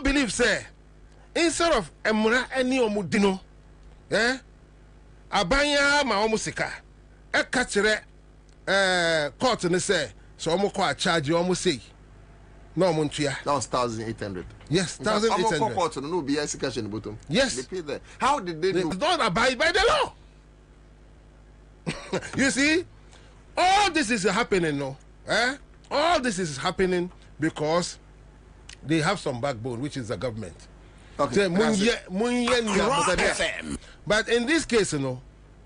believe say instead of emra any omudino abanya ma omusika e ka kire court ne say so omukọ a charge omusei no omuntua that was 1,800. yes 1,800 court no be yes cash in the bottom yes they pay that. How did they do? Don't abide by the law. You see, all this is happening now. All this is happening because they have some backbone, which is the government. Okay. But in this case,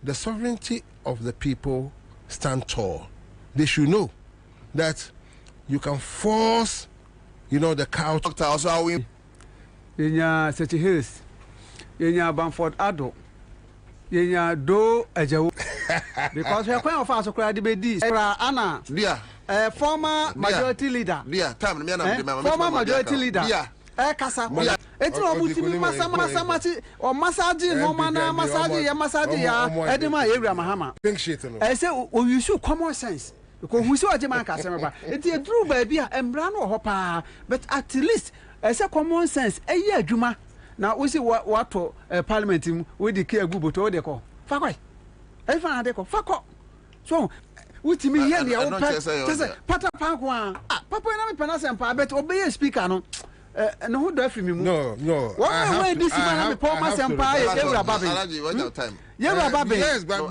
the sovereignty of the people stand tall. They should know that you can force, the cow. Doctor, also how we in City Hills, in Bamford Ado, in Do Ajaw. Because we are quite of us who cried the bedies. Anna, dear, former majority leader. Dear, time, former majority leader. Yeah. Kasa. Eti no mutimi masa or massage no mana massage ya edema area mahama. Pink sheet no. I say o use common sense. Because who so ajema ka semba. Eti edru ba bia embra no ho pa, but at least I say common sense eye adwuma. Na we see what parliament we dey care guboto we dey call. Fakoi. E fa na dey call. Fako. So wutimi here na wo pa. Say pata panko ah papa na me pena sempa but obey speaker no. No, who do me? No. What this man? Paul Masempa, Yera Babi. What's your time? Yera Babi. Yes, but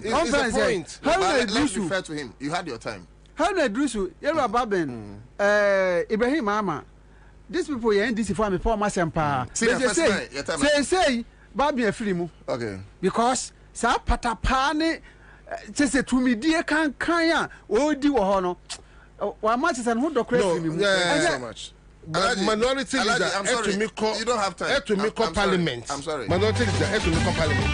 it's the point. How did you refer to him? You had your time. How did you? Yera Babi. Ibrahim Mama. These people are in this for me, Paul Masempa. Say, Babi a free move. Okay. Because Sa Patapane, just to me, dear can Kaya, oh, do a honor. Why much is an who do crazy? So much. But minority leader, I'm sorry. You don't have time. Parliament. I'm sorry. Minority leader, Parliament.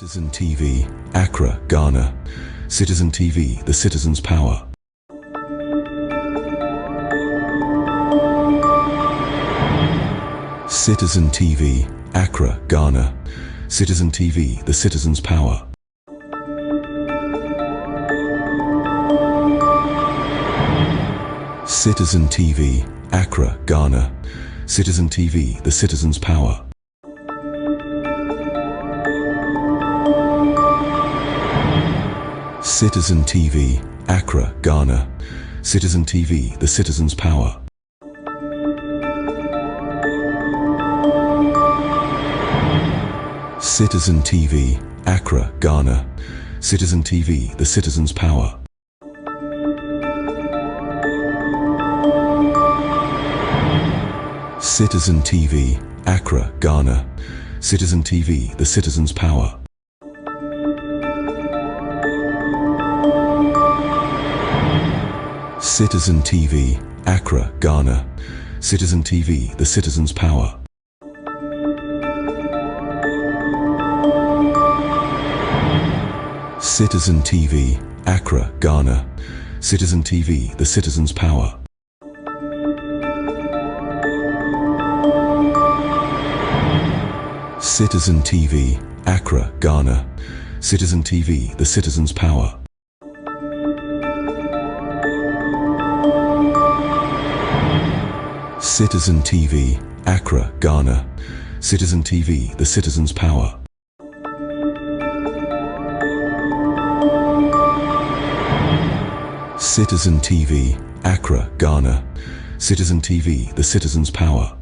Citizen TV, Accra, Ghana. Citizen TV, the citizen's power. Citizen TV, Accra, Ghana. Citizen TV, the citizen's power. Citizen TV, Accra, Ghana. Citizen TV, the citizen's power. Citizen TV, Accra, Ghana. Citizen TV, the citizen's power. Citizen TV, Accra, Ghana. Citizen TV, the citizen's power. Citizen TV, Accra, Ghana. Citizen TV, the citizen's power. Citizen TV, Accra, Ghana. Citizen TV, the citizen's power. Citizen TV, Accra, Ghana. Citizen TV, the citizen's power. Citizen TV, Accra, Ghana. Citizen TV, the citizen's power. Citizen TV, Accra, Ghana. Citizen TV, the citizen's power. Citizen TV, Accra, Ghana. Citizen TV, the citizen's power.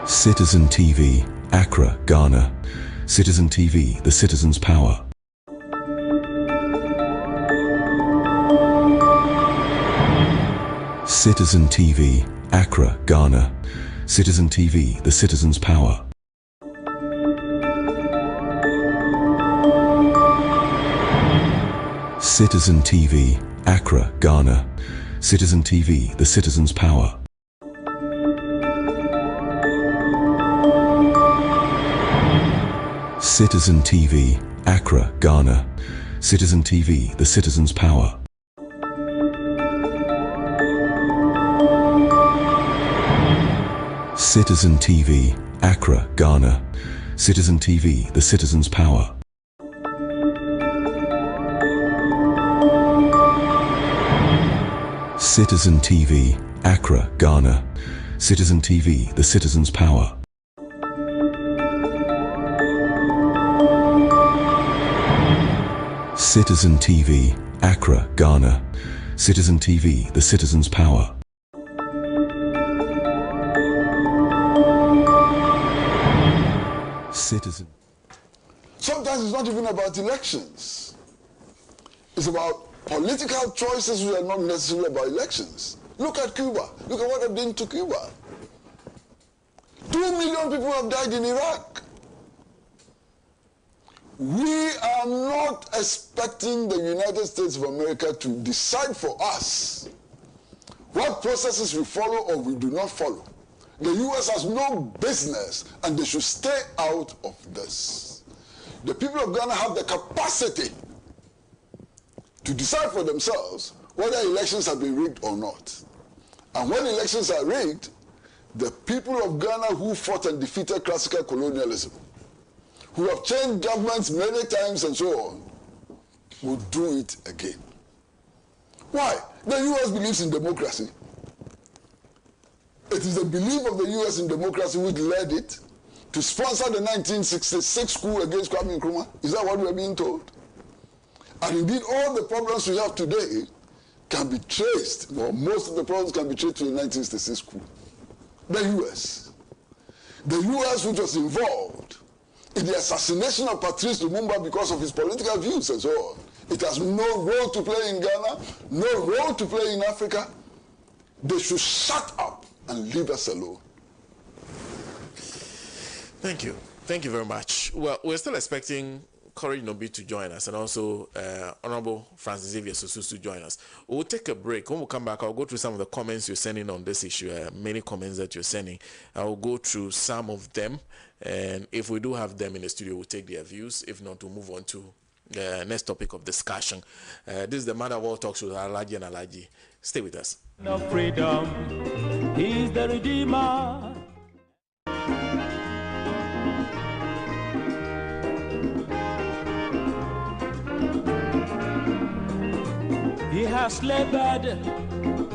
Citizen TV, Accra, Ghana. Citizen TV, the citizen's power. Citizen TV, Accra, Ghana. Citizen TV, the citizen's power. Citizen TV, Accra, Ghana. Citizen TV, the citizen's power. Citizen TV, Accra, Ghana. Citizen TV, the citizen's power. Citizen TV, Accra, Ghana. Citizen TV, the citizen's power. Citizen TV, Accra, Ghana. Citizen TV, the citizen's power. Citizen TV, Accra, Ghana. Citizen TV, the citizen's power. Citizen. Sometimes it's not even about elections. It's about political choices which are not necessarily about elections. Look at Cuba. Look at what they've done to Cuba. 2 million people have died in Iraq. We are not expecting the United States of America to decide for us what processes we follow or we do not follow. The U.S. has no business, and they should stay out of this. The people of Ghana have the capacity to decide for themselves whether elections have been rigged or not. And when elections are rigged, the people of Ghana who fought and defeated classical colonialism, who have changed governments many times and so on, will do it again. Why? The U.S. believes in democracy. It is the belief of the U.S. in democracy which led it to sponsor the 1966 coup against Kwame Nkrumah. Is that what we're being told? And indeed, all the problems we have today can be traced, or most of the problems can be traced to the 1966 coup. The U.S. The U.S. which was involved in the assassination of Patrice Lumumba because of his political views and so on. It has no role to play in Ghana, no role to play in Africa. They should shut up and leave us alone. Thank you. Thank you very much. Well, we're still expecting encourage Nobi to join us, and also Honorable Francis Xavier Susus to join us. We'll take a break. When we come back, I'll go through some of the comments you're sending on this issue. Many comments that you're sending. I'll go through some of them, and if we do have them in the studio, we'll take their views. If not, we'll move on to the next topic of discussion. This is the Mother World Talk Show, Alaji and Alaji. Stay with us. No freedom, he's the Redeemer. He has labored,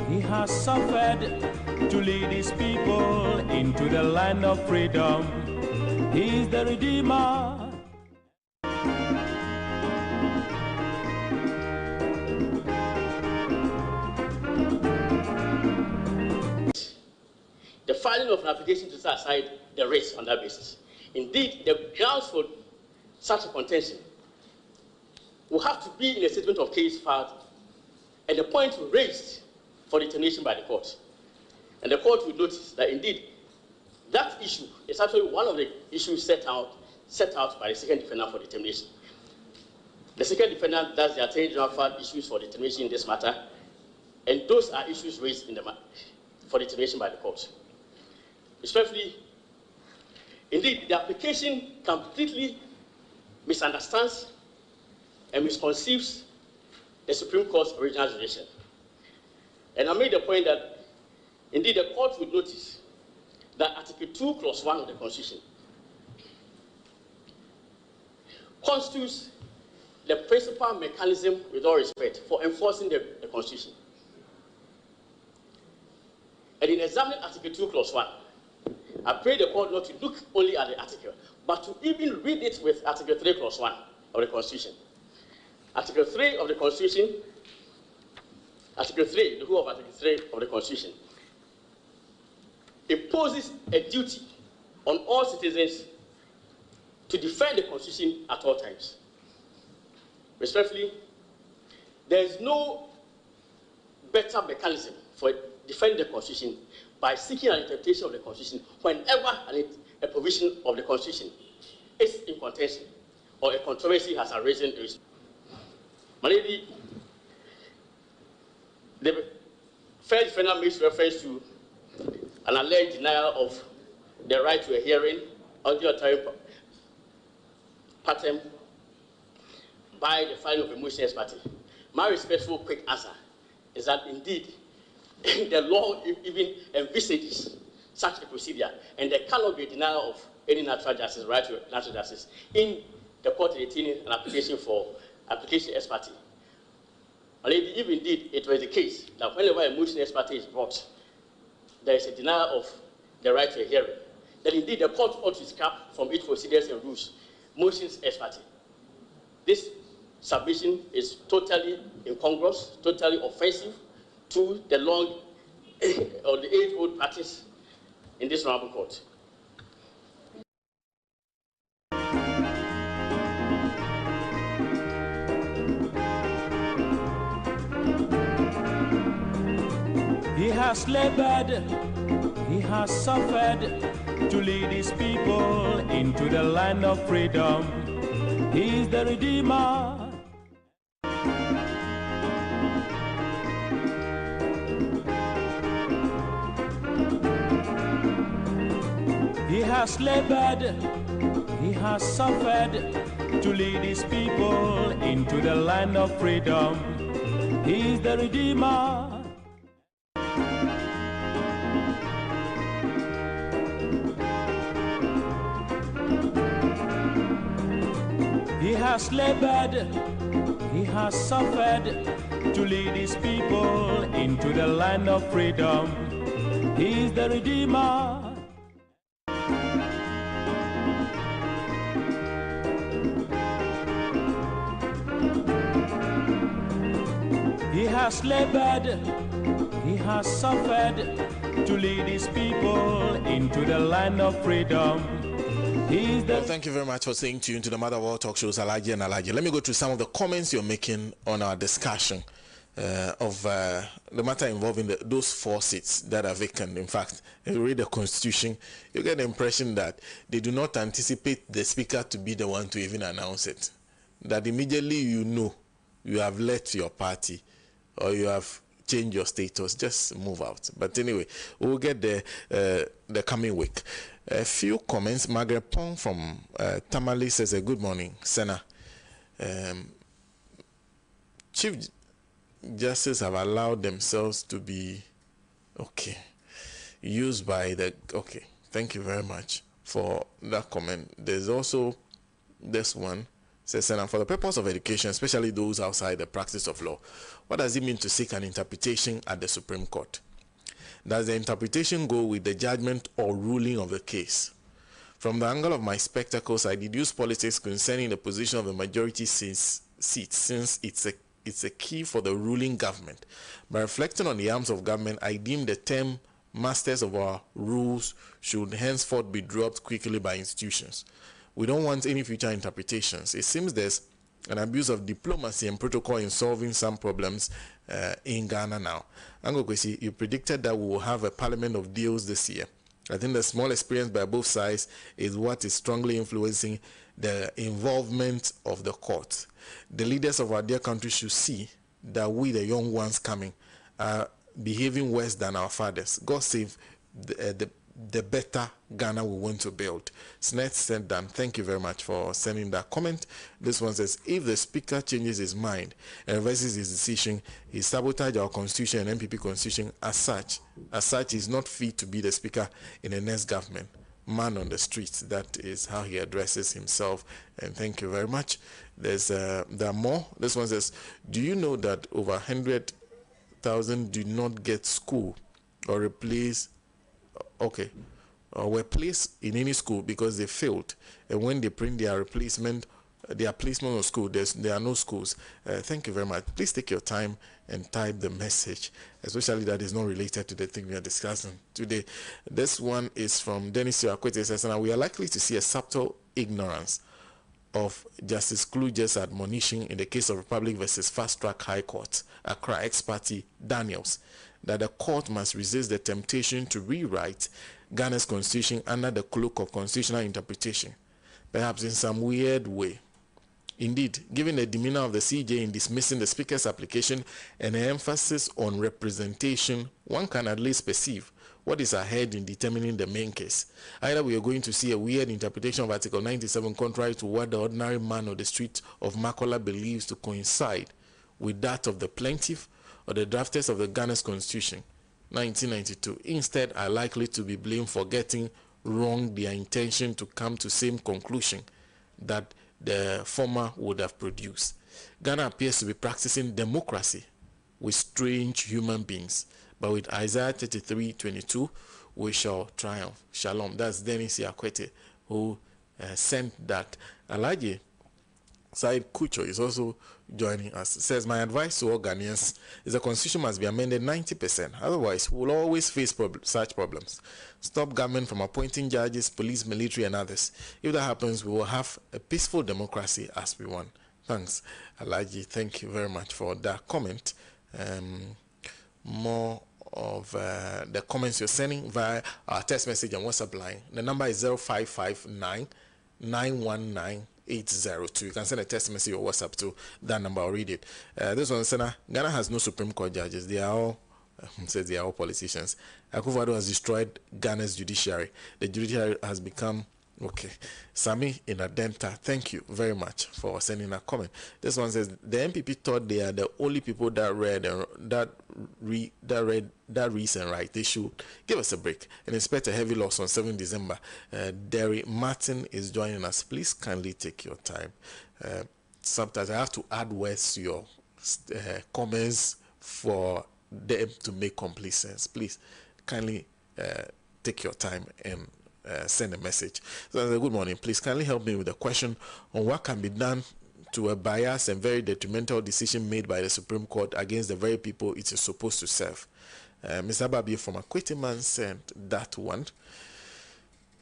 he has suffered to lead his people into the land of freedom. He's the Redeemer. The filing of an application to set aside the rates on that basis. Indeed, the grounds for such a contention will have to be in a statement of case filed and the point raised for determination by the court. And the court will notice that indeed that issue is actually one of the issues set out by the second defendant for determination. The second defendant, that's the Attorney General, filed issues for determination in this matter, and those are issues raised in the for determination by the court. Respectfully, indeed, the application completely misunderstands and misconceives the Supreme Court's original jurisdiction. And I made the point that, indeed, the court would notice that Article 2, Clause 1 of the Constitution constitutes the principal mechanism, with all respect, for enforcing the Constitution. And in examining Article 2, Clause 1, I pray the court not to look only at the article, but to even read it with Article 3, Clause 1 of the Constitution. Article 3 of the Constitution, Article 3, the whole of Article 3 of the Constitution, imposes a duty on all citizens to defend the Constitution at all times. Respectfully, there is no better mechanism for defending the Constitution by seeking an interpretation of the Constitution whenever a provision of the Constitution is in contention or a controversy has arisen. My lady, the first defendant makes reference to an alleged denial of the right to a hearing on the time pattern by the filing of a motion ex parte. My respectful quick answer is that indeed the law even envisages such a procedure, and there cannot be a denial of any natural justice, right to natural justice, in the court entertaining an application for application ex parte. If indeed it was the case that whenever a motion ex parte is brought, there is a denial of the right to a hearing, then indeed the court ought to scrap from its procedures and rules motions ex parte. This submission is totally incongruous, totally offensive to the long or the age-old practice in this honorable court. He has labored, he has suffered to lead his people into the land of freedom. He is the Redeemer. He has labored, he has suffered to lead his people into the land of freedom. He is the Redeemer. He has labored, he has suffered to lead his people into the land of freedom. He is the Redeemer. He has labored, he has suffered to lead his people into the land of freedom. Well, thank you very much for staying tuned to the Mother World Talk Shows, Alaji and Alaji. Let me go through some of the comments you're making on our discussion of the matter involving those 4 seats that are vacant. In fact, if you read the Constitution, you get the impression that they do not anticipate the Speaker to be the one to even announce it. that immediately you know you have left your party or you have changed your status, just move out. But anyway, we'll get there the coming week. A few comments. Margaret Pong from Tamale says, good morning, Senna. Chief Justice have allowed themselves to be used by the thank you very much for that comment. There's also this one says, Senna, for the purpose of education, especially those outside the practice of law, what does it mean to seek an interpretation at the Supreme Court? Does the interpretation go with the judgment or ruling of the case? From the angle of my spectacles, I deduce politics concerning the position of the majority seats, since it's a key for the ruling government. By reflecting on the arms of government, I deem the term masters of our rules should henceforth be dropped quickly by institutions. We don't want any future interpretations. It seems there's an abuse of diplomacy and protocol in solving some problems in Ghana now. Ango Kwesi, you predicted that we will have a parliament of deals this year. I think the small experience by both sides is what is strongly influencing the involvement of the court. The leaders of our dear country should see that we, the young ones coming, are behaving worse than our fathers. God save the better Ghana we want to build. Snett said that. Thank you very much for sending that comment. This one says, if the speaker changes his mind and reverses his decision, he sabotages our constitution and MPP constitution. As such, he's not fit to be the speaker in the next government. Man on the streets. That is how he addresses himself. And thank you very much. There are more. This one says, do you know that over 100,000 do not get school or replace were placed in any school because they failed, and when they print their placement of school, there are no schools. Thank you very much. Please take your time and type the message, especially that is not related to the thing we are discussing today. This one is from Dennis Akwete. Says, and we are likely to see a subtle ignorance of Justice Kluge's admonition in the case of Republic versus Fast Track High Court, Accra ex-party Daniels, that the court must resist the temptation to rewrite Ghana's constitution under the cloak of constitutional interpretation, perhaps in some weird way. Indeed, given the demeanor of the CJ in dismissing the Speaker's application and the emphasis on representation, one can at least perceive what is ahead in determining the main case. Either we are going to see a weird interpretation of Article 97 contrary to what the ordinary man on the street of Makola believes to coincide with that of the plaintiff or the drafters of the Ghana's Constitution, 1992. Instead, are likely to be blamed for getting wrong their intention to come to same conclusion that the former would have produced. Ghana appears to be practicing democracy with strange human beings, but with Isaiah 33:22, we shall triumph. Shalom. That's Dennis Akwete who sent that. Alaji Said Kucho is also joining us. Says, my advice to all Ghanaians is the constitution must be amended 90%. Otherwise, we'll always face such problems. Stop government from appointing judges, police, military, and others. If that happens, we will have a peaceful democracy as we want. Thanks, Alaji. Thank you very much for that comment. More of the comments you're sending via our text message and WhatsApp line. The number is 0559 919 802. You can send a text message or WhatsApp to that number. I'll read it. This one, Senator, Ghana has no Supreme Court judges. They are all says they are all politicians. Akufo-Addo has destroyed Ghana's judiciary. The judiciary has become Sami in Adenta. Thank you very much for sending a comment. This one says the MPP thought they are the only people that read that reason right. They should give us a break and expect a heavy loss on 7 December. Derry Martin is joining us. Please kindly take your time. Sometimes I have to add words to your comments for them to make complete sense. Please kindly take your time and send a message. So, good morning. Please kindly help me with a question on what can be done to a biased and very detrimental decision made by the Supreme Court against the very people it is supposed to serve. Mr. Bobie from Akwetiman sent that one.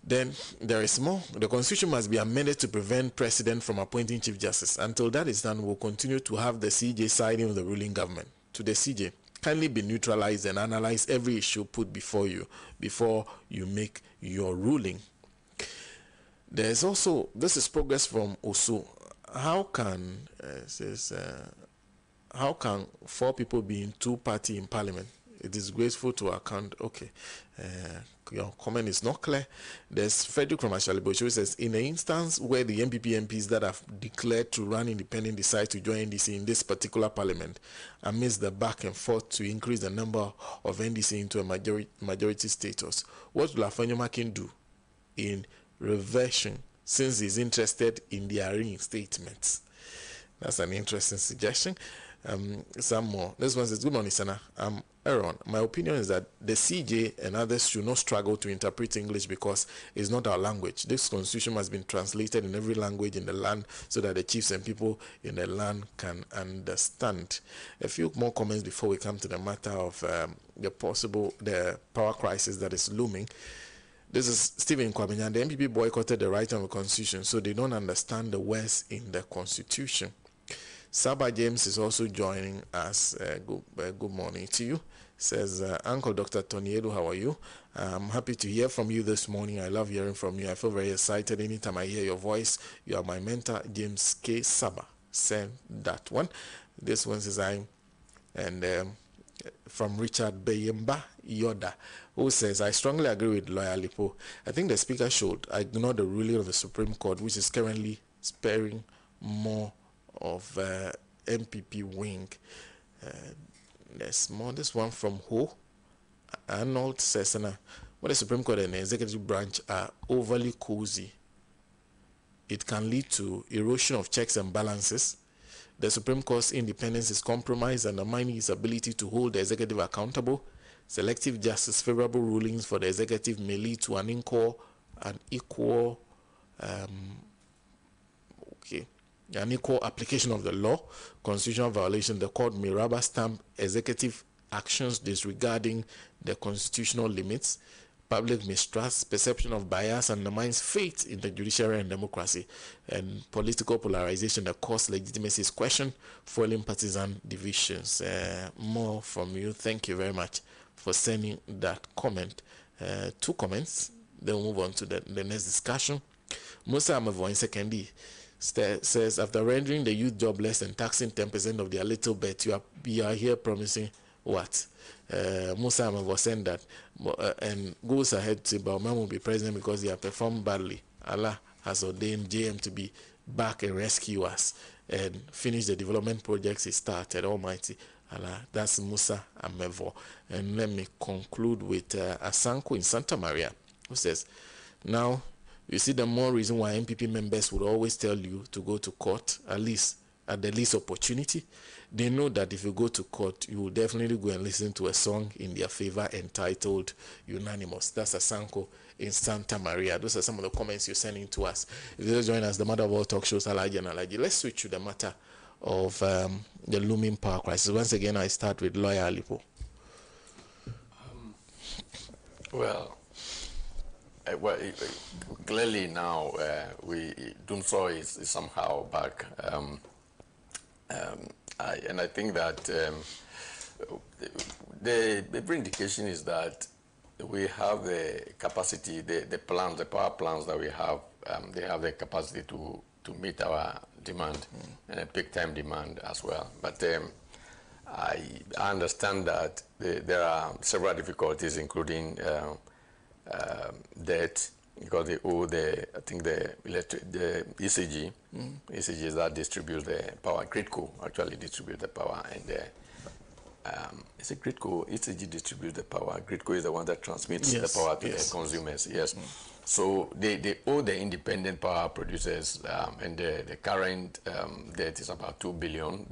Then there is more. The Constitution must be amended to prevent President from appointing Chief Justice. Until that is done, we'll continue to have the CJ siding with the ruling government. To the CJ, kindly be neutralized and analyze every issue put before you make your ruling. There's also, this is progress from Osu. how can how can 4 people be in 2 party in parliament? It is graceful to account. Okay, your comment is not clear. There's Frederick from Ashalibo who says, in an instance where the MPP MPs that have declared to run independent decide to join NDC in this particular parliament, amidst the back and forth to increase the number of NDC into a majority status, what will Afenyomakin do in reversion since he's interested in their reinstatements? That's an interesting suggestion. Some more. This one says, good morning, Sana. Aaron, my opinion is that the CJ and others should not struggle to interpret English because it's not our language. This constitution must be translated in every language in the land so that the chiefs and people in the land can understand. A few more comments before we come to the matter of the power crisis that is looming. This is Stephen Kwabena. The MPP boycotted the writing of the constitution, so they don't understand the words in the constitution. Saba James is also joining us. Good morning to you. Says, Uncle Dr. Tony Edu, how are you? I'm happy to hear from you this morning. I love hearing from you. I feel very excited anytime I hear your voice. You are my mentor, James K. Saba. Send that one. This one says, from Richard Bayemba Yoda, who says, I strongly agree with Lawyer Lipo. I think the speaker should ignore the ruling of the Supreme Court, which is currently sparing more of MPP wing. There's more. This one from Ho Arnold says, what the Supreme Court and the executive branch are overly cozy. It can lead to erosion of checks and balances. The Supreme Court's independence is compromised, undermining its ability to hold the executive accountable. Selective justice, favorable rulings for the executive may lead to an equal application of the law. Constitutional violation, the court may rubber stamp executive actions disregarding the constitutional limits. Public mistrust, perception of bias undermines faith in the judiciary and democracy. And political polarization, the court's legitimacy is questioned, foiling partisan divisions. More from you. Thank you very much for sending that comment. 2 comments. Then we'll move on to the next discussion. Musa Amavo in secondary says, after rendering the youth jobless and taxing 10% of their little bet, you are here promising what? Musa Amavo saying that and goes ahead to say, Bauman will be president because he has performed badly. Allah has ordained JM to be back and rescue us and finish the development projects he started. Almighty Allah. That's Musa Amavo. And let me conclude with Asanko in Santa Maria, who says, now you see the more reason why MPP members would always tell you to go to court, at least at the least opportunity. They know that if you go to court, you will definitely go and listen to a song in their favor entitled Unanimous. That's Asanko in Santa Maria. Those are some of the comments you're sending to us. If you just join us, the mother of all talk shows, Alaji and Alaji. Let's switch to the matter of the looming power crisis. Once again, I start with Lawyer Alipo. Clearly now Dumso is somehow back, and I think that the every indication is that we have the capacity, the power plants that we have, they have the capacity to meet our demand and a peak time demand as well. But I understand that there are several difficulties, including debt, because they owe the ECG, ECG that distributes the power. Gridco actually distributes the power, and is it Gridco? ECG distributes the power. Gridco is the one that transmits the power to the consumers. Yes. So they owe the independent power producers, and the current debt is about $2 billion,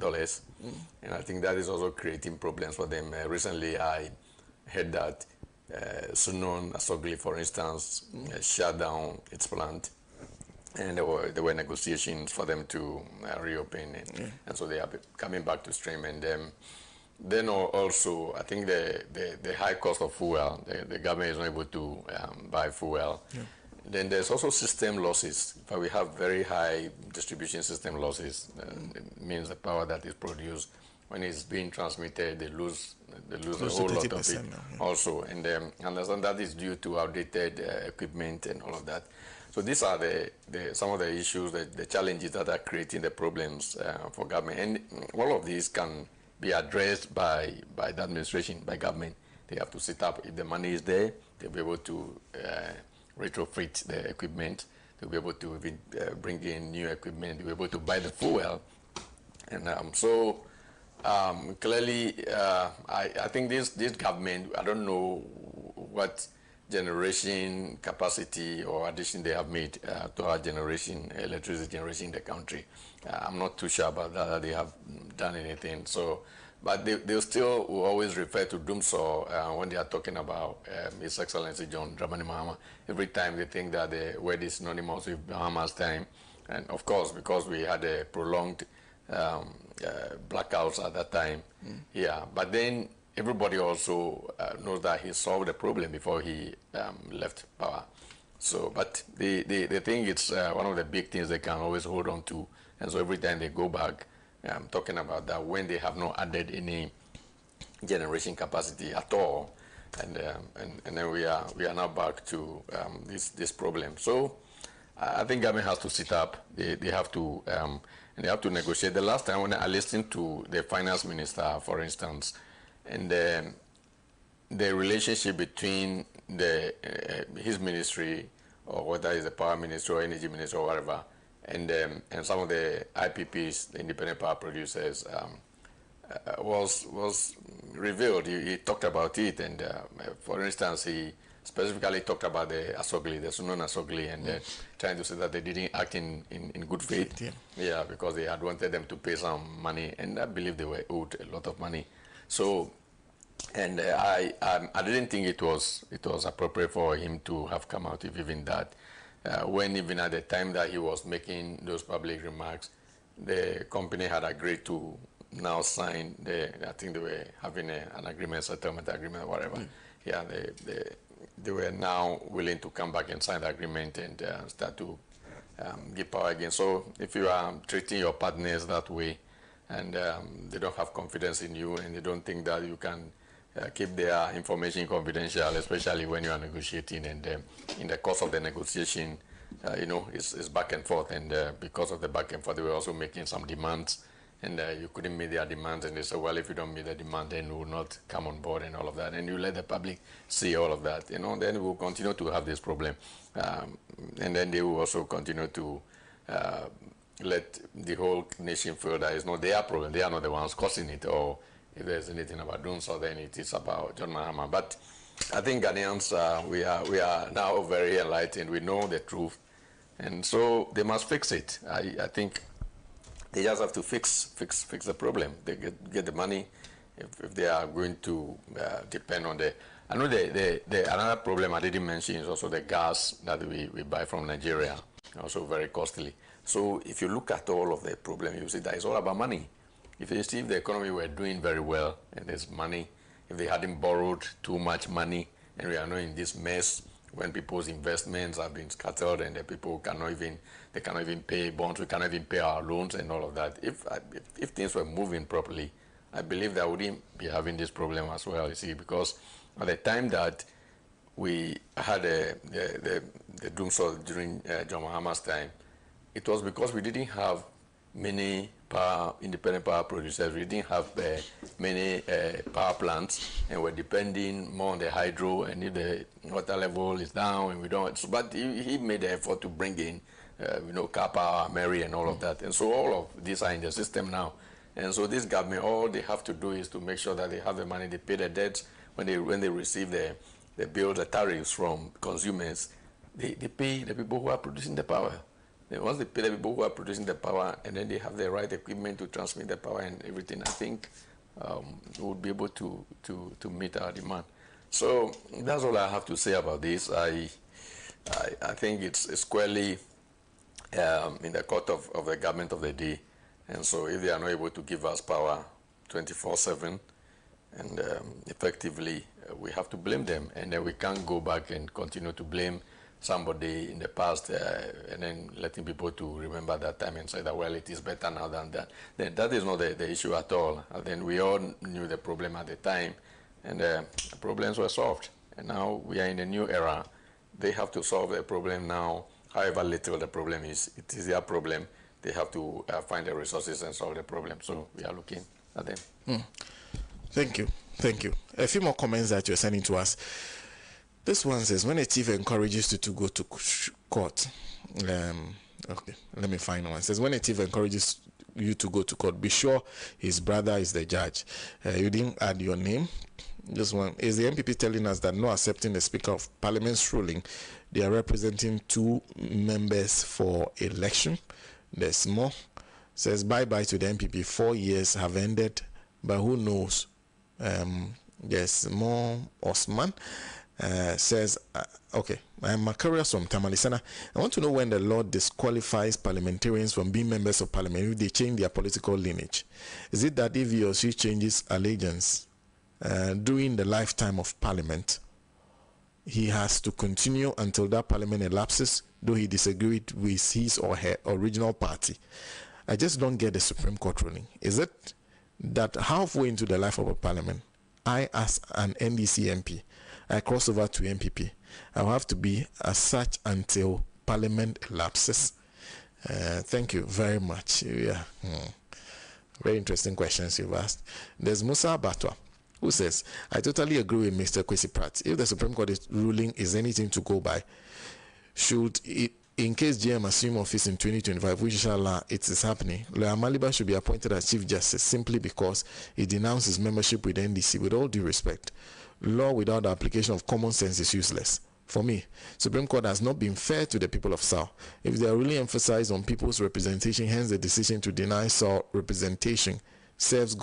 and I think that is also creating problems for them. Recently, I heard that Sunon Asogli, for instance, shut down its plant, and there were negotiations for them to reopen it, and so they are coming back to stream. And then also, I think the high cost of fuel, the government is not able to buy fuel. Then there's also system losses. But we have very high distribution system losses. It means the power that is produced, when it's being transmitted, they lose a whole lot of it also. And understand that is due to outdated equipment and all of that. So these are some of the issues, the challenges that are creating the problems for government. And all of these can be addressed by the administration, by government. They have to set up, if the money is there, they'll be able to retrofit the equipment. They'll be able to bring in new equipment. They'll be able to buy the fuel. And clearly, I think this government, I don't know what generation capacity or addition they have made to our generation, electricity generation in the country. I'm not too sure about that they have done anything. So, but they still will always refer to Dumsor when they are talking about His Excellency John Dramani Mahama. Every time they think that the word is synonymous with Mahama's time. And of course, because we had a prolonged blackouts at that time. Yeah, but then everybody also knows that he solved the problem before he left power. So, but they think it's one of the big things they can always hold on to. And so every time they go back, talking about that when they have not added any generation capacity at all, and then we are now back to this problem. So I think government has to sit up. They have to and they have to negotiate. The last time when I listened to the finance minister, for instance, and the relationship between his ministry, or whether it's the power ministry or energy ministry or whatever, and some of the IPPs, the independent power producers, was revealed. He talked about it, and for instance, he specifically talked about the Asogli, the Sunon Asogli, and trying to say that they didn't act in good faith. Yeah, because they had wanted them to pay some money, and I believe they were owed a lot of money. So, and I didn't think it was appropriate for him to have come out with even that. When even at the time that he was making those public remarks, the company had agreed to now sign I think they were having an agreement, settlement agreement, or whatever. Yeah, they were now willing to come back and sign the agreement and start to give power again. So if you are treating your partners that way, and they don't have confidence in you, and they don't think that you can keep their information confidential, especially when you are negotiating, and in the course of the negotiation, it's back and forth, and because of the back and forth, they were also making some demands, and you couldn't meet their demands, and they said, well, if you don't meet the demand, then we will not come on board, and all of that, and you let the public see all of that, then we will continue to have this problem, and then they will also continue to let the whole nation feel that it's not their problem, they are not the ones causing it, or if there's anything about doing so, then it is about John Mahama. But I think Ghanaians, we are now very enlightened. We know the truth, and so they must fix it. I think they just have to fix the problem. They get the money if they are going to depend on the. I know the another problem I didn't mention is also the gas that we buy from Nigeria, also very costly. So if you look at all of the problem, you see that it's all about money. If you see if the economy were doing very well and there's money, if they hadn't borrowed too much money, and we are not in this mess when people's investments have been scattered and the people cannot even pay bonds, we cannot even pay our loans and all of that. If things were moving properly, I believe that we wouldn't be having this problem as well, you see, because at the time that we had the Dumsor during John Mahama's time, it was because we didn't have many independent power producers. We didn't have many power plants, and we're depending more on the hydro, and if the water level is down and we don't. So, but he made the effort to bring in, car power, Mary, and all of that. And so all of these are in the system now. And so this government, all they have to do is to make sure that they have the money, they pay the debts. When they receive the bill, the tariffs from consumers, they pay the people who are producing the power. Once they pay the people who are producing the power, and then they have the right equipment to transmit the power and everything, I think we would be able to meet our demand. So that's all I have to say about this. I think it's squarely in the court of the government of the day. And so if they are not able to give us power 24/7, and effectively we have to blame them, and then we can't go back and continue to blame somebody in the past and then letting people to remember that time and say that, well, it is better now than that. Then that is not the issue at all. And then we all knew the problem at the time, and the problems were solved. And now we are in a new era. They have to solve the problem now, however little the problem is, it is their problem. They have to find the resources and solve the problem. So we are looking at them. Thank you. Thank you. A few more comments that you're sending to us. This one says, when a thief encourages you to go to court, okay, let me find one. It says, when a thief encourages you to go to court, be sure his brother is the judge. You didn't add your name. This one is the MPP telling us that not accepting the Speaker of Parliament's ruling, they are representing 2 members for election. There's more. Says bye-bye to the MPP. 4 years have ended, but who knows? There's more. Osman says, okay, I'm Macarius from Tamalisana. I want to know when the law disqualifies parliamentarians from being members of parliament if they change their political lineage. Is it that if he or she changes allegiance during the lifetime of parliament, he has to continue until that parliament elapses, though he disagreed with his or her original party? I just don't get the Supreme Court ruling. Is it that halfway into the life of a parliament, I, as an NDC MP, I cross over to MPP, I'll have to be as such until parliament elapses? Thank you very much. Yeah. Very interesting questions you've asked. There's Musa Batwa, who says, I totally agree with Mr. Kwesi Pratt. If the Supreme Court ruling is anything to go by, should it, in case GM assume office in 2025, which inshallah it is happening, Lawyer Maliba should be appointed as Chief Justice simply because he denounced his membership with NDC. With all due respect, law without the application of common sense is useless. For me, Supreme Court has not been fair to the people of South. If they are really emphasized on people's representation, hence the decision to deny South representation serves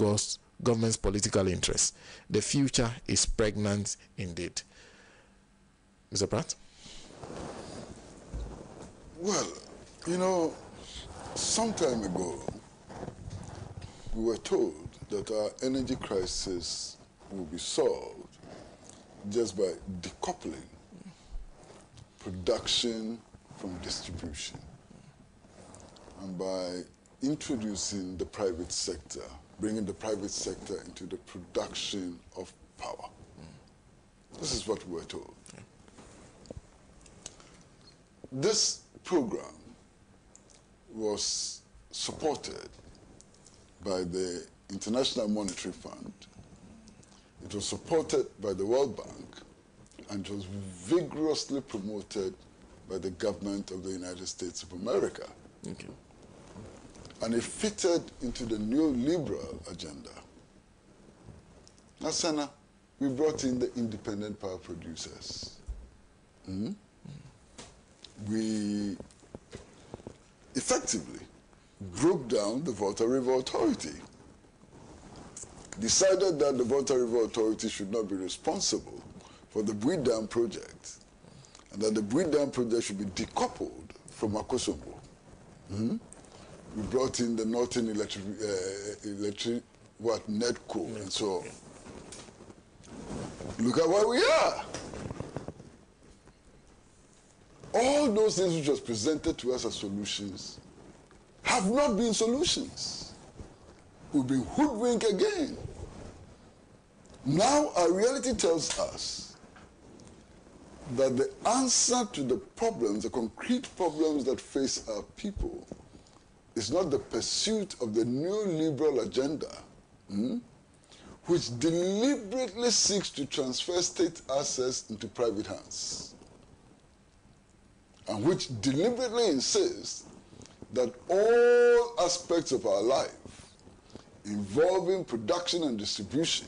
government's political interests. The future is pregnant indeed. Mr. Pratt? Well, you know, some time ago, we were told that our energy crisis will be solved just by decoupling production from distribution and by introducing the private sector, bringing the private sector into the production of power. This is what we were told. This program was supported by the International Monetary Fund. It was supported by the World Bank, and it was vigorously promoted by the government of the United States of America. Okay. And it fitted into the neoliberal agenda. Now, Sana, we brought in the independent power producers. We effectively broke down the Volta River Authority, decided that the Volta River Authority should not be responsible for the Bui Dam project, and that the Bui Dam project should be decoupled from Akosombo. We brought in the Northern Netco, and so on. Look at where we are. All those things which was presented to us as solutions have not been solutions. We've been hoodwinked again. Now our reality tells us that the answer to the problems, the concrete problems that face our people, is not the pursuit of the neoliberal agenda, which deliberately seeks to transfer state assets into private hands, and which deliberately insists that all aspects of our life involving production and distribution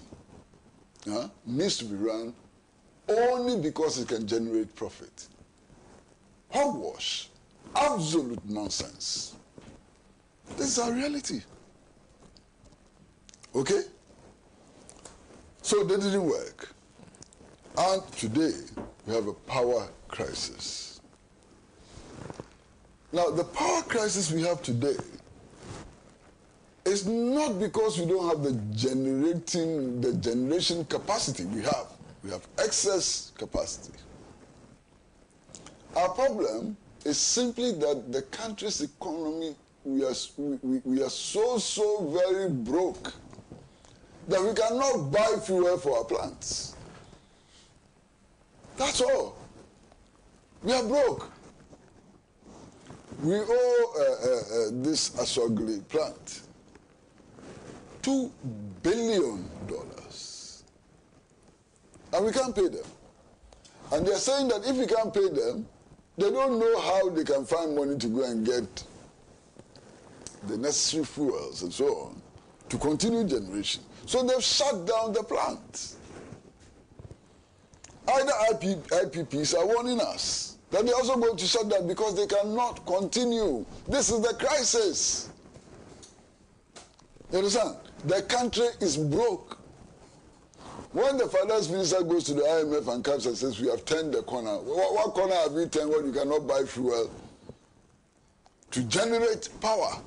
needs to be run only because it can generate profit. Hogwash, absolute nonsense. This is our reality. Okay? So that didn't work. And today, we have a power crisis. Now, the power crisis we have today is not because we don't have the generation capacity we have. We have excess capacity. Our problem is simply that the country's economy, we are so very broke that we cannot buy fuel for our plants. That's all. We are broke. We owe this Asogli plant $2 billion. And we can't pay them. And they're saying that if we can't pay them, they don't know how they can find money to go and get the necessary fuels and so on to continue generation. So they've shut down the plant. Either IPPs are warning us that they're also going to shut down because they cannot continue. This is the crisis. You understand? The country is broke. When the finance minister goes to the IMF and comes and says, we have turned the corner, what corner have we turned when you cannot buy fuel to generate power?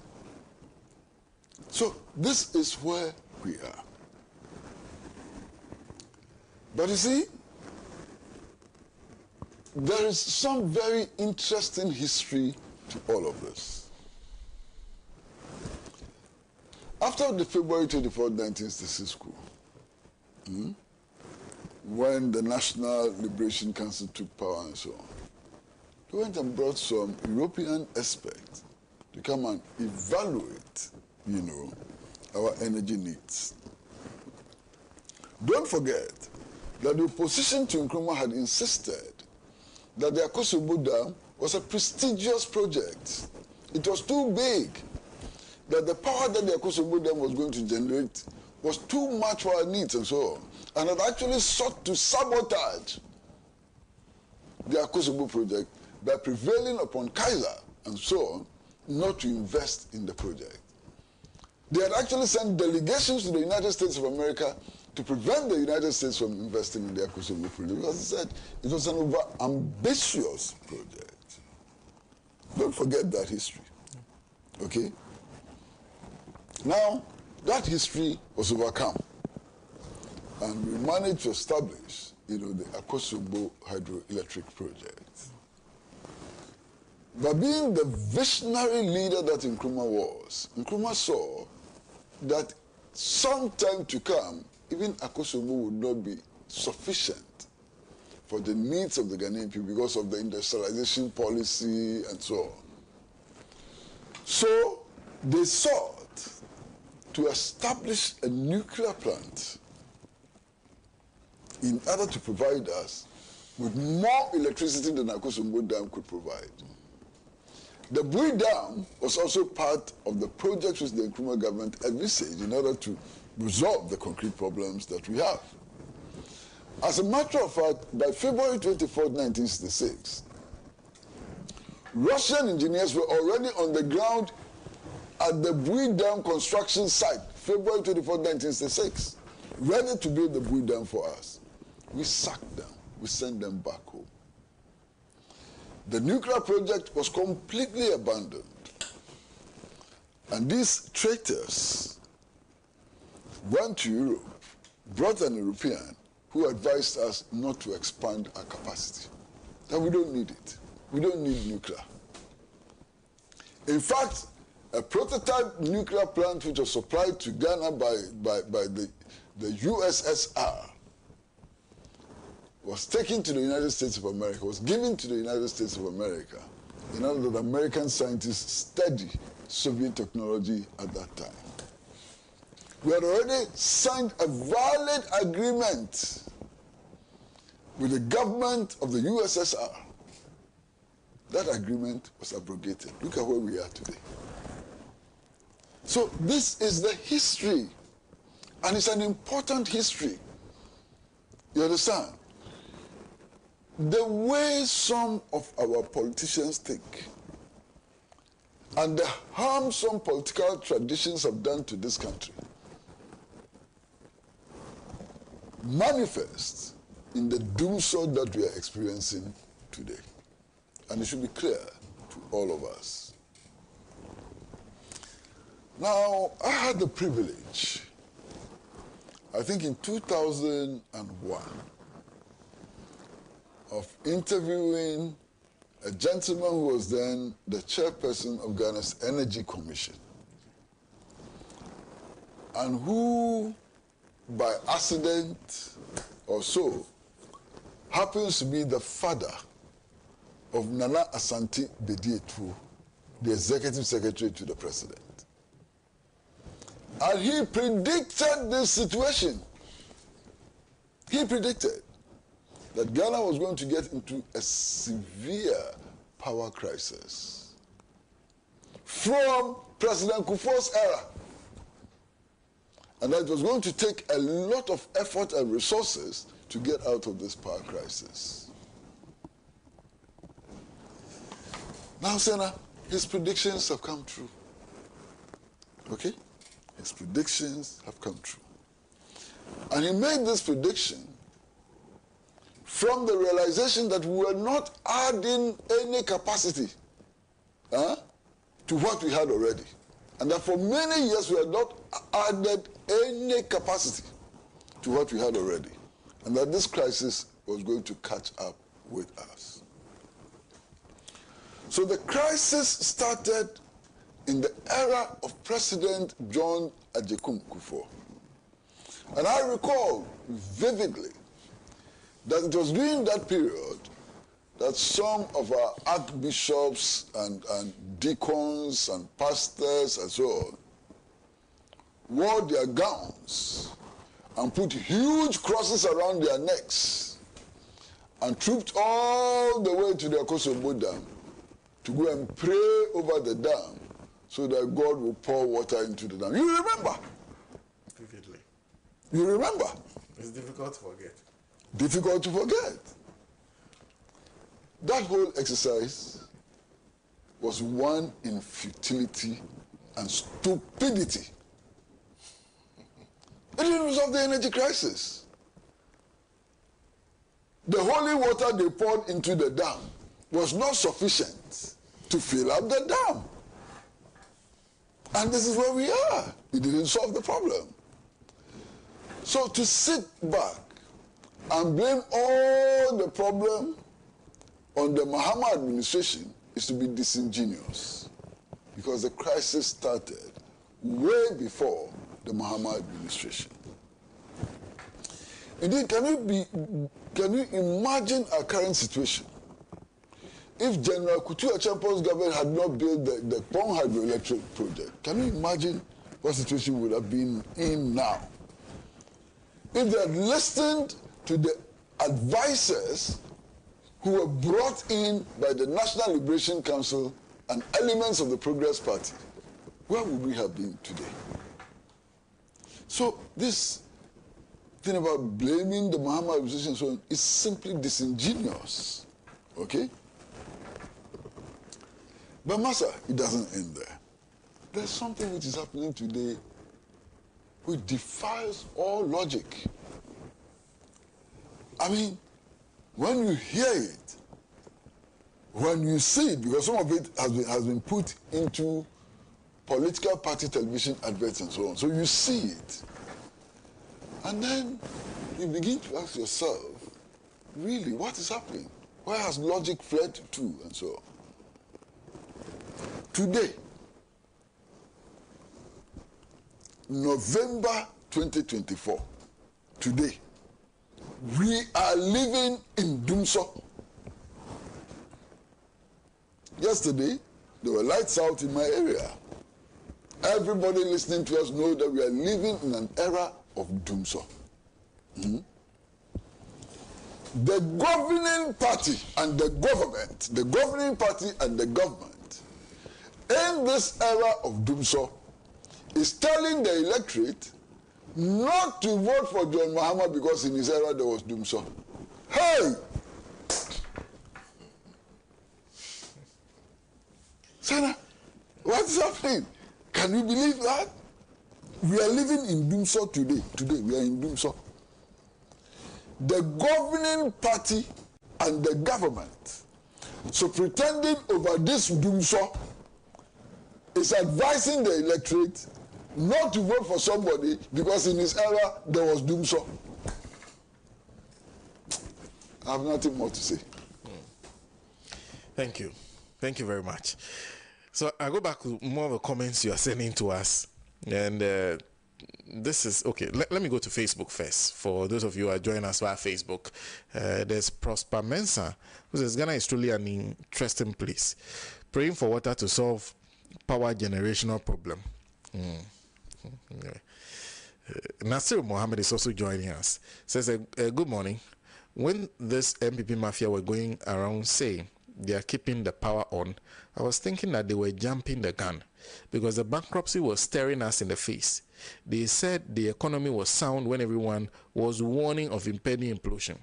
So this is where we are. But you see, there is some very interesting history to all of this. After the February 24, 1966 coup, when the National Liberation Council took power and so on, they went and brought some European experts to come and evaluate, our energy needs. Don't forget that the opposition to Nkrumah had insisted that the Akosombo Dam was a prestigious project. It was too big, that the power that the Akosombo Dam was going to generate was too much for our needs and so on, and had actually sought to sabotage the Akosombo project by prevailing upon Kaiser and so on not to invest in the project. They had actually sent delegations to the United States of America to prevent the United States from investing in the Akosombo project because they said it was an over-ambitious project. Don't forget that history, okay? Now, that history was overcome, and we managed to establish, the Akosombo hydroelectric project. But being the visionary leader that Nkrumah was, Nkrumah saw that some time to come, even Akosombo would not be sufficient for the needs of the Ghanaian people because of the industrialization policy and so on. So they sought to establish a nuclear plant in order to provide us with more electricity than Akosombo Dam could provide. The Bui Dam was also part of the project which the Nkrumah government envisaged in order to resolve the concrete problems that we have. As a matter of fact, by February 24, 1966, Russian engineers were already on the ground at the Bui Dam construction site, February 24, 1966, ready to build the Bui Dam for us. We sacked them. We sent them back home. The nuclear project was completely abandoned. And these traitors went to Europe, brought an European who advised us not to expand our capacity, that we don't need it. We don't need nuclear. In fact, a prototype nuclear plant which was supplied to Ghana by the USSR was taken to the United States of America, was given to the United States of America in order that American scientists study Soviet technology at that time. We had already signed a valid agreement with the government of the USSR. That agreement was abrogated. Look at where we are today. So this is the history, and it's an important history. You understand? The way some of our politicians think and the harm some political traditions have done to this country manifests in the doomsday that we are experiencing today. And it should be clear to all of us. Now, I had the privilege, I think in 2001, of interviewing a gentleman who was then the chairperson of Ghana's Energy Commission, and who, by accident or so, happens to be the father of Nana Asante Bediatu, the executive secretary to the president. And he predicted this situation. He predicted that Ghana was going to get into a severe power crisis from President Kufuor's era. And that it was going to take a lot of effort and resources to get out of this power crisis. Now, Senna, his predictions have come true. Okay? His predictions have come true. And he made this prediction from the realization that we were not adding any capacity to what we had already. And that for many years we had not added any capacity to what we had already. And that this crisis was going to catch up with us. So the crisis started in the era of President John Agyekum Kufuor. And I recall vividly that it was during that period that some of our archbishops and deacons and pastors and so on wore their gowns and put huge crosses around their necks and trooped all the way to the Akosombo Dam to go and pray over the dam so that God will pour water into the dam. You remember? Vividly. You remember? It's difficult to forget. Difficult to forget. That whole exercise was one in futility and stupidity. It didn't resolve the energy crisis. The holy water they poured into the dam was not sufficient to fill up the dam. And this is where we are. It didn't solve the problem. So to sit back and blame all the problem on the Mahama administration is to be disingenuous, because the crisis started way before the Mahama administration. Indeed, can you imagine our current situation if General Kutu Acheampong's government had not built the Pong hydroelectric project? Can you imagine what situation we would have been in now? If they had listened to the advisors who were brought in by the National Liberation Council and elements of the Progress Party, where would we have been today? So this thing about blaming the Mahama administration and so on is simply disingenuous, okay? But Massa, it doesn't end there. There's something which is happening today which defies all logic. I mean, when you hear it, when you see it, because some of it has been put into political party television adverts and so on, so you see it. And then you begin to ask yourself, really, what is happening? Where has logic fled to, and so on? Today, November 2024, today, we are living in Dumso. Yesterday, there were lights out in my area. Everybody listening to us know that we are living in an era of Dumso. Mm-hmm. The governing party and the government, the governing party and the government, in this era of Dumso, is telling the electorate not to vote for John Mahama because in his era there was Dumso. Hey! Sana, what is happening? Can you believe that? We are living in Dumso today. Today we are in Dumso. The governing party and the government, so pretending over this Dumso, is advising the electorate not to vote for somebody because in his era there was Dumso. I have nothing more to say. Thank you. Thank you very much. So I go back to more of the comments you are sending to us. And this is okay. Let me go to Facebook first. For those of you who are joining us via Facebook, there's Prosper Mensah, who says Ghana is truly an interesting place. Praying for water to solve power generational problem. Nasir Mohammed is also joining us. Says, good morning. When this MPP mafia were going around saying they are keeping the power on, I was thinking that they were jumping the gun because the bankruptcy was staring us in the face. They said the economy was sound when everyone was warning of impending implosion.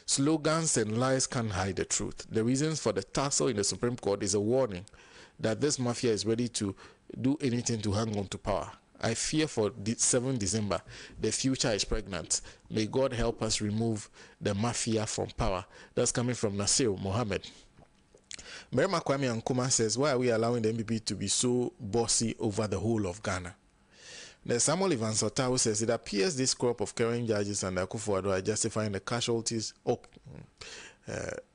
Slogans and lies can't hide the truth. The reasons for the tussle in the Supreme Court is a warning that this mafia is ready to do anything to hang on to power. I fear for 7 December, the future is pregnant. May God help us remove the mafia from power. That's coming from Nasir Mohammed. Merima Kwame Nkrumah says, why are we allowing the MPP to be so bossy over the whole of Ghana? There's Samuel Ansah who says, it appears this crop of current judges and Akufo-Addo are justifying the casualties.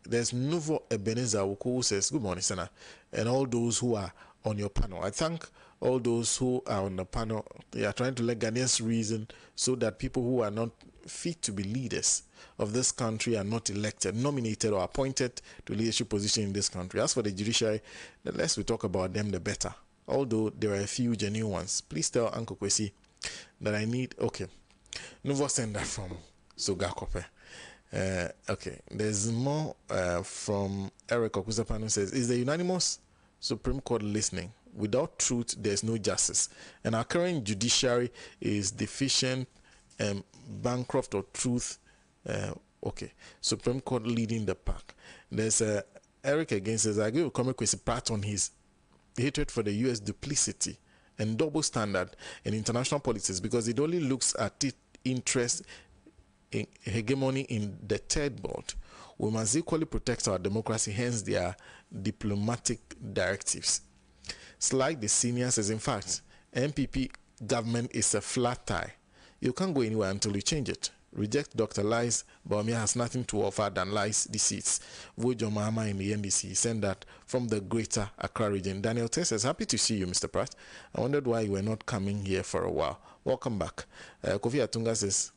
There's Nuvo Ebenezer who says, good morning, Senator, and all those who are on your panel. I thank all those who are on the panel. They are trying to let Ghanaians reason so that people who are not fit to be leaders of this country are not elected, nominated, or appointed to leadership position in this country. As for the judiciary, the less we talk about them, the better. Although there are a few genuine ones. Please tell Uncle Kwesi that I need. Okay, Nuvo send that from Sogakope. Okay, there's more from Eric Okusapanu who says, is the unanimous Supreme Court listening? Without truth, there's no justice. And our current judiciary is deficient, bankrupt of truth. Okay, Supreme Court leading the pack. There's Eric again says, I agree with Kwame Kwesi Pratt on his hatred for the U.S. duplicity and double standard in international politics because it only looks at its interest in hegemony in the third world. We must equally protect our democracy, hence their diplomatic directives. Slide the senior says, in fact, MPP government is a flat tire. You can't go anywhere until you change it. Reject Dr. Lies. Bobie has nothing to offer than lies, deceits. Vote John Mahama in the NDC. Send that from the greater Accra region. Daniel T says, happy to see you, Mr. Pratt. I wondered why you were not coming here for a while. Welcome back. Kofi Atunga says,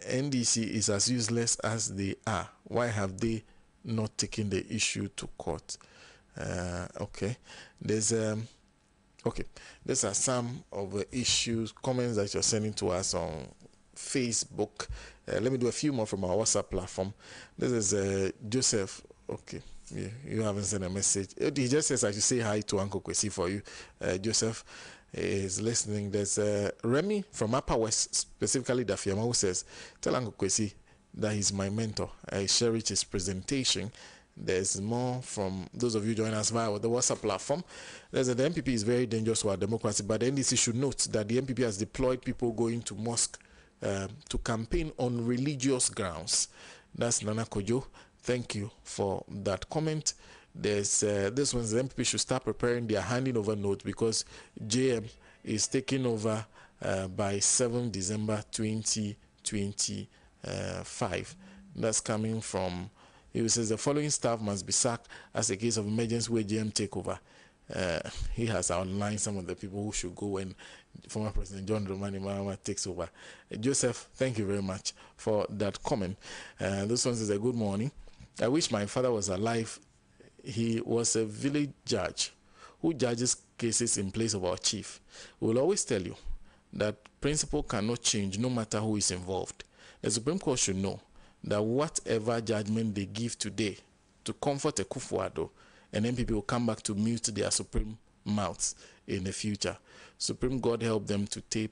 NDC is as useless as they are. Why have they not taken the issue to court? Okay. There's okay. These are some of the issues, comments that you're sending to us on Facebook. Let me do a few more from our WhatsApp platform. This is Joseph. Okay, yeah, you haven't sent a message. He just says I should say hi to Uncle Kwesi for you. Joseph is listening. There's Remy from Upper West, specifically Dafiama, who says, tell Uncle Kwesi that he's my mentor. I cherish his presentation. There's more from those of you joining us via the WhatsApp platform. There's the MPP is very dangerous to our democracy, but the NDC should note that the MPP has deployed people going to mosque to campaign on religious grounds. That's Nana Kojo. Thank you for that comment. There's this one's the MPP should start preparing their handing over note because JM is taking over by 7 December 2025. That's coming from, he says the following staff must be sacked as a case of emergency where JM take over. He has outlined some of the people who should go when former President John Dramani Mahama takes over. Joseph, thank you very much for that comment. This one says a good morning. I wish my father was alive. He was a village judge who judges cases in place of our chief. We will always tell you that principle cannot change no matter who is involved. The Supreme Court should know that whatever judgment they give today to comfort a Akufo-Addo, and then people will come back to mute their supreme mouths in the future. Supreme God help them to tap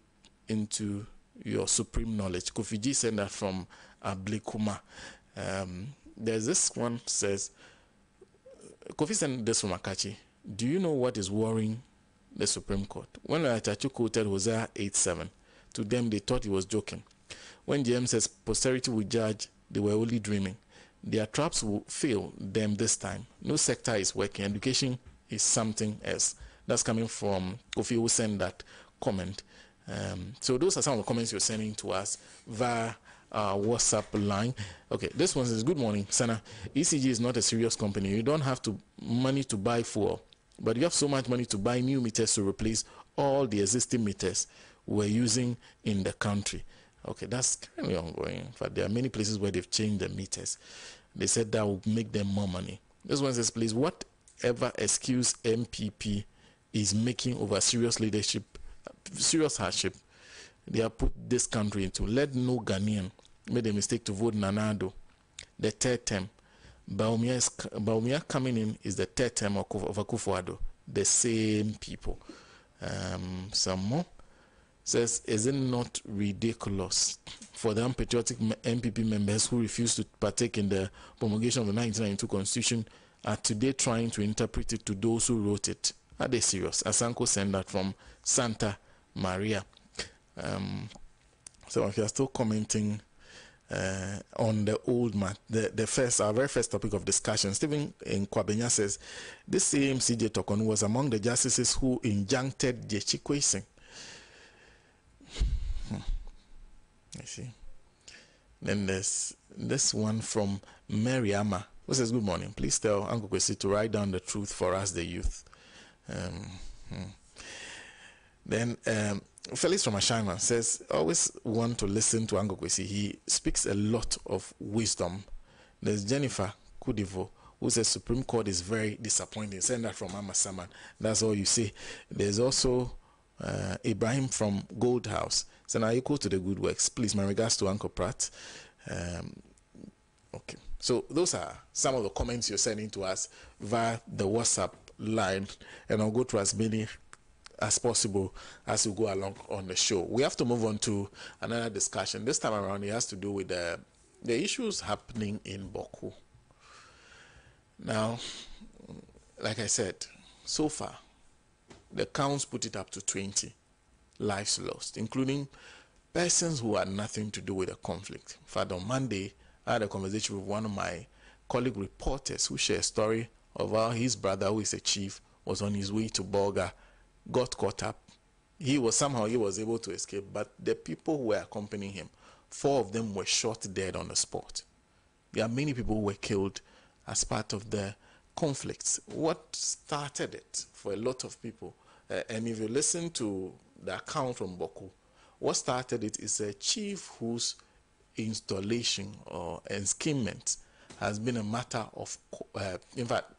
into your supreme knowledge. Kofi G sent that from Ablikuma. There's this one says, Kofi sent this from Akachi. Do you know what is worrying the Supreme Court? When Atachu quoted Hosea 8:7, to them they thought he was joking. When JM says posterity will judge, they were only dreaming. Their traps will fail them this time. No sector is working. Education is something else. That's coming from Kofi, who sent that comment. So those are some of the comments you're sending to us via WhatsApp line. Okay, this one says, good morning, Sana. ECG is not a serious company. You don't have money to buy fuel, but you have so much money to buy new meters to replace all the existing meters we're using in the country. Okay, that's currently ongoing. In fact, there are many places where they've changed the meters. They said that will make them more money. This one says, please, whatever excuse MPP is making over serious hardship they have put this country into, let no Ghanaian make the mistake to vote Nanado the third term. Baumia coming in is the third term of Akufo-Addo. The same people. Some more says, is it not ridiculous for the unpatriotic MPP members who refused to partake in the promulgation of the 1992 Constitution are today trying to interpret it to those who wrote it? Are they serious? Asanko sent that from Santa Maria. So if you are still commenting on the old man, our very first topic of discussion, Stephen in Kwabena says, this same CJ Tokonu was among the justices who injuncted Dece Kwesing. I see. Then there's this one from Mary Ama, who says, good morning. Please tell Uncle Kwesi to write down the truth for us, the youth. Then Felix from Ashima says, always want to listen to Uncle Kwesi. He speaks a lot of wisdom. There's Jennifer Kudivo, who says Supreme Court is very disappointing. Send that from Mama Saman. That's all you say. There's also Ibrahim from Gold House. So now you go to the good works. Please, my regards to Uncle Pratt. Okay. So those are some of the comments you're sending to us via the WhatsApp line, and I'll go through as many as possible as we go along on the show. We have to move on to another discussion. This time around, it has to do with the issues happening in Boku. Now, like I said, so far, the counts put it up to 20 lives lost, including persons who had nothing to do with the conflict. In fact, on Monday, I had a conversation with one of my colleague reporters who shared a story of how his brother, who is a chief, was on his way to Bolga, got caught up. He was able to escape, but the people who were accompanying him, 4 of them were shot dead on the spot. There are many people who were killed as part of the conflicts. What started it for a lot of people, and if you listen to the account from Boku, what started it is a chief whose installation or enskinment has been a matter of, in fact,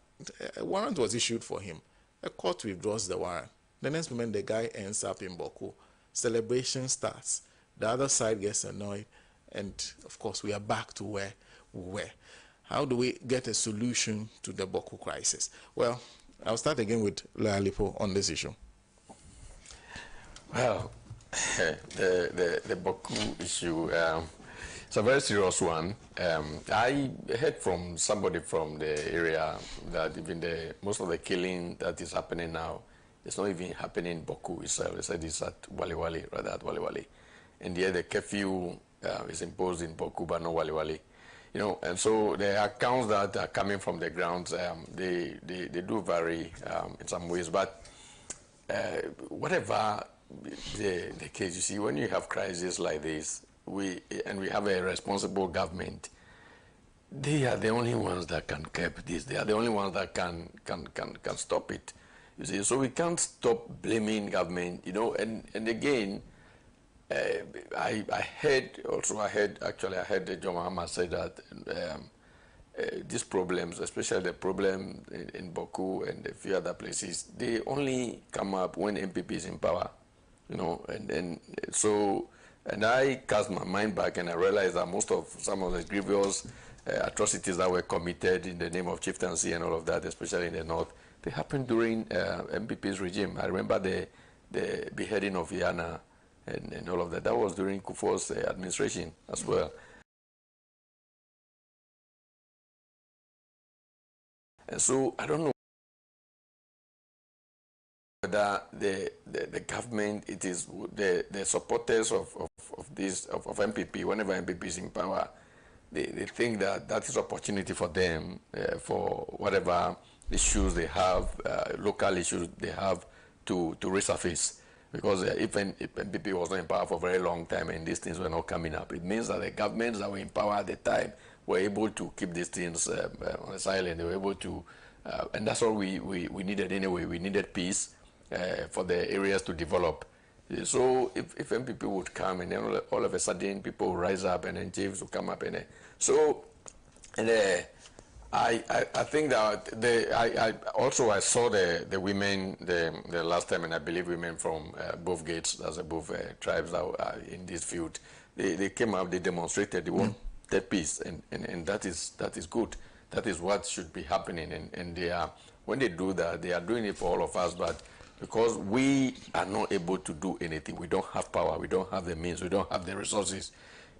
a warrant was issued for him. A court withdraws the warrant. The next moment, the guy ends up in Boku. Celebration starts. The other side gets annoyed. And, of course, we are back to where we were. How do we get a solution to the Boku crisis? Well, I'll start again with Lealipo on this issue. Well, the Boku issue, it's a very serious one. I heard from somebody from the area that even most of the killing that is happening now, it's not even happening in Boku itself. They said it's at Waliwali, rather at Waliwali. And yet the curfew is imposed in Boku, but not Waliwali. You know, and so the accounts that are coming from the grounds, they do vary in some ways. But whatever the case, you see, when you have crises like this, we have a responsible government, they are the only ones that can curb this. They are the only ones that can stop it. You see, so we can't stop blaming government, you know. And again, I heard John Mahama say that these problems, especially the problem in Boku and a few other places, they only come up when MPP is in power, you know. And I cast my mind back and I realized that some of the grievous atrocities that were committed in the name of chieftaincy and all of that, especially in the north, they happened during MPP's regime. I remember the beheading of Yana and all of that. That was during Kufuor's administration as well. And so I don't know whether the government, it is the supporters of MPP, whenever MPP is in power, they think that is opportunity for them for whatever issues they have, local issues they have to resurface. Because if MPP was not in power for a very long time and these things were not coming up, it means that the governments that were in power at the time were able to keep these things on the silent. They were able to, and that's all we needed anyway. We needed peace, for the areas to develop. So if MPP would come and then all of a sudden people will rise up and then James will come up and I think that I saw the women the last time, and I believe women from both gates, that's both tribes that are in this field. They came up, they demonstrated, they want that peace, and that is good. That is what should be happening, and they are, when they do that, they are doing it for all of us, but because we are not able to do anything, we don't have power, we don't have the means, we don't have the resources.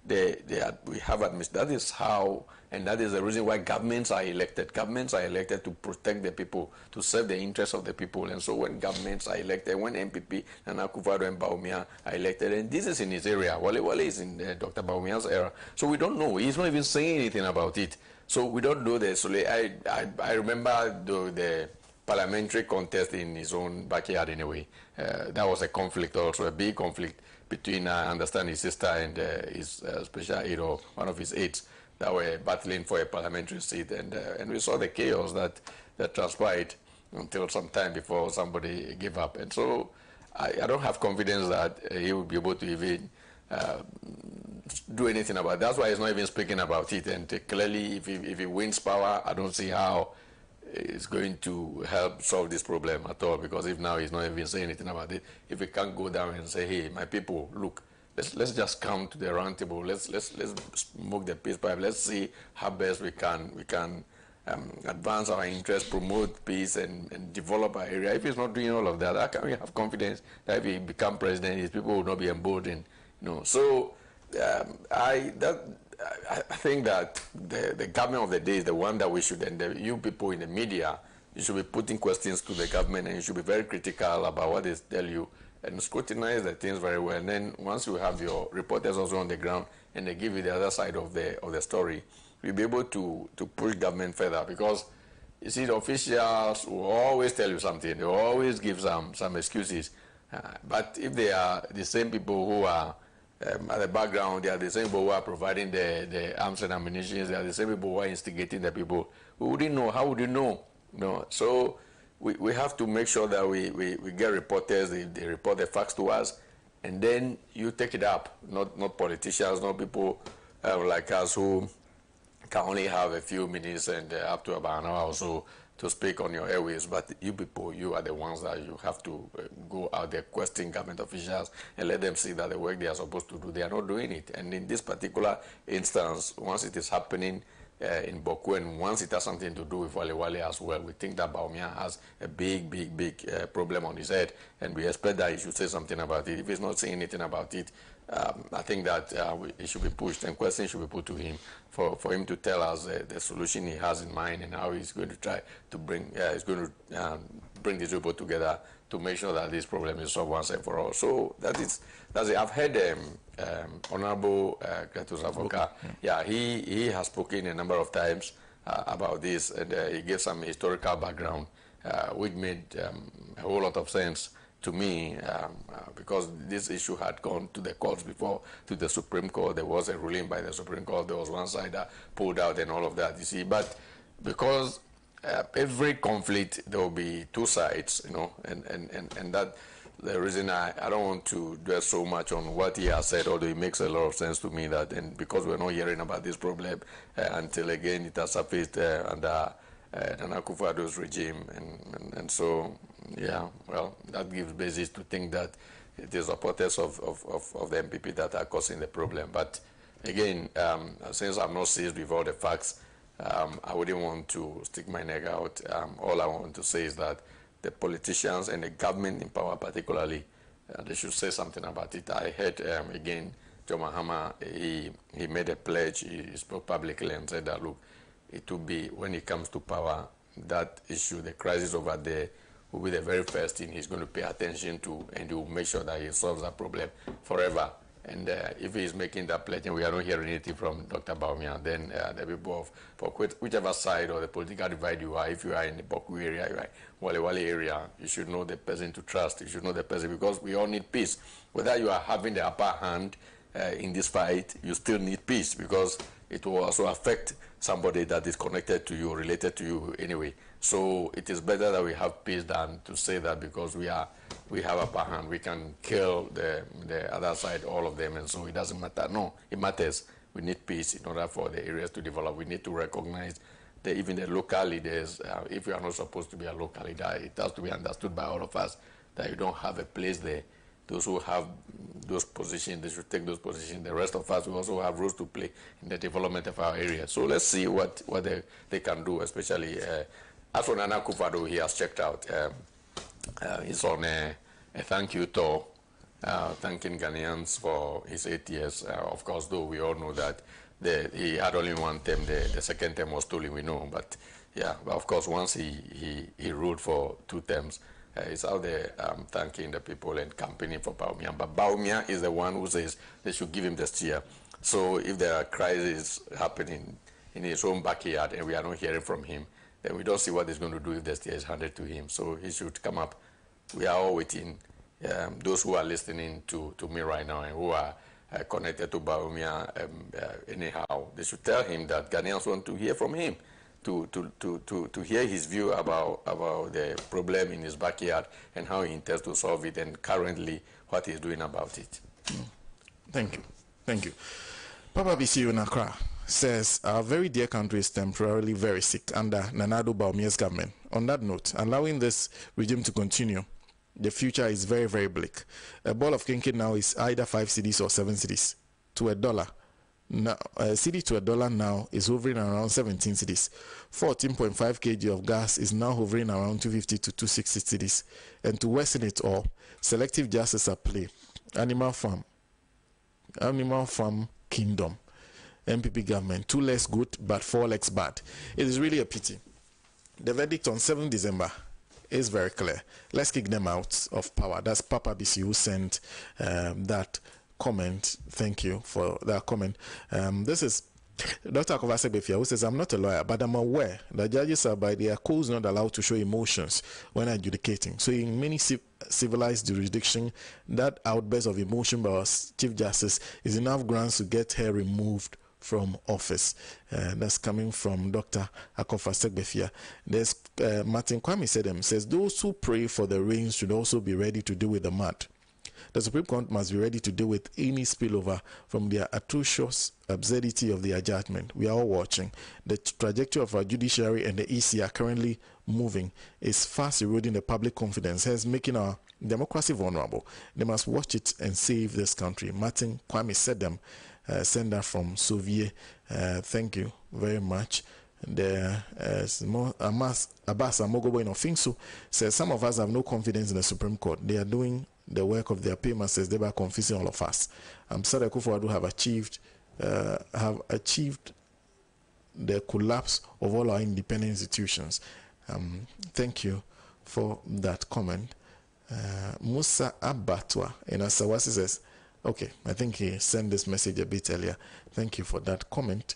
We have that is how, and that is the reason why governments are elected. Governments are elected to protect the people, to serve the interests of the people. And so when governments are elected, when MPP and Akufo-Addo and Bawumia are elected, and this is in his area, Wale is in Dr. Bawumia's era, so we don't know. He's not even saying anything about it. So we don't know this. So I remember the parliamentary contest in his own backyard anyway. That was a conflict also, a big conflict between, I understand, his sister and his special aide, or one of his aides, that were battling for a parliamentary seat. And we saw the chaos that transpired until some time before somebody gave up. And so I don't have confidence that he will be able to even do anything about it. That's why he's not even speaking about it. And clearly, if he wins power, I don't see how it's going to help solve this problem at all, because if now he's not even saying anything about it, if we can't go down and say, hey, my people, look, let's just come to the round table, let's smoke the peace pipe, let's see how best we can advance our interests, promote peace, and develop our area. If he's not doing all of that, how can we have confidence that if he become president, his people will not be emboldened? So I think that the government of the day is the one that we should, and you people in the media, you should be putting questions to the government, and you should be very critical about what they tell you and scrutinize the things very well. And then once you have your reporters also on the ground and they give you the other side of the story, you'll be able to push government further, because you see, the officials will always tell you something, they will always give some excuses. But if they are the same people who are at the background, they are the same people who are providing the arms and ammunition, they are the same people who are instigating the people, we wouldn't know. How would you know? So we have to make sure that we get reporters, they report the facts to us, and then you take it up, not politicians, not people like us who can only have a few minutes and up to about an hour or so to speak on your airways. But you people, you are the ones that you have to go out there, question government officials, and let them see that the work they are supposed to do, they are not doing it. And in this particular instance, once it is happening in Boku, and once it has something to do with Wale as well, we think that Bawumia has a big problem on his head, and we expect that he should say something about it. If he's not saying anything about it, I think that it should be pushed, and questions should be put to him for him to tell us the solution he has in mind, and how he's going to try to bring bring these people together to make sure that this problem is solved once and for all. So that's it. I've heard Honorable Kretus Avoka. Yeah, he has spoken a number of times about this, and he gave some historical background, which made a whole lot of sense to me, because this issue had gone to the courts before, to the Supreme Court. There was a ruling by the Supreme Court. There was one side that pulled out and all of that, you see. But because every conflict, there will be two sides, and that the reason I don't want to dwell so much on what he has said, although it makes a lot of sense to me, that, and because we're not hearing about this problem until again it has surfaced under Nana Akufo-Addo's regime, and so, yeah, well, that gives basis to think that it is supporters of the MPP that are causing the problem. But again, since I'm not seized with all the facts, I wouldn't want to stick my neck out. All I want to say is that the politicians and the government in power particularly, they should say something about it. I heard, again, John Mahama, he made a pledge, he spoke publicly and said that, look, it will be, when it comes to power, that issue, the crisis over there, will be the very first thing he's going to pay attention to, and he will make sure that he solves that problem forever. And if he's making that pledge, and we are not hearing anything from Dr. Bawumia, then the people for whichever side or the political divide you are, if you are in the Boku area, you are Wale area, you should know the person to trust. You should know the person, because we all need peace. Whether you are having the upper hand in this fight, you still need peace, because it will also affect somebody that is connected to you, related to you anyway. So it is better that we have peace than to say that because we have upper hand, we can kill the other side, all of them, and so it doesn't matter. No, it matters. We need peace in order for the areas to develop. We need to recognize that even the local leaders, if you are not supposed to be a local leader, it has to be understood by all of us that you don't have a place there. Those who have those positions, they should take those positions. The rest of us, we also have roles to play in the development of our area. So let's see what they can do, especially as for Nana Akufo-Addo, he has checked out. He's on a thank you tour, thanking Ghanaians for his 8 years. Of course, though we all know that he had only one term, the second term was stolen, we know. But yeah, but of course, once he ruled for 2 terms, he's out there thanking the people and campaigning for Bawumia. But Bawumia is the one who says they should give him the steer. So if there are crises happening in his own backyard and we are not hearing from him, then we don't see what he's going to do if the steer is handed to him. So he should come up. We are all waiting. Those who are listening to me right now and who are connected to Bawumia anyhow, they should tell him that Ghanaians want to hear from him, to hear his view about the problem in his backyard and how he intends to solve it, and currently what he's doing about it. Thank you. Papa BCU in Accra says our very dear country is temporarily very sick under Nana Addo Bawumia's government. On that note, allowing this regime to continue, the future is very, very bleak. A ball of kinky now is either 5 cedis or 7 cedis to $1. Now, a cedi to $1 now is hovering around 17 cedis. 14.5 kg of gas is now hovering around 250 to 260 cedis. And to worsen it all, selective justice at play. Animal farm kingdom. MPP government, 2 legs good but 4 legs bad. It is really a pity. The verdict on 7 December is very clear. Let's kick them out of power. That's Papa BC who sent that comment. Thank you for that comment. This is Dr. Akovasebefia, who says, I'm not a lawyer, but I'm aware that judges are by their codes not allowed to show emotions when adjudicating. So in many civilized jurisdictions, that outburst of emotion by our Chief Justice is enough grounds to get her removed from office. That's coming from Dr. Akovasebefia. There's Martin Kwame says, those who pray for the rain should also be ready to deal with the mud. The Supreme Court must be ready to deal with any spillover from the atrocious absurdity of their judgment. We are all watching. The trajectory of our judiciary and the EC are currently moving is fast eroding the public confidence, hence making our democracy vulnerable. They must watch it and save this country. Martin Kwame said them. Sender from Soviet. Thank you very much. Abbas Amogobo in Ofinsu says some of us have no confidence in the Supreme Court. They are doing the work of their paymasters, thereby confusing all of us. I'm sorry, Akufo-Addo have achieved the collapse of all our independent institutions. Thank you for that comment. Musa Abatwa in Asawasi says, okay, I think he sent this message a bit earlier. Thank you for that comment.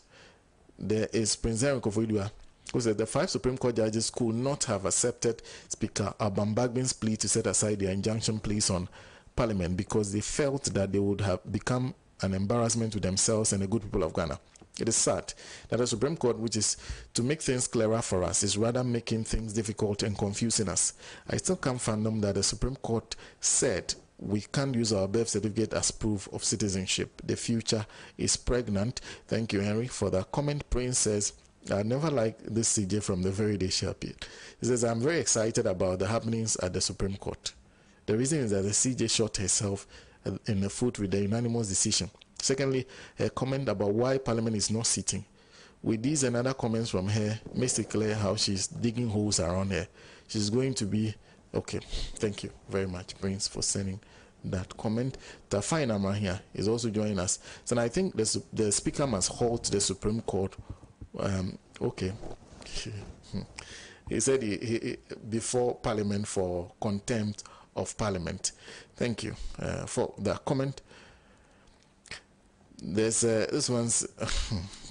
There is Prince Henry Koforidua, who said the 5 Supreme Court judges could not have accepted Speaker Alban Bagbin's plea to set aside their injunction placed on Parliament because they felt that they would have become an embarrassment to themselves and the good people of Ghana. It is sad that the Supreme Court, which is to make things clearer for us, is rather making things difficult and confusing us. I still can't fathom that the Supreme Court said we can't use our birth certificate as proof of citizenship. The future is pregnant. Thank you, Henry, for that comment. Prince says, I never liked this CJ from the very day she appeared. He says, I'm very excited about the happenings at the Supreme Court. The reason is that the CJ shot herself in the foot with the unanimous decision. Secondly, her comment about why Parliament is not sitting. With these and other comments from her, makes it clear how she's digging holes around her. She's going to be okay. Thank you very much, Prince, for sending that comment. Tafai Namahia is also joining us. So I think the Speaker must halt the Supreme Court. Okay. He said he before Parliament for contempt of Parliament. Thank you for that comment. There's this one's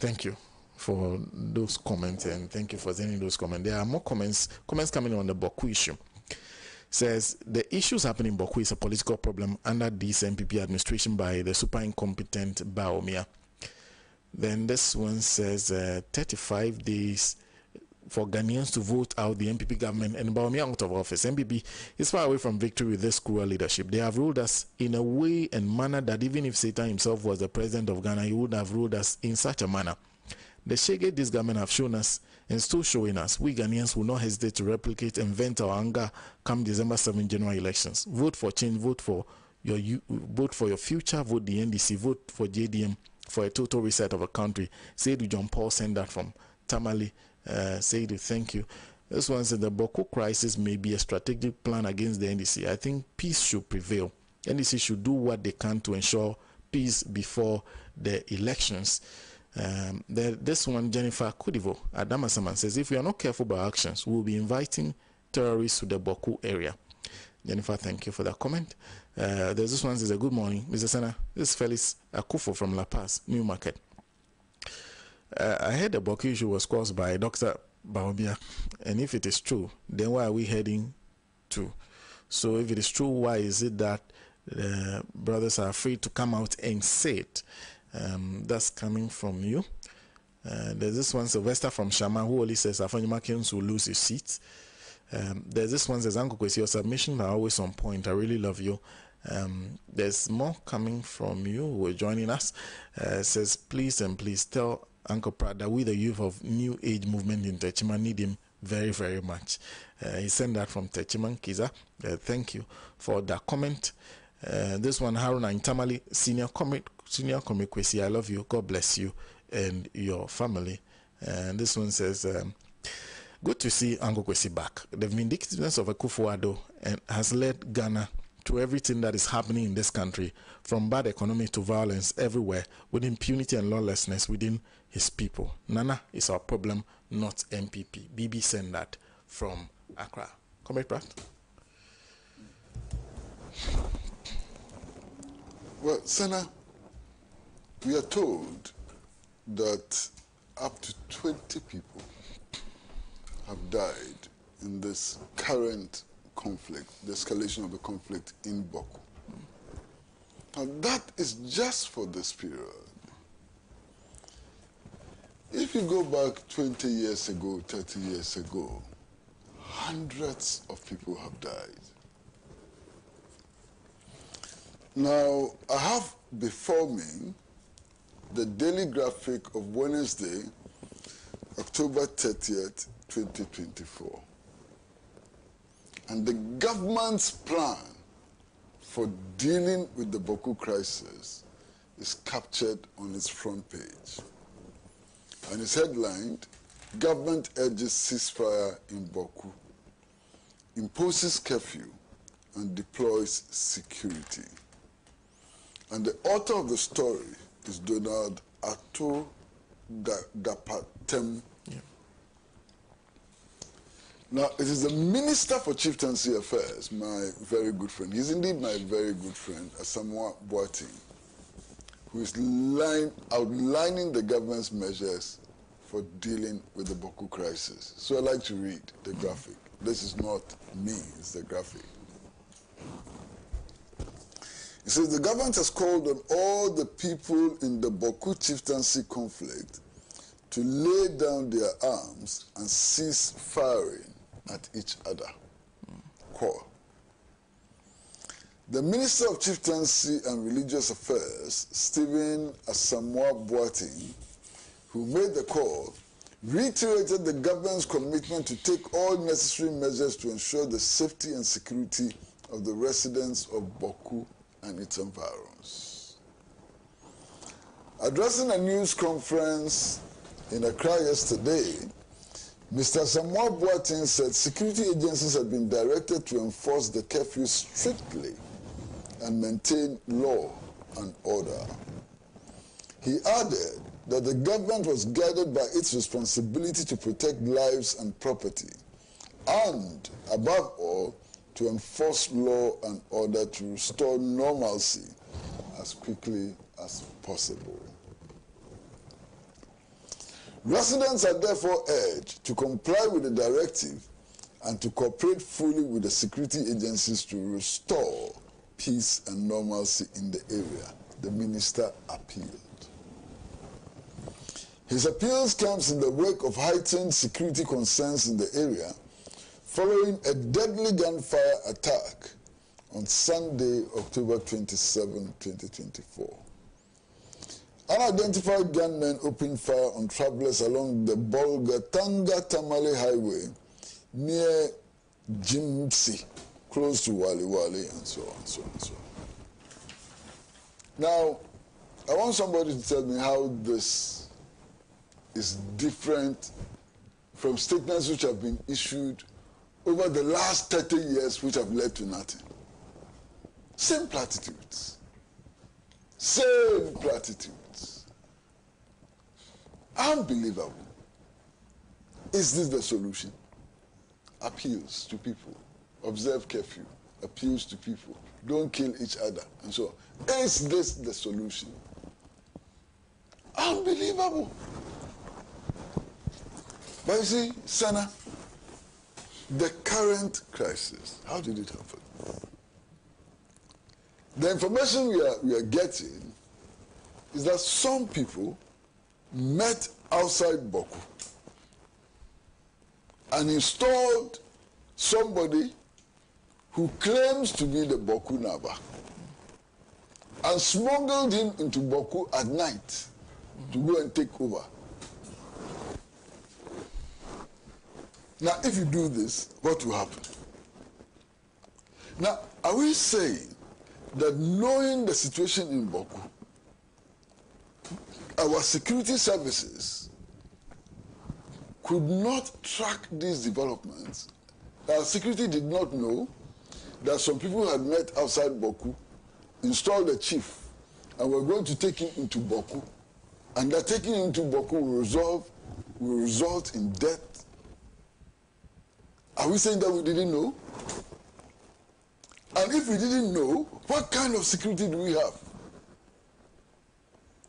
thank you for those comments, and thank you for sending those comments. There are more comments coming on the Boku issue. Says the issues happening in Boku is a political problem under this MPP administration by the super incompetent Bawumia. Then this one says 35 days for Ghanaians to vote out the MPP government and Bobie out of office. MPP is far away from victory with this cruel leadership. They have ruled us in a way and manner that even if Satan himself was the president of Ghana, he would have ruled us in such a manner. The shege this government have shown us and still showing us, we Ghanaians will not hesitate to replicate and vent our anger come December 7 general elections. Vote for change, vote for your future, vote the NDC, vote for JDM for a total reset of a country. Say to John Paul, send that from Tamale. Say to thank you. This one said the Boko crisis may be a strategic plan against the NDC. I think peace should prevail. NDC should do what they can to ensure peace before the elections. This one, Jennifer Kudivo, Adamasaman, says if we are not careful about actions, we will be inviting terrorists to the Boko area. Jennifer, thank you for that comment. There's this one says, good morning, Mr. Senna. This is Felix Akufo from La Paz, New Market. I heard the Boko issue was caused by Dr. Bobie, and if it is true, then why are we heading to? So if it is true, why is it that brothers are afraid to come out and say it? That's coming from you. There's this one, Sylvester from Shama, who only says Afanyumakins will lose his seat. There's this one, says Uncle Kwesi, your submissions are always on point. I really love you. There's more coming from you who are joining us. Says, please tell Uncle Pratt that we, the youth of New Age movement in Techiman, need him very, very much. He sent that from Techiman Kiza. Thank you for that comment. This one, Haruna in Tamale, senior comic Kwesi, I love you. God bless you and your family. And this one says, good to see Uncle Kwesi back. The vindictiveness of Akufo-Addo has led Ghana to everything that is happening in this country, from bad economy to violence everywhere, with impunity and lawlessness within his people. Nana is our problem, not MPP. BB sent that from Accra. Comrade Pratt. Well, Senna, we are told that up to 20 people have died in this current conflict, the escalation of the conflict in Boko. Now that is just for this period. If you go back 20 years ago, 30 years ago, hundreds of people have died. Now, I have before me the daily graphic of Wednesday, October 30th, 2024. And the government's plan for dealing with the Boko crisis is captured on its front page. And it's headlined, Government Urges Ceasefire in Boko, Imposes Curfew and Deploys Security. And the author of the story is Donald Ato Dapatem. Yeah. Now, it is the Minister for Chieftaincy Affairs, my very good friend. He's indeed my very good friend, Asamoah Boateng, who is outlining the government's measures for dealing with the Boko crisis. So I'd like to read the graphic. This is not me, it's the graphic. It says, the government has called on all the people in the Boko chieftaincy conflict to lay down their arms and cease firing at each other. Call. The Minister of Chieftaincy and Religious Affairs, Stephen Asamoah Boateng, who made the call, reiterated the government's commitment to take all necessary measures to ensure the safety and security of the residents of Boko and its environs. Addressing a news conference in Accra yesterday, Mr. Asamoah Boateng said security agencies have been directed to enforce the curfew strictly and maintain law and order. He added that the government was guided by its responsibility to protect lives and property, and, above all, to enforce law and order to restore normalcy as quickly as possible. Residents are therefore urged to comply with the directive and to cooperate fully with the security agencies to restore peace and normalcy in the area, the minister appealed. His appeals comes in the wake of heightened security concerns in the area following a deadly gunfire attack on Sunday, October 27, 2024. Unidentified gunmen opened fire on travelers along the Bolgatanga-Tamale Highway near Jimsi, close to Wali Wali, and so on, so on, so on. Now, I want somebody to tell me how this is different from statements which have been issued over the last 30 years which have led to nothing. Same platitudes. Same platitudes. Unbelievable. Is this the solution? Appeals to people. Observe curfew. Appeals to people. Don't kill each other. And so on. Is this the solution? Unbelievable. But you see, Sana, the current crisis, how did it happen? The information we are getting is that some people met outside Boku and installed somebody who claims to be the Boku Naba and smuggled him into Boku at night to go and take over. Now, if you do this, what will happen? Now, are we saying that knowing the situation in Boku, our security services could not track these developments? Our security did not know that some people had met outside Boku, installed a chief, and were going to take him into Boku, and that taking him into Boku will result in death. Are we saying that we didn't know? And if we didn't know, what kind of security do we have?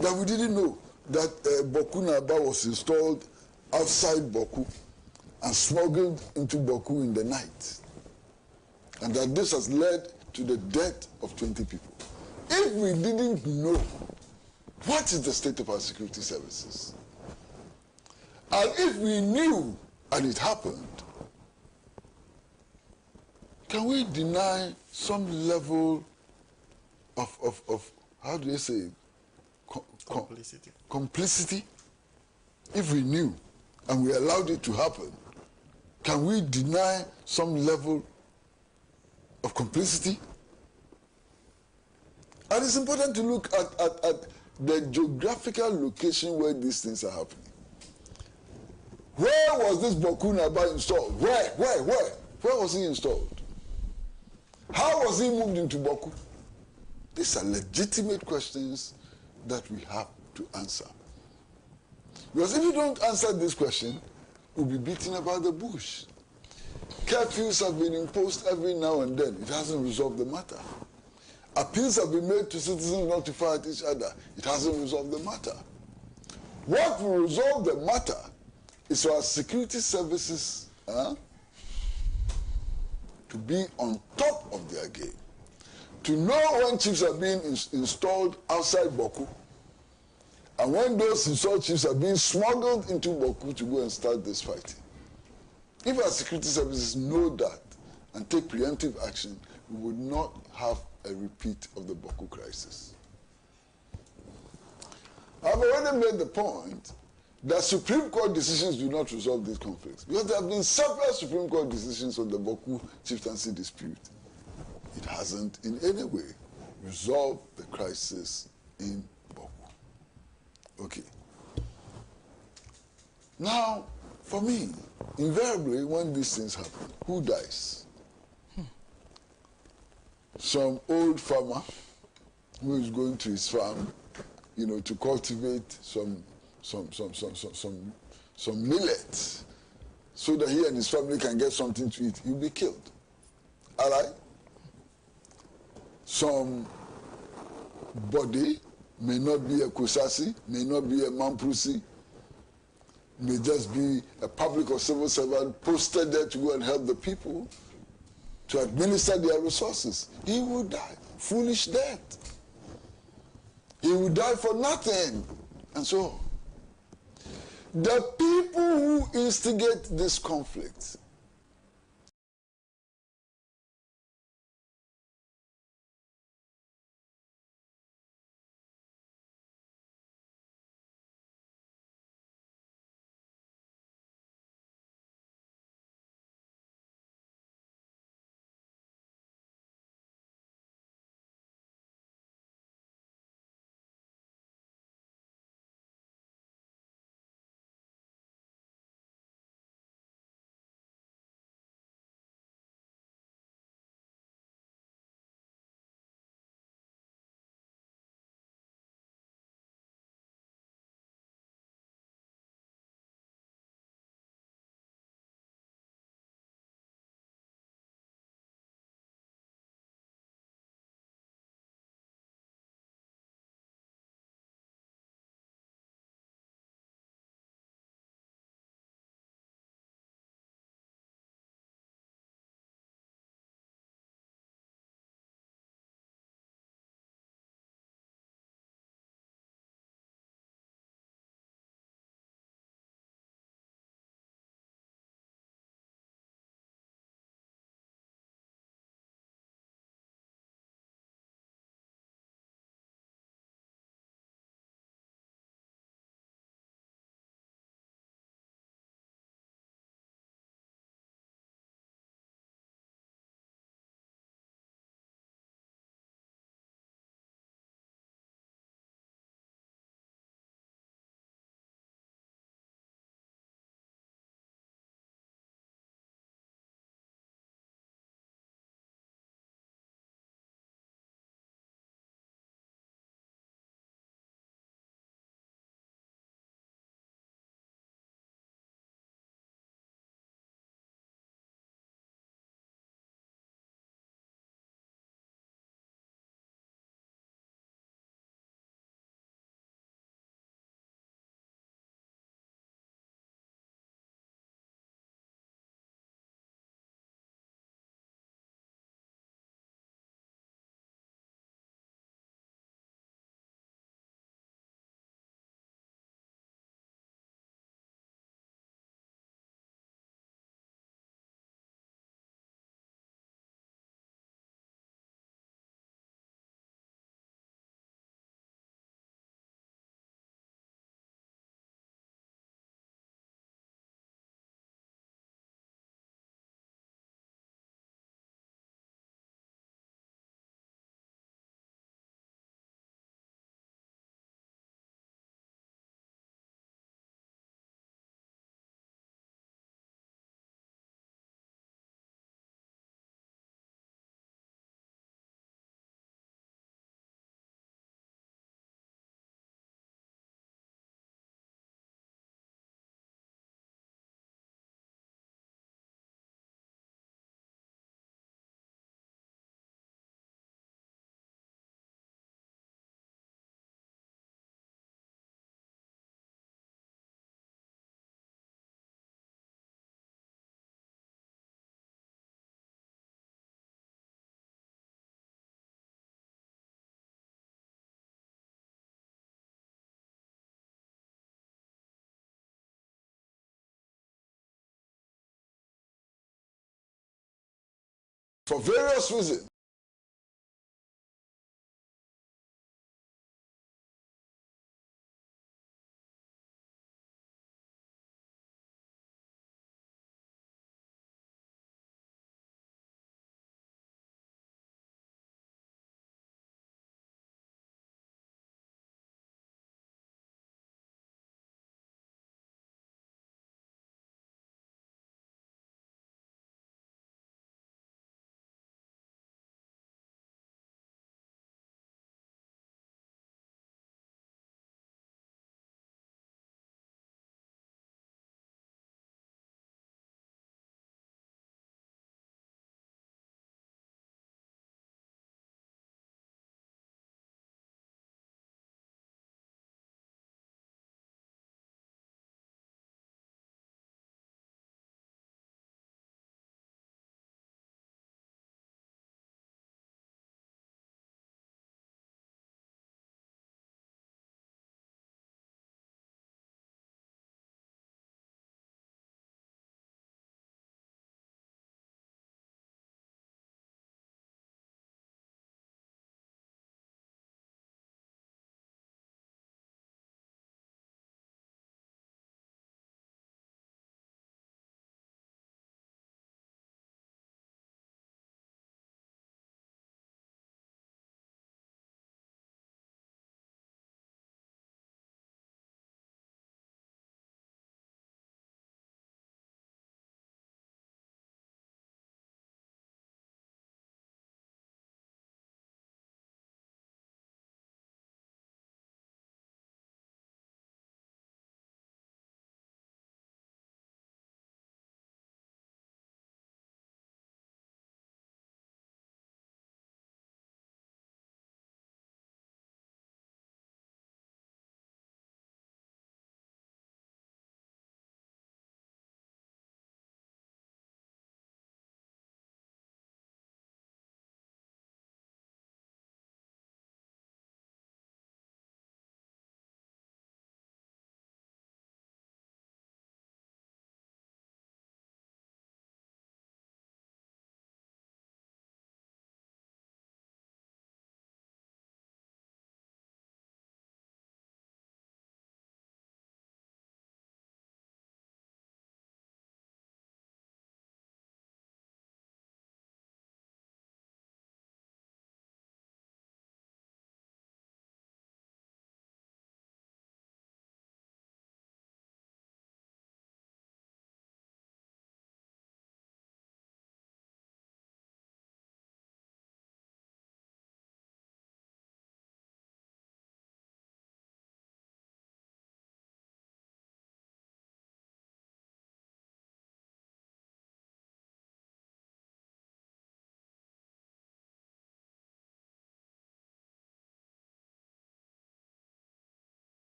That we didn't know that Boku Naba was installed outside Boku and smuggled into Boku in the night. And that this has led to the death of 20 people. If we didn't know, what is the state of our security services? And if we knew and it happened, can we deny some level of how do they say it? Complicity. Complicity? If we knew and we allowed it to happen, can we deny some level of complicity? And it's important to look at the geographical location where these things are happening. Where was this Boku Naba installed? Where was he installed? How was he moved into Boku? These are legitimate questions that we have to answer. Because if you don't answer this question, we'll be beaten about the bush. Curfews have been imposed every now and then. It hasn't resolved the matter. Appeals have been made to citizens not to fight each other. It hasn't resolved the matter. What will resolve the matter is for our security services to be on top of their game, to know when chiefs are being installed outside Boku, and when those installed chiefs are being smuggled into Boku to go and start this fighting. If our security services know that and take preemptive action, we would not have a repeat of the Boku crisis. I've already made the point that Supreme Court decisions do not resolve these conflicts, because there have been several Supreme Court decisions on the Boku chieftaincy dispute. It hasn't in any way resolved the crisis in Boku. Okay. Now, for me, invariably when these things happen, who dies? Some old farmer who is going to his farm, to cultivate some millet so that he and his family can get something to eat. He'll be killed. All right? Some body may not be a Kusasi, may not be a Mamprusi, may just be a public or civil servant posted there to go and help the people to administer their resources. He will die. Foolish death. He will die for nothing. And so on. The people who instigate this conflict for various reasons.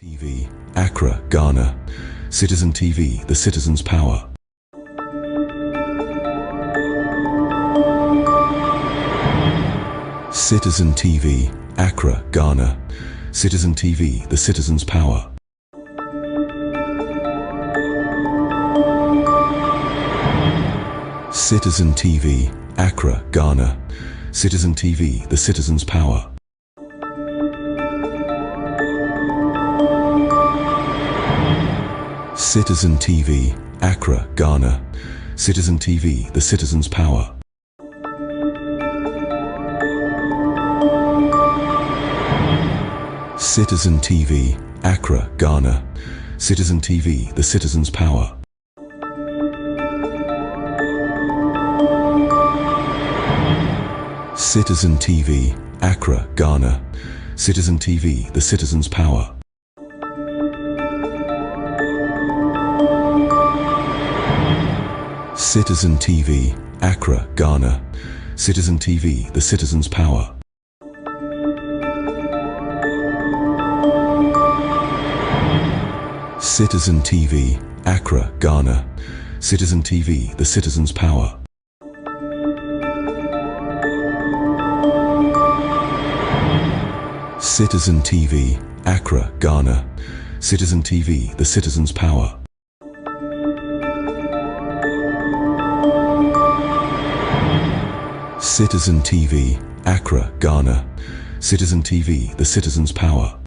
TV, Accra, Ghana. Citizen TV, the citizen's power. Citizen TV, Accra, Ghana. Citizen TV, the citizen's power. Citizen TV, Accra, Ghana. Citizen TV, the citizen's power. Citizen TV, Accra, Ghana. Citizen TV, the citizen's power. Citizen TV, Accra, Ghana. Citizen TV, the citizen's power. Citizen TV, Accra, Ghana. Citizen TV, the citizen's power. Citizen TV, Accra, Ghana. Citizen TV, the citizen's power. Citizen TV, Accra, Ghana. Citizen TV, the citizen's power. Citizen TV, Accra, Ghana. Citizen TV, the citizen's power. Citizen TV, Accra, Ghana. Citizen TV, the citizen's power.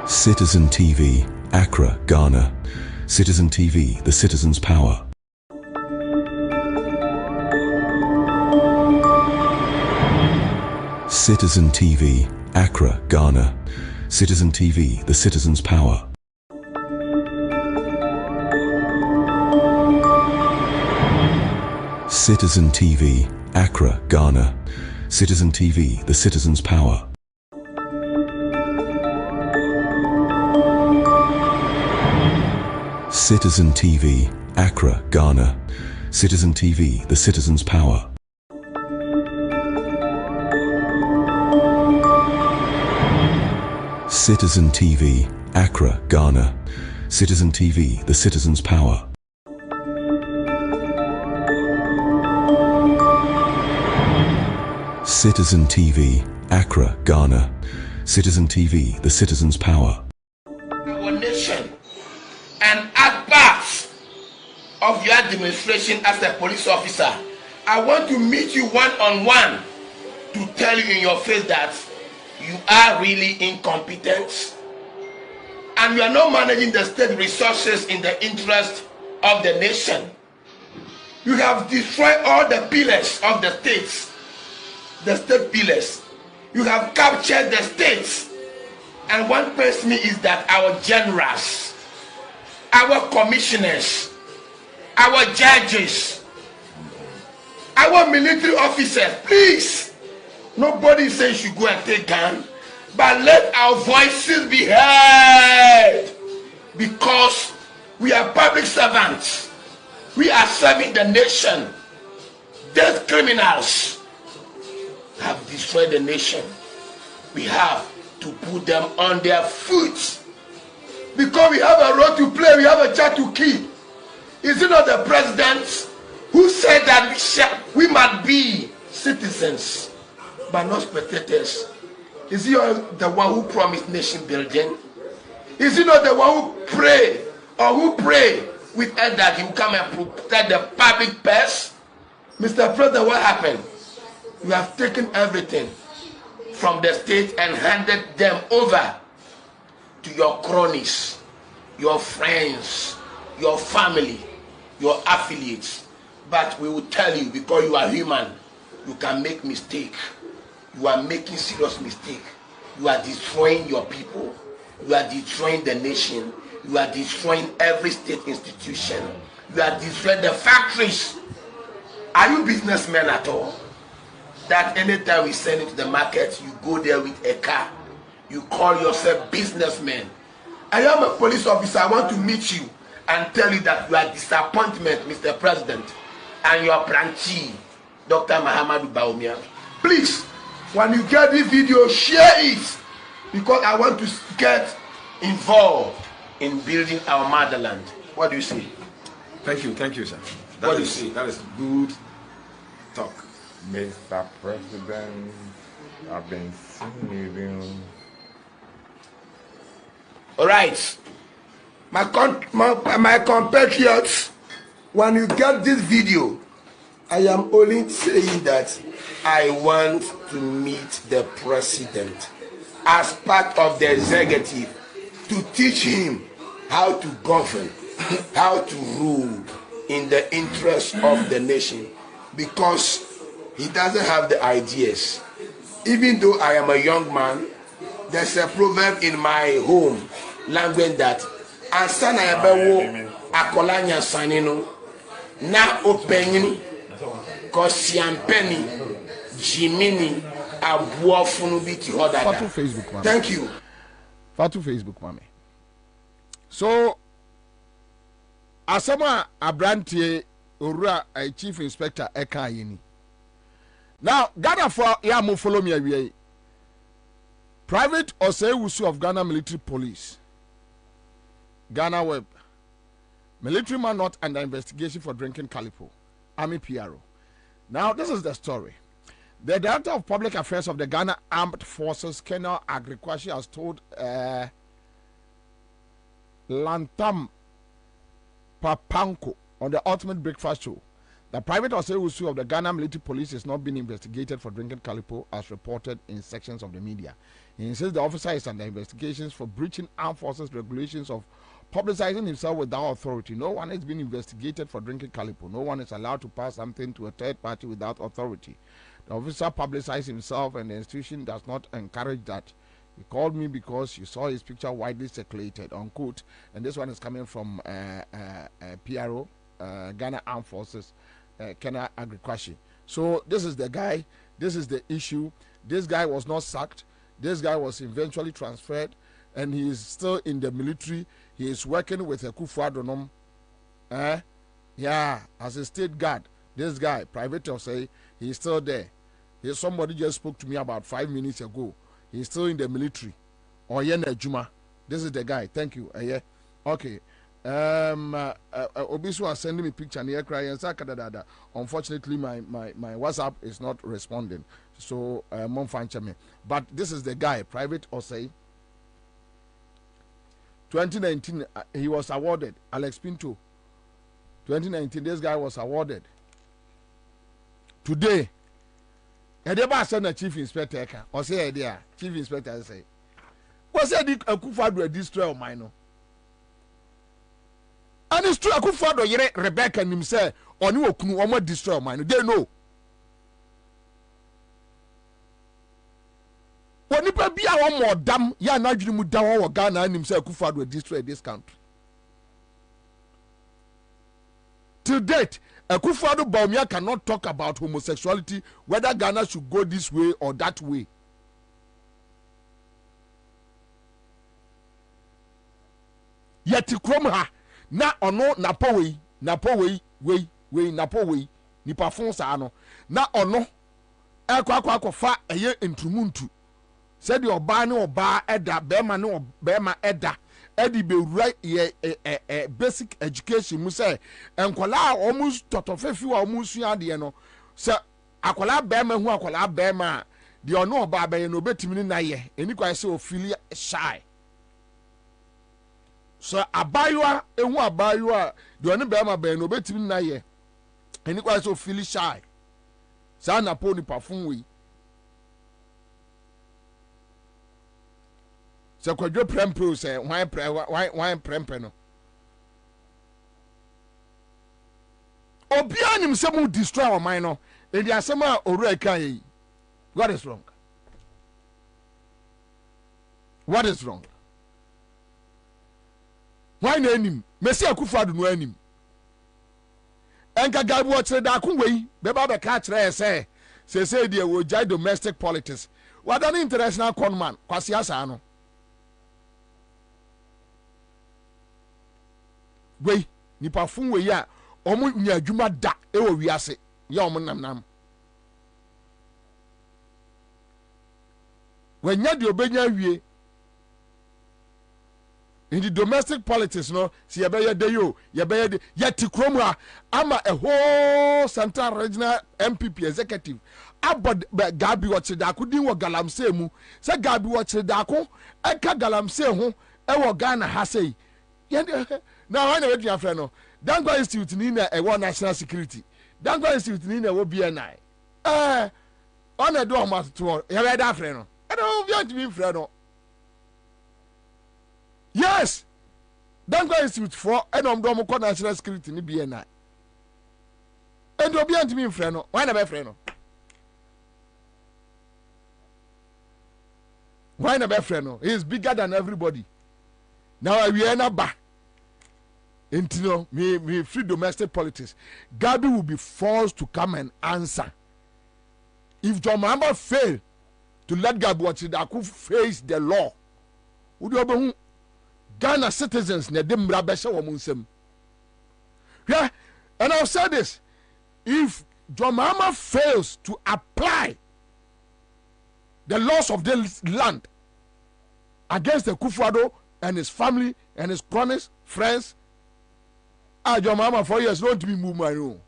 Citizen TV, Accra, Ghana. Citizen TV, the citizen's power. Citizen TV, Accra, Ghana. Citizen TV, the citizen's power. Citizen TV, Accra, Ghana. Citizen TV, the citizen's power. Citizen TV, Accra, Ghana. Citizen TV, the citizen's power. Citizen TV, Accra, Ghana. Citizen TV, the citizen's power. Citizen TV, Accra, Ghana. Citizen TV, the citizen's power. Our nation, and as part of your administration as a police officer, I want to meet you one-on-one to tell you in your face that you are really incompetent and you are not managing the state resources in the interest of the nation. You have destroyed all the pillars of the states, the state pillars. You have captured the states, and what pains me is that our generals, our commissioners, our judges, our military officers, please, nobody says you should go and take gun, but let our voices be heard, because we are public servants. We are serving the nation. These criminals have destroyed the nation. We have to put them on their feet, because we have a role to play, we have a child to keep. Is it not the president who said that we must be citizens but not spectators? Is he the one who promised nation building? Is he not the one who pray with us that he will come and protect the public purse? Mr. President, what happened? You have taken everything from the state and handed them over to your cronies, your friends, your family, your affiliates. But we will tell you, because you are human, you can make mistake. You are making serious mistake. You are destroying your people. You are destroying the nation. You are destroying every state institution. You are destroying the factories. Are you businessmen at all? That anytime we send you to the market, you go there with a car. You call yourself businessmen. I am a police officer. I want to meet you and tell you that you are disappointment, Mr. President, and your branchee, Dr. Mahamadou Bawumia. Please, When you get this video, share it because I want to get involved in building our motherland. What do you say? Thank you, sir. What do you say? That is good talk. Mr. President, I've been seeing you. All right. My compatriots, when you get this video, I am only saying that I want to meet the president as part of the executive to teach him how to govern, how to rule in the interest of the nation, because he doesn't have the ideas. Even though I am a young man, there's a proverb in my home language that Ansah na yabewo akolanya sanino na openyini kosiampeni jimini abuafunu biti hodada. Fatu Facebook, mami. Thank you. Fatu Facebook, mami. So asama abrantie orura a chief inspector eka yini. Now Ghana for ya mo follow me awie. Private Osewusu of Ghana Military Police. Ghana Web. Military man not under investigation for drinking calipo. Army PRO. Now, this is the story. The Director of Public Affairs of the Ghana Armed Forces, Colonel Agrikwashi, has told Lantam Papanko on the Ultimate Breakfast Show that Private Osewusu of the Ghana Military Police is not being investigated for drinking calipo as reported in sections of the media. He insists the officer is under investigations for breaching armed forces regulations of publicizing himself without authority. No one is being investigated for drinking calipo. No one is allowed to pass something to a third party without authority. The officer publicized himself and the institution does not encourage that. He called me because you saw his picture widely circulated, unquote. And this one is coming from PRO, Ghana Armed Forces, Kena Agrikwashi. So this is the guy. This is the issue. This guy was not sacked. This guy was eventually transferred, and he is still in the military. He is working with a Kufuadonom. Yeah, as a state guard. This guy, Private say, he is still there. Somebody just spoke to me about 5 minutes ago. He is still in the military. Oyene Juma. This is the guy. Thank you. Yeah. Okay. Obisu was sending me picture and crying. Unfortunately, my WhatsApp is not responding. So mom find me. But this is the guy, Private Osei. 2019, he was awarded. Alex Pinto. 2019, this guy was awarded. Today, Edeba send a chief inspector. Or say, chief inspector say, what's a Akufo-Addo destroy of mine? And it's true, Akufo-Addo yere Rebecca and himself, or no okunu omo destroy mine. They know. When you be a one more dam, ya na dwene mu da wo Ghana and himself Akufo-Addo destroy this country. Till date, Akufo-Addo Bawumia cannot talk about homosexuality, whether Ghana should go this way or that way. Yet krom ha na ono napo we nipa fon sa no na ono ekwa fa eye ntrumuntu said the oba ne oba eda bema ne bema eda edi be right basic education mu say enkola omus totofefi wa omusu ade no se akola bema hu akola bema de ono oba be no betimi na ye eni kwa se ofili shy. So abaywa ehu abaywa de oni bema be no betimi na ye eni kwa se ofili shy. Sa na po ni pafun we se kwadwo prempro se why prempe no obia nim se mu destroy our mind no e di asema oru kan yi. What is wrong? What is wrong? Why na enim Messi Akufo-Addo no anim enka gabu o kire da kunwei be ba be ka kire say dey wo jai domestic politics what an international conman kwasi asa no wei nipa fun wei a omo nya adwuma da e wo wiase ya omo nam when nya de obenya wie in the domestic politics no si yebeye de yo yebeye de yeti kromwa ama a whole central regional MPP executive abod gabi wochidako din wo galamse mu se gabi wochidako eka galamse ho e wo Ghana ha sei na when we dia frɛ no Dangwa Institute ni na e wo national security Dangwa Institute ni na wo BNI on a do almost to yebe da frɛ no e do bi antimi frɛ no. Yes, Dangwa Institute for Enom national security ni BNI. And you'll be anti me friend. Why never friend? Why never friend? He is bigger than everybody. Now we are not back. Into me free domestic politics. Gabi will be forced to come and answer. If John Mahama fail to let Gabi watch it, I could face the law. Would you Ghana citizens ne dem rabesha wo munsem. Yeah, and I'll say this. If John Mahama fails to apply the laws of the land against the Kufuado and his family and his cronies, friends, John Mahama 4 years don't be move my own.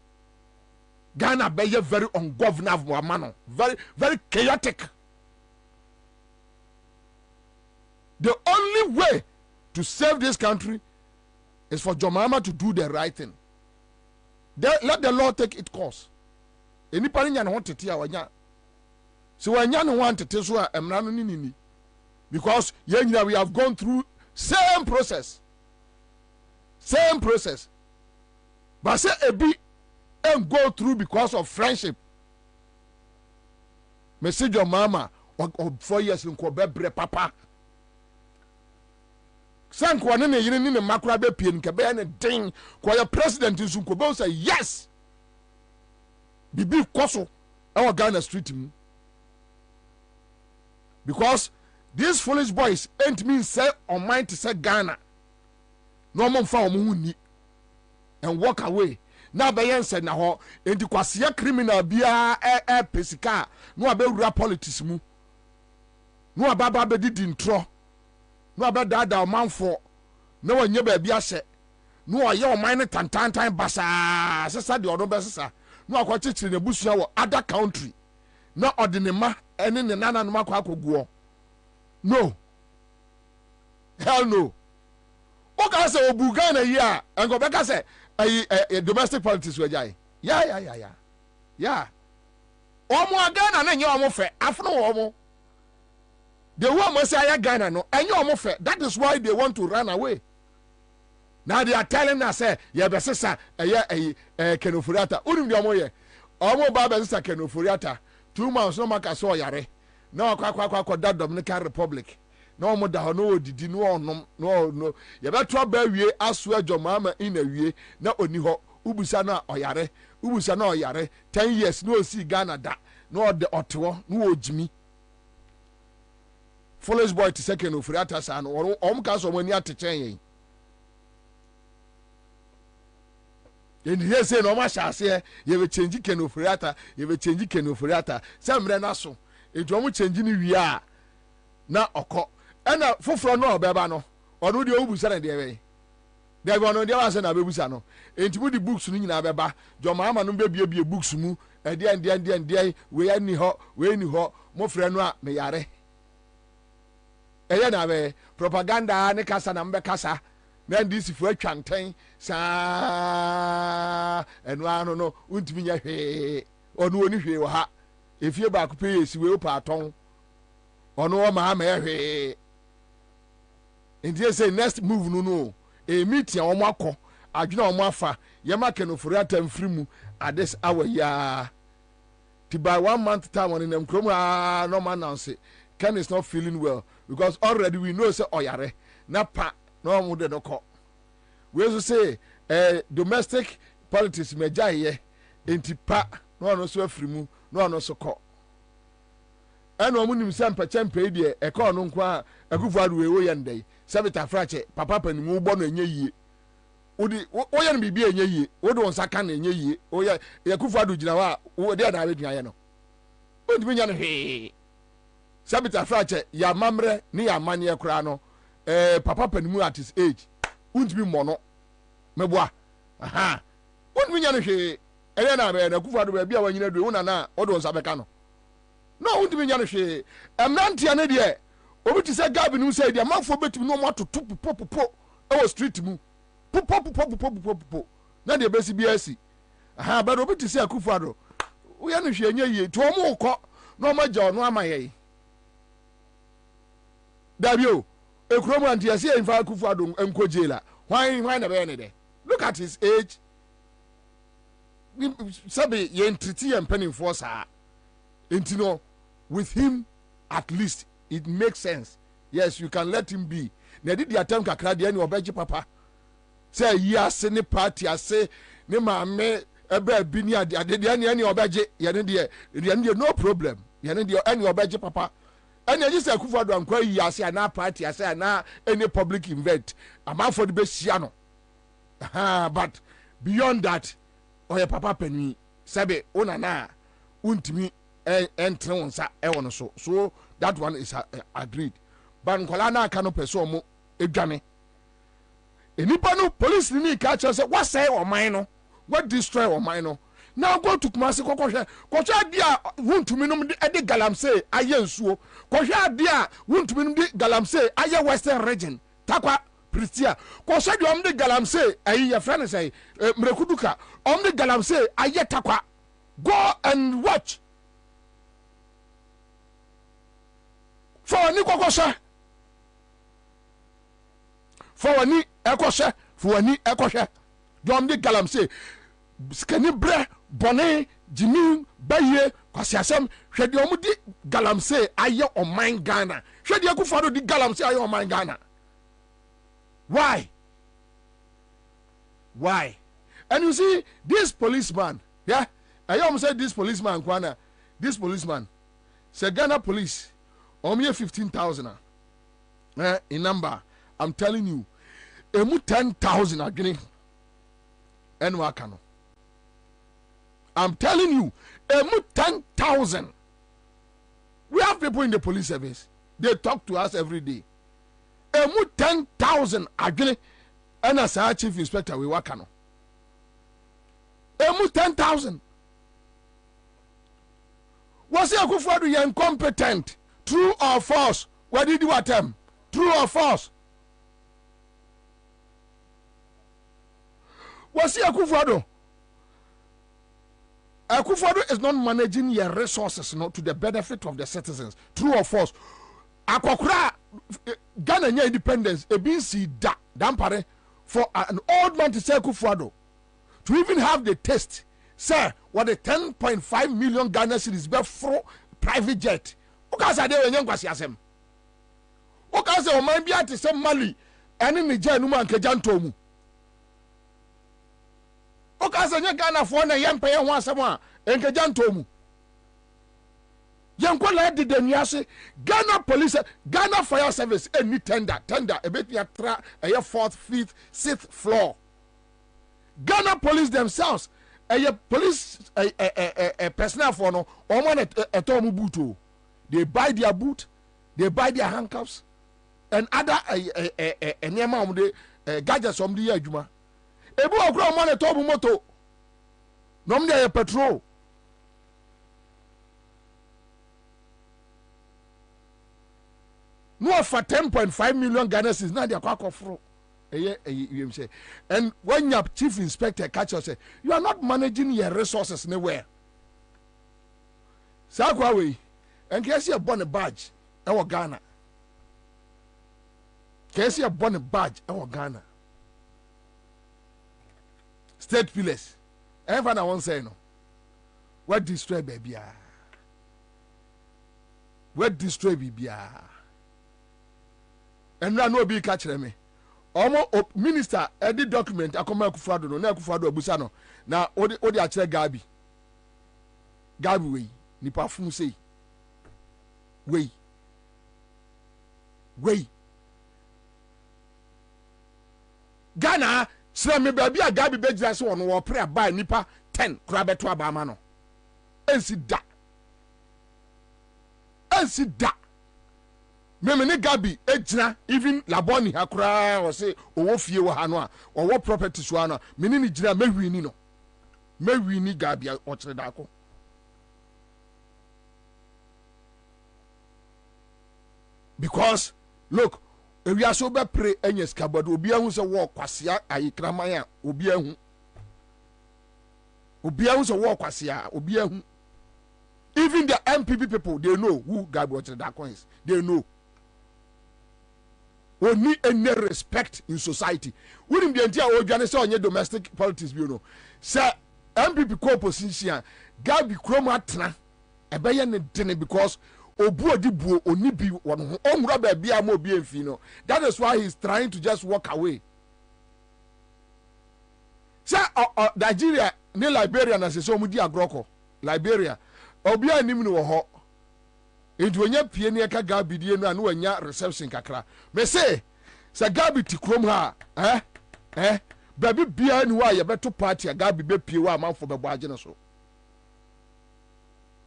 Ghana be very ungovernable manner, very chaotic. The only way to save this country is for John Mahama to do the right thing. Let the law take its course. Anybody nya want to tia wanya. So wanya no want to tell so emra no ni because we have gone through same process. But say ebi and go through because of friendship. Message your mama or 4 years in Kwabena papa. Sanko ne yire ne makura be pie nke be ne den ko ya president nsunko be say yes bibi koso our Ghana street mu because these foolish boys ain't mean say on mind to say Ghana no mo fa o mo huni and walk away na be yen say na ho enti kwase criminal bia pesika no abewura politics mu no ababa be didi ntro no abadada omanfo na wanye ba bia hye no oye oman ne tantantan basa sesa de odo besesa no akwachichiri ne busua wo other country na odinema ene ne nananom akwakoguo no hell no o ka se obu Ghana yi a engo be ka se domestic politics we jai ya omo Ghana na nye omo fe afno omo. The one must say Ghana no, and you fair. That is why they want to run away. Now they are telling us, yeah, besesa, kenofuriata. Urim yamoye. Omo baba besesa kenofuriata. 2 months no maka so yare. No kwa that Dominican Republic. No mo da no didi no. You better be wie aswe John Mahama in a wie na oni ho. Ubusa na oyare. 10 years no see Ghana da. No the otwo no ojimi. Foolish boy to second ofuriata san or ka so mani atechen yen and he say no ma sha se ye be change ken ofuriata say mre na so ejo mo change ni wi a na okọ na foforo no obeba no onu de obusa na de we de go no de wa se na bebusa no enti mu di books no nyina beba John Mahama no bebie books mu ade we ani ho mo frɛ no a me yare na be propaganda ne kasa na mbe kasa na ndisi fu atwanten sa enu ano no untimi nya hwe onu oni hwe wo ha efie ba ko pe yesi we opa aton onu o ma hwe ndie say next move no meeting o mo akọ adwena o mo afa ye ma kenofori atamfiri mu ades hour ya ti by 1 month time on them krom no man announce Ken is not feeling well because already we know say oyare na pa no mo de no ko we so say domestic politics meja ye enti pa no so afiri mu no so ko eno mo nim se mpachempe de e ko no nko a akufuadu we wo yendai sabita frache papa panimu bo no enye yie odi oye no bibia enye yie odi won saka na enye yie oye akufuadu gina wa wo de na abedua ye no odi nya no he sabita frache ya mamre ni ya manye kura no papa panimu at his age untimi mono meboa aha untimi nya no hwe ele na be na kufa do ba bia wanyina do una na odo nsa beka no no untimi nya no hwe emnantia ne de obi ti se gabi nu se de manfo betimi no mo atoto popopo e wo street mu popopo na de besi bia si aha ba do obi ti se kufa do wo ya no hwe nya yie to mo ko no ma ja ono amaye Dabio, a chroman to say in Falkufado and Kojela. Why na be? Look at his age. Sabi yen triti and penny force her. Intino, with him at least it makes sense. Yes, you can let him be. Na did the attempt kakra de any obeji papa. Say yes any party I say ne ma me ebe bi ni ade de any obeji ye ne de no problem. Ye ne de any obeji papa. And you just say Kufa do anko yi ase na party ase na any public event amount for the besiano. But beyond that oye papa penny sabe ona na untimi entre wonsa e wono so that one is agreed. But nkola na aka no person mo edwane enipa no police ni ka che say what say o man no what destroy o man no. Now go to Kumasi kokosha dia wuntumi no de galamse aye nsuo kohwa dia wuntumi no de galamse aye western region takwa pristia kohwa dia de galamse aye ya friend say mrekuduka de galamse aye takwa go and watch for ni kokosha for ni ekosha for ni ekosha dia de galamse skani bre bone jimi baye kwasiasem hwede omudi galamse aye oman Ghana hwede akufado di galamse aye oman Ghana why and you see this policeman yeah I almost said this policeman kwana this policeman say Ghana police omye 15,000 in number I'm telling you emu 10,000 agini enu akano I'm telling you, 10,000. We have people in the police service. They talk to us every day. 10,000 again. And as our chief inspector, we work on. 10,000. Was he a incompetent? True or false? What did you attempt? True or false? Was he a Kufado? Akufo-Addo is not managing your resources to the benefit of the citizens. True or false? Akokra Ghana independence ebinsi dampare for an old man to say Akufo-Addo to even have the taste. Sir, what the 10.5 million Ghana cedis be for private jet. Ukasa de wenye kwasi asem. Ukasa o man bia te say Mali ene Niger no man kejanto mu. Okasa nya Ghana fo na yempe ye ho asem a enkejanto mu yenko la de nuase Ghana police Ghana fire service any tender ebetia tra eye 4th 5th 6th floor Ghana police themselves eye police personnel for no omo na eto boot o they buy their boot they buy their handcuffs and other enema de gadgets de ye adwuma ebu okro mo na to bu moto nom de petrol no for 10.5 million Ghana cedis na de akwa you say and when your chief inspector catch you say you are not managing your resources anywhere sakwa we and case you born a badge e wo Ghana case you born a badge e wo Ghana state pillars everyone I won't say no what destroy baby what destroy baby and now no be catch me omo minister edit document akoma Akufo-Addo no na Akufo-Addo abusa no na odi a kire gabi we nipa funu sei we Ghana sira me baby a gabi bejira se wono wo pre aba nipa 10 kura beto aba ma no ensi da Memene Gabi ejina even laboni hakura or say owo fie wo hano or what property so ano mene ni jina mehwini no mehwini Gabi o kire dako because look if you are so be pray anyes kabado obi ahu se wo kwasea ayikraman a obi ahu se wo kwasea obi ahu even the MPP people they know who Gabi o kire dako is they know. We need any respect in society. We need the entire organization on domestic politics, you know. Sir, MPP co-opposition, Gabi Kromatna, a bayan dinner because Obu Dibu Onibi one rubber beer more being fino. That is why he's trying to just walk away. Sir, Nigeria, ne Liberia, and as so Mudia Groko, Liberia, Obia Nimino ho. Into when you piano Gabi die no when ya reception kakra. Me say, sa Gabi ti krom ha, baby bia ni wa ye beto party Gabi be pie wa man for be boage no so.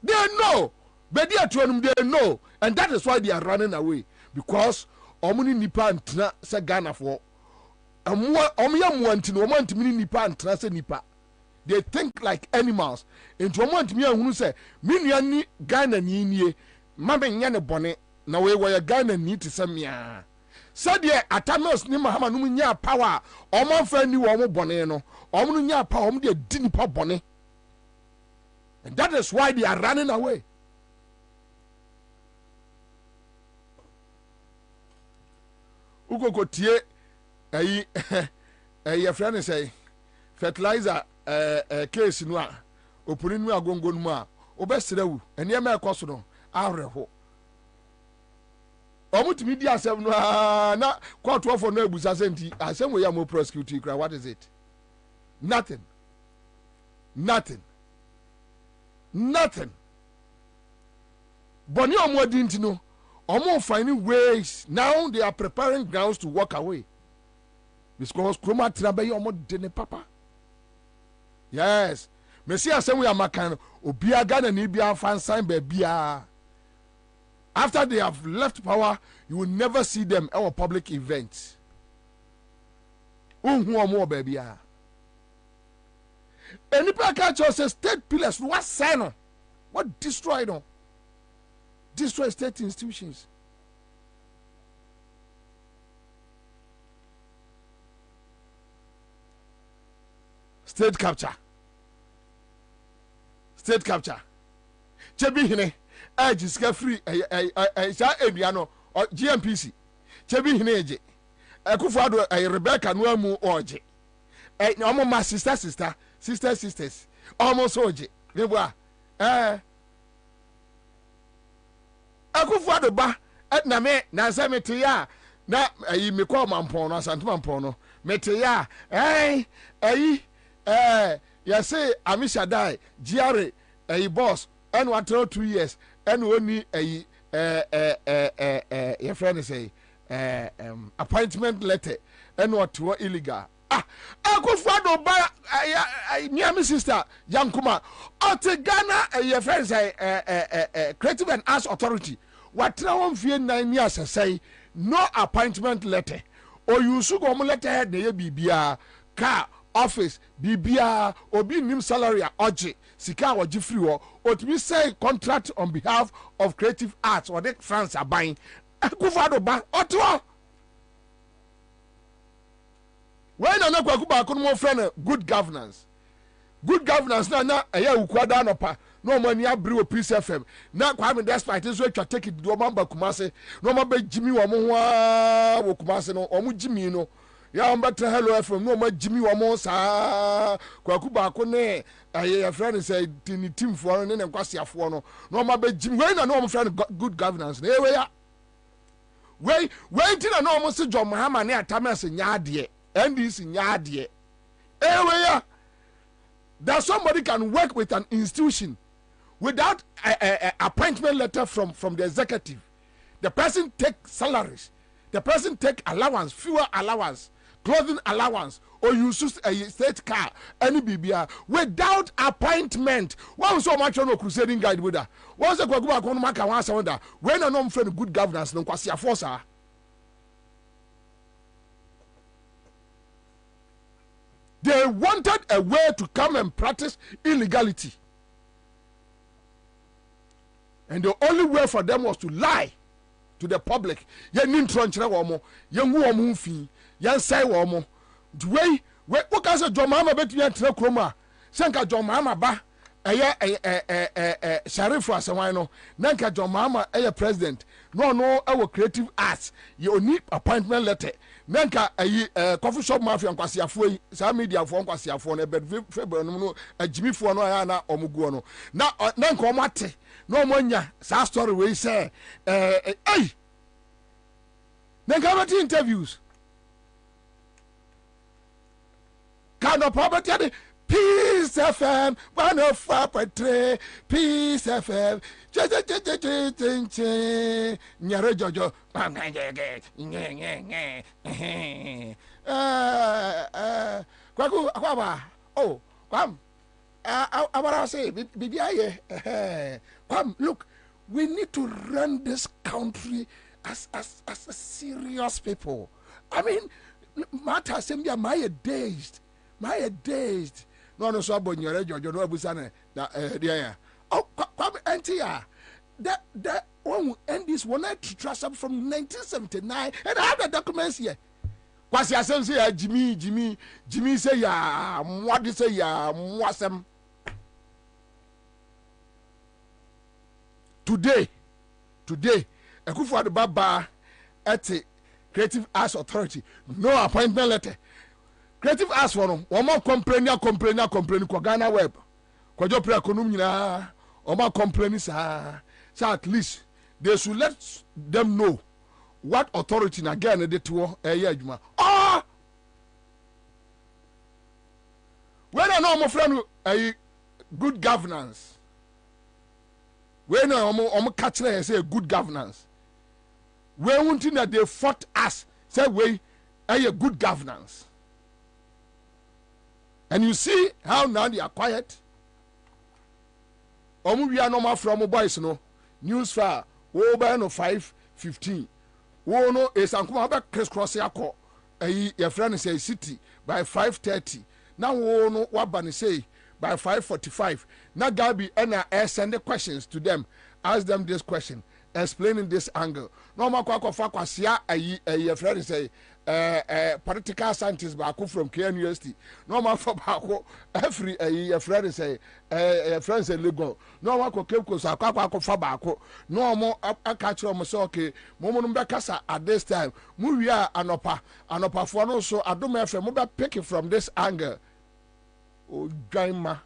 They know, but they know, and that is why they are running away because omuni nipa antna se Ghana for. Omuya muanti no omanti mini nipa antna se nipa. They think like animals. Into omanti mi ahunu se minua ni Ghana ni nie. Mama nyane bone na we Ghana ni te semia said ye atanos ni mahama no nya power omanfa ni wo mo bone no omo no nya power omo de di nipa bone, and that is why they are running away. Ukoko tie your friend say fertilizer case no a opuni nu agongo nu a obesrewu ene ma ekoso no ahreho omutimi di asem no na court for no ebusa senti asem we ya mo prosecute kra. What is it? Nothing. Boni omo dinti no omo finding ways. Now they are preparing grounds to walk away because kroma trabe omo de papa. Yes, me see asem we amakan obia Ghana ni bia fan sign be bia. After they have left power, you will never see them at public events. More baby. Any culture says state pillars. What sign? What destroy them? Destroy state institutions. State capture. Chebi hine. Jiska free sa eduano GMPC chebi hineje Akufo-Addo Rebecca no amu oje omo ma sisters almost oje nebua Akufo-Addo ba na me na se mete ya na ayi me ko mampon no asantuma mpon no mete ya ya say Amishadai Giare boss and what 2 years and only your friend say appointment letter and what to illegal. Akufo-Addo ba near my sister Yankuma Ote Ghana your friend say creative and arts authority what now 9 years say no appointment letter or you should go letter de bibia car office bibia obi nim salary oje sika oje free wo otimi say contract on behalf of creative arts or the France are buying Akufo-Addo ba oto when na kwaku ba ko no friend good governance na eya ukwada no pa no mani abri o Peace FM na Kwabena despite so atwa take it do mamba Kumase no maba jimi wo mo ho wo Kumase no o mo jimi no ya mbata hello FM no ma jimi wo mo sa kwaku ba ko ne your friend say team for ne nkwasiafo no maba jimi we na no mo friend good governance na we ya we tina no mo se John Mahama ne atamase nyaade NDC nyaade ya that somebody can work with an institution without a appointment letter from the executive. The person take salaries, the person take allowance, fewer allowance, clothing allowance, or you use a state car, any BBR, without appointment. Why was so much on a crusading guide with her? What's the Kwabena Konumaka once wonder? When a non friend good governance, no Kwasia Fossa. They wanted a way to come and practice illegality. And the only way for them was to lie to the public. Ye nintronchre womo, ye ngu womo mfi, ye nsai womo. We what can say John Mama betumi antre kroma. Sanka John Mama ba Sheriff asewan no. Nanka John Mama president. No creative arts. You need appointment letter. Nanka coffee shop mafia nkwasiafo sa media fo nkwasiafo na bed february no agimifo no ya na omuguo no na nanka omate no monya sa story we say nanka about interviews kind of property the Peace FM 104.3 Peace FM nyare jojo kwaku akwaba oh kwam abara say bibiaye kwam look we need to run this country as serious people. I mean matter sembia my dazed no so abo nyare jojo no abusane na dia oh kwam entia that one end this one to trust up from 1979 and I have the documents here. Kwasi asem say ya Jimmy say ya mwadi say ya mwasem. Today Akufo-Addo Baba at the Creative Arts Authority no appointment letter. Creative Arts for no one more complain kwa Ghana web kwa jo pre economy na o ma complain sa so at least they should let them know what authority na again they to adwuma when I know my friend good governance when I'm catch say good governance when one thing that they fought us say we a good governance and you see how now they are quiet we are normal from boys no news far wo by no 5:15 wo no esankuma ba crisscross yakọ your friend say city by 5:30 now wo no wabani say by 5:45 na Gabi and send the questions to them, ask them this question, explaining this angle no makwa kwasia your friend say political scientist baako from KN University no ma for baako every your friend say friend say Lagos no ma ko Cape Coast akwa for baako no mo catch mo say okay mo no be kasa at this time mu wi anopa for no so Adom FM mo be pick it from this angle odwan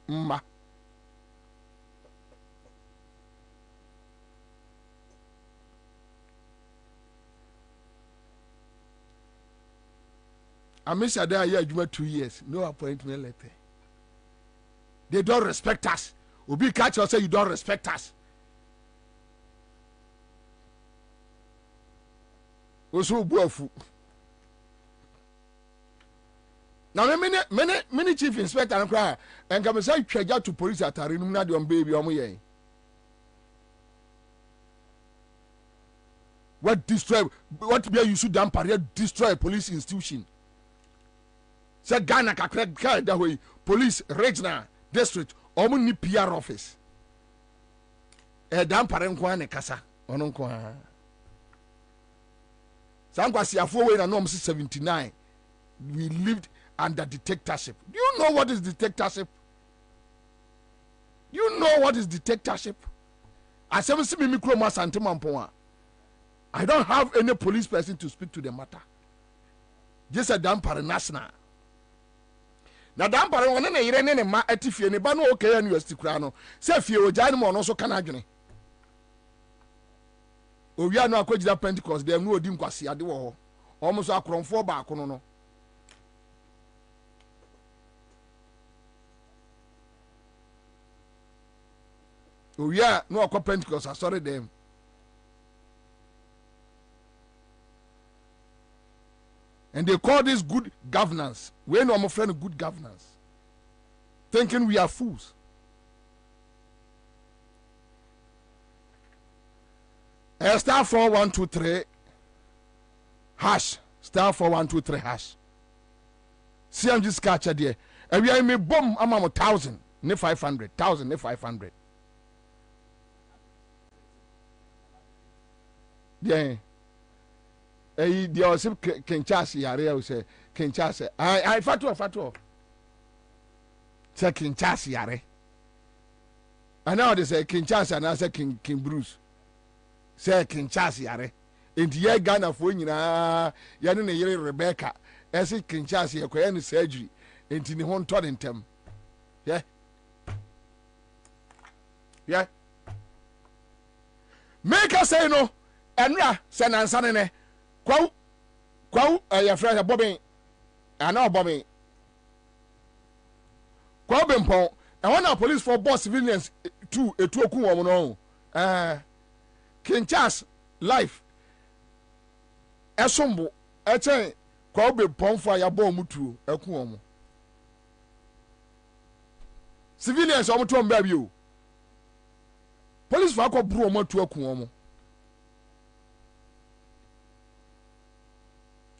ma I miss a day 2 years, no appointment letter. They don't respect us. Obi catch us say you don't respect us. Also buafu. Now many chief inspector and cry and come say treasure to police atari no na de on baby omo yen. What be you should damn destroy a police institution. Say Ghana kakra that way police regional district omo ni PR office dan pare nko ane kasa ono nko ha sankwasi afo we na no 79 we lived under dictatorship. Do you know what is dictatorship? I seven see me kro ma santema mpon. I don't have any police person to speak to the matter. Just a damn pare national. Na dampare wona na yire ne ma atifie ne ba no okay university kura no se fie ojan mo no so kana dwene owia no akogida Pentecost dem no odi nkwase ade wo ho omo so akromfo ba ko no owia no akọ Pentecost asori dem And they call this good governance. We know my friend good governance. Thinking we are fools. Star 4123 hash. Star 4123 hash. See, I'm just catching there. And we are in a bomb. I'm 1,000. Ne 500. 1,000. Ne 500. Yeah. Eh, the also Kinshasa yare say Kinshasa. I fatu. Say Kinshasa yare. And now they say Kinshasa and I say King Bruce. Say Kinshasa yare. Inti ye Ghana fo nyina ya ne yere Rebecca. Ese Kinshasa ye koye ne surgery. Inti ne ho nto ne ntem. Yeah. Yeah. Make us say no. Enra say Ansah ne. Kwau your friend Bobie and now Bobie Kwabena and when our police for boss civilians to a two woman Kinshasa life Esombo echen Kwabena for your bomb to a kuomo civilians are to baby you police for bro to a kuomo.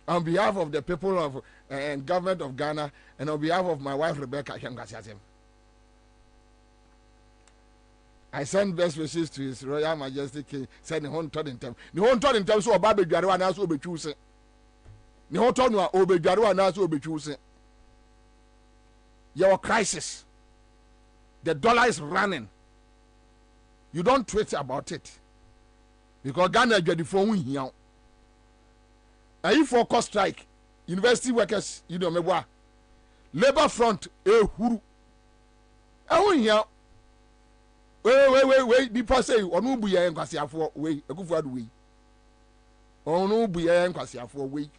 On behalf of the people of and government of Ghana and on behalf of my wife Rebecca, I send best wishes to His Royal Majesty King. Send the whole third in time. The whole third in time so Bobie Jaruwa na so be choose. The whole third one Obe Jaruwa na so be choose. Your crisis. The dollar is running. You don't tweet about it because Ghana get the phone here. If for cost strike, university workers, you know me what? Labor front, huru. Here. Wait. People say, "Onu buya enkwasi afọ wait." Ekufu adu wait. Onu buya enkwasi afọ wait.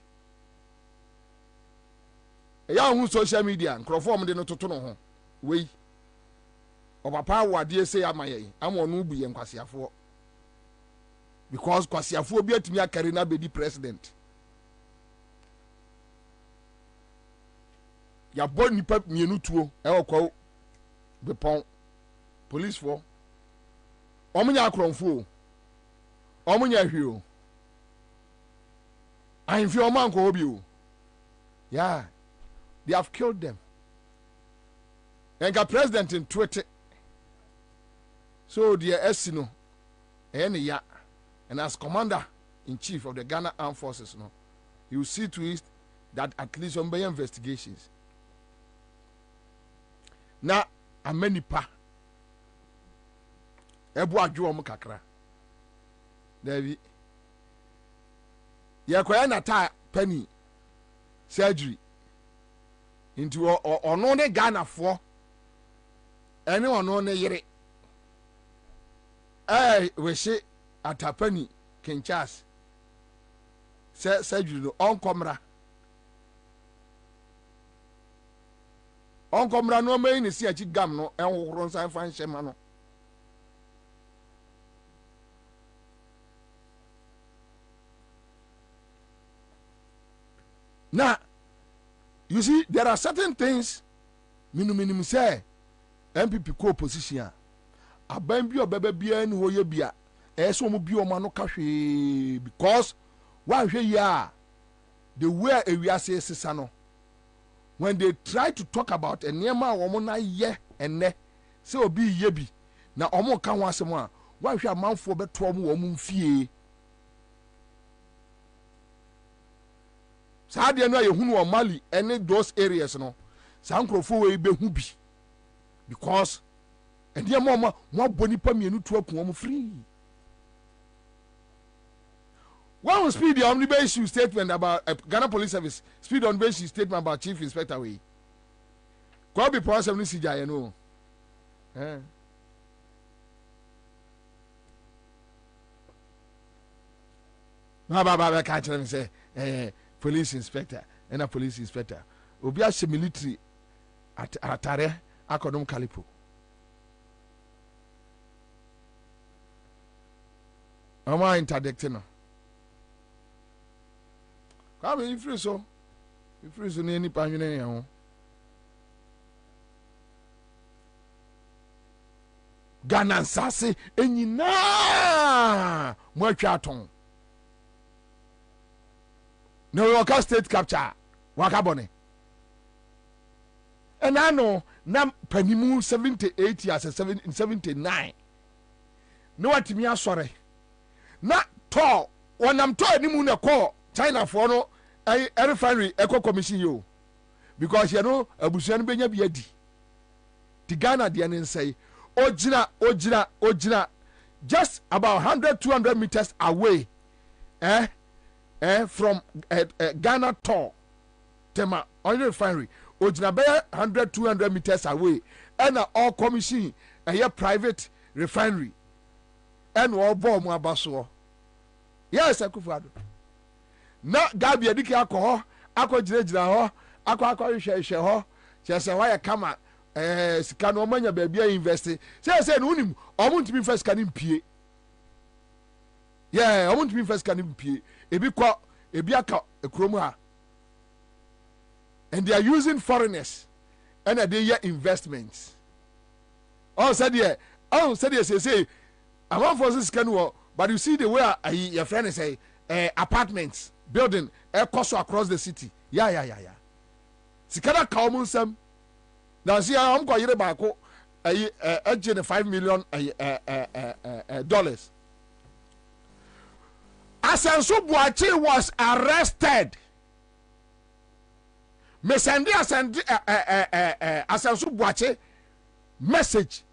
Ya hu social media, nkrofo mo de no toto no ho. Wait. Obapa wade say amaye. Am onu buya enkwasi afọ. Because kwasi afọ bi atimi akare na be di president. Ya bo nipa mienu tuo e okwo bepon police for omunya akronfo omunya hwio ahimfi omanko obi o yeah they have killed them and the president in Twitter so the SC ya and as commander in chief of the Ghana Armed Forces you see to it that at least on investigations. Na amenipa ebu adwo om kakra David ye kwaya na ta penny surgery into ono ne Ghana fo ene ono ne yere we she atapani Kinshasa surgery no onkomra onkomra no me ni si achi gam no enworo nsan fan hyema no now you see there are certain things minimum say MPP co opposition aban bi obeba bia ni hoye bia eso mo bi o ma no kahwe because one hwe ya the way ewiase sesa no when they try to talk about a niema womo na ye enne say obi ye bi na omo ka ho asem a one hwe amanfo beto omo wo mfie saade no yehunu o Mali any those areas no sankrofo we be hu bi because niema mo boni pa mienu to akun omo free. When we speed the omnibus statement about Ghana Police Service, speed on base statement about Chief Inspector we. Kwabena problem ni CJ no. Ba catch them say police inspector and a police inspector. Obi a military at atare akodum kalipo. Ama interdicting no. I mean, free so If you see any panjune, Ghana Ansah enyina mo atwa aton. No local state capture waka bone. And I know na panimu 78 years in 79. No what me asore. Na to wonam to animu na call China for no refinery eco commission yo. Because you know abusuan benya bi adi. Ti Ghana de ne say ojina just about 100-200 meters away from Ghana Tor Tema oil refinery ojina be 100-200 meters away and all commission a private refinery and all bomb abaso. Yes, Akufo-Addo. Na Gabi adike akọ jira ho akọ hwehwe ho chese why kama sika no manya bia invest say no unim omuntimi first kan impie omuntimi first kan impie ebi aka ekrom ha and they are using foreigners and they year investments said say among forces can work, but you see the way your friend say apartments building cost across the city sikana ka omunsam. Now see, I'm going to buy $5 million dollars. Asensu Buachi was arrested. Me send Asensu Buachi message.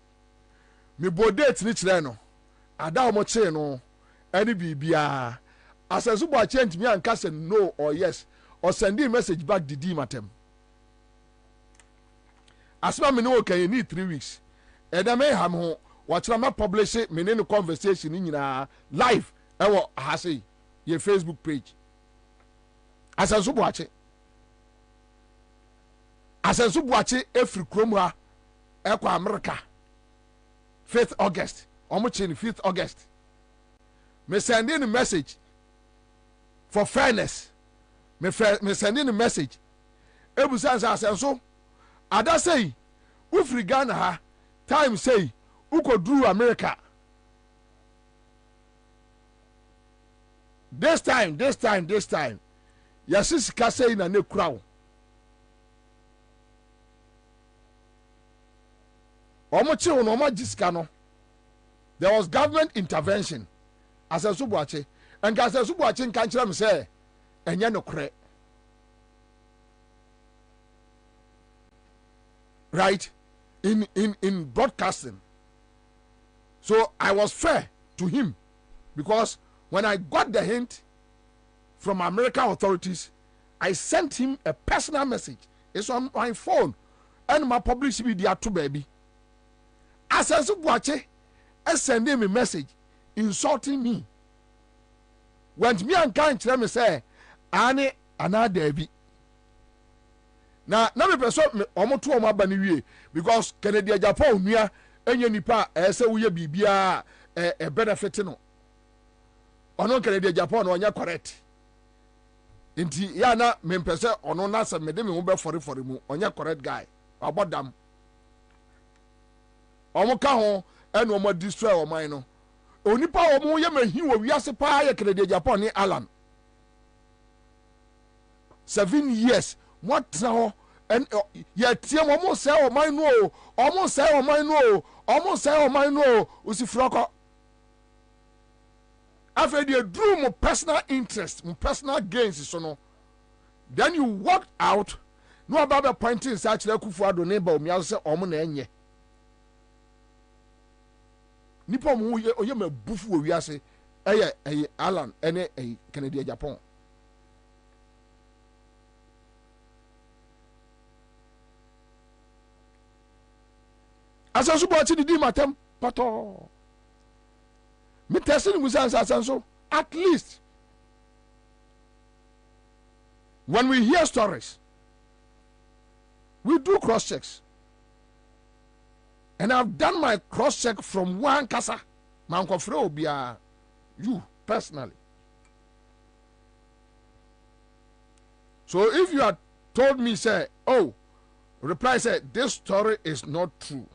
Me bodate ni chile no. Ada omo che no. Any bibia. Asensu Buachi ntimi anka say no or yes or send a message back didi matem. Asma me no okay need 3 weeks. Eda me ham ho watchna ma publish me ne conversation nyina live ewo ahase ye Facebook page. Asensu Buachi efri krom ha ekwa America 5th August. Omo chin 5th August. Me sending a message for fairness. Me sending a message. Ebusan Asensu Ada say, ufri Ghana ha, time say, uko drew America. This time. Yasis kase na ne crown. Omochi onoma jiskano. There was government intervention. Asensu Buachi. And Asensu Buachi nkanchira me say, enye no kre. Right in broadcasting. So I was fair to him because when I got the hint from American authorities, I sent him a personal message. It's on my phone and my published media to baby. Asensu Buachi send him a message insulting me. When me and can't let me say, Annie another baby. Na me person omo to omo aba ni wie because Canada Japan nua enye nipa ese wo ye bibia benefit no ono Canada Japan no onya correct nti ya na me pese ono na se me de me wo be for mu onya correct guy abodam omo ka ho eno omo destroy oman no onipa omo ye mahi wo wiase pa ye Canada Japan ni Alan 7 years what now and yet almost say oh my no almost say oh my no usi froko after they drew my personal interest my personal gains so no then you walked out no about pointing such like Akufo-Addo neighbor me say omo na enye nipa mo oye ma bufu wo wiase eye Alan ene Canada Japan. Asensu Buachi didi matem pato. Me testing musansa Asensu at least when we hear stories we do cross checks. And I've done my cross check from one kasa mankofre obia you personally. So if you are told me, say, oh, reply said, this story is not true.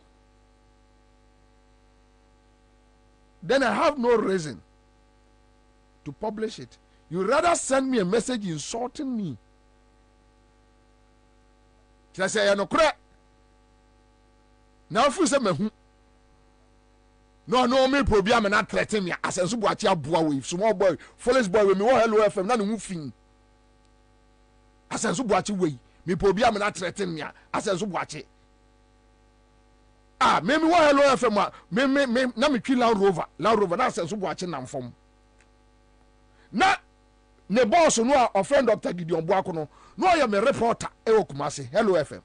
Then I have no reason to publish it. You rather send me a message insulting me. Should I say, no, correct? Now, if you say, no, me problem and not threaten me. As a boy, small boy, foolish boy, with me, hello, FM, not moving. As a way, me problem and not threaten me. As a watch it. Ah, maybe what hello FM, me, na me kill Land Rover, that's a watching them from. Na, ne boss, no, offend Dr. Gideon Boakono, no, I am a reporter, Ewo Kumasi, hello FM.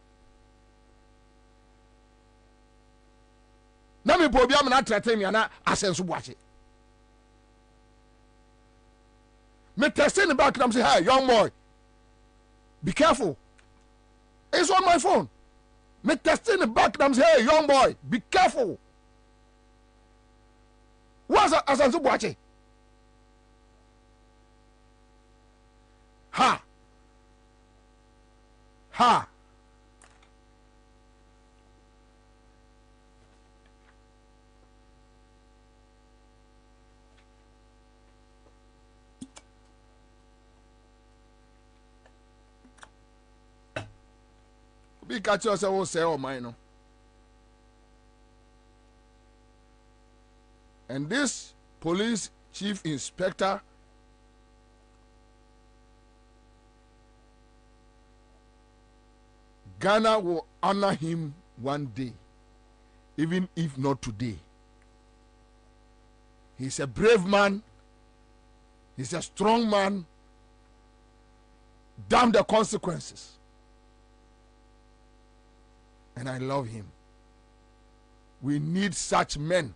Na me probiam na threaten me na asenso boache. Me testing the back and I'm say, hey, young boy, be careful. It's on my phone. Me testing the back and I'm say, hey, young boy, be careful. What's asenso boache? Ha. Be catch yourself, will say, oh, mine. And this police chief inspector Ghana will honor him one day, even if not today. He's a brave man. He's a strong man. Damn the consequences. And I love him. We need such men.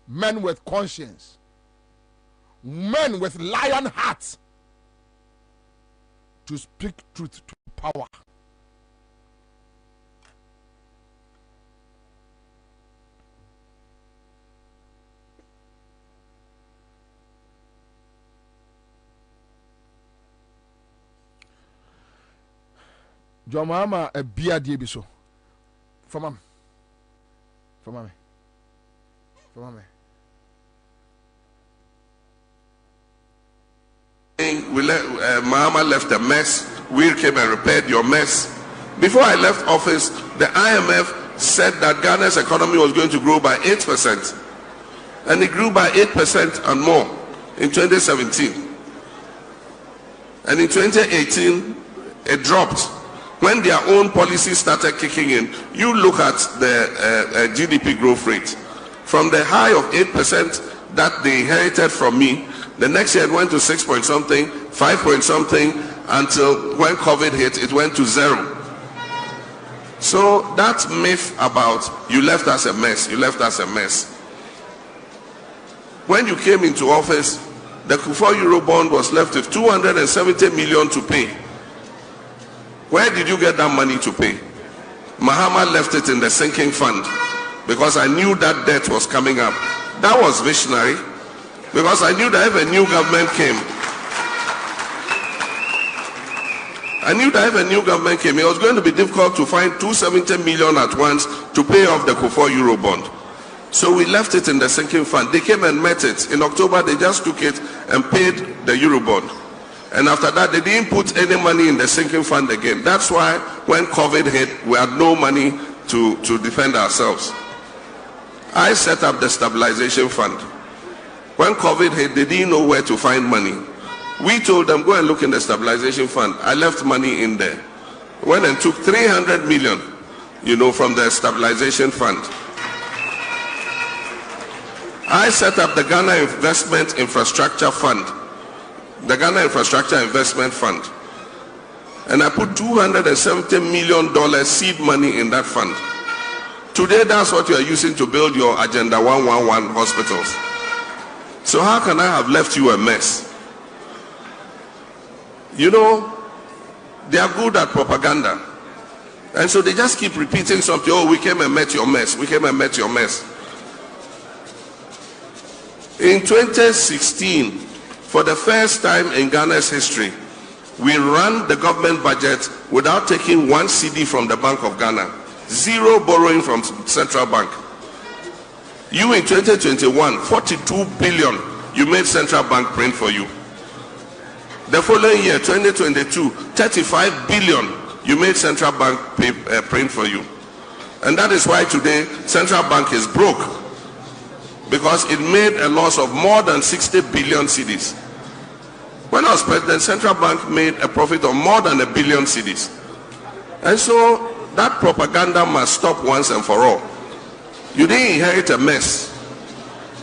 Men with conscience. Men with lion hearts. To speak truth to power. Jomama a beer dear biso. For me. Mahama left a mess. We came and repaired your mess. Before I left office, the IMF said that Ghana's economy was going to grow by 8%. And it grew by 8% and more in 2017. And in 2018, it dropped. When their own policies started kicking in, you look at the GDP growth rate. From the high of 8% that they inherited from me, the next year it went to 6 point something, 5 point something, until when COVID hit, it went to 0. So that myth about you left us a mess. When you came into office, the Kufuor Eurobond was left with 270 million to pay. Where did you get that money to pay? Mahama left it in the sinking fund because I knew that debt was coming up. That was visionary because I knew that if a new government came, it was going to be difficult to find 270 million at once to pay off the Kufuor Eurobond. So we left it in the sinking fund. They came and met it. In October, they just took it and paid the Eurobond. And after that, they didn't put any money in the sinking fund again. That's why when COVID hit, we had no money to defend ourselves. I set up the stabilization fund. When COVID hit, they didn't know where to find money. We told them, go and look in the stabilization fund. I left money in there. Went and took 300 million, from the stabilization fund. I set up the Ghana Investment Infrastructure Fund. The Ghana Infrastructure Investment Fund. And I put $270 million seed money in that fund. Today, that's what you are using to build your Agenda 111 hospitals. So how can I have left you a mess? They are good at propaganda. And so they just keep repeating something. Oh, we came and met your mess. We came and met your mess. In 2016, for the first time in Ghana's history, We ran the government budget without taking 1 CD from the Bank of Ghana, 0 borrowing from Central Bank. You in 2021, 42 billion you made Central Bank print for you. The following year, 2022, 35 billion you made Central Bank print for you. And that is why today Central Bank is broke, because it made a loss of more than 60 billion cedis. When I was president, Central Bank made a profit of more than 1 billion cedis. And so that propaganda must stop once and for all. You didn't inherit a mess.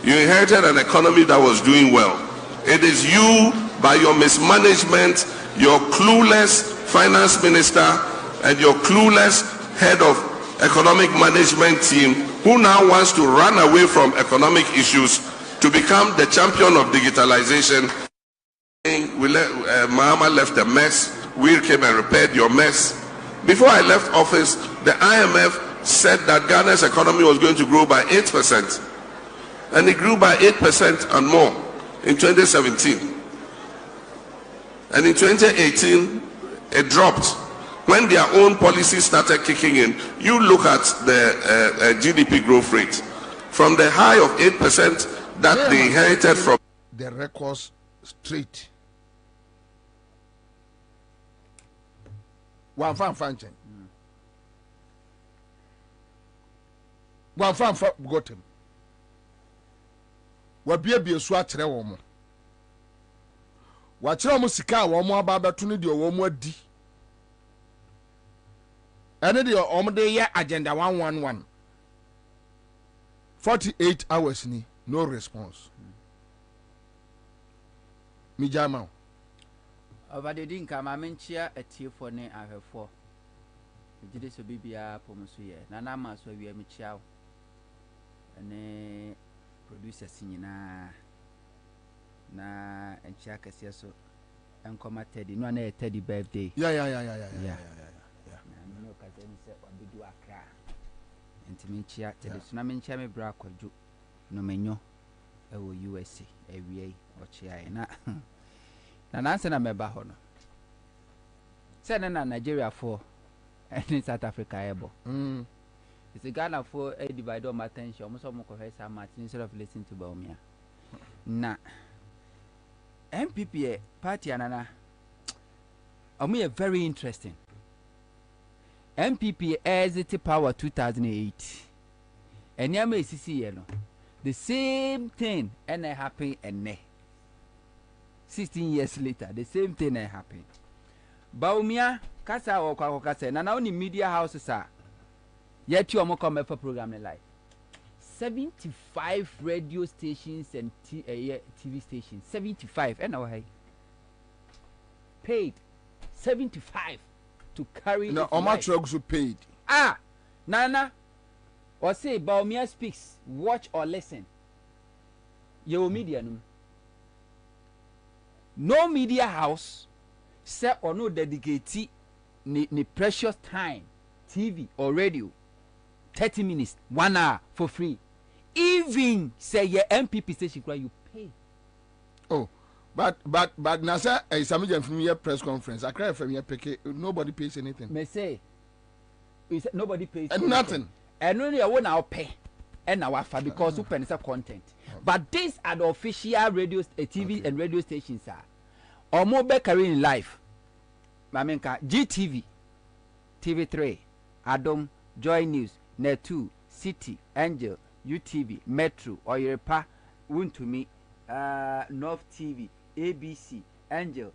You inherited an economy that was doing well. It is you, by your mismanagement, your clueless finance minister, and your clueless head of economic management team, who now wants to run away from economic issues to become the champion of digitalization. Mahama left a mess. We came and repaired your mess. Before I left office, the IMF said that Ghana's economy was going to grow by 8%. And it grew by 8% and more in 2017. And in 2018, it dropped. When their own policies started kicking in, you look at the GDP growth rate. From the high of 8% that they inherited from the records straight. One fan function. One fan got him. Wabia so akyerɛ wɔn mo. Wakyerɛ wɔn sika a wɔn aba abɛto no deɛ wɔn adi. Ɛne deɛ wɔn de yɛ agenda 111. 48 hours ni, no response. Mijama. Over the dinka mamenchia a tear for ne I have 4. The Dece Bibia Pomosuye, Nana Maso we michao. And producer singina na and Chaka so and come at Teddy, no a Teddy birthday. Yeah. No cousin said what we do a cry. And to me, chia to the tsunami chame bra or ju no menu. USA, AVA or chia na. And answer na meba hono. Send na Nigeria for and South Africa able. It's a Ghana for a divide on my attention. Almost almost Professor Martin instead of listening to Bobie. Na MPP party anana. A very interesting. MPP exit power 2008. And yama is yellow. The same thing and it happened and 16 years later, the same thing happened. Baumia, Kasa or Kasa, and only media houses are. Yet you are come for program live. 75 radio stations and TV stations. 75, and our paid 75 to carry. No, how much you paid? Nana, or say Baumia speaks, watch or listen. Your media no media house say or no dedicate ni precious time TV or radio 30 minutes 1 hour for free. Even say your MPP station you pay. Oh, but Nasa is some from your press conference. I cry from your pick. Nobody pays anything. May say nobody pays and nothing. And only I want our pay and our far because open is a content. But these are the official radio, TV and radio stations are. Or more bakery in life. Mamenka, GTV, TV3, Adam, Joy News, Net2, City, Angel, UTV, Metro, Oyerepa, Wuntumi, North TV, ABC, Angel,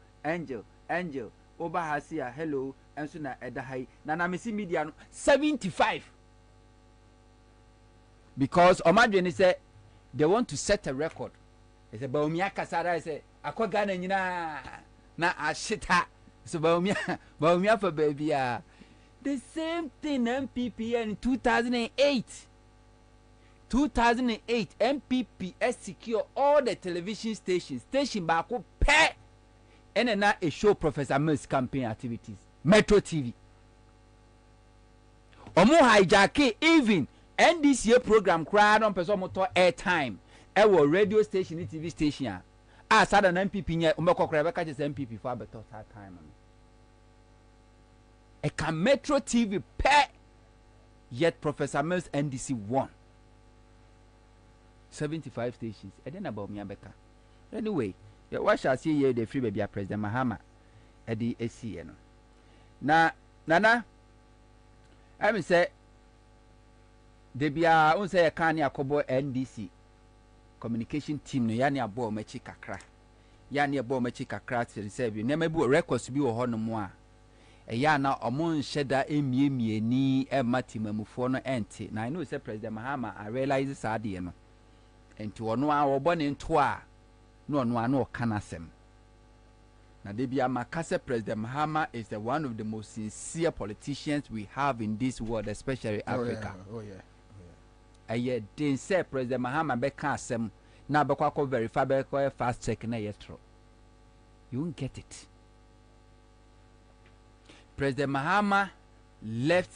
Obahasia, Hello, and Suna Edahai, Nanamisi Media, 75. Because Omadjeni said they want to set a record. They said, Baumia Kasara, I say, Akwagana na ashita. So Baumia for baby. The same thing MPP in 2008. 2008, MPP secure all the television stations. Station Bako pay. And then a show Professor Mills campaign activities. Metro TV. Omo hijack even. And this year program crowd on person motor airtime. Our radio station, TV station. a sada na MPP nye umekokora beka je MPP for better time e can Metro TV pay yet Professor Mills NDC won 75 stations and then about me beka anyway what shall see here the free baby President Mahama e di AC no na nana I mean say de bia un say kan ya kobo NDC communication team no ya ne abo machi kakra ya ne abo machi kakra say bi na mabu records bi wo ho no mo a ya na omo nheda emiemie ni e matimamufo no ente na I know say President Mahama I realize sa de no enti wono a wo bo ne nto a no ono ana o kanasem na de bia makase President Mahama is the one of the most sincere politicians we have in this world, especially Africa. Oh yeah. Aye, den say President Mahama be kan asem na be kwa verify be kwa fast check na yetro. You won't get it. President Mahama left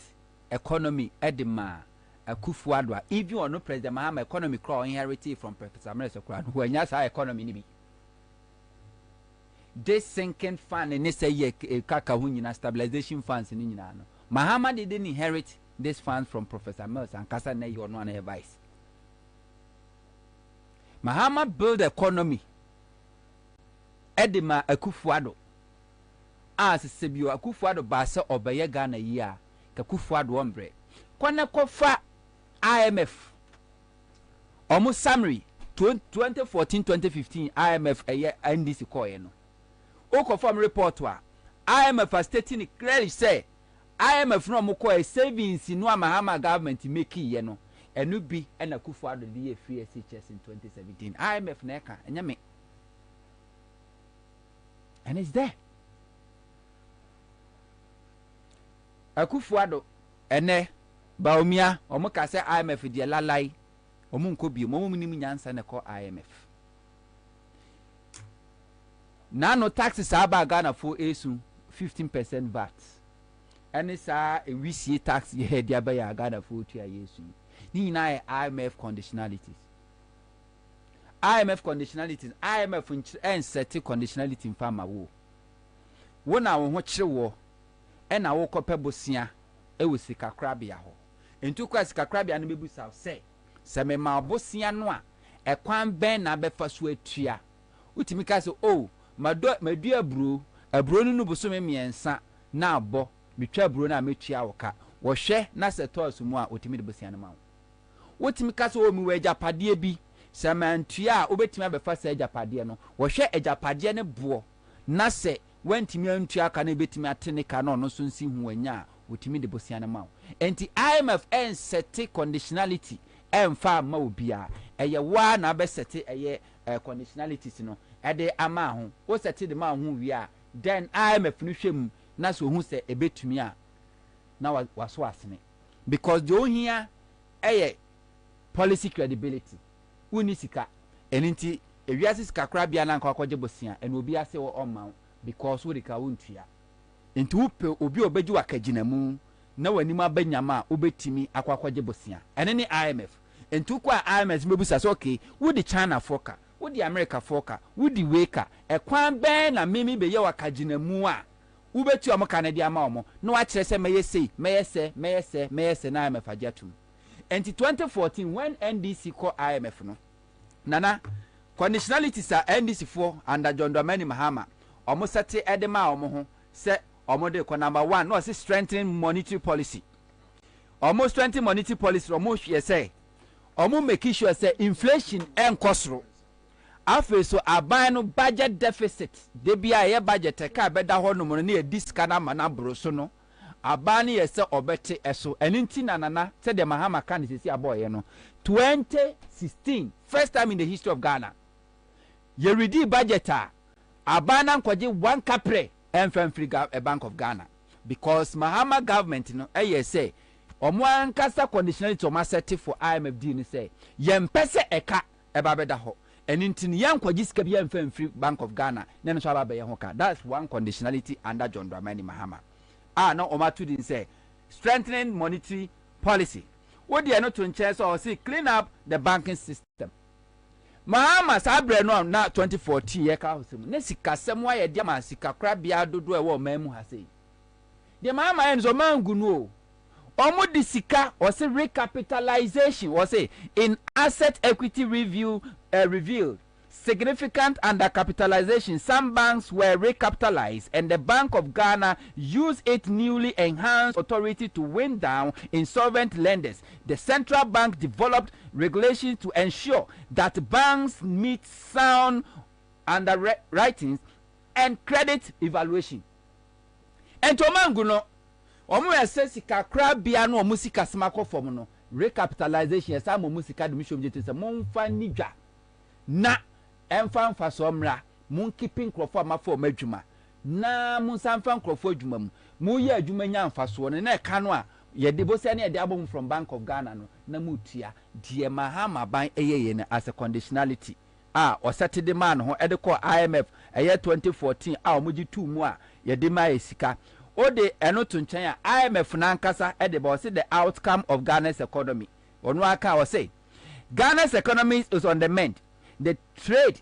economy edema Akufo-Addo. If you know President Mahama economy crow inherited from Professor Mills Okran, who enya sa economy ni bi. This sinking fund and they say kaka hunyina stabilization funds in nyina no. Mahama didn't inherit this funds from Professor Mills and kasa na you no advice. Mahama build economy edema Akufo-Addo. As sebio Akufo-Addo ba se obeye Ghana yi a ka Akufo-Addo ombre. Kwana kofa IMF. Omo summary 2014-2015 IMF NDC koye no. Confirm report wa IMF are stating it clearly say IMF no mo call savings no Mahama government make ye no enu bi and Akufo-Addo dey free SHS in 2017 IMF na ka enya me and it's there Akufo-Addo ene baomia omo ka say IMF dey lalai omo nko bi omo nim nyansa na call IMF Nano taxes aba Ghana for esu 15% VAT. And sa a WC tax ye head ya ya Ghana for to yesu. Ni na IMF conditionalities. IMF conditionalities IMF and set conditionality in farmer wo. Wona wo ho kire wo e na wo kope bosia e wo sika krabia ho. Entu kwa sika krabia no bebu sa se me ma bosia no a e kwan ben na befa so atua. Utimi ka so oh madu aburo no bosome miensa na abo betwa aburo na metua woka wo hwe na setos mu a otimi de bosia na ma wo timi ka so o mi we japade bi samantua a obetimi abefa sa japade no wo hwe ajapade ne bo na se wantimi antua ka na betimi atene ka no no so nsi hu anya otimi de bosia na ma enti IMF en set conditionality en fa ma obia eye wa na be set eye conditionalities no ede ama ho o seti de ma ho wi a then IMF no hwem na so hu se ebetumi a na waso asene because the ohia eye policy credibility uni sika eninti ewiase sika kra bia na nkwakoje bosia ene obi ase wo oma because wo de ka wontua enti upe obi obeji wakaginamu na wanim abanyama obetimi akwakoje bosia ene ni IMF enti kwa IMF mebusa so okay wo de China foka wo di America foka wo di weka ekwan ben na mimi be ye wakaginamu a wo betu am Canada ama omo no wa kire se meyese na IMF ajatum enti 2014 when NDC call IMF no nana conditionalities are NDC for under John Dramani Mahama omo sete edema omo ho se omo de ko number 1 no se strengthening monetary policy omo strengthening monetary policy omo hwe say omo make sure say inflation enkosro afi so aban no budget deficit de bia ye budget ka beda ho no mo ne diska na mana broso no aban ye se obete eso eninti nanana se de Mahama kan sisi aboye no 2016 first time in the history of Ghana ye ready budget aban na nkwaje 1 kapre enfrem free Bank of Ghana because Mahama government no say omo ankasa conditionality omo set for IMF ni say ye mpese eka eba beda ho eninti ni yankwaje sika bia enfrem free Bank of Ghana na so aba be ye ho ka that's one conditionality under John Dramani Mahama no omatu din say strengthening monetary policy what they are not to ensure so see clean up the banking system Mahama sabre no na 2014 ye ka hosem na sika sem wa ye de ma sika kra bia dodo e wo memu ha sei de Mahama en zo mangu no omo di sika or say recapitalization or say in asset equity review revealed significant undercapitalization. Some banks were recapitalized and the Bank of Ghana used its newly enhanced authority to wind down insolvent lenders. The central bank developed regulations to ensure that banks meet sound underwriting and credit evaluation. And to manguno omo esesika kra bia no omo sika smako form no recapitalization esa mo musika de mission jete se mo fa nidwa na emfa mfa so mra mun keeping crofo amafo madwuma na mun sanfa crofo adwuma mu ye adwuma nya mfa so ne na ka no a ye de bo se na ye de abom from Bank of Ghana no na mutua de Mahama ban eyeye ne as a conditionality o Saturday man ho e de call IMF eye 2014 omoji 2 mu a ye de ma esika o de eno to nchen a IMF na nkasa e de bo se the outcome of Ghana's economy onu aka o say Ghana's economy is on the mend. The trade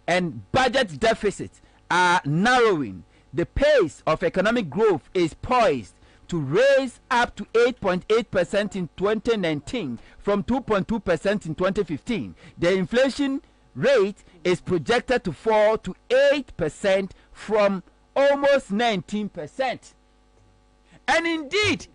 and budget deficits are narrowing. The pace of economic growth is poised to raise up to 8.8% in 2019 from 2.2% in 2015. The inflation rate is projected to fall to 8% from almost 19%. And indeed,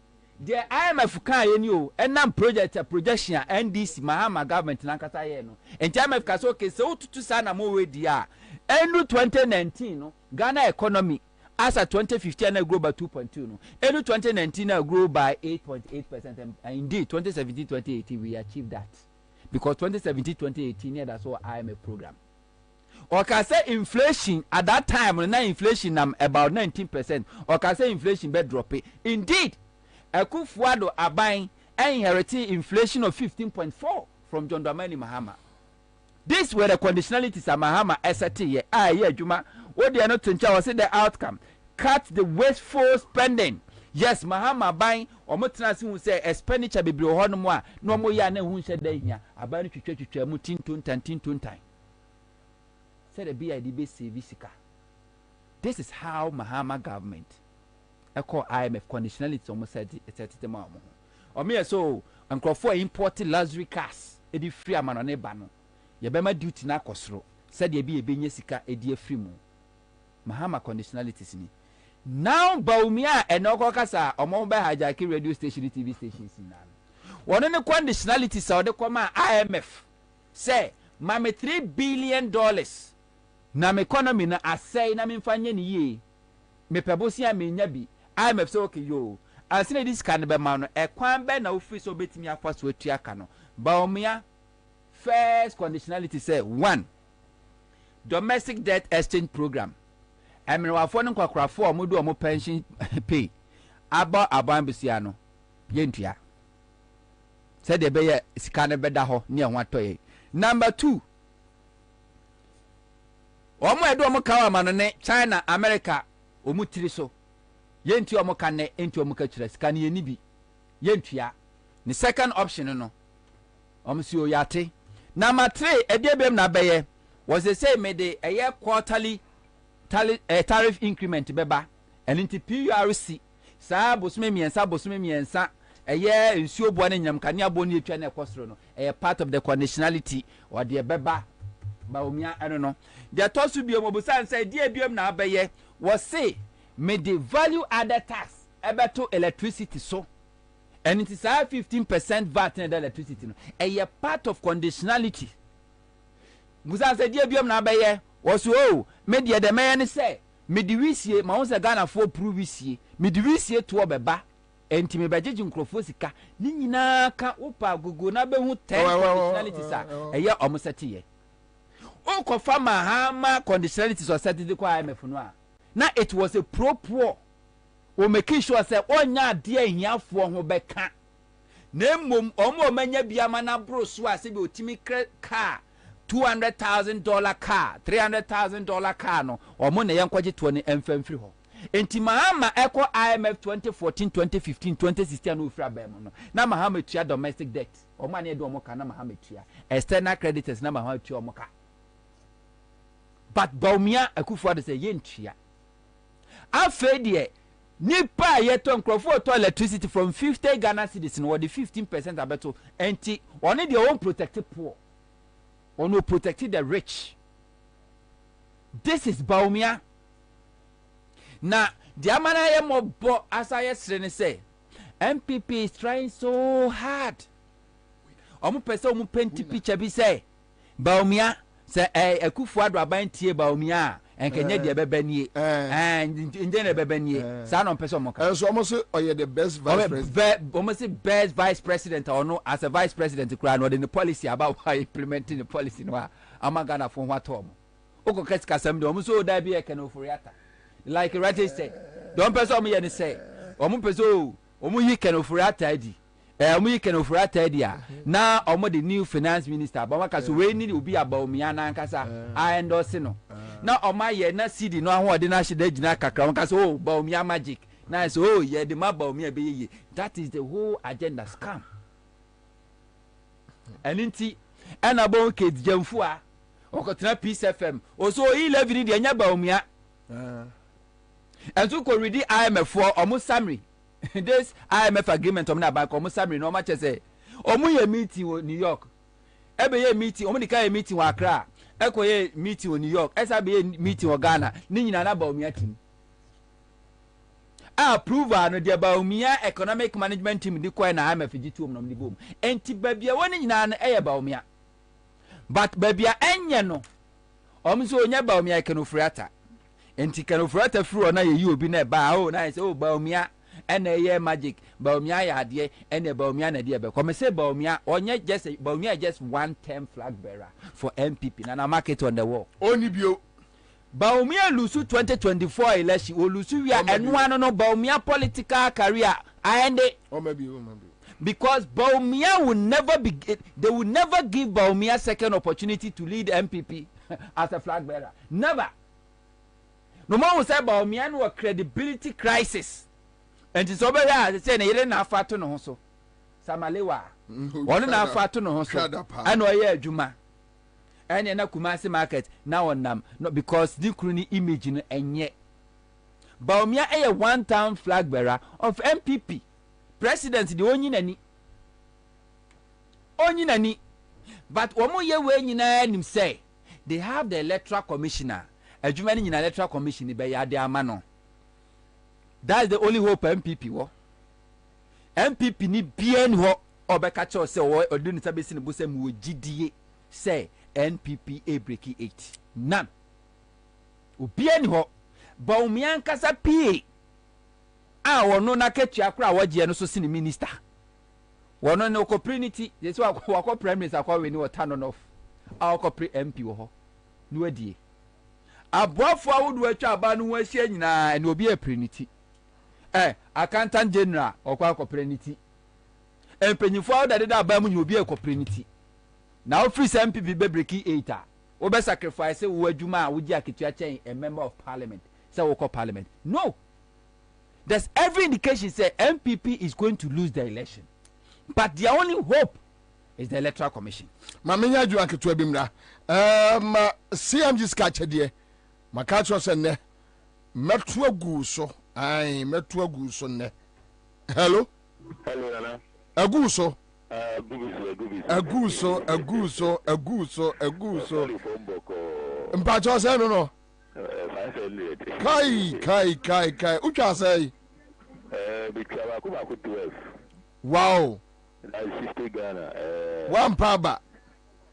the IMF can you and projection NDC Mahama government nankasa ye no and IMF ka so okay so to sana mo we dia enu 2019 no Ghana economy as at 2015 na grow by 2.2 no enu 2019 na grow by 8.8% and indeed 2017-2018 we achieved that because 2017-2018 yeah, that's our IMF program. Or can say inflation at that time na inflation about 19% or can say inflation be drop it. Indeed Akufo-Addo Aban inherited inflation of 15.4 from John Dramani Mahama. These were the conditionalities of Mahama SRT. Yeah, Juma. What they are not to was the outcome. Cut the wasteful spending. Yes, Mahama Aban or Motinasi who say expenditure be bro no more ya ne who said they here. Aban to mu tin time. Said the BIDB visika. This is how Mahama government call IMF conditionality almost said it or me so and for imported luxury cars edi free amano ne ba no ye be ma duty na kosro said ye be benye sika edi free mu Mahama conditionalities ni now baumia enoko kasa omo be hijack radio station TV stations na one ne conditionalities o de koma IMF say mame $3 billion na me economy na asay na me mfanye ni ye me pebosi a me nya bi IMF so okay yo asine this can be man no e kwan be na ofi so betimi afa so atua ka no baomia first conditionality say 1 domestic debt exchange program emenwafo no kwakrafo omodu omo pension pay aban besia no yentua said de be sika be da ho ne ho atoye. Number 2 omo edo omo kawa man ne China America omu tiri so yentua omo kan ne entua omo ka kire sika ne yeni bi yentua. The second option no omo si o yate. Number 3 ediebem na beye was they say me the a year quarterly tariff increment beba and into PRC sa bosome miensa a year nsuo bo na nyam kania bo ne etwa na ekosro no a part of the conditionality or the beba ba omia eno no the tosu bi omobusan say die biom na beye was say me the value added tax ebeto electricity so and it is 15% VAT in the electricity no a part of conditionality. Musa say die biom na beye was oh me die de me ne say me di wisie ma won say Ghana for prove wisie me di wisie to obeba enti me bajeji nkrofo sika ni nyina ka opa gogo na be hu 10 conditionalities a eye omsete ye o ko fa Mahama conditionalities or set kwa IMF no a na it was a pro-poor o make sure say onya de ahiafo ho beka na mmom omo manya biama na bro so a se be otimi car $200,000 car $300,000 car no omo na yenkwaje to ne emfamfiri ho enti Mahama echo IMF 2014 2015 2016 no fra bem no na Mahama tua domestic debt o ma na do mo ka na Mahama tua external creditors na Mahama tua mo ka but Bawumia Akufo-Addo say yentua afa de nipa yeto nkrofo to electricity from 50 Ghana cedis no the 15% abeto enti one dey won protect poor one protect the rich. This is Bawumia. Na the amana ye mobo asa yesre say MPP is trying so hard. Omo pese omo paint picture bi say Bawumia say Akufo-Addo aban tie Bawumia enkenye de bebanie and indene bebanie sa no pese omo ka. So omo say oye the best vice president. Omo say best vice president or no as a vice president kura no the policy about how implementing the policy no amagana for what omo. Oko keska sam de omo so da bi e keno furiata. Like Rate said, don't person me and say, Omu peso, Omu yi can offer at tidy. Omu yi can offer at tidy. Now, Omo the new finance minister, Bamaka, so we need to be about Miana and Casa. I endorse no. Now, on my year, not see the no one the national Jinaka Krankas, oh, Bawumia magic. Nice, oh, yeah, the map Bawumia be. That is the whole agenda scam. And inti, and about kids, Jamfua, or Cotina Peace FM, also 11 the Anya Bawumia. And so could read the IMF for almost summary. This IMF agreement on about almost summary no much as say omu meeting in New York. Ebe ye meeting omu dika meeting wa Accra. Eko ye meeting in New York. Esa be meeting in Ghana. Ni nyina na Bawumia team. Approval no de Bawumia economic management team di kwa na IMF G2 no ni bom. Enti babia woni nyina na eye Bawumia. But babia enye no. Omu so onya Bawumia ekenofriata. Enti kanofrata fru na ye obi na ba o na say o Bawumia ena ye magic Bawumia ya ade ena Bawumia na de be come say Bawumia onye just Bawumia just one term flag bearer for MPP na market on the wall oni bio Bawumia lose 2024 election o lose we enu ano no Bawumia political career ende o maybe because Bawumia will never be they will never give Bawumia second opportunity to lead MPP as a flag bearer never. No more will say Bawumia no credibility crisis. And it's over here. They say na na afato no so. Samalewa. One na afato no so. Ano ye adwuma. Ene na Kumasi market na wonam no because the kruni image no enye. Bawumia a one town flag bearer of MPP. President the onyi nani. Onyi nani. But omo ye we nyina nim say they have the electoral commissioner. Adwuma ni nyina electoral commission be ya de amano. That's the only hope MPP wo. MPP ni bien ho obeka cho se wo oduni sabesi ne bose mu gidie say NPP a breaking 8. None. Obien ho Bawumia nkasa pie. Wono na ketua kra wagie no so sini minister. Wono no opportunity, this wa prime minister kwa we ni water no off. Akopre MP wo ho. No adie. Aboafo awudu atwa aba no wahia nyina na obi apreniti accountant general okwa akopreniti empanyifo awuda de aba mu nyina obi akopreniti na office MPP be breaking 8 wo be sacrifice wo adwuma a wo gi aketua chen a member of parliament say wo ko parliament no there's every indication say MPP is going to lose the election but the only hope is the electoral commission mamenya adwuma aketua bimra CMG skache de makacho se ne metu agu so ai metu agu so ne hello nana agu so mpacho se no kai ucha say bitwa ku 12 wow that is 60 Ghana one paba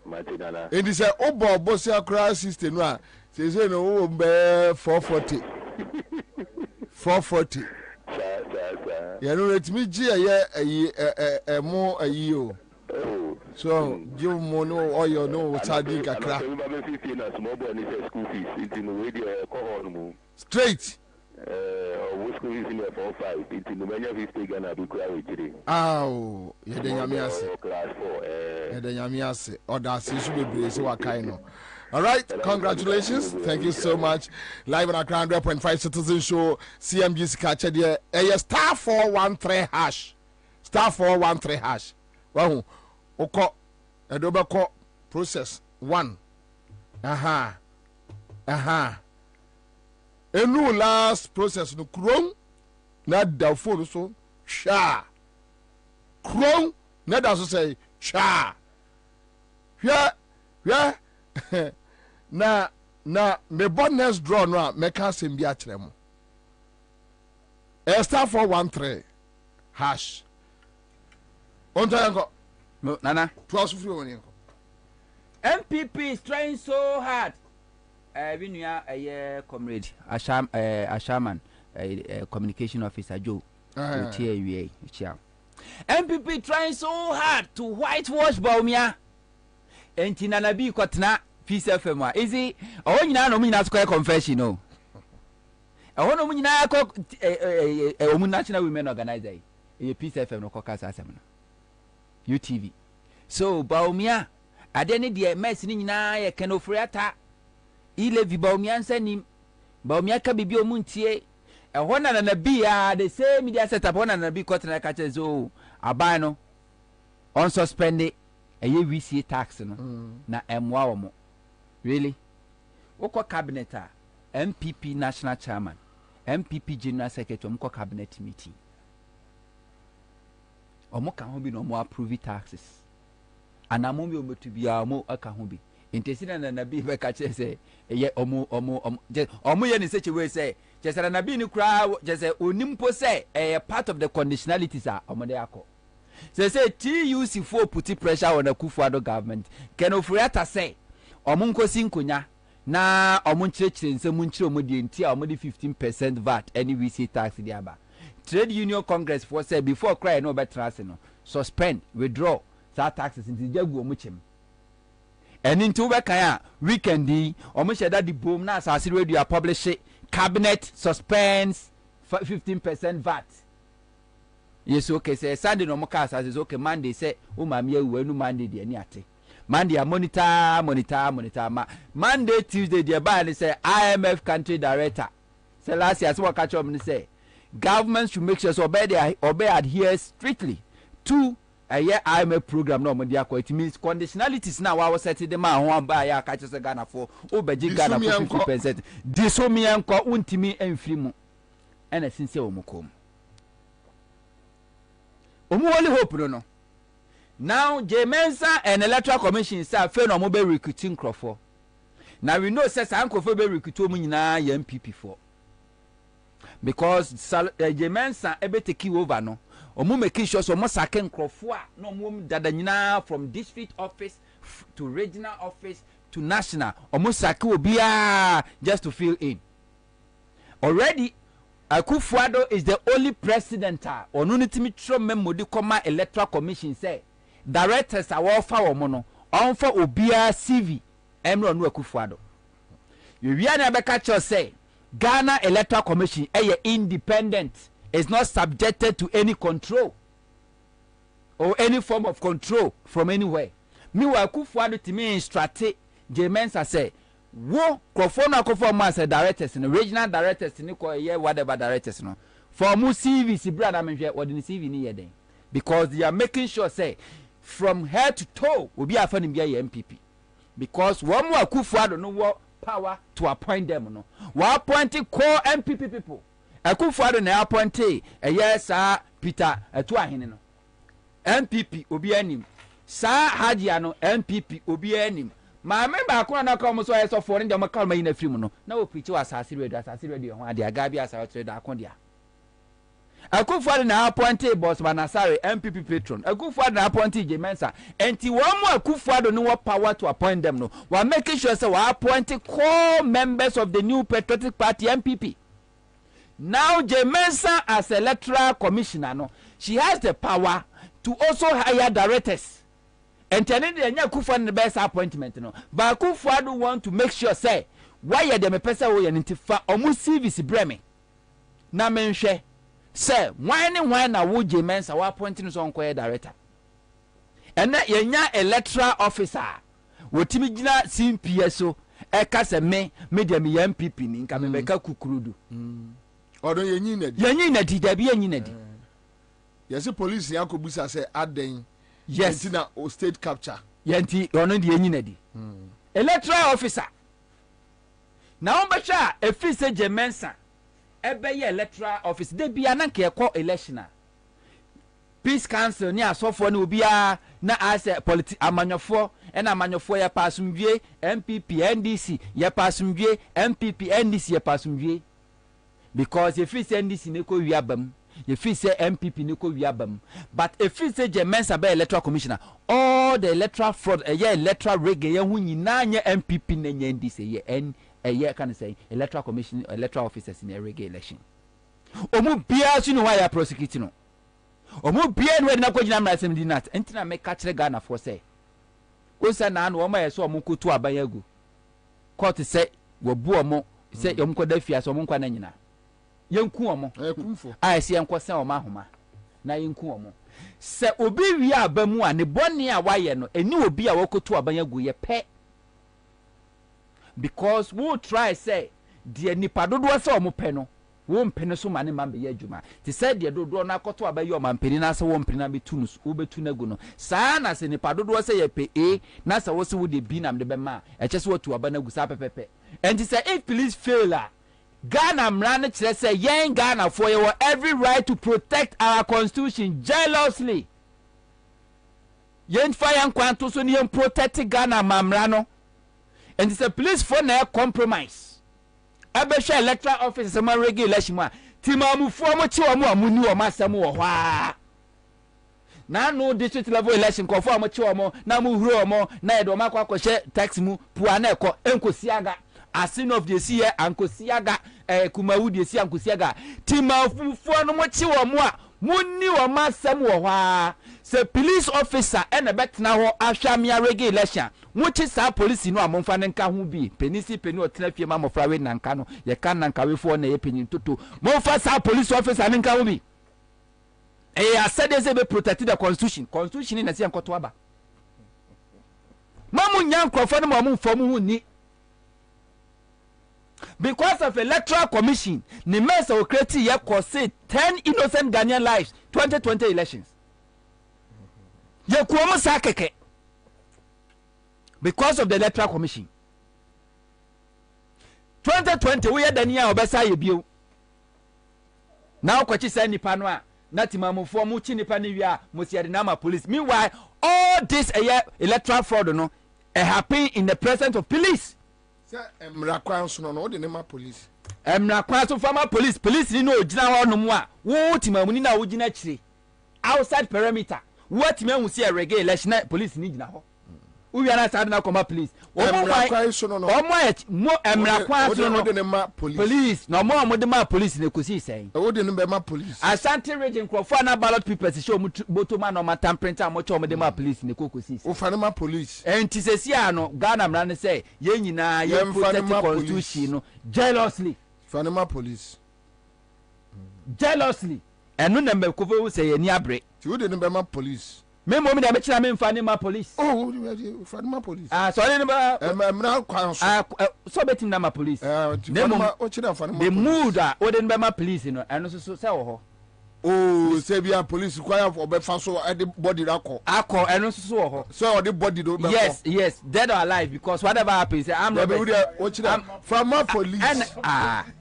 matinana it is a obo bosia cry system no a say no wo be 440 ya no let me gi ye mo ayi o so you mo no oyo no sadi kakra straight school fees in the 4-5. It's in the many 50 Ghana be crowded today. Oh, yeah, then Yamias. Class 4. Yeah, then Yamias. Or that's issue be brace what kind of. All right, congratulations. Thank you so much. Live on our 100.5 Citizen Show, CMG's catch there. Star 413 hash. Star 413 hash. Wow. Oko. Adobe call process 1. Enu last process no Chrome. Na da phone so sha. Chrome. Na da so say sha. Yeah. na me bonus draw no me ka sem bi a kire mo. Star 413 hash. Onto yanko. No, Nana. 12 free one yanko. MPP is trying so hard. We knew a comrade, Ashaman, communication officer Joe. MPP trying so hard to whitewash Baumia. And Tinanabi Kotna, Peace FM. Is he? Oh, you know, me square confession. No. I want to know a national women organizer. A Peace FM no caucus assembly. UTV. So Baumia, I didn't dear messing na a canofriata. Ile vi Baumia nim. Baumia ka bibi omuntie. A one and a beer, the same media set up one and a big cotton catches. Oh, abano on suspended a year we see tax no na M1. Really? Oko cabinet MPP national chairman, MPP general secretary, Mko cabinet meeting. Omo kan ho bi no mo approve taxes. Anamo bi omo to bi amo aka ho bi. Intesina na bi be ka che say ye omo ye ni such a way say just na bi ni kra just onimpo say part of the conditionalities are omo dey akọ. Say TUC for put pressure on the Kufuado government. Ken Ofuriata say omo nkosi nkonya na omo nchirechire nsemu nchire omo die ntia omo di 15% VAT any VC tax di aba. Trade Union Congress for say before cry no better no suspend withdraw that taxes into jagu omo chem. And into we kan weekend di omo sheda di boom na asase radio publish cabinet suspends 15% VAT. Yes, okay. Say Sunday no more cars as okay. Monday say, "Oh, mami, we no Monday the any ate." Monday a monitor. Monday, Tuesday the buy say IMF country director. Say last year, so what catch up and say, government should make sure so obey adhere strictly to a year IMF program. No, it means conditionalities now. I was setting the man who buy a catch us a Ghana for Obeji Ghana for 50%. Disomi unko untimi enfrimu, and a sincere omukom. Only hope no. Now Jemensa and Electoral Commission say fe no mo be recruiting crofo. Now we know say san crofo be recruit omu nyina ya MPP for. Because Jemensa ebe take over no. Omu make sure so mo saken crofo a no mo dada nyina from district office to regional office to national. Omu sake obia just to fill in. Already Akufuado is the only president onunitimi tro memodi koma Electoral Commission say directors are all for omono on for obia CV emro no Akufuado. You na beka cho say Ghana Electoral Commission independent, is not subjected to any control or any form of control from anywhere. Me wa Akufuado timi instruct Jemensa say wo crofona ko for mass directors no regional directors ni ko ye whatever directors no for mu CV si brother menhwe what the CV ni ye den because they are making sure say from head to toe obi afa ni bia ye MPP because one more Akufuado no wo power to appoint them no wa appoint core MPP people Akufuado na appoint yes Peter etu ahene no MPP obi anim sa Hadia no MPP obi anim ma member akwa na come so yes for dem call me na film no na o preach asase radio ho ade aga bia asase radio akon dia Akufuado na appoint boss Banasare MPP patron Akufuado na appoint Jemensa enti one more Akufuado no power to appoint them no we are making sure say we appoint core members of the new patriotic party MPP. Now Jemensa as electoral commissioner no she has the power to also hire directors. And telling the Akufuado the best appointment no. But Akufuado want to make sure say why you dem person we identify omu CV si breme. na menhwe say why na wo Mensa wa appointing so onko director ena yenya electoral officer wotimi gina CPS so eka se me media me MPP ni nka me beka kukurudu odo yenyi nadi da bi yenyi nadi yes police yakobusa say aden yes na o state capture yanti ono di yenyi nadi electoral officer na on becha efi se Mensa ebe ye electoral office de bia na nke ekọ election peace council ni asofo na obia na ase amanyofo na amanyofo ya pasumdwie MPP NDC ya pasumdwie MPP NDC ya pasumdwie because if it's NDC ne ko wiabam if it's MPP ne ko wiabam but if it's Mensa be electoral commissioner all the electoral fraud electoral rig ye hu nyina nya MPP na nya NDC ye a can say electoral commission electoral officers in a reggae election omu bia su no why prosecute no omu bia no na ko gina mra sem di nat entina me ka kire Ghana for say o say na no o ma yeso omu kotu abayagu court say wo bu omu say omu ko da fia so omu kwa na nyina yenku omu kumfo a say enko sen omu ahoma na yenku omu se obi wi abamu a ne boni a waye no eni obi a wokotu abayagu ye pe because we try say the nipa dodo say omo pe no wo mpene so mane mambe ye adwuma ti say the dodo na akoto abayi o mampeni na say wo mpene na betu no wo betu na gu no saa na say nipa dodo say ye pe na say wo se wo de bi na mde be ma e che say wo tu aba na gu sa pepepe and ti say if police fail Ghana mra na kire say yen Ghana for you every right to protect our constitution jealously yen fire kwanto so ni yen protect Ghana mamra no. And it's a police for na compromise. Abesha electoral office sama regulation ma. Timamu fo mo chi omo amuni o masam wo hwa. Na no district level election ko fo mo chi omo na mu huro omo na edo makwa kwahye tax mu pua na eko enkosiaga. Asin of the year ankosiaga kumawu the year ankosiaga. Timafu fo no mo chi omo a munni o masam wo hwa. Se police officer ena betna ho ahwamia regulation. Muchi sa police no amomfa ne nka ho bi penisi peni otena fie ma mofra we nanka no ye kan nanka we fo na ye peni toto momfa sa police officer ne nka ho bi I said they be protect the constitution in a sian kotwaba mamu nyan krofo no mamu fomu hu ni because of electoral commission ni Mensa o create ye cause 10 innocent Ghanaian lives 2020 elections ye kuomo sa keke because of the electoral commission 2020 we had dania obesa ye bio now kwachi say nipa no a na timamufo mu chi nipa ni wi a musiade na ma police meanwhile all this electoral fraud no happen in the presence of police say emrakwan so no de ne ma police emrakwan so former police ni no ogina ho no mu a wo timamu ni na wo gina kire outside perimeter what me hu see reggae election police ni gina ho we are not na come police emrakwan so no mo emrakwan so no de ne ma police no mo de ma police ne kosi sen wo de ne be ma police Ashanti region crofo na ballot papers show botoma no matam printer mo cho mo de ma police ne kokosi wo fa ne ma police enti sesia no Ghana mra ne say ye nyina ye protect constitution no jealously fa ne ma police jealously enu na mekofo say ye ni abre ti wo de ne be ma police me mo me da me kira me mfa ne ma police oh fa ne ma police so ne ba emra kwan so so betim na ma police ne mo o kira fa ne ma the mood o de be ma police no eno so se wo ho oh say bia police kwaya obefa so e de body akọ eno so wo ho so o de body do be yes dead or alive because whatever happens I'm from my police and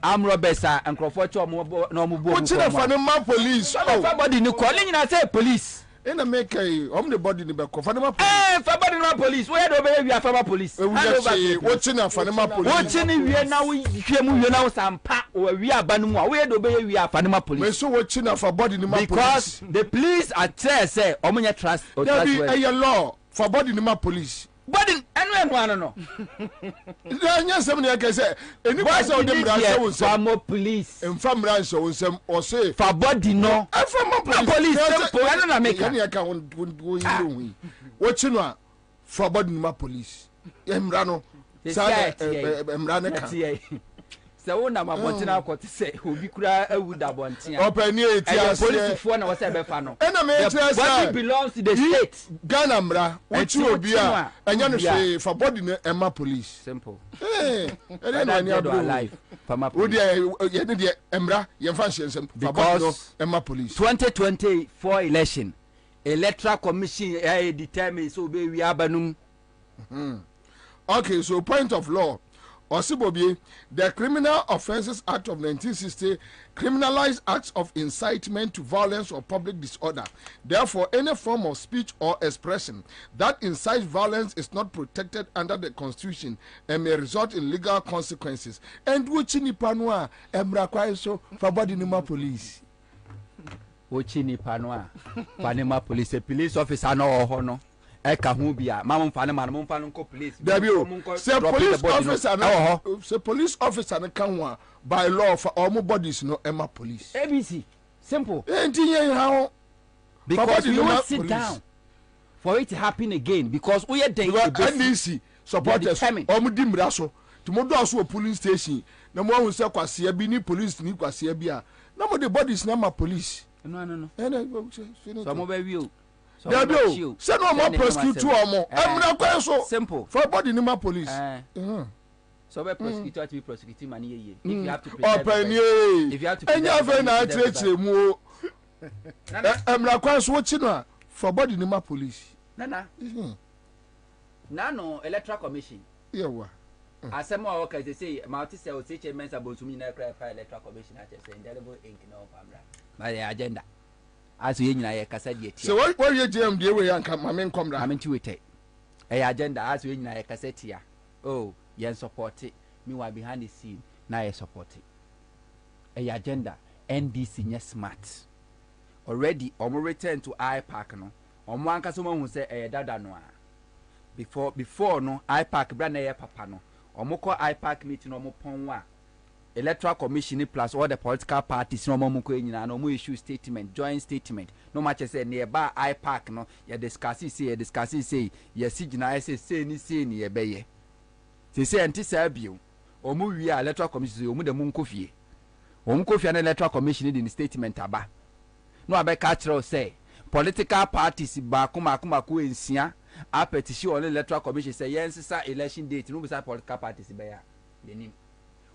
I'm Robesa and Crawford no mo bo o kira fa ne ma police everybody ni calling na say police ina make the body ni be ko fa ne ma police fa body na police where do be wi afa police wo china fa ne ma police wo chini wi na wo hwe mu wi na wo sampa wo wi aba no mu a where do be wi afa ne ma police me so wo china fa body ni ma police because the police are say omunya trust or trust there be law for body ni ma police body enu anu no na nya sem ne ke say eni kwa say o de mra say won say mo police emfa mra say won say o say for body no emfa mo police tempo enu na make ya ka won yi wo chi no a for body ni ma police emra no say emra ne ka sɛ wo na mabɔntena akɔte sɛ obi kura awu da bɔntea ɔpɛni eti ase polisifoɔ na wɔsɛ bɛfa no ɛna me kyerɛ sɛ body belongs to the state Ghana mra wotu obi a ɛnya no hwee fa body no ɛma police simple ɛna no ani abro wo dia ye ne dia emra ye fa hye fa body no ɛma police 2024 election electoral commission determine so be wi abanum okay, so point of law. Bobie, the Criminal Offences Act of 1960 criminalized acts of incitement to violence or public disorder. Therefore, any form of speech or expression that incites violence is not protected under the Constitution and may result in legal consequences. And which ni panwa emra so for body nima police. Ochini panwa panema police police officer no hono. Eka hu bia mamon fa ne man mon fa no ko police say police officer no say police officer no kan ho by law for all bodies no ema police ABC simple enti how because we won't sit down for it to happen again because we are den NDC supporters all di mra so to mo do so police station na mo hu say kwase bi ni police ni kwase bia na mo the bodies na ma police no so mo ba wi o Dabio, say no more prosecute to omo. Emra kwa so simple. For body nima police. So be prosecutor to be prosecuting money ye. If you have to if you have to enya fe na atrechire mu o. Emra kwa so chi no for body nima police. Nana. Nano electoral commission. Yewa. Asem o ka say multi say o say chairman abotumi na cry electoral commission at say indelible ink no famra. My agenda. Aso ye nyina ye kasa die tia. So what you jam die we yanka mame nkomra. Mame ntiwete. E agenda aso ye nyina ye kasa tia. Oh, ye support it. Me wa behind the scene na ye support it. E agenda NDC nye smart. Already omo return to IPAC no. Omo anka so mo hu say e dada no a. Before no IPAC bra na ye papa no. Omo ko IPAC meeting no omo pon wa. Electoral Commission plus all the political parties no mo ko nyina no mo issue statement joint statement no match say nearby IPAC no ye discuss say ye sigina say ni ye beye say anti sabio o mo wi electoral commission o mo de mo nkofie o mo nkofie na electoral commission di statement aba no abeka kire say political parties ba kuma ko ensia a petition on electoral commission say yensisa election date no be say political parties be ya denim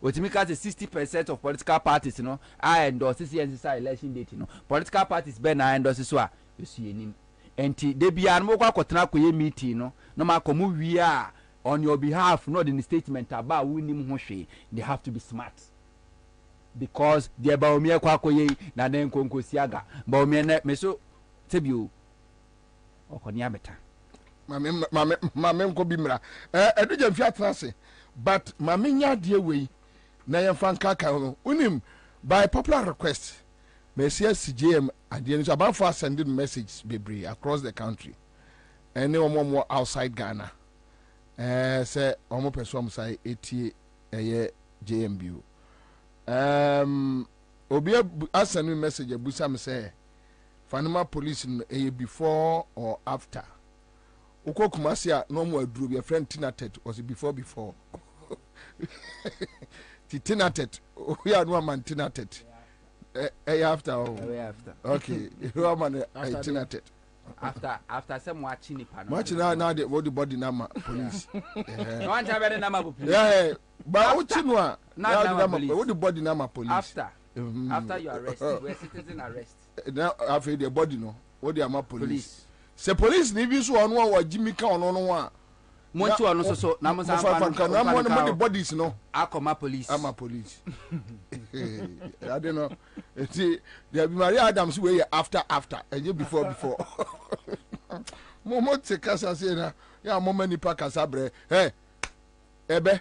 Otimika 60% of political parties no I endorse this election date no political parties be na endorse so a esu enim enti de bia no kwa kwotena koye meeting no no ma komu wi a on your behalf no the statement about wunim ho hwe they have to be smart because the ba omi kwa koye na den konkosi aga ba omi na me so tebio okoni abeta mame nko bi mra edu je mfia trase but mame nya de we na yɛn fan kaka no unim by popular request Messia CJM and the about for sending message bebree across the country and no more outside Ghana say omo person say etie JMBU obi asend me message abusa me say Fanima police before or after Ukokumasia no more aduru your friend Tinatet was it before Tinatet, we are no man Tinatet. After. Okay, you are man Tinatet. After some watching it. Watch now the body number police. No one have any number police. Yeah, but what you know? Now the body number police. After you arrest, we are citizen arrest. Now after the body no, what the police. Say police ni bi so ono wa Jimmy ka ono no wa. Montu ono so na mo san fa na mo the bodies no akoma police ama police I don't know see there be Maria Adams way after and before mo te kasa say na ya mo mani pa kasa bre ebe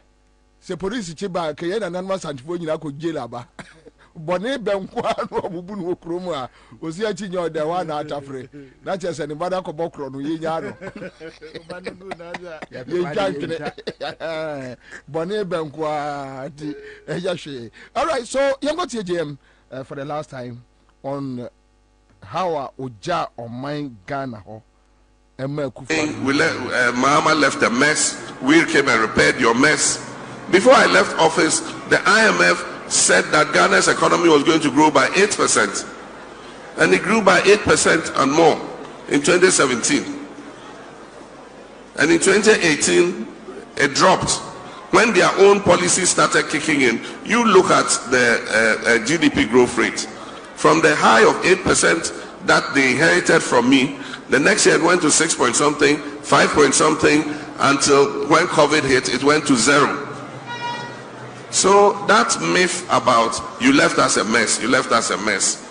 se police chi ba ke ye na nan ma santifo nyina ko jail aba bone benko anu obubu no okromu a osi achi nya ode wa na atafre na chese ni bada ko bokro no ye nya no ye jantene bone benko ati eja hwe. All right, so you got TJM for the last time on how oja on mine Ghana ho we Mahama left a mess. We came and repaired your mess. Before I left office, the IMF said that Ghana's economy was going to grow by 8%. And it grew by 8% and more in 2017. And in 2018, it dropped. When their own policies started kicking in, you look at the GDP growth rate. From the high of 8% that they inherited from me, the next year it went to 6 point something, 5 point something, until when COVID hit, it went to 0. So that myth about you left us a mess, you left us a mess.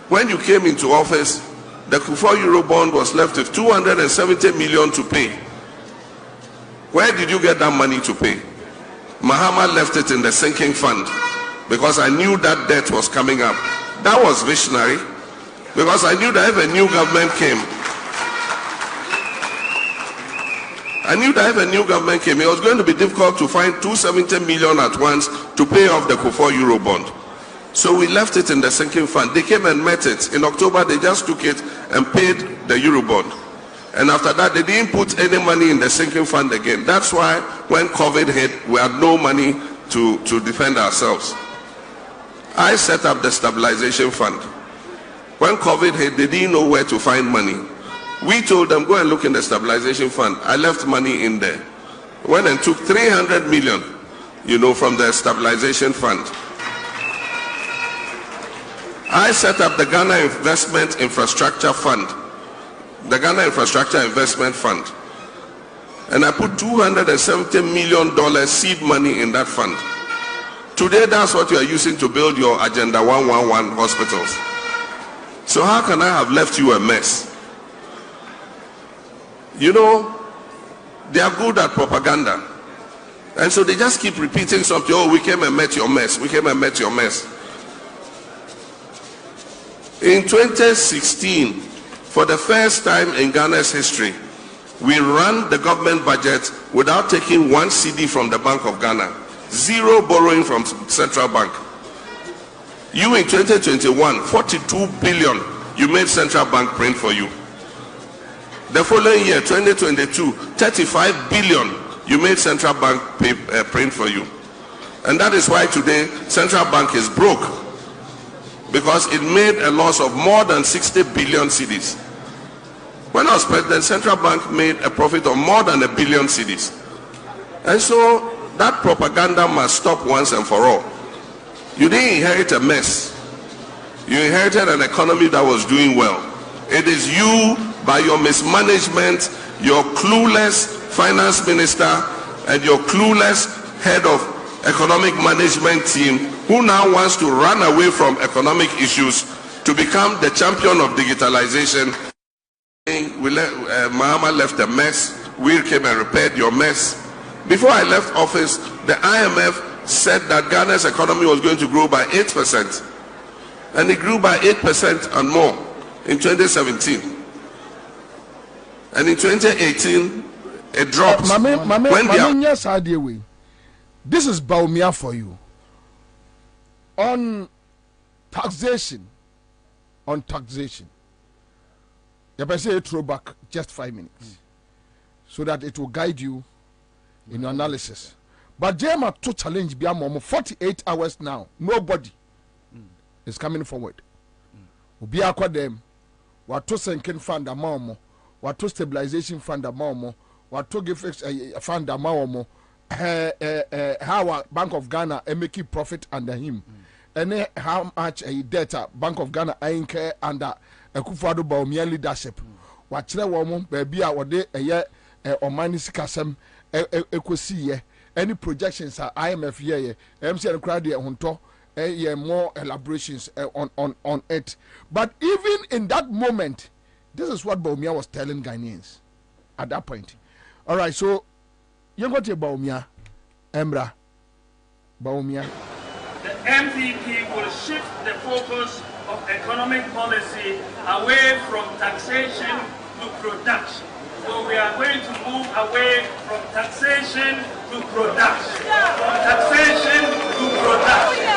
When you came into office, the Kufuor Eurobond was left with 270 million to pay. Where did you get that money to pay? Mahama left it in the sinking fund because I knew that debt was coming up. That was visionary because I knew that if a new government came, it was going to be difficult to find 270 million at once to pay off the Kufuor Eurobond. So we left it in the sinking fund. They came and met it. In October, they just took it and paid the Eurobond. And after that, they didn't put any money in the sinking fund again. That's why when COVID hit, we had no money to defend ourselves. I set up the stabilization fund. When COVID hit, they didn't know where to find money. We told them, go and look in the stabilization fund. I left money in there. Went and took 300 million, from the stabilization fund. I set up the Ghana Investment Infrastructure Fund, the Ghana Infrastructure Investment Fund, and I put $270 million seed money in that fund. Today, that's what you are using to build your Agenda 111 hospitals. So how can I have left you a mess? They are good at propaganda. And so they just keep repeating something. Oh, we came and met your mess. We came and met your mess. In 2016, for the first time in Ghana's history, we ran the government budget without taking one CD from the Bank of Ghana. Zero borrowing from Central Bank. You in 2021, 42 billion, you made Central Bank print for you. The following year, 2022, 35 billion, you made Central Bank print for you. And that is why today, Central Bank is broke. Because it made a loss of more than 60 billion cedis. When I was president, Central Bank made a profit of more than 1 billion cedis. And so that propaganda must stop once and for all. You didn't inherit a mess. You inherited an economy that was doing well. It is you, by your mismanagement, your clueless finance minister, and your clueless head of economic management team, who now wants to run away from economic issues to become the champion of digitalization. Mahama left a mess. We came and repaired your mess. Before I left office, the IMF said that Ghana's economy was going to grow by 8%. And it grew by 8% and more in 2017. And in 2018, it dropped. This is Baumia for you. On taxation. You better say a throwback just 5 minutes. So that it will guide you in your analysis. But Jema to challenge Biamomo 48 hours now. Nobody is coming forward. Ubia kwa dem. Watu senken fund amamo. Watu stabilization fund amamo. Watu give fund amamo. How Bank of Ghana make profit under him. And how much a data Bank of Ghana ain't under a Kufuor Baumia leadership. Wachile woman baby a wode or minus kasem equasi any projections are IMF ye MC and crowd hunto more elaborations on it. But even in that moment, this is what Baumia was telling Ghanaians at that point. All right, so you got your Baumia, Embra, Baumia. The MPP will shift the focus of economic policy away from taxation to production. So we are going to move away from taxation to production. From taxation to production.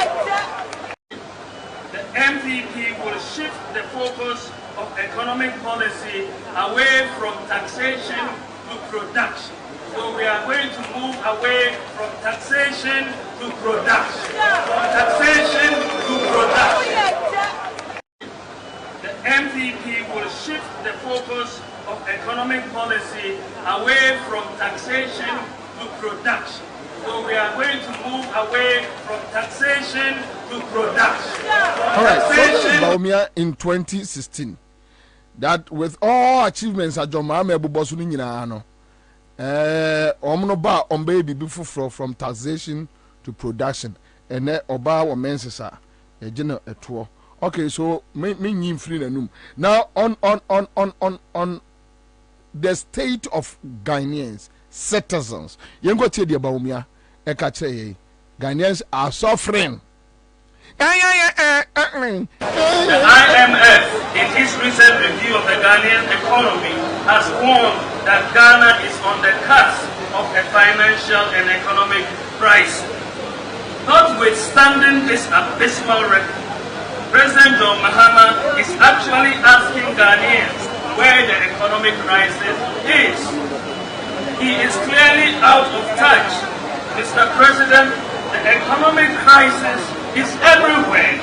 The MPP will shift the focus of economic policy away from taxation to production. So we are going to move away from taxation to production. From taxation to production. The MPP will shift the focus of economic policy away from taxation to production. So we are going to move away from taxation to production. All right, so Baumia in 2016, that with all achievements at John Mahama Bobosuni Nyinano, Omnoba on baby before from taxation to production, and then Oba or Mensesa, a general a tour. Okay, so me free and now on the state of Ghanaians citizens. You go to the Baumia, Ekache, Ghanaians are suffering. The IMF, in its recent review of the Ghanaian economy, has warned that Ghana is on the cusp of a financial and economic crisis. Notwithstanding this abysmal record, President John Mahama is actually asking Ghanaians where the economic crisis is. He is clearly out of touch. Mr. President, the economic crisis is everywhere.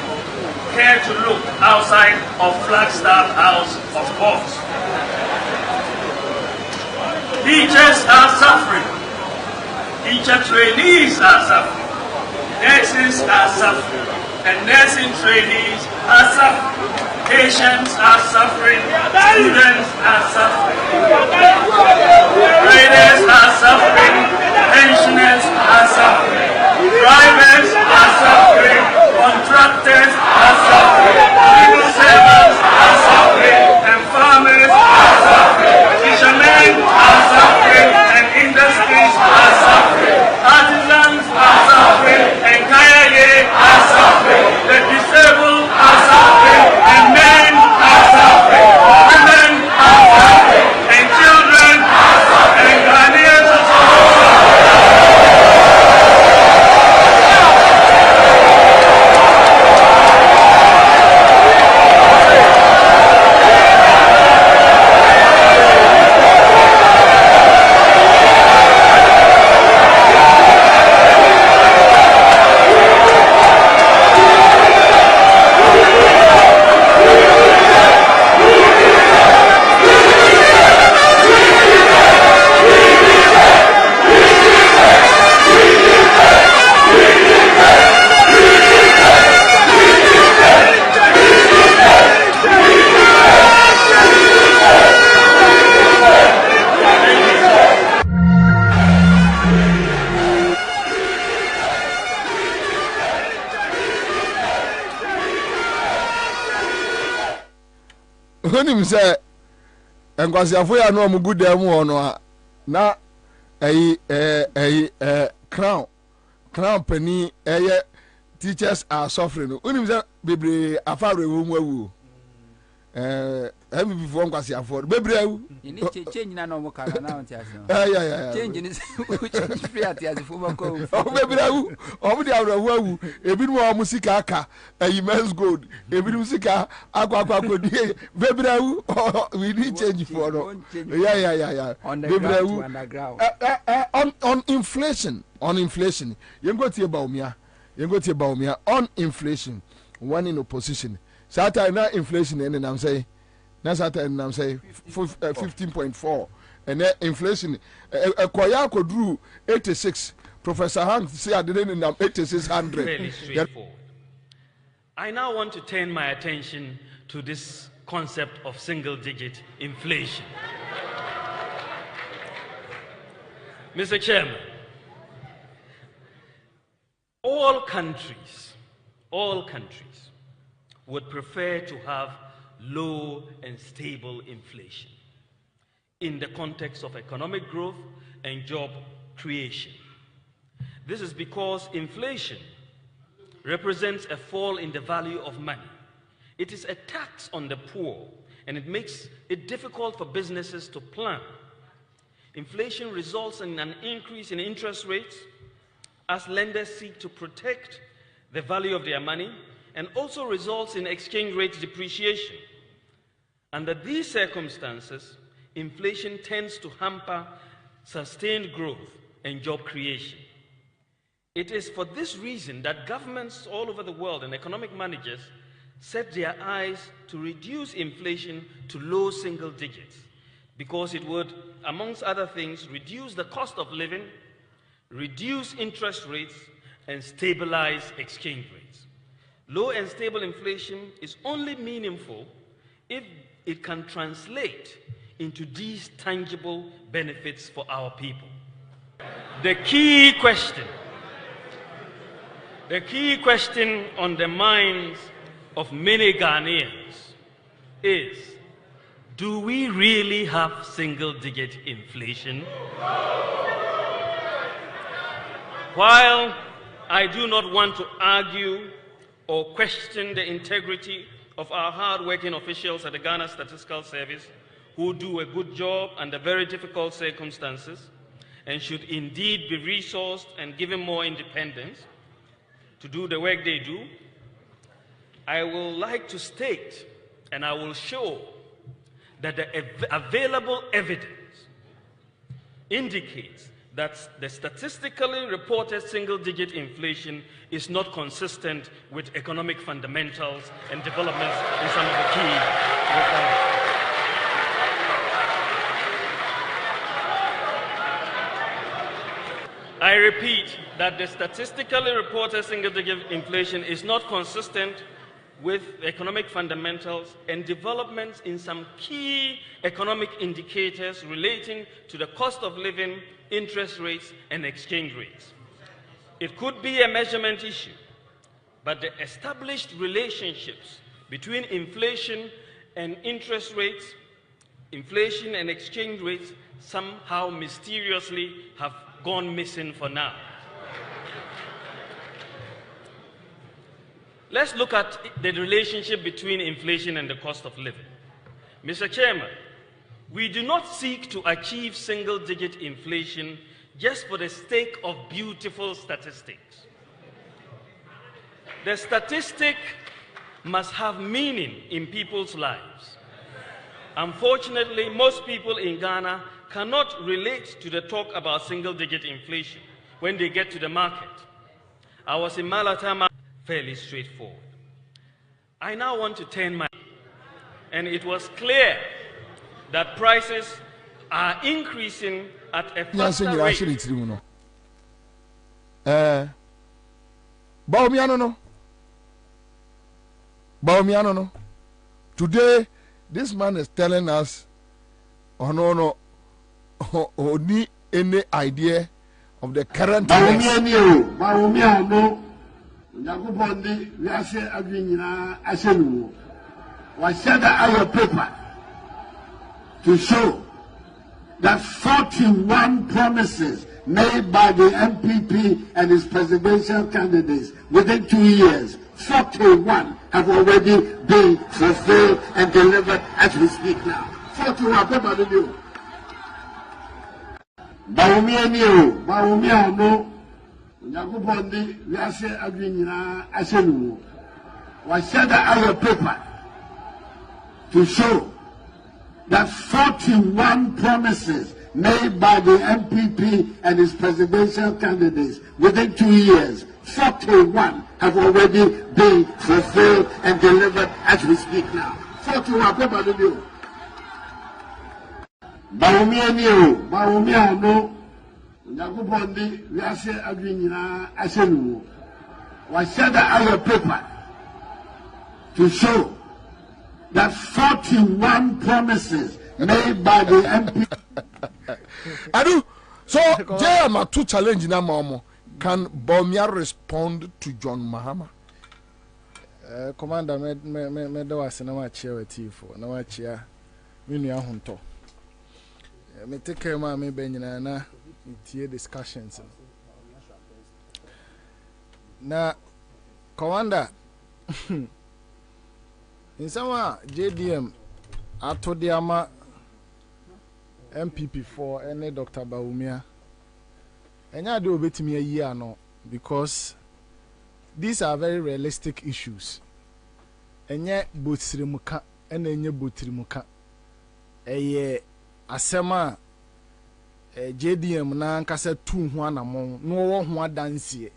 Care to look outside of Flagstaff House of course. Teachers are suffering. Teacher trainees are suffering. Nurses are suffering. And nursing trainees are suffering. Patients are suffering. Students are suffering. Traders are suffering. Pensioners are suffering. Drivers are suffering. Contractors are suffering. Civil servants are suffering. And farmers are suffering. Fishermen are suffering. And industries are suffering. Artisans are suffering. And Kayaye are suffering. The disabled are suffering. And men are suffering. Women are suffering. And children are suffering. And Ghanaians are Onim say enkwasiafo ya no omuguda mu ono na crown penny teachers are suffering. Onim say bebre afare wo mu awu before enkwasiafo bebre awu ini change na no mo kala na onti ase yeah change ni change free ati ase fo mako bebre awu omu di awrawu awu ebi mu musika aka men's gold ebi musika akwa die bebre awu we need change for no yeah bebre awu on inflation yengo tie baumia on inflation one in opposition sata na inflation and I'm saying that's what I'm saying 15.4 and then inflation kwaya kodru 86. Professor Hank say I didn't know 8600. Fairly straightforward. I now want to turn my attention to this concept of single-digit inflation. Mr. Chairman, all countries would prefer to have low and stable inflation in the context of economic growth and job creation. This is because inflation represents a fall in the value of money. It is a tax on the poor, and it makes it difficult for businesses to plan. Inflation results in an increase in interest rates as lenders seek to protect the value of their money, and also results in exchange rate depreciation. Under these circumstances, inflation tends to hamper sustained growth, and job creation. It is for this reason that governments all over the world and economic managers set their eyes to reduce inflation to low single digits, because it would, amongst other things, reduce the cost of living, reduce interest rates, and stabilize exchange rates. Low and stable inflation is only meaningful if it can translate into these tangible benefits for our people. The key question on the minds of many Ghanaians is, do we really have single-digit inflation? While I do not want to argue or question the integrity of our hard-working officials at the Ghana Statistical Service, who do a good job under very difficult circumstances and should indeed be resourced and given more independence to do the work they do, I will like to state, and I will show, that the available evidence indicates that the statistically reported single-digit inflation is not consistent with economic fundamentals and developments in some of the key reforms. I repeat that the statistically reported single-digit inflation is not consistent with economic fundamentals and developments in some key economic indicators relating to the cost of living, interest rates, and exchange rates. It could be a measurement issue, but the established relationships between inflation and interest rates, inflation and exchange rates, somehow mysteriously have gone missing for now. Let's look at the relationship between inflation and the cost of living. Mr. Chairman, we do not seek to achieve single-digit inflation just for the sake of beautiful statistics. The statistic must have meaning in people's lives. Unfortunately, most people in Ghana cannot relate to the talk about single-digit inflation when they get to the market. I was in Malatama, fairly straightforward. I now want to turn my, and it was clear that prices are increasing at a faster rate. Baumiano no. Today, this man is telling us, oh no, ni any idea of the current Baumiano, Jacobondi, we are saying Adwina Asenu, was said our paper to show that 41 promises made by the MPP and its presidential candidates within 2 years, 41 have already been fulfilled and delivered as we speak now. 41 paper review. Baumiano, Jacobondi, we are saying Adwina Asenu, was said our paper to show that 41 promises made by the MPP and its presidential candidates within 2 years, 41 have already been fulfilled and delivered as we speak now. 41 paper review. Baumiano, Jacobondi, we are saying Adwina Asenu, was said our paper to show that 41 promises made by the MP. Adu, so there are two challenges now, Mamo. Can Bawumia respond to John Mahama? Commander, me do was na wa chair with you for na wa chair. Me nua honto. Me take care ma me be nyina na tie discussions. Na Commander in some JDM atodiama MPP for any Dr. Bawumia. Enya de obetimi ayi ano because these are very realistic issues. Enye botirimuka ena enye botirimuka. Eye asema JDM na nkasa tu ho anamon no wo ho adansie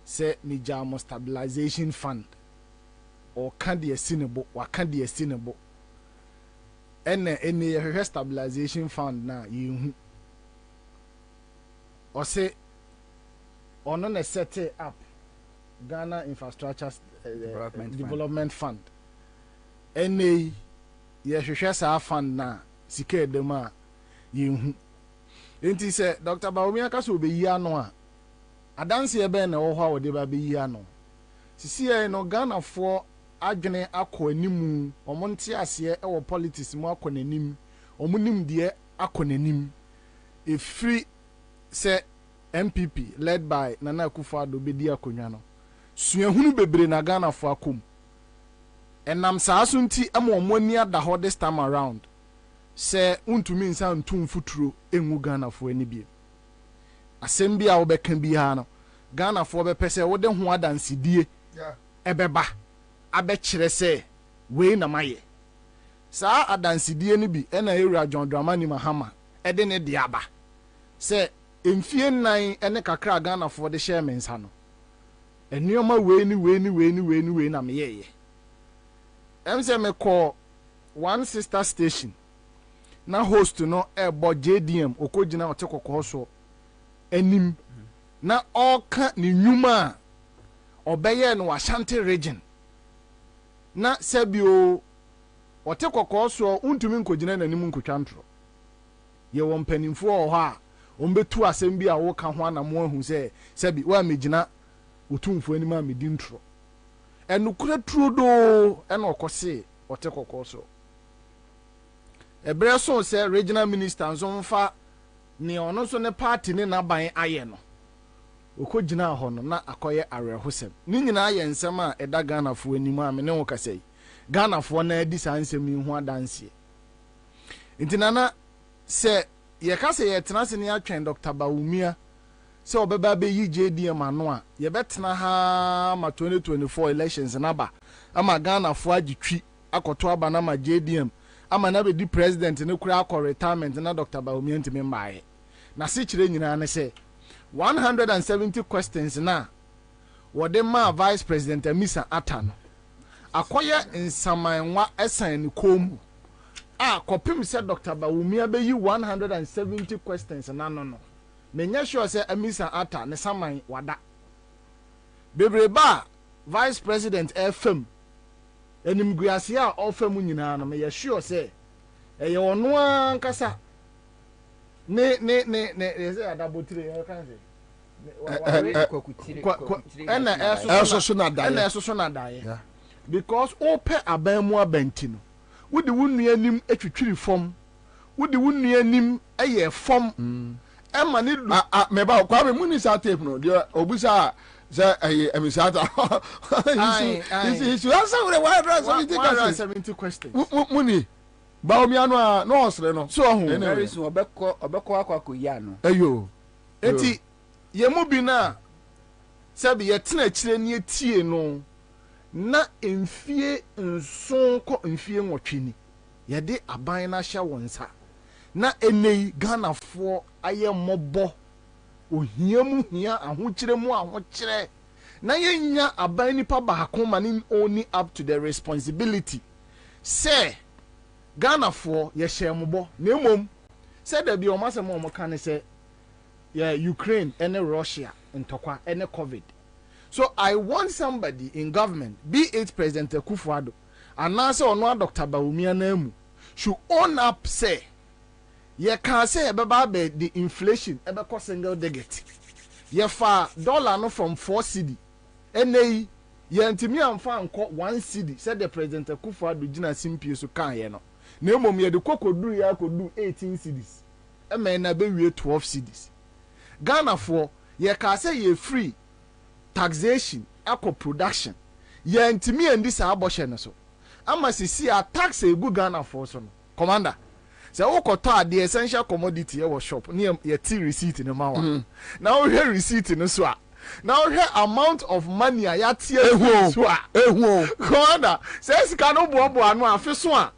se ni jamo stabilization fund o kan de asinebo wa kan de asinebo ene ye stabilization fund na yehu o se ono na set up Ghana Infrastructure Development Fund ene ye hwehwe sa fund na sika edema yehu enti se Dr. Baomi aka so be yi ano a adanse ebe na wo ho a wo de ba be yi ano sisi e no Ghana fo adwene akọ animu omonte ase e wo politics mu akọ nanim omunim de akọ nanim e free se MPP led by Nana Akufo-Addo be di akonwa no suahunu bebre na Ghana fo akom enam saaso nti amomoni ada ho this time around se untumi nsa ntum futuro engu Ghana fo ani bi asem bi a wo beka bi ha no Ghana fo be pese wo de ho adansidie ebeba abekire se we na maye saa adansidie ni bi ena ewura John Dramani Mahama ede ne de aba se emfie nan ene kakra Ghana fo de share mensa no enioma we ni na meyeye emse me call one sister station na host no ebo JDM okogina otekokko so enim na oka ni nyuma obeye no Ashanti region na sebio otekokko so untumi nkogina nanim nkotwantro ye wo mpanimfo ho a ombetu asem bi a wo ka ho anamo ahu se sebi wa megina otumfo anim a medi ntro enukura trudo ena okose otekokko so ebre so se regional minister nso mfa ne ono so ne party ne naban aye no okogina ho no na akoye arehosem ni nyina aye nsem a eda Ghana fo anim a me ne wo kasai Ghana fo na adi sa nsem yi ho adanse intinana se ye kase ye tena se ne atwen Dr. Baumia se obeba be yi JDM ano a ye betena ha ma 2024 elections na ba ama Ghana fo agitwi akoto aba na ma JDM ama na be di president ne kura akọ retirement na Dr. Baumia ntime mbae na se kire nyina ne se 170 questions na wode ma vice president Amisa Atano akoye nsamanwa esan ni komu a kopim se Dr. Baumia be yi 170 questions na no menya sure se Amisa Ata ne saman wada bebreba vice president FM enimguase a ofam nyina no me sure se eye ono ankasa ne ese adabotire kan se eso na dae because open abamu abantino wudi wunu anim etwitwiri fom wudi wunu anim eye fom ema ni me ba kwa be muni sa tape no de obusa za emisata is answer with 170 questions muni ba omi anu a no osre no so ho very soon obekọ akwakoya no ayo enti ye mu bi na sabi ye tena kire ni etie no na emfie nson ko emfie nwotwini ye de aban na hye wonsa na enei Ghana fo aye mobo ohiamu hia ahokyere mu ahokyere na yenya aban nipa baako ma ni only up to the responsibility say Ghana fo ye hyembo na emom say da bi o masem o moka ne say Ukraine and Russia ntokwa and COVID. So I want somebody in government, be it President Akufo-Addo and also Dr. Baumia nemu, should own up say ye can say about the inflation ebe ko single digit. Ye fa dollar no from 4 cedi. Ene ye ntimi amfa nko 1 cedi said the President Akufo-Addo gina simpie so kan ye no. Na emom ye de kokodu ya kodu 18 cedis. Eme na be wie 12 cedis. Ghana for ye ka say ye free taxation eco production ye ntimi and this abortion so ama sisi a tax e gu Ghana for so no commander say wo kota the essential commodity e shop near ye ti receipt in ma now we receipt no so a now we amount of money a ya tie so a commander say sika no bobo anu afi so a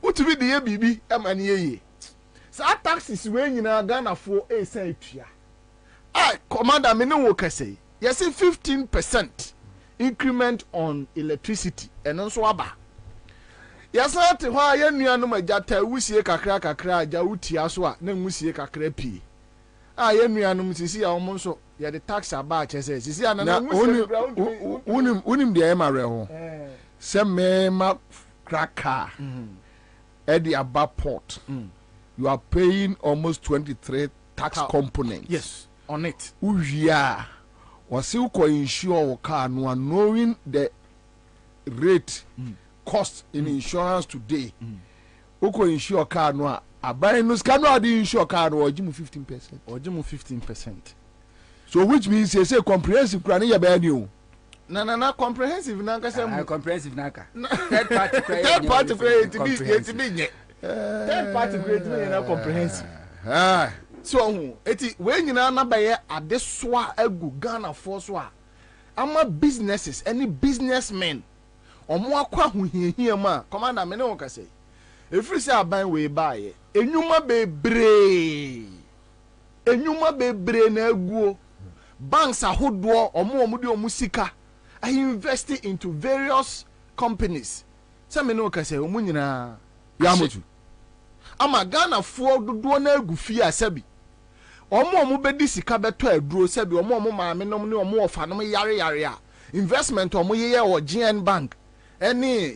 utumi de ye bibi e ma ne ye Sa taxes we nyina Ghana for e san etua. Ah, commander me no wo kase. You say 15% increment on electricity and also aba. Yasa te hwa ye nuanom agata wusie kakra aja utia so a na wusie kakra pii. Ah ye nuanom sisi a omo so ye the tax aba chese sisi a na unim de emare ho. Se me ma kraka. Edi aba port. You are paying almost 23 tax components. Yes, on it. Uwia wasi uko insure wo car no knowing the rate cost in insurance today. Uko insure car no abai no ska no adi insure car no ojimu 15%. Ojimu 15%. So which means you say comprehensive kra na ya ba ni o. Na comprehensive na nka say comprehensive na ka. Third party credit. Third party credit be third party credit na comprehensive. So eti we nyina na baye adesoa agu Ghana for so a ama businesses any businessmen omo akwa hohiahia ma commander me ne wo kase efiri se aban we baaye enyuma bebre na aguo banks ahodo omo de omo sika I invest into various companies se me ne wo kase omo nyina ya motu ama Ghana for dodo na agu fi asabi omo bedi sika beto aduro sebi omo maame nom ne omo ofa nom yare a investment omo ye o GN Bank any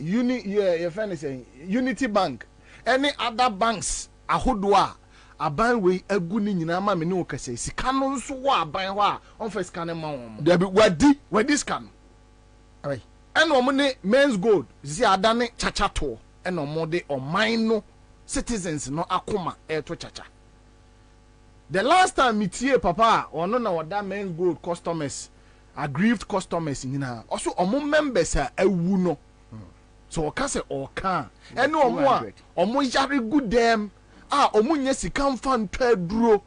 Unity Bank any other banks ahodo a aban we agu ni nyina ma me ne okase sika no nso wo aban ho a on fa sika ne ma won there be wadi sika no ai eno omo ne men's gold zi adane chacha to eno omo de oman no citizens no akoma to chacha. The last time me tie papa ono na wada men's gold customers aggrieved customers nyina also omo members a awu no so oka se oka ene omo yare good dem omo nya sika mfa ntwa aduro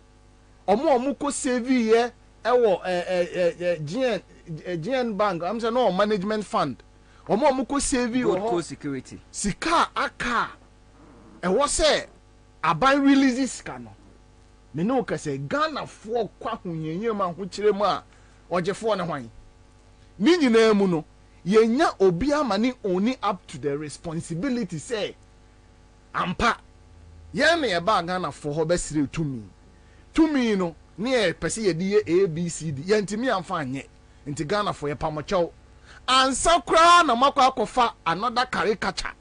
omo ko save ye ewo GN Bank am say no management fund omo ko save wo security sika aka ewo se aban releases sika no me no kase Ghana for kwa hunyenye ma ho kire mu a ogefo ne hwan ni nyina mu no yenya obi amane oni up to the responsibility say ampa ye me ye ba Ghana for ho besire tumi no ne e pese ye di ABCD ye ntimi amfa anye nti Ghana for ye pamocho Ansah kra na makwa akofa another caricature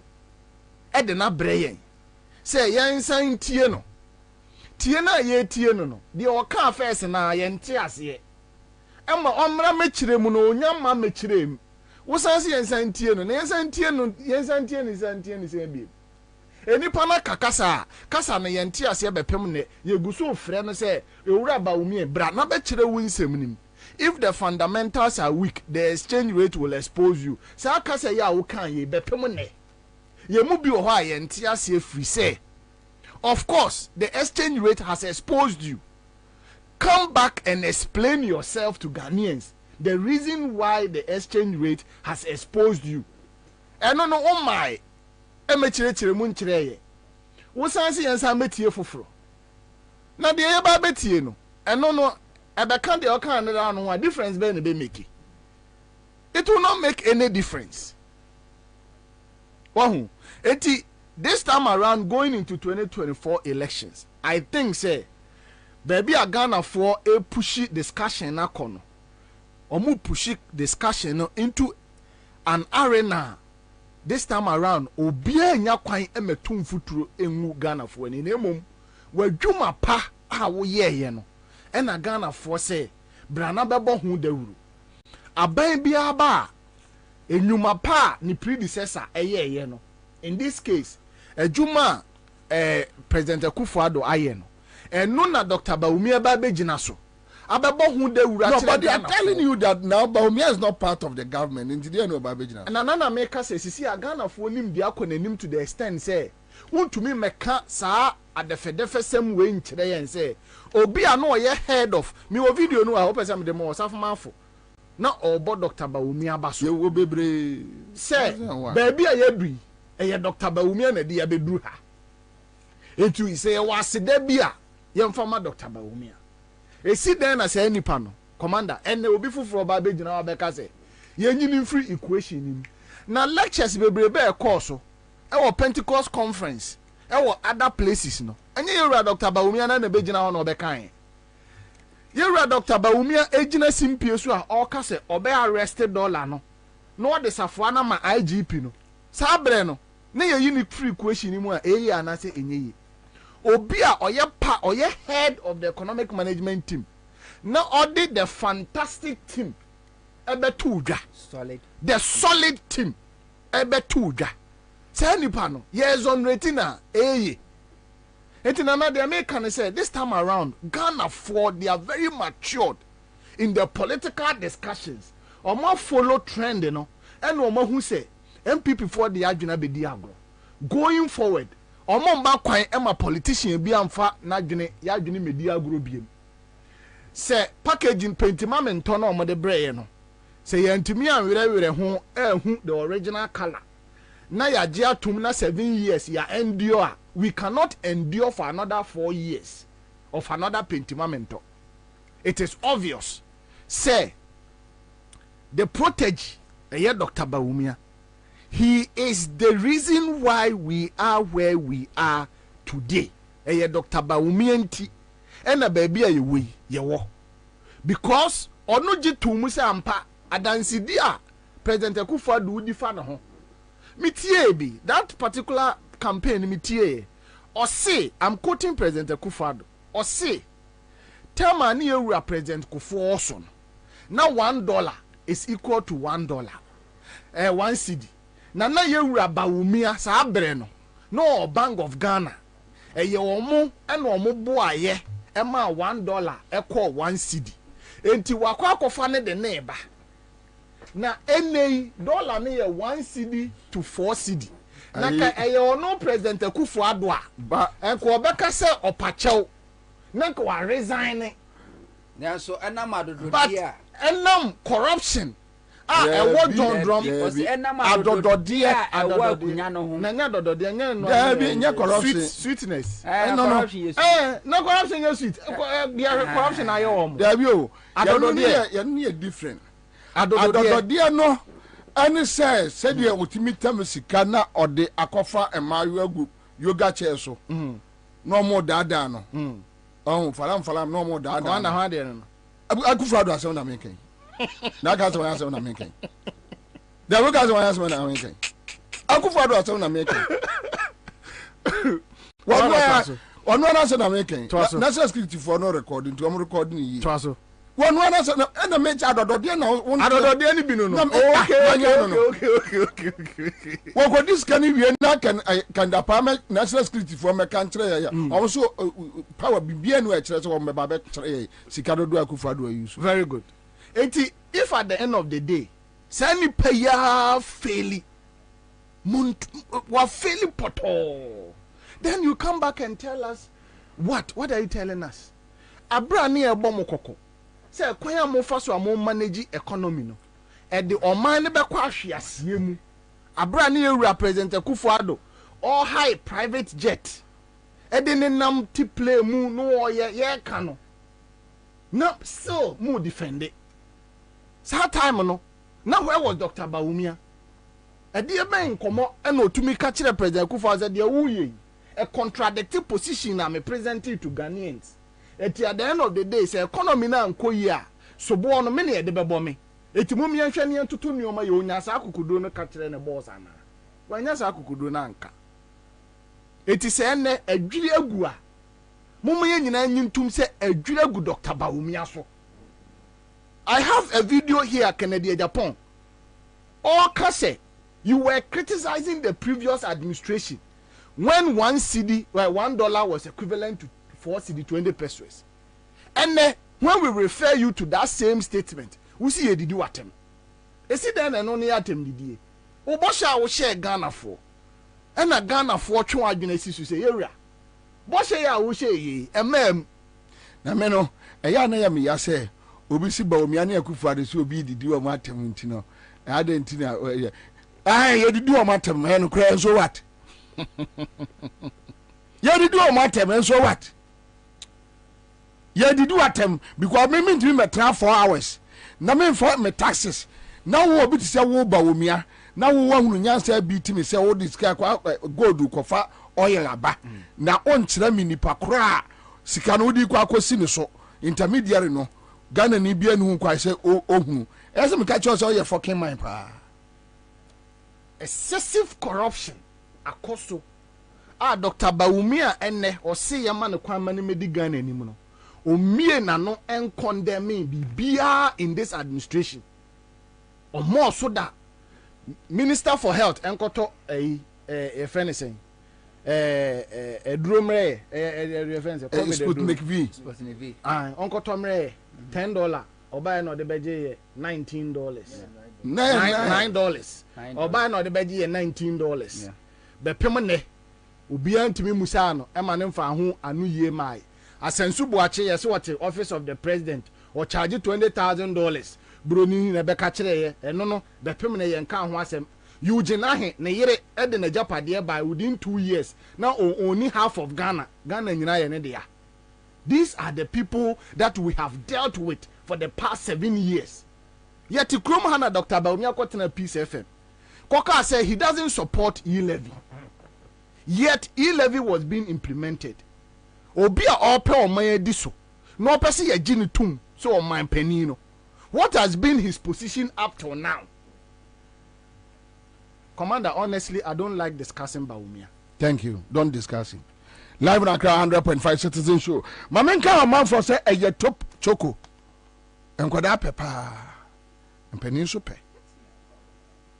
e de na breyen say yen san tie no tie na ye tie no de o ka first na ye nte ase ema omra mechire mu no onyama mechire mu wosanse ye nsan tie no na ye nsan tie ni se bi enipa na kasa na ye nte ase bepem ne ye guso frɛ no se ewura ba umi bra na bechire wu nsem nim. If the fundamentals are weak, the exchange rate will expose you. Sa kasa ya wo kan ye bepem ne ye mu bi wo ho a ye nte ase free say. Of course, the exchange rate has exposed you. Come back and explain yourself to Ghanaians. The reason why the exchange rate has exposed you. No, oh my. Emechire mu nchire ye. Wo sanse yensa metie foforo. Na de ye ba betie no. No, ebe kan de o kan na no a difference be ne be make. It will not make any difference. Wahu. Eti this time around, going into 2024 elections, I think say, baby a Ghana for a pushy discussion na kono. Omu pushy discussion into an arena. This time around, obie nya kwan emetum futuro enwu Ghana for ni nemom. Wadwuma pa a wo ye no. Ena Ghana for say, brana bebo hu dawuru. Aban bia ba enyuma pa ni predecessor eye no. In this case, Ejuma President Akufo-Addo aye no. No na Dr. Bawumia ba begina so. Abebo hu de wura. No, but they are telling you that now Bawumia is not part of the government. Inti dey no ba begina. Na na make say sisi Ghana fo nim dia konanim to the extent say wontumi meka saa adefe sem we nkyere yen say obi a no ye head of me o video no a hope say me dem o safmanfo na obo Dr. Bawumia ba so. Ye wo bebre say baby a ye bri eye Dr. Bawumia na dia beduru ha etu say was there bia yem former Dr. Bawumia e si den na say nipa no commander ene obi fufuro ba be gina ba ka say yenyini free equation nim na lectures bebrebe e course e wo Pentecost conference e wo other places no enye yewura Dr. Bawumia na be gina ho no be kan yewura Dr. Bawumia ejina simpie so a o ka say obe arrested dollar no no de safo na ma IGP no sabre no na yeyi free equation nim a eyi anase enye obi a oye head of the economic management team na odi the fantastic team ebe tuja solid the solid team ebe tuja say nipa no ye exonerate na etina na the American say this time around Ghana for they are very matured in the political discussions omo follow trend no and omo hu say MPP for the adwuna be di agro going forward omo mba kwan ema politician bi amfa na dwene ya dwene medi agro biem se packaging pentimamento na omo de breye no se yantimi anwere ho ehu the original color na ya je atum na 7 years ya endure we cannot endure for another 4 years of another pentimamento. It is obvious say the protege Dr. Bawumia, he is the reason why we are where we are today. Dr. Bawumia nti ena baby a yewe yewo because ono jitu se ampa adansidi a President Akufo-Addo udi fa na ho mitie bi that particular campaign mitie or say I'm quoting President Akufo-Addo or say tell man you President Kufuor now $1 is equal to $1 1 cedi na yewura Bawumia sa abre no Bank of Ghana ye omo ena omo boaye e ma $1 e call 1 cedi enti wakwa akofa ne de neba na enei dollar ne ye 1 cedi to 4 cedi na ka ye ono President Akufo-Addo a ba enko obeka se opachew na ka wa resign na so enam adodo dia enam corruption ewo John Drum adododie akunya no ho na nya dododie nya no nya corruption sweetness no no corruption is sweet corruption ayo omo there be o adododie ye different adododie no ani say de otimi tam sika na ode akofa emayo agu yoga chair so no mo dada no falam no mo dada na ha de no Akufo-Addo asem na menken na ka so asem na menken da wo ka so asem na menken Akufo-Addo asem na menken one asem na menken national security for no recording to am recording yi twaso one asem na mench adodode na adodode ni bi no okay wo ko this can we na can the parliament national security for me kan kire ya also power bibia no e kire so me ba be kire sika dodo Akufo-Addo use very good enti if at the end of the day sani paya faili wa faili poto then you come back and tell us what are you telling us abra ni ebo mokoko say kwan am fa so am manage economy no e de oman ne be kwa ahweasie mu abra ni ewura President Akufo-Addo all high private jet e de ne nam ti play mu no ye ka no no still mu defend it that time no now where was Dr. Bawumia e de ben komo e na otumi ka kire President Akufo-Addo de wuye a contradictory position am presenting to Ghanaians at the end of the day say economy na nko yi a so bo no me na de bebo me eti mum ye hwe ne tutu nioma ye onya sa akukudo no ka kire ne boss ana wanya sa akukudo na nka eti se ne adwiri agu a mum ye nyina nyintum se adwiri agu Dr. Bawumia so. I have a video here Kennedy Japan all kase you were criticizing the previous administration when $1 was equivalent to 4 cedi 20 pesos. And when we refer you to that same statement, we see did you atem. You see then and only atem did ye. Obosha will share Ghana for. And a Ghana for chua genesis say area. Bosha ya will share ye, a mem. Na meno, a yana me ya say, Obisi Bawumia Akufo-Addo so be did you a matem intino. I didn't know. I did do a matem and cry so what? Yeah, they do a matter, and so what? Yeah, they do attempt because me mean to me 4 hours. Now me for me taxes. Now we be to say wo ba wo mia. Now we want to nyansa beat me say all this guy go do kofa oil aba. Na on kyerɛ me nipa kora sika no di kwa akosi ne so intermediary no Ghana ni bia no kwa say ohunu. Ese me ka kyerɛ say oye fucking mind pa. Excessive corruption akoso. Dr. Bawumia ene o se yama ne kwan mane medi Ghana anim no. Omie na no en condemning bibia in this administration. Or more so that Minister for Health enkoto friend saying drumre Sputnik V. Onkoto mre $10 oba no de beje $19. $9. Oba no de beje $19. Be pemne obia ntimi musa no e ma ne mfa ho anu yie mai. Asensu Boache yes what office of the president or charge $20,000 broni na beka kire ye no be pem na ye nka ho asem Eugene Ahe ne yere e de na japade by within 2 years now only half of Ghana nyina ye ne dia. These are the people that we have dealt with for the past 7 years. Yet Krom Hana Dr. Bawumia Kotena Peace FM Koka said he doesn't support e-levy, yet e-levy was being implemented. Obi a ope o man di so no pese ye gini tum so o man panino. What has been his position up till now? Commander, honestly, I don't like discussing Bawumia. Thank you. Don't discuss him. Live in Accra 100.5 Citizen Show. My man can man for say a top choco. And kwada pepa. And peninsu pe.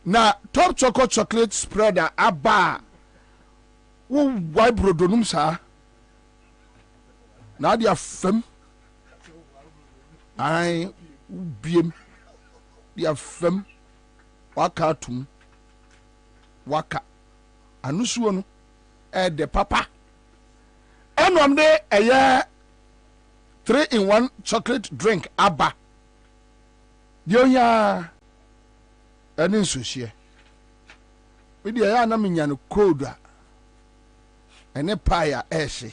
Na top choco chocolate spreader aba. Wo why brodonum sa? Na dia fem. Ai biem. Dia fem. Waka tum. Waka. Anusuo no de papa. Enom de eye 3-in-1 chocolate drink aba. Dionya eni nsuhie. We de ya na menya no cold a. Ene paya ehye.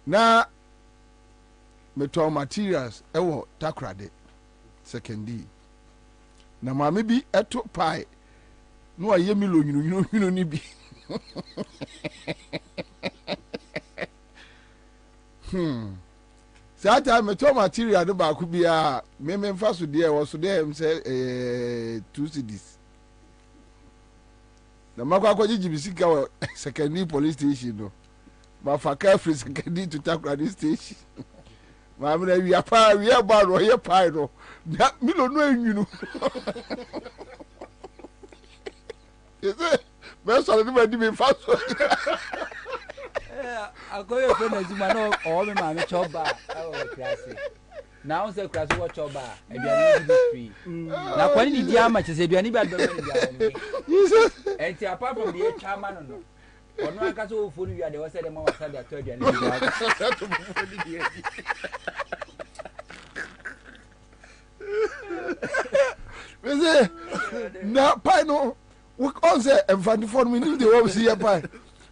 Na metal materials ewo takrade secondi. Na mama bi eto pie no aye milo nyunu ni bi. Sata metal material do ba ku bia me mfa so de e wo so de em say 2 cedis. Na makwa akwaji bisika wo secondi police station no. Ma fa ka free secondi to takrade station. Ma me we apa we ba ro ye pie no. Na milo no enwunu. Ese me so le di me fa so. Akoye friend zuma no o me ma me choba o class. Now say class what choba eduani be free. Na kwani di dia ma chese eduani be adbe me dia. And apart from the chairman no. Ono aka so ofo ni wi ade wo say dem wa sa da to eduani be. Weze na pai no we on say enfandi for me ni dey wo see ya pai.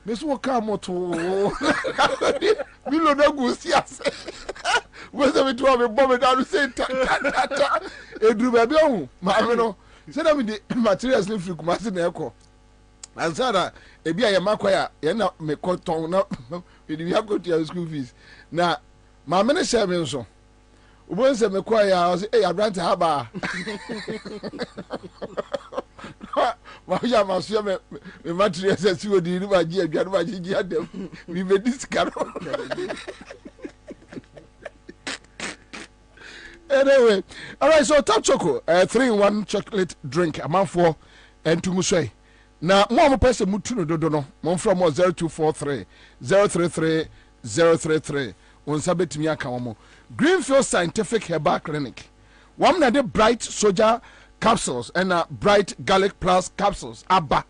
Me so ka moto mi lo na gusi ase. Weze me to me bomb down say ta edru ba bi ohun ma me no say na me the materials ni free kuma se na ekọ. Ansah na ebi aye makwaya ye na me koton na we dey have go to your school fees. Na ma me ne share me nso. Ubon se me kwaya o say eh abrant haba. Ma ya ma so me materials as you di ni ba ji adwa ba ji adem. We be discard. Anyway, all right, so top choco 3-in-1 chocolate drink amount for and to muswe. Now, more person mutu no dodo no. Mon from 0243 033 033. On sabet mi aka mo. Greenfield Scientific Herbal Clinic. One na the Bright Soldier capsules and Bright Garlic Plus capsules. Abba.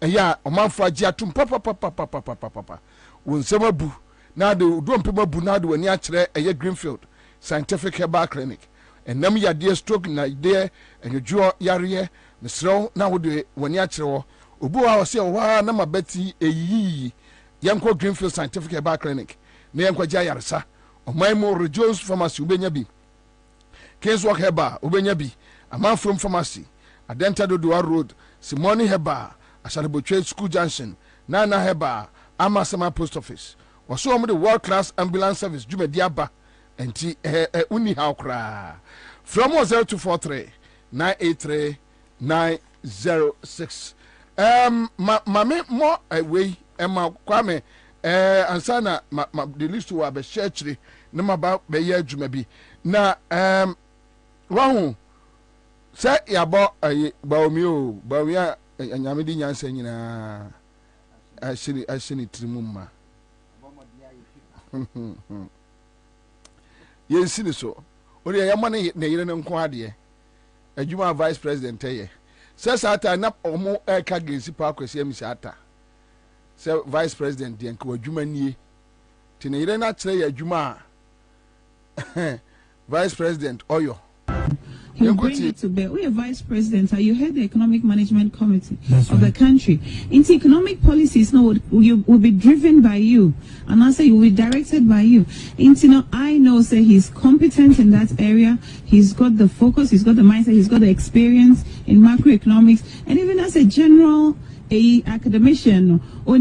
And ya oman fra gia tum papa. On sema bu. Na do mpema bu na do ani akere eye Greenfield Scientific Herbal Clinic. And nam ya dear stroke na idea and you draw yare. Misro na wo de wani akere wo obu a ose wa na mabeti eyi yanko Greenfield Scientific Herbal Clinic na yanko gya yaresa omaimo Rejoice Pharmacy ubenya bi Kingswalk Herbal ubenya bi Amanfrom Pharmacy Adenta Dodowa Road Simoni Herbal Asharibotwe School Junction Nana Herbal Amasama Post Office waso omo the world class ambulance service jumedi aba enti uni how kra from 0243 983 906 mame mo away Emma Kwame Ansah na the list wa be church na maba be ye adwuma bi na wahu say yabo baomi o baomi a anyame di nyansa nyina ashini trimumma yensi ni so ori yamma na yire nko ade adwuma vice president ye sesa ata na omo eka gensi pa kwesi amisi ata se vice president de nko adwuma nie ti na yire na kire ya adwuma vice president oyo He'll bring it to bear. We are vice president. You head the economic management committee of the country. Into economic policies now will be driven by you, and Ansah will be directed by you. Into I know say he's competent in that area. He's got the focus. He's got the mindset. He's got the experience in macroeconomics, and even as a general academician or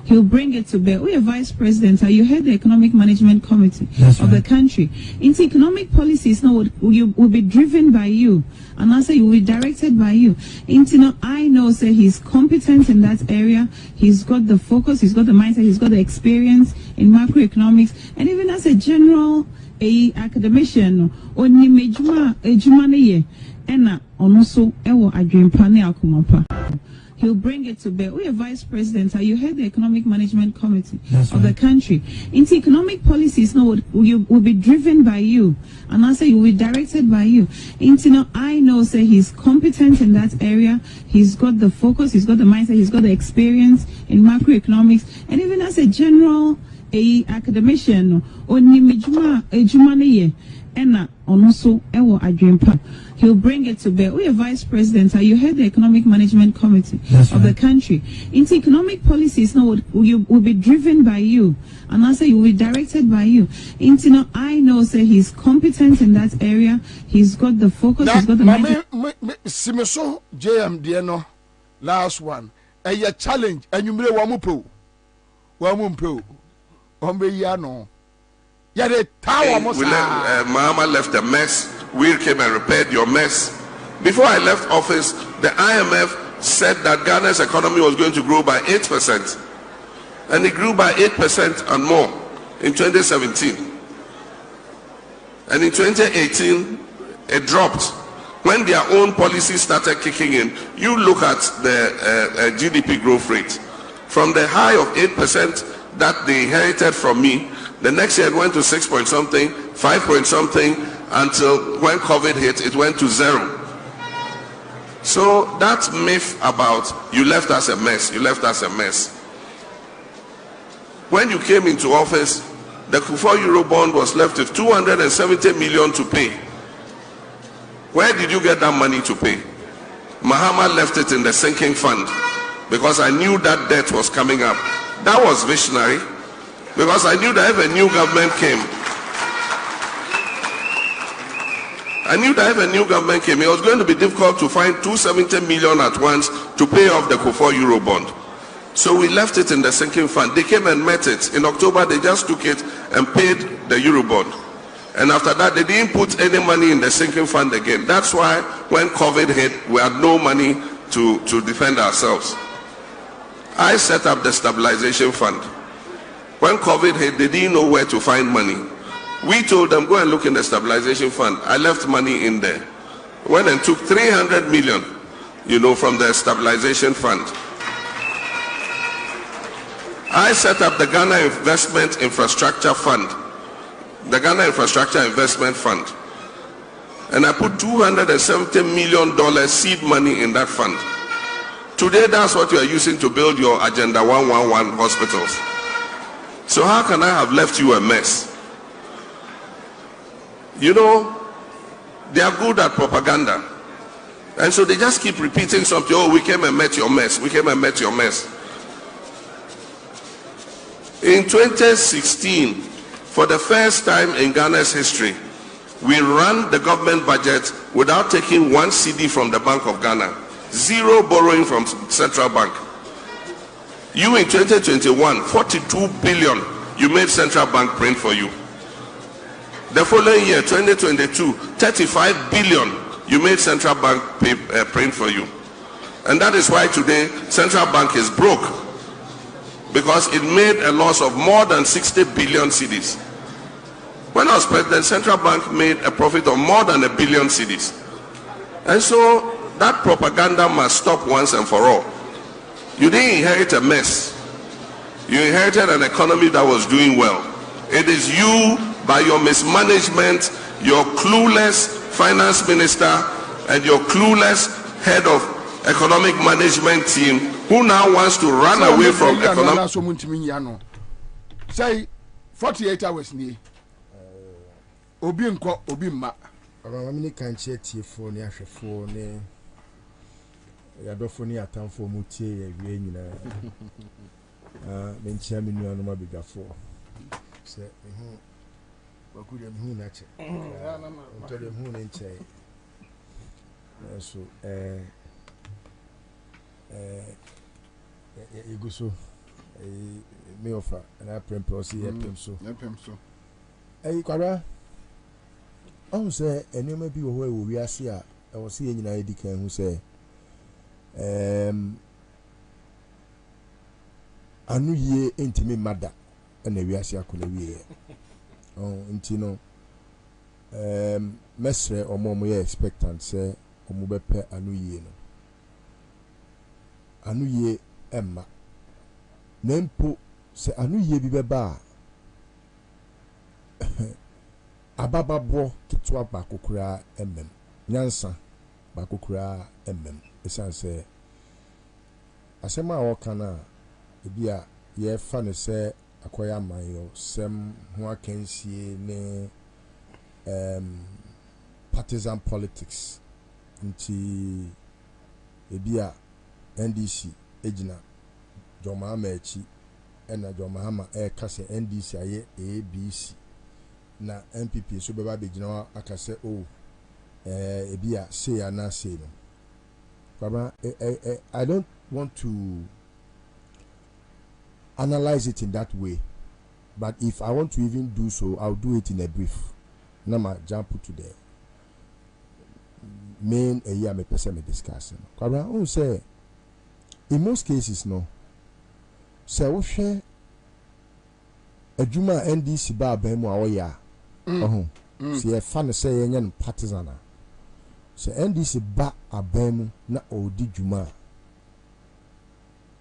he'll bring it to bear. We are vice president. You head the economic management committee of the country. Into economic policies now will be driven by you, and Ansah will be directed by you. Into I know say he's competent in that area. He's got the focus. He's got the mindset. He's got the experience in macroeconomics, and even as a general academician or he'll bring it to bear. We are vice president. You head the economic management committee of the country. Into economic policies now will be driven by you, and Ansah will be directed by you. Into I know say he's competent in that area. He's got the focus. He's got the mindset. He's got the experience in macroeconomics, and even as a general academician or he'll bring it to bear. We are vice president. You head the economic management committee of the country. Into economic policies now will be driven by you, and Ansah will be directed by you. Into I know say he's competent in that area. He's got the focus. He's got the mindset. Simiso JMD no last one. A challenge and you may wamupo. Ombe yeah, the tower Mahama left a mess. We came and repaired your mess. Before I left office, the IMF said that Ghana's economy was going to grow by 8%. And it grew by 8% and more in 2017. And in 2018, it dropped. When their own policies started kicking in, you look at the GDP growth rate. From the high of 8% that they inherited from me, the next year it went to 6 point something, 5 point something, until when COVID hit, it went to 0. So that myth about you left us a mess, you left us a mess. When you came into office, the Kufuor Eurobond was left with 270 million to pay. Where did you get that money to pay? Mahama left it in the sinking fund because I knew that debt was coming up. That was visionary. Because I knew that if a new government came, it was going to be difficult to find 270 million at once to pay off the Kufuor Eurobond. So we left it in the sinking fund. They came and met it. In October, they just took it and paid the Eurobond. And after that, they didn't put any money in the sinking fund again. That's why when COVID hit, we had no money to defend ourselves. I set up the stabilization fund. When COVID hit, they didn't know where to find money. We told them, go and look in the stabilization fund. I left money in there. Went and took 300 million, from the stabilization fund. I set up the Ghana Investment Infrastructure Fund, the Ghana Infrastructure Investment Fund. And I put $270 million seed money in that fund. Today, that's what you are using to build your Agenda 111 hospitals. So how can I have left you a mess? They are good at propaganda. And so they just keep repeating something. Oh, we came and met your mess. We came and met your mess. In 2016, for the first time in Ghana's history, we ran the government budget without taking one CD from the Bank of Ghana. Zero borrowing from Central Bank. You in 2021, 42 billion you made Central Bank print for you. The following year, 2022, 35 billion you made Central Bank print for you. And that is why today Central Bank is broke, because it made a loss of more than 60 billion cedis. When I was president, Central Bank made a profit of more than 1 billion cedis. And so that propaganda must stop once and for all. You didn't inherit a mess. You inherited an economy that was doing well. It is you, by your mismanagement, your clueless finance minister, and your clueless head of economic management team, who now wants to run away from economic. Say 48 hours ni. Obi nko obi ma. Amamini kanche tiefo ni ahwefo ni yadofo ni atamfo mutie ewie nyina. Menchia minu anoma bigafo. Se bakuri hu na che. Ntode hu ne nche. So iguso me offer and I premprosi epem so. Kwara on say enema bi wo wo wiase a e wo se nyina edi kan hu say anu ye entimi mada na wiase akona wiye nti no mesre omo ye expectant say omo bepe anu ye no anu ye emma nempo se anu ye bi beba abababo kitwa bakokura nyansa bakokura esan se asema wokana ebia ye fa ne se akoya manyo sem ho akansie ne partisan politics nti ebia NDC ejina Jomahama echi ena Jomahama kase NDC aye ABC na MPP so beba bejina akase o ebia say ana say no Kwabena I don't want to analyze it in that way, but if I want to even do so, I'll do it in a brief. Now ma jump to the main area me person me discussing. Kwabena who say in most cases no say we share adwuma NDC ba mu awoya see a fan say yenye partisan so NDC ba abemu na odi dwuma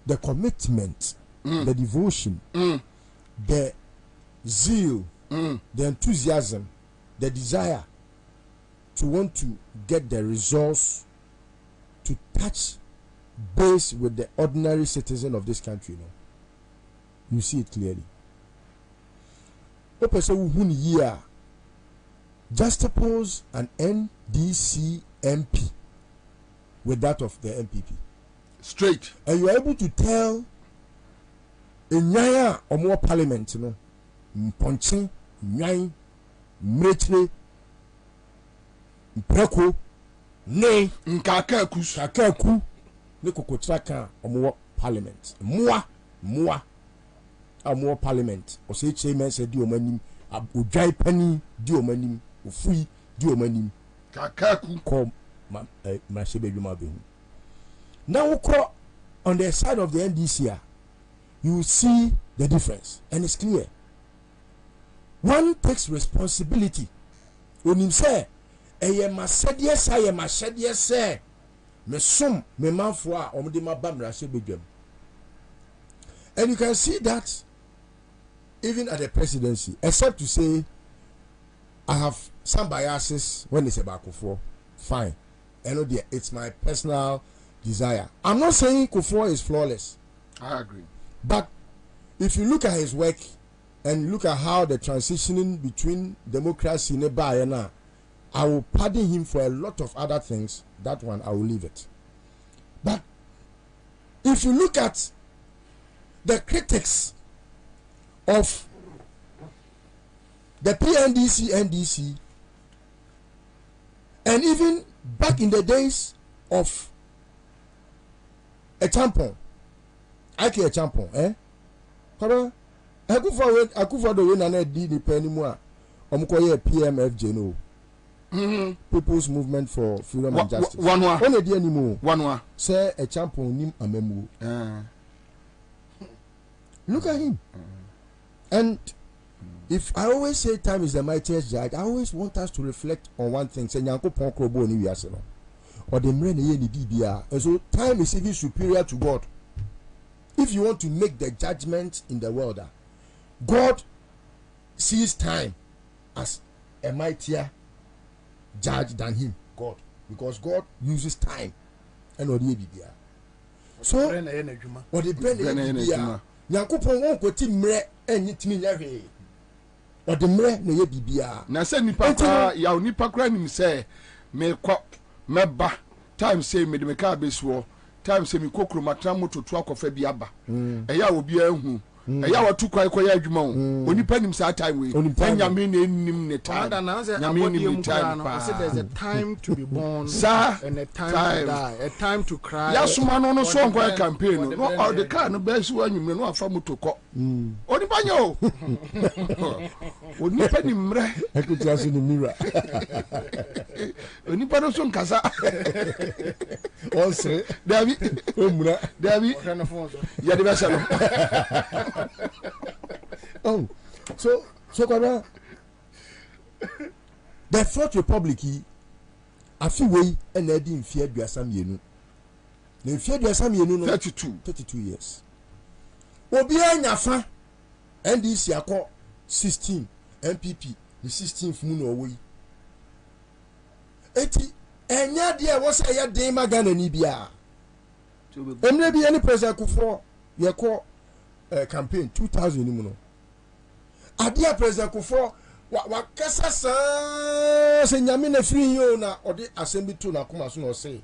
the commitment the devotion the zeal the enthusiasm the desire to want to get the resource to touch base with the ordinary citizen of this country, you see it clearly. Just suppose an NDC MP with that of the MPP. Straight. And you are able to tell in Nyaya or more parliament, Ponching, Nyai, Mretre, Mpreko, Ne, Nkakaku, Nikokotraka or more parliament. More parliament. Or say chairman said Diomanim, Ujai Penny, Diomanim, Ufui, Diomanim, Kakaku, call Mashebe Jumabu. Now, on the side of the NDC, you see the difference, and it's clear. One takes responsibility. When him say, "Eye ma said yes, I am said yes, sir." Me sum me manfua omdima bamra sebedwam. And you can see that even at the presidency, except to say, I have some biases when it's about Kufuor. Fine, it's my personal desire. I'm not saying Kufuor is flawless. I agree. But if you look at his work and look at how the transitioning between democracy and Bayana, I will pardon him for a lot of other things. That one I will leave it. But if you look at the critics of the PNDC, NDC, and even back in the days of a champion, Ike a champion, eh? Akufa the way na di the penny more. Omukoye PMFJ no. People's Movement for Freedom and Justice. One more. Say a champion nim amemu. Look at him. And if I always say time is the mightiest judge, I always want us to reflect on one thing. Say nyanko pon krobo ni wiase no. Or the mre na ye ni bibia. And so time is even superior to God. If you want to make the judgment in the world, God sees time as a mightier judge than him, God, because God uses time and odi bibia. So or the brain bibia yakopon won ko ti mre enyi timi nyahwe or the mre na ye bibia na se nipa kwa ya nipa kwa nim se me kwa meba time say me de me ka besuo time say me kokro matra moto to akofa bi aba eya obi ahu eya watu kwa ikoya adwuma onipa nim sa time we nyame na nim ne time nyame nim time there's a time to be born and a time to die, a time to cry. Yasuma no so onko campaign no all the car no be so anyum no afa motoko onipa nyo onipa nim mre ekutia so ni mira onipa no so nkasa onse David omura David ya de besa no. Oh, so Kwabena, the Fourth Republic, I feel way and I didn't fear Biasam Yenu. They feared Biasam Yenu 32 years. Obia Nafa, NDC Yako 16, MPP, the 16th moon away. 80, and ya dear was a day Magana Nibia. And maybe any president could for Yako. Campaign 2000 ni muno adia president Kufuor wa kasa se nyame na free yo na ode assembly to na kuma so na say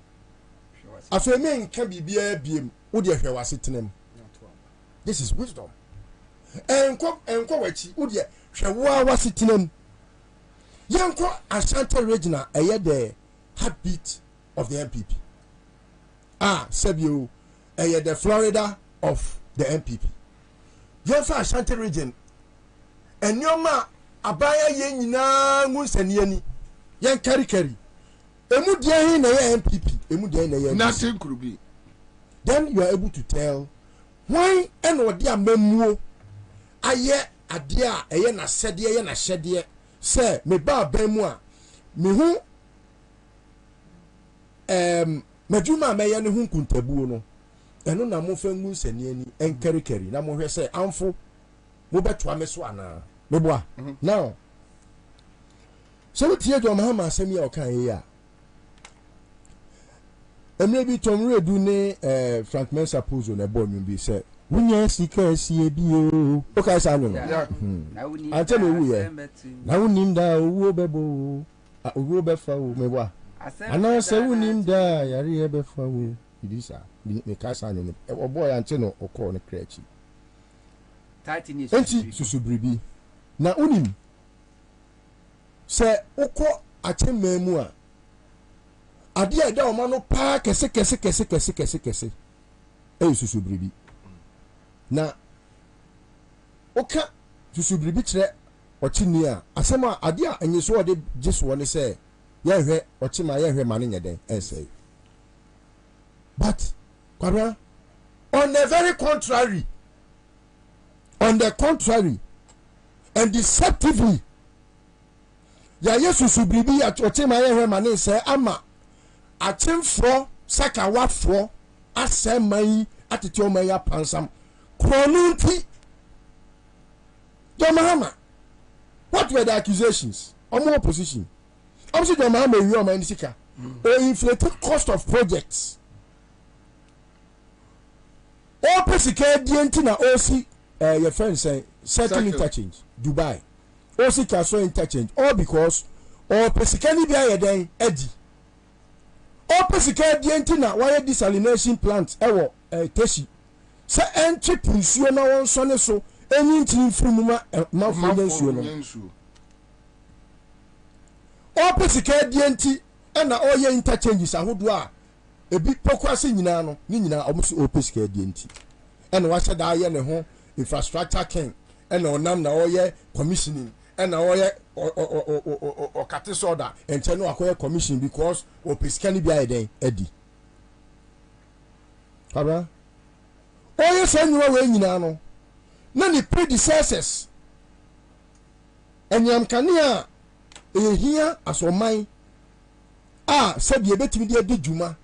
afeme nka bibia biem wo de hwe wasetenem. This is wisdom. Enko wachi wo de hwe wo wasetenem yanko Ashanti regional eye the heartbeat of the MPP Sebio eye the Florida of the MPP. Yenfa Ashanti region enyoma abaya ye nyina ngunsaniani yen kari emu dia hin na ye MPP emu dia na ye nothing could be. Then you are able to tell why and odi amamuo aye ade a eye na sede ye na hyede say me ba ban mu a me hu madwuma meye ne hu kuntabuo no eno na mo fa ngunsani ani enkari na mo hwe say amfo mo beto ameso ana meboa now so tie do mahama asemi a okan ye a emre bi tom redu ne Frank Mensa Puzo na bo nwum bi say wunya sika asie bi o okay sa no na wuni ante me wu ye na wuni da owo bebo owo befa o meboa ana se wuni da yare ye befa o idisa me ka sa no obo ya ante no okọ ne krachi enti susubribi na unim se okọ achememu a ade a da o ma no pa kese susubribi na oka susubribi kire ochini a asema ade a anyeso ode jeso ne se ye hwe ochima ye hwe mane nyeden ese but Kwabena, on the contrary and deceptively ya yesu subribi ochima ye hwe mane se ama achemfro sakawafro asemai atete omaya pansam kronunti Mahama. What were the accusations? Omo opposition. Obviously Mahama wi o man sika or inflated cost of projects. All pesika dienti na osi your friend say certain interchange Dubai osi cash interchange all because or pesikani bi aye den edi or pesika di enti na why desalination plant ewo Teshi se entry nsuo na won so ne so eni ntiri mfiri ma nsuo no or pesika di enti na oye interchanges ahodo a ebi pokwase nyina no ni nyina omuso o pesika di enti and wa se da aye ne ho infrastructure king and onam na oye commissioning and oye o kate soda and no akoye commission because o pesika ni bi aye den edi Kwabena oye se nyuwa we nyina no na ni predecessors enyam kanea ehia asoman said you bet me the Juma.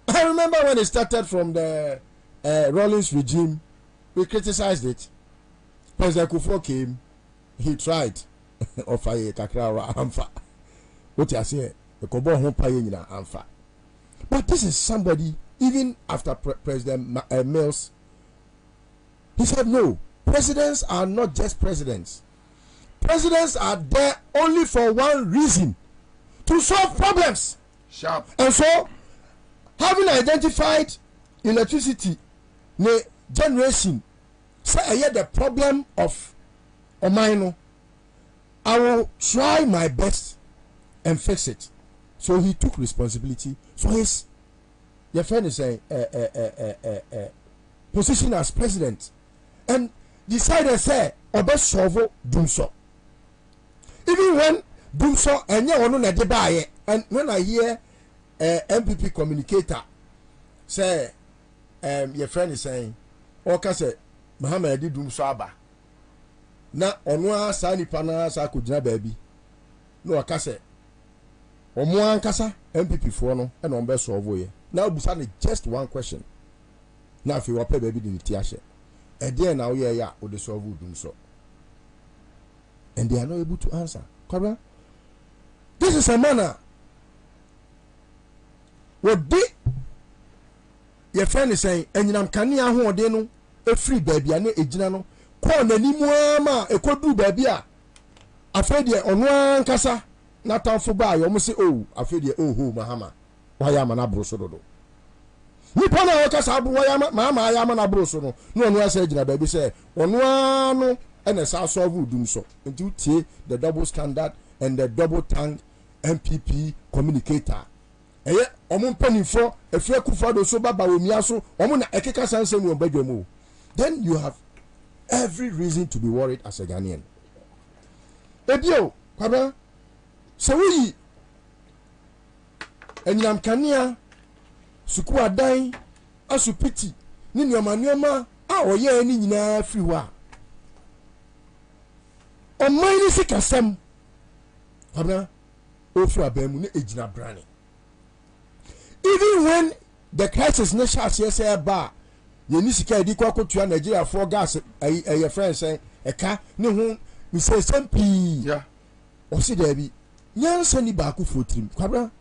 I remember when it started from the Rawlings regime, we criticized it. President Kufuor came, he tried offer a kakra amfa. What you say? The kobo hon paye nyina amfa. But this is somebody, even after President Mills, he said no. Presidents are not just presidents. Presidents are there only for one reason. To solve problems. Sharp. And so, having identified electricity, the generation, say I had the problem of Omaino, I will try my best and fix it. So he took responsibility. So his, your friend is saying, position as president, and decided say, obe solve do so. Even when Dumso and ya ono na de baye, and when I hear MPP communicator say your friend is saying oka say Muhammad di Dumso aba na ono asa nipa na sa akogina baabi no oka say omo ankasa MPP fo no e no be solve ye na obusa ne just one question na fi wape baabi di ti ahye e dey na wo ye ya o de solve Dumso, and they are not able to answer. Kwabena, this is a manner. What did your friend is saying? And I'm canny a who de no a free baby and a general call the Nimuama a could do baby. I fed ye on one cassa, not town for buy. Almost say, oh, I fed ye, oh, Mahama. Why am an abrosodo? Nipana Okasabu, why am Mamma? I am an abrosono. No one said, baby say, on one and a South will do so. And you take the double standard and the double tongue MPP communicator. Eh, omon penny for a few kufado so baba miaso, omon ekeka sanse mu bedwemu. Then you have every reason to be worried as a Ghanaian. Ebio, Kwabena, so we enyam kanea suku adan asupiti ni nyoma a oye ni nyina free wa. O mine sikasem Kwabena ofu abemu ne ejina brane. Even when the crisis nation say ba ye ni sika edi kwa kotua Nigeria for gas your friend say eka ne ho we say SMP yeah o si there bi nyansa ni ba ku fotrim Kwabena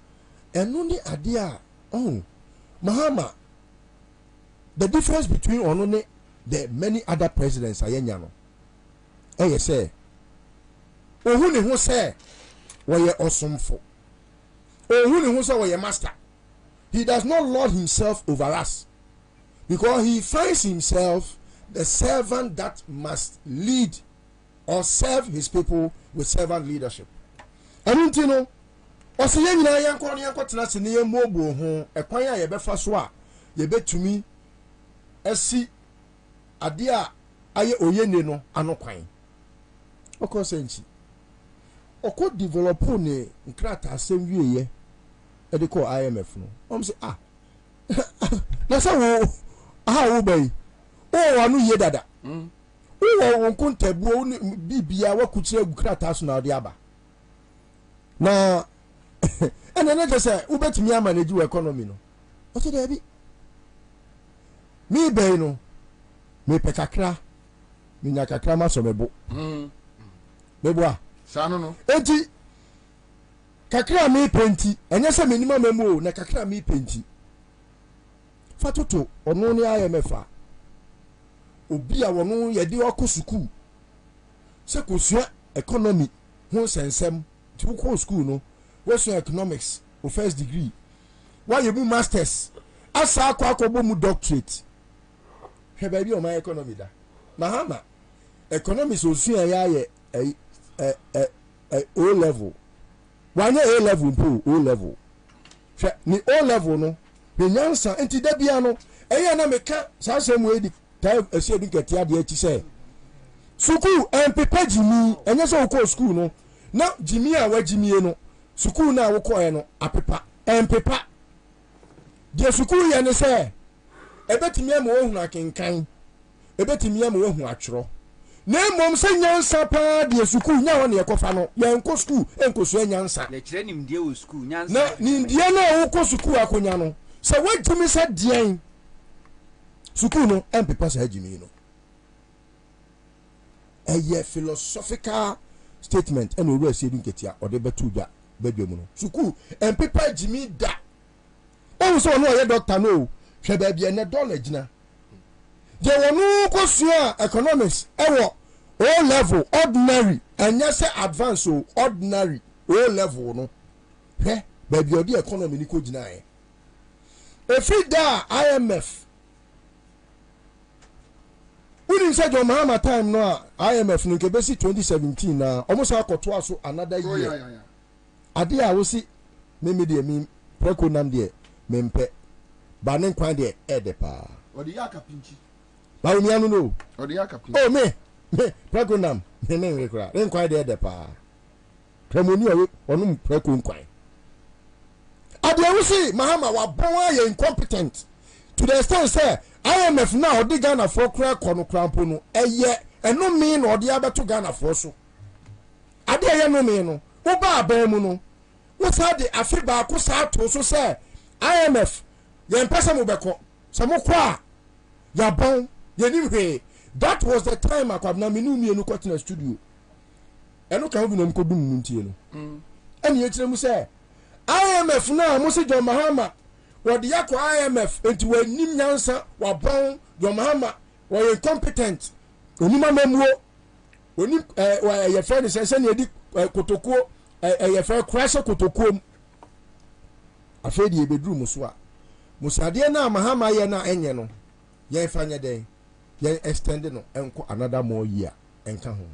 eno ni ade a oh Mahama, the difference between onone the many other presidents ayenya no eh say ohun ne ho say wo ye osomfo ohun ne ho say wo ye master. He does not lord himself over us because he finds himself the servant that must lead or serve his people with servant leadership. Anunti no ose ye nyina yanko tena se ne yemobo ho ekwan a ye befa so a ye betumi asi ade a aye oyene no anokwan okosenchi oko develop ne nkrata asem wieye e de ko IMF no say na say wo wo bai o anu ye dada wo won kontabuo bibia wakutire gukrata so na ode aba na and then just say who bet me manage your economy no what dey be me bai no me pekakra me nyakakra ma so mebo mebo a sa no enti kakra me penti enye se me nima memo na kakra me penti fatoto ono ni IMF a obi a wono ye di okosuku se kosua economy ho sensem to go school no what's your economics or first degree why you do masters asa akwa mu doctorate he baby o my economy da mahama economics osun ya O level wanye A level po O level ni O level no be nyansa enti da bia no eya na meka sa asem edi tai esi edi ketia de achi say school empepa jimi enye so ko school no na jimi a wa jimi no school na wo ko no apepa empepa de school ye ne say ebetimi am wo hu akenkan ebetimi am wo hu atworo na mom se nyansa pa de school nya wo ne ekofa no ye nko school enko so nyansa le kire nim de wo school nyansa na ni de na wo ko school akonya no se wa jimi se de school no empepa se jimi no a philosophical statement and we say dinketia or the betuja bedwemu no school and people jimi da o so no ye doctor no hwe ba bia na dollar gina je wonu kosua economics ewo O level ordinary and yes advance o ordinary O level no hwe ba bia odi economy ni ko gina e efi da IMF Unim said John Mahama time no IMF no kebesi 2017 na almost akoto aso another year. Ade a wo si me de mi preko nam de mempe ba ne kwan de edepa. Odi yaka pinchi. Ba umi anu no. Odi yaka pinchi. Oh me preko nam me rekra. Ne kwan de edepa. Premoni o onum preko kwan. Ade a wo si Mahama wa bon aye incompetent to the extent say IMF now odi Ghana for kra kono krampo no eye eno mi no odi abeto Ghana for so ade eye no mi no wo ba aban mu no wo sa de afi ba ko sa to so say IMF ye mpesa mo beko se mo kwa ya bon ye ni hwe that was the time Kwabena minu mienu kwatena studio eno kan obi no mko dum mu ntie no eni ye kire mu say IMF na mo se John Mahama wadi yako IMF enti wanim nyansa wabon John Mahama wa incompetent onima mamuo onim ye friend se ne edi kotokuo ye friend crash kotokuo afedi ebedru muso a musade na Mahama ye na enye no ye fanye den ye extend no enko another more year enka ho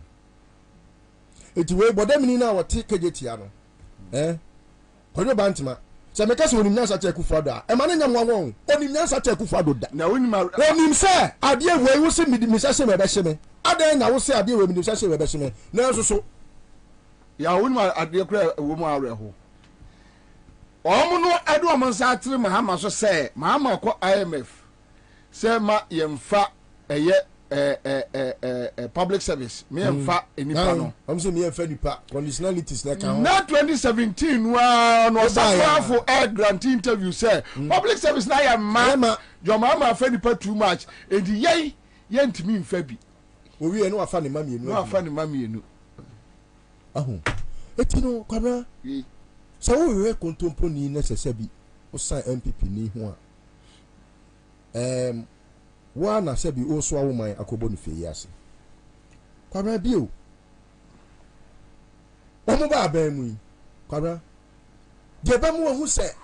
enti we bodamini na wote kejetia no kodo bantima se me kase onim nyansa cheku fado e ma ne nyam won onim nyansa cheku fado da na onim se ade we wo se mi sase me be hye ade na wo se ade we mi sase we be hye na so ya onim ade kra wo mu awre ho omo no ade o monsa atre Mahama so se Mahama ko IMF se ma yemfa eye public service me yemfa enipa no am se me yemfa nipa conditionalities na kan na 2017 wa no safafo grant interview say public service na ya ma John Mahama fa nipa too much edi ye ntimi mfa bi owi eno afa ne mami enu no afa ne mami enu ahu etino Kwabena so wo we kontompo ni necessary bi o sign MPP ni ho a wa na se bi o so awoman akobo no fe yase Kwabena bio omo ba aban mu Kwabena de ba mu hu se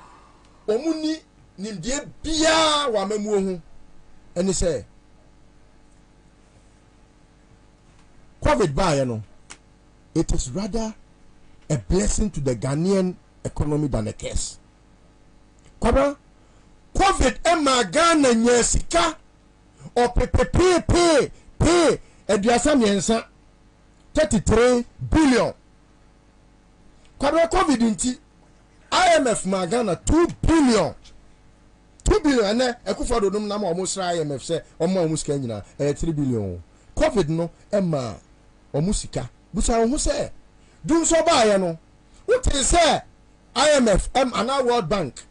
omu ni nimdie bia wa mamu hu eni se COVID by no it is rather a blessing to the Ghanaian economy than a curse. Kwabena COVID ema Ghana nyesika or pay eduasa miensa 33 billion. Kwabena COVID inti IMF ma Ghana 2 billion. 2 billion na ekufado dum na ma almost IMF say omo almost nyina 3 billion. COVID no ema omusika busa ho say dum so ba ye no what is say IMF and World Bank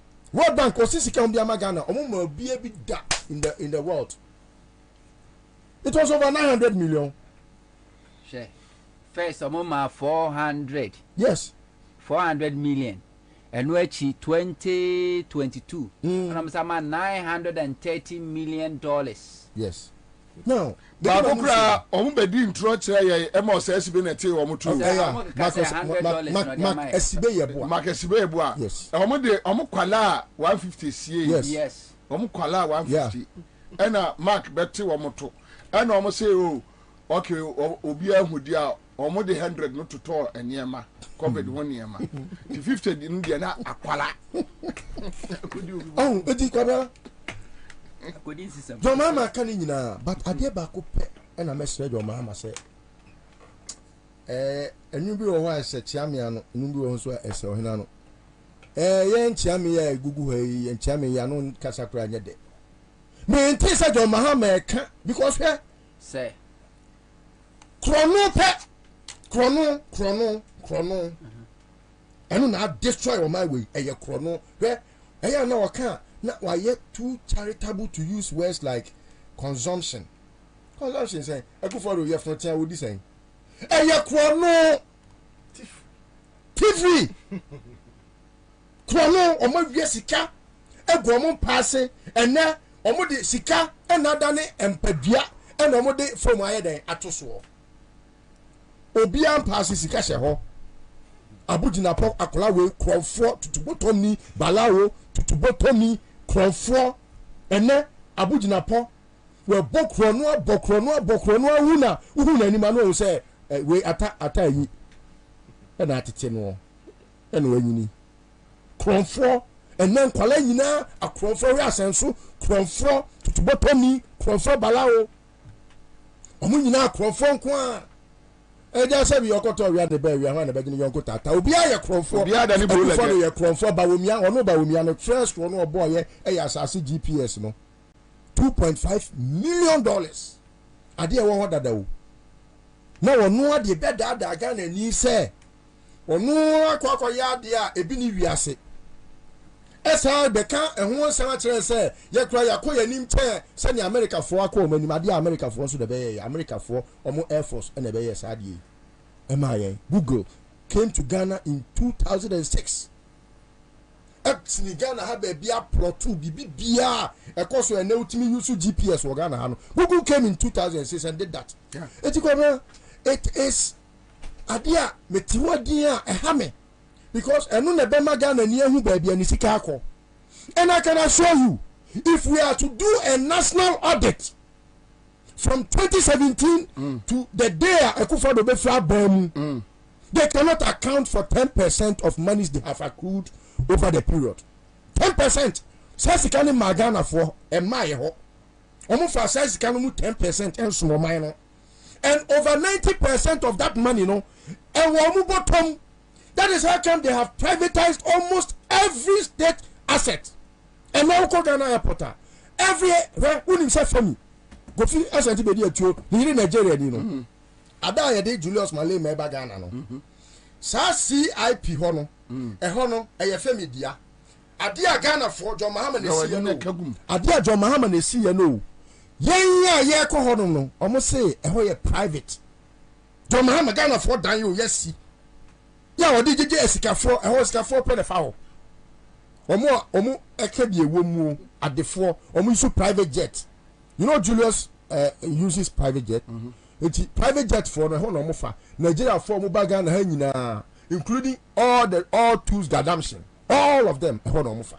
osisika on biama Ghana omo ma bia bi da in the world. It was over 900 million. Share. First omo ma 400. Yes. 400 million. And wechi 2022. And I'm saying $930 million. Yes. No. Baako kura ọmụ bedi ntụrụ kyerɛ yɛ ɛma ɔsɛ esibe na ɛte wɔn to. Mark esibe yɛ bo a. Mark esibe yɛ bo a. Yes. Ọmụ kwala a 150 sie. Yes. Ọmụ kwala a 150. Ɛna Mark bɛte wɔn to. Ɛna ọmụ sɛ o okay obi ahudi a ọmụ de 100 no totɔ nneɛma covid ho nneɛma. Ti 50 di no deɛ na akwala. Oh, edi Kwabena. John Mahama ka ni nyina but ade ba ko pe na mesre John Mahama say enu bi wo ho ase chiamia no enu bi wo nso ese ohina no ye chiamia ya gugu ha yi chiamia ya no kasa kura nya de me nti say John Mahama ka because he say krono enu na destroy o my way eye krono he eya na o ka na why yet too charitable to use words like consumption say ekuforo ye fun tia wo di say eye krono TV krono omo wie sika egu omo paase ene omo de sika enada ne empadua ene omo de fom aye den atoso obi am paase sika hye ho abugina pok akola we krofo tutubotomi balawo tutubotomi krofo ene abugina po we bokrono huna ni manu say we ata yi ena atete no ena wanyini krofo ene nkwala nyina akrofo we asenso krofo tutubotomi krofo balawo omu nyina akrofo nko a eja sabi yokoto wi ade ba wi na begini yonko tata obi aye krofo obi ada ni bolo le ye krofo bawomia ono bawomia no first one obo ye asase GPS no $2.5 million ade e wo ho dada o na wono ade be dada ga na ni se wono akwa ya ade a ebi ni wiase esa be ka ehun san kire se ye kura yakoya nim che se ni America fo akọ manim ade America fo so de be America fo omo Air Force na be ye sa ade Google came to Ghana in 2006. Ni Ghana ha be bia plot 2 bibia ekoso ene utimi use GPS wo Ghana ha no. Google came in 2006 and did that. It is adia metiwadin a ehame because enu na be Ghana ni ehu ba bia ni sika akọ. And I can assure you if we are to do a national audit from 2017 to the day Akufo-Addo be fly bomb, they cannot account for 10% of monies they have accrued over the period. 10%. Says can Magana for a mile. Almost for says can 10% and small minor. And over 90% of that money, and bottom. That is how come they have privatized almost every state asset. And now Ghana airport. Every when himself for me. Go fi asante be dey tuo ni Nigeria ni no ada ya de Julius Malay me ba Ghana no sa CIP ho no e fe media ade a Ghana for John Mahama na si no ade a John Mahama na si no yen ya ye ko ho no omo say ho ye private John Mahama Ghana for dan yo yes ya odi jeje esika for esika for pe de fa ho omo eke bi ewo mu adefo omo use private jet. You know Julius uses private jet. It's private jet for the whole mofa. Nigeria for Mubaga and Henina, including all tools gadamshin. All of them a whole mofa.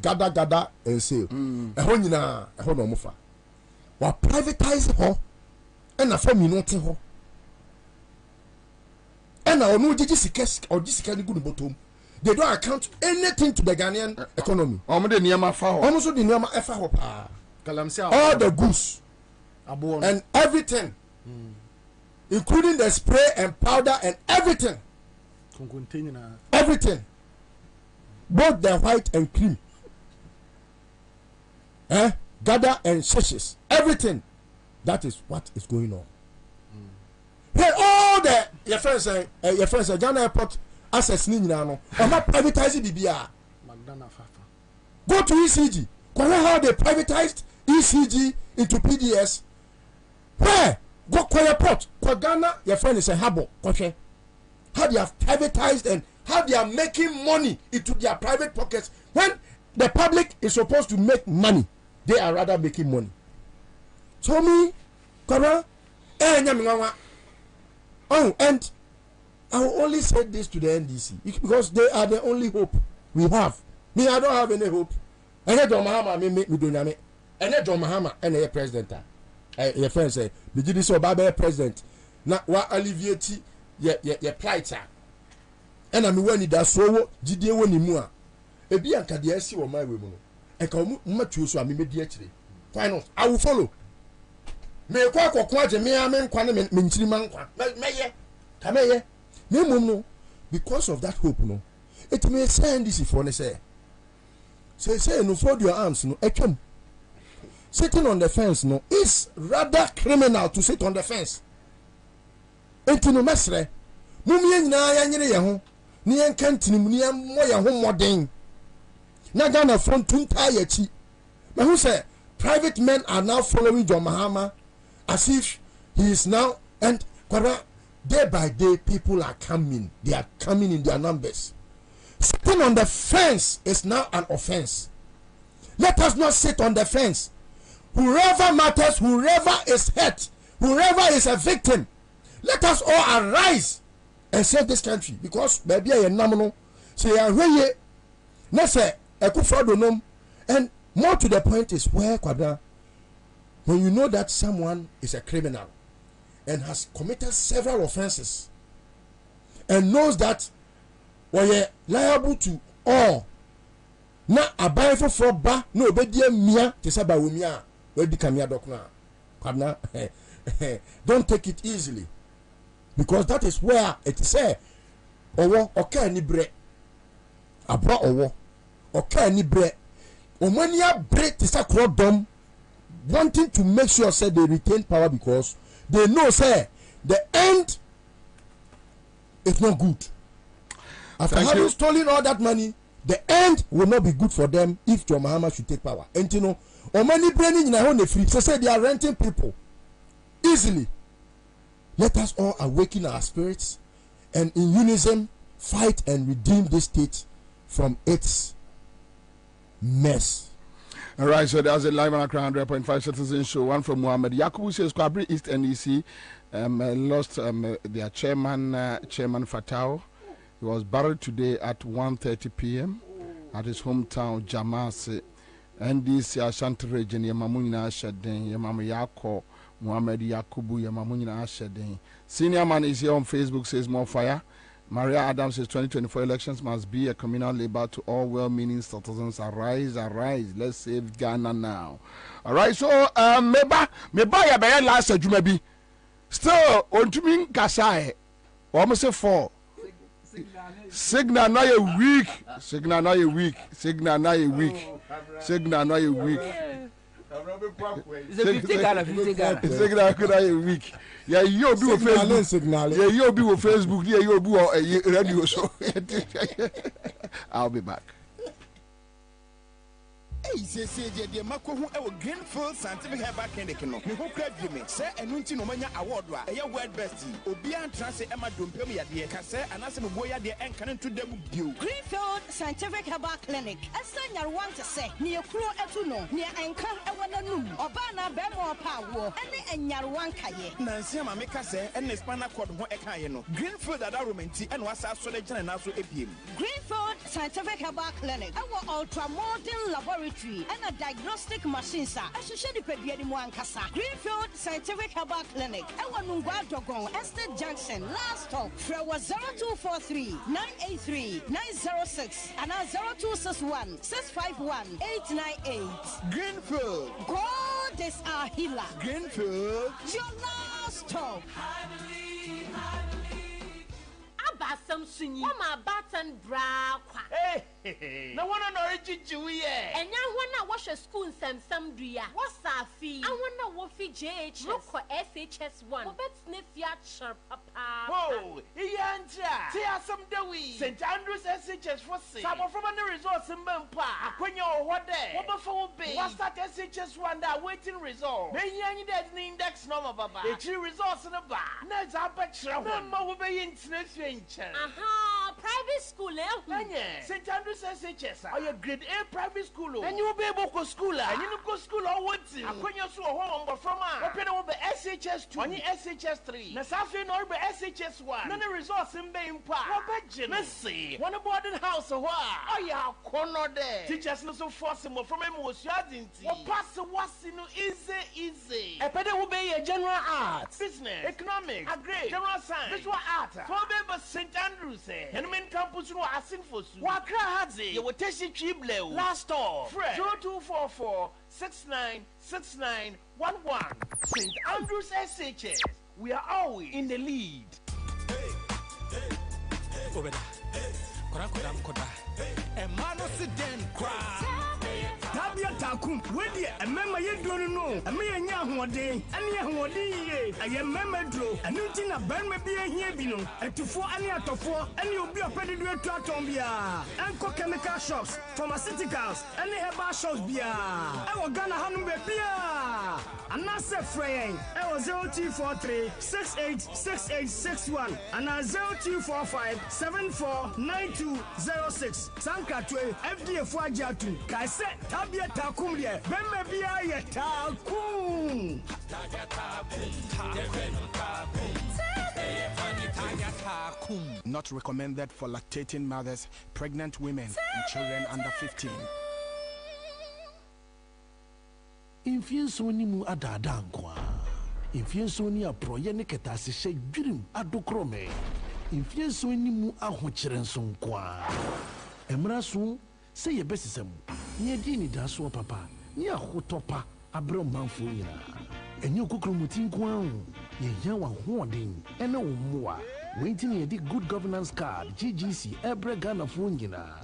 Gada and sale. A honina a whole mofa. What privatize ho and a family nothing ho. And I know this or this can good bottom. They don't account anything to the Ghanaian economy. Almost the Niyama Efa. All the goods and everything, including the spray and powder and everything, both the white and cream, gather and sashes, everything. That is what is going on. Hey, all the your friends say Ghana airport access ni nyina no. Ama privatize BBA. Go to ECG. How they privatized ECG into PDS. Where? Go Kwaya Port. Ghana, your friend is a harbor. Okay. How they have privatized and how they are making money into their private pockets. When the public is supposed to make money, they are rather making money. So me, Kwabena, nyamiwawa. Oh, and I will only say this to the NDC because they are the only hope we have. Me, I don't have any hope. And John Mahama, me do nyame. And John Mahama, and the president. Your friend say, me did this about president. Na wa alleviate ye plight. And I'm when it does so, Jide woni mu a. Ebi anka de asi wo my we mu no. E ka mu matu so a me di akire. Why not? I will follow. Me kwa aje me nkwa ne me nchiri man kwa. Meye. Ka meye. Me mum no because of that hope no. It may send this for ne say no fold your arms no etwam. Sitting on the fence no is rather criminal to sit on the fence. Enti no mesre. Mum ye nyina ya nyere ye ho. Ni en kantini mu ni en mo ye ho moden. Na Ghana front tunta ya chi. Me who say private men are now following John Mahama as if he is now, and day by day people are coming. They are coming in their numbers. Sitting on the fence is now an offense. Let us not sit on the fence. Whoever matters, whoever is hurt, whoever is a victim, let us all arise and save this country. Because baby I am say I say and more to the point is where Kwabena, when you know that someone is a criminal and has committed several offenses and knows that we are liable to all, na abai for ba no obedia mia te say ba womia we di kamia dokna Kwabena. Don't take it easily because that is where it say owo oka ni bre abra owo oka ni bre omania bre te say krodom wanting to make sure say they retain power because they know say the end is not good. After having stolen all that money, the end will not be good for them if John Mahama should take power. And you know, or many branding in a home free, so say they are renting people easily. Let us all awaken our spirits and in unison fight and redeem this state from its mess. All right, so there's a live on Accra 100.5 Citizen Show. One from Muhammad Yakubu says Kwabena East NEC lost their chairman Fatao. He was buried today at 1:30 p.m. at his hometown Jamase. NDC Ashanti region Yamamunyina Ashadin Yamamu Yako Muhammad Yakubu Yamamunyina Ashadin. Senior man is here on Facebook, says more fire. Maria Adams says 2024 elections must be a communal labor to all well-meaning citizens. Arise, arise. Let's save Ghana now. All right, so meba ya be last Jumabi. Still on to me Kasai. Almost say 4. Signal now a week. Signal now a week. Signal now a week. Signal now a week. Signal could I a week. Yeah, you'll be with Facebook. Yeah, you'll be with Facebook. Yeah, you'll be on radio show. I'll be back. Hey, say the Mako who our Greenfield Scientific Herbal Clinic no. Me who crave you me. Say enunti no manya award wa. Eye word best. Obi an transe Emma Dompem ya de. Ka say anase mo boya de enkan to dem bio. Greenfield Scientific Herbal Clinic. Asa nyarwan te say. Ne ekuro etu no. Ne enka ewo nanum. Oba na be mo pa wo. Ene enyarwan kaye. Nansi ma me ka say ene spinal cord ho ekaye no. Greenfield ada romenti ene wasa so de gina na so epiem. Greenfield Scientific Herbal Clinic. Our ultra modern laboratory and a diagnostic machine sir. Associated Pediani Mwankasa. Greenfield Scientific Herbal Clinic. Our Nungwa Dogon, Estate Junction. Last stop. Frewa 0243 983 906 and 0261 651 898. Greenfield. God is our healer. Greenfield. Your last stop. Some swinging. Oh, my button bra. Hey, no one on origin, Jewy. And now, when I wash a school, some dear. What's our fee? I want to waffy JH. Look for SHS1. But sniff your sharp, papa. Oh, Ansah. See us some doughy. St. Andrews SHS for sale. Some from the resource in Mempa. When you're what day? What before be? What's that SHS1 that waiting result? May you need an index number, Baba. The tree resource in a bar. Next, I bet you. Member will be in Smith. Aha, private school St. Andrews SHS or grade A private school and you will be able to school and you go school or what when you saw home from open over SHS 2 SHS 3 na safi no be SHS 1 na resource mbe mpa obegye me see one boarding house ho a ya kono de teachers no so force mo from me was adinti o pass was no easy epede wo be general arts business economics agri general science visual art for be St. Andrews and men campus no asin for su wakra hadze you would test chible last off 0244 696911 St. Andrews SHS. We are always in the lead. Kwabena. Koda. Emano siden kwa. Tabia takum. Wedi emema yedu no. Eme nya ahoden. Ane ahoden ye. Aye mema dro. Anu ti na banma bi ehia bi no. Etufo ane atofo. Ane obi opededu etu atombia. Enko chemical shops, pharmaceuticals, ane herbal shops bia. Ewo Ghana hanu be bia. Anase frey. Ewo 0243 686861 ana 0245 749206. Sankatwe FDA Fuajatu. Kaise Tabia takum de bemma bia ye takum. Not recommended for lactating mothers, pregnant women, and children under 15. Infienso ni mu adada nkwa. Infienso ni aproye ne ketase hye dwirim adokrome. Infienso ni mu ahokyere nso nkwa. Emraso se ye besisem. Nye di ni daso papa. Nye ahotopa abro manfo nyina. Enye okokromuti nkwa ho. Ye yawa hoden ene wo moa. Waiting ye di good governance card GGC ebre Ghana fo nyina.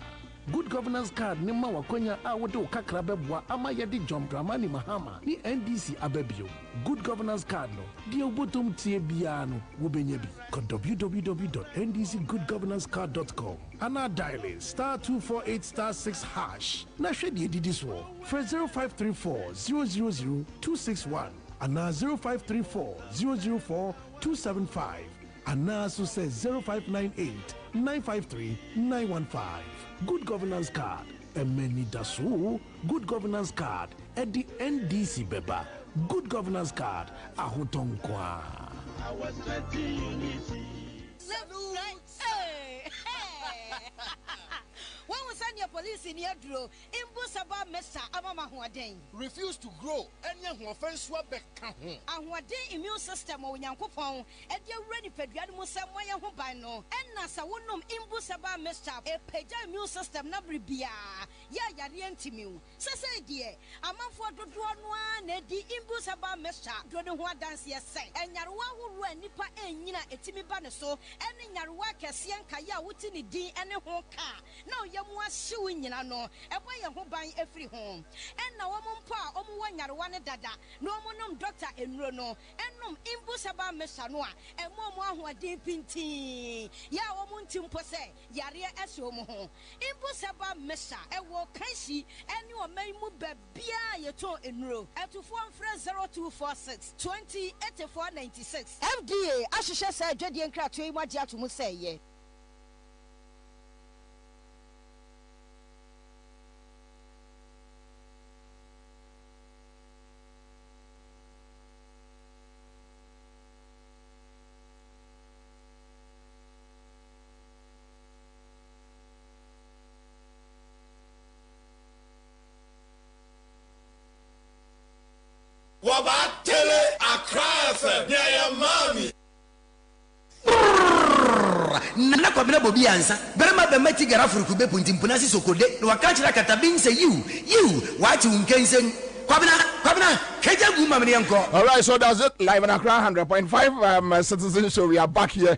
Good governance card ni ma wakonya a wode okakra beboa ama ye di John Dramani Mahama ni NDC abebio. Good governance card no di obotom tie bia no wo benya bi. www.ndcgoodgovernancecard.com ana dial *248*6# na hwe di didi so for 0534 000 261 ana 0534 004 275 and now also says 0598 953 915. Good governance card. Emeni dasu. Good governance card. At the NDC beba. Good governance card. Ahotonkwa. I was 20 unity. When we send your police in your draw, Imbusaba Mesa Amama Huaden. Refuse to grow, and young offense swabek. And what day immune system or Yankopon, and you're ready for Yadmusa Moya Hubano, and Nasa Wunum Imbusaba Mesa, a Peja immune system Nabribia. Ya Yadientimu. Sasa dear, a month for the one, the Imbusaba Mesa, do the what dance yes, and Yarwa who ran Nipa and Yina Etimi Banaso, and in Yarwaka Sian Kaya Wutini D and a Honka. No, Yamwa shoeing in ano, a way a home by every home. And now woman pa, one Yarwana Dada, no monum doctor in Rono, and num Imbusaba Mesanoa, and Momo who are deep in tea. Ya woman Timpose, Yaria Esomo, Imbusaba Mesa, and walk Kanshi, and you may move Bia Yato in row, at to form friend 0246 20 8496. FDA, Ashisha said, Jedi and Cratway, what you have to say. Wabatele Accra ya mami. Nana Kwabena Bobie Ansah. Berema be mati gara furuku be puntimpuna si sokode. No wakachira katabin say you what you unkensen. Kwabena keja guma mene yanko. All right, so that's it. Live in Accra 100.5 Citizen Show. We are back here.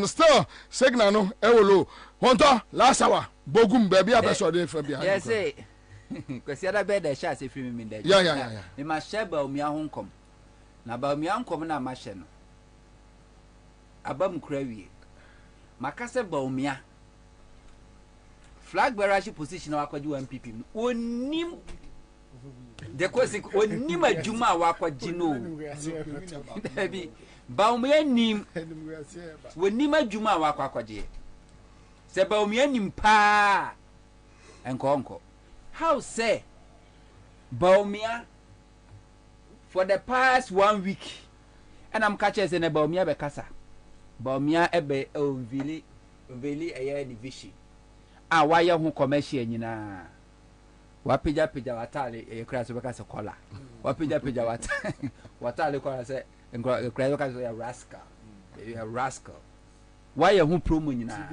Still signal no ewolo. Honto last hour. Bogum baby abeso dey from behind. Yes, say. Because the other bed I shall say for me there. Yeah. Me must share about me home come. Na ba me uncle na ma share no. Abam krawie. Makase ba umia. Flag bearership position wa kwaji MPP. Onim de kwesi onim adwuma wa kwaji no. Debi ba umia nim. Onim adwuma wa kwaji. Se Baumia nimpa enko. How say Baumia for the past 1 week and I'm catching say na Baumia be kasa. Baumia ebe ovili eye division. Ah why ho commercial nyina. Wapija watale e kra so be kasa kola. Wapija watale kola say kra so ya rascal. You rascal. Why you promo nyina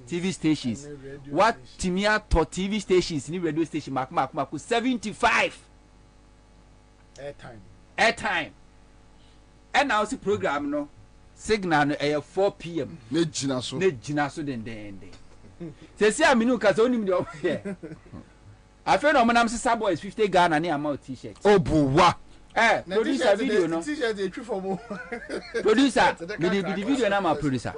TV stations what timia to TV stations ni radio station mark 75 airtime and now see program no signal no 4 p.m. ne gina so den se see aminu ka so onim de o here afi no manam sisa boys 50 Ghana na amount t-shirt obuwa producer video no t-shirt dey true for mo producer the video na ma producer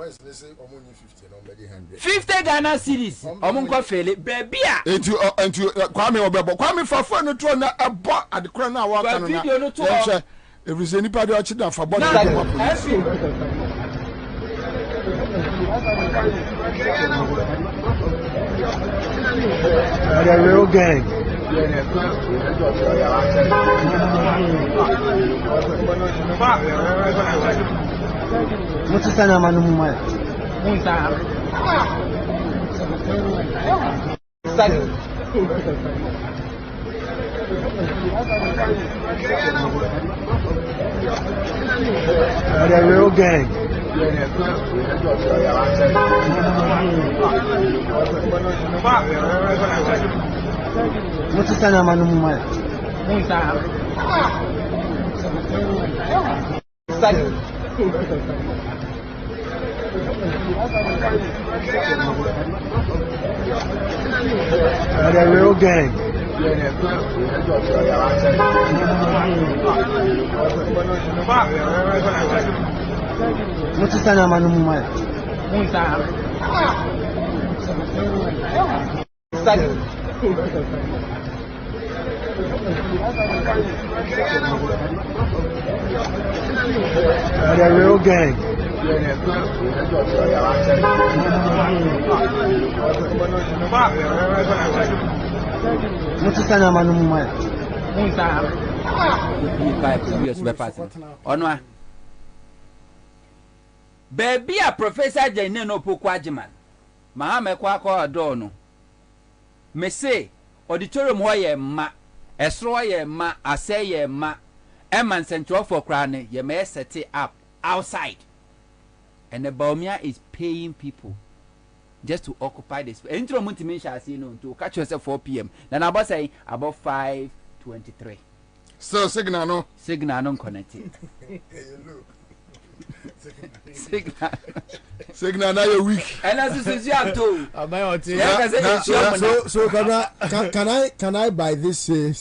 50 Ghana series omunko fele baby a entu Kwame obebo Kwame fafo no to na ebo adekora na wa kan na video no to every nipa de ochi da fa body the real gang. What's the manu mumai? The real gang. What's the manu mumai? The real gang. What's the manu mumai? The real gang. What's the manu mumai? Onwa baby a professor Jane no pokwajiman mahame kwa ado no me say auditorium ho ye ma esro ye ma ase ye ma eman central for krane ye may set it up outside and the Baumia is paying people just to occupy this intro multimedia see no to catch yourself 4 p.m. then about say about 5:23 so signal no connected signal na your week and as is you to so can I by this say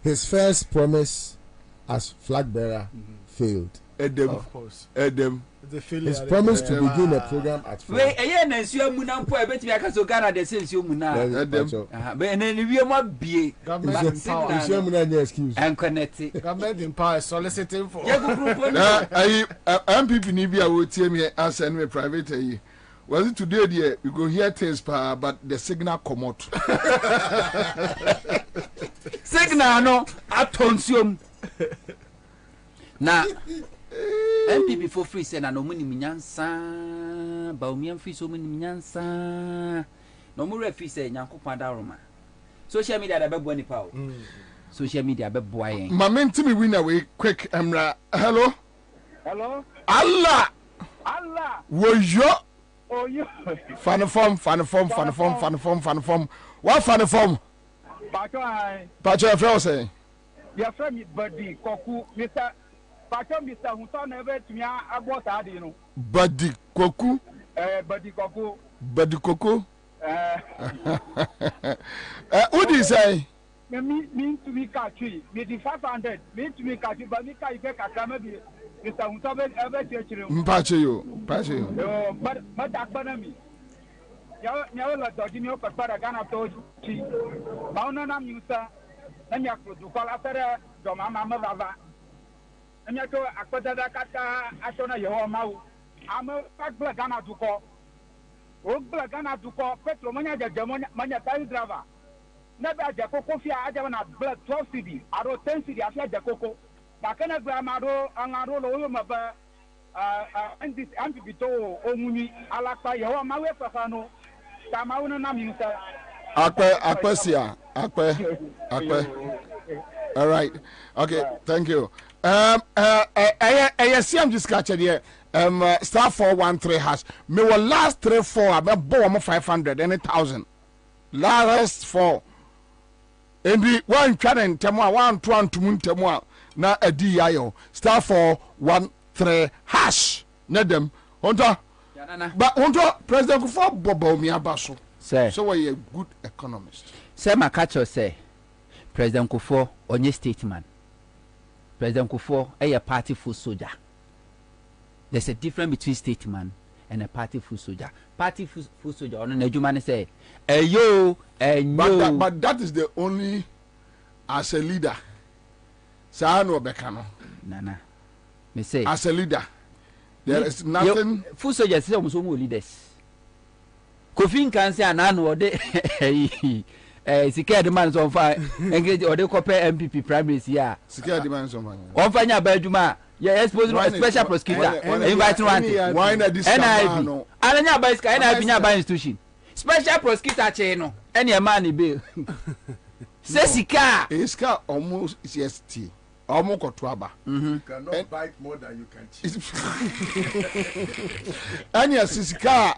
his first promise as flag bearer failed. Of course. His promise to begin a program at 4. Wait, na nsuo mu na mpo ebetimi aka so Ghana de se nsuo mu na. Be na ni wie mo bie. Nsuo mu na excuse. And connect. Government in power soliciting for. MPP ni bia wo tie me answer me private yi. Was it today there we go hear things but the signal come out. Signal no atonsuom. Na MPP for free say na no muni minyansa Baumia free so muni minyansa no mu refi say nyankopon da roma social media da bebo nipa o social media bebo ayen mama ntimi winner we quick emra hello Allah woyo oyo fan form what fan form pacho afro say your friend Bobie Koku Mr. Pacho Mr. Hunter never to me about that, you know. Bobie Koku. Bobie Koku. Bobie Koku. What do you say? Mean to me catchy. Me the 500. Mean to me catchy. But me can't get a maybe Mr. Hunter ever church room. Pacho you. But Akbanami. Never let the Jimmy Opera Ghana told you. Mauna Musa. And you could call after Mama Rava. And you go Akota Kata Ashona Yomau. I'm a black Ghana to call. o bla Ghana to call petrol manya taxi driver na be aja koko fi aja na bla 12 cedi aro 10 cedi afia aja koko ba kana grama ro angaro lo ma ba and bito omuni alapa ye wa mawe fafa no ta ma wono na mi nsa akpesia akpe all right okay thank you CM just catch here star 413 hash me will last 3-4 I be 500 any 1,000 last 4 and we one channel temo one tumun temo na adi ayo star 413 hash nedem honto but honto president Kufuor bobo mi abaso say so we a good economist say my catcher say President Kufuor onye statesman President Kufuor a party full soldier. There's a difference between statesman and a party full soldier. Party full soldier on the Jumani say but that is the only as a leader Sano Bekano Nana me say as a leader there is nothing full soldiers say almost all leaders Kofi can say an or de secure demands on fire engage or they compare MPP primaries here secure demands on fire on fanya beduma yeah exposing a special prosecutor invite one why not this NIB alanya ba iska NIB nya ba institution special prosecutor che no any man bail say sika iska almost CST almost kotuaba you cannot bite more than you can chew anya sika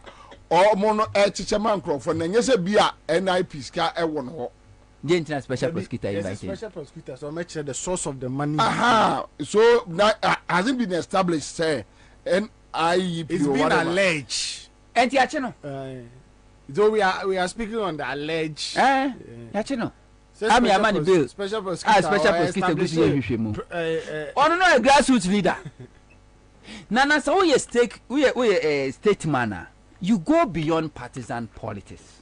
mono chichaman crofo na nyese bia NIP ska ewo no the international special prosecutor invited special prosecutor so make sure the source of the money so hasn't been established say NIP it's been alleged and yachino so we are speaking on the alleged yachino ami amani bill special prosecutor special prosecutor go see hwehwemu no a grassroots leader nana so we a statesman you go beyond partisan politics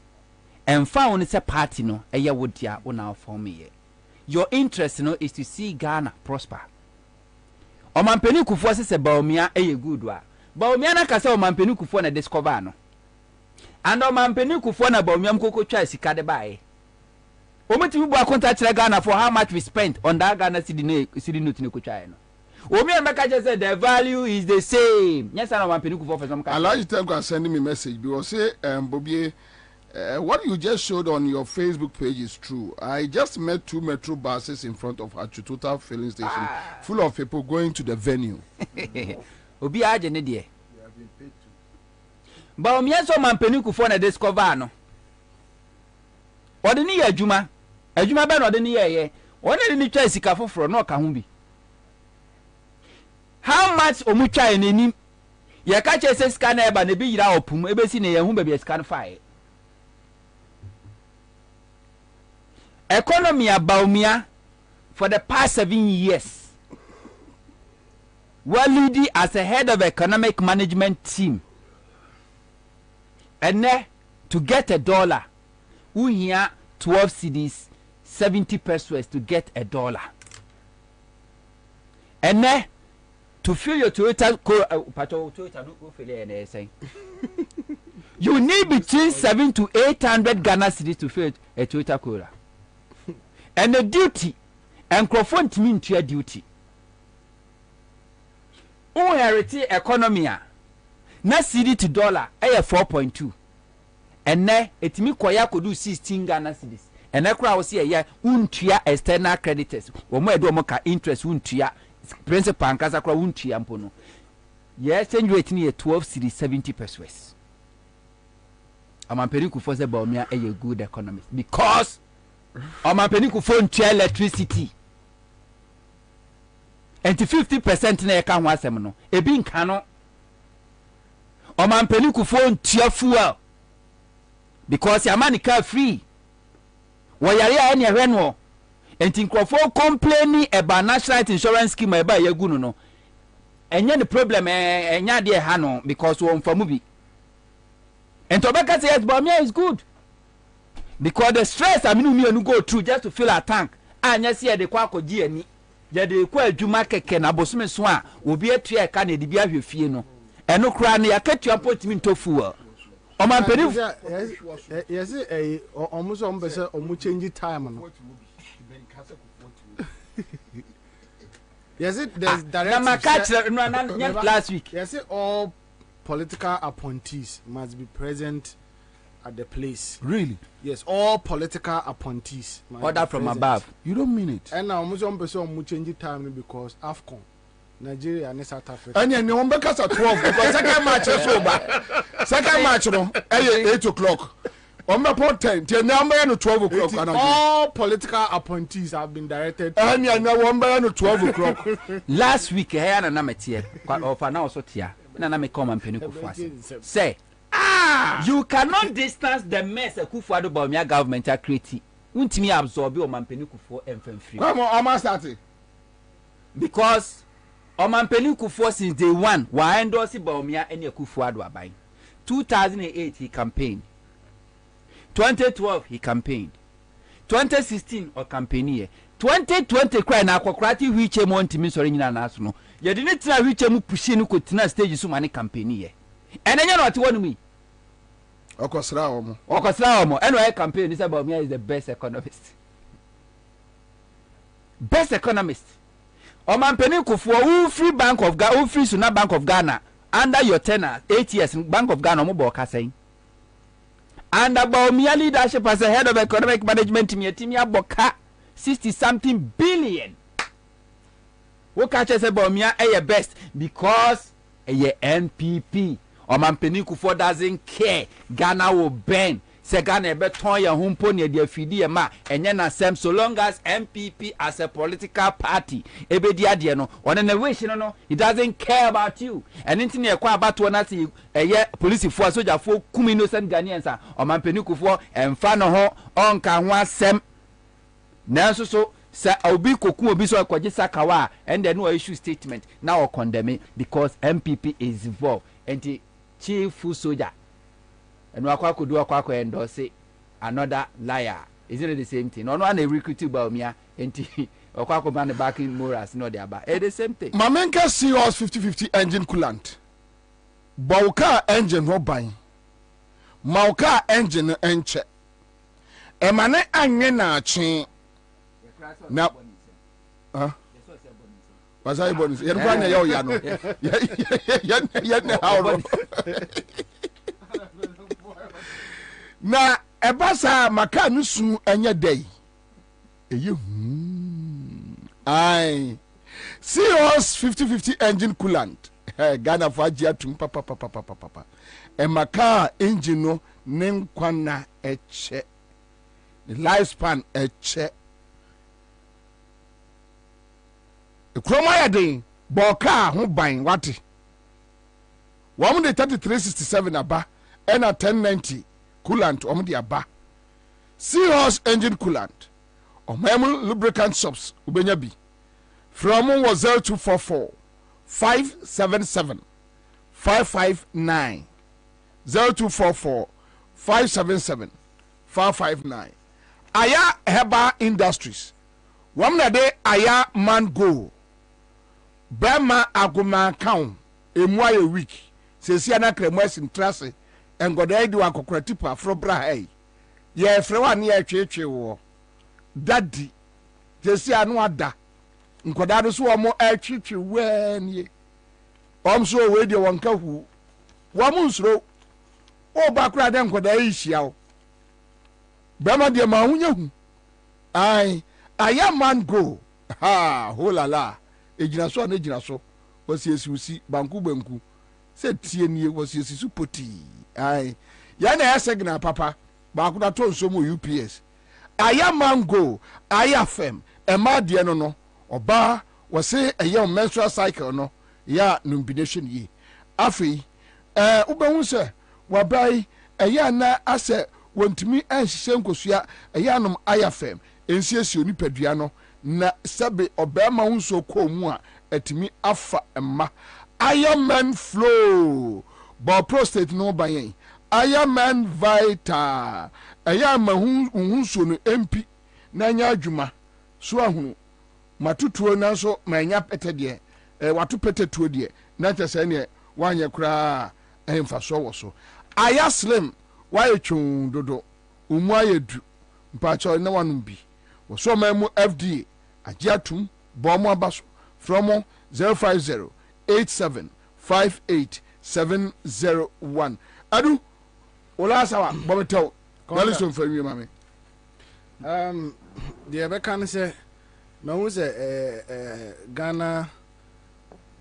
and found it's a party no eye wodia una form here your interest no is to see Ghana prosper omampeni Kufuor se baomia eye good wa baomia na kase omampeni Kufuor na discover no and omampeni Kufuor na baomia mkoko twa sika de bae ometibi bu akonta kire Ghana for how much we spent on that Ghana cedi note ne ko twa no Omi Amaka just said the value is the same. Yes, I want to for some kind. I like you sending me message because say Bobie, what you just showed on your Facebook page is true. I just met 2 metro buses in front of Achututa filling station, full of people going to the venue. Obi aje ne de. Ba omi so mampeni Kufuor na discover no. Ode ni ya adwuma. Adwuma be no ode ni ye. Ode ni twa sika foforo no ka ho bi. How much omucha enenim ye ka che se scan eba na bi yira opum ebesi na ye hu ba bi scan file economy abaumia for the past 7 years well leading as a head of economic management team and to get $1 we here 12 cedis 70 pesos to get $1 and to fill your Toyota you need between 700 to 800 Ghana cedis to fill a Toyota Corolla. And the duty and Crawford mean to your duty. Oh, heritage economy na cedi to dollar 4.2. And ne it me kwaya could do 16 Ghana cedis. And I crowd see a untia external creditors. Or more do moka interest untia. Principal and Casa Crowunchi Ampono. Yes, and you a 12 cedi 70 pesos. I'm a periku for the Baumia a good economist because I'm a periku phone chair electricity. And to 50% na can was seminal. A being cano. I'm a periku phone chair fuel because your money car free. Why are any renewal? And think Crawford complaining about national insurance scheme about Yaguno no. And yet the problem and ya dear Hano because one for movie. And Tobacco says Bamia is good. Because the stress I mean me go through just to fill a tank. And yes here the kwako GNI. Ya de kwa juma keke na bosume swa will be a tria can de bia fie no. And no cry ya ket you put me to fuel. Oman peni yes almost on better or change time. Yes, it there's direct last week. Yes, all political appointees must be present at the place. Really? Yes, all political appointees. Order from above. You don't mean it. And now almost one person will change time because AFCON, Nigeria and South Africa. And you know, because at 12, because second match is over. Second match, no, 8 o'clock. On my point 10, till now, 12 o'clock. All political appointees have been directed. And you know, 12 o'clock. Last week, I had an amateur, or for now, so here. Nana me come and penny Kufuor. Say, you cannot distance the mess a Kufuor about my government are creating. Won't me absorb your man penny Kufuor and free. Come on, I'm starting. Because Oman penny Kufuor since day one, why endorse Baumia and your Kufuor do buying. 2008 he campaigned. 2012 he campaigned. 2016 or campaign year. 2020 cry na kwakrati wiche mo ntimi sori nyina naso no ye de ne tira wiche mu pushi no kotina stage so mane campaign ye enenya no ate wonu mi okosra omo eno e campaign this about me is the best economist o man peni Kufuor who free bank of Ghana who free Suna Bank of Ghana under your tenure 8 years Bank of Ghana mo bo kasen and about me leadership as a head of economic management team aboka 60-something billion. What catches about me a best because a NPP or man penny Kufuor doesn't care. Ghana will bend. Say Ghana beton ya humpo near the fidi ma and yana sem so long as NPP as a political party. Ebe dia no on an innovation no he doesn't care about you. And anything you kwa about one see a police for soldier for kum innocent Ghanaians or man penny Kufuor and fan ho on kan wa sem. Nanso so say obi koku obi so akwaje sakawa and then no issue statement now or condemn because MPP is involved and the chief soldier and wakwa kodu akwa endorse another liar. Isn't it the same thing? No one recruit about me and wakwa man backing morals no they about the same thing. Mamenka Seahorse 50-50 engine coolant. Bauka engine no buying. Mauka engine enche. Emane anye na chin. Now, was I born? You're going to yell, Yano. Now, a bassa macanusu and your day. You, I Seahorse 50-50 engine coolant. Ghana Fajia to papa. A maca engine no name quana a check. The lifespan a check. Kromaya den boka ho ban wate 13367 aba and a 1090 coolant the aba Seahorse engine coolant or memu lubricant shops ubenya bi from was 0244 577 559 0244 577 559 Aya Heba Industries wamna de Aya Mango Bema aguma count a week. Says Yana Cremus in Tracy and got the idea of Cocratipa from Brahe. Ye, Frewan near Church war. Daddy, just ya no ada. Nkodado so more air church when ye. So radio one kahu. Wamusro. Oh, background them got the issue. Bema de Maunya. I am man go. Ha, ho la la. Ejina so na ejina so wasi esiusi banku se tie nie wasi esisu poti ai ya na yasegna papa ba ku da to nso mo UPS aya mango aya fem e ma de no oba wasi eye menstrual cycle no ya numbination yi afi ubehu se wabai eye na ase wontimi anhihye nkosua eye anom aya fem ensiesi onipadua no na sabe obema hunso ko mu a etimi afa emma Iron Man flow bo prostate no bayen Iron Man vital aya ma hunso no MP na nya adwuma so ahunu matutuo na so manya pete de watu pete tuo de na tese ne wanye kura emfa so wo so aya slim why chun dodo umu ayedu mpacho na wanum bi wo so mamu FDA agiatum bomo abaso from 05087587001 adu wala sawa bobetel galison for you mami the be kan say no who say Ghana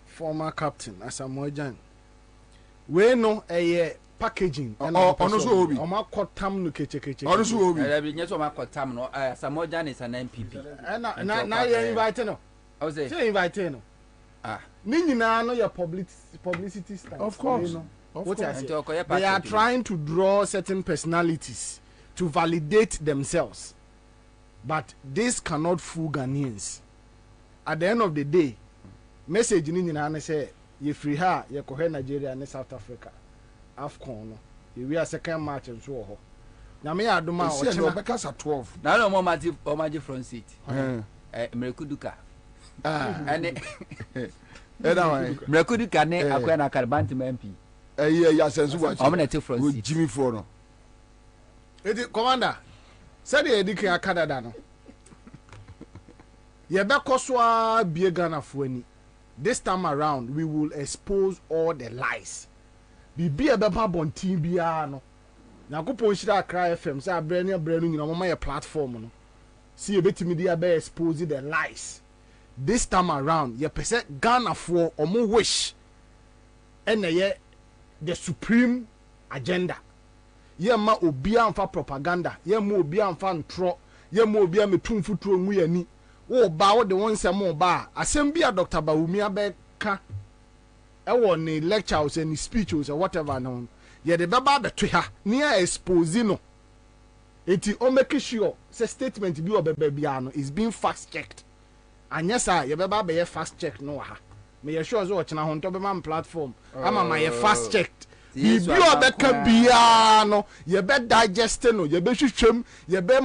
former captain Asamoah Gyan we no packaging ono so obi o makotam no kechekeche ono so obi e be nyeso makotam no Asamoah Gyan is an MPP na you invite no I was say you invite no ni nyina no your publicity style of course they are trying to draw certain personalities to validate themselves, but this cannot fool Ghanaians. At the end of the day, message ni nyina say ye free her ye ko Nigeria and South Africa AFCON no we are second match and so ho na me adoma o chena Bekasa 12 na no more magic front seat Mrekuduka and Mrekuduka ne akwa na Karbanti MP ya sensu watch omenete front seat Jimmy for no edi commander said e di kan Canada no ye be koso bie Ghana fo ani. This time around we will expose all the lies bibi e be pa bontin bia no Yakupon shira Accra FM say abrani nyina mama your platform no see ebetimi dia be expose the lies. This time around ye pese Ghana for omo wish ene ye the supreme agenda ye ma obi amfa propaganda ye ma obi amfa ntro ye ma obi ametumfuturo nwu yani wo ba wo de won sem ba asem bia Dr. Bawumi abeka e wo ni lectures and speeches or whatever no ye de beba beto ha near expose no eti o make sure say statement bi obeba bia no is being fast checked anya sa ye beba be ye fast check no ha me ye sure so ochina ho nto be man platform ama ma ye fast checked bi obeka bia no ye be digest no ye be hwehwem ye be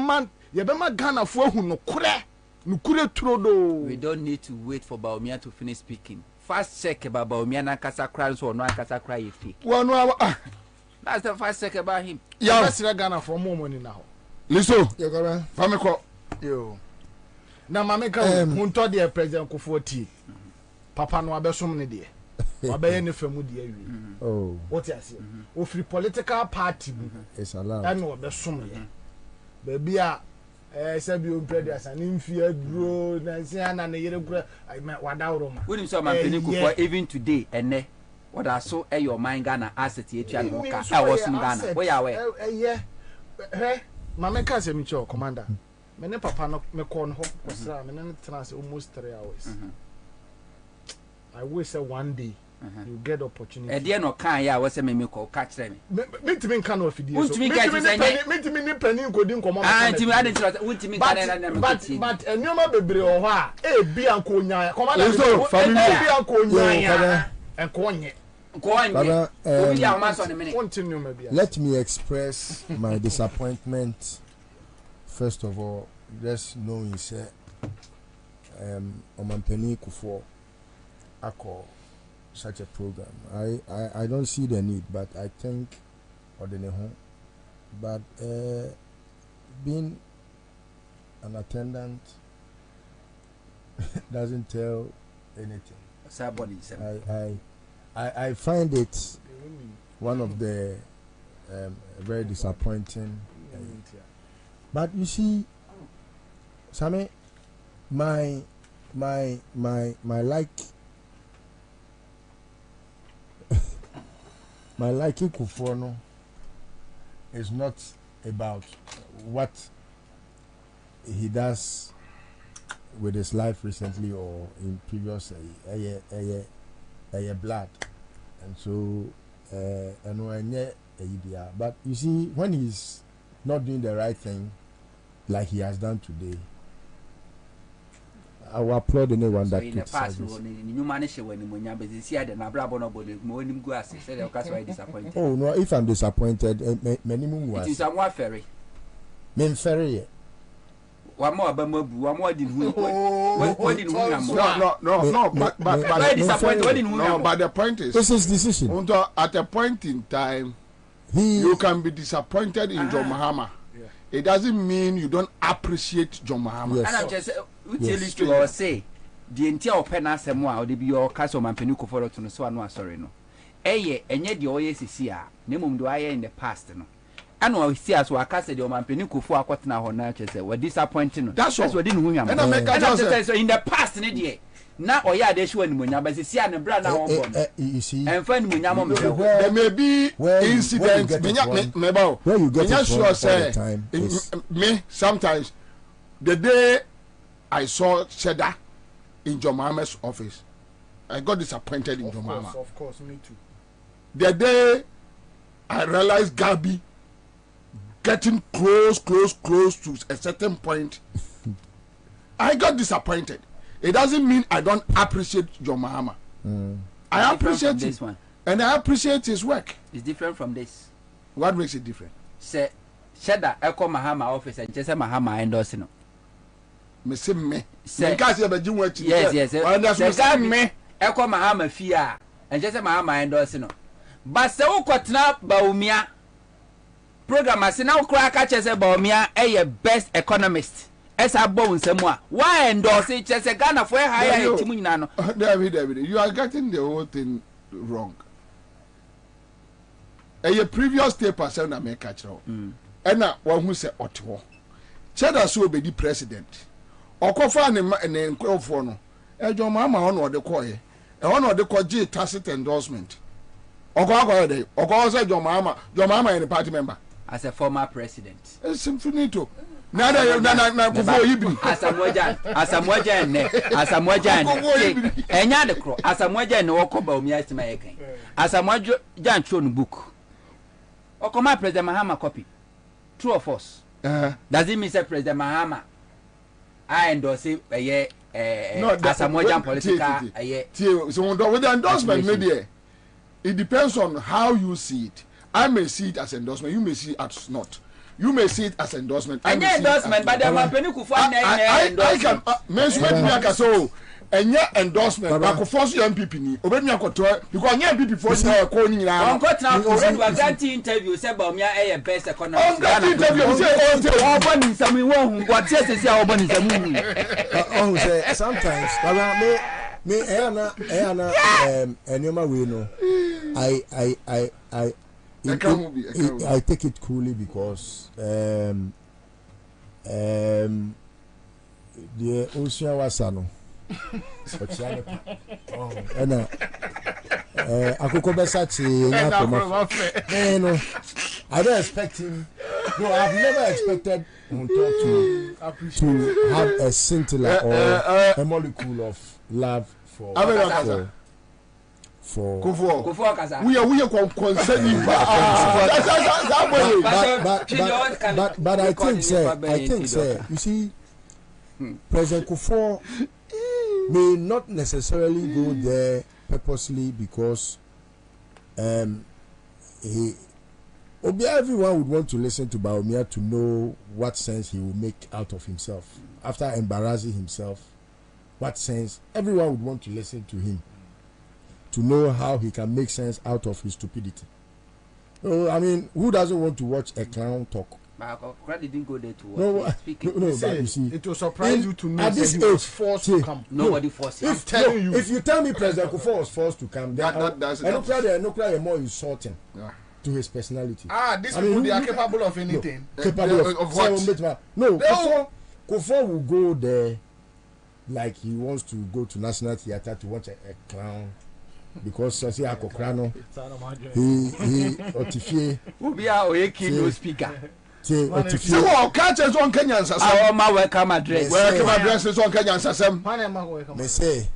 ma Ghana fo hu no kure turodo. We don't need to wait for Bawumia to finish speaking. Fast check about Bawumia na kasa cry so no kasa cry e fake. That's the fast check about him. Yeah, that's Ghana for more money now. Liso, you go man. Famiko. Yo. Na mama ka hunto de president Kufuor Papa no abesom ne de. Wabaye ne famu de awi. Oh. What you say? O free political party. It's allowed. And no abesom ye. Baby a sabi o president an infia duro na se na yere kura wadawro ma. We so man Kufuor even today ene what are so your mind Ghana asset etua no ka I was in Ghana. Where you were? Hey, mama ka se mi cho commander. Me ne papa no me kon ho kosra me ne trans almost 3 hours. I wish one day you get opportunity. E dey no kan ya we say me ko ka kire me. Mentimi kan no fidie so. Mentimi ka ti say mentimi ni pani nkodi nkomo. Mentimi ade tira mentimi kan na me but enioma bebre o ho a e bi anko onya. Commander so family bi anko onya. Enko onye. Let me express my disappointment. First of all, just knowing say Omampeni Kufuor Ako such a program. I don't see the need, but I think but being an attendant doesn't tell anything. I find it one of the very disappointing. But you see, Sammy, my like my liking Kufuor no is not about what he does with his life recently or in previous blood, and so but you see, when he's not doing the right thing like he has done today, I will applaud anyone that criticizes. Oh no, if I'm disappointed, many more. It is a more ferry. Men ferry. One more Bamobu, one more did who? No, but the point is, this is decision. At a point in time, You can be disappointed in John Mahama. It doesn't mean you don't appreciate John Mahama. Yes. And I'm just to say the entire opena semwa or the bio castle man penuko for to no so no sorry no. Eye enye the oyesisia nemum do aye in the past no. And we see as we cast the man penuko for akwatena ho na chese we disappointing. That's what didn't win. And I so in the past ne die na oya de show animunya but see an bra na won you see and find munya mom there may be incidents where you get it sure say me sometimes the day I saw Cheddar in John Mahama's office I got disappointed in John Mahama. Of course, me too. The day I realized Gabi getting close to a certain point I got disappointed. It doesn't mean I don't appreciate John Mahama. I appreciate this one, and I appreciate his work. It's different from this. What makes it different? Say, Shada Echo Mahama office and just Mahama endorsing. Me say me. Say, yes. And that's me. Echo Mahama fear and just Mahama endorsing. But so kwatna Baumia program as now crack catches a Baumia a best economist. Esa bones semwa why endorse it as a Ghana for higher timunano. David, you are getting the whole thing wrong. A previous tape send na make catch now. And na one who say Otto. Cheddar so be the president. Okofa ne nkrofo no. John Mahama on or the koye. E on or the koji tacit endorsement. Okwa dey. Okwa say John Mahama any party member as a former president. It's infinito. Nada kufo ibri asamwaja ne enya de kro asamwaja ne wokoba omi asema yekan asamwaja ntro no book okoma president Mahama copy true or false does it mean say president Mahama I endorse asamwaja political so with the endorsement media it depends on how you see it. I may see it as endorsement, you may see it as not. You may see it as endorsement. And endorsement, but the man penny kufa I can mention me so and endorsement. But force you MPP ni. Obey me akoto because MPP force you ko ni na. On got now already we got interview say about me a best economist. On got interview say obo ni sami won what say obo ni sami. Oh say sometimes me Ayana enema we no. I take it coolly because the ocean was sano. And Akoko Besachi, I don't expect him. No, I've never expected him to have a scintilla or a molecule of love for we are concerning but I think sir you see President Kufuor may not necessarily go there purposely because everyone would want to listen to Baumia to know what sense he will make out of himself after embarrassing himself. What sense everyone would want to listen to him to know how he can make sense out of his stupidity. I mean, who doesn't want to watch a clown talk? But didn't go there to watch. No, but you see, it will surprise you to know at this he was forced to come. Nobody forced him. If you tell me President Kufuor was forced to come, that's more insulting to his personality. These people they are capable of anything. Capable of what? No, Kufuor will go there like he wants to go to National Theatre to watch a clown. Because Sasi Akokrano, he otifie. Ubia oyeki no speaker. So catches on Kenyans as our welcome address. Welcome address is on Kenyans as they say,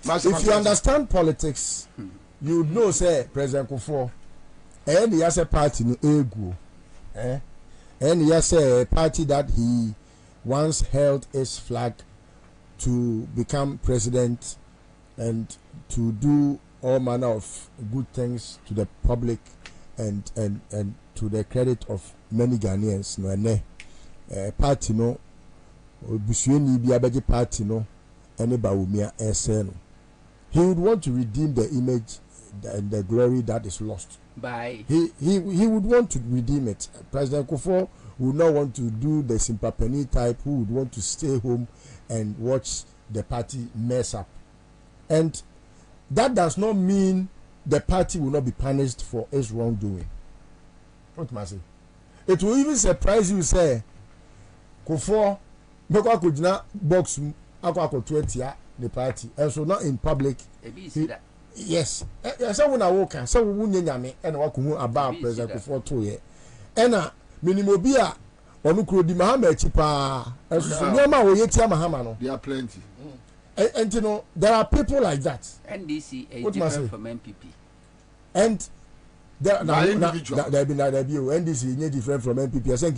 if you understand politics, you know say President Kufuor, and he has a party in Egu, and he has a party that he once held his flag to become president and to do all manner of good things to the public and to the credit of many Ghanaians. No, party no, busueni bi abeje party no, any Baumia ese no. He would want to redeem the image and the glory that is lost. he would want to redeem it. President Kufuor would not want to do the Simpapeni type who would want to stay home and watch the party mess up. And that does not mean the party will not be punished for its wrongdoing. What must I say? It will even surprise you, say, Kufuor, make a good box, ako 20 the party, and so not in public. Yes, someone I walk and some woman and walk about President Kufuor 2 years. And minimobia or no could be Mahamed Chipa, as Yama or Yetia Mahamano. There are plenty. And you know, there are people like that. NDC is different from MPP. And there be NDC is different from MPP. I think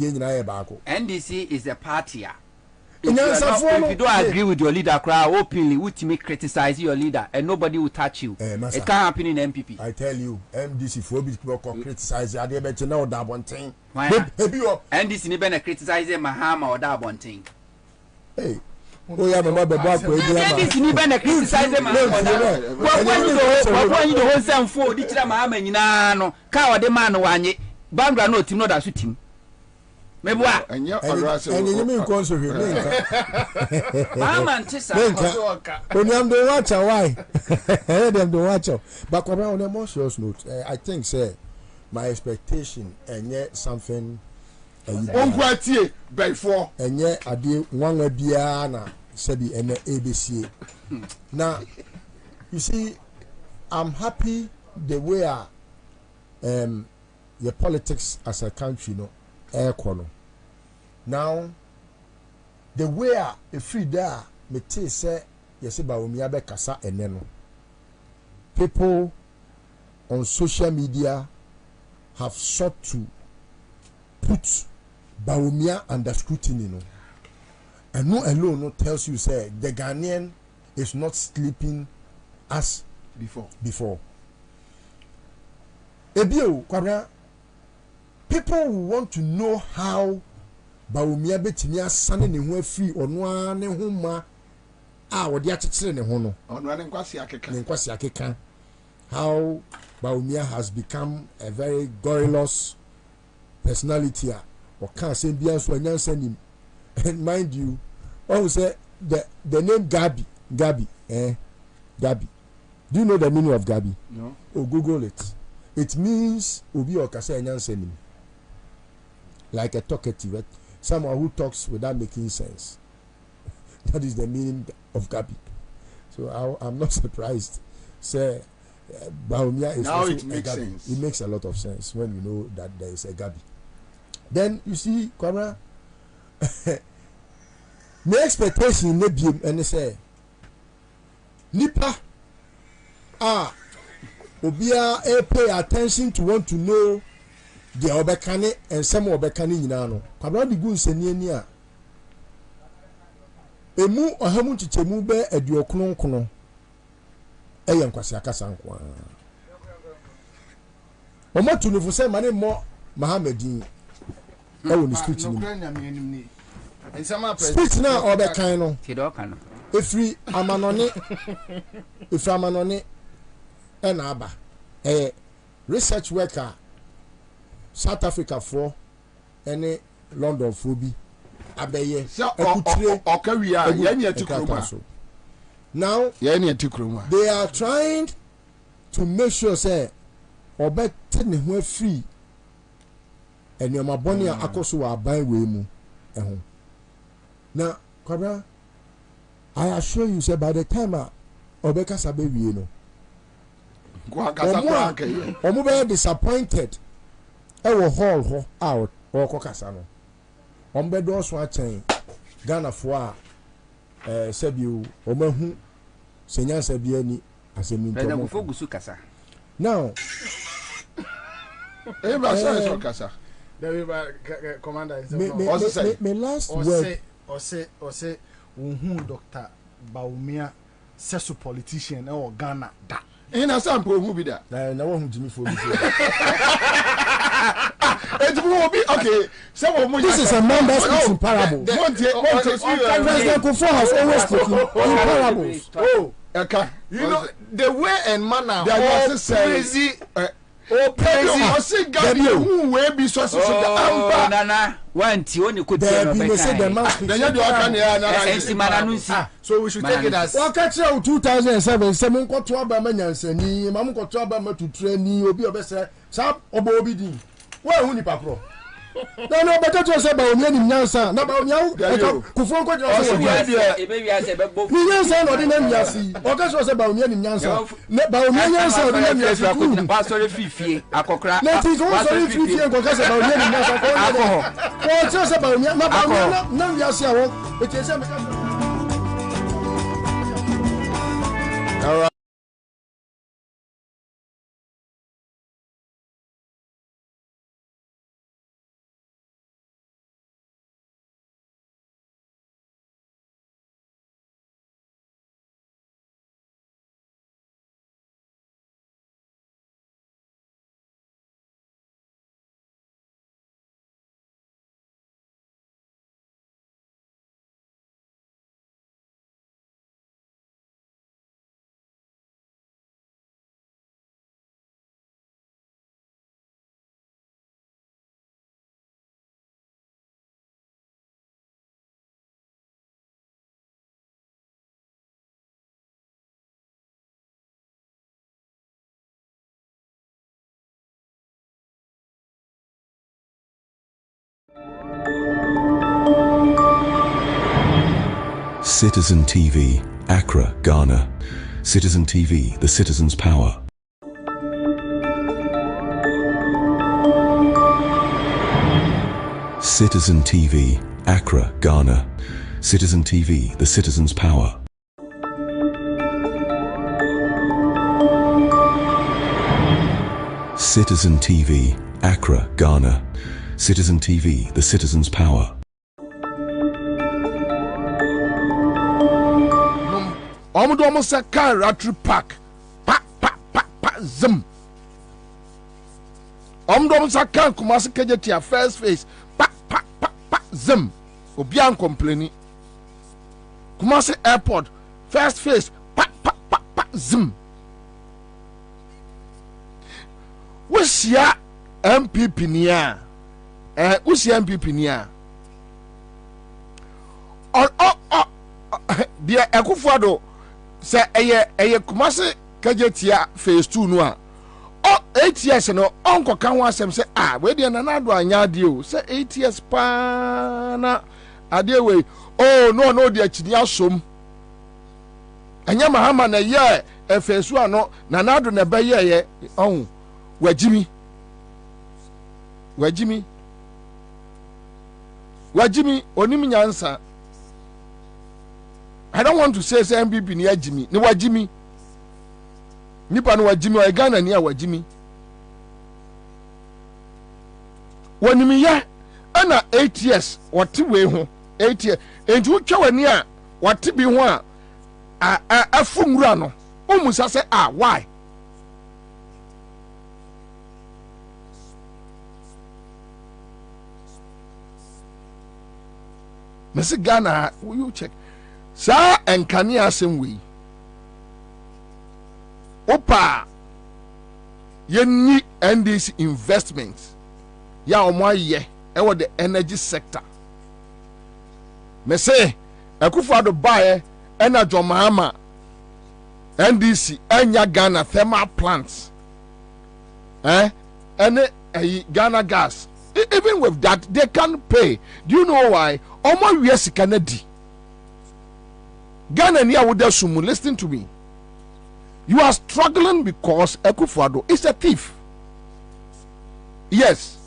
NDC is a party. If you don't agree with your leader, cry openly, would me criticize your leader, and nobody will touch you. It can't happen in MPP. I tell you, MDC for people criticize. I bet you know that one thing. Why? NDC ni been criticize Mahama or that one thing. Hey. Oh yeah, my mother back for NDC ni been criticize Mahama. What you the whole same for? Did you Mahama nyina no? Ka o de man wanye. Bambra no team no da so team. Mebwa anya orase and you mean concert here Mama ntisa onyam do watch why them do watch but Kwabena on a more serious note I think say my expectation and something onkwatie before and ade one bia na sabi and ABC now you see I'm happy the way your politics as a country now the way a free there me say yes ba Bawumia be kasa ene people on social media have sought to put Bawumia under scrutiny and no alone tells you say the Ghanaian is not sleeping as before ebio Kwabena people who want to know how Bawumia betimi asane ne ho afiri ono ane ho ma wode akekere ne ho no ono ane nkwasi akeka how Bawumia has become a very garrulous personality or can say bia so anyansanim and mind you who say the name Gabi Gabi do you know the meaning of Gabi? No. Google it means obi okasa anyansanim like a talkative, someone who talks without making sense. That is the meaning of Gabi. So I'm not surprised. Say, Bawumia is now also it makes sense. It makes a lot of sense when you know that there is a Gabi. Then you see, Kwabena, my expectation may be and say, Nipa, Obia pay attention to want to know. The obekane and some obekane nyina no Kwabena di gu nsani ani a emu ohamu chichemu be aduokronkono eye nkwasi akasa nko omatu no fose mane mo Mahamedin ewo ni speech ni speech na obekan no efri amanone ena aba research worker South Africa for any London for bi abeye now they are trying to make sure say obete ne ho free and your maboni akoso wa ban we mu eho now Kwabena I assure you say by the time obeka sabe wie no omo be disappointed ewo hall ho out or kokasa no ombedo so achen Ghana fo a sabiu omahu senyansa bia ni asemi ntomo fogusu kasa now so kasa commander me last word say Dr. Bawumia says politician or Ghana da in a sample who be that na wo hu jimi fo bi it will be okay. This is a man that speaks in parables. President Kufuor has always spoken in parables. You know the way and manner of crazy Oh, Baby, I say Gambia who will be so oh, Nana, one tea could there be say the man so we should take it as well catch 2007 seven got to Obama Yansani, Mam got to Obama to train obi obese sap obi din. Where who ni papro? No, but that's about any Ansah. Now, about you, Kufon got your baby. I said, but Ansah or didn't Yassi. Or that was about me and Ansah. About Ansah, sorry, Fifi, a cockra. Let it also Fifi and Cocas about me and Ansah. Or just about me, no Yassi. It is all right. Citizen TV, Accra, Ghana. Citizen TV, the citizen's power. Citizen TV, Accra, Ghana. Citizen TV, the citizen's power. Citizen TV, Accra, Ghana. Citizen TV, the citizen's power. Almost a car ratri pack. Pa zim. Almost a car Kumasi Kejetia first face. Pa zim. Obian complaining. Kumasi Airport first face. Pa zim. What's ya MPP niya? What's ya MPP niya? Dear Ekufuado. Say eye Kumasi Kejetia phase 2 no a 8 years no onko kan ho asem say we dey na do anya de o say 8 years pa na ade we no de achini asom anya mahama na ye phase 2 ano na do na be ye wajimi onim nyansa. I don't want to say MPP ni ajimi ni wajimi nipa ni wajimi wa Ghana ni wajimi wanimi ya ana 8 years wati we ho 8 years enti utwa wani a wati bi ho a afumura no umusa say why Mr. Ghana will you check Sa enkani asem we opa yenni NDC investments ya omoye ewo the energy sector me say Akufo-Addo bae ena Jomahama NDC enya Ghana thermal plants ene Ghana gas. Even with that they can pay. Do you know why? Omo wiesi Canada Ghana ni awuda sumu. Listen to me. You are struggling because Akufo-Addo is a thief. Yes.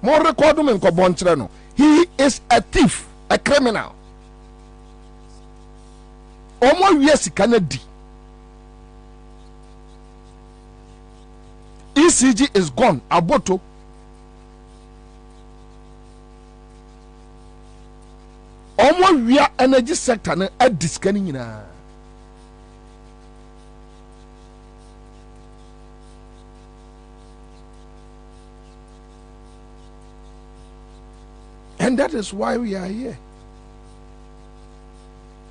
More record him in Kobonchre. He is a thief, a criminal. Omo wiesi Canada. ECG is gone. Aboto. Omo wia energy sector na adiskani nyina. And that is why we are here.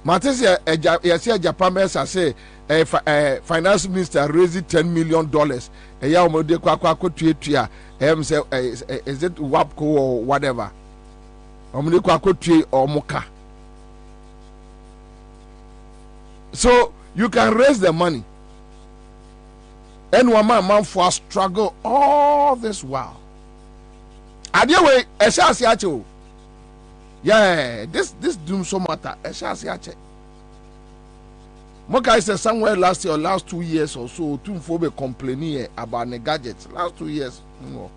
Matis ya Japan Mesa say finance minister raised $10 million. Ya omode kwa tuya say is it WAPCO or whatever. Omode kwa tuya or moka. So you can raise the money. And one man for struggle all this while. Adiawe eshasi ache. Yeah, this doom so matter. Eshasi ache. Moka said somewhere last year or last 2 years or so, Tumfobe complaining about the gadgets. Last 2 years, no.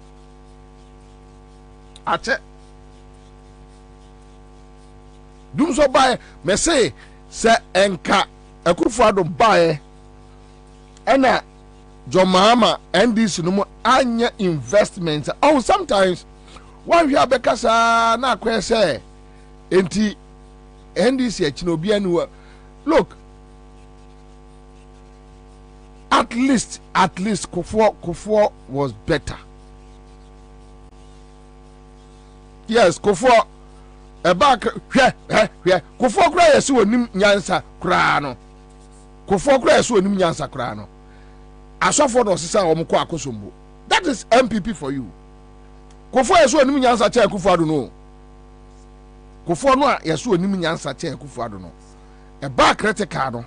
Ache. Doom so by me say enka Akufo-Addo buy ena Jomama NDC no mo anya investment. Oh, sometimes one we abekasa na akwe say enti NDC achinobi anu. Look, at least Kufuor was better. Yes, Kufuor back Kufuor kura yesu onim nyansa kura no. Kufuor kura yesu onim nyansa kura no. Asofo no sisa omko akosombo. That is MPP for you. Kufuor yesu onim nyansa che Akufo-Addo no. Kufuor no yesu onim nyansa che Akufo-Addo no. Back critical no.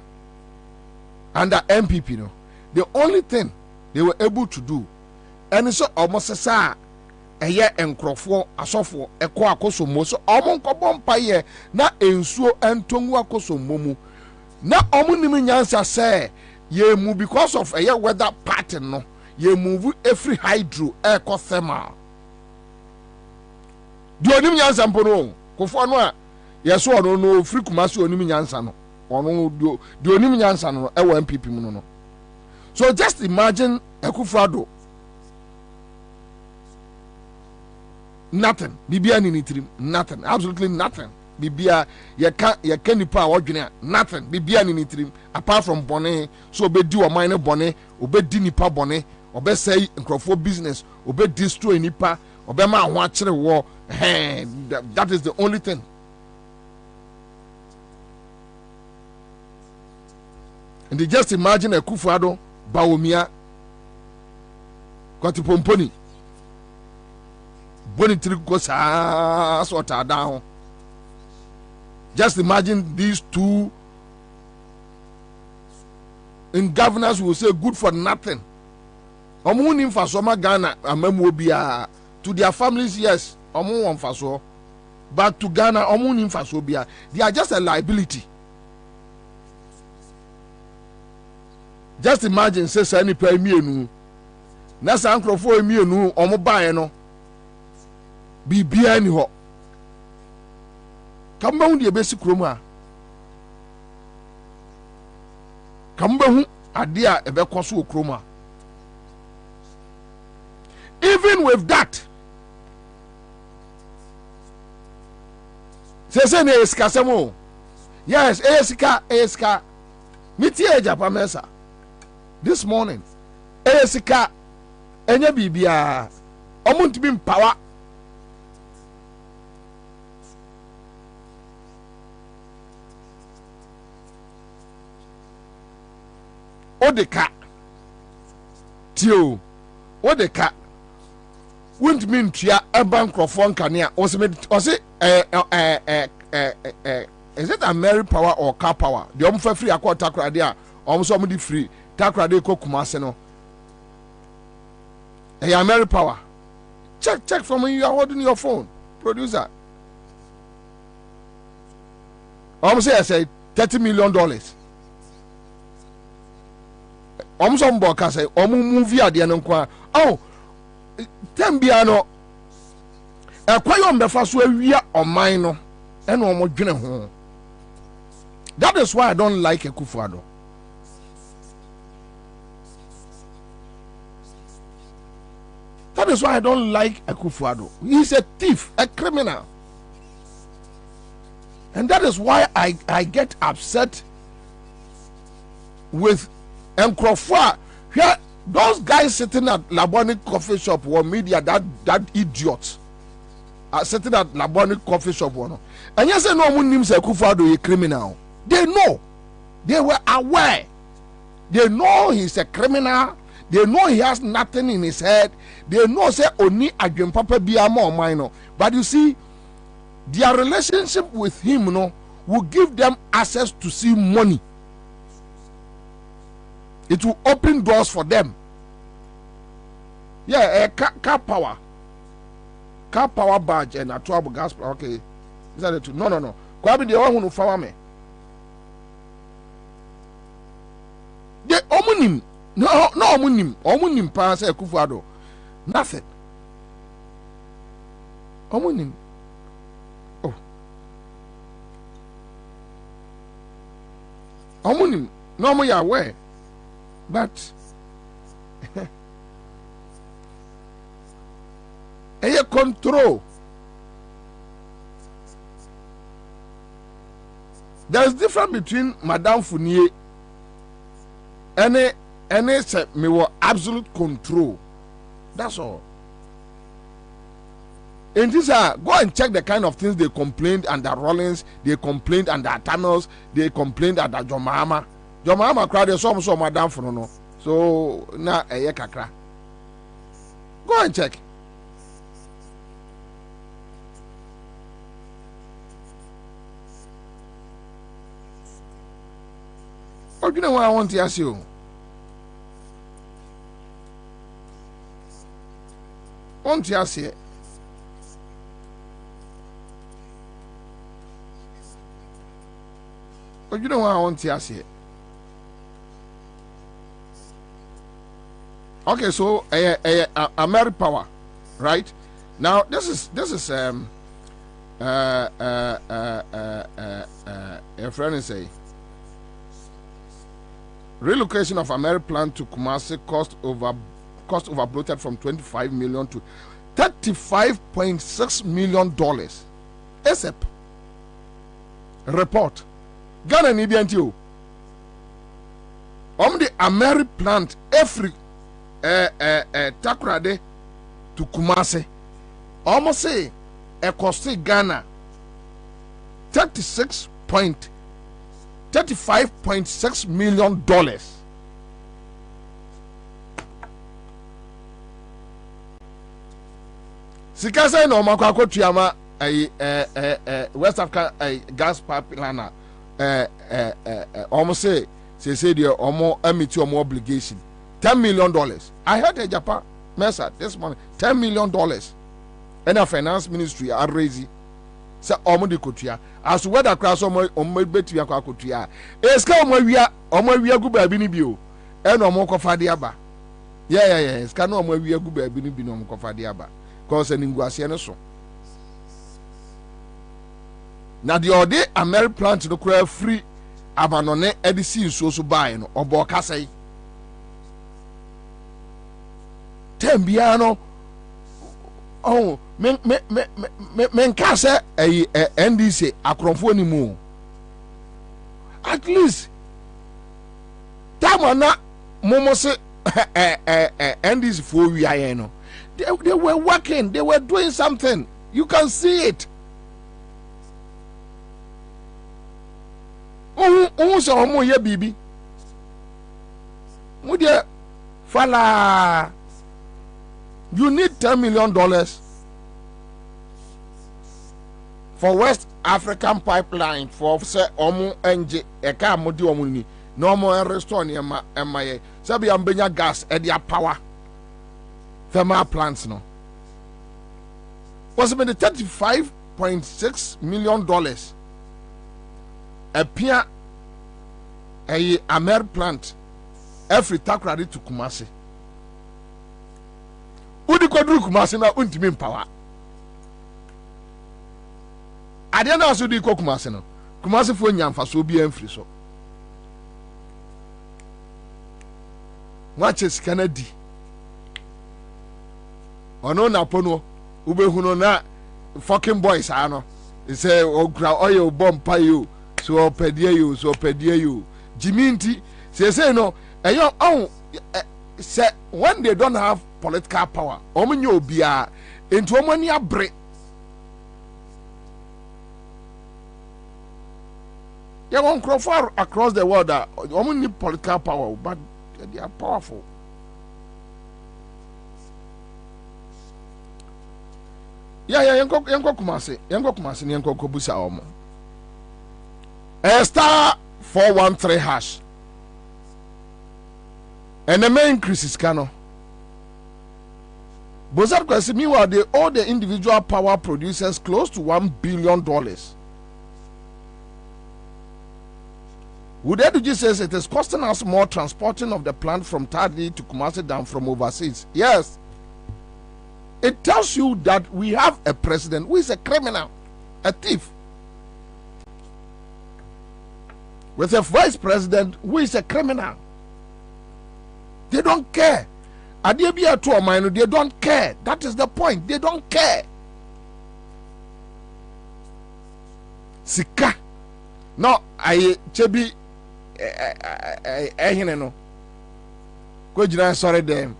Under MPP no. The only thing they were able to do, and so almost sa eye enkrofo asofo eko akosommo so omonko bompa ye na ensuo entongu akosommo mu na omunim nyansa say ye move because of eye weather pattern no ye move every hydro ecothermal di onim nyansa mpono kofo no a yeso no free kumasi onim nyansa no ono di onim nyansa no e wa MPP mu no. So just imagine Akufo-Addo. Nothing. Bibia ni nitrim. Nothing. Absolutely nothing. Bibia ye can nipa odwene nothing. Bibia ni nitrim apart from bone. So obe di o mine bone, obe di nipa bone, obe say nkrofo business, obe destroy nipa, obe ma ho akere wo. That is the only thing. And they just imagine Akufo-Addo Bawumia Kwati Pomponi Boni Trikosa sort down. Just imagine these two in governors will say good for nothing. Omunim fasoma Ghana amemwobia to their families, yes, omu won faso. But to Ghana, omunim fasobia. They are just a liability. Just imagine say any pay mienu. Na sa nkrofo mienu omo bae no. Bibia ni ho. Kamba hu de besi kromu a. Kamba hu ade a ebe koso kromu a. Even with that, say na eskasemo. Yes, eska. Miti Japan Mesa. This morning, Esika enya bibia omuntu bi mpawa odeka tio odeka won't mean tia urban crofon kania ose is it a Mary power or car power? The omfa free akota kra dia omso omdi free takra de ko kumase no. Hey, Mary power. Check from when you are holding your phone, producer. I say $30 million. Some boka say movie ade no kwa. Oh, tembiano. Kwayo mbefa so awia oman no. Eno omo dwene ho. That is why I don't like Akufo-Addo. That is why I don't like Akufo-Addo. He's a thief, a criminal. And that is why I get upset with Nkrofo. Here, those guys sitting at Laboni coffee shop or media, that idiot. Sitting at Laboni coffee shop. And you say no one names Akufo-Addo a criminal. They know. They were aware. They know he's a criminal. They know he has nothing in his head. They know say oni adwen papa bia ma minor. But you see, their relationship with him, will give them access to see money. It will open doors for them. Yeah, car power badge and a 12 gas. Okay, is that the two? No. Kwabena the one who follow me. The omunim. No omunim pa say Kufuado. Nothing. Omunim. Oh. Omunim. No mo ya aware. But a control. There's difference between Madame Fournier and say me were absolute control. That's all. In this, go and check the kind of things they complained under Rollins, they complained under Tunnels, they complained under Jomama. Jomama cried some Madame Fournier. So na kakra. Go and check. Oh, you know what I want to ask you? Want to ask you? Oh, you know what I want to ask you? Okay, so American power, right? Now this is a friend is say relocation of American plant to Kumasi cost overbloated from 25 million to 35.6 million dollars. ASAP. Report. Ghana ni bientio. The American plant every Takrade to Kumasi almost say a cost Ghana 35.6 million dollars. Sikasa no makwa tuama West Africa gas pipeline almost say the amity obligation $10 million. I heard a Japan Mesa this morning $10 million. And a finance ministry are raising. Say omudi kotua as weather class betu yakwa kotua eska omawia gu baabi ni bio e no omokofa de aba yeah eska no omawia gu baabi ni bi no omokofa de aba cause ni nguase ne so na de ode American plant no kura free abanone edisi nso so buy no obo kasai tembia no oh men kase NDC akromfo ni mu at least tamana momo se NDC for we are no they were working, they were doing something. You can see it. So omo ye bibi mu de fala. You need $10 million for West African pipeline for say omu enje eka modi omu ni no more restore ni emaye sabi ambenya gas e dia power thermal plants no was about $35.6 million a pia a Amer plant every Takrade to Kumasi. Udi kodru Kumasi na untimi power. Ade na so di Kumasi no. Kumasi fo nyamfa so bi amfiri so. Watches Canada. Ono na pono ubehuno na fucking boys ano. He say ogra oil bomb pa you. So opedie you. Jiminti say no eyo on say when they don't have political power omunyo obia into omani abre You won't grow far across the world that women need political power, but they are powerful. Yanko Kumasi, Yanko Kobusa Omo. Star 413 hash. And the main increase is Kano. Bozar Kwesi, meanwhile, they owe the individual power producers close to $1 billion. Udeduji says it is costing us more transporting of the plant from Tadi to Kumasi than from overseas. Yes. It tells you that we have a president who is a criminal, a thief, with a vice president who is a criminal. They don't care. Adebia to Omino, they don't care. That is the point. They don't care. Sika. No, I chebi no. Go jina sorry them.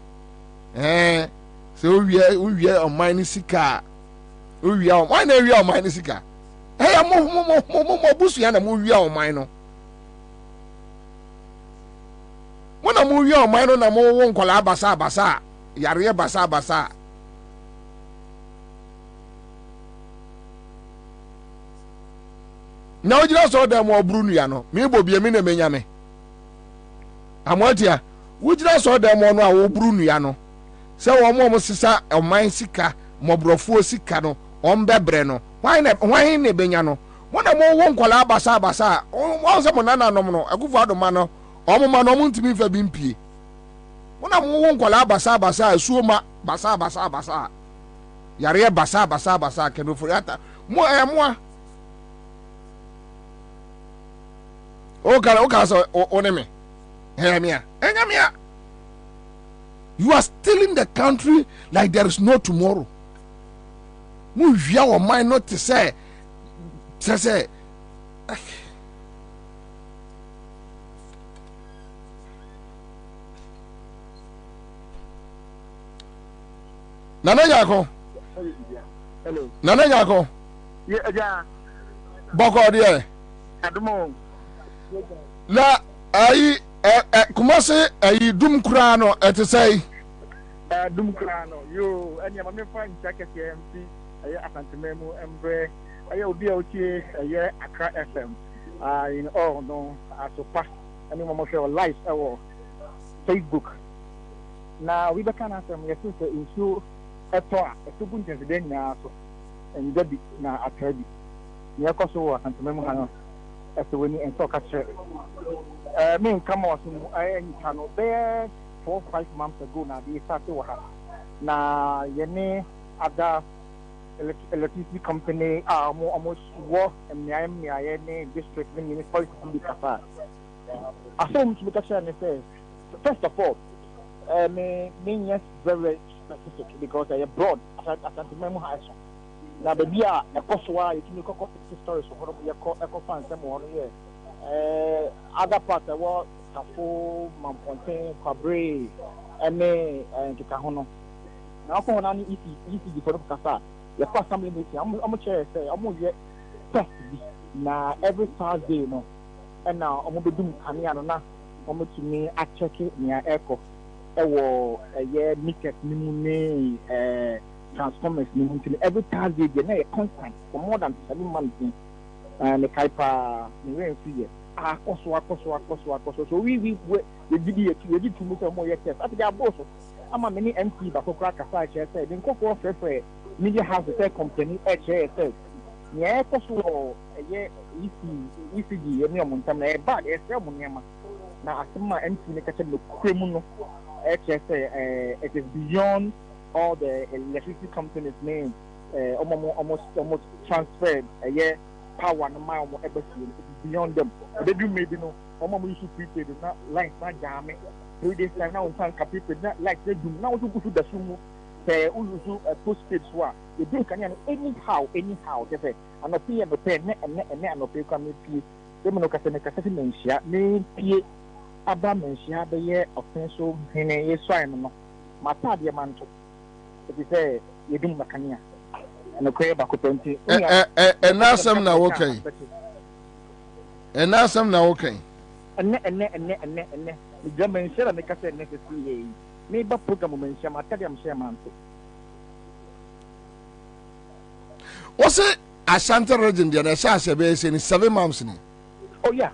So we are on mine sika. We are why we are on mine sika. Hey, I'm more busu yana we are on mine. When I'm moving on mine na mo won kola basa yare basa. Now you just saw them more Bruno Yano. Me Bobie me na menya me. Amotia, we just saw them more no Bruno Yano. Say wo mo sisa o man sika mobrofo sika no on bebre no. Why ne benya no. Mo na mo won kwala basa. O se mo nana no no. Akufo adoma no. O mo ma no mo ntimi fa bimpie. Mo na mo won kwala basa asuoma basa. Yare basa keno furiata. Mo mo Okay, so oneme. Enyamia. You are stealing the country like there is no tomorrow. Move your mind not to say. Nana Yako. Hello. Nana Yako. Yeah. Boko there. Adumo. La ayi Kumasi ayi dum krano ete say dum krano yo anya ma me fa ncha keke MC ayi asantememu embre ayi obi a otie ayi Accra FM in all no asopa ani mo show live our Facebook na we be kana sam yesu se insu eto a etubu ntensede nya so endabi na atadi ne yakoso asantememu hano when and talk at me come on channel there 4 or 5 months ago now they started now yene other electricity company almost work and me district municipality be kasa assume to be and say first of all me yes very specific because I am broad as memo high. Na baby a ekoswa yekini kokko stories for eko fan sem won here other part wa Kafo Mamponten Kwabre ene nkeka ho no na ko na ni isi for kasa ya kwa assembly meeting am chair say am ye test bi na every Thursday no and now am bedum kania no na am tumi a check nia eko ewo ye market ni mu ne transformers every Thursday they constant for more than 7 months and the kaipa we free so we did to make more yes at their boss I'm a many MP but for crack aside said then go for media house the company HSS yeah so ECG any montam na bad na asema MP ne kache no criminal HSS it is beyond all the electricity companies' names almost transferred power no my beyond them. They do maybe no almost issue prepaid not lines not jamming 3 days time now on people not like they do now to go to the sumo a postpaid swap. They do can anyhow they say and a pay and pay and pay come pay them no casting mentia me pay Abba mentia the year offensive in a swine no mata diamanto. It is you do Macania and a crab back 20 and now some now okay. And now some now okay. And the German share make us necessary. Maybe program mention my tell them share man. What's it? Ashanti region, the Asha base in 7 months. Oh, yeah,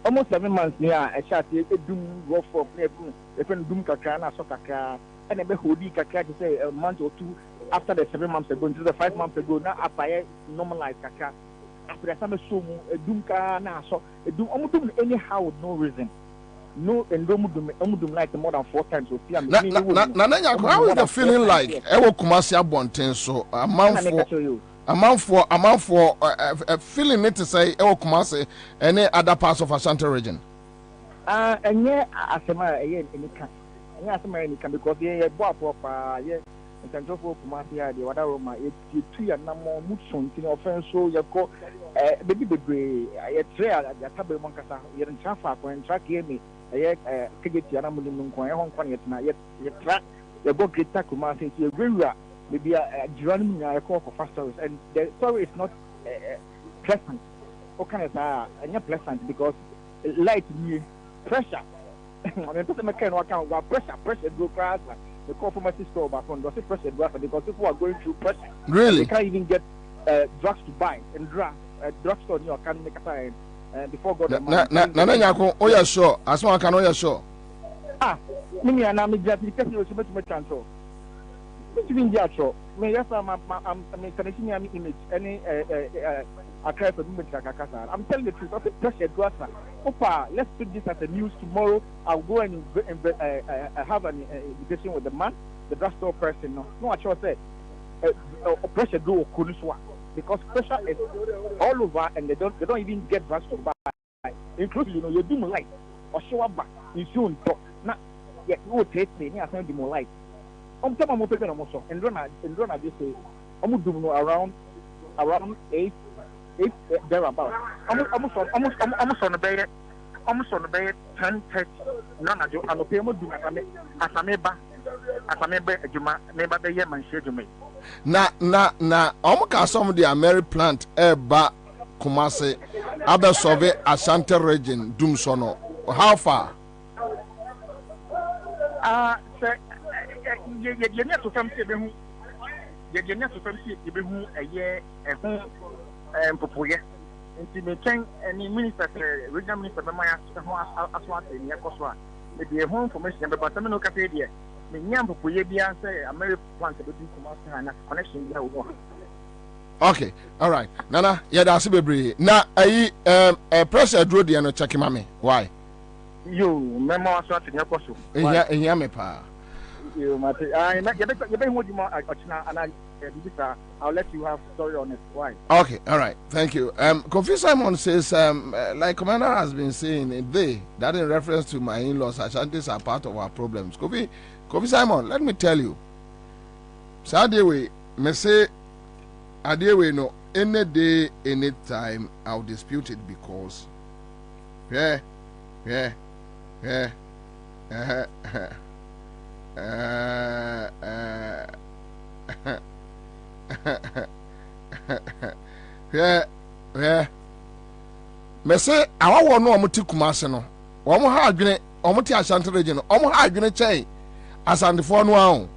almost 7 months near a shot. Doom go for a friend Doom Kakana, Sokaka, and a Behudi Kaka to say a month or 2 after the 7 months ago, into the 5 months ago. Now, after normalized Kaka, after the summer, so a Doomka now, so a Doom almost anyhow with no reason. No, and Domudum like more than 4 times. How is the feeling like? Ewo Kumasi Abonten, so a month for feeling it to say Ewo Kumasi any other parts of Ashanti region. And yeah, Asama again in the camp. And yes, American because yeah, Bob, yeah, and Sanjo Kumasi, the Wadaroma, it's 2 and no more Mutsun, offense, so you call baby the gray, I trail at the Tabu Moncasa, you're in Chafa, when track me. Kegeti anamulimu kwa ya Hong Kong yet track the book get Kumasi to a very maybe a journey I call for fast stories and the story is not pleasant. What kind of not pleasant because light me pressure. I mean, put the mechanic account pressure go crash. The call from my sister back on does it pressure because people are going through pressure. Really? They can't even get drugs to buy and drugstore in your can make a time. Before God, oh yeah, sure. As one can, oh yeah, sure. Me and I'm just because you should make control. Which means yeah, sure. Me yes, I'm connecting image any a cry for me. I'm telling the truth. I think pressure to us. Opa, let's put this as a news tomorrow. I'll go and have an invitation with the man, the drugstore person. No, I sure say pressure do Kuniswa. Because pressure is all over and they don't even get drugs to buy. Including, you do more light or show up back. You soon talk. Now, yet you will take me, I send you more light. I'm telling you, I'm also, and run this way. I'm doing around 8 thereabouts. Almost on the bed. Almost on the bed, 10:30. None of you, I'm a payment do as a member, Juma, never the Yemen schedule me. Na omuka some the Mary plant eba Kumasi abe survey Ashanti region dum sono how far sir you need to come see behu you need to come see behu eye ehun popoye nti me ken any minister regional minister be my aswa te ne koso a me de ehun information be but me no ka say there me nyam popoye bia say American plant be do Kumasi na connection bia wo. Okay, all right. Nana, yeah, that's bebre. Na pressure draw the no check mame. Why? You memo aswa te ne koso. Ehia me pa. You mate. You be hold you and I'll let you have story on it. Why? Okay, all right. Thank you. Kofi Simon says, like Commander has been saying, that in reference to my in-laws, Ashantis are part of our problems. Kofi Simon, let me tell you. Sadewe, me say, Adewe no, any day, any time, I'll dispute it because, me say awa wo no omuti Kumasi no omo ha adwene omuti Ashanti region omo ha adwene chei asandefo no ahun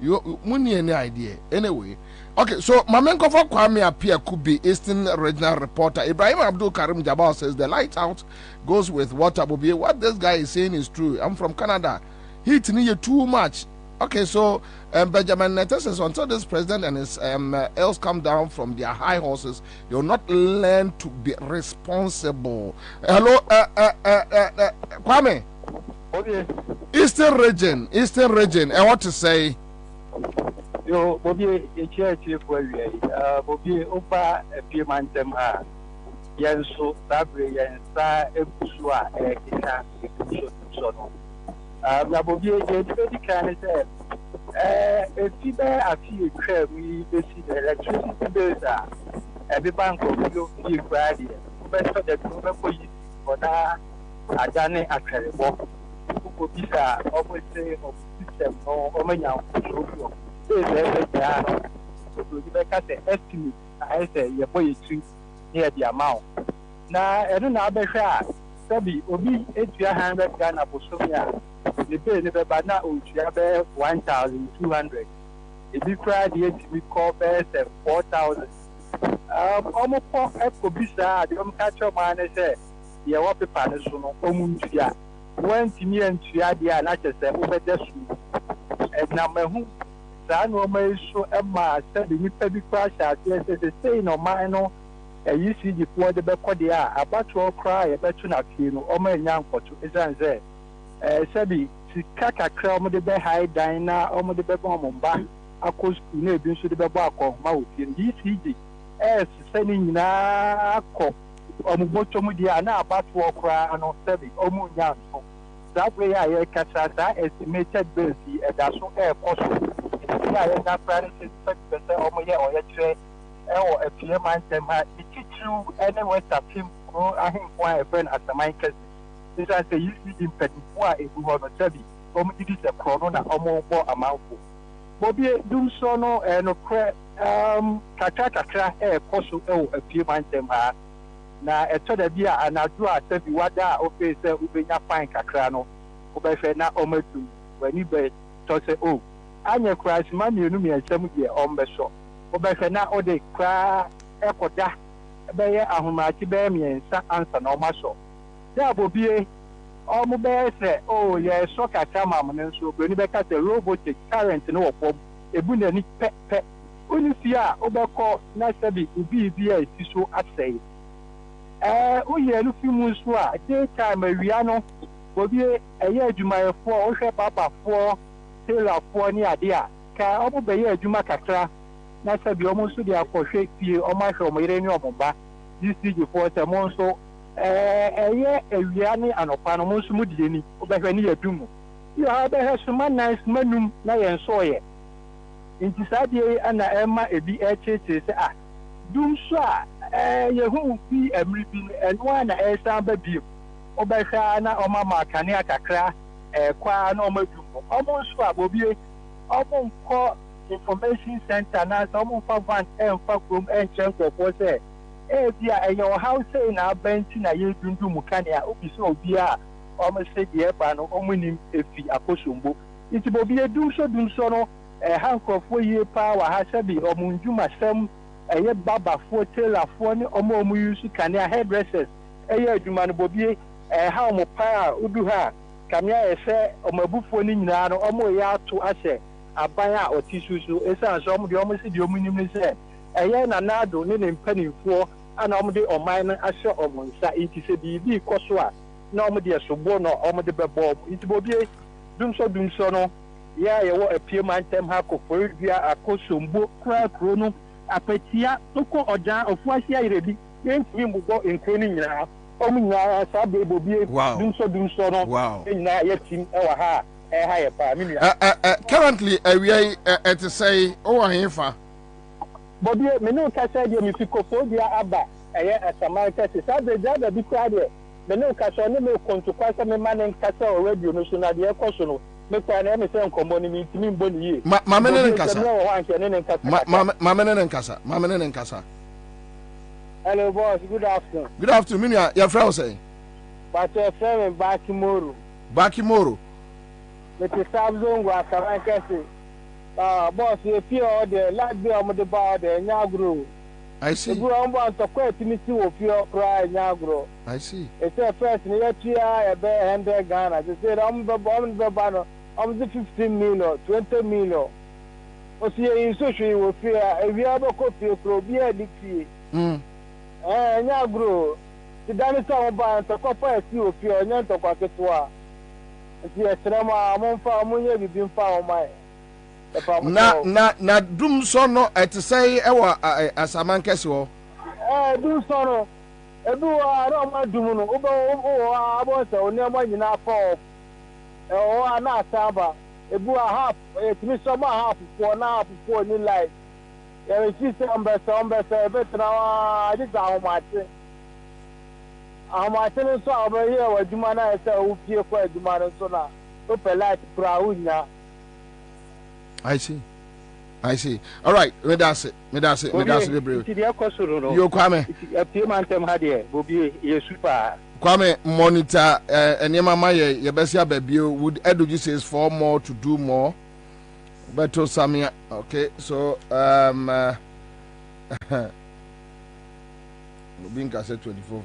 you muni any idea anyway. Okay, so Mamenko for Kwame Apia Kubi, Eastern Regional Reporter Ibrahim Abdul Karim Jabal says the light out goes with water. Bobie, what this guy is saying is true. I'm from Canada. Heat need too much. Okay, so Benjamin Netes says until this president and his elves come down from their high horses, they will not learn to be responsible. Hello, Kwame. Okay. Eastern region. I want to say. Yo, Bobie, a church for you. Bobie, Opa, a few months, Yanso, Sabre, Yansa, Ebusua, Ekina, Sono. Bobie, a very kind of a fever, a few crab, we see the electricity bills are every bank of you, Friday. Best of the group for you for that. I done it at the walk. Who could be always say of system or many out. So you make us an estimate. I say your boy is near the amount. na ɛno na abɛhwɛ a sɛbi obi etua 100 Ghana bosomi a ne bee ne bɛba na otua bɛyɛ 1,200 ebi koraa deɛ etumi kɔ bɛyɛ sɛ 4,000 ɔmo kɔ ɛkɔ bi saa deɛ ɔmo ka kyerɛ ɔmo ano sɛ deɛ ɛwɔ pepa ne so no ɔmo ntua wɔntumi ntua deɛ a n'akyɛ sɛ wobɛda so ɛnam ɛho saa nneɛma yi so ɛma sɛbi nipa bi koraa hyɛ aseɛ sɛ sesei na ɔman no ɛyi CG4 de bɛkɔ deɛ a abatoɔ koraa yɛbɛto na fie no ɔmo anya nkɔto ɛsiane sɛ sɛbi sika kakra ɔmo de bɛhae dan na ɔmo de bɛbɔ ɔmo mba akɔ sukuu na ebi nso de bɛbɔ akɔnhoma wɔ fie no CG ɛɛsesɛ ne nyinaa akɔ ɔmo bɔtɔ mu deɛ a na abatoɔ koraa no sɛbi ɔmo nya nso saa bere a yɛkasa saa estimated bills yi ɛda so ɛɛkɔ so ɛdi a yɛnya koraa ne sɛ sɛ ɔmo yɛ ɔyɛkyerɛ ɛwɔ apie mantam ha ne titiriw ɛne west afim kuro ahemfo a ɛfrɛ no asaman kɛse ɛsiane sɛ UCD mpanimfoɔ a ɛgu hɔ no sɛbi ɔmo didi sɛ korɔ no na ɔmo bɔ amanfo Bobie dumso no nokorɛ kakra ɛɛkɔ so ɛwɔ apie mantam ha na ɛtɔ da bi a anadwo a sɛbi wada a ofei sɛ wobɛnya fine kakra no wobɛhwɛ na ɔmo atum w'ani bɛtɔ sɛ o anyɛ koraa sima mmienu mmiɛnsa mu deɛ ɔmbɛsɔ wobɛhwɛ na ɔde koraa ɛkɔda bɛyɛ ahomakye bɛyɛ mmiɛnsa ansa na ɔmasɔ sɛ abobie ɔmo bɛyɛ sɛ o yɛsɔ kakra ma mo no nso obroni bɛka sɛ robotic current no wɔ fam ebu n'ani pɛpɛ wone fie a wobɛkɔ na sɛbi obi bi a esi so asɛe woyɛ no fi mu nso a daytime awia no bobie ɛyɛ adwumayɛfoɔ wohwɛ babafoɔ tailorfoɔ ne ade a ka ɔmo bɛyɛ adwuma kakra na sɛbi ɔmo nso de akɔhwɛ fie ɔmo ahwɛ ɔmo yere ne ɔmo ba DCG4 sɛ mo nso ɛyɛ awia ne anɔpa no mo nso mo die ni wobɛhwɛ ne yɛdu mu yɛ ha bɛhwɛ soma nan soma num na yɛn nsɔɔyɛ nti saa deɛ yi ana ɛma ebi ɛkyerɛkyerɛ sɛ a dum so a yɛhu fi mmiri bi no ɛno a na ɛresan ba bio wobɛhwɛ na ɔmo ama kanea kakra ɛkwa na ɔmo adu mu ɔmo nso a bobie ɔmo nkɔ information center na sɛ ɔmo mfa van ɛmfa kurom ɛnkyerɛ nkurɔfoɔ sɛ ebi a ɛyɛ ɔhaw sei na abɛnti na yɛdundum mu kanea obi sɛ obi a ɔmo sɛ deɛ ɛba no ɔmo nim efi akosombo nti bobie dum so no ha nkurɔfoɔ yie paa wɔ ha sɛbi ɔmo ndwumasɛm ɛyɛ babafoɔ tailorfoɔ ne ɔmo yusu kanea hairdressers ɛyɛ adwuma no bobie ha ɔmo paa a udu ha kamea yɛ sɛ ɔmo abufoɔ no nyinaa no ɔmo yɛ ato ahyɛ aban a ɔte susu ɛsiane sɛ ɔmo deɛ ɔmo si deɛ ɔmo nim ne sɛ ɛyɛ nanado ne ne mpanimfoɔ ana ɔmo de ɔman no ahyɛ ɔmo nsa nti sɛ biribi kɔ so a na ɔmo de ɛsobo no ɔmo de bɛbɔ ɔmo nti bobie dumso no yɛ a yɛwɔ apie mantam ha kɔfɔre dua akosombo kura kuro no apatia tokɔ ɔgyan ofuahye ayerɛbi yɛntumi mbobɔ nkuro no nyinaa ɔmo nyinaa saa bere bobie dumso no nyinaa yɛtim ɛwɔ ha a ɛha yɛ paa me nua currently awia yi ɛte sɛ ɔwɔ hefa bobie me ne kasa deɛ me fikofo dia aba ɛyɛ asaman kɛse saa de gya bi kura deɛ me ne kasa ne me kontokwa sɛ me ma ne nkasa wɔ radio no so na deɛ ɛkɔ so no me kwa na me sɛ nkɔmmɔ no me ntimi mbɔ ne yie ma me ne nkasa ma me ne nkasa hello boss good afternoon me nua yɛfrɛ wo sɛ but yɛfrɛ me Bakimoro me te sabzongo asaman kɛse boss you feel all the like be on the bar the nyagro I see you go on board to quite me see of your cry nyagro I see it's a first in your tia a bear 100 Ghana they said I'm the banner I'm the 15 million 20 million o see in social you will fear if you have a copy pro be a dictie nyagro the damage on bar to copper see of your nyanto kwaketwa see a trema monfa munye bibin fa o mai na dum so no ɛte sɛ ɛwɔ asaman kɛse hɔ dum so no ebi wɔ ara ma dum no wo abo sɛ wo nneɛma nyinaa fɔ ɛwɔ ana asaba ebi wɔ half etimi so ma half fɔ na half fɔ ni life yɛrɛ si sɛ ɔmbɛsɛ ɛbɛtena adi sɛ ahomakye no nso a ɔbɛyɛ wɔ adwuma no a ɛsɛ wo fie kɔ adwuma no nso na wopɛ light kora wonya I see. I see. All right, me that's it. Me that's it. You Kwame. Kwame monitor enema ye besia babio would Eduji says 4 more to do more. Beto Samia. Okay, so Binka said 24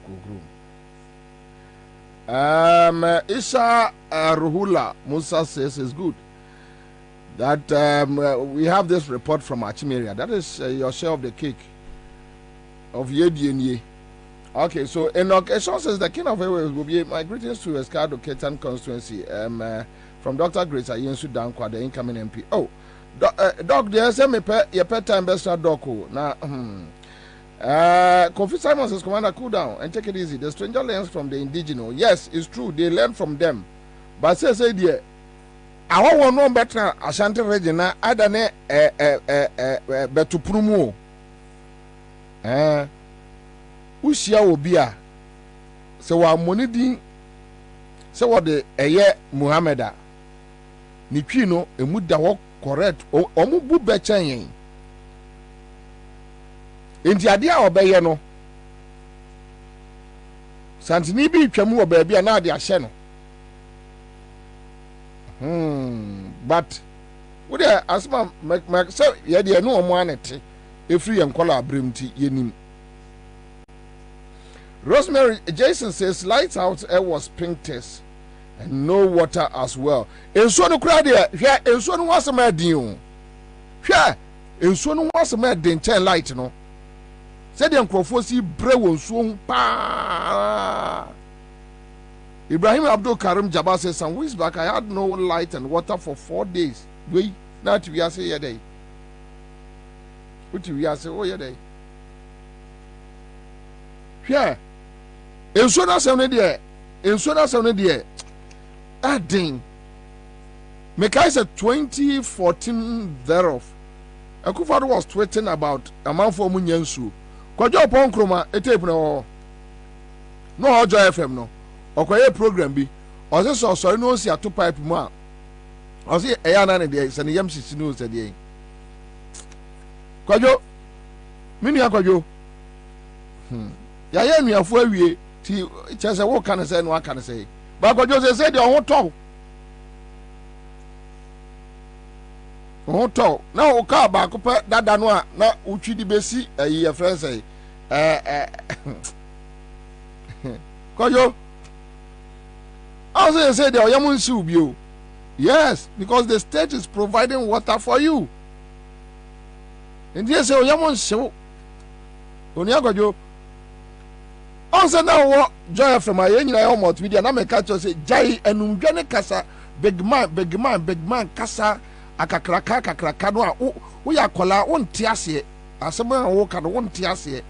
Kukrum. Isha Ruhula Musa says is good. That we have this report from Achimeria. That is your share of the cake of Yedienye. Okay, so Enoch Eshon says the king of Airways will be my greetings to Escado Ketan constituency from Dr. Grace Ayensu Dankwa, the incoming MP. Oh, Doc, there's a pet time best doco. Now, Kofi Simon says, Commander, cool down and take it easy. The stranger learns from the indigenous. Yes, it's true. They learn from them. But say, dear, I want no better Ashanti Regina, Adane, Betuprumu. Ushia Obia. So, our money ding. So, what the Eye Muhammeda Nipino, a muda walk correct, or Mubu Bechain. In the idea of Bayano Santinibi Chamu baby and Nadia Sheno. But would I ask my so yet no one a free and color brimty yenim. Rosemary Jason says lights out air was pink test and no water as well. And so no crowd here, and so no was a mad deal. Yeah, and so no was a mad den light no. Said the Uncrofosi Brew Swung Pa Ibrahim Abdul Karim Jabba says some weeks back I had no light and water for 4 days. Wait, not we are say a day. What we are say oh yeah day. Yeah. In so that's only there. In so that's only there. That ding. Mekai said 2014 thereof. Akufado was tweeting about a man for Munyansu. Kwajo pon kroma etape no Ojo FM no okoye program bi o se so no si ato pipe mu a o se eya na ne de se ne yam sisi no se de Kwajo mini akwajo ya ye nuafo awie ti chese wo kan se no aka ne se ba Kwajo se de o ho to Hoto na o ka ba ko pe dada no a na utwi di besi ayi e friends Koyo also say the oyamun siubio. Yes, because the state is providing water for you. And yes, oyamun siu. Onia Koyo also now joy from my yen na home media na me catch say jai enumdwane kasa big man kasa akakraka no a wo ya kola wonte ase asema wo ka no wonte ase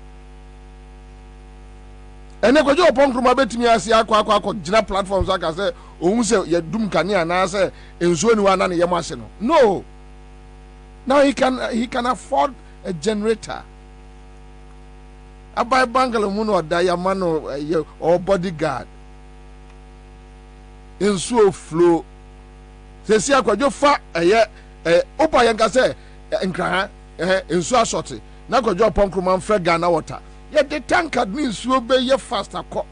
ene Kwajo ponkroma betimi ase akwa gina platforms aka say ohun say ye dum kania na say enso ni wa na ne yem ase no now he can afford a generator abai bangalo mu no diamond or bodyguard enso flow se si Kwajo fa opa yanka se nkran ensu asoti na Kwajo ponkroma mfre Ghana water ye de tankard ni nsuo be ye fast akọ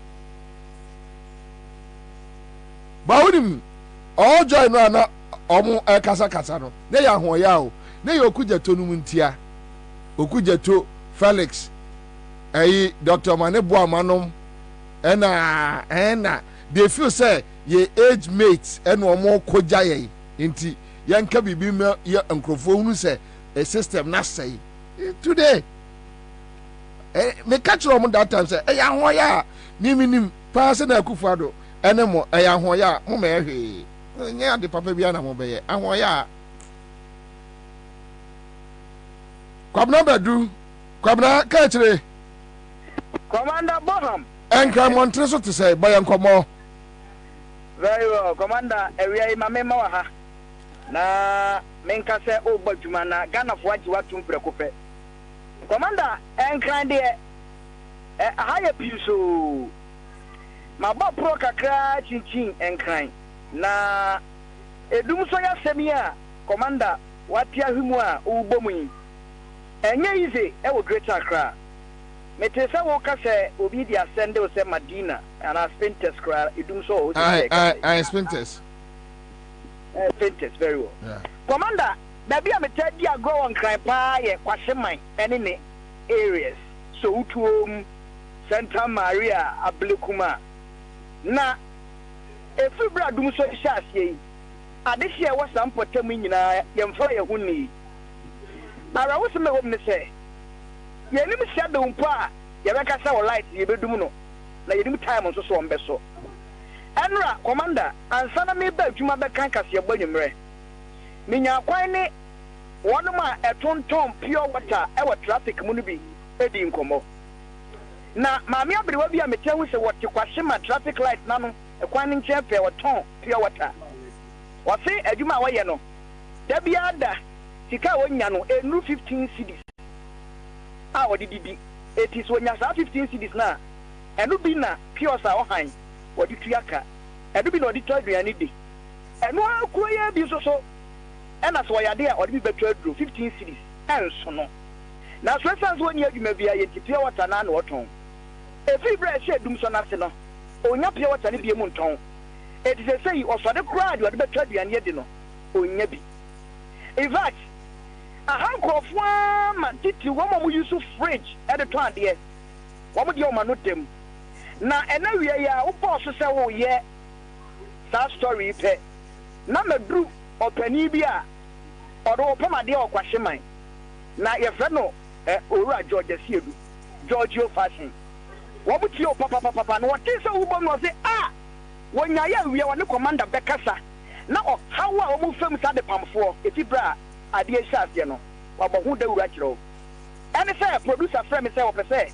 bawunim all joy no na omu kasa no ne ya ho ya o ne ya okujeto no muntia okujeto Felix Dr. Manebo amanom ena they feel say ye age mates ena omo koja ye nti yanka bibi me ye nkrofo hunu say a system na say today me catch them that time say ya ho ya nim pass na Akufo-Addo ene mo ya ho ya mo me hwe nya de papa bia na mo be ye ahwo ya Kwabena Badu Kwabena ka kire Commander Boham enka montre so to say boy enkomo very well Commander area mama wa ha na menka se ogbaduma na Ghana fo agi watum prekope Commander enkran de higher piso ma ba pro kakra chinchin enkran na edum so ya semia Commander watia himu a ubomu yi enye ize e wo Greater Accra mete se wo ka se obi di asende o se Madina and Spintex kra idum so o se I Spintex very well commander baby am tell dia go on cry pa ye kwahyeman ene ne areas so utuom Santa Maria Ablekuma na efibra dum so hyasie yi adehye wo sampotam nyina yemfa ye huni ara wo se me hom ne se yenim shadow mpo a yebeka sa wo light yebedum no na yenim time nso so ombeso enra commander ansa na me ba adwuma be kan kase gbanyumre minya kwan ne wonuma etonton pure water e wa traffic mu no bi edi nkomo na maami abrewa bi a metehu se wote kwahema traffic light nano ekwan ne nche fe woton pure water wose adwuma waye no da bia da sika wonya no enu 15 cedis a wodi didi etis wonya sa 15 cedis na enu bi na pure sa ohan wodi tuaka enu bi na wodi to aduane di enu akoye bi so ena so yade a wodi bi betu aduro 15 cedis enso no na so sense woni adwuma bia ye pure water na na woton efi bra she dum so na se no onya pure water ne bi mu nton eti se sei osode kura de wodi betu aduane di no onya bi in fact ahankofwa ma titi wo mo use fridge e de to ade wo mo de o ma no dem na ena wie ya wo boss se wo ye that story pe na medru opani bi a odo opamade o kwahyeman na ye fre no owura George Siedu Giorgio fashion wo mo ti o papa no what is wo bom no say wonya ya wie wo ne commander bekasa na o hawa o mo fam sa de pamfo etibra ade ehia no wabohu da wura kiro ene say producer frame say wo pese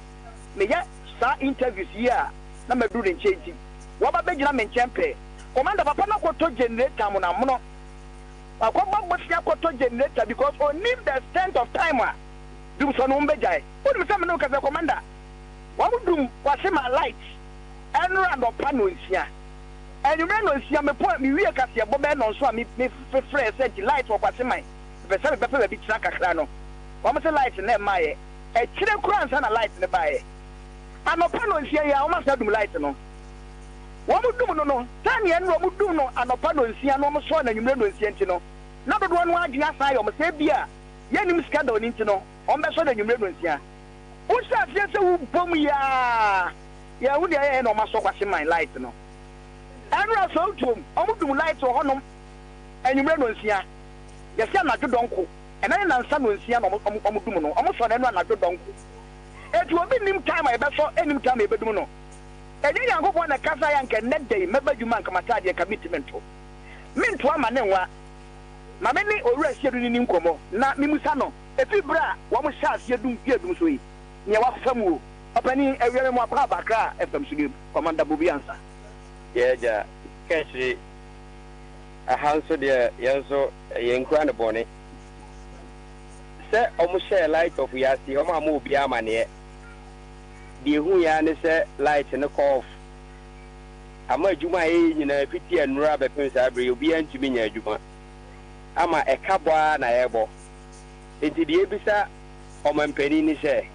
me ya sa interviews here na medru ne nchenti wo ba begina me nchempe commander papa na koto generator mo na mo akwaba bosia koto generator because on need the extent of time dum so no mbejai o dum say me no ka say commander wa mu dum wa se my light enu and opano nsia enu me no nsia me po mi wie ka se bo be no so a me frefre say the light wa kwase man be say be pe be tira kakra no wa mo say light na ma ye e kire kura nsa na light ne ba ye anopa no nsia ya o ma sa dum light no wa mu dum no tani enu wa mu dum no anopa no nsia no mo so na nwumre no nsia nti no na dodo no agina sa yo mo say bia ye nim ska da oni nti no o mbe so na nwumre no nsia o sa fie se wo bom ya wo dia ye no ma so kwase man light no enu so tum o mu dum light o honom enwumre no nsia ye se na dodonko ena na nsa no nsia no o mu dum no o mo so na enu na dodonko etu obi nim time e be so enim time e be dum no enyi yankopɔ na kasa ya nke net day mebadwuma nkamata de commitment to minto ama ne nwa ma me ni owura siedu ni nkomo na mimusa no efi bra wo mo sha siedu piedum so yi ne wa fam wo opani ewiere mo akwa bakra fm studio commander Bobie Ansah ja kashiri a hanso de yanso yenkura ne bone se omo share light of yasi omo ama obi ama ne the who ya ne say light ne off ama adwuma e nyina fiti anura be pensa abre obi antumi nya adwuma ama ekabwa na yebo enti de ebisa o mampani ni say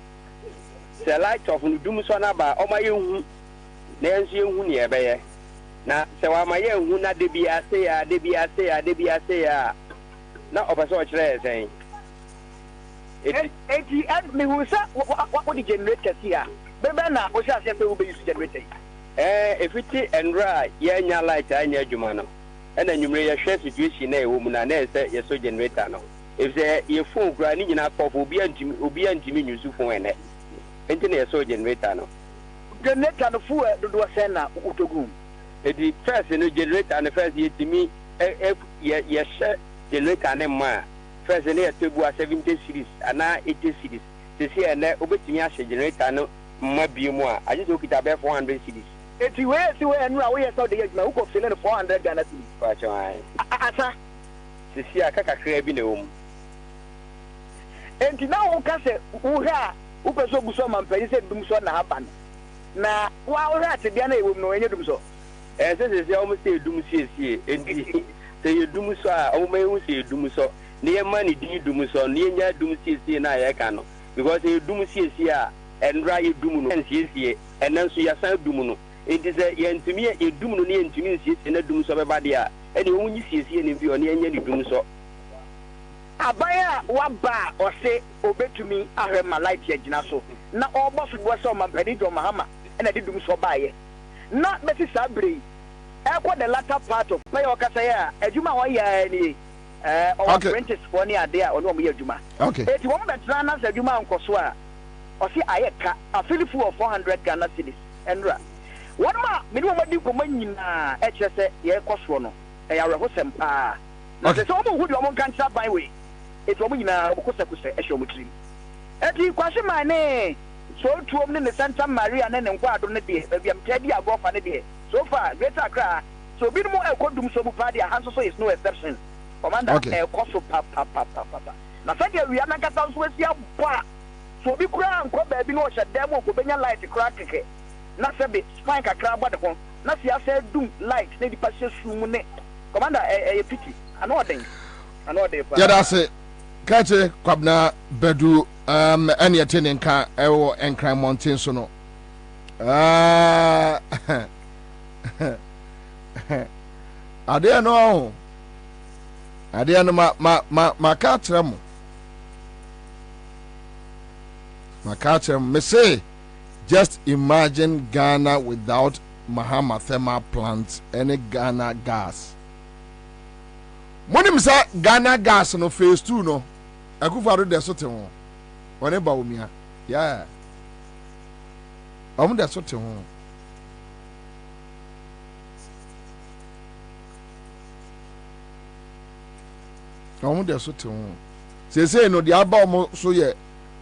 light of ndum so na ba o ma yehu na enso yehu ne ebeye na se wa ma yehu na de bi ase ya na obaso o kire esen eti me hu sa what the generator here bebe na o sha se pe wo be use generator efiti enra ya nya light anya adwuma no na nwumre ya hwe situation na ewo mu na na ese ye so generator no if say ye phone gra ni nyina pop obi antimi nyusu phone ene enti na ye so generator no fu do se na utogum edi first no generator no first ye timi ye she generator ne ma first ne ye tebu 70 series ana 80 series se se ene obetimi a she generator no ma bi mu a aje so kita be 400 series eti we enu a we ye so de ye ma uko fele 400 Ghana series kwa chwa asa se si aka kakra bi na wom enti na wo ka se wo ha wo pe so guso ma mpani se dum so na haban na wa wo ha te bia na ewom no enye dum so se o mo se dum sie enti se ye dum so a o mo ehu se dum so near money dum so near dum CC na yakano because you dum CC and right dum and CC and then so ya san dum it is a yentumi e dum no ne yentumi CC na dum so bebade a e de wonyi CC ne bi o ne anya ni dum so abaya waba ose obetumi ahwe ma light ya gina so na obo so bo so ma pedi do mahama na de dum so baaye na beti sabre ekwo the latter part of pay okasa ya adwuma wo ya ni apprentice for ni ade a ono mo ya adwuma eti wo betra na adwuma nkoso a osi ayeka afilifu of 400 Ghana cedis enra one ma me no madi ko manyina e kyerese ye koso no e ya reho sempa na se so mo hu de mo kan cha ban we eti mo nyina ko sekuse e hwe mo trim eti kwase mane so tuom ne Santa Maria ne nkwa ado ne de bia mtadi agofa ne de so far Greater Accra so bi mo ekodum so bu party hanso so is no exception commander koso pa na say dia wi anakata so asi abwa so bi kura nko ba bi no hye dem ko benya light kura keke na se be spine kakra bode ko na sia se dum light ne di pashe sum ne commander e pity ano den pa ya da se kache Kwabena Bedu any attending car ewo enkran mountain so no ade no ma ka trem me say just imagine Ghana without Mahama thermal plants, any Ghana gas. Monim sa Ghana gas no phase 2 no akufaro de so te ho one ba omia yeah de so te ho de so te ho se no de aba omo so ye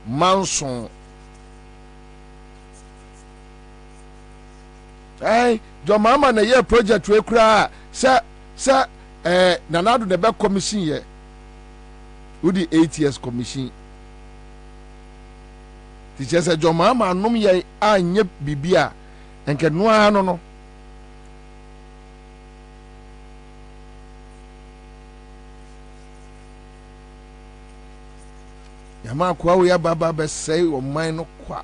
manson John Mama na ye project we kura se nanado de be commission ye udi 8 years commission teacher say John Mama nom ye anye bibia enke noa no yama kwa we baba be say o man no kwa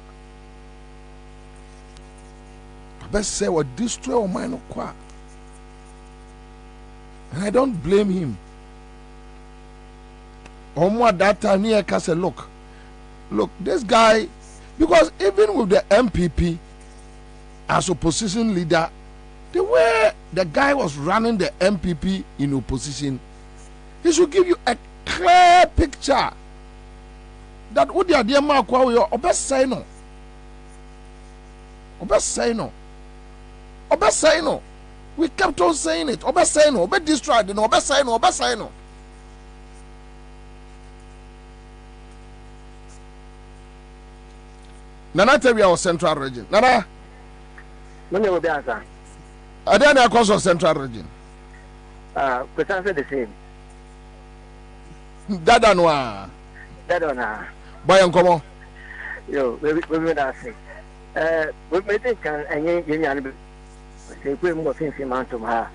be say what destroy o man no kwa. And I don't blame him. Omo at that time he can say, look, this guy, because even with the MPP as opposition leader, the way the guy was running the MPP in opposition, he should give you a clear picture that what the idea mark we obest say no. We kept on saying it. Obe say no, obe destroy no, obe say no. Nana tell you our central region. Nana. Many will be answer. Are there any cause of central region? But answer the same. Dada noa. Boy and come on. Yo, we will say. We may think and say we more things in Mountain Ha.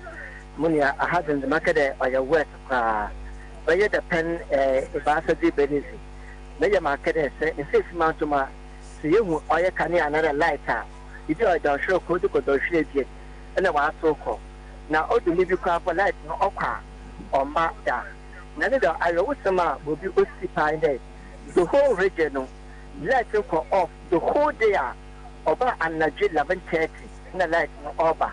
Munia, I had in the market or your work. But yet the pen a bastard benefit. Major market say in 6 months to my see you or you can another lighter. If you are down show code to go to shade yet, and I was so called. Now, all the maybe crap for light no okra or master. None of the I always will be occupied there. The whole region, light go off the whole day over and 11:30. Na light no over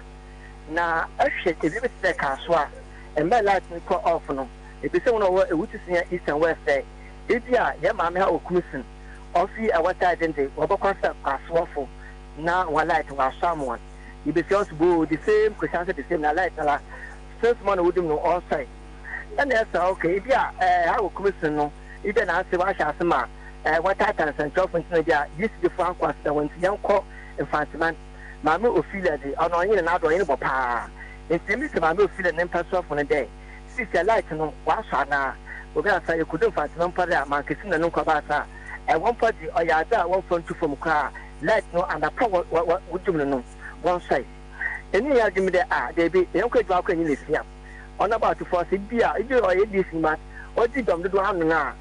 na ahwe ebi be kaswa e me light no ko off no ebi se wono e wuti sia east and west e dia ya ma me ha okusin ofi a wata identity obakwa kaswa fo na wa light wa someone ebi se also go the same question the same na light la first man would no all side and yes okay dia ha okusin no ibe na ase wa sha asema wata tan central function dia this different question when yanko infantiman Mammy Ophelia, on any other in Bopa. It's the Miss Mammy Ophelia and Pastor for a day. Sister Light no Wasana, we're going to say you couldn't find no para, Marquisina no Cabasa. At one party or Yada, 1 from 2 from car, light no and a power what would you know? One side. Any argument there are, they be the uncle Walker in this year. On about to force it beer, if you are this man, odi dom do hanu na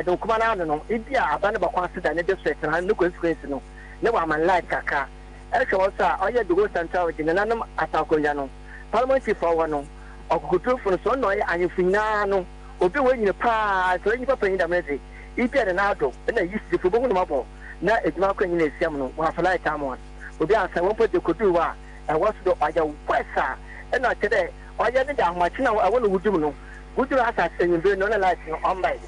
don kuma na no ibi a aba ne ba kwa sida ne district na ne consequence no ne wa man like kaka e hwe sa oye dugo central region na nam atakonya no parliament for no okukutu fu so no ye anyifina no obi we nyine pa so nyi papa nyi da mezi ibi a na ado na yisi fu bogu no mabo na ejuma kwa nyine siam no wa fly time one obi ansa won put the kudu wa e was do oya wesa e na tede oya ne da hwachi na e wonu wudum no wudum asa senyimbe no na light no on by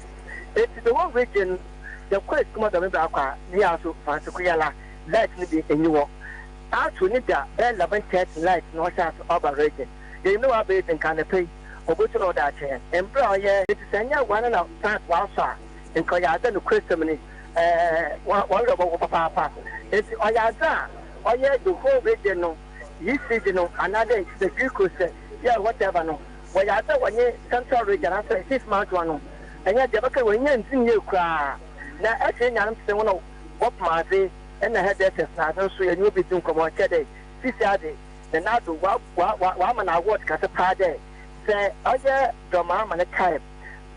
it the one region the quest come da me ba kwa ni aso fansiku yala light ni bi enyiwo atu ni da 11:30 light no sha over region they know about in kind of pay obotu no da che embra oya it senya one na start wa sa en ko ya da no question ni wa lo papa it oya da oya the whole region no this region no another the Greco say yeah whatever no oya da wanye central region after 6 months one no enya de baka wanye ntinye kwa na ese nyanam se wono wopmaze na headers na so ya nyu bitin komo chede sisi ade the na do wa ma na award ka se pa de se oya do ma ma na type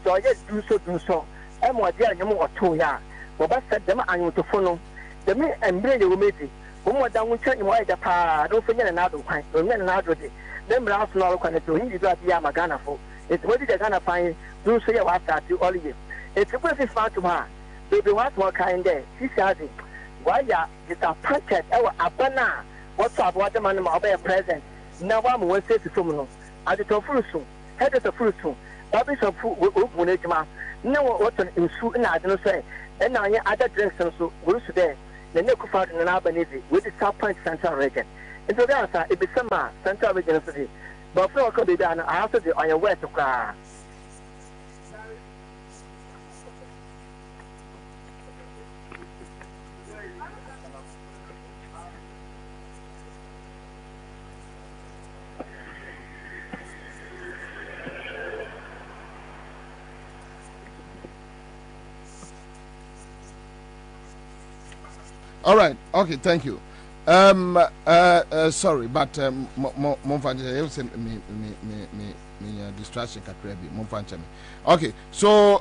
so oya do so e mo de anyum oto ya wo ba se dem anyotofo no dem embre ye wo meti wo mo da nwu chanye mo ya pa do fo nyane na do kwan do nyane na do de dem ra so no kwan to hindi do ya magana fo it's what the Ghana fine do so ya wa start all year it's supposed to find to her they want more kind there she said why ya disappointed our abana what's up what the man ma be present now one we say to no at the fruit head of the fruit baby so ogun ejima no what in su na ade no say and now other drinks so we should there the ne kufa na abanizi with disappoint central region into the answer it be sama central region city but for could be done I also the on your way to car. All right. Okay. Thank you. Sorry, but me distraction kakrebi. Okay. So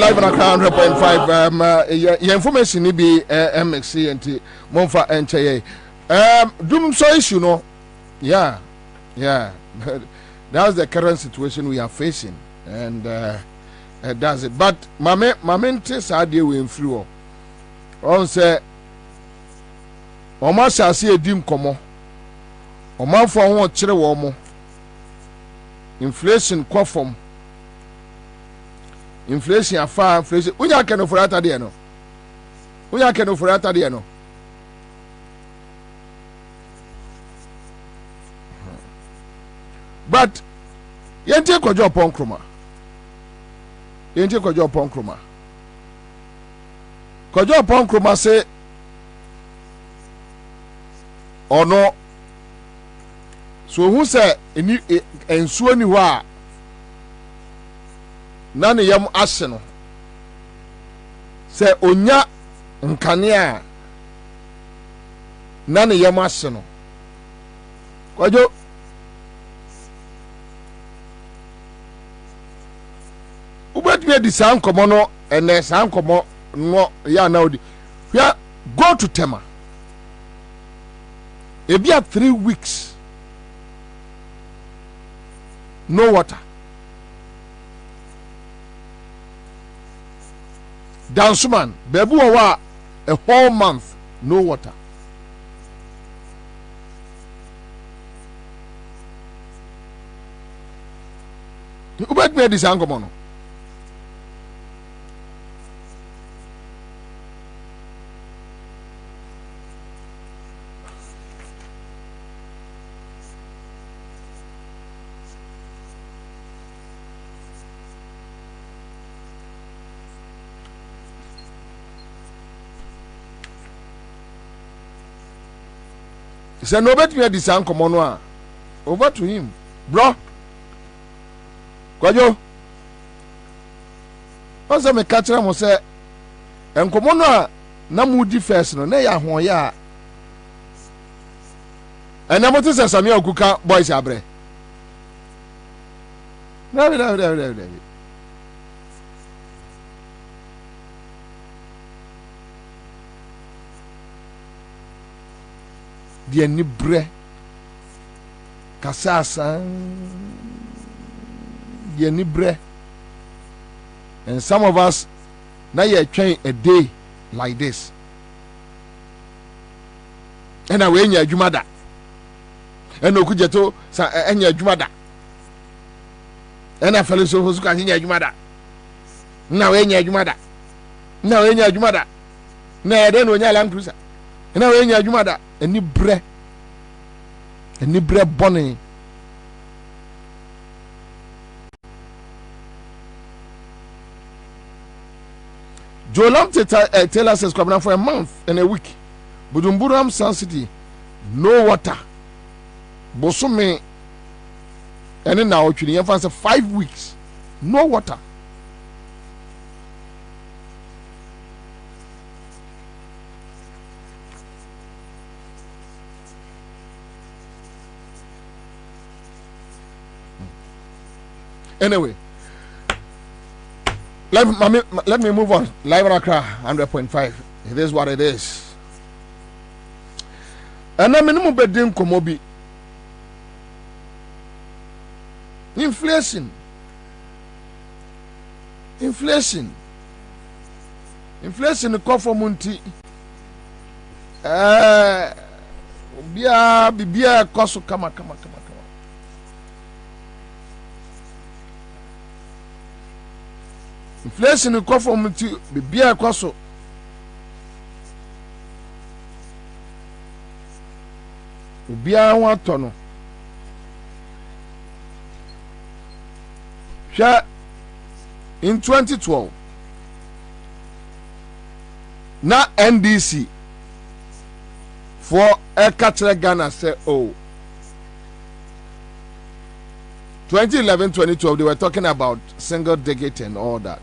live on Accra 100.5 your information ni be MXC and Monfa NCA doom so issue no yeah that's the current situation we are facing and that's it but my say dey we through on say o ma shase edim komo o ma fo ho kire wo mo inflation kwafom inflation afa inflation unya keno furata de no but yente kojo pon kroma say ono so who say eni ensuo ni ho a na ne yam ase no se onya nkane a na ne yam ase no kwajo ubetumi di saa nkɔmɔ no ɛnɛ saa nkɔmɔ no ya na odi hwɛ go to Tema ebia 3 weeks no water Dansuman bebu wa a whole month no water ubetumi di saa nkɔmɔ no sɛ no betumi adi saa nkɔmɔ no a over to him bro kwajo ɔsɛ meka kyerɛ mo sɛ nkɔmɔ no a na mudi first no na yɛ ahoɔyɛ a ɛnɛ mote sɛ Samia Okuka boys abrɛ dabi deɛ ni brɛ kasasa deɛ ni brɛ and some of us na yɛ twɛn a day like this ɛna wei nya adwuma da ɛna okugyeto sa ɛnya adwuma da ɛna fɛlɛ so hosu kan nya adwuma da na wei nya adwuma da na wei nya adwuma da na yɛ de no nya Land Cruiser na wei nya adwuma da ani brɛ bɔne Jolam Taylor says Kwabena for a month and a week Budumburam Sun City no water Bosome and then now actually 5 weeks no water anyway let me move on. Live Accra 100.5. It is what it is. And I'm in bedin komobi. Inflation. Kofo munti. Bibia koso kama. Inflation kofo munti bibia koso. Ubia ho atɔ no. In 2012 na NDC for Ekatere Ghana say 2011-2012 they were talking about single digit and all that.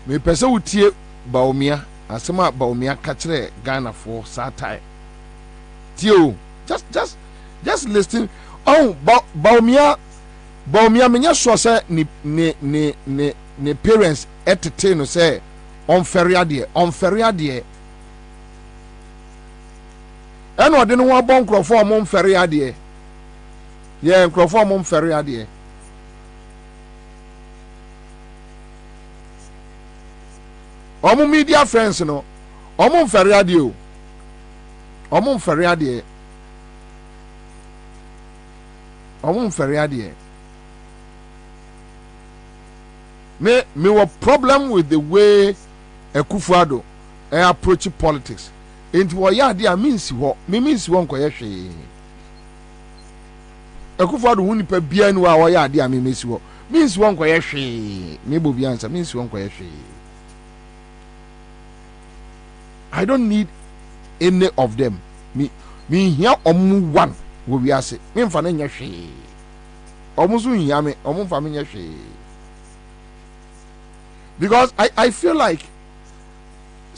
Me pese utie Baumia asema Baumia Katere Ghana for satire. Tio just listen. Baumia menya so say ni parents entertain say on feria de eno de no wa bon crofo mo feria de ye crofo mo feria de omo media friends no omo feria de o omo feria de me were problem with the way Akufo-Addo approach politics. Into what ya dia means what means won koye hwe. Akufo-Addo hu nipa bia nu a ya dia means what means won koye hwe. Me Bobie Ansah means won koye hwe. I don't need any of them. Me here omu one wo wi ase. Me mfa na nya hwe. Omu so hia me, omu mfa me nya hwe. Because I feel like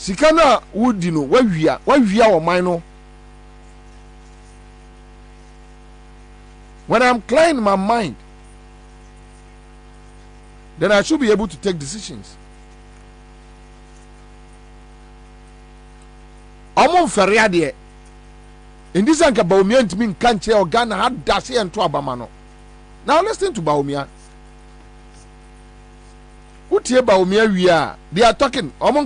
Sikana would you know where we are or mine. When I'm clear in my mind, then I should be able to take decisions. I'm on Ferriade. In this anka Baumia to mean country or Ghana had Dece and Kwabena. Now listen to Baumia. What here Baumia we are? They are talking. Well,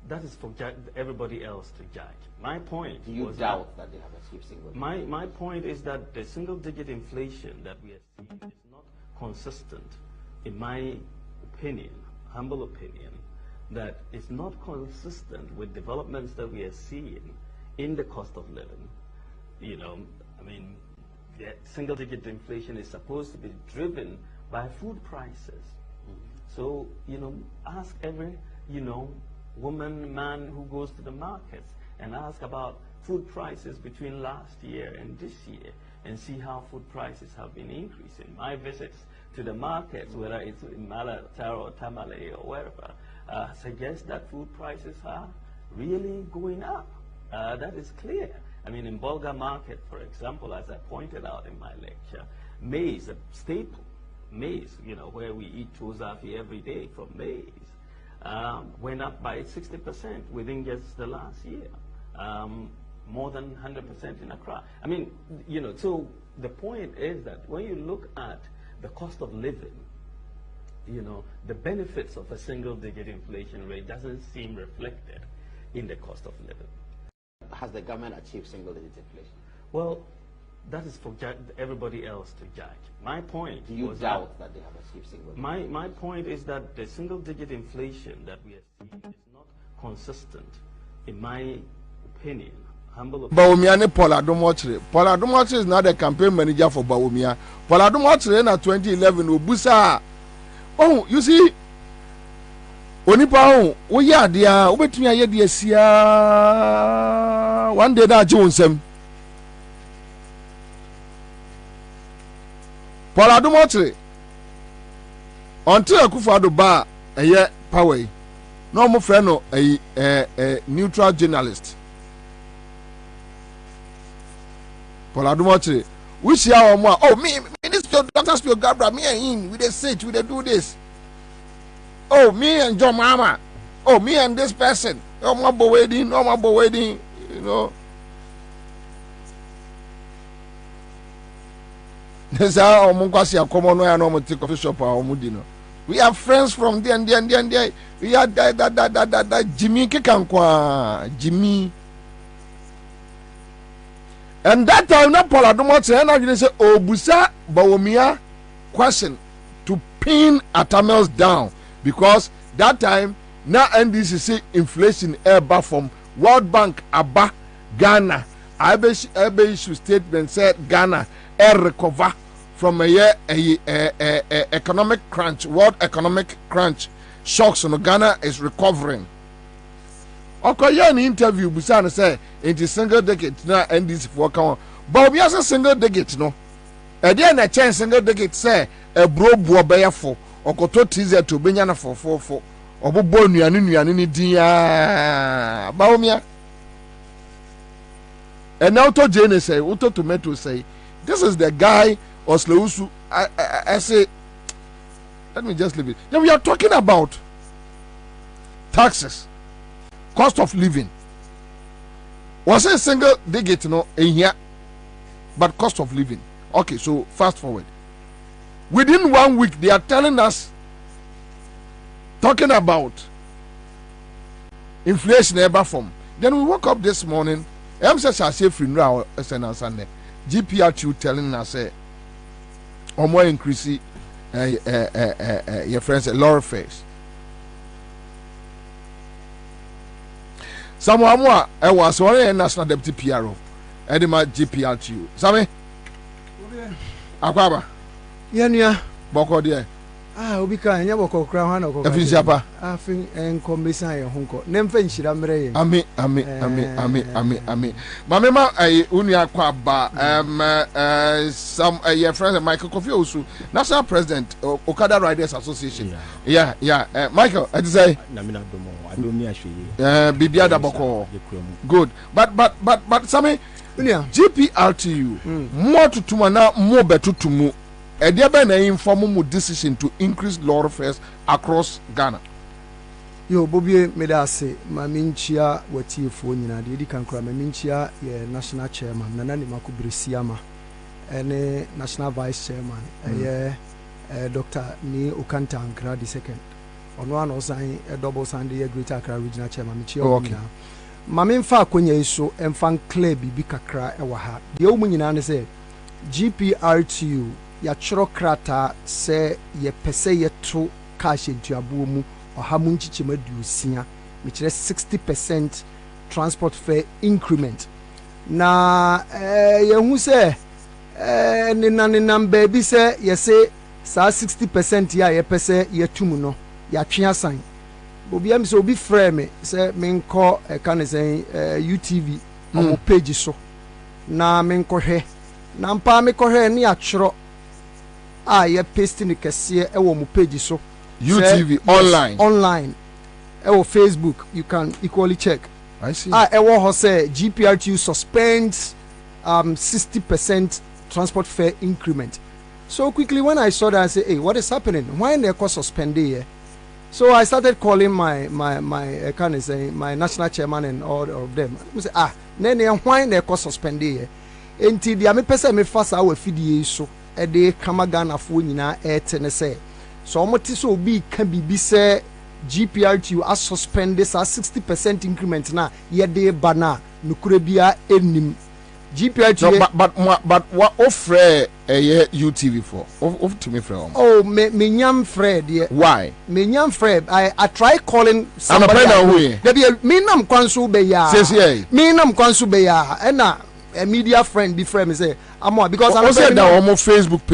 that is for everybody else to judge. My point. Do you doubt that they have achieved single digit? My point is that the single-digit inflation that we are seeing is not consistent, in my opinion, humble opinion, that it's not consistent with developments that we are seeing in the cost of living. You know, I mean, the single-digit inflation is supposed to be driven by food prices. So, you know, ask every, you know, woman, man who goes to the markets and ask about food prices between last year and this year and see how food prices have been increasing. My visits to the markets, whether it's in Malatar or Tamale or wherever, suggest that food prices are really going up. That is clear. I mean, in Bolga Market, for example, as I pointed out in my lecture, maize, a staple, maize, you know, where we eat tozafi every day from maize, went up by 60% within just the last year. More than 100% in Accra. I mean, you know, so the point is that when you look at the cost of living, you know, the benefits of a single-digit inflation rate doesn't seem reflected in the cost of living. Has the government achieved single-digit inflation? Well, that is for everybody else to judge. My point. Do you doubt that they have achieved single-digit? My point is that the single-digit inflation that we are seeing is not consistent, in my opinion. Baumia ne Paul Adomotre. Paul Adomotre is now the campaign manager for Baumia. Paul Adomotre in 2011 Obusa. Oh, you see, Onipa, oh yeah, dear, obetumi aye de asia. One day na Jonesem. Paul Adomotre. Until Akufo-Addo ba eye power. No mo friend no a neutral journalist. Paul Adomotre, we see our more. Oh, me, Minister Dr. Spio Gabra, me and him, we dey sit, we dey do this. Oh, me and John Mama. Oh, me and this person. Oh, my boy wedding, you know. This how Munkwasi akomo ya no mo take coffee shop or mudino. We are friends from there and there. We are that Jimmy Kikankwa, Jimmy. And that time, not Paul Adomotre, and I didn't say, oh, Busa Baumia question to pin Atamels down because that time, now NDC say inflation ever from World Bank, Abba, Ghana. Ebe issue statement said Ghana recover from a economic crunch, world economic crunch. Shocks on Ghana is recovering. Okay, an interview, Busan say it is single digit now and this for count. But we have a single digit, no. And then a chance single digit say a bro boy for or koto teaser to Benyana for or bonu and dia Baumia. And now to Jane say, Uto Tomato say, this is the guy Osleusu. I say, let me just leave it. Then we are talking about taxes. Cost of living was a single digit, no, in here, but cost of living. Okay, so fast forward. Within 1 week, they are telling us, talking about inflation ever form. Then we woke up this morning. I'm just a safe free now. Sunday. GPR2 telling us, or more increasing your friends a lower face. Someone more, I was one national deputy PRO, Edema GPR2. Same? Akwaba. Yeah. Boko there. obi ka nya boko kra hwa na ko Efinsiapa afin enko mesa ye honko nemfa nhyira mre ye ami mamema unia Kwaba some your friend Michael Kofi Osu National President Okada Riders Association yeah Michael I say na me na domo adomi ahwe bibia da boko good but same unia GPRTU more tutuma na more betutumu Ediaba na informal decision to increase lorry fares across Ghana. Yo Bobie medase maminchia watiefo nyina de di kankra maminchia ye national chairman nana ni makubresiama ene national vice chairman ye Dr. Ni Okanta Ankra the second ono an osan double Sunday ye Greater Accra regional chairman michia nyina mamemfa akonya iso emfa club bi kakra e wa ha de o nyina ne se GPRTU ya choro krata se ye pese ye to cash ntuabuo mu ohamu nchichema dusia me kire 60% transport fare increment na ye hu se ni namba bi se ye se sa 60% ya ye pese ye tumu no ya twe asan obi am se obi frame se menko ka ne sen UTV omo page so na menko hwe na mpa me ko hwe ni achoro ye paste ni kese e wo mu page so UTV online or Facebook you can equally check. I see. E wo ho say GPRTU suspends 60% transport fare increment. So quickly when I saw that I say, hey, what is happening? Why they cost suspended here? So I started calling my can I say my national chairman and all of them. I say why they cost suspended here? Enti dia me pese me fasa we fidie so e de kama Ghana fo nyina e tene say so omoti so obi kan bibi say GPRTU as suspend this 60% increment na ye de bana nukure bia enim GPRTU no, but what offer UTV for of to me from me nyam Fred yeah. Why me nyam Fred I try calling somebody me nam kwanso be ya me nam kwanso be ya na a media friend be friend me say amo because I said that on Facebook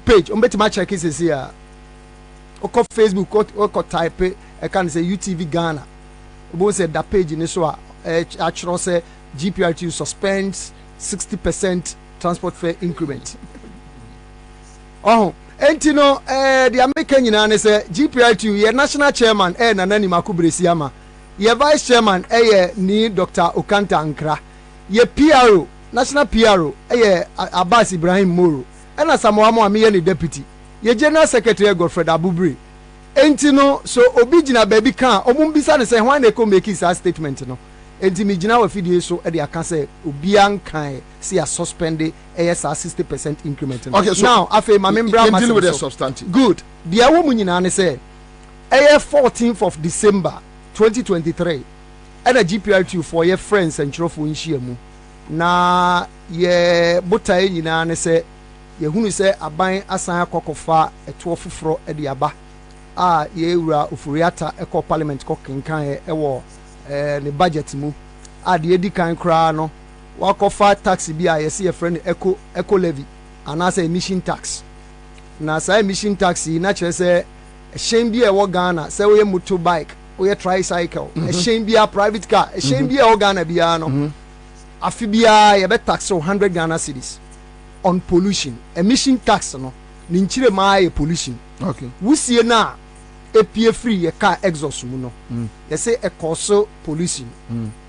page beti ma check is here o ko Facebook o ko type I can say UTV Ghana o say that page ni so actually say GPRTU suspends 60% transport fare increment entino the American nyina say GPRTU ye national chairman Nanani Makubresiama ye vice chairman ni Dr. Okanta Ankra ye PRO national PRO Abbas Ibrahim Moro ena Samoa mo ame ye ni deputy ye general secretary Godfred Abubri enti no so obi gina baby kan omumbisa ne say hwan na ko make his statement no enti mi gina wa fidie so e de aka say obi an kan see a suspend 60% increment no. Okay, so now afa ma membra deal with the substantive good the awo mu nyina ne say 14th of December 2023 and a GPRTU for your friends and trofo nhia mu na ye botai nyina ne say ye hunu say aban asan akokofa eto foforo e de aba ye wura ofuriata eko parliament ko kenkan e wo ne budget mu de edi kan kra no wakofa tax bi a ye se ye friend eco levy anasa emission tax na sa emission tax na kire say shen bi e wo Ghana say we motorbike we tricycle shen bi a private car shen bi e wo Ghana bia no afi bia ye be tax 100 Ghana cedis on pollution emission tax no ni nchire ma ye pollution okay wusie na epie free ye car exhaust mu no ye say e cause pollution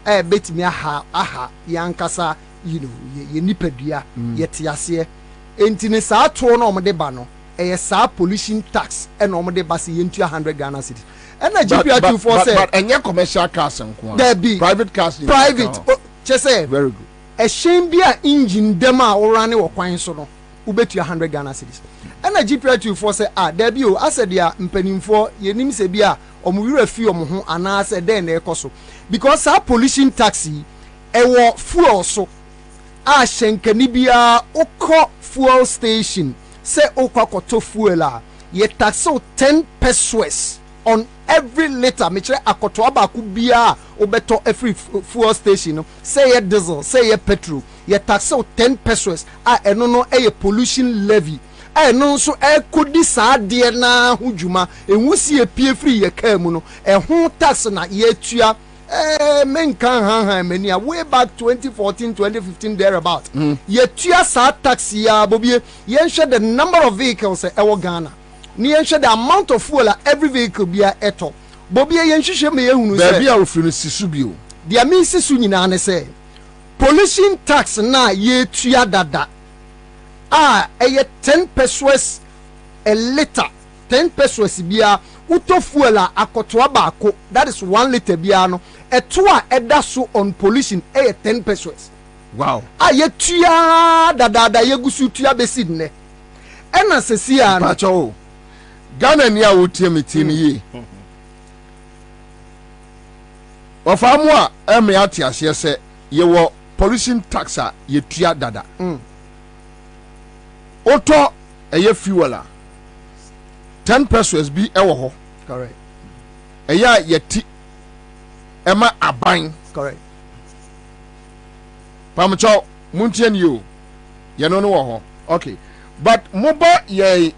betimi aha yankasa you know ye nipadua ye tiase enti ne sa to no omde ba no ye sa pollution tax e no omde ba se ye ntua 100 Ghana cedis and na GPRTU for say but any commercial cars nko private cars private say very good a shame be a engine dem a orane wo kwan so no ubetua 100 Ghana cedis and na GPRTU for say there be o asɛ dia mpanimfo ye nim se bia omwura fi omho ana asɛ den na ekoso because our pollution taxi ewo fuel so a shenkani bia okɔ fuel station say okwakoto fuel a ye tax 10 pesos on every liter me kire akoto abaku bia obeto every fuel station no say ye diesel say ye petrol ye tax 10 pesos a eno no pollution levy no nso ekodi saa de na ho dwuma enwusi epie free ye ka mu no ho tax na ye tua menkan han mania way back 2014 2015 thereabout ye tua saa tax ya Bobie ye share the number of vehicles ewo Ghana ni ye share the amount of fuel every vehicle bia eto Bobie ye nhwehwe me ye hunu se bia ofiri no sisu bio dia mi sisu nyina ne se pollution tax na ye tua dada eye 10 pesos a liter 10 pesos bia uto fuel akotoa baako that is 1 liter bia no eto eda so on pollution 10 pesos wow ye tua dada ye gusu tua besi ne ena sesia no pacho Ghana ni a wotie metini yi wafamu a eme ati ase se ye wo pollution tax ye tua dada oto eye fuel 10 pesos bi ewo ho correct eya yeti ema aban correct pamcho muntie ni o ye no wo ho okay but mobo ye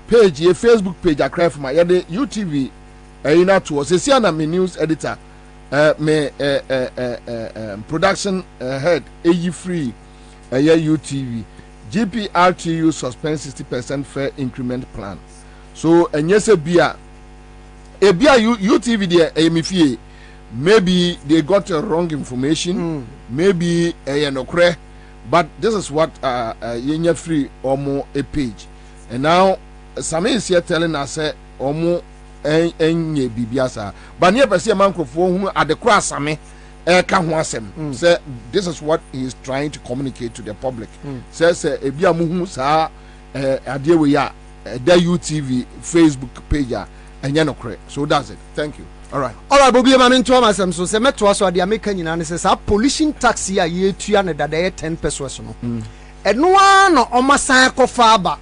page ye Facebook page akra for my ye the UTV na to se sia na me news editor me production head eyi free UTV GPRTU suspend 60% fair increment plan. So enyese bia UTV there emifie maybe they got wrong information maybe enokre but this is what yenya free omo a page and now some is here telling us omo enye bibiasa but near person mankrofo hu adekra asame ka ho asem say this is what he is trying to communicate to the public says ebia muhu saa ade we ya the UTV Facebook page enye nokre so that's it thank you all right Bobie ma nto amasem so se meto so ade ameka nyina ne se sa pollution tax ya ye tua ne dada 10 pesos no eno no omasan kofa aba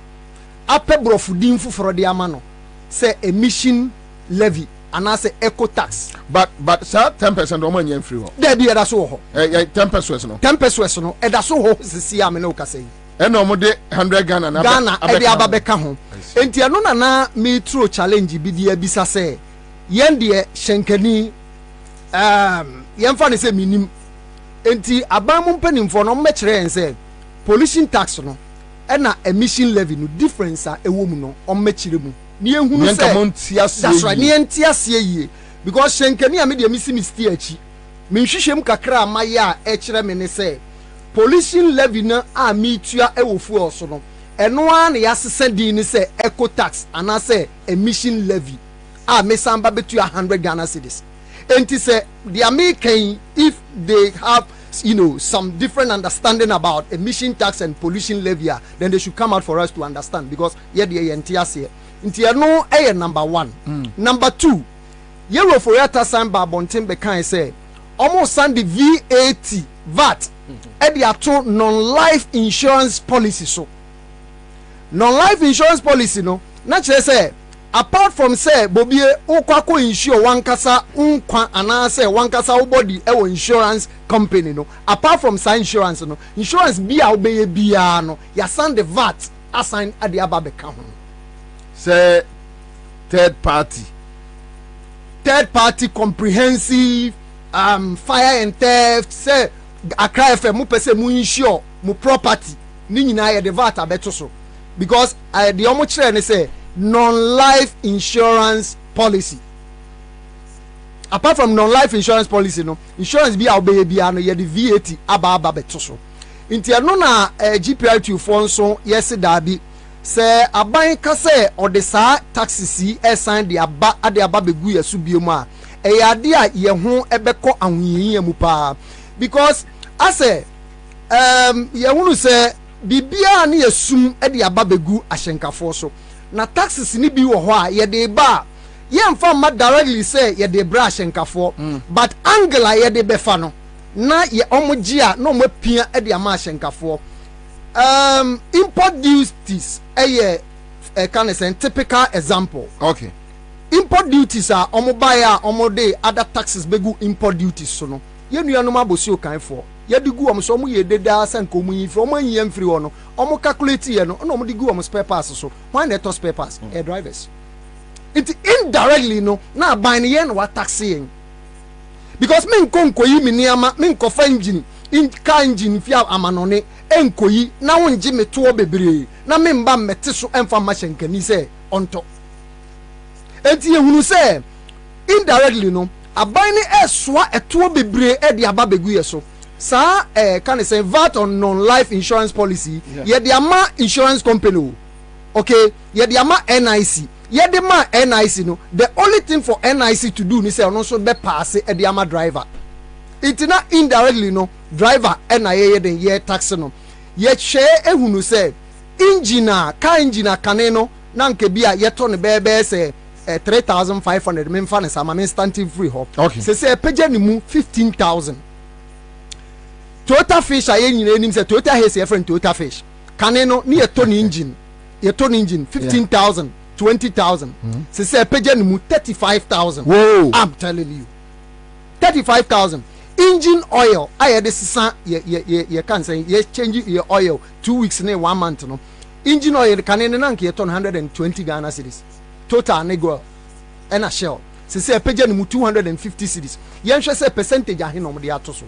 apebrofu fuforo de ama no say emission levy and I say eco tax but sir 10% o man yen free ho there be eda so ho 10 pesos no 10 pesos no eda so ho sisi am no ka say and no mo de 100 Ghana na e be ababeka ho enti eno na me true challenge bi de abisa say yen de shenkani yen fa ne say minim enti abamu mpanimfo no mmekere en say pollution tax no na emission levy no difference a ewo mu no mmekere mu ni ehunu say that's right ni entiase yie because shenkani a me de misi misti achi me nhwehwem kakra amaya e kire me ne say pollution levy na a me tua ewo fuel so no eno an ya sesa din ni say eco tax and say emission levy a me samba betua 100 Ghana cedis enti say the American if they have some different understanding about emission tax and pollution levy then they should come out for us to understand because yeah the entiase nti no number 1 number 2 yellow for yata san ba bonten be kan say almost send the VAT e dey ato non-life insurance policy so non-life insurance policy no na chere say apart from say Bobie ukwako insure wankasa unkwa ana say wankasa wo body e insurance company no apart from sa insurance no insurance bia obeye bia no ya send the VAT assign ade aba be ka ho say third party comprehensive fire and theft say Accra FM mu pese mu insure mu property ni nyina ye the VAT abeto so because the omo kire ne say non-life insurance policy apart from non-life insurance policy no insurance bi obeye bia no ye the VAT aba beto so nti no na GPRTU fo nso yes dabi say aban ka say ode saa taxes sign de aba begu yesu biemu a ade a ye ho ebekọ ahunyiya mu pa because I say ye hunu say bibia na yesum de aba begu ahyenkafo so na taxes ni bi wo ho a ye de ba ye mfa ma directly say ye de bra ahyenkafo but angle ye de befa no na ye omoji a na omo pia de ama ahyenkafo import duties kind of a typical example. Okay. Import duties are omo buy omo day other taxes begu import duties so no. Ye nua no mabosi o kan for. yɛde gu wɔn so wɔn yɛ deda sɛ nka wɔn yi firi wɔn ayi yɛn firi hɔ no wɔn calculate yɛ no ɛna wɔn de gu wɔn spare parts so wɔn na ɛtɔ spare parts air drivers nti indirectly no na aban no yɛn na wa tax yɛn because me nkoyi mi nneɛma me nkɔfa engine car engine fi amanɔne enkoyi na wɔn gye me toɔ bebree na me mba mmɛte so ɛnfa mma hyɛ nkani sɛ ɔntɔ eti ehunu sɛ indirectly no aban ne ɛsoa ɛtoɔ bebree ɛde aba begu yɛ so saa can I say VAT on non-life insurance policy yɛde ama insurance company o okay yɛde ama NIC yɛde ma NIC no the only thing for NIC to do ni sɛ ɔno nso bɛ paase ɛde ama driver iti na indirectly no driver ɛna yɛyɛ den yɛ tax no yɛhyɛ ehunu sɛ engine a car engine a kane no na nke bi a yɛtɔ ne bɛɛbɛɛ sɛ 3,500 memfa ne sa ma me standing free hɔ sɛ sɛ ɛpɛgya ne mu 15,000 Toyota fish a yɛ nyina anim sɛ Toyota Hayes yɛ friend Toyota fish kane no ne yɛtɔ ne engine 15,000 20,000 sɛ sɛ ɛpɛgya ne mu 35,000 I'm telling you 35,000 engine oil a yɛde sesa yɛ kan sɛ yɛ change yɛ oil 2 weeks ne 1 month no engine oil kane ne na nke yɛtɔ 120 Ghana cedis Total nego ɛna Shell sɛ sɛ ɛpɛgya ne mu 250 cedis yɛnhwɛ sɛ percentage ahe na ɔmo de ato so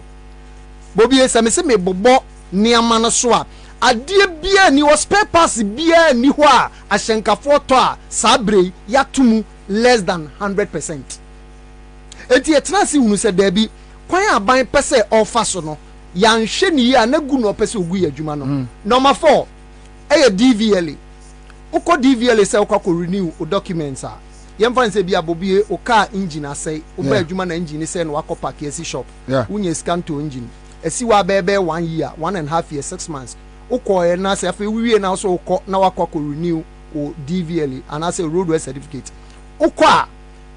Bobie sɛ me sɛ me bobɔ nneɛma no so a adeɛ bia ni wɔ spare parts bia ni hɔ a ahyɛnkafoɔ tɔ a saa bere yɛato less than 100%. Eti yɛtena se hunu sɛ daabi kwan aban pɛ sɛ ɔfa so no yɛanhwɛ ne yie a na gu na ɔpɛ sɛ ogu yɛ adwuma no. Number 4 ɛyɛ DVLA. Wokɔ DVLA sɛ wokɔ renew o documents a yɛmfa sɛ bia Bobie o car engine asɛe wobɛ adwuma na engine sɛ no wakɔ park yɛsi shop wonyɛ scan to engine ɛsi wa bɛɛbɛɛ 1 year 1.5 years 6 months wokɔ na sɛ afei wiwie na so wokɔ na wakɔ renew o DVLA anaasɛ roadway certificate wokɔ a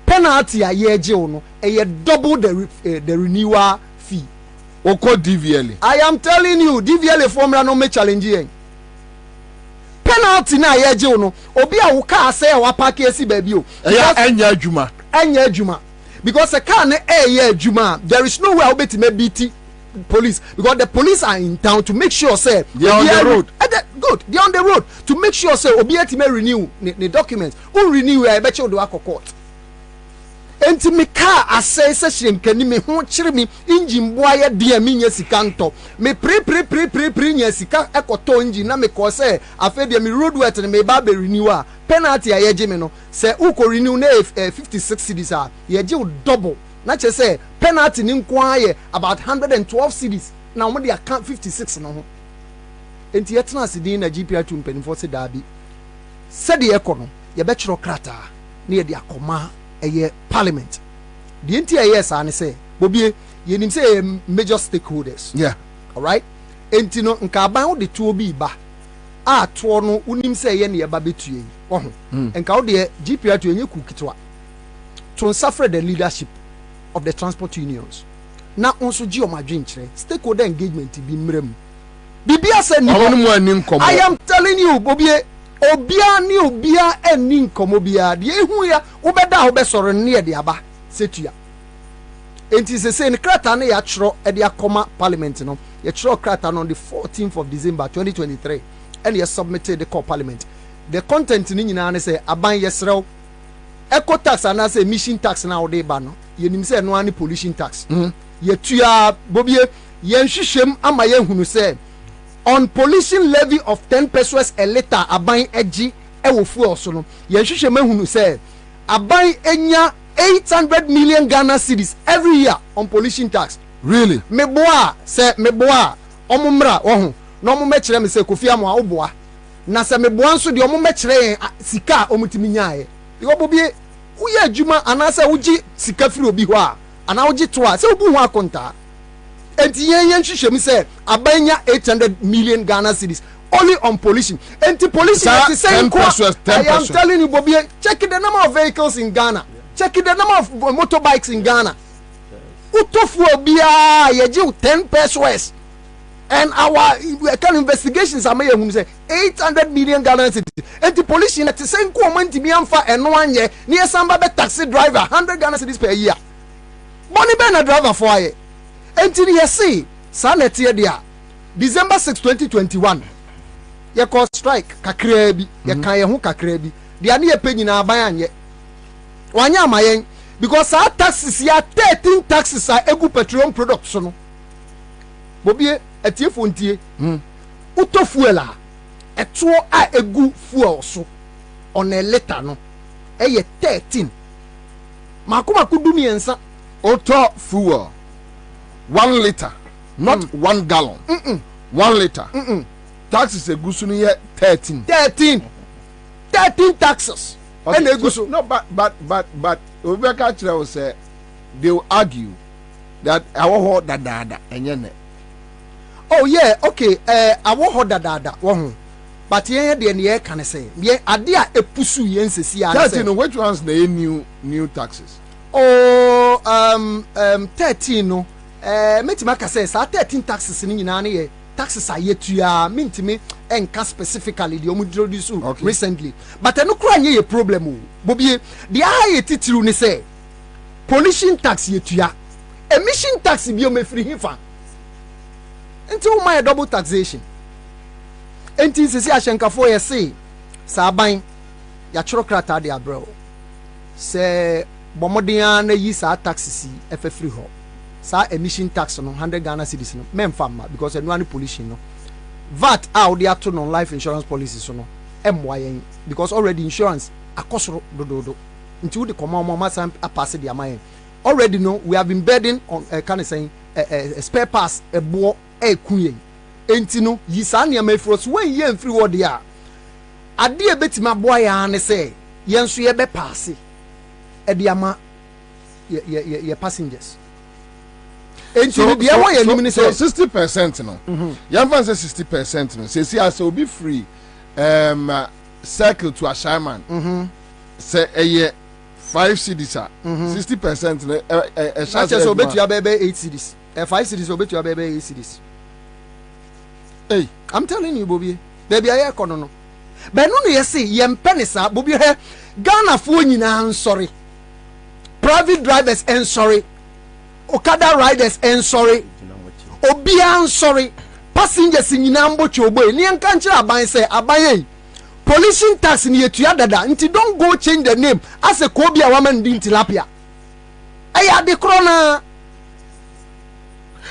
penalty a yɛgye wo no ɛyɛ double the renewal fee wokɔ DVLA. I am telling you DVLA formula no me challenge yɛn penalty na yɛgye wo no obi a wo car sɛ wa park esi baabi o ɛyɛ anya adwuma because the car ne ɛyɛ adwuma there is no way I obetime beat police because the police are in town to make sure say they are on the road good they are on the road to make sure say obi etime renew the documents who renew e be che do akọ court enti me car asay se hyenkani me ho kyere me engine boaye de me nya sika nto me pre nya sika ekoto engine na me ko say afa de me road wet me ba be renew a penalty a yeje me no say who ko renew na 56 cedis a yeje double na che say penalty ni nko aye about 112 cedis na mo de account 56 no ho enti yetena asidin na GPR2 mpanimfo se daabi se de ekono ye be kyero krata na ye de akoma eye parliament the enti eye sa ne se Bobie ye nim se major stakeholders all right enti no nka aban wo de to obi ba a to no unim se ye ne ye ba betue oho nka wo de GPR2 enye kukitwa to suffer the leadership of the transport unions na onso gi o madwenkyere stakeholder engagement bi mrem bibia se ni I am telling you Bobie obia eni nkomo bia de ehu ya wobeda ho besoro ne de aba setua enti se ne krata ne ya kyero e de akoma parliament no ya kyero krata no on the 14th of December 2023 and ya submitted the core parliament the content ni nyina ne say aban yesrew eco tax and as emission tax na wo de ba no yenim say no ani pollution tax yetua Bobie yenhwehwem ama yehunu say on pollution levy of 10 pesos a litre aban eji ewo fuel so no yenhwehwem ehunu say aban enya 800 million Ghana cedis every year on pollution tax. Really? Meboa omumra ohu na omumekire me say Kofi Amo oboa na se meboa nso de omumekire sika omutimi nyaaye yo Bobie uye adwuma anase uji sika firi obi ho a ana uji to a se obu ho akonta enti yen hwehwem say abanya 800 million Ghana cedis only on pollution. Enti pollution at the same cost. I am telling you Bobie, check the number of vehicles in Ghana. Check the number of motorbikes in Ghana. Utofu obia yeji 10 pesos. And our kind of investigations are made who say 800 million Ghana cedis. And the pollution at the same moment to be amfa and 1 year near somebody taxi driver 100 Ghana cedis per year. Money ben a driver for ye. And till you see saa na ɛteɛ deɛ December 6 2021 yɛkɔ strike kakraa bi yɛka yɛn ho kakraa bi deɛ ne yɛpɛ nyinaa ban anyɛ wanyɛ ama yɛn because saa taxes ya 13 taxes a egu petroleum products no Bobie etie fontie uto fuel a eto a egu fuel so on a liter no eye 13 makoma kudumi ensa auto fuel 1 liter not 1 gallon 1 liter taxes egu so no ye 13 taxes okay, and egu so no but Obeka Chira will say they will argue that our dada and oh yeah okay our ho dada one but yeah the near can say yeah adia epusu yen sesi ya say which ones the new taxes 13 no metima ka say 13 taxes ni nyina na ye taxes are yet to mintimi enka specifically the introduce recently but no kura nye problem Bobie the high titiru ni say pollution tax yetua emission tax bi o mefiri hifa until my double taxation enti sisi ahyenkafo ye say saban ya chorokrata de abro say bomodia na yi sa taxes efefiri ho sa emission tax no 100 Ghana cedis no memfama because eno pollution no VAT out there to non life insurance policies so no MYN because already insurance akosoro dododo until the common mama sam pass the amount already no we have been burden on kind of saying spare parts ebo kunye enti no yisa ne am afro so when ye free word dia ade e betima boy ya ne say yenso ye be pass e dia ma ye passengers. So 60% no. Young fans say 60% no. Say as will be free circle to a shaman. Say a year 5 cedis 60% no a chance so bet you baby 8 cedis. 5 cedis so bet you baby 8 cedis. Hey, I'm telling you Bobie. Baby I kono no. But no you say yem penisa Bobie he Ghana fo nyina sorry. Private drivers and sorry. Okada riders and sorry obia sorry passengers nyina mboche ogbo ni enka nchira aban say aban pollution tax ni etua dada nti don't go change the name as a kobia woman din tilapia aya de krona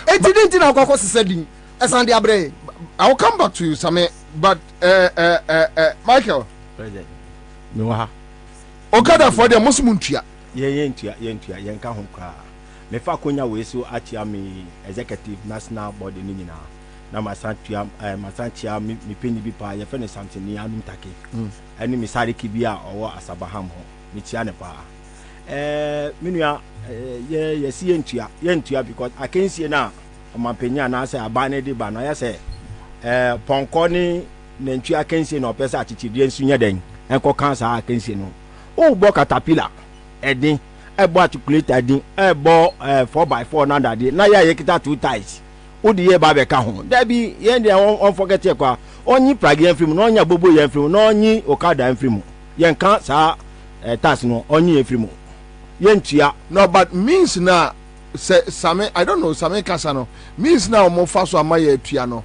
eti din tina kokko sesedin esande abre. I will come back to you Same but Michael president me wa Okada for the muslim ntua yentua yenka ho kwa me fa konya we so atia me executive national body ni nyina na masantia me peni bi pa ye fe ne something ni anum take ani mi sare ki bi a owo asabaham ho mi tia ne pa menua ye si yentua because akensie na omampenya na say abane de ba no ya say ponko ni nentua akensie na opesa achichidie nsu nya den enko kansa akensie no o bo caterpillar edin ebo articulator din ebo 4x4 na dade na ya yekita 2 ties odi ye ba be ka ho da bi ye de on forget ye kwa onyi pragi enfrim no onya bobo ye enfrim no onyi okada enfrim ye nka sa tax no onyi enfrim ye ntua no but means na Same I don't know Same kasa no means na omo fa so ama ye atua no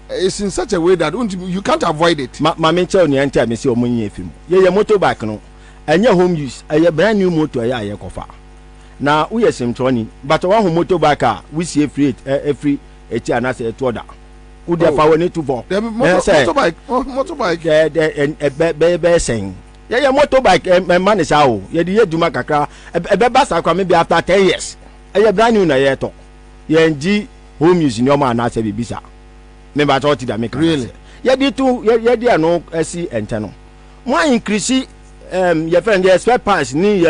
it's in such a way that you can't avoid it ma me tell ni enta me se omo nyi enfrim ye motorbike no enye home use eye brand new motor ya ye kofa na we simtroni but one home motorbike a we see free every eti anase to order we dey power need to for motorbike be sen ye motorbike man is how ye dey duma kakra be ba sa kwa me be after 10 years eye brand new na ye to ye nji home use ni o ma na se bibisa me ba to ti da me really ye dey to ye dey no esi ente no mo increase your friend the spare parts ni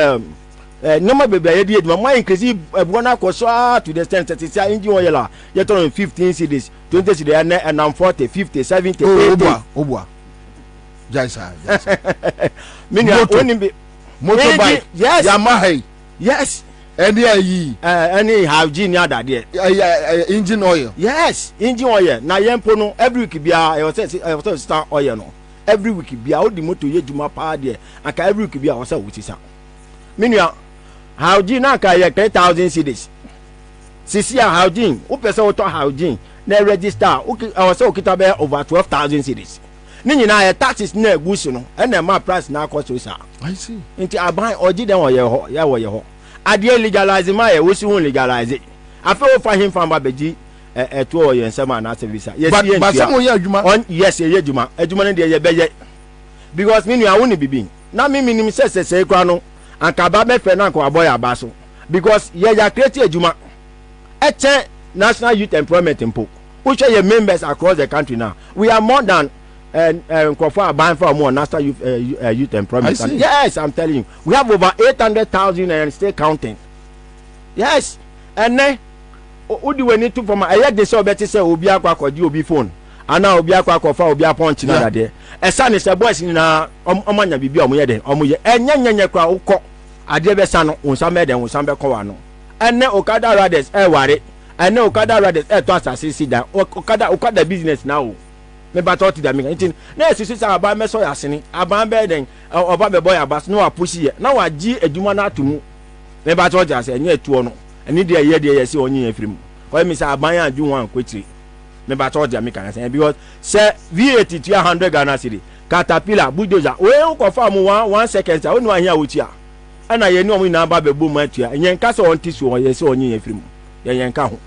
normal baby I did my increase bona koso to the extent that it's engine oil la you turn 15 cedis 20 cedis and now 40 50 70 80 obwa jaisa motorbike yes Yamaha yes any have gene ya that there engine oil yes engine oil na yempo no every week bia I was start oil no every week bia all the motor ye juma pa there aka every week bia wasa wutisa menua how ji na aka ye 3000 cedis sisi a housing wo pese wo to housing na register o se okita be over 12,000 cedis ni nyina ya taxes na egusi no na ma price na akoso sa I see nti aban oji den wo ye ho ya wo ye ho ade legalize ma ye wo si hu legalize afa wo fa him fa ba beji to o ye nsema na service yes but some ye adwuma on yes ye adwuma ne de ye beye because me nua wo ni bibi na me minim se kwa no anka ba me fe na anka aboy abaso because ye ya create adwuma eche national youth employment impo which are your members across the country now we are more than buying for more national youth employment. Yes, I'm telling you, we have over 800,000 and still counting. Yes, and then what do we need to from I had this better say Obia Kwako do be phone and now Obia Kwako for Obia punch in there. A son is a boy in a Omanya Bibi Omuye and Yanya Kwa Oko Adebesano Unsame and Usambe Kowano and then Okada Rades worry and then Okada Rades to see that Okada business now. Me bato ti da mi ntin na esisi sa aba me so yasene aba be den oba be boy abas no apushi ye na wagi adwuma na atumu me bato ja se nya etuo no eni de ye yesi onye afirim o mi sa aban adwu wan kwetire me bato ja mi kan say because say VAT 200 Ghana cedi caterpillar bulldozer we ko fa mu 1 second onu ahia wotia ana ye ni omu na aba be bom atua enye nka so on tisu o yesi onye afirim ye nka ho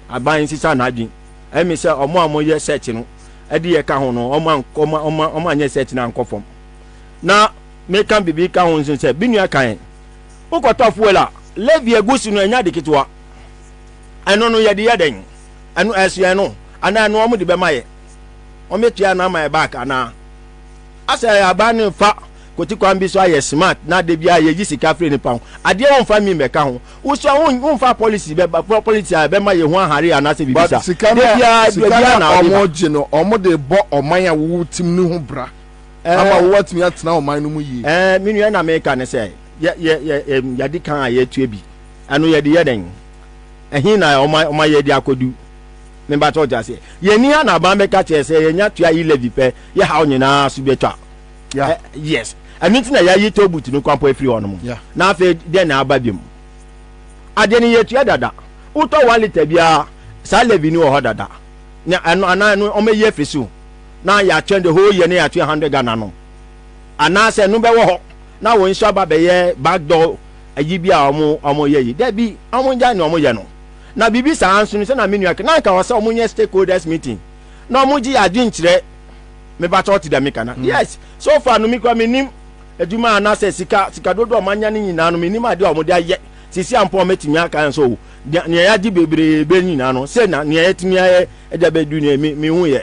aban sisa na adwin emi say omo amoye search no edi ye ka ho no oma anya set na nkofom na me kan bibi ka ho nsin se binua kan ukoto fuela levi egusi no anya dikitwa eno no ye de yeden eno esu eno ana no omu de be maye o metua na my back ana asa abani fa koti kwa mbi so aye smart na de bia ye jisika free ni pa ade won fa mi me ka ho uso won fa policy be policy be maye ho ahare ana se bibisa de bia na omoje no omode bo oman a wo tim ni ho bra ama wo watimi atena oman no mu yi minu na me ka ne se ya di kan aye tu bi anu ye de ye den ehin na oman ye di akodu me ba to ja se ye ni na ba me ka che se ye nya tu ayi levi pe ye ha onyina su betwa yes aminti na ya yi tobuti no kwampo afiri hono mu na afa de na ababiem ade ni yetu dada uto 1 liter bia sa levi ni ho dada na anu o me ye fisu na ya twende ho ye ne ya 200 Ghana no ana se no be wo ho na wo nso aba be ye backdoor ayi bia omo ye yi da bi omo nja ni omo ye no na bibi sa ansu ni se na menu aka na ka wasa omo nye stakeholders meeting na omo ji adin kire me ba to ti da me kana yes so far no mi kwa minim eduma na se sika dodo manya ni nyina no minim ade omo de aye sisi ampo metimi aka so ne ya di bebre be nyina no se na ne ya timi aye e da be du ne mi hu ye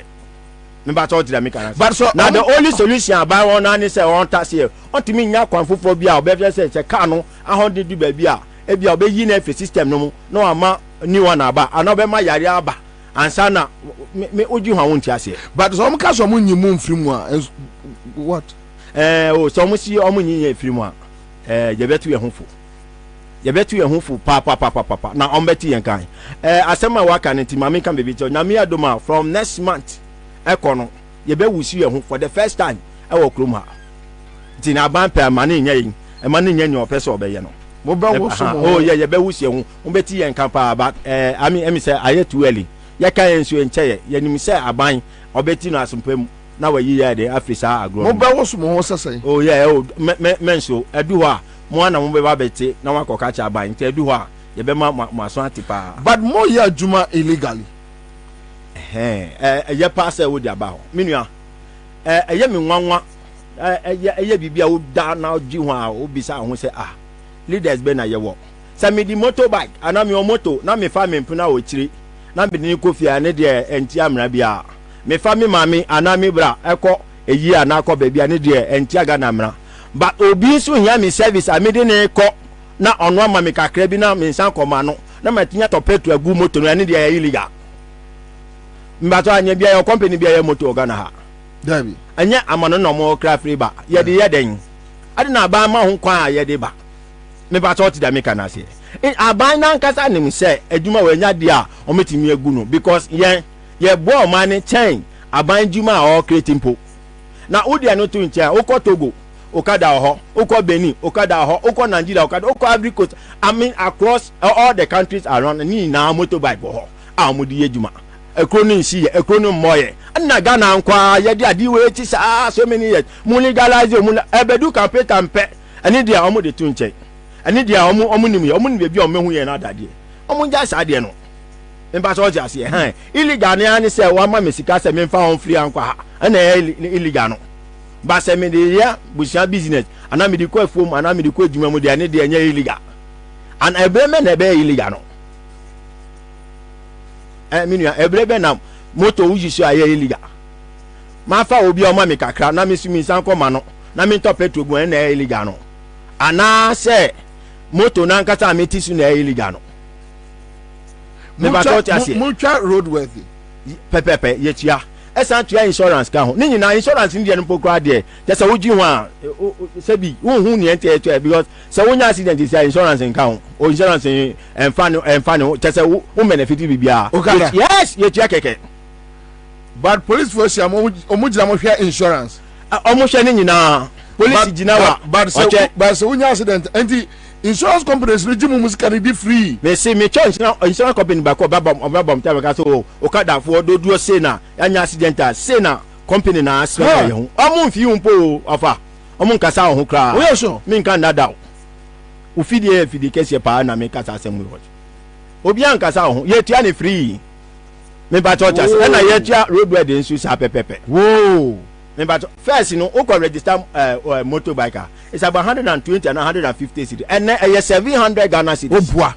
me ba to ti da me kana na the only solution about one na ni se on tax here on timi nya kwan fofo bia obe fe se ka no ahode du ba bia e bia obe yi na efe system no mu no ama ni one aba ana be ma yare aba Ansah na me oji ho won ti ase but so mo ka so mo nyimu mfiri mu a what so mo si o mo nyinya mfiri mu a je betu ye hunfo pa na on beti yen kan asema wa kan nti mama kan bebi to na me adoma from next month ekono ye be wusi ye hu for the first time e wo krom ha ti na ban pa ma ne nya yin e ma ne nya nya opese obeye no mo ba wo so mo ye be wusi ye hu mo beti yen kan pa but ami say aye too early ya kan ensu enche ye nim say aban obeti no asompam na wa yi ya de afrisa agro mo ba wo so mo ho sesai menso edu ho a mo na mo be ba beti na wa koka cha aban nti edu ho a ye be ma so atipa but mo ya adwuma illegally ye pass e wo di aba ho menua ye me nwanwa ye bibia wo da na oji ho a obisa ho se leaders be na ye wo sa me di motorbike ana me o moto na me fa me mpuna o chiri na me ni kofia ne de enti amra bia me fa me mami ana me bra eko eyi ana akọ bebia ne de enti aga na amra ba obi so hia me service amede ne ko na ono ama me kakra bi na me nsan koma no na matinya to petrol agu moto no ne de ya illegal mbato anya bia your company bia ya moto oga na ha dabi anya amano no mo kra free ba ye de ye den ade na ba ma ho kwa ye de ba me ba to ti da me kana se aban na nkasa nim se adwuma we nya de a o metimi agu no because ye bo man chain aban dwuma o creating po na odi ano to ntia o ko Togo okada ho oko Benin okada ho oko Nigeria okada oko Ivory Coast I mean across all the countries around ni na motorbike ho amudi ejuma ekrono nsi ekrono moye na Ghana nkwa ye de adi we ti sa so many years mu legalize mu ebedu campaign tampe ani dia omo de tu nche ani dia omo nim be bi omo hu ye na adade omo nja sa de no mba so ja se illegal ne ani se wa ma mesika se me fa on free ankwa na illegal no ba se me de ya busia business ana me de ko afom ana me de ko adwuma mu de ani de enya illegal an ebreme na be illegal no minua ebrebe na moto wuji so aye illegal ma fa obi o ma me kakra na me sumi san ko ma no na me top petrol gun na illegal no ana se moto na nkata me tisu na illegal no me ba to tia mucha roadworthy pepepe ye tia esan tia insurance ka ho ni nyina insurance ndi en pokra de te se wuji ho a se bi hu ni ente eto because se wonya accident is insurance nka ho o insurance enfano te se wo benefit bibia yes ye tia keke but police force am omujira mo hwe insurance omo hwe ni nyina police jina wa but se wonya accident enti insurance companies rejimu musika ni be free me say me church insurance company ba ko babam ta ka so okada fo do say na anya accident say na company na aspe ye ho omo mfi umpo ofa omo nkasa ho kra we so me nka ndada ufidie kese pa na me kasa asem we obi an kasa ho ye tia ni free me ba church na ye tia roadway de nsu sa pepepe whoa But first, you know, okay, register motorbiker. It's about 120 and 150 cedis, and then 700 Ghana cedis. Oh boy,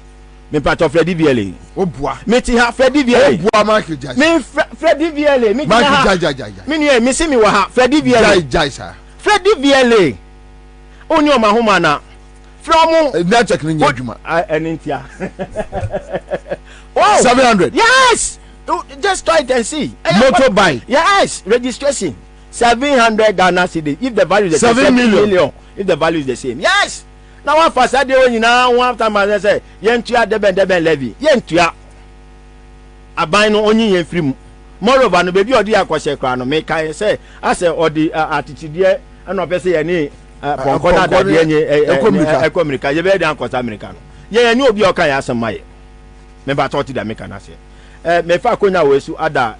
me part of Freddie Vielle. Oh boy, me ti ha Freddie Vielle. Oh boy, Michael Jai. Me Freddie Vielle. Me Michael Jai. Me see me wa ha Freddie Vielle. Jai sir. Freddie Vielle. Only o mahoma na. From na check ni adwuma. Enintia. Oh, 700. Yes. Just try it and see. Motorbike. Yes, registration. 700 Ghana cedis. If the value is the 7 million. If the value is the same. Yes. Now one facade when you now one time I say yentua deben levy. Yentua. Aban no only yen free. Moreover no baby odi akwose kra no me kan say as odi attitude e no pese ye ni konkoda da de nye ekomrika ye be dan kosa america no. Ye ni obi o kan ya asem maye. Me ba talk to the america na say. Me fa konya we su ada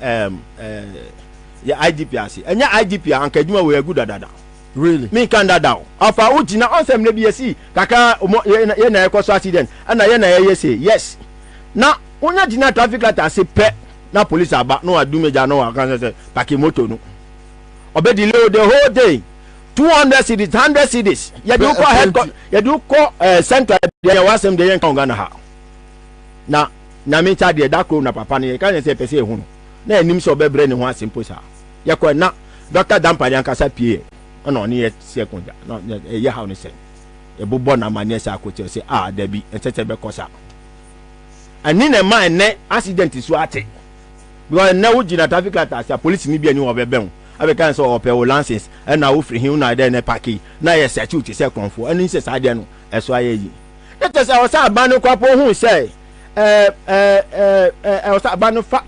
ya IDP ase enya IDP anka adwuma we good dada really me kan dada afa ugina onsem na bi esi kaka ye na ekoso accident ana ye na ye say yes na onya dina traffic light ase pe na police aba no adumeja no akan say paki moto no obedi delay the whole day 200 cedis 100 cedis ye do call head ye do call center ye wasem de yen kan Ghana ha na me cha de da kro na papa ne kan say pese ehunu na enim so bebre ne ho asempo sa yakọ na Dr. Dampari ankasa pie ona oni ye sekonda na ye how ne se e bobo na mane sa akote se da bi entete be kosa ani na ma ne accident so ate because na wo gina traffic light as police ni bi ani wo bebe abe kan so ope wo license na wo free hin na de ne parking na ye security se konfo ani se sa de no e so aye yi let us say o ba no kwapo hu se abanu fa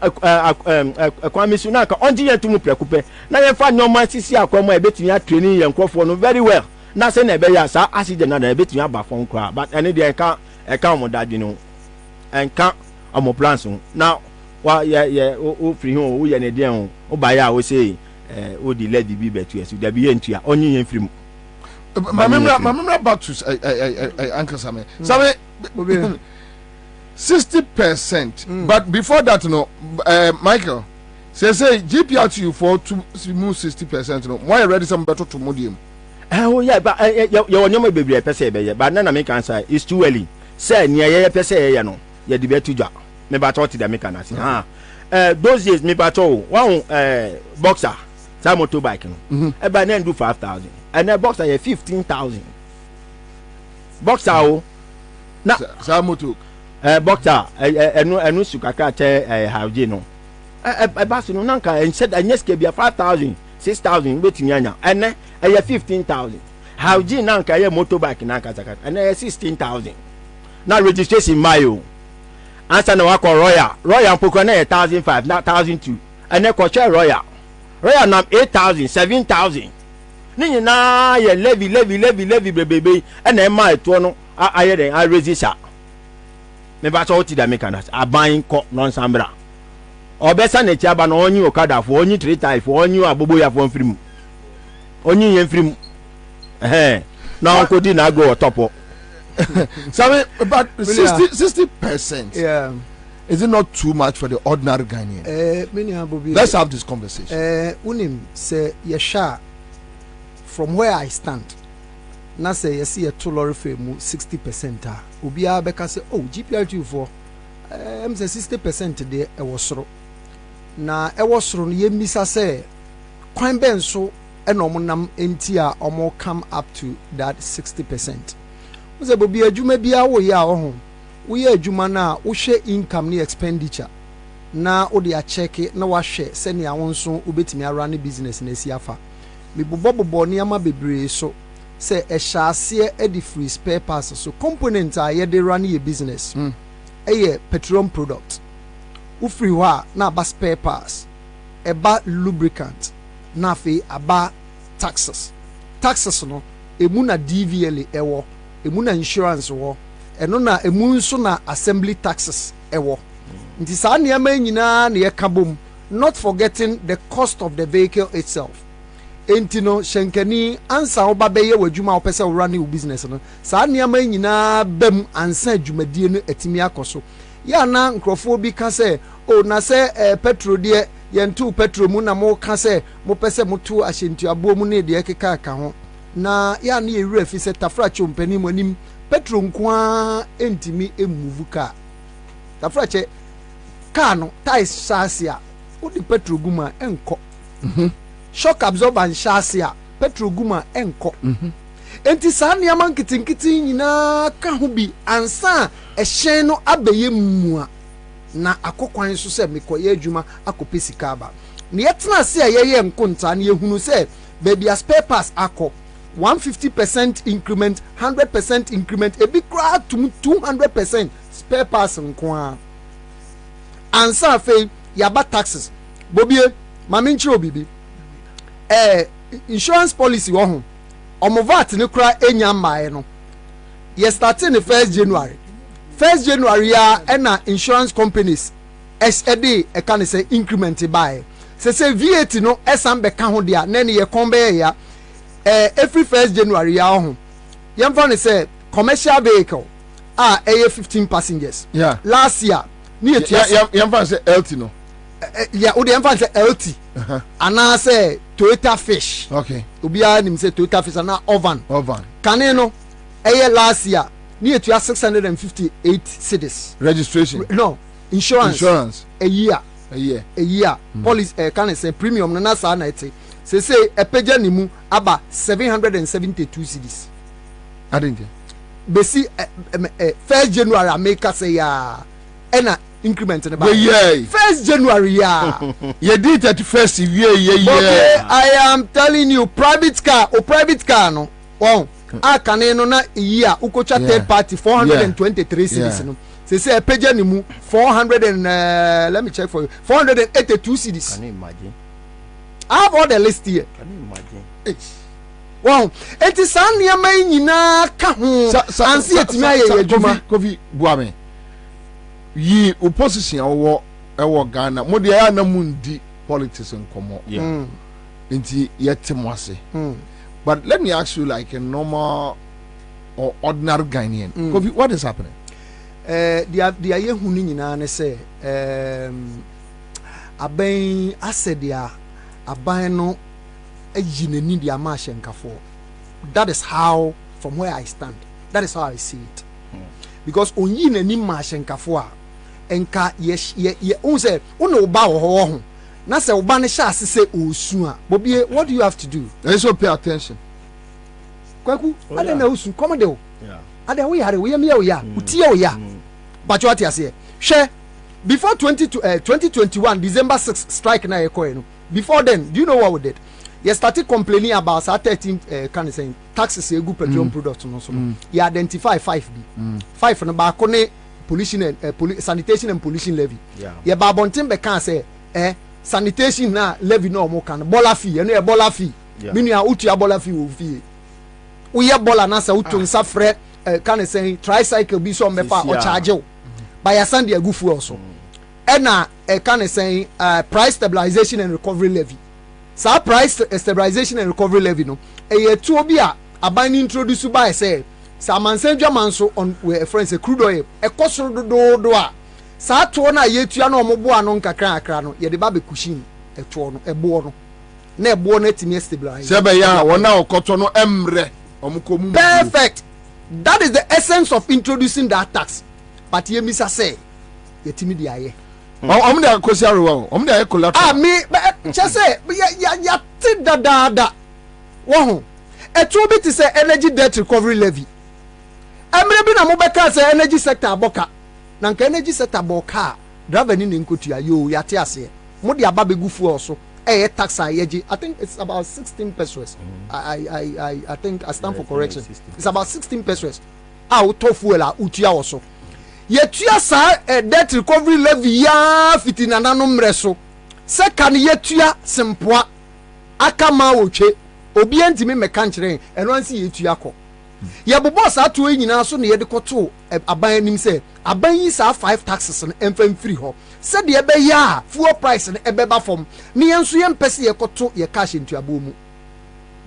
kwamisu na ka onji yetumu prekupe na ye fa nyoma sisi akwama ebetumi a training ye nkrofo no very well na se na ebe ya sa accident na ebetumi aba fon kra but ene de eka mo dadi no enka omo plans na wa ye o free ho o ye ne den ho o ba ya o say o di lady bi betu esu da bi ye ntua onyi ye free mu mamemra back to Uncle Same 60%. But before that, no, Michael, say GPRTU for to move 60%. No, why already some better to modium? Oh yeah, but you want baby a pese, but none make answer. It's too early. Say near ye pese, you know, ye debate to job. Me battle to the mechanic. Those days me battle one boxer, some motorbike. But then do 5,000, and a boxer 15,000. Boxer oh, na some motor. Boxer enu sukaka che hauje no basu no nanka said anyeske bia 5,000 6,000 betimi anya ene 15,000 hauje nanka ye motorbike nanka zakata ene 16,000 na registration mayo Ansah na wako royal mpoko na 1,500 na 1,200 ene ko che royal na 8,000 7,000 ni na ye levy bebe e na ma eto no aye den a resist me ba so ti da me kana aban ko non sambra obesa na chiaba na onyi okada fo onyi 3 type fo onyi abobo ya fo mfiri mu onyi ye mfiri mu na onko di na go top so but 60%. Yeah. Is it not too much for the ordinary Ghanaian? Let's have this conversation. Unim say yesha from where I stand. Na say yesi a to lorry fame 60%. Ubia beka say oh GPRT for say 60% there e was na e was ro ye misa say kwan ben so e no mo nam enti a omo come up to that 60%. Uze Bobie adwuma bia wo ya wo ho wo ya adwuma na wo hwe income ni expenditure na wo de a check na wa hwe se ne awon so obetimi run business na si afa me bobo ne ama bebre so se e hyase e di free spare parts so component a ye de run your business eye petroleum product wo free wa na ba spare parts e ba lubricant na fe aba taxes no emu na DVL ewo emu na insurance wo eno na emu nso na assembly taxes ewo nti saa niema nyina na ye kabom not forgetting the cost of the vehicle itself enti no shenkani ansa oba beye wadwuma opese wo run your business no saa niema nyina bam ansa adwumadie no atimi akoso ya na nkrofo bi ka se o na se petrol de yentu petrol mu na mo ka se mo pese motu ahyentu abo mu ne de keka ka ho na ya na ewura fi se tafra chompani mo nim petrol nkwa entimi emuvu ka tafra che ka no tais shasia o di petrol guma enko shock absorber shasia petrol guma enko enti saa niama nkitinkiti nyina ka ho bi ansa ehyen no abeye mu a na akokwan so se mekoye adwuma akopesika ba ne yetena se ayeye nkonta na yehunu se baby spare parts akọ 150% increment 100% increment ebi kra to 200% spare parts nkwa ansa fe yaba taxes Bobie mama nchi obibi insurance policy wo ho omovat ne kra enya mmae no ye starting the 1st January ya na insurance companies SAD e kan say increment buy say VAT no esam be ka ho dia na ne ye kombe ya every 1st January ya ho yem for say commercial vehicle 15 passengers last year ni yem for say LT no o de yem for say LT ana say Toyota Fish obi a nim say Toyota Fish na ovan kane no last year ni etua 658 cedis registration no insurance a year policy can say premium na sa na ete say epeja ni mu aba 772 cedis adinje besi 1st January America say ya ena increment na ba 1st January ya ye did 31st year okay I am telling you private car no wow akane no na year ukocha third party 423 cedis no say epeja ni mu 400 and let me check for you 482 cedis. Can you imagine? I have all the list here. Can you imagine? Wow, enti saa niama nyina ka ho ansi etimi aye adwuma Kofi Buame yi opposition ewo Ghana mo de ya na mundi politics nkomo enti yete mo ase but let me ask you like a normal or ordinary Ghanaian Kofi, what is happening? The aye hunu nyina ne say aban asedia aban no ejinani dia ma hyenkafo. That is how, from where I stand, that is how I see it. Because onyi nani ma hyenkafo a enka ye unse uno ba wo ho na se uba ne sha asese osu a Bobie, what do you have to do? Let's pay attention. Kwaku ade na osu komode o ade wo yare wo yam ya o ya utie o ya but what you say hwe before 2021 December 6 strike na ye koe no. Before then, do you know what we did? You started complaining about 13 kind of saying taxes egu petroleum products no so. You identify 5B. 5 no ba kone pollution and sanitation and pollution levy. You ba bontin be can say sanitation na levy no mo kan bola fee, no bola fee. Minua utua bola fi wo fie. Wo ye bola na sa uto nsa frɛ kan say tricycle bi so mefa o charge wo. By a Sunday agufu also. Ena kan say price stabilization and recovery levy. Sa price stabilization and recovery levy no ye tuo bi a aban introduce by say sa mansanjwa manso on we friends crude oil ekosoro do a sa to na yetua na ombo ano nkakra akra no ye de ba be kushin eto no ebo no na ebo na timi stabilize sebe ya wona okoto no emre omukomu perfect. That is the essence of introducing that tax. But ye misa say ye timi di aye omu de akosi arewa omu de collateral me say ya ti da wo ho eto bi ti say energy debt recovery levy. Emre bi na mo beka say energy sector aboka na nka energy sector boka driver ni nkotua yo ya te ase mo de aba begufu also tax ayeji. I think it's about 16 pesos. I think I stand for correction. It's about 16 pesos. To fuel utua also ye tua sa debt recovery levy ya fitina nanom reso second ye tua sempoa aka ma wotwe obi antimi meka nkyere eno ansi ye tua ko ye bobo sa to nyina so ne ye de koto aban anim se aban yi sa 5 taxes no emfam free ho se de ebe ya fuel price no ebe ba fom ne yenso ye mpese ye koto ye cash ntuabo mu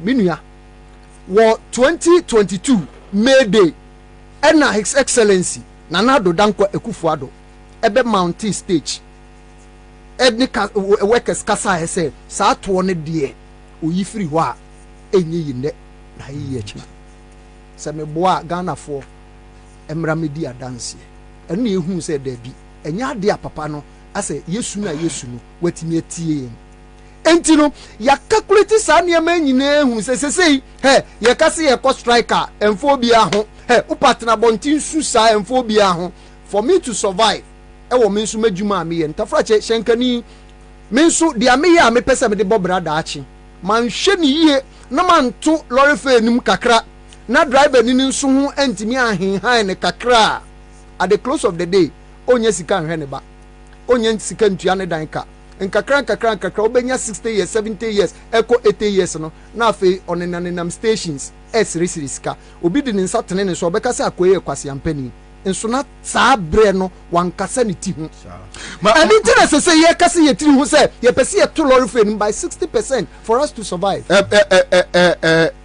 minua wo 2022 May Day ena His Excellency Nana Addo Dankwa Akufo-Addo ebe mountain stage workers kasa he say sa to ne de oyi free ho a enye yinde na yi echi se me boa Ghana for emra medi adanse ene ehun se da bi enya ade a papa no ase yesu no watimi atie enti no ya calculate sa ne ma nyina ehun se sei ye kase ye cost striker emfo bi aho u partner bontin su sa emfo bi aho for me to survive wo me nso madwuma me ye ntafra che shenkani me nso dia me ya me pese me de bobra da achi man hwe ni yie na man to lorry fa enim kakra na driver ni nso ho antimi ahenhan ne kakra at the close of the day onye sika nhwe ne ba onye sika ntua ne dan ka nkakra obenya 60 years 70 years eko 80 years no na afi onenanenam stations siri sika obi di ne nsa tene ne so obeka se akoye kwase ampani nso na saa bre no wankasa ne ti hu ani tina se ye kase ye ti hu se ye pese ye to lorry fare by 60% for us to survive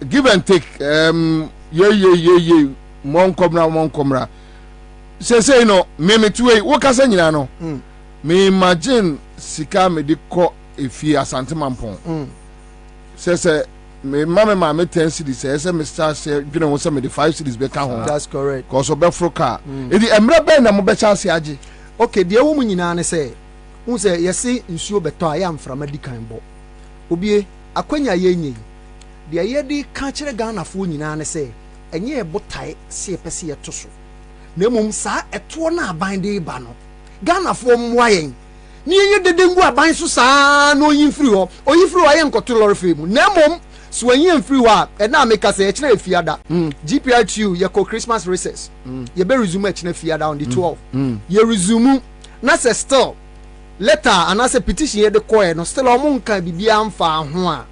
give and take ye monkomra se no me tuwe wo kasa nyina no me imagine sika me di ko efi asante mampon se me mama me 10 cities se me start say dwene wo se me di 5 cities be ka ho. That's correct cause obe froka edi emre be na mo be chance age okay de wo mu nyina ne se hu se yesi nsuo beto aya mframa di kan bo obie akwanya ye nyi de ye di ka kire Ghana fo nyina ne se enye ebotae se pese ye to so na mum sa eto na aban de ba no Ghana fo mwayen ni ye de dengu aban so sa no yin free ho aye nkoto lorry fame na mum so when you free wa na make say echna fiada GPRTU ye ko Christmas recess ye be resume echna fiada on the 12 ye resume na say still letter and as a petition ye de call no still omo nka bibia amfa ho a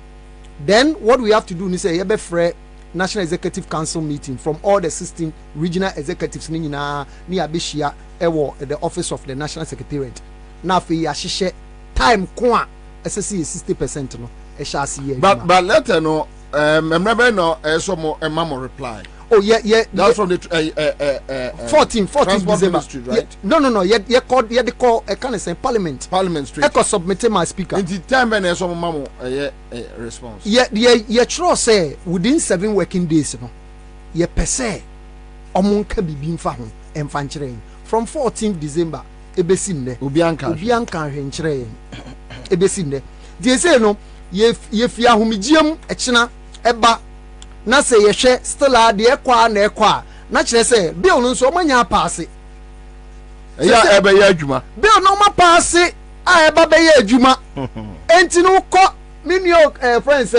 then what we have to do ni say ye be free National Executive Council meeting from all the 16 regional executives ni nyina ni abehia ewo the office of the National Secretariat na fe ya hihye time ko a SSC 60% no but letter no remember no so mo mamo reply that's from the 14 December right? No ye call can I say Parliament Street I submit my speaker in the time when so mamo response ye tro say within 7 working days no ye pese omonka bibi mfa ho emfa nkire from 14th December ebesi nne obi anka hwe nkire ebesi nne Dece no ye fi ahomigiem echina eba na se ye hwe still a de ekwa na ekwa na kire se bill no so manya paase ya ebe ya adwuma bill no ma paase a eba be ya adwuma enti no ko minio friends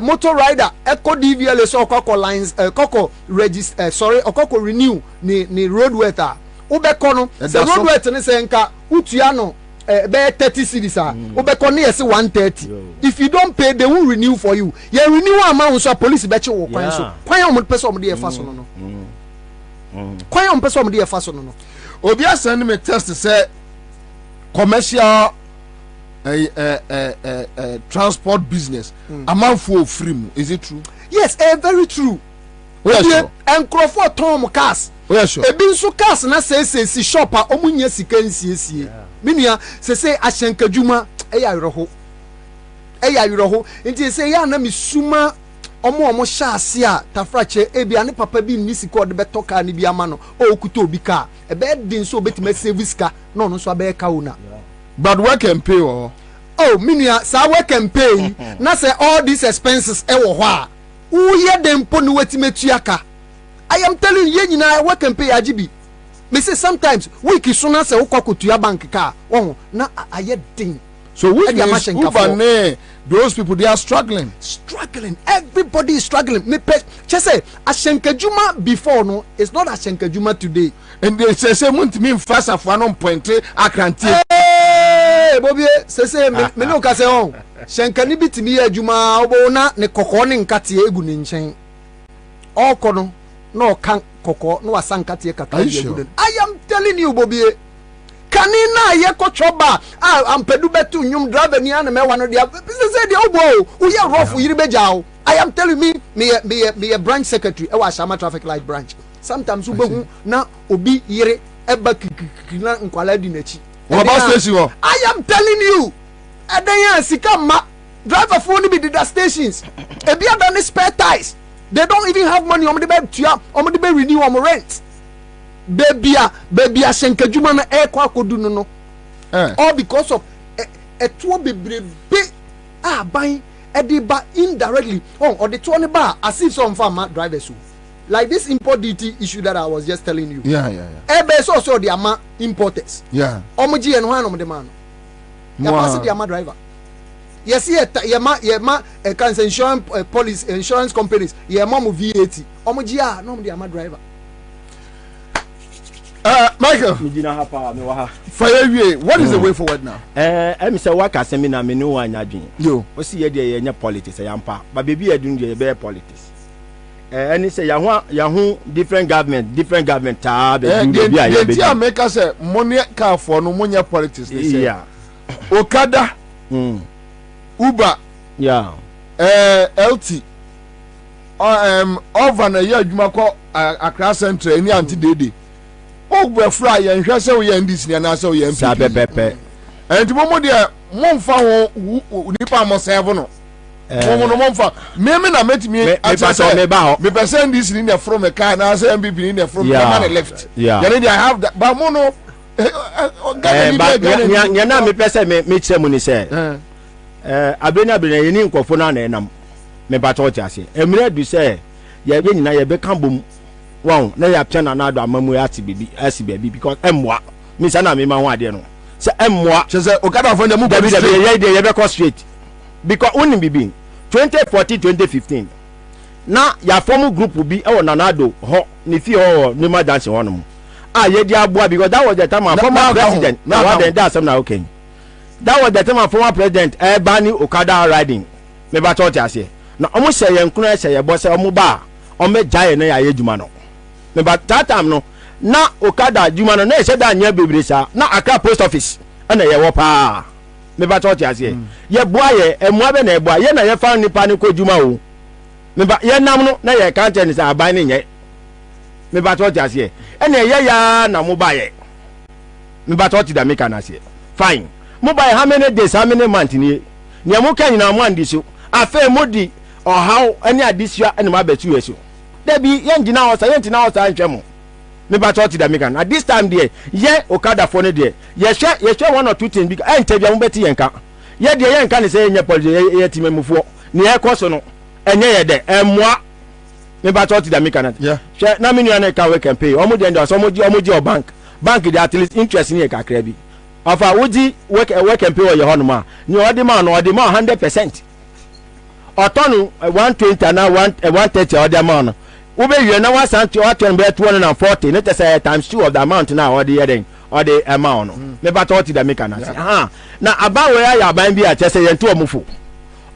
motor rider eco DVL so okoko lines okoko register okoko renew ni road weather ubeko no se road weather ni se nka utua no be 30 cities obe ko na say 130 if you don't pay they won't renew for you you renew amount so police be che wo kwan so kwan o mo person mo dey fa so no kwan o mo person mo dey fa so no obi asend me test say commercial transport business amount for free is it true? Yes, very true. And Crawford Tom cars. Ebi nso cars na say shop a omunya sika nsiesie. Minia say ahyenka dwuma eya yoroho. Nti say ya na misuma omo sha ase a tafrache ebi ane papa bi ni sika ode beto car ni bi ama no o kuta obi car. Ebe din so betima service car no no so abeka una. But work and pay oh. Oh, minia sa work and pay na say all these expenses e wo ho a. Uye dem po no wetimetuaka. I am telling you, I work and pay ajibi. Me say sometimes week is soon as a ukokutuya bank car. Oh, na aye ding. So which means those people they are struggling. Struggling. Everybody is struggling. Me just say Ashenkejuma before no, it's not Ashenkejuma today. And they say month mean fast of 1.3 akranti. Hey, Bobie, say me no ka say on. Shenkani bitimi adwuma obo na ne kokko ne nkate egu ne nchen. Okono no kan kokko no wasankate kaka egu. I am telling you Bobie. Kanina ye kochoba ampedu betu nyum driver ni ana me wano dia say the obo we are rough yiri bejaw. I am telling me a branch secretary e wa Shama traffic light branch. Sometimes ubehu na obi yire eba kikina nkwala di nachi. I am telling you. And then sika ma driver phone be the stations. Ebi adane spare tires. They don't even have money on the bed to renew on rent. Baby Shenkejuma na air kwa kodu no. All because of a tour be buying ediba indirectly or the 20 bar as if some farmer drivers who. Like this import duty issue that I was just telling you. Yeah. Ebe also the ama importers. Yeah. Omoji and one of the man. Ya pass the ama driver. Yes, yema insurance police insurance companies. Yema mu VAT. Omoji no the ama driver. Michael. What is the way forward now? I'm say work asemi me no wan adwen. Yo. O si ye de ye politics yampa. But baby adun de be politics. Any say yahu different government ta be do be aye be. They make us money car for no money politics they say. Yeah. Okada. Uber. Yeah. LT. Over na ye adwuma ko Accra Central any anti dede. Oh, we fly and shall say we end this near now so we MP. Sabe. And tomorrow dear, Monfa Nipa must have no. Monfa. Meme na met me at me percent this in there from a car and I say MPP in there from the man left. Yeah. I have that but mono. But na me person me semuni say. Abena you need nkofo na enam. Me ba to ase. Emre du say ye be nyina ye be kan bom. Wow, na ya pena na do amamu ati bibi asi bibi because emwa me say na me ma ho ade no say emwa say okada for the mu baby ye be cross straight because only bibi 2014-2015 na ya form group bi e wo nanado ho ne fi ho ne ma dance ho no ye di aboa because that was the time our former president na what then that some na okay that was the time our former president bani okada riding me ba church ase na omo say ye nkunu say ye bo say omo ba omo jaye na ya yedwuma no me but that time no na okada juma no na e da anya bebre sa na Accra post office na ye wo pa me ba church ase ye boa ye emua be na e boa ye na ye fa nipa ne ko juma o me ba ye nam no na ye kan ten sa aban ne nye me ba church ase na ye ya na mo ba ye me ba church da me kan ase fine mo ba how many days how many months ni mo kan na mo andi so afa modi or how any addition and ma betu yeso there be yentina house antwemo me ba church da mekan at this time there ye okada for ne there ye hwe one or two things because enter mo beti yenka ye there yenka ne say yenye police ye timemufo ne ye koso no enye ye de emwa me ba church da mekan yeah hwe na me nua na ka we can pay omo de ndo so omo o bank dey at least interest ni e kakra bi afa woji we can pay o ye hono ma ni odi ma no odi ma 100% otonu 120 na 130 order amount we be you na 120 be 240 net say times 2 of the amount now or the heading or the amount. Never thought that make an answer. Now, about where I am, be a chess and 2 mufu.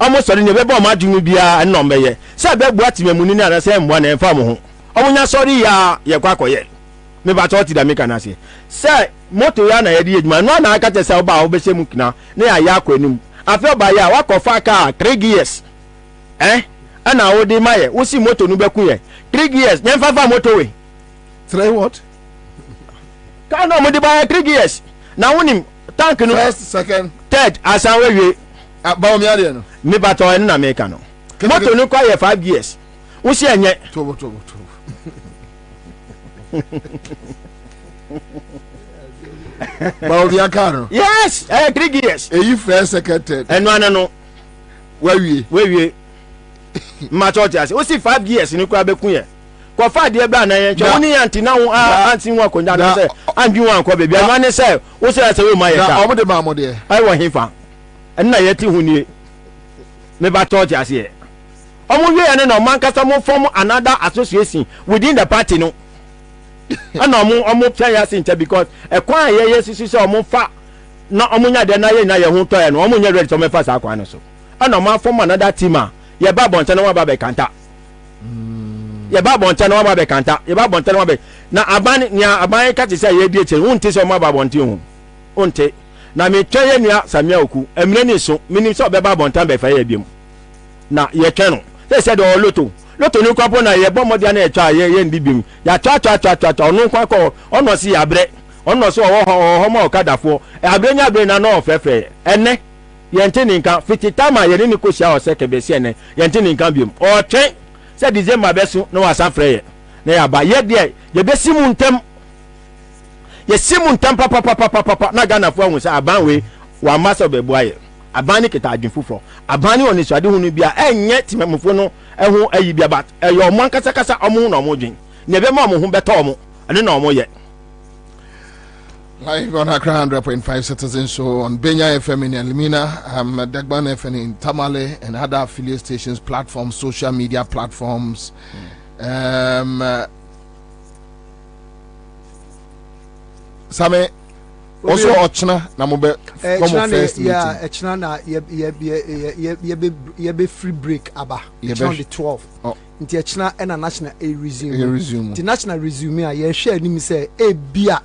Almost suddenly, the Bebo Majum be a number yet. So, I what you mean, and the same one and farm. Oh, sorry, ya quack yet. Never thought that make an answer. Sir, Motoyana, idiot, man, one I got a cell bar, Besemukna, near Yaquin. I fell by ya walk of a car 3 years. Eh? And I would admire. We see motor Nubeque 3 years. Never motorway. 3 what? Can't know buy 3 years. Now, when him tank first, second, third, as I will about me, me but in Americano. Motor no quiet 5 years. We see and yet. Yes, 3 years. You first, second, third, and one no. Where we Machochas. We see 5 years in Kwabena. Kwa 5 years ban na only anti now anti wa konya na say anju wan kwa baby man say wo say say we my ka omo de ma mo de I want him fa and na yeti huni me ba Machochas here omo we ene na man kasa mo form another association within the party no and omo plan ya sin because e kwan ye sisi say omo fa na omo nya de na ye ho to ye no omo nya ready to me fa sa kwan no so and omo form another team ye ba bon tena wa ba be kanta ye ba bon tena wa ba be kanta ye ba bon tena wa be na aban nia aban ka ti say ye die che wonte say omo ba bon te hu wonte na me twa ye nia samia oku emre ni so minim say obe ba bon tan be fa ye biem na ye twa no say do loto ni kwapo na ye bomo dia na e twa ye ndi biem ya twa onu kwa ko ono si abre ono so ho ma okadafo abre nya abre na no fefe ene yente ninka fiti tama ye ni ko sia o se kebesi ene yente ninka biem o twen se December beso no wasa freye na ya ba ye de ye besimu ntem ye simu ntem papa na Ghana fo ahun se aban we wa maso be boaye aban ni kita adwin fufro aban ni oni so ade hunu bia enye timemfo no ehun ayi bia bat eyo mo kasa omo na omo dwin ne be ma omo hu beto omo ane na omo ye. Live on Accra 100.5 Citizen Show on Benya FM in Elimina, Dagban FM in Tamale, and other affiliate stations, platforms, social media platforms. Same also Ochna Namobe Echna na ye be free break aba on the 12th. Nti Echna and a national resume. The national resume ye share nim say e bia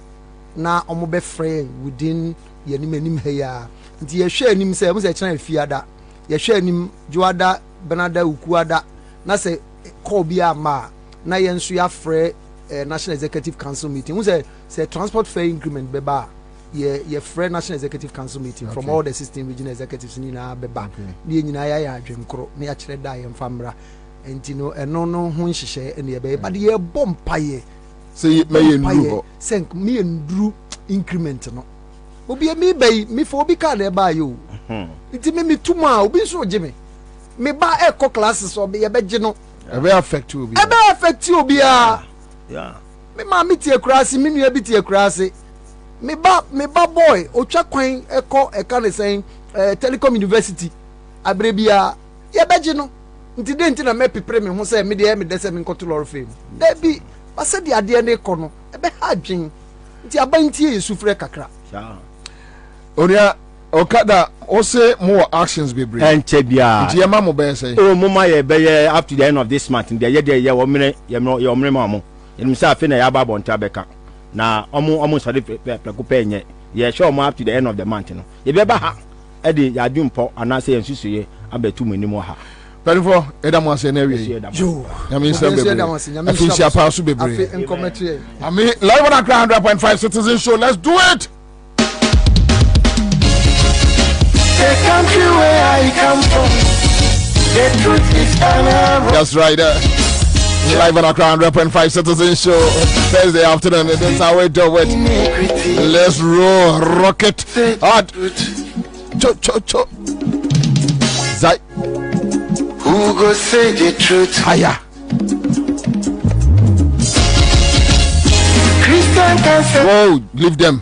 na omo be free within yenim heya nti ye hwe anim se mo se chana fiada ye hwe anim juada benada ukuada na se call bia ma na ye nso ya free national executive council meeting mo se transport fare increment beba ye free national executive council meeting from all the 16 regional executives ni na beba ni nyina ya adwenkro na ya kire da ye mfamra nti no eno no ho nhihye ene ye be but ye bompaye say me ndru senk me ndru increment no obi me bay me for obi ka na ba yo nti me tuma obi so je me ba eco classes obi ye beje no e be affect obi a yeah me ma me tie kurase me nua bi tie kurase me ba boy otwa kwan eco e ka ne sen telecom university abrebia ye beje no nti de nti na me pepre me ho say me de say me nkoto lor fame da bi asa di ade ne kono ebe ha adwen nti abantie yesu frɛ kakra oria okada ose more actions be bring enche bia nti yema mo be say o mo ma ye be ye up to the end of this month nti ye de ye wo mre ye mre ma mo yenim sa afi na ya ba bonta beka na omo sori preko pe enye ye show mo up to the end of the month no ye be ba ha e de ya dwumpo anase ye nsusuye abetu mu nimo ha Perifo, Edam was an area. Yo, I mean, I think she appears to be brave. I mean, live on Accra 100.5 Citizen Show. Let's do it. The country where I come from, the truth is that's right. Live on Accra 100.5 Citizen Show Thursday afternoon. That's how we do it. Let's roll, rocket, hard. Cho. Zai. Who go say the truth? Higher. Christian cancer. Whoa, leave them.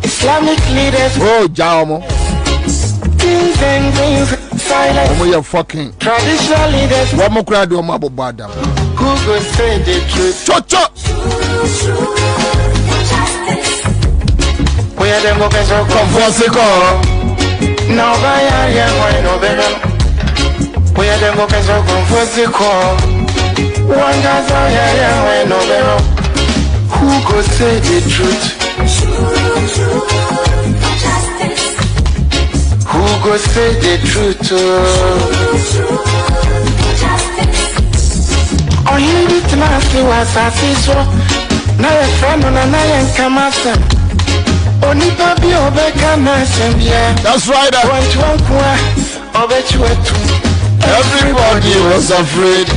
Islamic leaders. Whoa, Jaumo. Kings and queens silence. Oh, you're fucking. Traditional leaders. What more crowd do you about Badam? Who go say the truth? Cho. Oya dengo keso konfosiko. Na obaya ya no bebe. Oya dengo keso konfosiko. Wangaza ya no bebe. Who go say the truth? Who go say the truth? Oh, you need to know see what's I see so. Now your friend on a night come out. Only baby obeka nasem yeah. That's right. Everybody was afraid.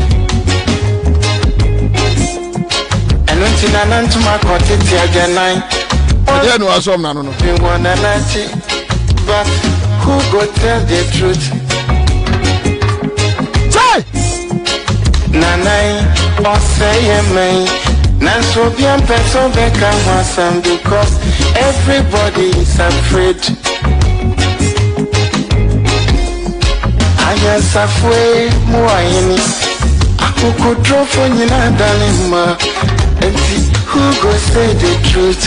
And until I learned to my quantity again, I know some no. But who go tell the truth? Say Nanai or say me. Nanso bien person beka wasam because everybody is afraid. Ansah fue muayini. Aku drofo nyina dalima. Who go say the truth?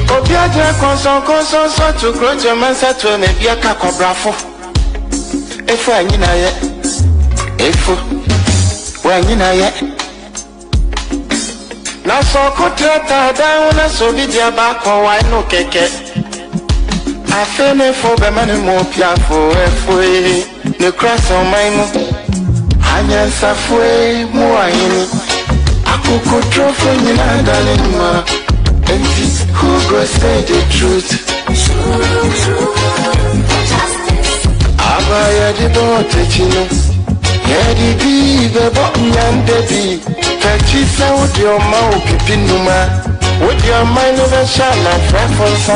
Obiaja konson so to grow your man set to me be a kakobrafo. If I nyina ye. If when nyina ye. Na so kotrata down so be dia back or why no keke. I feel it for the money more piafo efwe. The cross on my mo. Ansah fue muayini. Aku drofo nyina dalima. Who go say the truth? Abaya di bote chino. Yedi di bebo nyande di. Kachisa with your mouth pipinuma. With your mind over shana preference.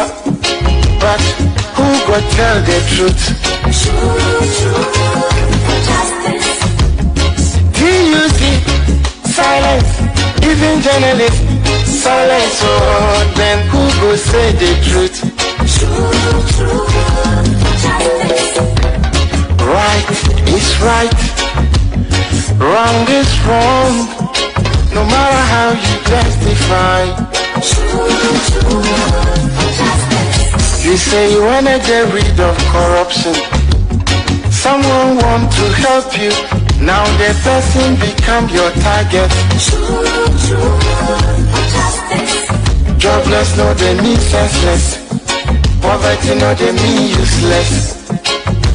But who go tell the truth? Silence, even journalists, silence, oh, then who go say the truth? Right is right, wrong is wrong, no matter how you justify. You say you wanna get rid of corruption, someone want to help you. Now the person become your target. Jobless, no they mean senseless. Poverty, no they mean useless.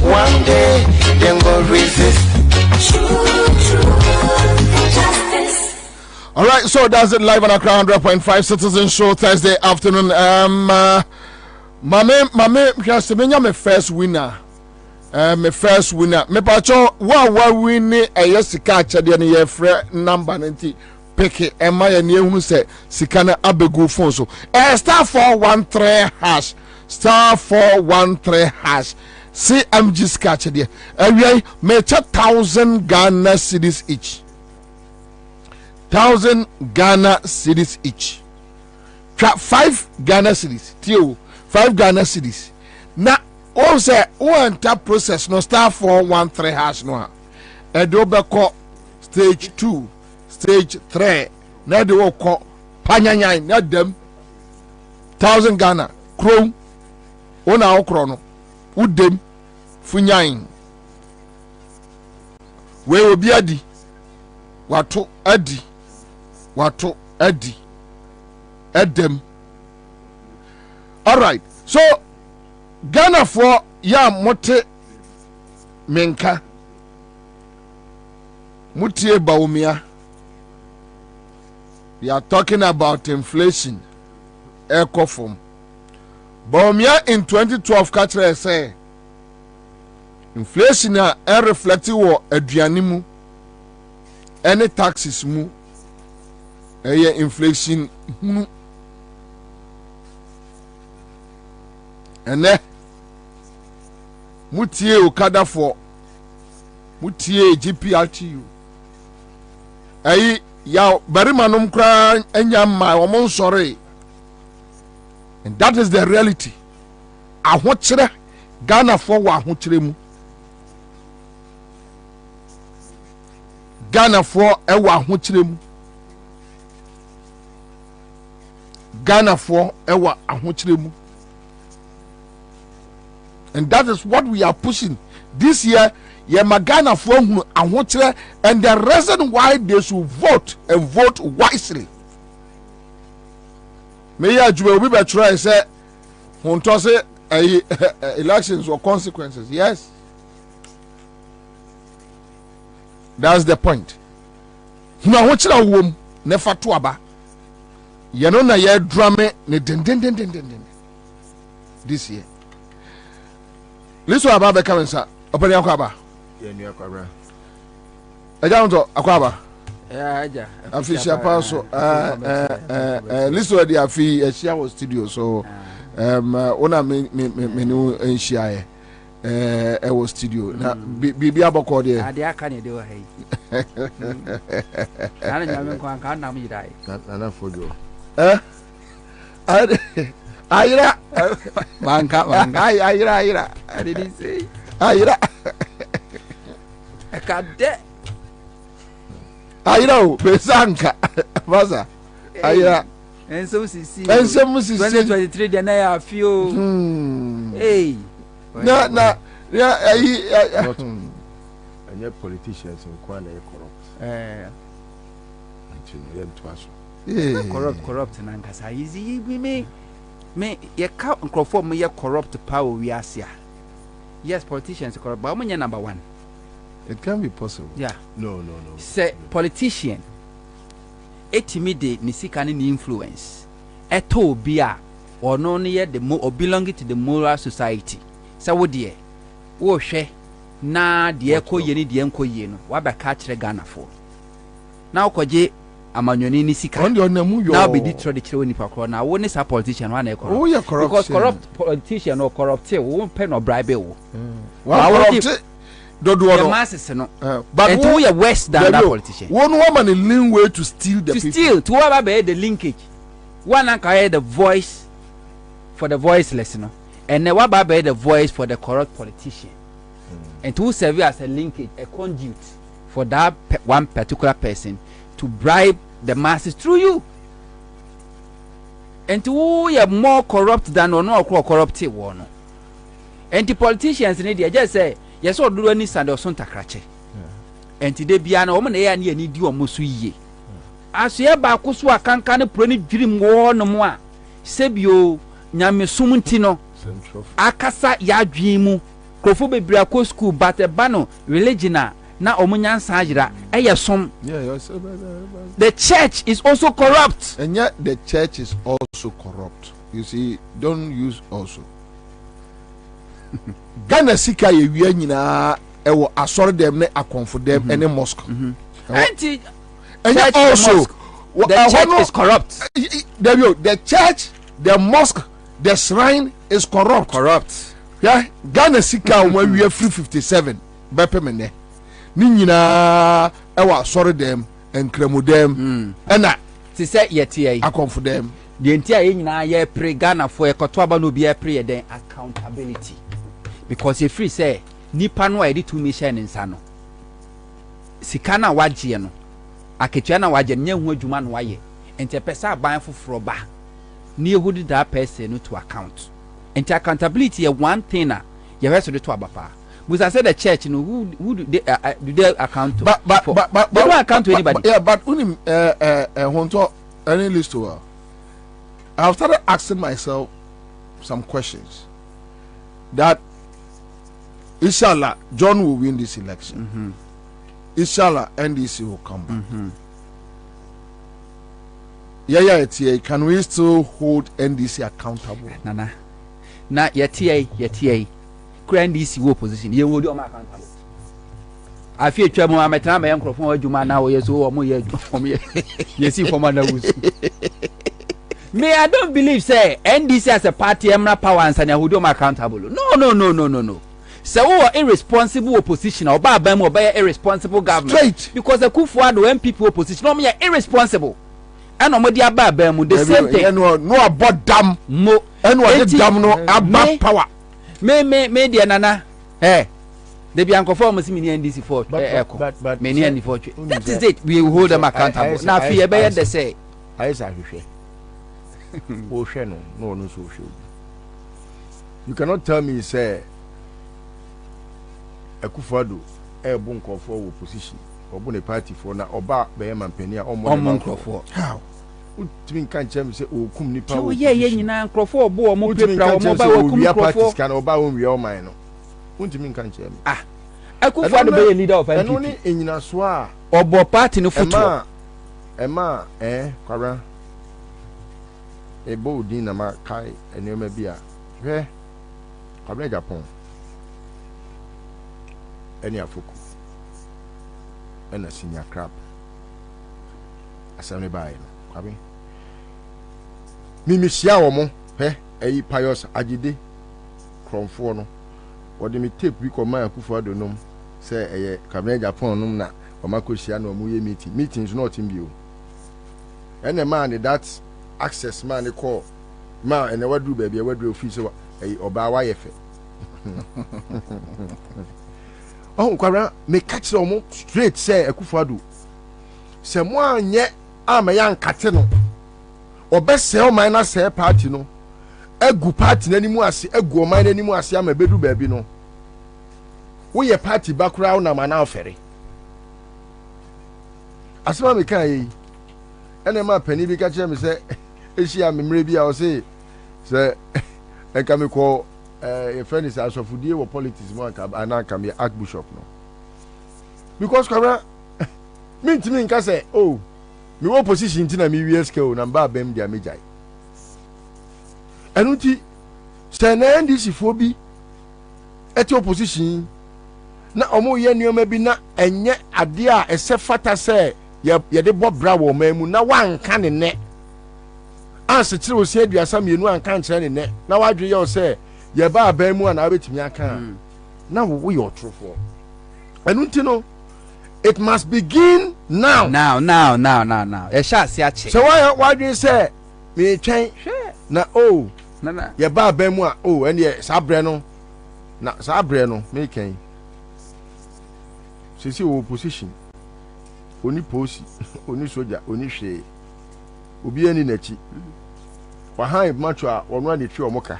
One day, they go resist. All right, so that's it live on Accra 100.5 Citizen Show Thursday afternoon. Mame, just me first winner. My first winner. Me pacho wa winning a yesika chade ne ye frɛ number 90 pick Emma ye ne hunu se sikana abegu phone so star 413 hash star 413 hash CMG ska chade awai me 1,000 Ghana cedis each 1,000 Ghana cedis each 5 Ghana cedis tio 5 Ghana cedis na o say o enter process no star 413 hash no e do be ko stage 2 stage 3 na de wo ko panyanyan na dem 1,000 Ghana krom o na o kro no udem funyan we obi adi wato adi edem. All right, so Ghana for ya mote menka mutie baumia. We are talking about inflation. Ecofom baumia in 2012 katre say inflation a reflective wo aduane mu any taxes mu inflation hunu ene mutie okada for mutie GPRTU ya barima nom kra enya ma omon sore, and that is the reality. Ahokyere Ghana for wa ahokyere mu Ghana for ewa ahokyere mu Ghana for ewa ahochiremu. And that is what we are pushing this year. Ghana for ahochire, and the reason why they should vote and vote wisely. May ya jube we be try say honto say elections or consequences. Yes, that's the point. Na ahochire wom ne fatu aba. Ye no na ye drama ne den this year. Liso aba be come Ansah. Opani akwaba. Ye nu akwaba. Eja nto akwaba. Aja. Official paso liso di afi ehia wo studio so ona me no ehia ye wo studio na bibi aboko de. Ade aka ne de wo hai. Ana nyame kwa kan na mi dai. Na fojo. Ayira banka ayira I didn't say ayira akade ayira o besanka baza ayira ensem sisi 2023 de na ya fio hey na ya any politicians in Kwana corrupt until them twaso corrupt na nkasa easy me ye ka nkrofo me ye corrupt power we asia. Yes, politicians corrupt, but I'm number one. It can be possible. Yeah. No. Say politician etimide ni sika ni influence eto bia or no near the or belonging to the moral society. So wo de wo hwe na de ekoye ni de enkoye no wa ba ka kire Ghana for. Na okoje amanyoni ni sika now be ditro de kire onipa kro na wo ni sa politician wa na corrupt. Oh, yeah, corrupt. Because corrupt politician or corrupt wo pen or bribe wo. Corrupt the masses no. But who are worse than that politician? One woman in lean way to steal the people. Steal to whoever be the linkage. One anchor the voice for the voiceless no. And then what be the voice for the corrupt politician. And to serve as a linkage, a conduit for that one particular person to bribe the masses through you. And to who are more corrupt than or no corrupted one. And the politicians in India just say, yes, or do any sand or son takrache. And today be an woman here near need you almost ye. As ye bakuswa can prony dream war no more. Sebio Nyame Sumuntino Akasa ya dreamu Kofobe Brako school but a bano religina na omunyan sajira eyesom. The church is also corrupt. And yet the church is also corrupt. You see, don't use also. Ghana sika ye wi nyina ewo asore dem ne akonfo dem ene mosque. Anti and also the church is corrupt. The church, the mosque, the shrine is corrupt. Yeah, Ghana sika when we are free 57 bepemene. Ni nyina ewo asore dem enkremu dem ena ti say yeti akonfo dem. The entire nyina ye pre Ghana for ekoto aba no be pre den accountability. Because if free say nipa no edi to mission nsa no sika na waje no aketua na waje nya hu adwuma no waye ente pesa aban foforo ba na ehudi that person no to account. Ente accountability is one thing na you have to do to abapa. But I said the church no who do they account to? But they don't account to anybody. Yeah, but unim honto any list to I've started asking myself some questions that inshallah John will win this election. Inshallah NDC will come back. Yeah, can we still hold NDC accountable? Nana. Na yeti NDC wo position ye wo di o ma accountable. Afi etwa mu ametana ma yankrofo adwuma na wo yeso wo mo ye adwuma yesi former na wusu. Me, I don't believe say NDC as a party emra power and say who do accountable. No. So who irresponsible opposition or ba bam or by irresponsible government. Straight. Because the Kufuor when people opposition no me irresponsible. And no dia ba bam the same thing. No about dam mo and what dam no about power. Me dia nana. They be uncomfortable with me NDC for but me NDC for. That is it. We hold them accountable. Now fear be they say. I say Osheno, no social. You cannot tell me, say, a Kufado, a bunko for opposition, or bone party for now, or bar, Bayam Penia, or more. How? Utmin can't tell me, say, oh, come nipa. Oh, yeah, yeah, Crawford, Bo, more parties can obey we all mine. Utmin can't tell me. Ah, I could find a leader of and only in Naswa or Bo party no football. Emma, Kara. A bow dinner, my kai, and you may be a where Kwabena Japan. Any afuku and a senior crab. A 70 by Kwabena. Mimi Siawomo, a pious agide, Cromforno. What do me tape we call my Kufado num, say a Kwabena Japan numna, or Makosiano Muye meetings not in view. And a man that access man they call man and a wadu baby a wadu officer a obawa yefe. Oh, Kwabena me catch them straight say a Kufado. Se mo nye ama yan kate no. Obe se o man na se party no. Egu party na nimu ase egu o man na nimu ase ama bedu baby no. Wo ye party background na man na ofere. Asema me kan yi. Ene ma pani bi ka kire me se ehia memre bi a o se enka me ko e friend is asofudie wo politics mo aka anaka me archbishop no. Because Kwabena me nka say oh me wo position ti na me wie scale na ba bem dia me jai. Enu ti se na NDC fo bi eti opposition na omo ye nioma bi na enye ade a ese fata se ye de bo bra wo mamu na wanka ne ne anse kire wo se aduasa mienu anka nkire ne ne na wadwe ye se ye ba aban mu na betimi aka na wo ye otrofo enu ti no it must begin now. E sha se ache so wadwe se me twen na oh na ye ba aban mu a oh ene sabre no na sabre no me ken sisi wo position oni posi oni soja oni hwe obi ani nachi wa han macho a ono ani twi omoka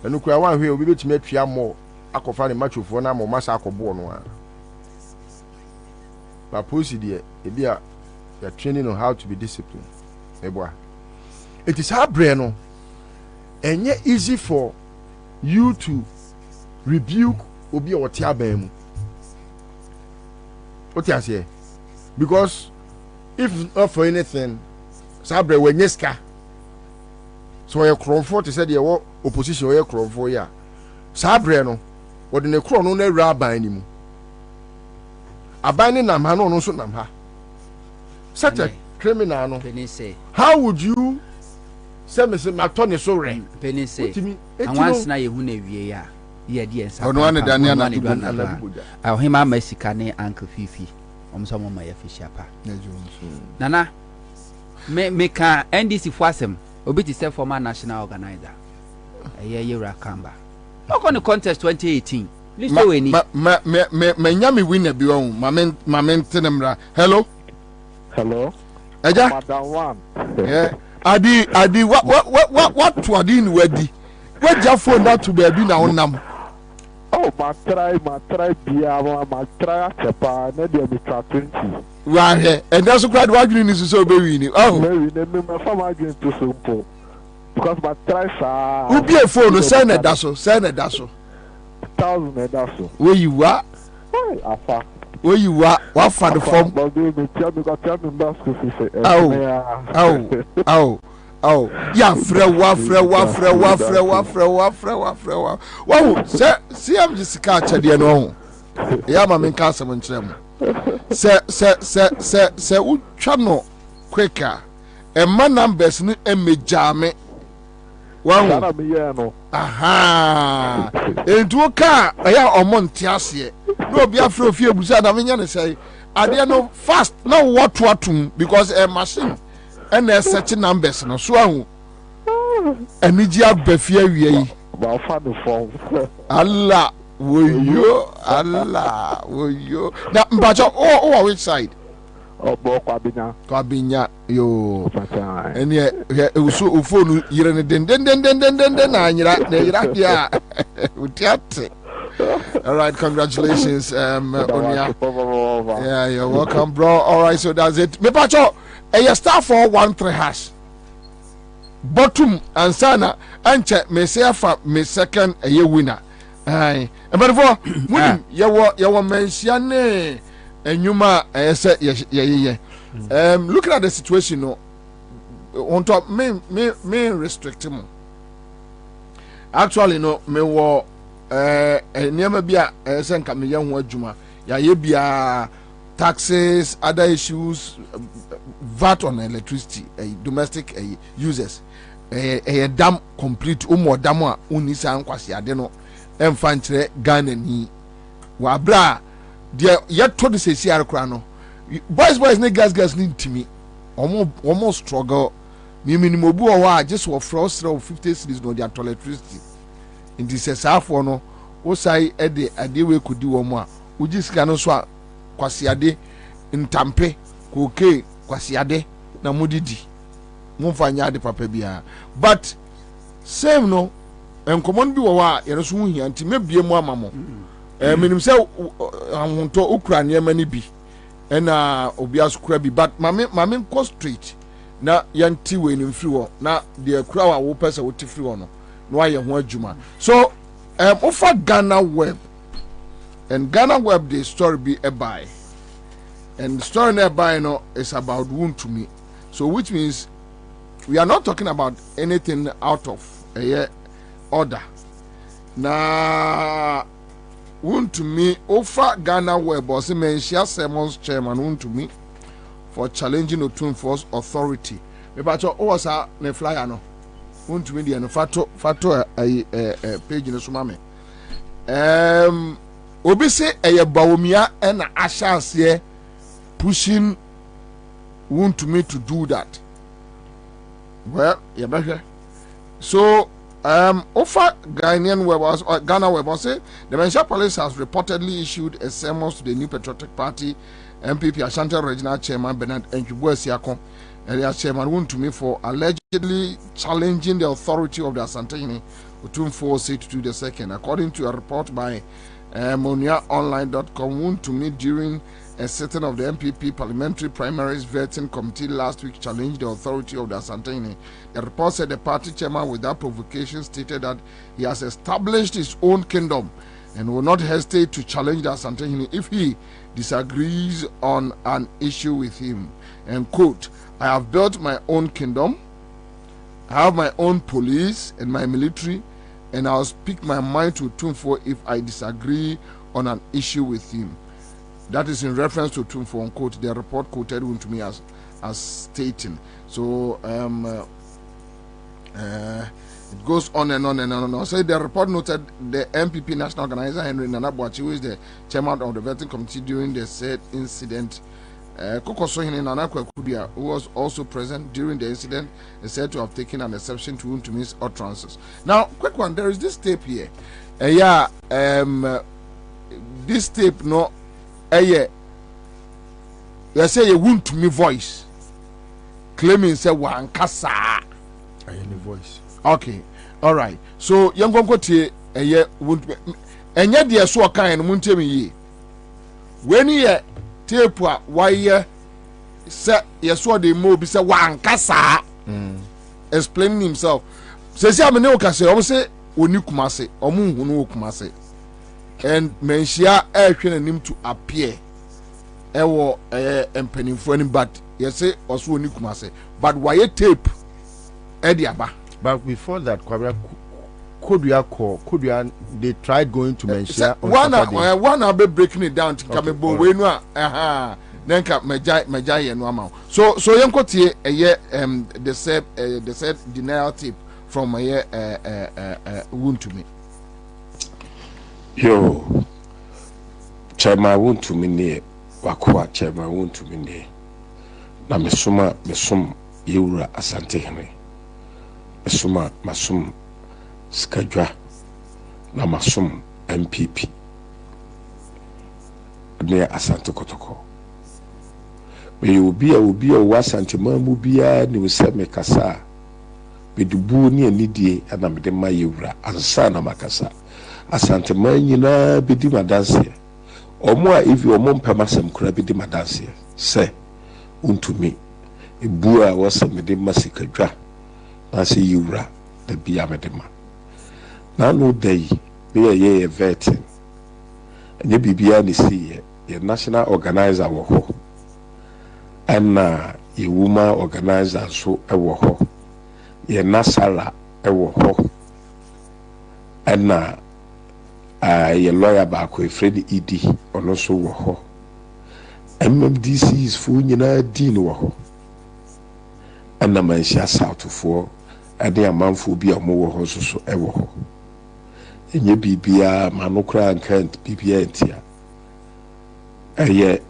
enu kura wan hwe obi betimi atwa mo akofa ne macho fo na mo masa akobo no a ba posi de ebi a they are training on how to be disciplined eboa it is hard brain no enye easy for you to rebuke obi a wote aban mu what you say. Because if not for anything, Sabre when yeska. So you Cromford said you opposition or you Cromford ya. Sabre no, what in the crown no rabbi anymore. A binding nam ha no so nam ha. Such a criminal no. How would you say me say Matoni so rain? Penny say. And once na you wie ya. Ye dear. On one Daniel na him a Mexicane Uncle Fifi. Some of my official pa. Nana, me can NDC Fasem, Obiti self former national organizer. A year Rakamba. How can the contest 2018? Listen, me nyami win a bion, Mamen Tenemra. Hello? Eja? Madam one. Yeah. Adi, what to Adin wedi? What your phone not to be now nam? Oh, my try, Bia, my try, Chapa, Nadia, Mr. 20. Right, and that's what arguing is so baby. Oh, maybe my farmer against too simple. Because my try, sir. Who be a phone, send a dasso, 1,000 a dasso. Where you are? Where you are? What for the form? Oh, yeah, wow, see, I'm just catching the no. Yeah, my main castle and trim. Say, channel quicker. A man numbers and me jam it. Wow, aha, into a car, I am on Montiasie. No, be afraid of you, Busan. I mean, say, I didn't know fast, no what because a machine. And there's such numbers no so and media befia we Allah will you now but oh which side Obo Kwabena yo. Ene uso phone yire ne den na anyira ya. Utiate. All right, congratulations, Onya. Yeah, you're welcome, bro. All right, so that's it. Me pacho, star 413 hash. Bottom Ansah anche me say for me second winner. Aye. But for you mention enyuma say ye. Looking at the situation no on top me restrict him. Actually no me wo niam bia say nka me ye ho adwuma ya ye bia taxes, other issues, VAT on electricity, domestic users. A dam complete more dam unisa nkwasi ade no emfa nkyere Ghana ni wa bra de yet to the CCR kra no boys ne gas ni ntimi omo struggle mi minimum obu o wa just for frost 50 cities no their electricity in this safo no wo sai e de ade we kodi wo mo a uji sika no so a kwasi ade ntampe koke kwasi ade na mudidi mumfanya de papa bia but same no enkomon bi wo wa yere so hu hia nti mebie mu amamo minim se ahonto ukra ne mani bi ena obi asukura bi but mame ko street na yanti we ni mfiri wo na de akura wa wo pese wo tifiri wo no no aye ho adwuma so ofa Ghana web and Ghana web the story be a buy and the story nearby no is about wound to me, so which means we are not talking about anything out of a order. Na wound to me offer Ghana web or Menshia Sermons chairman wound to me for challenging Otumfuo's authority. Me bacho o wasa ne flyer no wound to me the no fato a page in sumame obi say eye bawomia na ashanse pushing want to me to do that. Well, yeah, better. So, offer Ghanaian web, Ghana web, say the Menshia Police has reportedly issued a summons to the New Patriotic Party MPP Ashanti Regional Chairman Bernard Enchibuesiakon and their chairman want to me for allegedly challenging the authority of the Asantehene Otumfuo State the second, according to a report by MoniaOnline.com. Want to me during a sitting of the MPP Parliamentary Primaries Vetting Committee last week challenged the authority of the Asantehene. The report said the party chairman, without provocation, stated that he has established his own kingdom and will not hesitate to challenge the Asantehene if he disagrees on an issue with him. And quote, I have built my own kingdom, I have my own police and my military, and I'll speak my mind to Otumfuo if I disagree on an issue with him. That is in reference to Otumfuo, unquote. The report quoted to me as stating. So it goes on and on and on and on. So the report noted the MPP national organizer Henry Nanabuachi, who is the chairman of the vetting committee during the said incident. Kokosohene Nana Kwabena, who was also present during the incident, is said to have taken an exception to Ntumi's utterances. Now, quick one, there is this tape here. This tape no. You say you want to me voice claiming say wankasa any voice. Okay, all right. So young go tie won't enye de so kan no muntem yi when ye tape a why say yeso de mo bi say wankasa explaining himself. Say am ne o ka say o say oni kumase o mu hu no kumase and Menshia ehwe nanim to appear ewo empanimfo ani but yese oso oni kumase but why tape ediaba. But before that, Kwabena, could they tried going to Menshia one be breaking it down to kamebo we no then ka meja ye no amount. So yenkotie the said denial tape from wound to me. Yo, chairman won't to me near Wakua, chairman won't to me near. Na mesuma Yura Asantehene. Mesuma Masum Skadra na Masum MPP. Near Asante Kotoko. me obi a wasantema mu bia ne wose me kasa me dubu ne anidie ana me de ma yewura ansa na makasa asantema nyina bedi madanse omo a ivi omo mpamasem kura bedi madanse se untumi ebu a wose me de masikadwa na se yewura da bia me de ma na no dai be ye vetting enye bibia ne see ye national organizer wo ho ana ye woman organizer so ewo ho ye nasara ewo ho ana ye lawyer ba ko Fred Idi ono so wo ho MMDC is fu nyina din wo ho ana manhia south fo ade amanfo bi a mo wo ho so ewo ho enye bibia manokra nkant bibia entia eye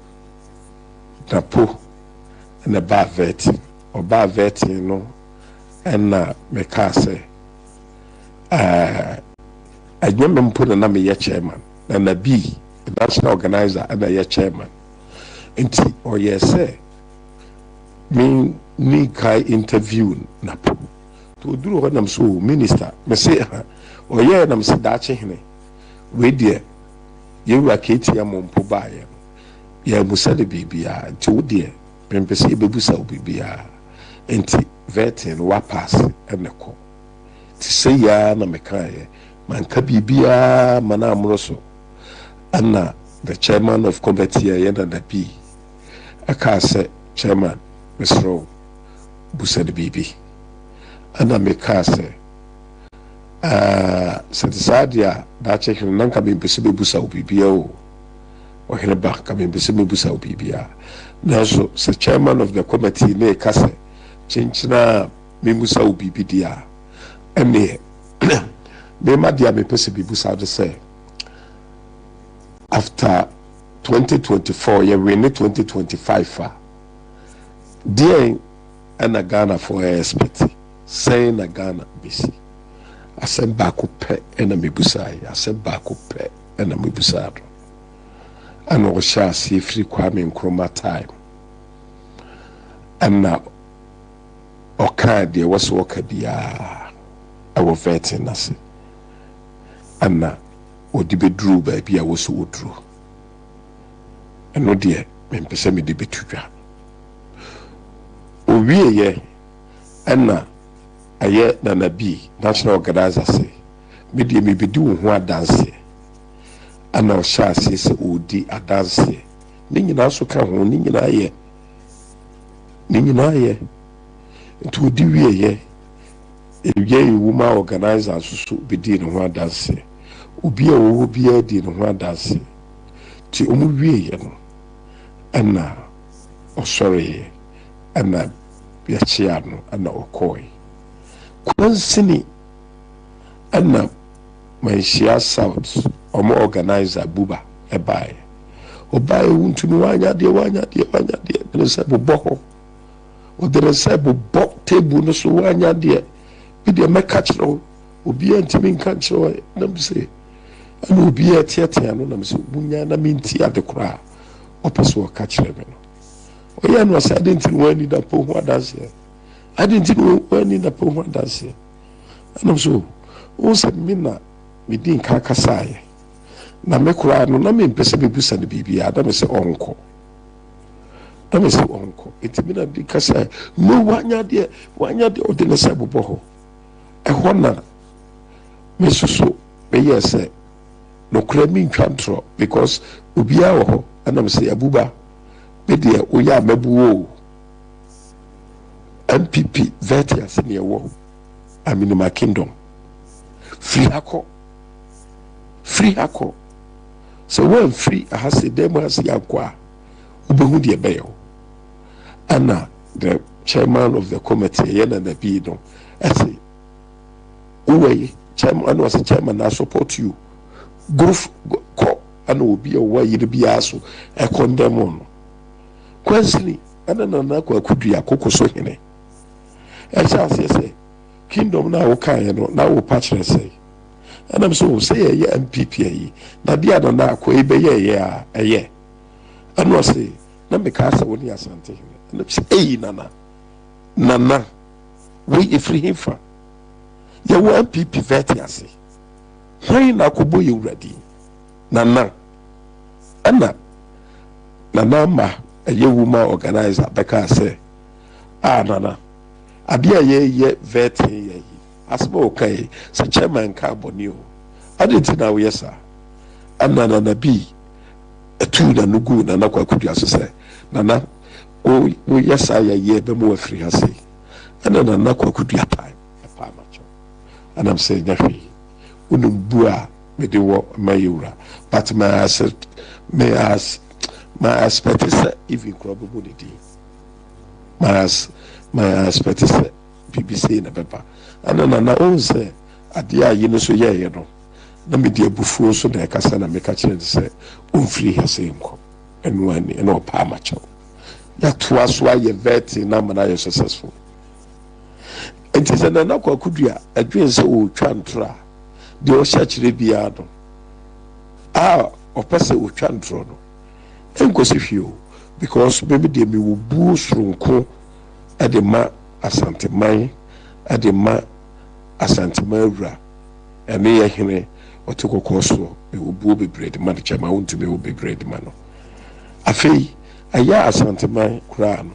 tapo na ba vet no na me ka se adwem mpo na me ye chairman na bi national organizer na ye chairman nti o ye se me ni kai interview na po to duro ho nam so minister me se o ye nam se da che hene we die ye wa ketia mo mpo ba ye ya musa de bibia nti wo die pempese ebebusa obibia enti vetin wa pass eneko ti say ya na mekaye man ka bibia mana amroso anna the chairman of committee ya na da bi aka say chairman Mr. busa de bibi anna meka say sadisadia da check nan ka pempese bebusa obibia o o hele ba ka pempese bebusa obibia naso the chairman of the committee ne kase chinchina memusa ubibidia ene me madia me pese bibusa de say after 2024 ye we ne 2025 dia ana Ghana for expect say na Ghana bisi asem ba ko pe ena mebusa ya asem ba ko pe ena mebusa do ana o sha si free Kwame Nkrumah time ana oka de waso okabia awo vetting nase ana odi bedru ba bia waso odru eno de me pese me de betudwa owie ye ana aye na nabi national organizer se me de me bedi wo ho adanse ana o sha se odi adanse ni nyina so ka ho ni nyina ye to di wie ye woman organizer so be di no ho adanse obi a wo bi a di no ho adanse ti omu wie ye no ana osore ana ya chia no ana okoi kwansini ana manhia south omo organizer buba ebae obae wuntumi wanya de ne se bobo o de se bobo table no so wanya de bi de meka kiro obi antimi nka kiro na mse ana obi atiatia no na mse bunya na minti adekura opeso o ka kire me no o ya no sa identity wani da po ho adanse identity wani da po ho adanse ana so o se mina me din ka kasaye na me kura no na me mpese bebusa ne bibia da me se onko etimina di kasa no wanya de o de na se bobo ho e hona me susu be yese no kura mi ntwantro because obia wo ho ana me se abuba be de o ya mabuwo MPP vetia se ne wo aminima kingdom free hako so when free has a demo has yakwa ubehu de beyo ana the chairman of the committee yena na bi no ase uwe chairman was a chairman I support you group ko ana obi a wa yiri bi aso e condemn on kwansini ana na kwa kudu akoko so hene e cha se kingdom na wo kan no na wo patch say and I'm so say ye MPP yi na dia na akwa ebe ye a eye and no say na me ka sa woni asante hene na say nana we ifri himfa ye wo MPP vet ase hwan na kobo ye wuradi nana ma eye woman organizer beka say nana adia ye vet ye asma okay sa chairman ka boni o adenti na we yesa nana bi etu na nugu nana kwa kudu asese nana o yesa ye be mo afri hase nana kwa kudu apai pa macho and I'm saying that unubua me de wo mayura but my aspect is even probability my aspect is BBC na paper and nana on say adia yi no so ye no na me de abufuo so na kasa na me ka kire say umfiri hase nko enu ani eno pa macho ya to aso aye vet na mana ye successful enti se na kwa kudua adwen se o twa ntra de o sha kire bia do o pese o twa ntro no enko se hwio because maybe de me wo bu sronko adema asanteman adema asantemawura ene ye hene otiko koso e wo bu bebre de man chama wontu me wo bebre de man no afei aya asanteman kura no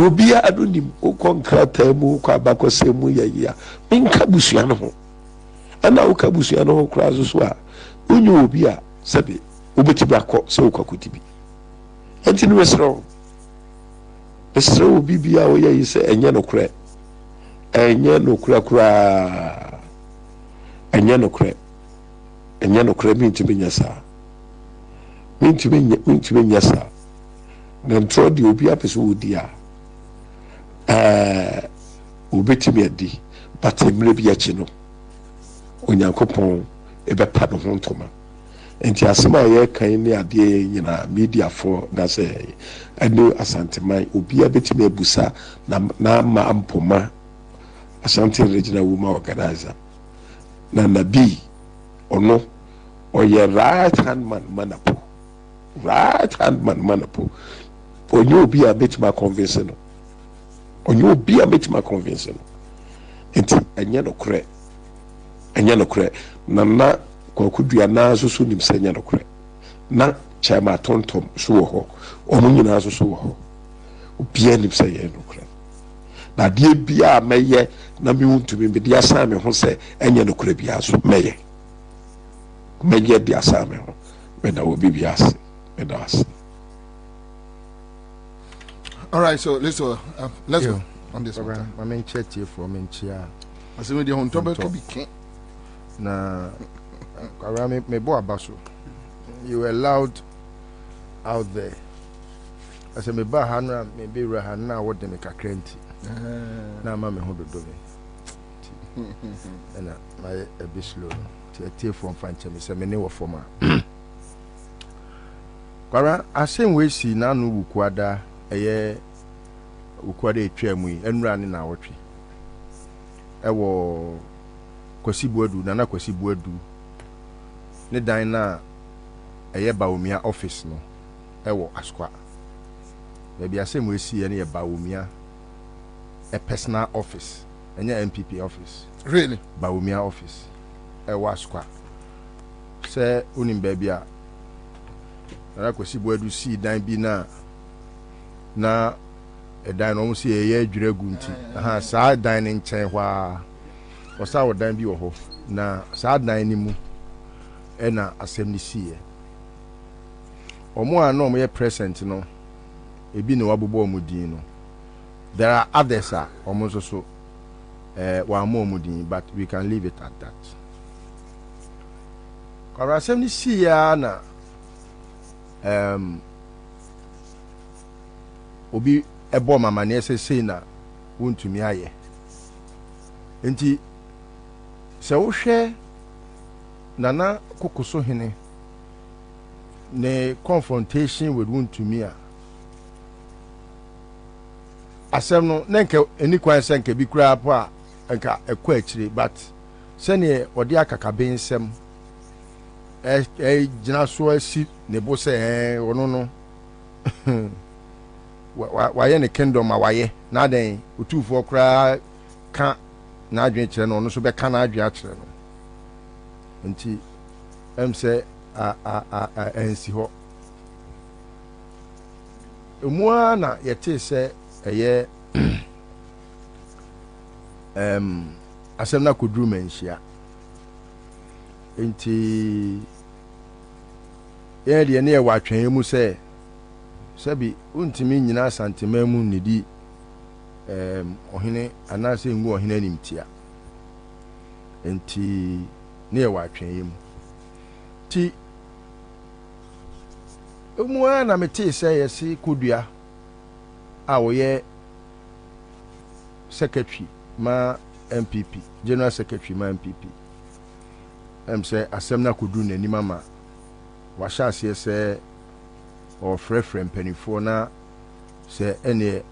obia adonim okonkrata mu kwa bakose mu yaya minka busua no ho ana ukabusua no ho kura so a onye obia sebe obetiba ko se okwakudibi enti no esro obibia o yayi se enye no kura kura enye no kura mintibi nyasa na ntro di obia pese wodia obetimi adi but emre bi achi no onyankopon ebepa no ho ntoma enti asema ye kan ni ade nyina media for na say anu asanteman obia betimi abusa na ma ampoma asante regional woman organizer na nabi ono oye right hand man manapo onye obi a betima convince no enti enye no kre na kwa kudua na so nim senya no kre na chama tontom so wo ho omo nyina so wo ho obi nim senya no kre na de bia meye na me wuntumi be dia sa me ho se enye no kre bia so meye dia sa me ho me na obi bia se me da se. All right, so let's go on this one. My main chat here for Menchia. I say with the home topic be king. Na around me boy basu. You were loud out there. I say me ba hanra me be rahana what them ka krenti. Na ma me ho do me. And my a bit slow. Tie from fanche me say me ne wo forma. Kwara asem we si na no wukwada eye ukwade etwam yi enura ne na wotwe ewo kwasibuadu na kwasibuadu ne dan na eye baomia office no ewo askwa be asem we si ne ye baomia a personal office enya MPP office really baomia office ewo askwa se unim bebia na kwasibuadu si dan bi na edan no si ye adwira gunti aha saa dan ne nchen hwa o saa dan bi wo ho na saa dan ni mu e na asem ni si ye omo a no mo ye present no ebi ne wabobo omudin no there are others omo so wa mo omudin but we can leave it at that kwara asem ni si ya na obi ebo mama ne sese na wontumi aye enti se wo hwe nana kokoso hene ne confrontation with wontumi a asem no nenka eni kwan senka bi kura po a enka ekọ akire but sene odi akaka bensem gina so asi ne bo se ono no wayɛ ne kingdom a wayɛ na den otufoɔ koraa ka na adwene kyerɛ no ɔno nso bɛka na adwene akyerɛ no nti ɛm sɛ ansi hɔ emu a na yɛte sɛ ɛyɛ asɛm na koduru manhyia nti yɛn deɛ ne yɛwɔ atwɛn mu sɛ sɛbi wontumi nyina asantema mu nnidi ɔhene anaasɛ ngu ɔhene animtia nti ne yɛwɔ atwɛn mu ti emu a na metee sɛ yɛse kodua a wɔyɛ secretary ma MPP general secretary ma MPP sɛ asɛm na koduru n'anim ama wahyɛ aseɛ sɛ ɔfrɛfrɛ mpanimfoɔ na sɛ ɛneɛ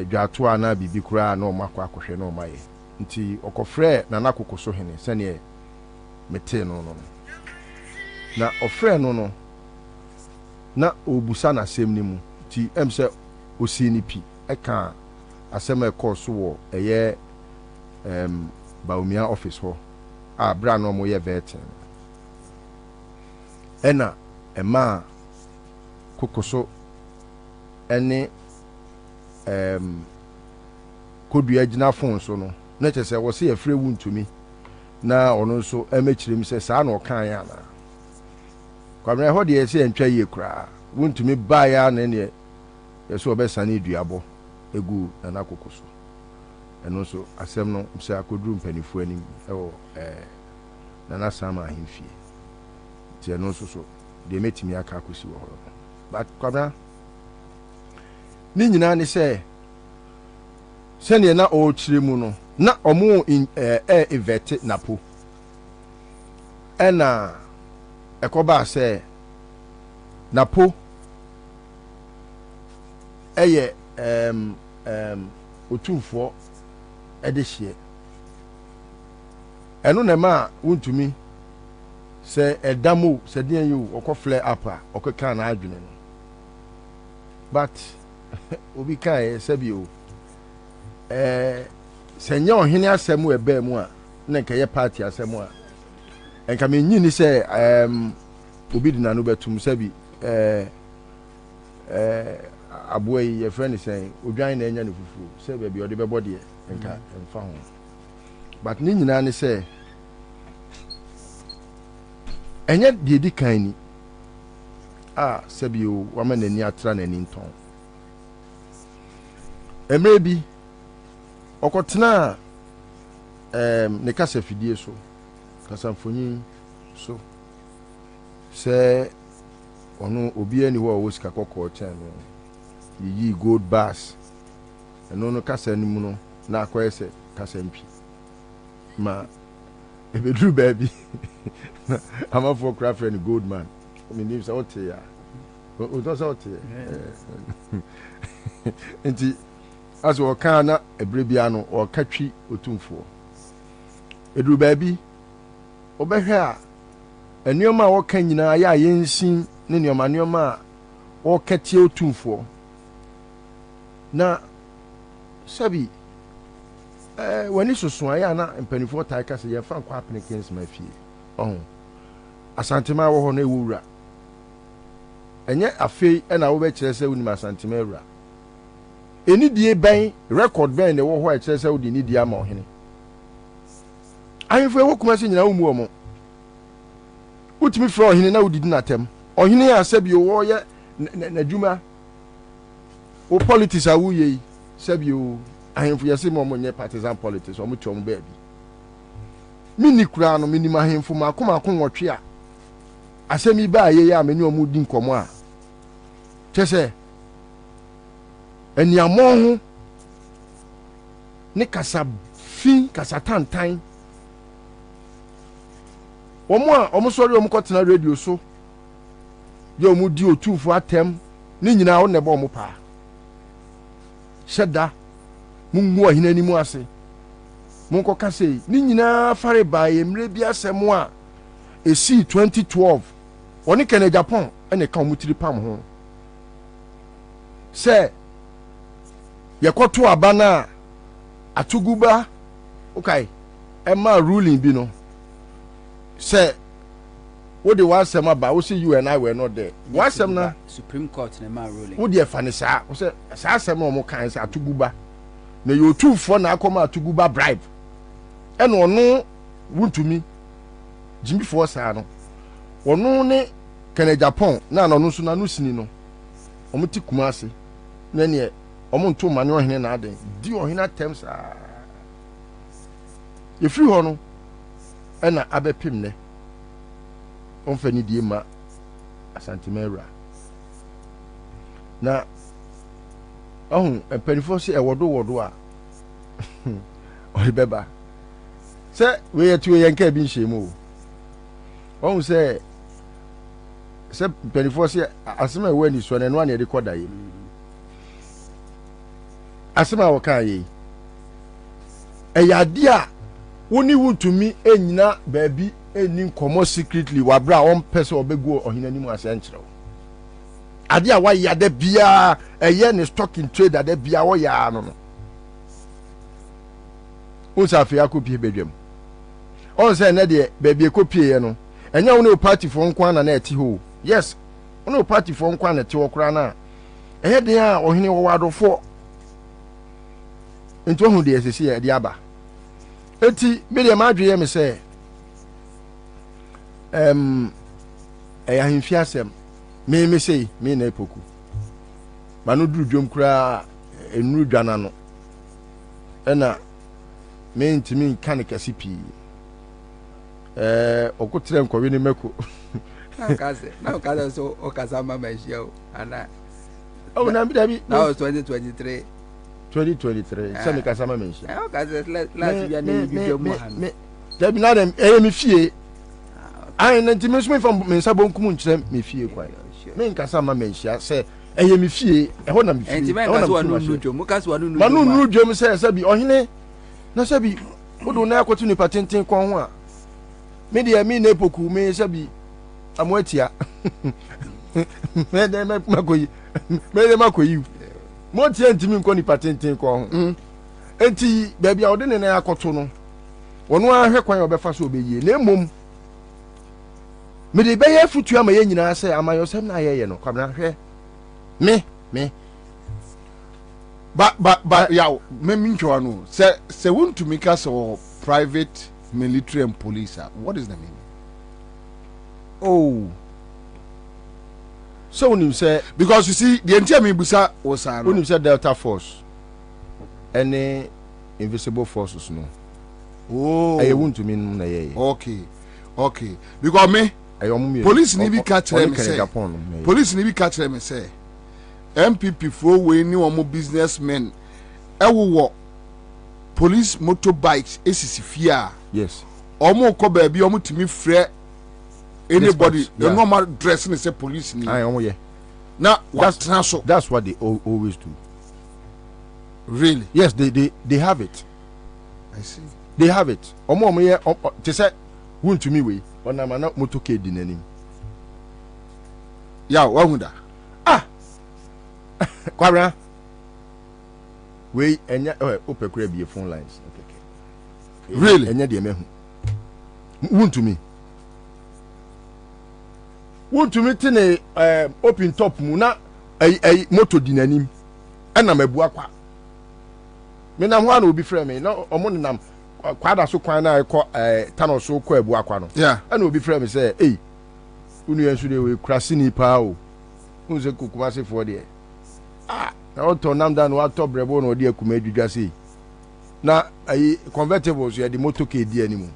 dwato a na biribi koraa na ɔmo akɔ akɔhwɛ na ɔmo ayɛ nti ɔkɔfrɛ Nana Akoko so hene sɛneɛ metee no na ɔfrɛ no na ɔbusa n'asɛm no mu nti sɛ osi ne pi ɛka asɛm a ɛkɔɔ so wɔ ɛyɛ Baumia office hɔ a bra no ɔmo yɛ vetting ɛna ɛma Koko so ɛne kodua gyina phone so no na kyerɛ sɛ wɔse yɛfrɛ wu ntumi na ɔno nso ɛmɛkyerɛm sɛ saa na ɔkaeɛ ana Kwabena hɔ deɛ sɛ yɛntwa yie koraa wu ntumi baeɛ na neɛ yɛsɛ ɔbɛsane duabɔ egu Nana Akoko so ɛno nso asɛm no sɛ akoduru mpanimfoɔ anim ɛwɔ Nana Sama ahemfie nti ɛno nso so deɛ mɛtumi aka akɔsi wɔ hɔ but Kwabena ne nyinaa ne sɛ sɛneɛ na ɔrekyerɛ mu no na ɔmo evɛte napo ɛna ɛkɔbaa sɛ napo ɛyɛ otumfoɔ ɛde hyeɛ ɛno na ɛma wontumi sɛ ɛdamo sɛ deɛ yi ɔkɔflɛ apa ɔkɔka na adwene no but obi kae sɛbi o sɛ nyɛ ɔhene asɛm ɛbɛɛ mu a na nkɛyɛ party asɛm a ɛnka menyi ni sɛ obi di nanu bɛtum sɛbi aboa yi yɛfrɛ ne sɛn odwan na ɛnya ne fufuo sɛ baabi ɔde bɛbɔ deɛ nka ɛmfa ho but ne nyinaa ne sɛ ɛnyɛ deɛ di kan ni a sɛbi o wama n'ani atra n'ani ntɔn mmerɛ bi ɔkɔtena ne kasa fidie so kasa mfonyin so sɛ ɔno obiara ni hɔ a ɔwɔ sika kɔkɔɔ kyɛn no yiyi gold bars ɛno no kasa no mu no na akɔyɛ sɛ kasa mpi ma ebeduru baabi amafoɔ kora frɛ no gold man menim sɛ wote ya wotɔ sɛ wote nti as wɔka na ɛberɛ bia no ɔka twi otumfoɔ eduru baabi ɔbɛhwɛ a nneɛma a wɔka nyinaa yɛ a yɛnsin ne nneɛma a wɔka tie otumfoɔ na sɛbi wani soso ayɛ na mpanimfoɔ tae ka sɛ yɛmfa nkɔ apene kensima fie ɔho asantema wɔ hɔ na ɛwɔ wura ɛnyɛ afei ɛna wobɛkyerɛ sɛ wonim asantema awura enidie bɛn record bɛn na ɛwɔ hɔ a ɛkyerɛ sɛ wode nidie ama ɔhene ahemfo ɛwɔ kuma sɛ nyina wo mu ɔmo wotumi frɛ ɔhene na wodidi n'atɛm ɔhene a sɛbi wɔyɛ n'adwuma wo politics a woyɛ yi sɛbi o ahemfo yɛsɛ ma ɔmo nyɛ partisan politics ɔmo te ɔmo baabi mini kura no minim ahemfo maako nwɔtwe a asɛm yi baa yɛyɛ a mene ɔmo di nkɔmmɔ a kyɛ sɛ aniamɔ ho ne kasa fi kasa tantan ɔmo a ɔmo sɔre ɔmo kɔtena radio so yɛ ɔmo di otumfo atɛm ne nyinaa wo na ɛbɔ ɔmo paa hyɛ da mungu ɔhene anim ase monkɔka sei ne nyinaa fare baa yɛ mmerɛ bi asɛm a ɛsii 2012 ɔne kɛne Japan ɛne ka ɔmo tiri pam ho sɛ yɛkɔto aba no a atoguba okay ɛma ruling bi no sɛ wode w'asɛm aba wo sɛ you and I were not there w'asɛm na Supreme Court na ma ruling wode ɛfa ne saa wo sɛ saa asɛm na ɔmo kan sɛ atoguba na yɛ otumfoɔ na akɔma atoguba bribe ɛna ɔno wuntumi gyimifoɔ saa no ɔno ne kɛnɛ Japan na ɔno nso na no sini no ɔmo ti kuma ase na neɛ ɔmo nto ma ne ɔhene na aden di ɔhene atɛm saa yɛfiri hɔ no ɛna abɛpem nɛ ɔmfa ne die ma asantemawura na ɔho mpanimfoɔ sɛ ɛwɔdo a ɔde bɛba sɛ weyɛ ti yɛn ka bi nhyɛ mu o ɔho sɛ mpanimfoɔ sɛ asɛm a ɛwɔ ani soɔ no ɛno a ne yɛde kɔda yɛ asɛm a wɔkaa yɛ ɛyɛ adeɛ a wo ne wontumi ɛnyina baabi ɛni nkɔmmɔ secretly wabra a ɔmpɛ sɛ ɔbɛgu ɔhene anim asɛ nkyerɛ wo adeɛ a wayɛ ada biara ɛyɛ ne stock in trade ada biara wɔyɛ a no wo sɛ afei akɔpie badwam ɔn sɛ ɛnɛ deɛ baabi ɛkɔpieɛ no ɛnyɛ wo ne wo partyfoɔ nko ana na ɛte hɔ yes wo ne wo partyfoɔ nko ana ɛte hɔ koraa no a ɛyɛ deɛ a ɔhene wɔwɔ adɔfoɔ nti ɔhu deɛ ɛsɛsi yɛ ɛde aba eti me deɛ madweyɛ me sɛ ɛyɛ ahemfi asɛm me sei me na epoku ma no duru dwom koraa enuru dwana no ɛna me ntimi nka ne kɛse pii ɔkotrɛ nkɔwe ne mɛko na ɔkasa so ɔkasa mama ahyia o ana oh na bi na was 2023 sɛ me kasa mama ahyia ɔkasa last year ne video mu ha me dabi na dem me fie ai na ntimi so me fa me nsa bonkum nkyerɛ me fie kwan me nkasa mama ahyia sɛ ɛyɛ me fie ɛhɔ na me fie ɛhɔ na me fie mu kasa wa no ma no nuru dwom sɛ bi ɔhene na sɛ bi wodo na akɔto nipa tenten kɔn ho a me deɛ me na epoku me sɛ bi amoatia me de makoyi mo tie ntimi nkɔ nipa tenten kɔn ho enti baabi a wode ne na akɔto no wɔno ahwɛ kwan a ɔbɛfa so obɛyie na mmom me de bɛyɛ futu ama yɛ nyinaa sɛ amayɔsɛm na ayɛyɛ no kwabena hwɛ me ba yaw me ntwa no sɛ wontumi ka sɛ private military and police what is the meaning? Oh, so unim say because you see the entire me busa osa no unim say Delta Force any invisible forces no. Oh, I want to mean na ye. Okay because me police ni bi catch them say police ni bi catch them say MPP for we ni omo businessmen ewo police motorbikes esisi fia. Yes. Omo ko ba bi omo timi frɛ anybody the normal dressing is a police ni. Aye omo ye. Now that's what they always do. Really? Yes, they have it. I see. They have it. Omo ye te say won to me we ona ma na motoke di nanim. Ya wahunda. Kwabena we enya opekura bi phone lines okay. Really? Enya de mehu won to me tene open top mu na moto di nanim na mabu akwa me na ho ana obi frɛ me na omo nenam kwada so kwan na ekɔ tano so kɔ abu akwa no yeah ana obi frɛ me sɛ unu yensu de we krasi ni pa o unu se kokuma se for de na oto nam da no atɔ brebo na odi akuma adwudwa sei na convertibles ya di moto ke di animu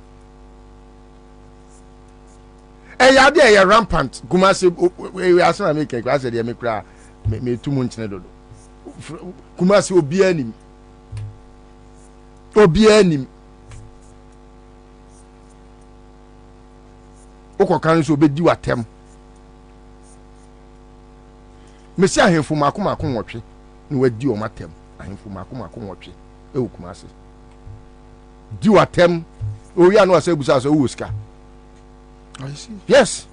ya de ya rampant kuma se we asana me ke kwase de me kra me tumu nkyene dodo kuma se obi anim okokan so obedi watem mesi ahemfo mako nwotwe na wadi o matem ahemfo mako nwotwe kuma se di watem o ya no ase busa so wo sika. I see. Yes.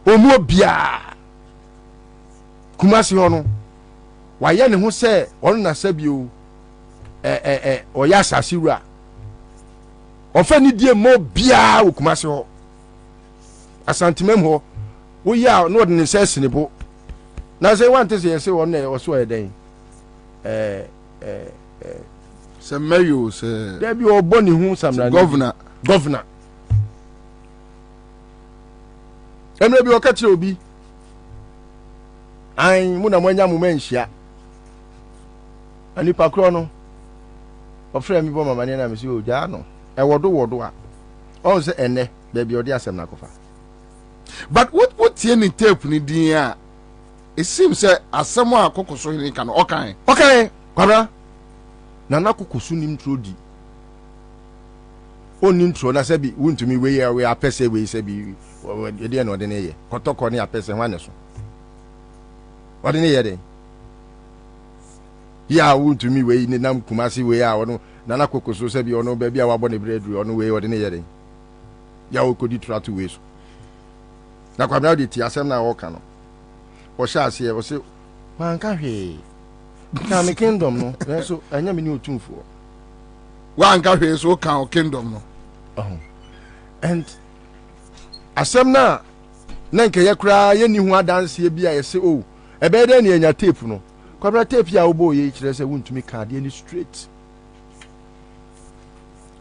Omo bia. Kumasi hono. wayɛ ne ho sɛ ɔno na sɛbio ɔyɛ asase wura ɔfa ne die mmɔ biara wɔ Kumase hɔ asantemam hɔ woyɛ a na ɔde ne nsa asini bo na sɛ wante sɛ yɛsɛ wɔn na ɔso ɔyɛ dɛn sɛ mayo sɛ dabi ɔbɔ ne ho samra governor ɛmɛ bi ɔka kyerɛ obi an mu na mo anya mo manhyia anipa korɔ no ɔfrɛ mi bɔ mama ne na me sɛ ogya no ɛwɔdo a ɔn sɛ ɛnɛ baabi ɔde asɛm na kɔfa but what tie ne tape ni din a it seems say asɛm a kokoso ni ka no ɔkan kwabra nana kokoso nim tro di oni ntro na sɛ bi wontumi we apɛsɛ we sɛ bi ɛde na ɔde ne yɛ kɔtɔkɔ ne apɛsɛ hwane so ɔde ne yɛ den ya wontumi we ne nam Kumase we a ɔno nana kokoso sɛ bi ɔno baabi a wabɔ ne breadru ɔno we ɔde ne yɛ den ya okodi trato we so na kwabra de ti asɛm na ɔka no ɔhyɛ aseɛ ɔsɛ wanka hwee na me kingdom no so anya me ne otumfo wanka hwee so ka o kingdom no and asɛm na nkɛyɛ koraa yɛni ho adanseɛ bi a yɛsɛ o ɛbɛyɛ dɛ ne yɛnya tape no kwabra tape a wobɔ yɛ kyerɛ sɛ wontumi ka adeɛ ne straight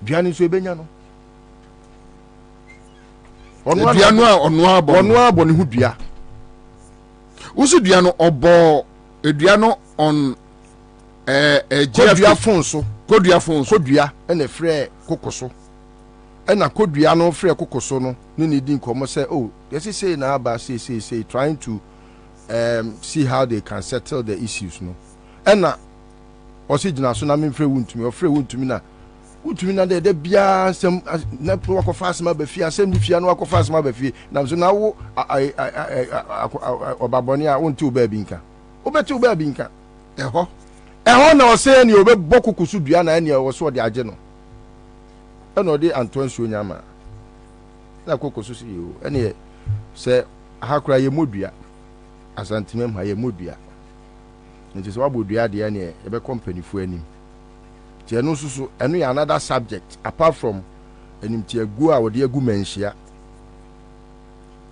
duane nso ɛbɛnya no ɔno abɔ ne ho dua wosi dua no ɔbɔ edua no on kodua fon so kodua ɛna frɛ kokoso ɛna kodua no frɛ kokoso no ne ne di nkɔmɔ sɛ oh yɛsi say na aba say trying to see how they can settle the issues no ɛna ɔsi gyina so na me frɛ wuntumi ɔfrɛ wuntumi na de bia asɛm na wakɔfa asɛm aba fie asɛm ne fia no wakɔfa asɛm aba fie na so na wo ɔbabɔne a wonte wo baabi nka wobɛte wo baabi nka ɛhɔ na ɔsɛ ne obɛbɔ kokoso dua na ɛne ɛwɔ so ɔde agye no ɛna ɔde antoa nsuo nyama na kokoso so yɛo ɛne sɛ ahakora yɛ modua asantemam ha yɛ modua nti sɛ wabɔ dua deɛ ne ɛbɛkɔ mpanifo anim ti ɛno nso so ɛno yɛ another subject apart from animtiagu a wɔde agu manhyia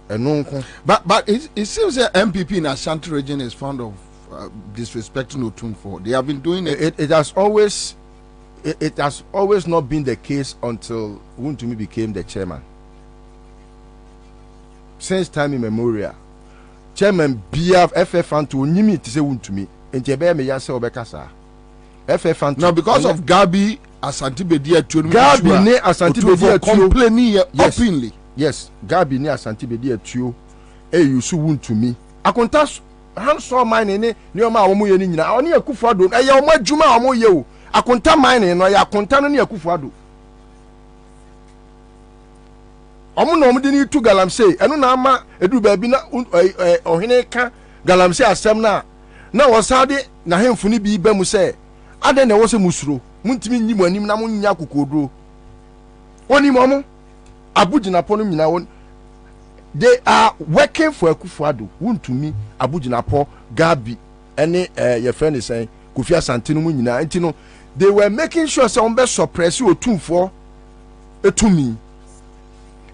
ɛno nko but it seems that MPP in Ashanti region is fond of disrespecting Otumfo. They have been doing it. It has always not been the case until Wuntumi became the chairman. Since time immemorial, chairman BF FF Anto Nyimi to say Wuntumi and Jebe Yasa Obekasa. FF Anto. Now because of Gabi Asante Bedia Tuo. Gabi ne Asante Bedia Tuo complaining openly. Yes, Gabi ne Asante Bedia Tuo. Yusu Wuntumi. Akontas handsome mine ne nioma awomo ye ni nyina oni Akufo-Addo eye omo adwuma awomo ye o akonta mine no ya akonta no ne Akufo-Addo omo no omo de ni tu galamsey eno na ama edu baabi na ohene ka galamsey asem na wosade na hemfu ni bi ba mu se ade na wose musuro muntimi nyimu anim na munya kokodro oni momo abugina po no nyina won. They are working for Akufo-Addo. Wuntumi abuginapo Gabi any your friend is saying Kofi Asante no nyina enti no they were making sure some be suppress Otumfo etumi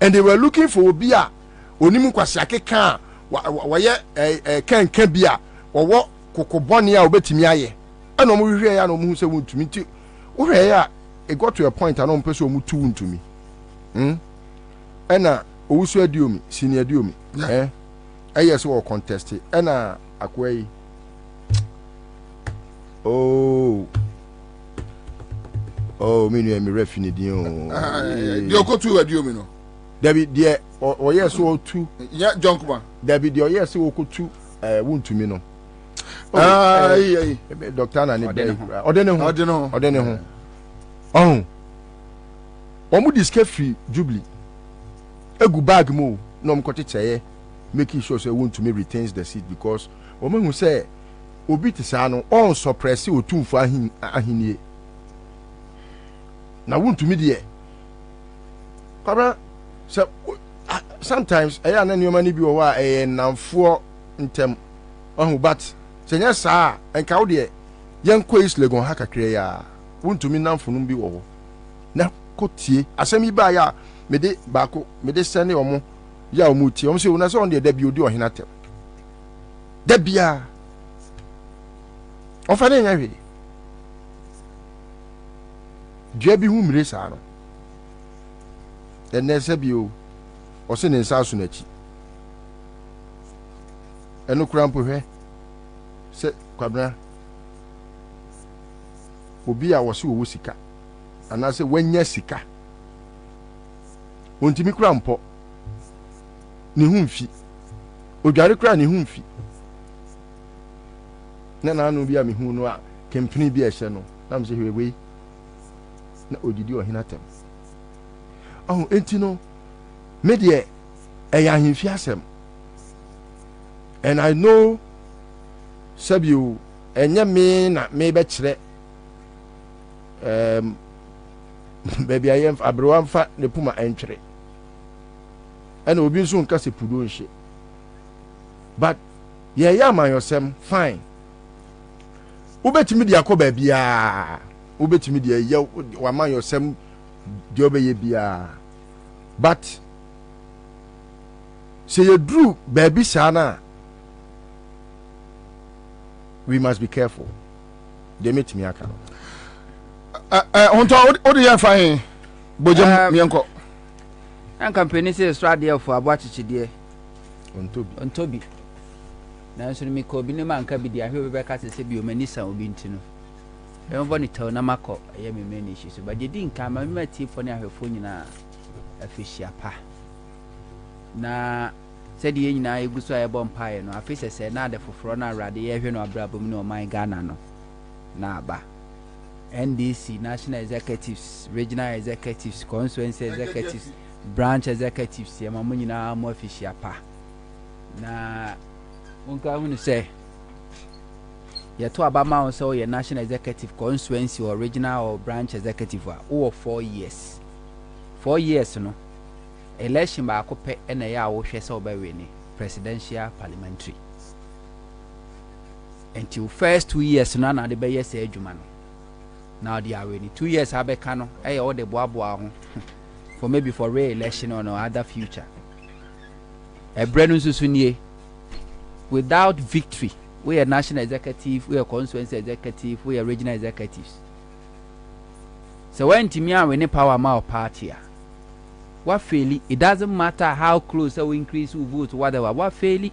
and they were looking for obi a onimu kwase akeka woye kan bia wo kokobone a obetimi aye ana omo hwehwe ya na omo hu se Wuntumi nti wo hwe ya it got to a point ana omo pese omo tu Wuntumi ena owusu adiomi senior adiomi yes we contest ena akwai me no refi ni din de okotu adiomi no David de o yes o tu ya jonkuma David de o yes o kotu Wuntumi no doctor na ne odene ho omu diske free Jubilee egu bag mo no mkote cheye making sure say Wuntumi retains the seat because omo hu say obi tisa no on suppress Otumfo ahinie na Wuntumi de kwabra so sometimes eya na nioma ni bi wo wa namfo ntem ohu but senya saa enka wo de yenko is legon ha kakra ya wontumi namfonum bi wo ho na kotie asem yi ba ya mede baako mede sene omo ya omo tie omo se una se on de da bi odi ohina tem da bia ofa ne nya hwe dua bi hu mire saa no ene se bi o o se ne nsa aso na chi eno kura mpo hwe se Kwabena obi a wose wo sika anase wanya sika ontimi kura mpo ne hu mfi odware kura ne hu mfi na anu bi a me hu no a kempini bi a hye no na mse hwewei na odidi ohina tem enti no me de eya ahemfi asem and I know sabio enye me na me be kire baby ayem abrowa mfa ne puma entwere and obi nso nka se pudo nhye but ye ya man yosem fine ubetimi de akoba bia ubetimi de ye wa man yosem de obeye bia but say you drew baby sana we must be careful. They meet me aka. On to o dey fine. Bojam mienko. An company say strategy for abachichi de. On tobi. Na so mi ko bi ne man ka bi de ahwe be ka se bi o mani san obi ntino. E mo ni taw na makọ ye me mani shi so ba de din ka ma me ti fo ne ahwefo nyina afihia pa. Na said ye nyina eguso aye bompae no afise se na de foforo na awrade ye hwe no abrabom ne oman Ghana no na aba NDC national executives, regional executives, constituency executives, branch executives ye mamu nyina mo afihia pa na unka hunu se ye to abama on so ye national executive, constituency or regional or branch executive or 4 years 4 years no election ba akope na ya wo hwe se obawe ni presidential parliamentary until first 2 years no na de be yes adwuma no now they are ready 2 years abeka no e all the boaboa ho for maybe for re-election or no other future ebrenu susunie without victory we are national executive, we are constituency executive, we are regional executives. So when Timia we need power my party what fairly it doesn't matter how close we increase we vote whatever what fairly.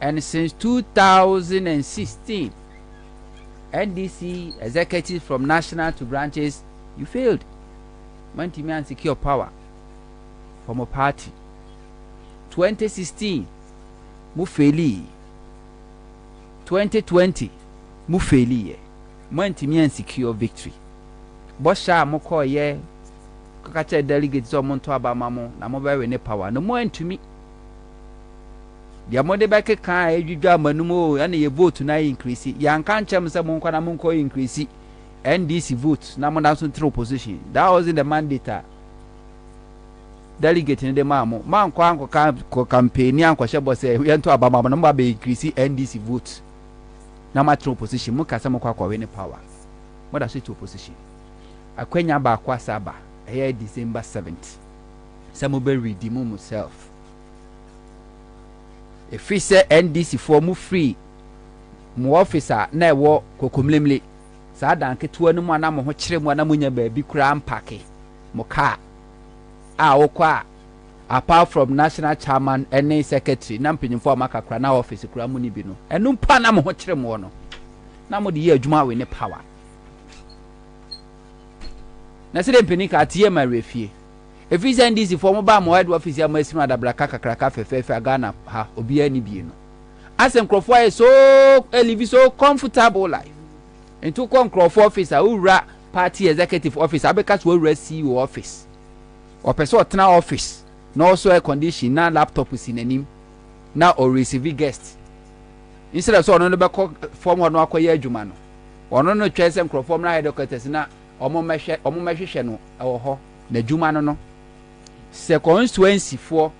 And since 2016 NDC executives from national to branches you failed. Man Timia secure power from a party. 2016 mu fairly. 2020 mu fairly ye. Man Timia secure victory. Bosha mo call ye kakache delegates so mo to abama mo na mo be ne power no mo antumi dia mo de beke kan edwudwa manumo ya na ye vote na increase ya nka nchem se mo nkwa na mo nko increase NDC vote na mo na so through opposition that was in the mandate delegate in the mamo man kwa anko ka campaign anko shebo se ye to abama mo na mo be increase NDC vote na ma through opposition mo ka se mo kwa we ne power mo da so to opposition akwenya ba kwa saba here December 7th. Some will redeem himself. If we say NDC for mu free, mu officer na wo kokomlemle. Sa danke to anu mu na mo ho kire mu na munya ba bi kura mpake. Mo ka a wo kwa apart from national chairman and secretary na mpanyimfo amakakra na office kura mu ni bi no. Enu mpa na mo ho kire mu no. Na mo de ye adwuma we ne power. Na se dem penika atie ma refie if we send this for mobile mo head office ya masim adabraka kakraka fefefe Ghana ha obi ani bie no asem crofo is so live so comfortable life into crofo office awura party executive office abeka so awura CEO office or person otna office na also air condition na laptop sinanim na or receive guest instead of so no be form no akoye adwuma no ono no twese crofo na headquarters na omo mehwehwe no ewo ho na dwuma no no se constituency for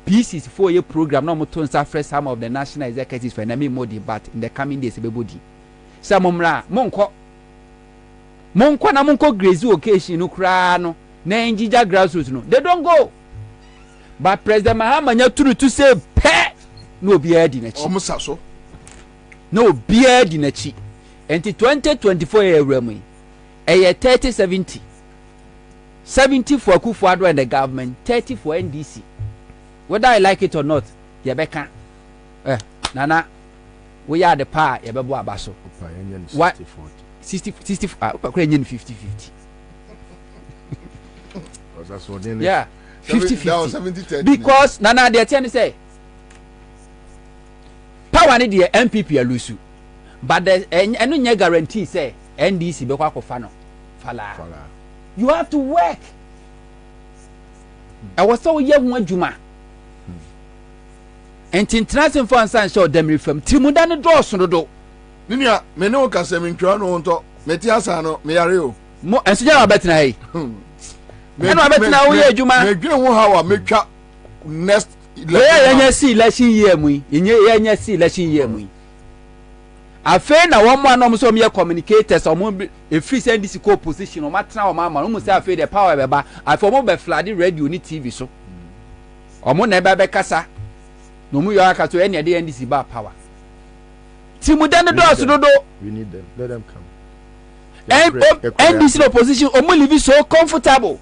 pieces for your program no mo to nsa some of the national executives for na me more debate in the coming days ebebodi some mra monko na monko graze occasion no kra no na njija grassroots no they don't go but President Mahama nya turu to say pe no bia di na chi omusa so no bia di na chi enti 2024 ewramu eye 30-70 for Akufo-Addo and the government, 30 for NDC. Whether I like it or not, Yebeka. Nana, we are the power, Yebebo Abaso. What? 60, 50-50. Yeah, 50-50. Because, Nana, they tend to say, power need the MPP a lusu. But there's no guarantee, say, NDC, Beko Fano. Fala. You have to work. I was so young Juma. And international for Ansah show them reform. Timudani draws on the door. Ninia, me no kasem ntwa to meti asano me yare o. Mo enso ja betina he. Me no betina wo ye Juma. Me dwen ho hawa me twa next election. See election year mu. Yenye see election year mu. Afe na wo mo anom so me communicators o mo e free send this co position o matena o mama no mo say afe the power beba afe mo be flood radio ni TV so o mo na be kasa no mu yo aka so ene de NDC ba power timu dan do so dodo we need them, let them come. NDC opposition o mo live so comfortable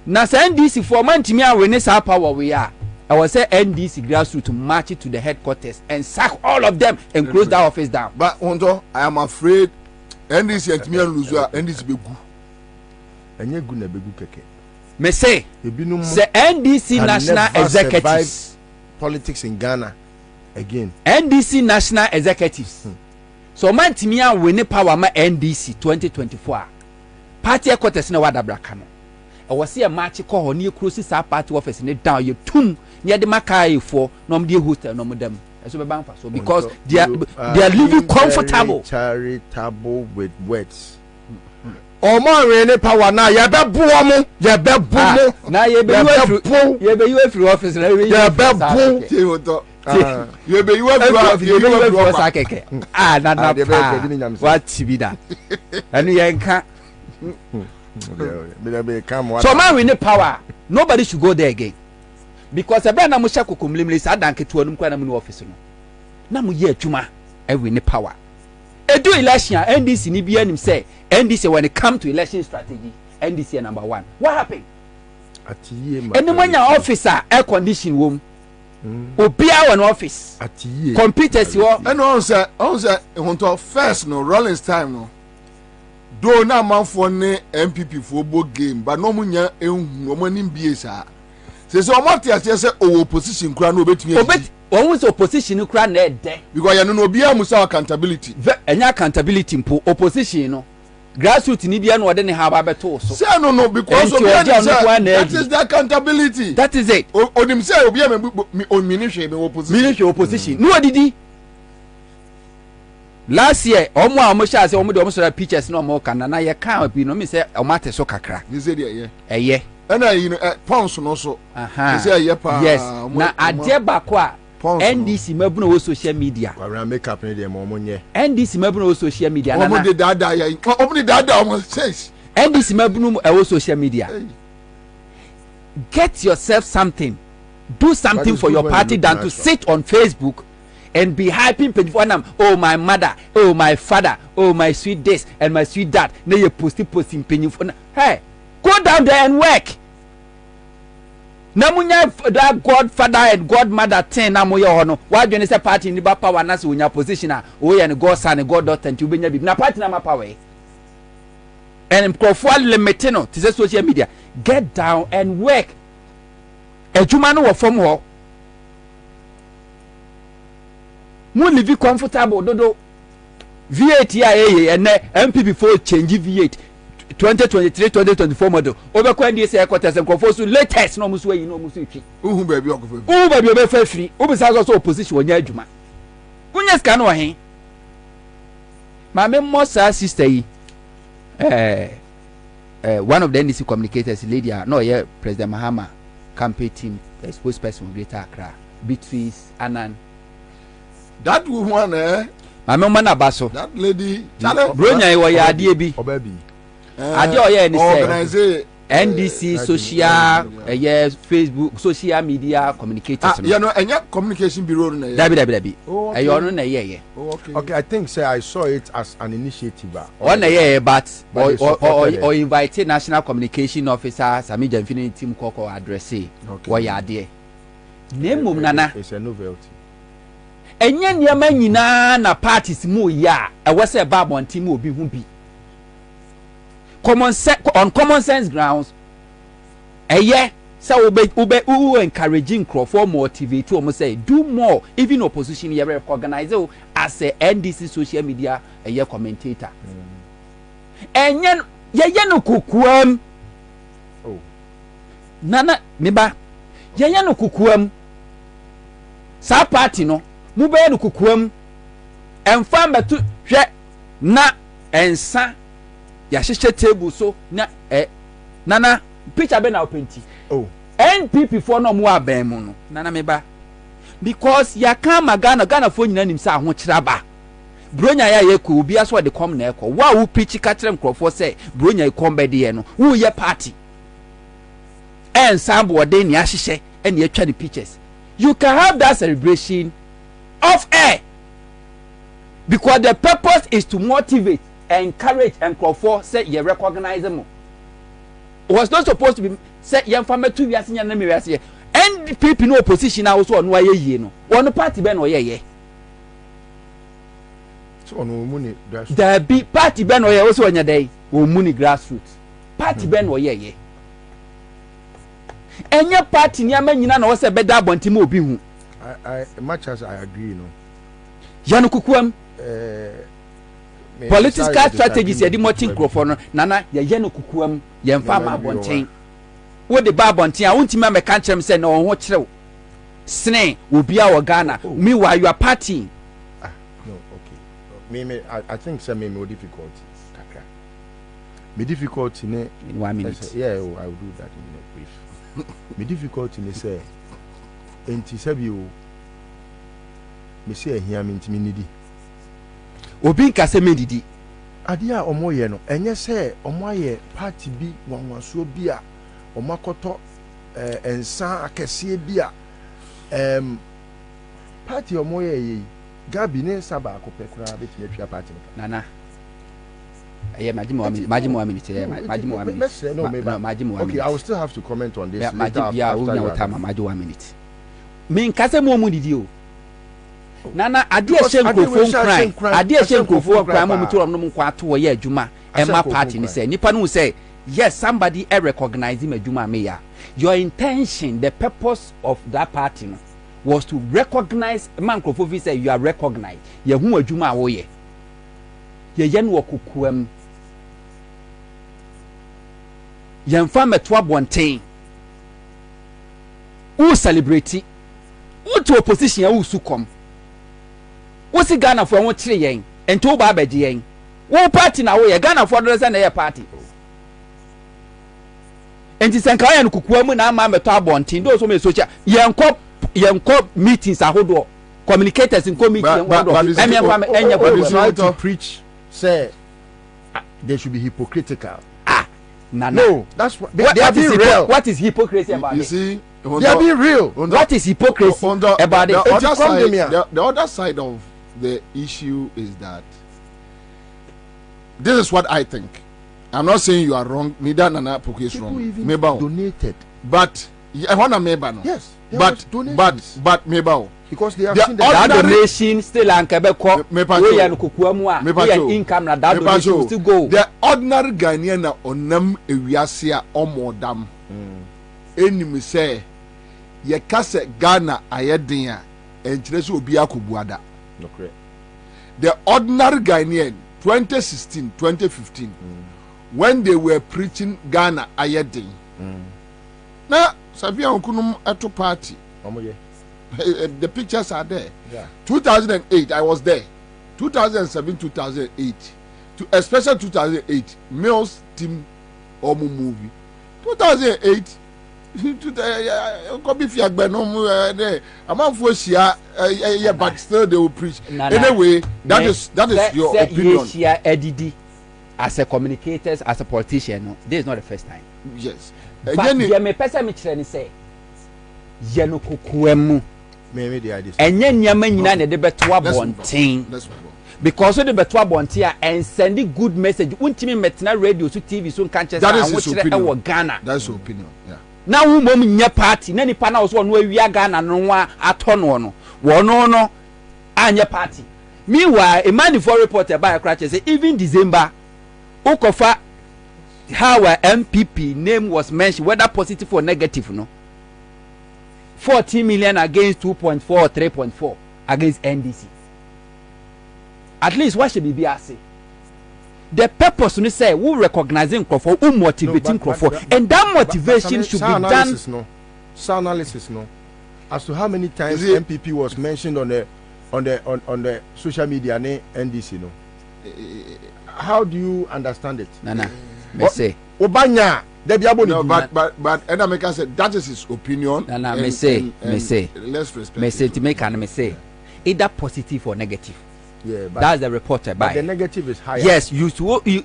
na say NDC for man timi a we ne sa power we are. I was say NDC grassroots to march it to the headquarters and sack all of them and close that office down. But Onto, I am afraid NDC and Timian Luzua, NDC Begu. And you're going to be good. Me say NDC national executives. Politics in Ghana again. NDC national executives. So man Timia win power ma NDC 2024. Party headquarters na wada brakano. I was see a match call near cruises our party office in it down you tum near the Makai for no hotel no them. So because they are living comfortable. Charitable with words. Omo rene power na ye be buomo ye be bumo na ye be you free office na ye be bu ti oto ye be you free sakeke na what be that anu ye nka. So man we need power. Nobody should go there again. Because ebe na mo sha kokomlimli sa danke to onum kwa na mu office no. Na mo ye adwuma e we need power. Edu election NDC ni bia nim say NDC when it come to election strategy NDC number 1. What happened? Anyone your officer air condition room. Obia one office. Computers yo. And on say honto first no Rollins time no. Do na man for ne MPP for bo game but no munya ehun omo nim bie sa se so omo tia say opposition kura no obetumi won so opposition kura na ede because ya no obi amusa accountability enya accountability mpo opposition no grassroots ni bia no ode ne ha ba beto so say no because that is the accountability that is it odim say obi am ministry me opposition no odidi. Last year, omo a sha say omo de omo so pictures no omo kan na ye kan bi no me say omo ate so kakra. You say there yeah. And you know pounds no so. You say yeah pa. Yes. Na ade bako a NDC mabuno wo social media. Kwabena makeup ne dem omo nye. NDC mabuno wo social media na. Omo de dada ya. Omo de dada omo says. NDC mabuno wo social media. Get yourself something. Do something for your party than to sit on Facebook and be hyping people on oh my mother, oh my father, oh my sweet this and my sweet that. Now you posting penny for hey, go down there and work. Namunya that godfather and godmother ten namuya hono. Why do you say party in the power na so unya position oh ya god son and god daughter and you benya bi na party na ma power. And mkrofo limit no to social media. Get down and work. Ejuma no wo from ho. Mo live comfortable dodo V8 ya and MPP for change V8 2023-2024 model obekwa ndi say quarters nkofo so latest no muso yi no muso twi uhu ba bi okofo ba bi obefa free obisa so opposition wonya adwuma unya ska no he ma me mo sa sister yi one of the NDC communicators lady no yeah President Mahama campaign team, the spokesperson of Greater Accra, Beatrice Anan. That woman, My mama na baso. That lady, Bronya iwo ya adie bi. Adie oye ni say NDC social Facebook social media communicators. You know, any communication bureau na. Dabi. Eyo no na ye. Okay, I think say I saw it as an initiative. On na ye but or invite national communication officer Sami Jamfini team koko address wo ya adie. Nemum nana. It's a novelty. Enye nneɛma nyinaa na parties mu ya ɛwɔ sɛ ba abɔnten mu obi hu bi on common sense grounds ɛyɛ sɛ ube encouraging nkurɔfoɔ motivate wɔn sɛ do more even opposition yɛ recognize o as a NDC social media ɛyɛ commentator ɛnyɛ yɛyɛ no kukuam nana meba yɛyɛ no kukuam saa party no mu bɛyɛ no kukuam ɛmfa mbɛto hwɛ na ɛnsa yɛahyehyɛ table so na nana picture bɛ na openti NPP for no mu abɛn mu no nana meba because yɛaka ma Ghana fo nyina nim sɛ ahokyerɛ ba bronya ya yɛkɔ obi aso de kɔm na ɛkɔ wa wo pitch ka kyerɛ nkurɔfoɔ sɛ bronya ikɔm bɛdeɛ no wo yɛ party ɛnsa boɔden ne ahyehyɛ ɛne atwa ne pictures you can have that celebration off air because the purpose is to motivate, encourage, and call for say you recognize them. It was not supposed to be say young family 2 years in your name. And people in opposition also on why ye no. One party ben or ye. So on money grassroots. There be party ben or ye also on your day. Or money grassroots. Party ben or ye. And your party near men you know was a better bontimo be who. I much as I agree, you know. Yanu kukuam political strategies yedi motin crofo nana ye yanu kukuam ye mfa ma bonten wo de ba bonten a wontima me kan kyerem say na won ho kyerɛw sne obi a wo Ghana me why you are party no okay I think some me difficulty kakra me difficulty ne in 1 minute yeah I will do that in a brief me difficulty ne say enti sabi o me say ahia me ntimi nidi obi nka se me didi ade a omo ye no enye se omo aye party bi wanwaso bi a omo akoto ensa akese bi a party omo ye gabi ne saba akopɛ kura betime atwa party nana yeah, Majimo okay, I will still have to comment on this. Yeah, Majimo 1 minute. Mean Casamo Mudidio. Nana, I dear Shem crime. I dear Shem for crime to no quato ye Juma and my party say Nippon say yes, somebody recognize him a Juma Mayor. Your intention, the purpose of that party was to recognize Mancofovi say you are recognized. Ye who a Juma oye. Ye yen wakukuem. Yen fam a 12 who celebrate who to opposition who succumb. Who see Ghana for 1 trillion and 2 babaji yen. Who party now we Ghana for the and party. And this encounter kukuemu na ma meto abontin those who me social yenko meetings ahodo communicators in committee and to preach say they should be hypocritical. No, that's what they are being real. What is hypocrisy about you it? See, they are being real. What is hypocrisy about it? The other side of the issue is that this is what I think. I'm not saying you are wrong. Neither Nana Poke is wrong. Maybe donated, but I want to maybe no. Yes, but maybe because they have seen that donation still and Quebec. We and Kukuamua. We income na that donation still go. The ordinary Ghanaian na onam ewiasia omodam. Enimi say ye kase Ghana ayedin a enkyere so obi akobuada. No correct. The ordinary Ghanaian 2016, 2015 when they were preaching Ghana ayedin. Na Sabia Okunum at party. The pictures are there. Yeah. 2008, I was there. 2007, 2008, especially 2008, Mills team Omu movie. 2008, Kobi Fiagbenom there. Among for Shia, but still they will preach. Anyway, that is your opinion. Shia EDD as a communicators, as a politician, no, this is not the first time. Yes. But me person me try say, yeno kukuemu. Maybe the idea. Enye nyama nyina na de beto abonten. Because of the beto abonten and sending good message. Untimi metna radio so TV so kan chese and which e Ghana. That's your opinion. Yeah. Now who mom nya party na nipa na so no awia Ghana no wa atono no. Wo no anya party. Meanwhile, a man for reporter by a crash say even December Ukofa how our MPP name was mentioned, whether positive or negative, no. 14 million against 2.4 or 3.4 against NDC. At least what should be say? The purpose to say who recognizing Crawford, who motivating Crawford, and that motivation should be done. Sound analysis, no. As to how many times MPP was mentioned on the social media and NDC, no. How do you understand it? Nana, me say. Obanya, no, but Edameka said that is his opinion. Nana, me say. Let's respect. Me say to make and me say, either positive or negative. Yeah, but that's the reporter. But the negative is higher. Yes, you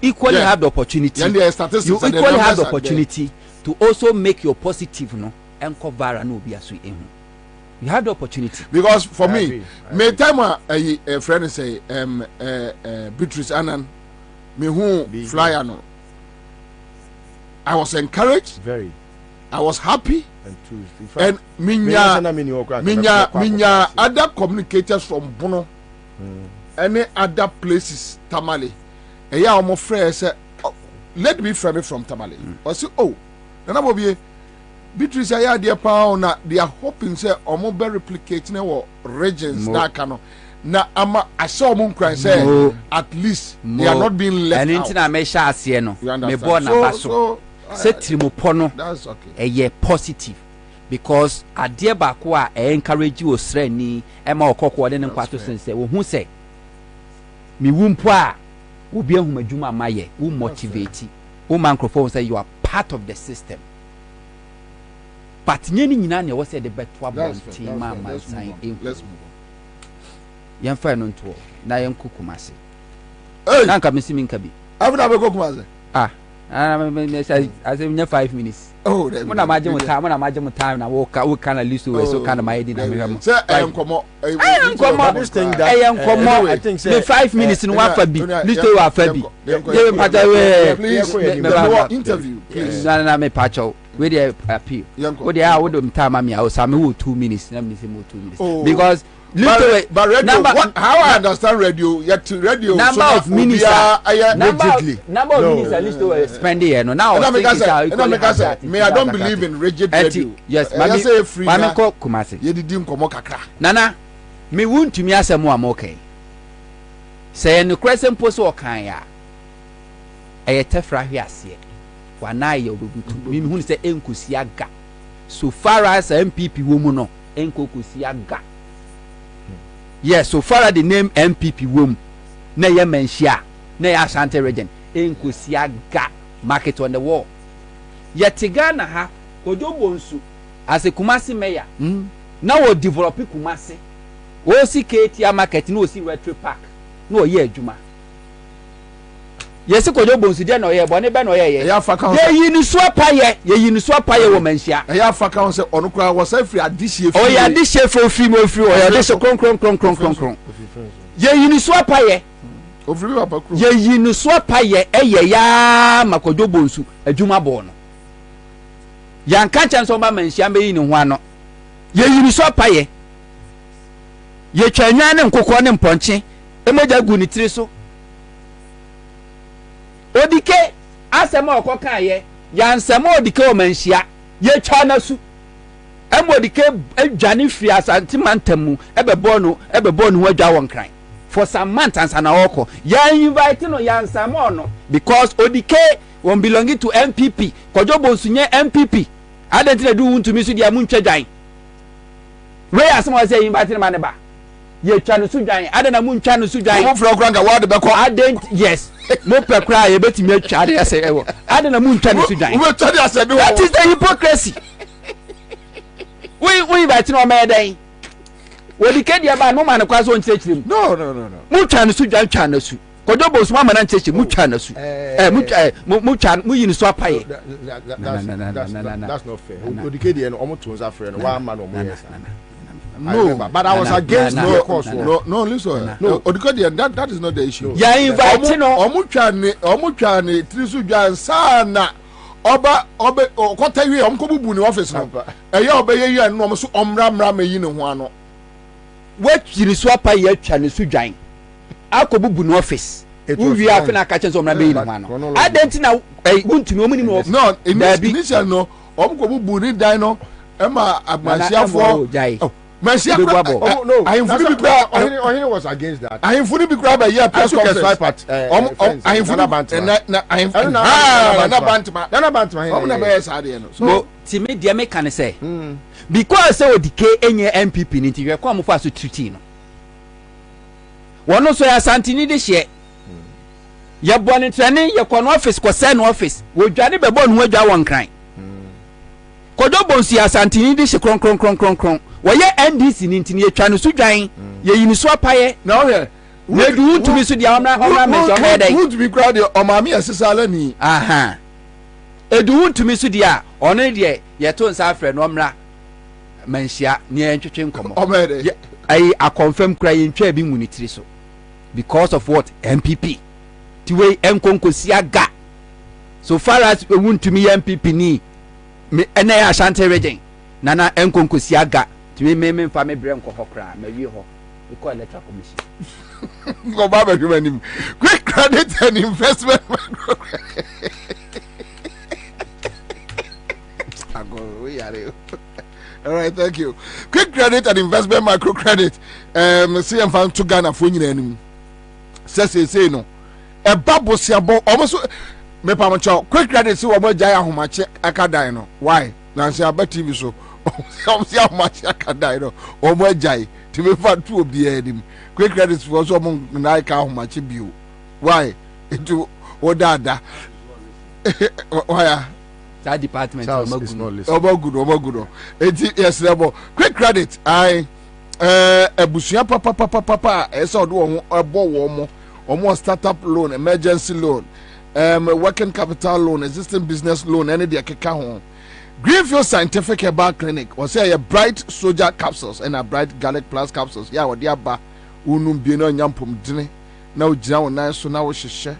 equally have the opportunity. You equally have the opportunity to also make your positive, no, and cover and be as we. You have the opportunity. Because for me, may time a friend say, Beatrice Annan. Me who flyer no. I was encouraged. Very. I was happy. And minya other communicators from Bono, any other places Tamale. And yeah, I'm afraid say, let me frame it from Tamale. I say, oh, Nana Bobie, Beatrice aya dear pound. They are hoping say omo be replicating our regions that cano. Na ama I saw Munkran say at least they are not being left out. And intina me sha ase no. Me born na baso. Say trimopono. That's okay. Eye positive because ade ba ko a encourage you osrani e ma okoko de ne kwato sense wo hu say me wumpo a obi ahuma dwuma maye wo motivate wo microphone say you are part of the system. But nyeni nyina ne wo say the beto abontin ma sign. Let's move. Yamfa no nto na yanku kumase na nka mesi minka bi afuna be kumase as in 5 minutes oh muna maje mu time na wo kana list we so kana my na me hamo say enkomo this thing that enkomo I think say 5 minutes no wa fa bi list we wa fa bi ye pata we interview please na me pacho we dey appeal we dey how do time me o sa me wo 2 minutes na me say mo 2 minutes because but radio, how I understand radio, yet to radio number so of minutes number of minutes at least to spend here no now me I don't believe in rigid radio. Yes, mami ko kumase ye didi nkomo kakra nana me wuntumi asemo amokai say no crescent post o kan ya tefra hwe ase wana ye obebutu me hu say enkosi aga so far as MPP wo mu no enkokosi aga. Yes, so far as the name MPP wom na ye menshia na ya Ashanti region enkusiaga market on the wall. Yet Ghana ha Ojobonsu as a Kumasi mayor. Now we develop Kumasi. O si KT market no si retro park. No ye juma. Yes, Ojobonsu dey no ye bone be no ye. Ya faka ye yinu swapa ye wo menshia. Ya faka on say onukura was free adishie. Oh ya adishie for free mo free. Oh ya adishie kron. Ye yinu swapa ye. Ofri papa kro. Ye yinu swapa ye eye ya makodobonsu adwuma bo no. Ya nka chan so ba menshia be yinu ho ano. Ye yinu swapa ye. Ye twanwa ne nkokɔ ne mponche. Emoja gu ni tiri so. Odike asema okoka ye ya nsema odike o manhia ye twa na su emodike adwane firi asante mantamu ebebo no ho adwa won kran for some months and na oko ya invite no ya nsema no because odike won belonging to MPP Kwabena nye MPP adentina du wuntumi su dia muntwa dwan we asema say invite no man ba ye twa no su dwan adena muntwa no su dwan mo fro kranga word be ko adent yes mo pekra ye betimi atwa de ase ewo adena muntwa no su dwan we twa de ase be that is the hypocrisy we ba tino me dan wodi kedi aba no man kwa so nchechim no mu twa no su dwan twa no su kojo bo suma mana nchechim mu twa no su mu twa mu yin so apaye that's not fair wodi kedi no omo to nza frɛ no wa ma no mo yes no but I was against the course no listen no odikodi that is not the issue ya invite no omo twa ne trisu dwan sana oba okota wi omko bubu ni office no eye obeye yi no omo so omra meyi ne ho ano wetwiri so apaye atwa ne so dwan akobubu no office uwi afi na ka chenso omra meyi ne ho ano adenti na wuntumi omuni no no initial no omko bubu ni dan no ema agbansiafo Mercia, no. I am fully was against that. I am fully be grabbed by year press conference. I am fully so Timmy dear me can say because say decay any MPP nti we kwa mfa so treaty no. Wono so ya santini de hye. Ye bone training ye kono office ko send office. Wo dwane be bo no adwa won kran. Kodo bonsi ya santini de hye kron. Woye NDC ni ntini etwa no so dwan ye yini so apaye na o we do to be so dia ona mention me dey would be crowd o mami asisala ni aha edu to me so dia ono de ye to nsa afre no mra manhia ne entwetwe nkomo o me dey I confirm cry ntwa bi mu ni tiri so because of what MPP ti we enkonkosi aga so far as we want to me MPP ni me ena ya Ashanti region nana enkonkosi aga ti me fa me bre nko hokra ma wi ho we call electoral commission go baba human quick credit and investment all right, thank you. Quick credit and investment microcredit. See I'm found to Ghana for you anim. Say no. A babu siabo almost me pamacho. Quick credit see omo jaya how much akadai no. Why? Na say about TV so. See how much akadai no. Omo jai. Ti me fa tu obi anim. Quick credit for so omo na ka how much biu. Why? Itu odada. Why? That department is not listening. Omogudo. Yes, level. Quick credit. Ebusuya papa. Esa odo ho ebo wo startup loan, emergency loan, working capital loan, existing business loan, any de keka ho. Greenfield Scientific Herbal Clinic. Was say a bright soldier capsules and a bright garlic plus capsules. Ya wo de aba unum bi no nyampom dine. Na ogyina wo nan so na wo hyehye.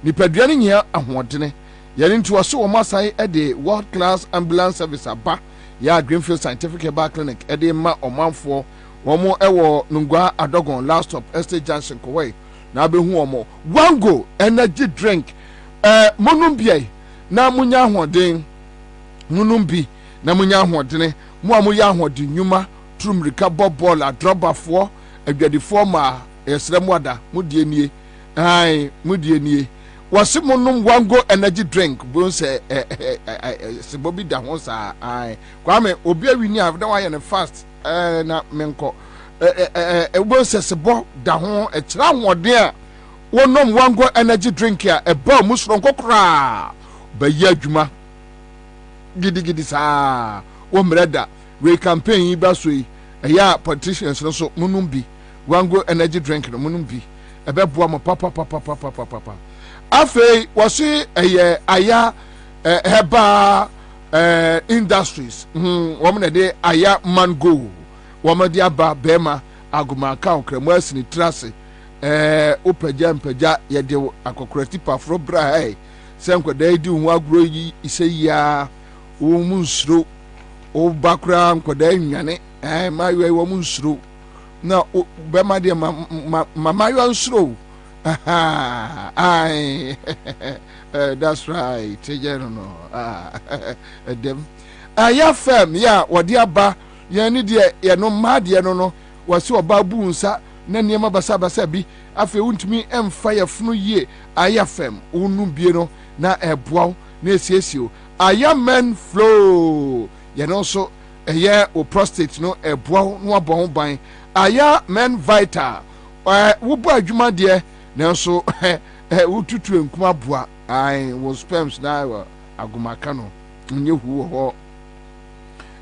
Nipadua ne nya ahoɔdene. Yɛn nti wɔso wɔn asan de world class ambulance service aba yɛ Greenfield Scientific Herbal Clinic de ma ɔmanfoɔ wɔn wɔ Nungua Adogon last stop Estate Junction Kowai na abɛhu wɔn Wango energy drink monum bia na munya ahoɔden monum bi na munya ahoɔdene mo a moyɛ ahoɔden nnwuma turumrika bɔ bɔɔl adrɔbafoɔ adwadifoɔ ma ɛsrɛ mo ada mo die nie wasi monum Wango energy drink bon se Bobie da ho sa Kwame obi awini avda wa ye ne fast na menko bon se sebo da ho kira hoden a wonom Wango energy drink a ba musron kokora ba ya adwuma gidi sa wo mreda we campaign yi ba so yi ya politicians no so monum bi Wango energy drink no monum bi ebeboa mo papa afei wasi aya heba industries wɔn na de aya mango wɔn de aba bema aguma account kremo asini trase opagya ye de akokorati pafro bra sɛ nkɔda di ho agro yi isɛya wɔn mu nsuro o bakra nkɔda nwane mayo wɔn mu nsuro na bema de mayo nsuro that's right. Them. Ya fam ya wadi aba ya ni de ya no ma de no wasi oba bu nsa na niema basa bi afi untumi emfa ya funu yie aya fam unu bie no na eboaw na esiesio aya men flow ya no so eye o prostate no eboaw no abɔ ho ban aya men vital wo bu adwuma de nanso ututu enkum aboa wo sperms na agumaka no nye hu ho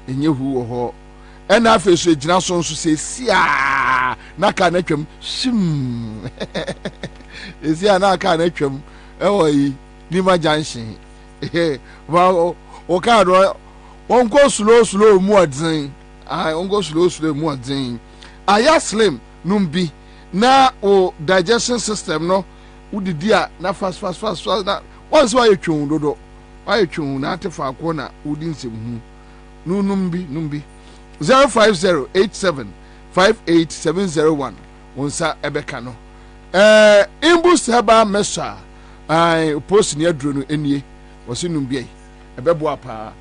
enye hu ho ɛna afi so gyina so nso se sia na ka na twam shim sia na ka na twam ɛwɔ yi Nima Junction wa o ka do on go slow mu adin on go slow mu adin aya slim numbi na o digestion system no udidi a na fast na once why twun dodo why twun na tefa ko na udin nsem hu numbi 0508758701 onsa ebeka no imbus heba mesha post ni aduro no enie wose numbi ai ebebo apa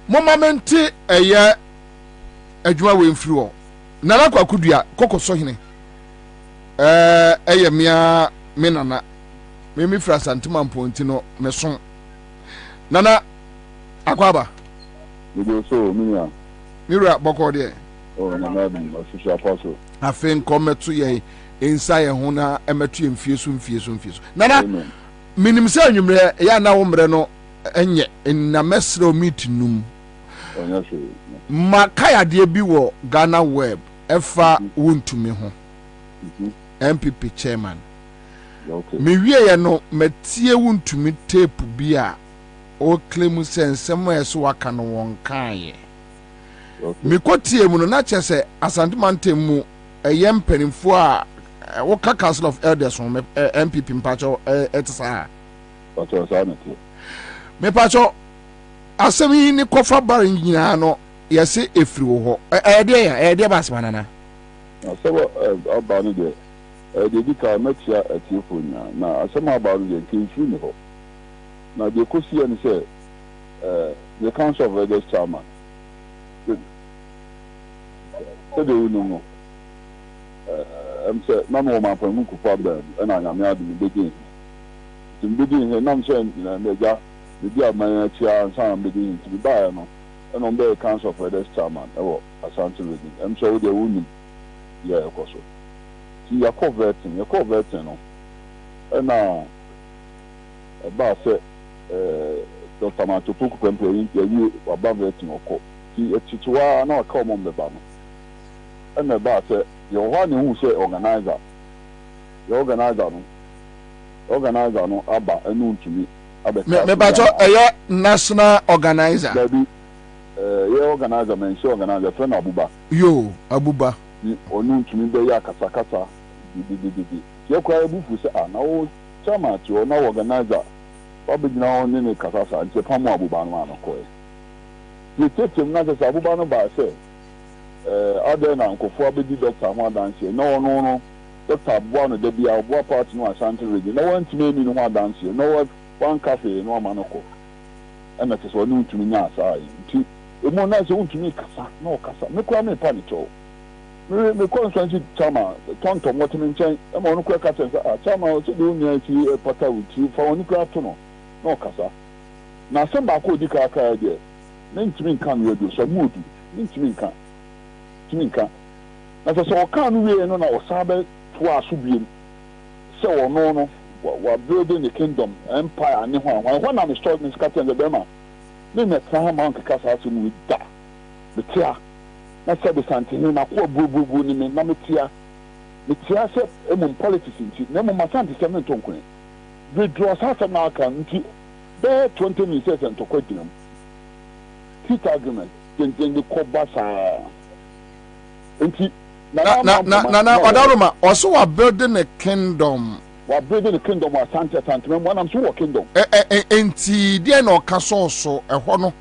momamente eye adwuma we mfiri wo nana kwa kudua kokoso hene eye mia menana me fra santima mponti no meson nana akwaba Nido so minya mira boko de nana bi official apostle afen kometo ye ensa ye ho na emeto ye mfie so nana minim se anwumre ya na wo mre no enye na mesro meet num makaya de bi wo Ghana web efa wontumi ho MPP chairman me wie ye no matie wontumi tape bi a o claim sense mo eso waka no won kan me kotie mu no na chese asanteman mu mpanimfo a woka council of elders from MPP mpacho etsa pacho sanete me pacho asemi ni kofa bar nyina no yese efiri wo ho de basmana na asebo abanu de de dika metia atiefo nya na asema abanu de kinfu ni ho na de kosi ani se the council of elders chairman so de unu mo say na no man from ku problem and I am adu begin to begin here nam say na meja the dia man chia and some begin to be buy no and on the council of elders chairman asante reading so de unu yeah of course ti ya converting no na ba say Dr. Mato Puku Pempe you about vetting oko ti etitwa na ka mo mbeba no and ba say your one who say organizer no aba enu ntumi aba me bacho national organizer baby organizer men show organizer friend abuba onu ntumi be ya kasa di ye kwa ebufu say na wo chama ti o na organizer obigina on ni kasa sa nti pamo abuba no anoko e tetem na say abuba no ba say other na nkofo abedi doctor ho adanse no doctor boa no da bia boa part no asante region no want me ni no adanse no one cafe no amanoko na te so no ntumi nya asa yi nti emu na se ntumi kasa no kasa me kwa me pa ni to me constituency chama tonto motimi nchen e mo no kwa kasa chama o se do nya ti pata wuti fa oni kwa to no kasa na se ba ko di ka aka de ne ntumi nkan radio so mudu ntumi nkan na so kan we no na osabe to asubiem se wono no wa building the kingdom empire ne ho na me store me scatter the bema ne na tra man ka sa so mu da betia na se be santini na ko bububu ni me na metia se emum politics nti na emum asante se me tonkun we draw sa na aka nti be 20 minutes and to kwadinam heat argument den ko basa nti na odaroma also wa building a kingdom wa sante when I'm sure kingdom enti dia na okaso ehọ no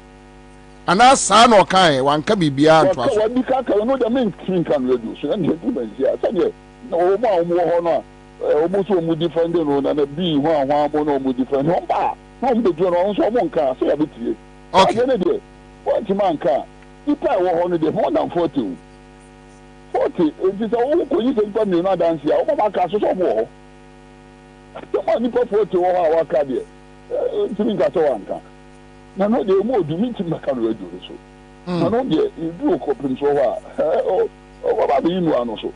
ana saa na okan wanka bibia anto aso wa bi ka no the main king can radio so and do ben sia say no mo ho no o so mu defend no na bi ho mo mu defend no ba no mo do no so mo nka say abetie okay ne de what man ka ipa wo ho no de more than 40 it is all going to be no dance here o ma ka so mo ho the man ni 40 wo ha wa ka de timi ka so wanka na no de mo du mi timi ka no radio so na no de du ko pin so wa o ba bi nu ano so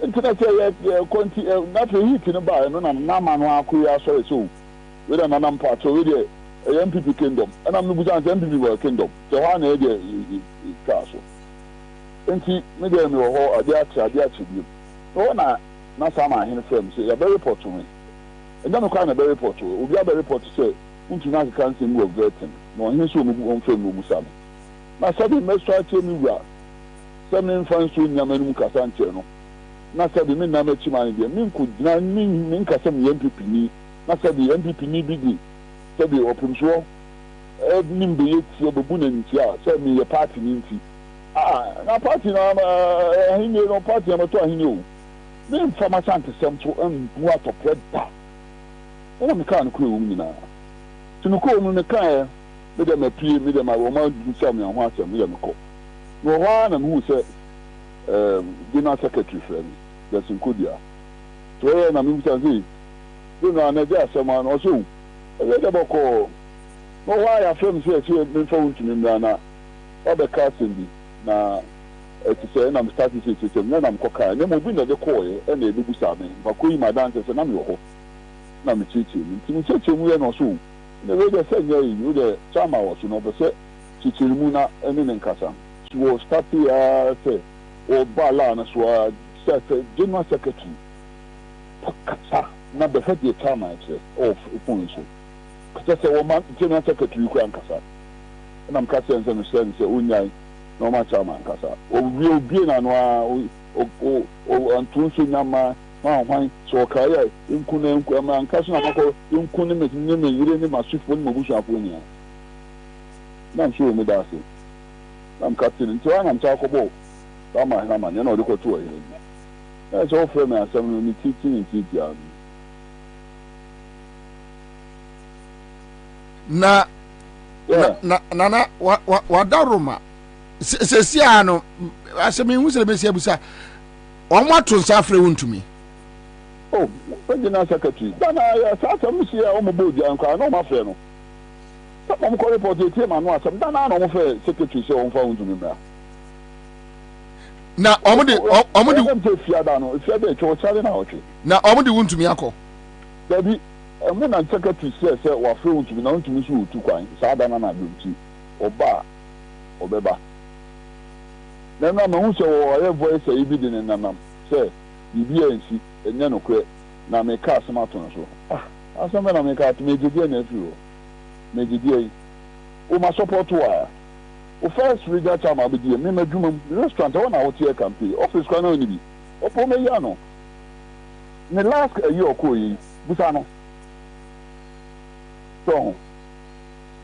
internet ya konti na fe hit no ba no na ma no akoya so we da na mpa to we de MPP kingdom and I'm going to MPP world kingdom so one idea castle enti me dey me ho ade achi bi no na sama hin firm say ya be report to me and then no be report to obi be report say untu na kan say me of vetting no hin so mu on firm mu sam na sabi me so achi mi wura say me fan so nyama nu kasa nche no na sabi me na ma chi man dey me ku na me kasa me MPP ni na sabi MPP ni bi di sabi opumso nim be yeti obebu na ntia say me ye party ni nti na party na hinye no party na to hinye o me mfama sante sem to mbu atopre da na me kan ko ewu nyina tunu ko mu me kan me de ma pie me de ma wo ma du sam ya ho asem me de me ko no ho na me hu se general secretary friend that's in Kodia to na me hu se do na na ja asem na o so e de boko no why ya frame say me fa hu tunu na obe casting bi na eti say na start say na na mkoka na mo bi na de call e na ebubu same ba ko yi madan say na me ho na me chichi mi chichi mu ye no so na we de say nya yi de chama wo so no be say chichi mu na ene ne nkasa so start ya say o bala na so say general secretary kasa na be fed the chama say of upon so kasa say wo man general secretary ku ankasa na mkasa ense no say unyai no ma chama nkasa obi na no o antunso nyama ma hwan so kaya nkunu ma nkasa na mako nkunu me yire ni masufo ni mabusu afo ni na nso me da se na mkasa nti wa na mcha akobo sama na ma na odiko to yire na so frame asem ni titi ya na wadaruma sesi ano asemi hu besi abusa omo to nsa afre wontumi oh regional secretary dana ya sasa msi ya omo bodi anka no ma fe no sapa mo ko report e tie ma no asem dana no mo fe secretary se on fa wontumi bra na omo de fiada no fiada e cho chale na oche na omo de wontumi akọ dabi mo na secretary se wa fe wontumi na wontumi so otu kwan sa dana na bi oba obeba na na ma hu se wo voice e bi din na nam se bibi ensi enye no kwe na me ka asema to so asema na me ka to me gidi na afi o me gidi o ma support wa o first regional chairman be di me madwuma restaurant won na hotel campaign office kwa na oni bi o po me ya no ne last year ko yi busa no so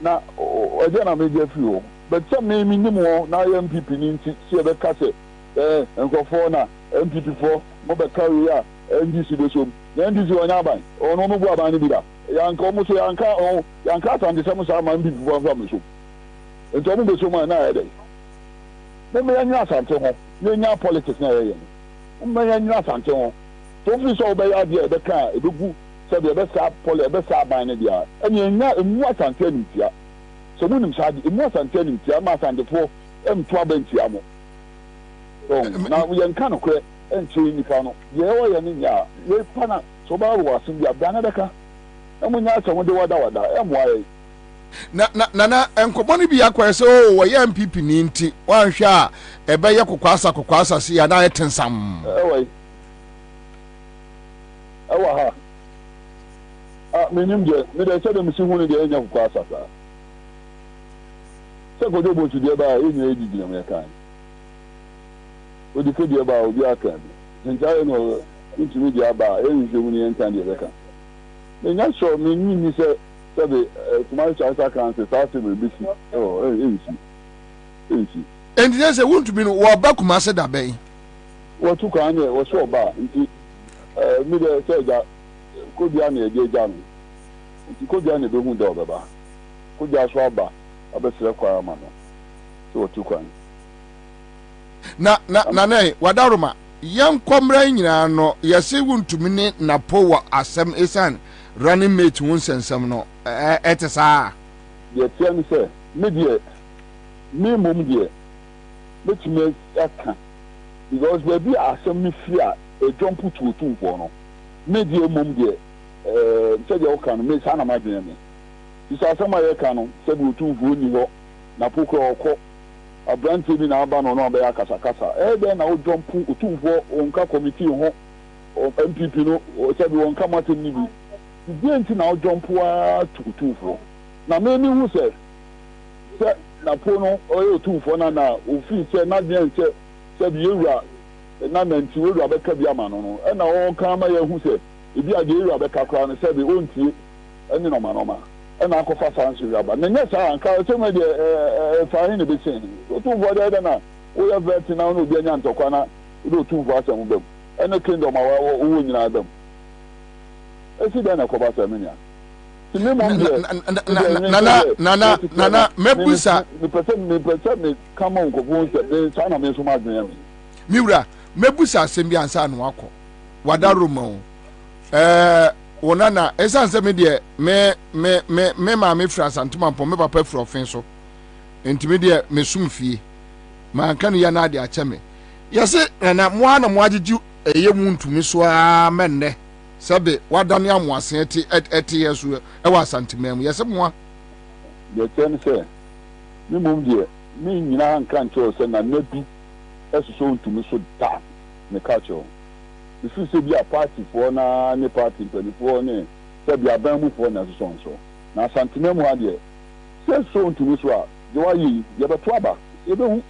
na o je na me je fi o but some me minimum na MPP ni nti se be ka se enkofo na MPP for mo be carry ya NDC be so na NDC onya ban ono mo bu aban ni bi da yanka o mo so yanka atande se mo sa ma MPP for am so ento mo be so ma na ya dey me anya asante ho me nya politics na ya me nya asante ho to fi so be ya dia be ka e be gu se be sa poli be sa ban ni dia enya emu asante ni tia so munim sadi emu asante ni tia ma asante fo emto abantia mo na we yanka no kre enche nipa no ye wo ye ni nya ye pana so ba wo asim bia bia na deka emu nya acha wo de wada emu aye na enkobo ni bia kwa se o wo ye MPP ni nti wanhwe a ebe ye kokwasa si ya na etensam ewa ha menim je me de se de misi hu ni de enya kokwasa sa se ko de bo tu de ba enye edidi na me kan odi ko de ba obi aka bi ntaye no ntumi de aba enje hu ni entan de beka me nya so me ni se be tomorrow charter council start to be busy and they say won't be wo ba kuma se da ben wo tu kan ye wo so ba nti mi de se ja ko bia na eje ja no nti ko bia na be hu da obeba ko bia so aba abesere kwa ama no so wo tu kan na wadaruma yan komra nyina no yesi wontumi ne na po wa asem esan running mate won sensem no etesa ye tiam se me die me mom die betime aka because we be asem me fia e jump to for no me die mom die se je o kan me sana ma dwen me isa sama ye kanu se bu tu fu ni ho na poko oko abranti bi na aba no no be akasa kasa de na o jumpu otumfo onka committee ho o MPP no o se bi onka matin ni bi di na o jumpu a tutumfo na me ni hu se na po no o ye otumfo na ofi se na de se bi ewura na nanti ewura be ka bi ama no na o ka ma ye hu se ebi ade ewura be ka kra no se bi ontie eni no ma na akọfa fansi raba na nye saa nka se me de fahin ne be sen otumfo de na o ye vet na no obi anya ntokwa na do otumfo asem bem ene kingdom awa wo nyina bem esi de na kọba se menya nana mebusa me pese me kama nkofo se de saa na me so ma dwen mi miwura mebusa asem bi ansa no akọ wadaro ma wonana esan se me de me ma me fra santuma pon me papa fra ofin so entime de me sum fie ma kan ya na de ache me yese na mo ana mo agiju eye mu ntumi so a menne sabe wadane amoase eti yesu e wa santima mu yese mo de ten se mi mum de mi nyina nkan cho se na nabi esuso ntumi so da me ka cho isu se bi a party for na ne party for ne se bi aban mu for na so na santima mu ade se so ntumi so a je wa yi ye beto aba ye be hu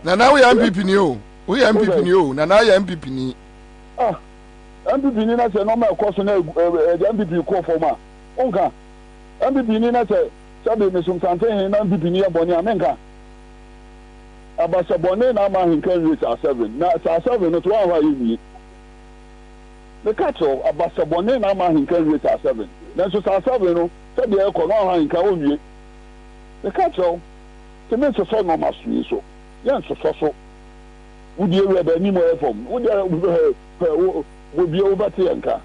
na we MPP ni o we MPP ni o na ya MPP ni MPP ni na se no ma ko so na MPP ko for ma onka MPP ni na se sabe me sum tante hin na MPP ni aboni amenka abasa bone na ma hin kan reach a 7 na sa 7 no to wa yi the catcho abasa bone na ma hin kan reach a 7 na so sa 7 no sabe e ko na hin kan owie the catcho to me so no ma so yan so wudi ewe ba ni mo e fom wudi wo bi o ba te yanka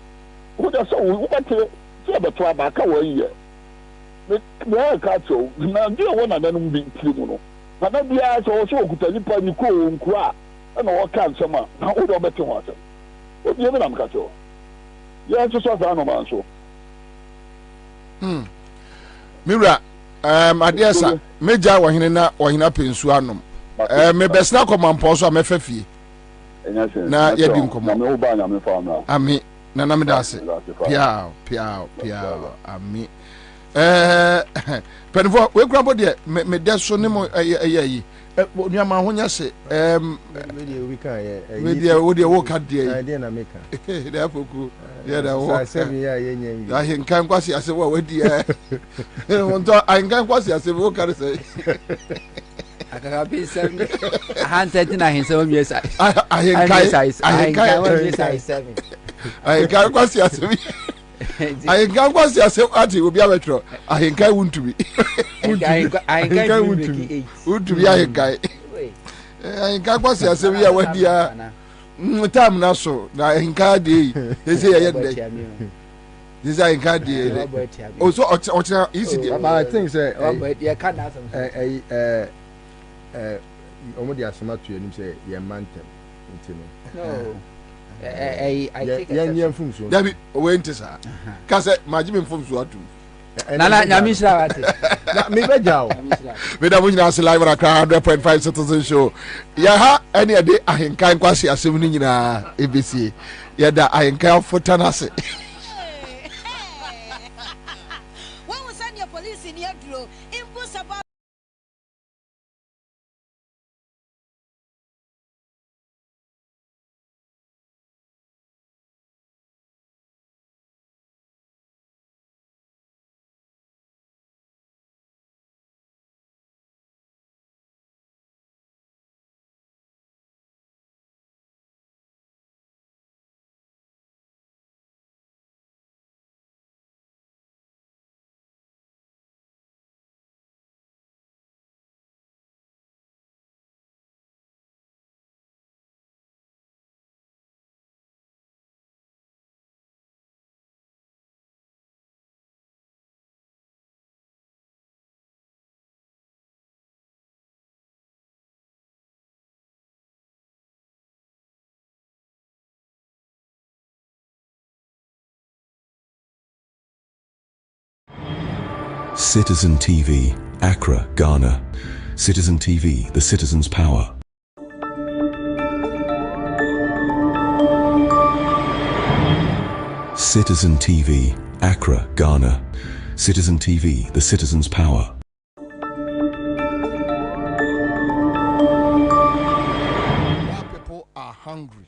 wudi so wo ba te ti ba to aba ka wo yi me ka to na di wo na da no bi ti mu no na bia so so okuta nipa ni ko nku a na wo ka nsema na wo do beti ho asem o bi e na mka to ya so so za no man so mira adiasa meja wahene na wahena pensu anom me besna komampo so amefafie na yedi nkomo na me ba nya me fa na ami na na me dase pia ami penfo we kura bo de me deso ne mo yi nuama ho nya se we de wo ka de na meka de afoku de da wo sa se ya ye nya yi ahin kan kwasi ase wo wadi wonto ahin kan kwasi ase wo ka se akaka bi sem handset na hin sem mi size ahin kai 7 ahin kan kwasi ase ahin kan kwasi ase ati obi abetro ahin kai wuntumi ahin kai wuntumi ahin kai kwasi ase wi ya wadi ya tam na so na ahin kai de ese ye de this is ahin kai de also ocha easy de but I think say you can ask omodi asema to enim say ye mantem ntino no I take ye mfumso dabi we ntisa ka say majime mfumso atu nana nyamisha wate na me bejao we da munyina as live ra 100.5 citizen show ya ha any ade ahenkan kwasi asem ni nyina ebesi ya da ahenkan fotanase when we send your police in your dro imbusa Citizen TV, Accra, Ghana. Citizen TV, the citizen's power. Citizen TV, Accra, Ghana. Citizen TV, the citizen's power. While people are hungry,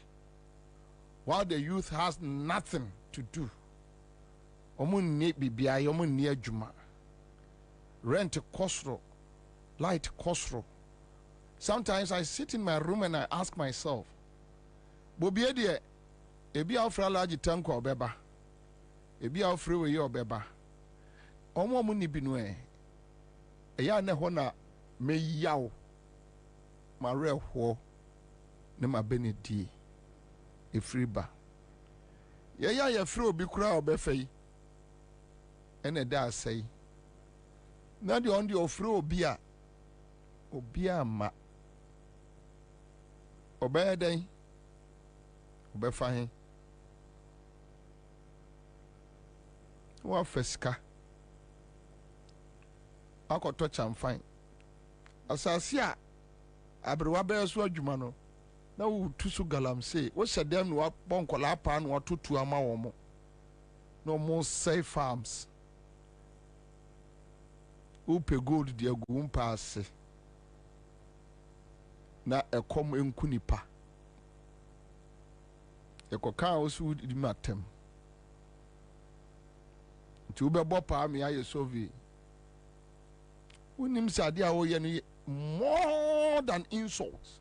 while the youth has nothing to do, rent kosro, light kosro. Sometimes I sit in my room and I ask myself, Bobie de ebi afra large tank or beba, ebi afra we your beba. Omo mu ni binu eya ne ho na me yaw ma reho ne ma benedi e free ba. Ya free obi kura obefai ene da asai. Na the on the ofre obia ma obeden obefahin wa feska akoto chamfan asase a abrewa be so adwuma no na wo tusu galamse wo hyedem no wa bonkola pa no watotu ama wo mo no mo say farms upe gold dia gum passe na ekom enku nipa ekoka osu di matem ti ube bopa me aye sovi unim sade a wo ye no more than insults,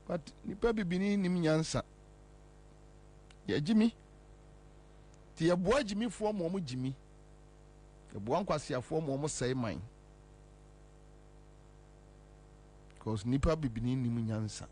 but nipa bibini nim nyansa ye jimi ti ye boa jimi fo mo jimi ebuan kwasiafo mo say man, because nipa bibini nim nyansa.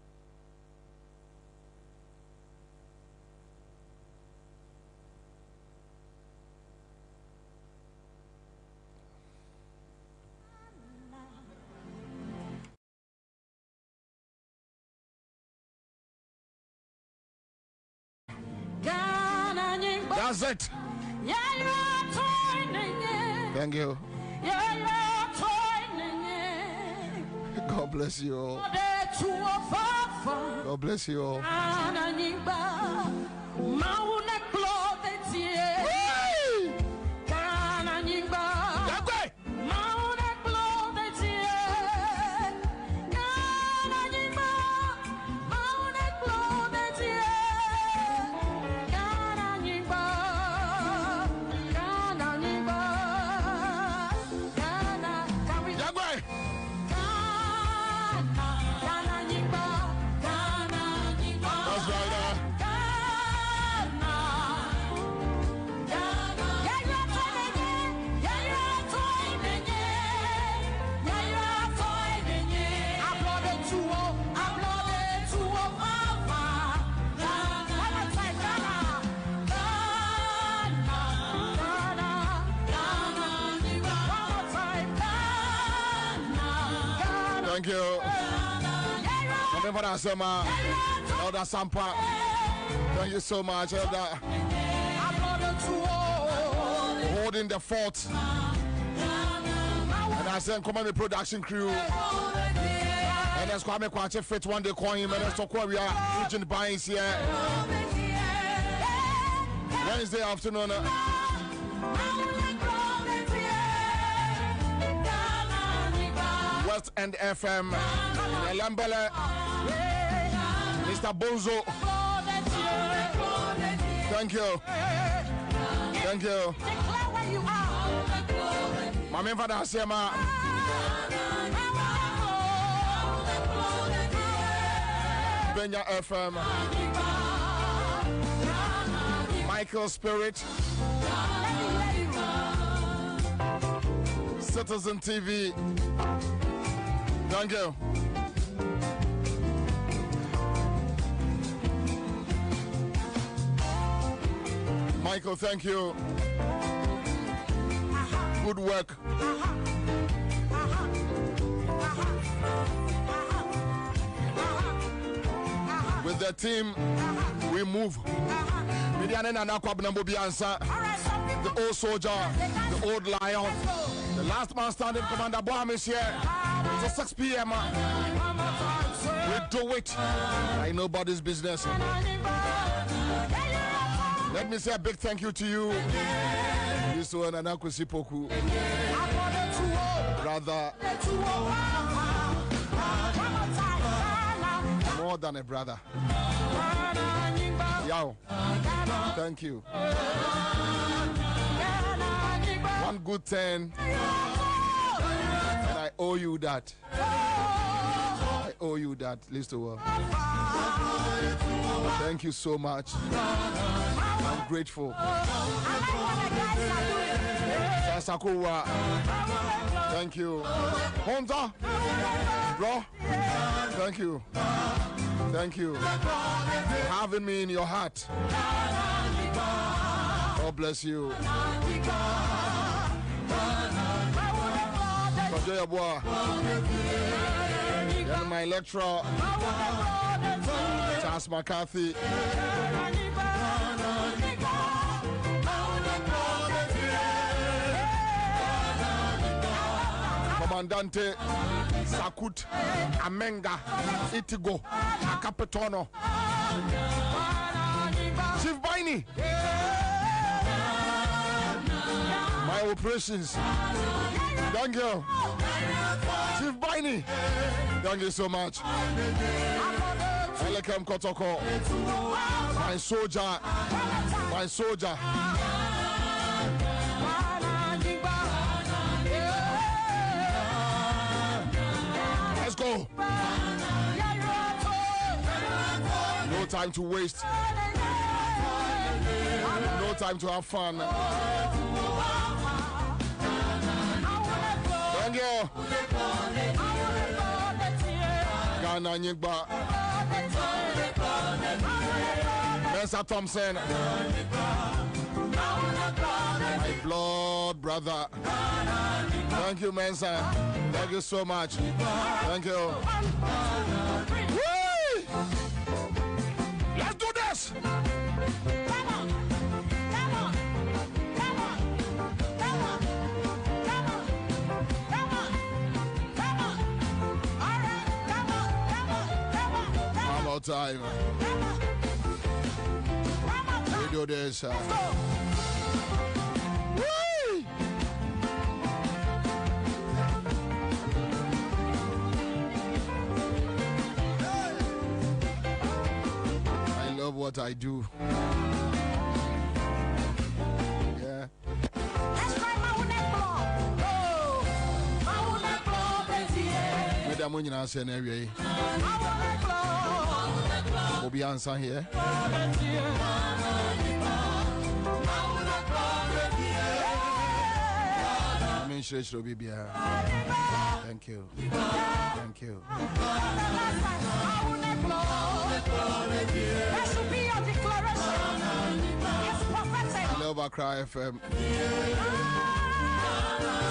That's it. Thank you. God bless you all. God bless you all. Thank you. Remember that summer, Elder Sampa. Thank you so much, Elder. Holding the fort. And I said, come on, the production crew. And that's Kwame Kwache fit one day coin him. And that's what we are region buying here. Wednesday afternoon. West End FM, Lambele, Mr. Bonzo. Thank you. Thank you. My main father Sema. Benya FM. Michael Spirit. Citizen TV. Thank you. Michael, thank you. Good work. With the team, we move. Kwabena, Bobie, Ansah. the old soldier, the old lion, the last man standing, Commander Bobie is here. It's 6 p.m. We do it like nobody's business. Let me say a big thank you to you. This one and Poku, brother, more than a brother. Yo, thank you. One good turn, and I owe you that. I owe you that, Lister. Thank you so much. I'm grateful. Sasakuwa, thank you. Honza, bro, thank you. Thank you for having me in your heart. God bless you. And my lecturer, Charles McCarthy. Commandante Sakut Amenga Itigo Akapetono Chief Baini, my operations. Thank you, Chief Baini. Thank you so much. Welcome Kotoko, my soldier, my soldier. Let's go. No time to waste. No time to have fun. Thank you. Ghana Nyigba. Ansah Thompson. My blood brother. Thank you, Ansah. Thank you so much. Thank you. Whee! Let's do this. One more time. We do this. I love what I do. Yeah. Madam, when you say anyway, Bobie Ansah here. Thank you. Thank you. I love Accra FM.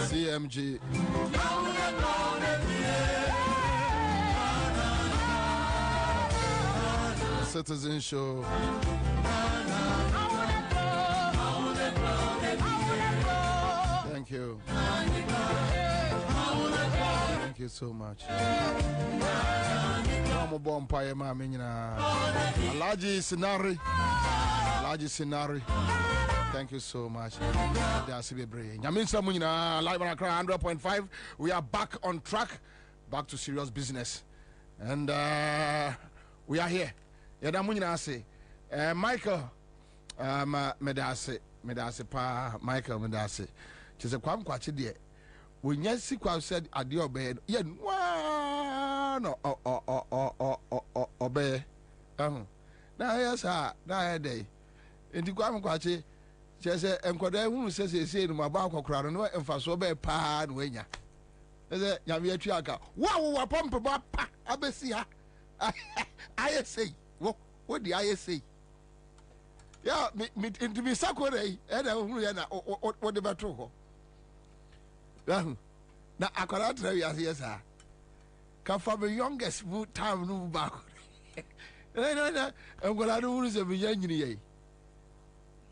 CMG. Citizen Show. Thank you. Thank you so much. I'm a bomb pie, Alaji Sinari. Alaji Sinari. Thank you so much. That's live on Accra 100.5. We are back on track, back to serious business, and we are here. Michael, Medase pa Michael Medase. She said, "Kwam kwachi de. When you see Kwam said adio bed, ye no obey. Now yes, na day. Enti Kwam kwachi. She said, "Enkwada who says say no mabako kra no emfaso be pa no enya." She said, "Nyame atuaka. Wa pompe ba pa abesi ha." I say, what do I say? Yeah, me into me sakore, and what the battle? Now, I cannot tell you as yes, sir. Come from the youngest time, no back. No, I'm going to lose a young.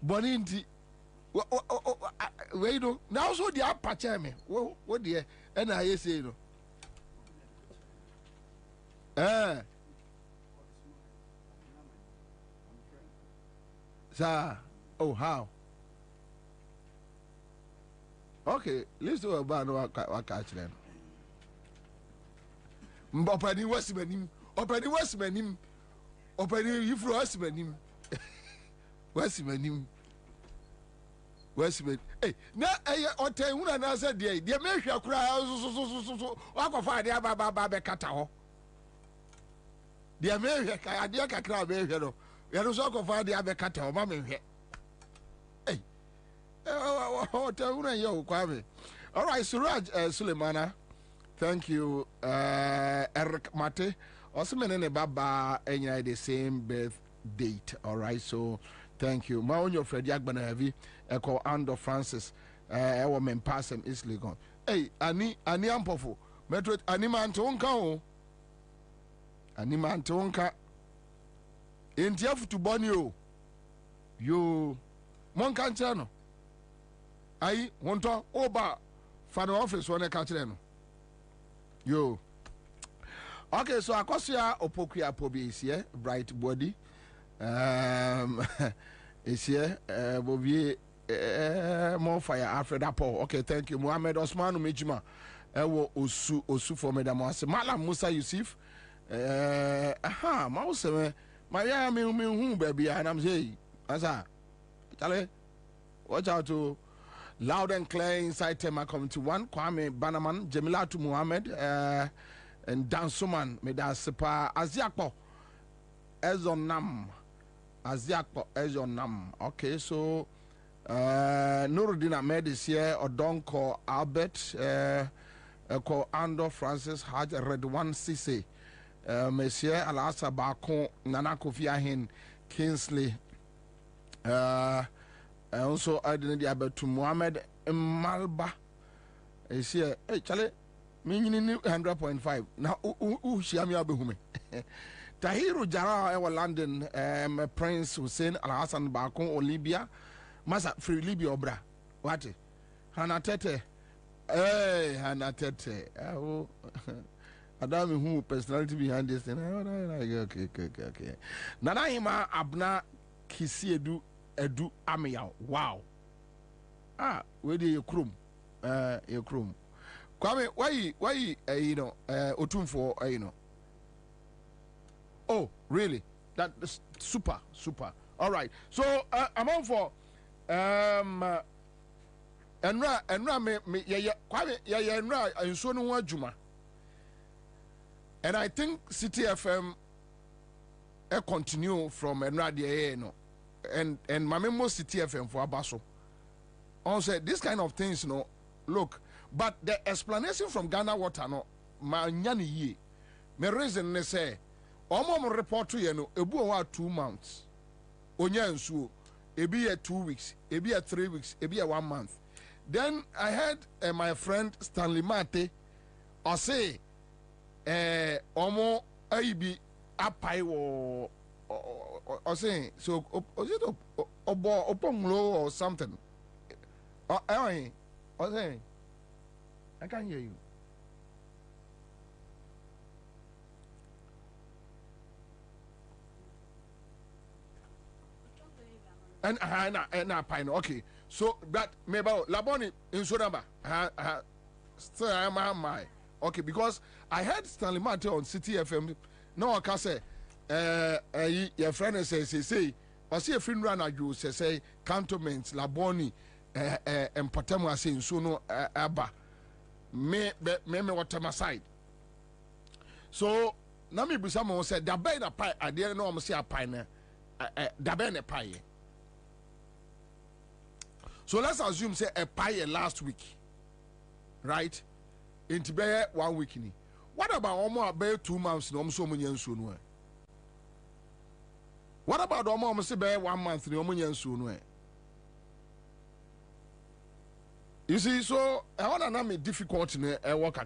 Boninti, wei no na so di apache me wo de e na ye say no sir. Oh, how? Okay, let's do about no catch them. Openi Westmanim, Openi Westmanim, Openi you for Westmanim. Westmanim. Westman. Hey, na o ten una na say dey me hwa kura so akwafa dey aba be kata ho. Dey me hwa ka ade kakra be hwa no. Ya no so akwafa dey aba kata ho ma me hwa. Hey. O ten una yo Kwame. All right, Suraj Sulemana. Thank you. Eric Mate. Also menene baba enya the same birth date. All right, so thank you. Ma onyo Freddy Agbana heavy Echo Ando Francis ewo mempasem is legon. Hey, ani ampofo. Metro ani man tonka o. Ani man tonka. Enti afutu boni o. Yo mon kan kire no. Ai wonto oba fa no office wona ka kire no. Yo. Okay, so akosia opokuya pobi is here, bright body. Is here, Bobie, more fire after that Paul. Okay, thank you. Mohammed Osman Umejima. Ewo osu for Madam Ase. Malam Musa Yusuf. Mouse my ya me who baby and I'm saying, Ansah. Chale. Watch out to loud and clear inside Tema coming to one. Kwame Banaman, Jamilatu Muhammad, and Dansuman, Medasepa Aziakpo. Ezonam. Aziakpo Ezonam. Okay, so Nuruddin Ahmed is here, Odonko Albert, Eko Ando Francis Haj Redwan Sise, Monsieur Alasa Bakon, Nana Kofi Ahin, Kingsley, also identity about to Muhammad Malba is here. Hey, Charlie, meaning 100.5. Now, who shall me abehume? Tahiru Jara ewa London, Prince Hussein Al Hassan Bakon or Libya, Masa free Libya obra. What? Hana Tete. Hey, Hana Tete. Oh, I don't know who personality behind this thing. Okay. Nanaima Abna Kisi Edu Amiya. Wow. Where do you crum? Your crum. Kwame, why Otum for Oh, really? That's super. All right. So I'm on for Enra me Kwame Enra nso no adwuma. And I think City FM continue from Enra de no. And Mamemo City FM for Abaso. Also, this kind of things, look, but the explanation from Ghana Water, ma nyani ye. Me reason ne say, omo report to you, ebu wa 2 months. Onya nsuo, ebi 2 weeks, ebi 3 weeks, ebi 1 month. Then I heard my friend Stanley Mate, or say, omo aibi apai wo. Or saying so, is it Oponglo or something? Or saying, I can't hear you. And pine. Okay, so that maybe Laboni in Sonaba. Still, I am my okay because I heard Stanley Mate on City FM. No, I can say. Your friend say or see a friend run at you say cantonments Laboni and Potamo saying so no abba me what my side. So Nami Busamo said the bed a pie I didn't know say a pine the bed a pie. So let's assume say a pie last week, right? Into be 1 week ni. What about almost 2 months no so many soon? What about almost 1 month? You see, so I want to know me difficult in a work.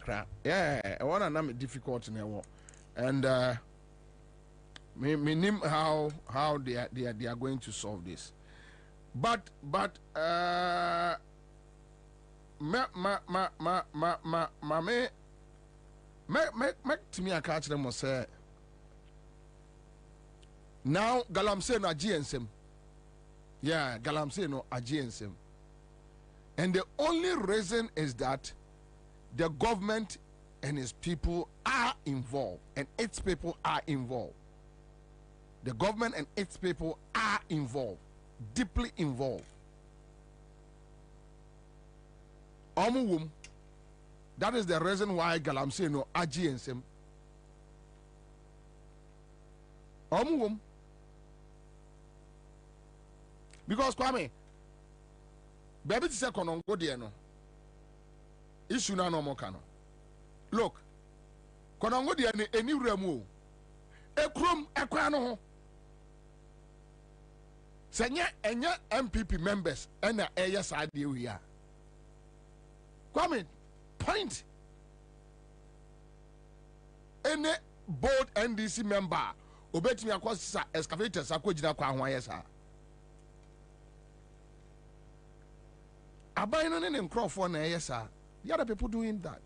Yeah, I want to know me difficult in a work, and me name how they are going to solve this. but me to me I catch them say now galamsey no agensem. Yeah, galamsey no agensem. And the only reason is that the government and its people are involved, and its people are involved. The government and its people are involved, deeply involved. That is the reason why galamsey no agensem. Because Kwame, baby to say konongo de no issue na no mo kano. Look, konongo de eni wuramu ekrom ekwa no ho. Senye enye MPP members ena eya saade wi a. Kwame, point. Any board NDC member obetimi akwasa excavators akwogina kwa ho ayesa. Abai no ne nkrofo na eyesa. The other people doing that.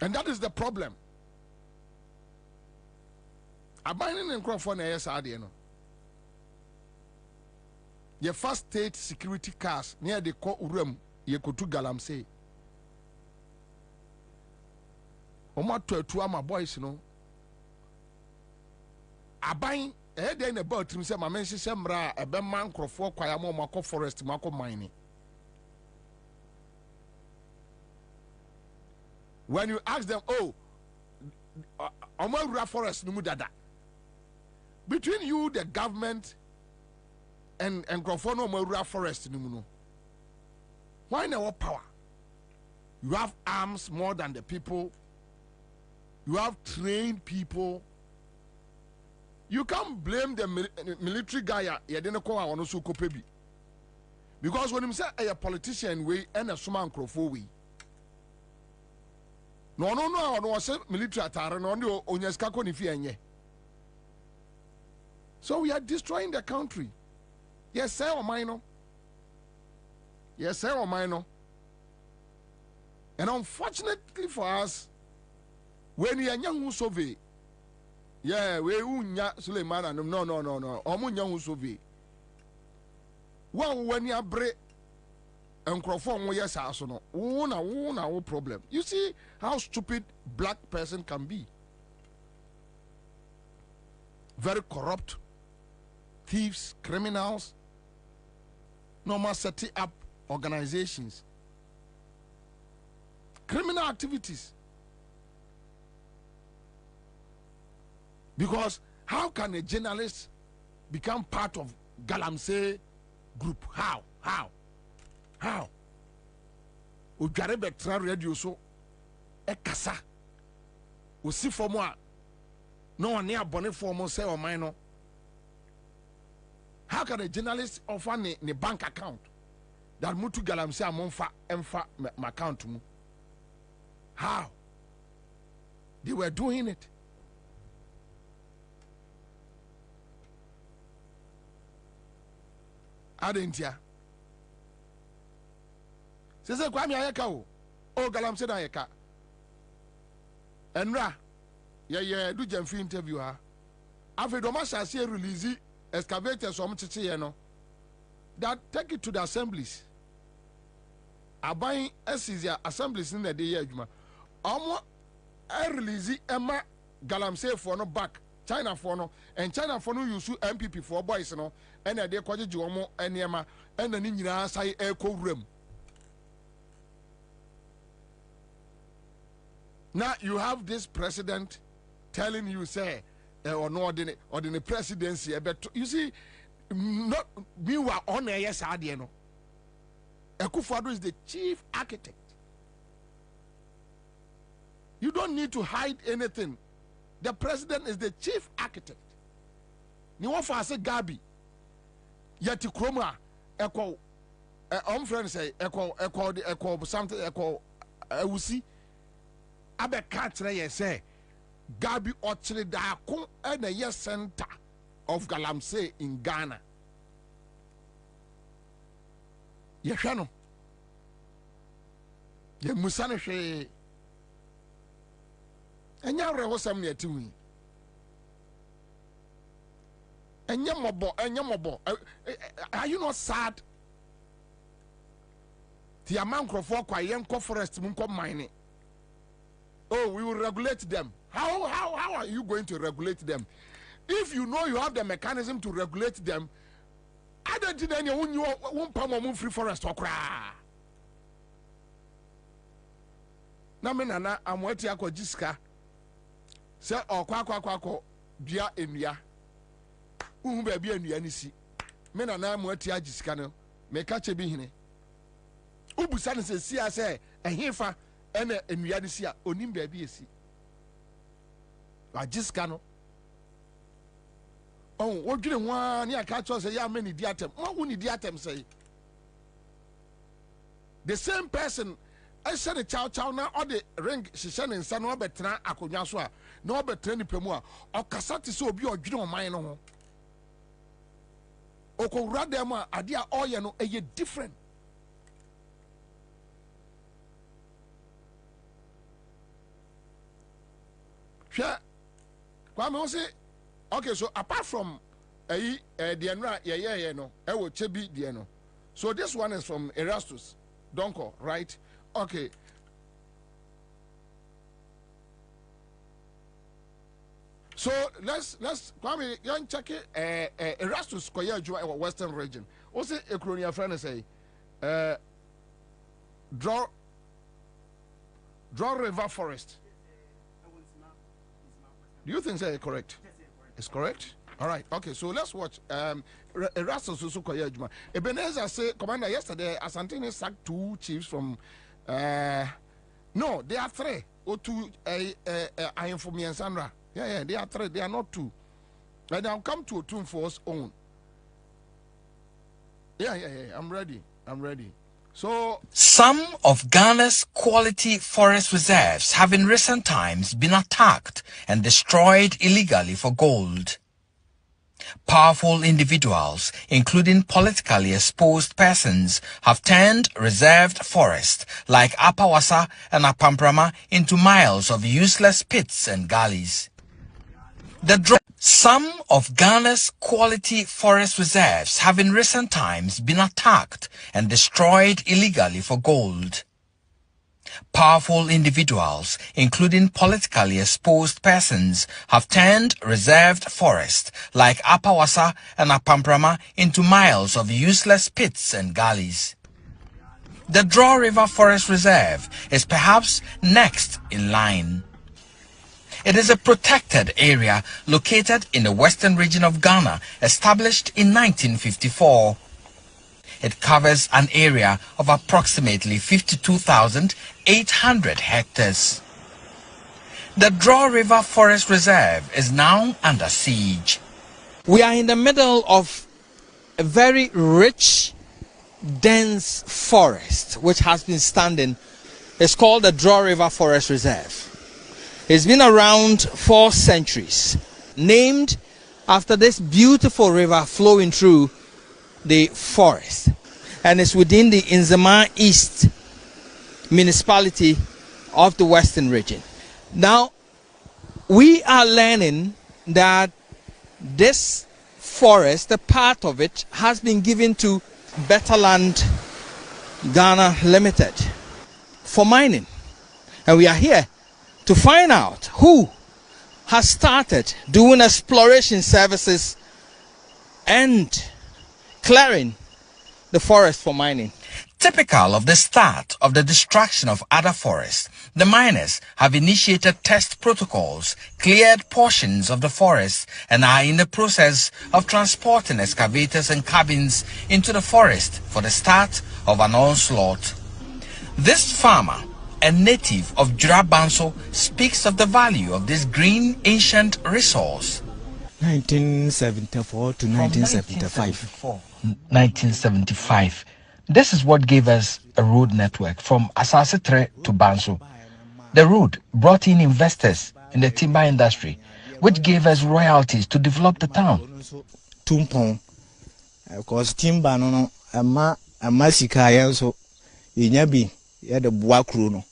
And that is the problem. Abai no ne nkrofo na eyesa de no. Your first state security cars near the court room ye kotu galamsey. Oma to ama boys no. Abai dey na about him say ma men hye mra ebe man krofo kwaya mo makọ forest makọ mine. When you ask them, oh, Omawura forest no mu dada. Between you, the government, and krofo no Omawura forest no mu no. Why no power? You have arms more than the people. You have trained people. You can't blame the military guy. You didn't call on also kopebi. Because when him say a politician way and a suman crofo way. No, say military atare no only onyeska ko ni fi enye. So we are destroying the country. Yes, sir, or minor. Yes, sir, or minor. And unfortunately for us, when you are young survey, yeah, we unya Suleiman and no. Omunya hu survey. Well, when you break and crofon yes aso no, wo problem. You see how stupid black person can be. Very corrupt, thieves, criminals, normal setting up organizations, criminal activities. Because how can a journalist become part of galamsey group? How? Ujare betra radio so ekasa. Usi for moi. No one near bonnet for mo say or minor. How can a journalist offer ne bank account that mutu galamsey amonfa emfa my account mu? How? They were doing it. Adentia. Sese Kwame ayeka o galamsey na ayeka. Enra ye do jamfi interview ha. Afi do ma shase release excavators om tete ye no. That take it to the assemblies. Aban esizia assemblies in the day adwuma. Omo release ema galamsey for no back. China for no, and China for no use MPP for boys no, and they kwaje omo enema and the nyina sai echo room. Now you have this president telling you say or no ordinary presidency but you see not we were on a yes no. Akufo-Addo is the chief architect. You don't need to hide anything. The president is the chief architect. Ni won fa say Gabi yeti kroma eko friend say eko something eko awusi abe ka kire ye say Gabi ochire da ko na ye center of galamsey in Ghana. Yeshano. Ye musane she. Enya rewosam ne atiwi. Enya mobo. Are you not sad? The amount of work kwa yenko forest munko mining. Oh, we will regulate them. How are you going to regulate them? If you know you have the mechanism to regulate them, I don't think any won't palm free forest or cry. Namenana, I'm waiting for Jiska. Say, or quack, dear Emia. Who may be a new Anisi. Men and I'm waiting for Jiska. May catch a being. Ubusan says, see, I say, a heifer and a Nuadisia, Onim baby. I just cannot. Oh, what do you want? Yeah, catch us a young many diatem. What would the diatem say? The same person, I said a chow now, or the ring she sent in San Robertra, Akunyaswa, no better any pemua, or Cassati so be or Juno Mino. Oko Radema, Adia Oyano, a ye different. Sure. Okay, so apart from Diana, no, I will chebi Diano. So this one is from Erastus, Donko, right? Okay. So let's Kwame young check it. Erastus Koya Western region. What's it? A colonial friend say, draw river forest. Do you think that's correct? It's correct? All right. Okay, so let's watch. Erastus Susukoyajuma. Ebenezer say, Commander, yesterday, Asantini sacked 2 chiefs from. No, they are 3. Or 2, I inform me and Sandra. Yeah, they are 3. They are not 2. And I'll come to a 2 force own. Yeah, I'm ready. So, some of Ghana's quality forest reserves have in recent times been attacked and destroyed illegally for gold. Powerful individuals, including politically exposed persons, have turned reserved forest like Apawasa and Apamprama into miles of useless pits and gullies. Some of Ghana's quality forest reserves have in recent times been attacked and destroyed illegally for gold. Powerful individuals, including politically exposed persons, have turned reserved forest like Apawasa and Apamprama into miles of useless pits and gullies. The Draw River Forest Reserve is perhaps next in line. It is a protected area located in the western region of Ghana, established in 1954. It covers an area of approximately 52,800 hectares. The Draw River Forest Reserve is now under siege. We are in the middle of a very rich, dense forest which has been standing. It's called the Draw River Forest Reserve. It's been around 4 centuries, named after this beautiful river flowing through the forest, and it's within the Nzema East municipality of the Western region. Now, we are learning that this forest, a part of it, has been given to Better Land Ghana Limited for mining, and we are here to find out who has started doing exploration services and clearing the forest for mining. Typical of the start of the destruction of other forests, the miners have initiated test protocols, cleared portions of the forest, and are in the process of transporting excavators and cabins into the forest for the start of an onslaught. This farmer, a native of Jurabanso, speaks of the value of this green ancient resource. 1974 to 1975. 1975. This is what gave us a road network from Asasetre to Banso. The road brought in investors in the timber industry, which gave us royalties to develop the town. so tumpon because timber no ama sika yɛn so yenya bi yɛ de boa kuro no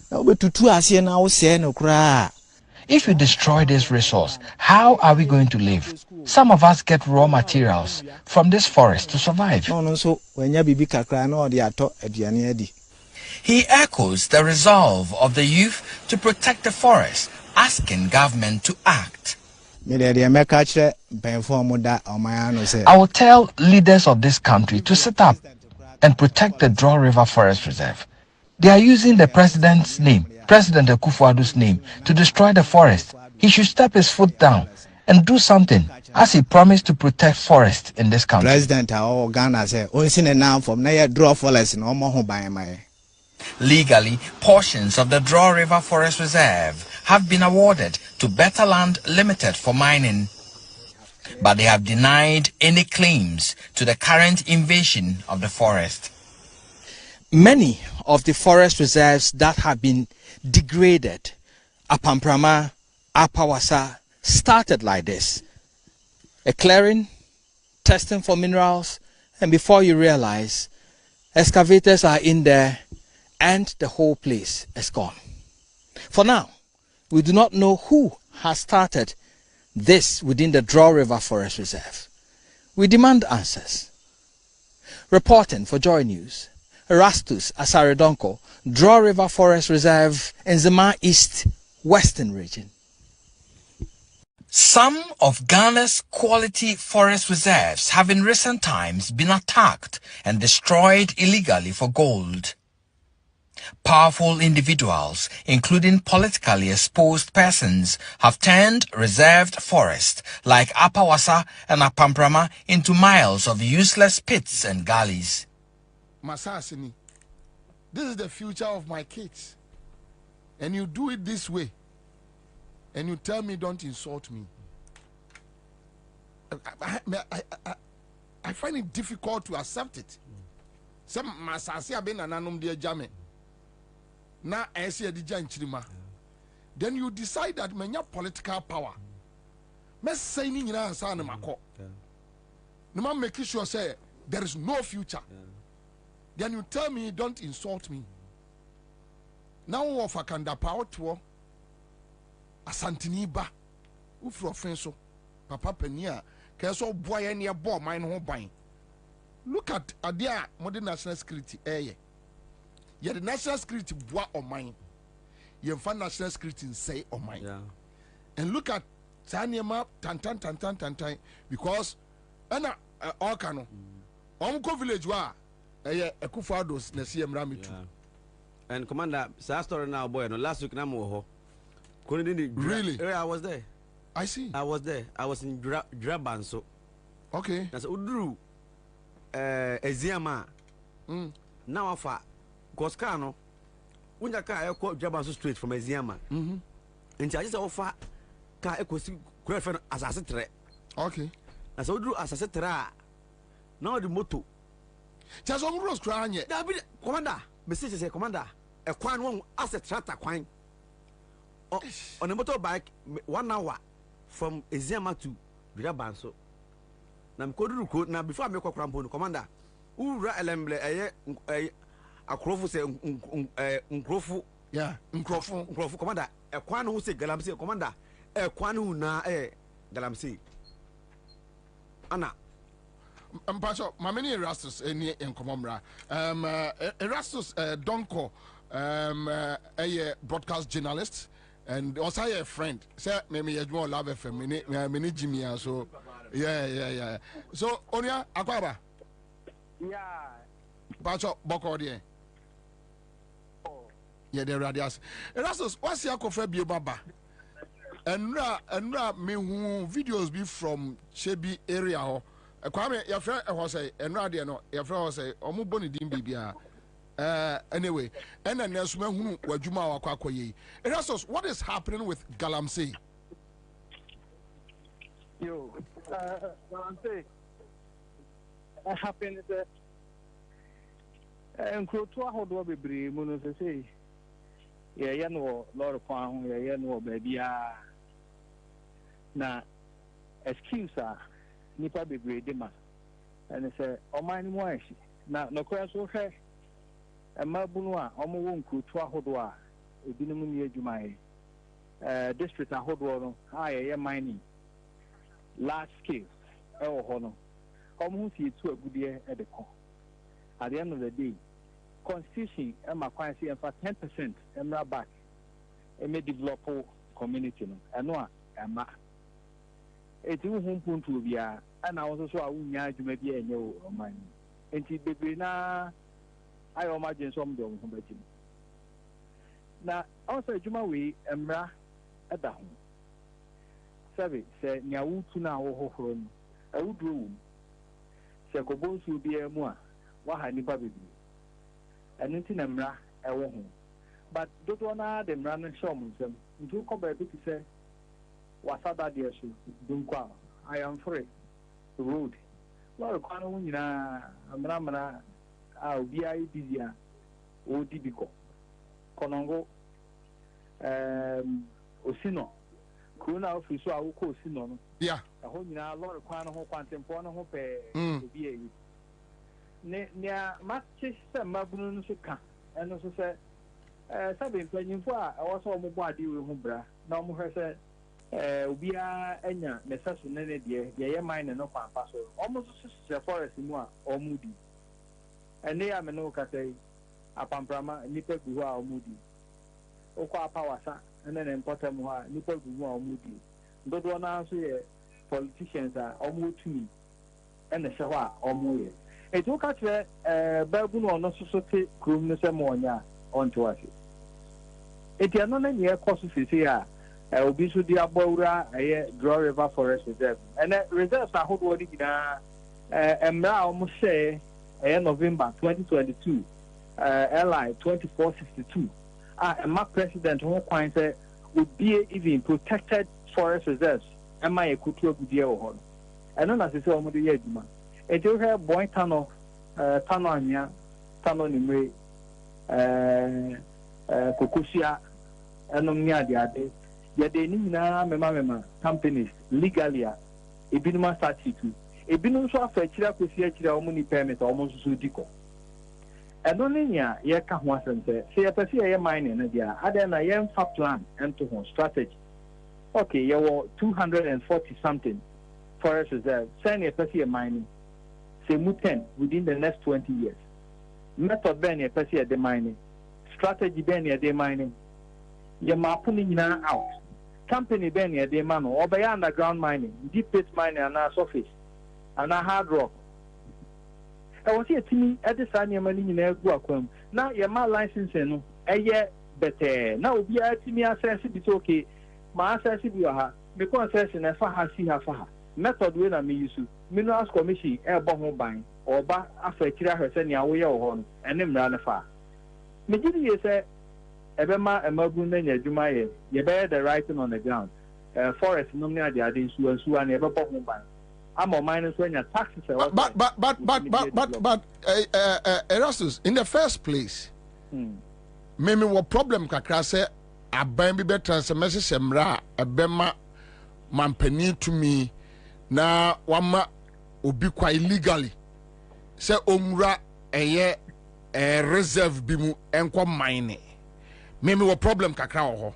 na obetutu ase na wo se no kura. If we destroy this resource, how are we going to live? Some of us get raw materials from this forest to survive. He echoes the resolve of the youth to protect the forest, asking government to act. I will tell leaders of this country to sit up and protect the Draw River Forest Reserve. They are using the president's name, President Akufo-Addo's name, to destroy the forest. He should step his foot down and do something, as he promised to protect forests in this country. President Ghana said, draw forest no. Legally, portions of the Draw River Forest Reserve have been awarded to Better Land Limited for mining, but they have denied any claims to the current invasion of the forest. Many of the forest reserves that have been degraded, Apamprama, Apawasa, started like this. A clearing, testing for minerals, and before you realize, excavators are in there and the whole place is gone. For now, we do not know who has started this within the Draw River Forest Reserve. We demand answers. Reporting for Joy News, Erastus Asaredonko, Draw River Forest Reserve in Zema East, Western Region. Some of Ghana's quality forest reserves have in recent times been attacked and destroyed illegally for gold. Powerful individuals, including politically exposed persons, have turned reserved forest like Apawasa and Apamprama into miles of useless pits and gullies. Masasini, this is the future of my kids, and you do it this way, and you tell me don't insult me. I find it difficult to accept it. Some Masasi have been ananum dear Jame. Na esi edija nchirima. Then you decide that when you political power, me say ni nyina ansa na mako. No man make sure say there is no future. Then you tell me don't insult me. Now of akanda power to asantini ba ufro fenso papa pania keso boy any bo mine ho ban. Look at adia modern national security yeah, the national security bois on mine. You find national security say on mine. Yeah. And look at Tanyama tan because all cano. Omko village wa Akufo-Addo's na CM Rami too. And Commander, sa story now boy no last week na mo ho. Really? Yeah, I was there. I see. I was there. I was in Drabanso. Okay. That's Udru Eziama. Now afa because no when you car call Drabanso straight from Eziama. And I just offer car equals girlfriend as I said. Okay. As Udru as I said. Now the motto. Just on Rose crying yet. Commander, message say Commander, a quan one as a tractor quine. On a motorbike 1 hour from Eziama to Drabanso. Nam kodu now before I make a crampon, Commander. Ura elemble a crofu say nkrofu. Yeah, nkrofu Commander. A quan who say galamsey Commander. A quan who na galamsey. Anna. Pacho, my many Erastus in Komomra. Erastus Donko, a broadcast journalist, and also a friend. Say, maybe a more love FM, mini Jimmy, so yeah. So, Onya, Akwaba. Yeah. Pacho, Bokodi. Yeah, the radius. Erastus, what's your coffee be baba? And me who videos be from Chebi area. Kwame, your friend was say, and radio no, your friend was say, or Muboni dim bibia. Anyway, and then there's men who were Juma or Kwakoye. Erastus, what is happening with Galamsey? Yo, Galamsey, happened that and Crotoa hold what we bring, Mono say, yeah, no, Lord of Kwan, yeah, no, baby, na excuse nipa bebree de ma ɛne sɛ ɔman no mu ayɛ hye na nɔkora so hwɛ mmabunu a ɔmo wɔ nkurotu ahodoɔ a ebinom ni adwuma yɛ district ahodoɔ no a yɛyɛ mining large scale ɛwɔ hɔ no ɔmo ho si etu agudeɛ ɛde kɔ at the end of the day constitution ɛma kwan sɛ yɛmfa 10% ɛmmra back ɛmɛ develop community no ɛno a ɛma eti wo ho mpuntuo biara ɛna wo nso so a wonya adwuma bi ɛnyɛ wo ɔman no nti bebree naa ayɛ ɔmo agye nso ɔmo de ɔmo ho bɛgye mu na ɔsɛ adwuma wei mmra ɛda ho sɛbi sɛ nea wotu no a wohohoro no awuduro wɔ mu sɛ kɔbɔ nsuo biara mu a waha nipa bebree ɛno nti na mmra ɛwɔ ho but dodoɔ naa de mmra no hyɛ ɔmo nsam nti wokɔ baabi te sɛ wasada deɛ so dunkɔ a ayamfore road lɔre kwan no ho nyinaa amena a obiara yɛ busy a wɔredi bi kɔ kɔnɔngo osino kuro no a wofiri so a wokɔ osino no ɛhɔ nyinaa lɔre kwan no ho kwantempɔn no ho pɛɛ obi ayi nea makye sɛ mmabunu no so ka ɛno so sɛ sɛbe mpanyimfo a ɛwɔ sɛ ɔmobɔ adeɛ wei ho bra na ɔmohwɛ sɛ obiara anya ne sɛ so ne ne deɛ yɛyɛ mine no kwamfa so ɔmo so hyehyɛ forest mu a ɔmo di ɛne a me ne wo kasa yi apamprama nnipa gu hɔ a ɔmo di wokɔ apa wasa ɛne ne mpɔtam hɔ a nnipa gu mu a ɔmo di dodoɔ no nso yɛ politicians a ɔmo tumi ɛna hyɛ hɔ a ɔmo yɛ eti woka kyerɛ baabu no ɔno soso te kurom no sɛ ma ɔnyɛ a ɔnte wase eti ɛno no neɛ ɛkɔ so sese a obi nso de abɔ wura ɛyɛ Draw River Forest Reserve ɛnɛ reserves ahodoɔ no nyinaa mmara a wɔn hyɛ ɛyɛ November 2022 LI 2462 a ɛma president ho kwan sɛ obie even protected forest reserves ɛma yɛ kutu agudie wɔ hɔ no ɛno na sese wɔn de yɛ adwuma eti wohwɛ bɔn tano tano anwea tano nimire kokosua ɛnom ne adeade yɛde ne nyinaa mema companies legally a ebinom asatitu ebinom nso afa akyire akosi akyire a wɔn ni permit a wɔn nso so di kɔ ɛno ne nea yɛka ho asɛm sɛ yɛpɛ sɛ yɛyɛ mining no deɛ adan na yɛmfa plan nto ho strategy okay yɛwɔ 240 something forest reserve sɛ ne yɛpɛ sɛ yɛ mining sɛ mu 10 within the next 20 years method bɛn ne yɛpɛ sɛ yɛde mining strategy bɛn ne yɛde mining yɛmaapo no nyinaa out company bɛn ne yɛde ma no ɔbɛyɛ underground mining deep pit mining anaa surface anaa hard rock ɛwɔ sɛ yɛtumi ɛde saa nneɛma no nyinaa gu akwam na yɛma licensing no ɛyɛ bɛtɛɛ na obiara tumi asɛse bi sɛ okay maa asɛse bi wɔ ha mekɔ asɛse na ɛfa ha si ha fa ha method wei na meyi so minerals commission ɛbɔ ho ban ɔba afa akyire ahwɛ sɛ nea woyɛ wɔ hɔ no ɛne mmara no fa megye di yie sɛ ɛbɛma mmabunu no anya adwuma yɛ yɛbɛyɛ the right thing on the ground forest nom ne adeade nsuwa na yɛbɛbɔ ho ban ama ɔman no nso anya taxes but Erastus, in the first place meme wɔ problem kakra sɛ aban bi bɛtra sɛ mɛhyehyɛ mmara a ɛbɛma mampanin tumi na wama obi kwa illegally sɛ ɔmura ɛyɛ reserve bi mu ɛnkɔ mine meme wɔ problem kakra wɔ hɔ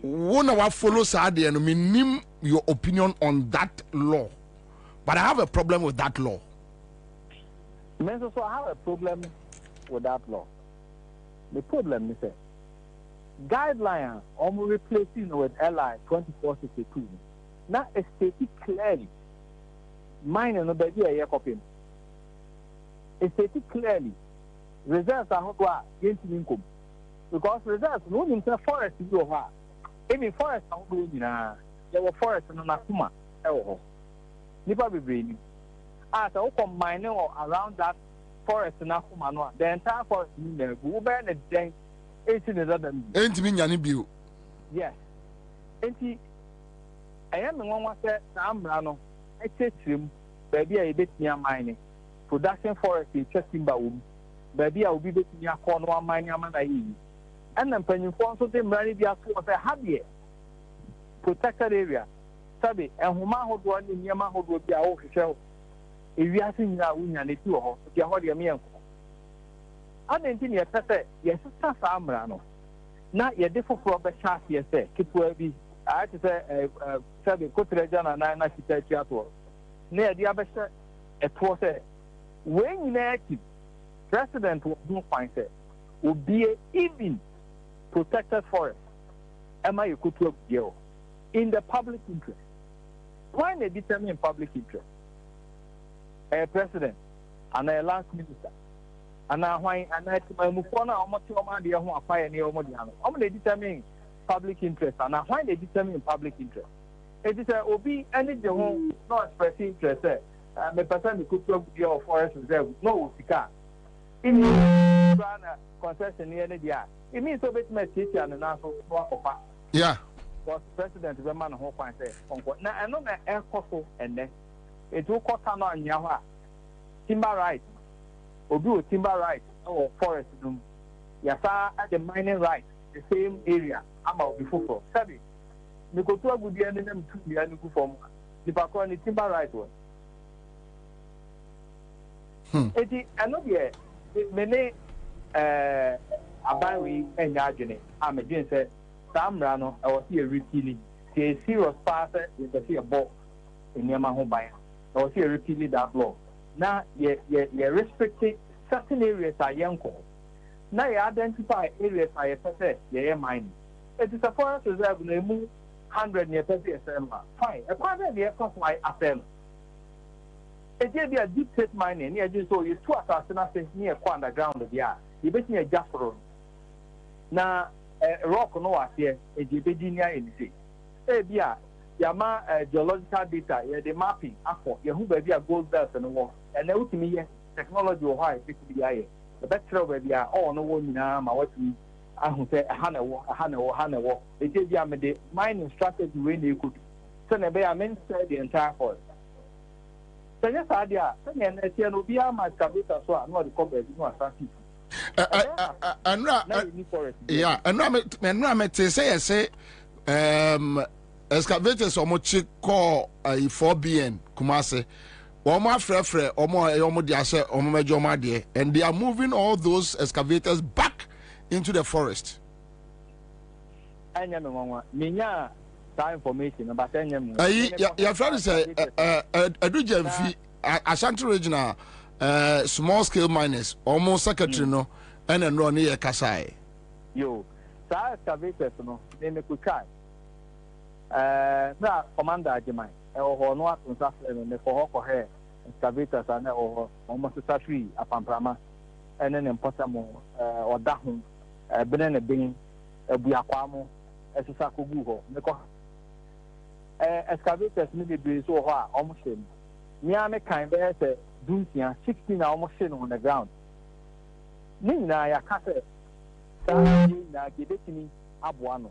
wo na wa follow saa deɛ no menim your opinion on that law but I have a problem with that law. So I have a problem with that law. The problem is that guideline almost replacing with LI 2462. Now it's stated clearly. Mine and the idea you're copying. It's stated clearly. Reserves are not against income. Because reserves, no means a forest is over. Even forest are going in there were forests in Nakuma. Nipa be brainy. As I open mining or around that forest in Nakuma, the entire forest in there, go burn a dent 18 other than 8 million bill. Yes. I am the one who said, Ambrano, I take him, baby, I bet near mining. Production forest is testing by whom. Baby, I will be betting your corner one mining a man. And then, when you want to them, ready to be a happy protected area. sabi ehuma hodo ni nyama hodo bi a wo hwehwe ewiase nyina wunya ne ti ho ti ho de me enko adenti ne yɛpɛ yɛsesa saa mmara no na yɛde foforɔ bɛhyɛ aseɛ sɛ ketewa bi ayɛte sɛ sɛbe kotere gya na kita akyi atoɔ na yɛde abɛhyɛ ɛtoɔ sɛ wei nyinaa akyi president wɔ ho kwan sɛ obie even protected forest ɛma yɛ kotoa gudeɛ hɔ in the public interest. Why they determine public interest? A president and a last minister. And now why and I move on almost the who are pioneer they determine public interest and why they determine public interest. It is a obi any the home not expressing interest the person could talk your forest reserve no sika. In concession near the year. It means so bit my teacher and also yeah. Was president of a man who finds it. Now, I know that air coastal and then it will cost on Yaha. Timber right, or do timber right or forest room. Yasa at the mining right, the same area. I'm out before. Sabi, the Kotua would be an enemy to the animal form. The Bakon, the timber right one. It is another many Abawi and Yajane. I'm again said. Samrano, I was here repeatedly. A serious passer is a fear ball in Yamaha. I was here repeatedly that law. Now, you restricted certain areas are young. Now, you identify areas I say, yeah, mining. It is a forest reserve, they move 100 near 30 SMR. Fine, a part of the cost my FM. It may be a deep set mining near just so you two assassinations near underground of the yard. You bet me a just road. Now, rock no aseɛ ejibedi nia enise ebia yama geological data ye the mapping akɔ yehu baabi a gold belt no wɔ ɛna utimi yɛ technology wɔ hɔ a ɛbɛtumi ayɛ ɛbɛtrɛw baabi a ɔwɔ no wɔ nyinaa ma watumi ahu sɛ ɛha na ɛwɔ eti bi a mede mining strategy wei na ekodu sɛ na ɛbɛyɛ a mensɛ the entire forest sɛ nyɛ saa deɛ a sɛnea ɛna ɛteɛ no obiara ma excavator so a na ɔde kɔ baabi na wasase yeah, and Ramete say excavators or mochi call a 4BN Kumase or more frefre or more diase or major dear, and they are moving all those excavators back into the forest. I know that information about your friend say a do fee Ashanti regional small scale miners almost secretary no and then run here Kasai. Yo, sa excavators no they make kukai. Na commander Ajimai or no at Ansah me for her excavators and almost satri apamprama and then impotamo or dahum benen bin buakwamo esusakogu ho me ko excavators ni be so ho a almost me am kind be say 16 almost on the ground. Nina ya kase na gedetini abuano.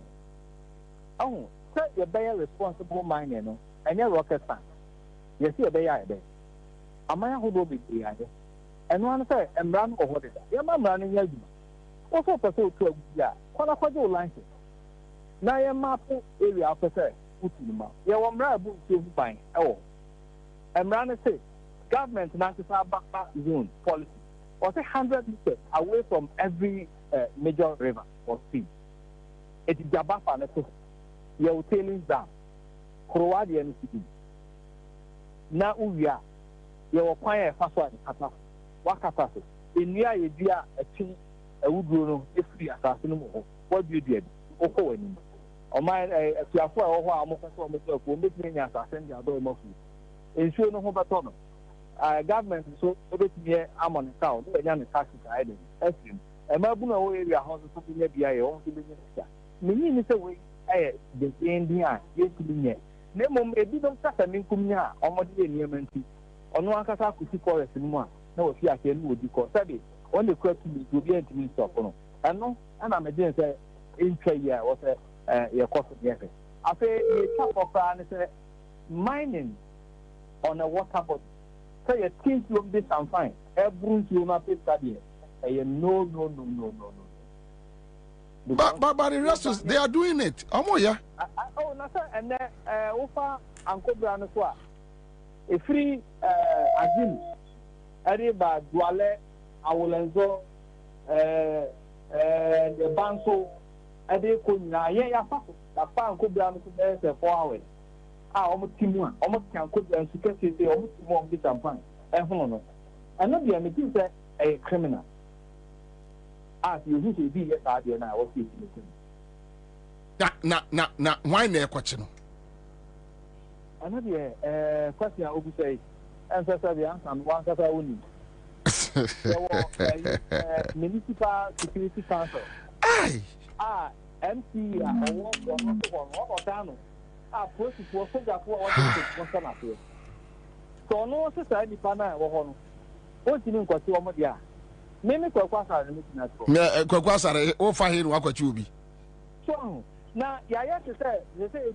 Oh, say you be responsible miner no, and your rocket science. You see a bay I be. Amaya who will be behind it. And one say, and run or what is that? Your man running your also pursue to a ya, qualified license. Now your map area officer, Utima. You want rabu to buy. Oh, and run say. Government national back zone policy was 100 meters away from every major river or stream. It is Jabafa Neto. Your tailings dam. Kurwadi and City. Now we are your choir Faswa Kata. Wakata. In near idea a tree a wood grown if we assassin. What do you do? Oko any. Or my a Tiafua or almost will make me assassin the other mostly. Ensure no hobaton. Government so here I'm on the town, the taxes island. Excellent. And my Buna area house is something maybe I own to be meaning is a way the India, yes, to be near. Nemo may be don't start a Minkumia or more near Menti. On one Casa could see forest in one. No, see, I can would be called Sabi. On the question to be to me stop. And no, and I'm against in year was a cost of the effort. I say, a chap of mining on a water body. Say a team to this and fine. Every human study. No. But the rest is, they are doing it. Oh, yeah. Oh, nothing. And then, Ufa and Cobra and Qua. A free Azim, Ariba, Duale, Awolenzo, the Banso, Ade Kuna, yeah, the Fan Cobra and 4 hours. Almost Timon, almost can cook and security, almost more of this champagne. And not the amateur a criminal. As you usually be at the idea now, na why na question? Another question I would say, Ansah the answer and one that I wouldn't. Municipal Security Council. MC, or Dano. Process was so that what so no society partner or what you mean, what you want, yeah. Many Kwakwasa Kwakwasa, oh, fine, what you be. So now, yeah, they say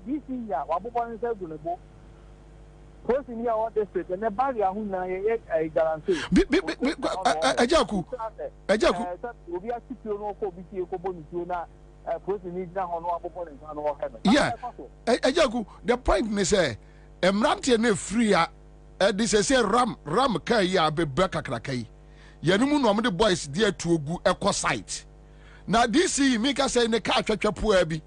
this year, Wabuban is going to go. Person here, what they say, and the barrier who now a guarantee. Ajaku, we are secure for BT Kobonituna. Yeah, Ajaku, the point is, Emranti ne free, this is a ram kaya be beka krakai. Yanumu no the boys dear to go eco site. Now this make us say in the car church puebi.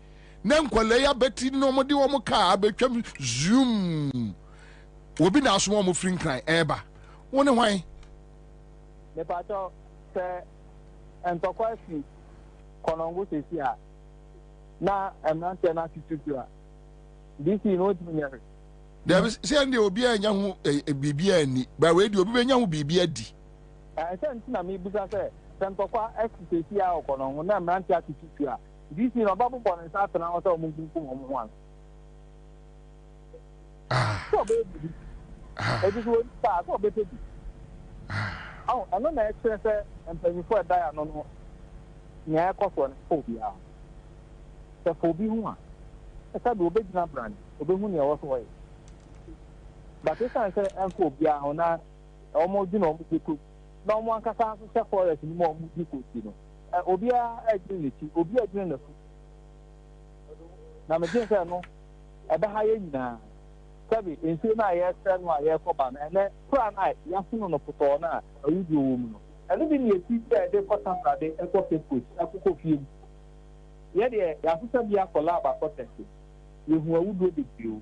Nem kwaleya beti no mo di wo car be twam zoom. Obi na so mo free cry eba. Wone why? Me pato say entokwasi konongo sesia. Na emnante na titutua. This is not me. There is say ndi obi anya hu bibia ani. Ba we di obi anya hu bibia di. Say ntina me busa say sentokwa exesia okonongo na emnante titutua. This is no babu bon sa tena o so mungu mo wan. So baby. It is what pa so baby. Oh, I know na express and before die no. Nya koso na phobia. The phobia one. I said, Obey Brand, Obey Munia was but this I said, Uncle Bia on that almost you no one can answer for us more you know. Obia agility, Obia doing the food. Now, my dear, no, at the high end now. Sabi, in Sina, yes, and my air for ban, and then Fran, I, Yasin on the Putona, a video woman. And even you see that they got some that they echo people, a cook you. Yeah, you have to be a collab about it. You who do the view.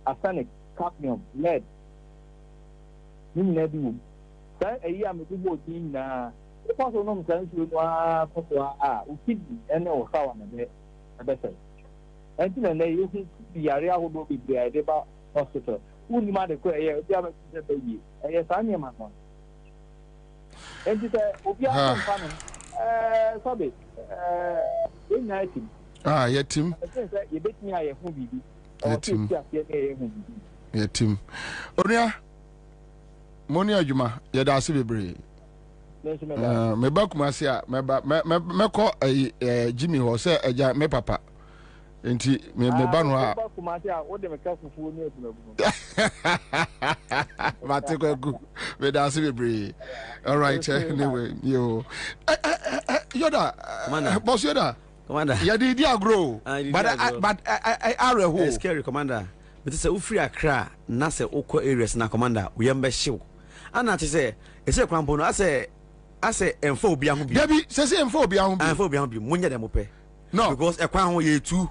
Arsenic, cadmium, lead. You never do. Then a year, I'm going to do now. If also no sense, you are who keep any or sour a better. And then they use the area who will be the idea about hospital. Who you might acquire a German baby, and yes, I'm your man. And you say, Obia, sorry, yet him. You bet me I have movie. Yet him. Oria Monia Juma, Yadasi Bebre. Me back Masia, me call a Jimmy or say a me papa. Enti me banwa Mateko me dance be all right anyway yo Yoda boss Yoda commander ya di agro but I are who scary commander but say we free Accra na say okọ areas na commander we am be hyew ana say e say kwampo no I say emfo obi ahu bi Debi say emfo obi ahu bi emfo obi ahu bi munye dem pe. No, because ekwan ho ye tu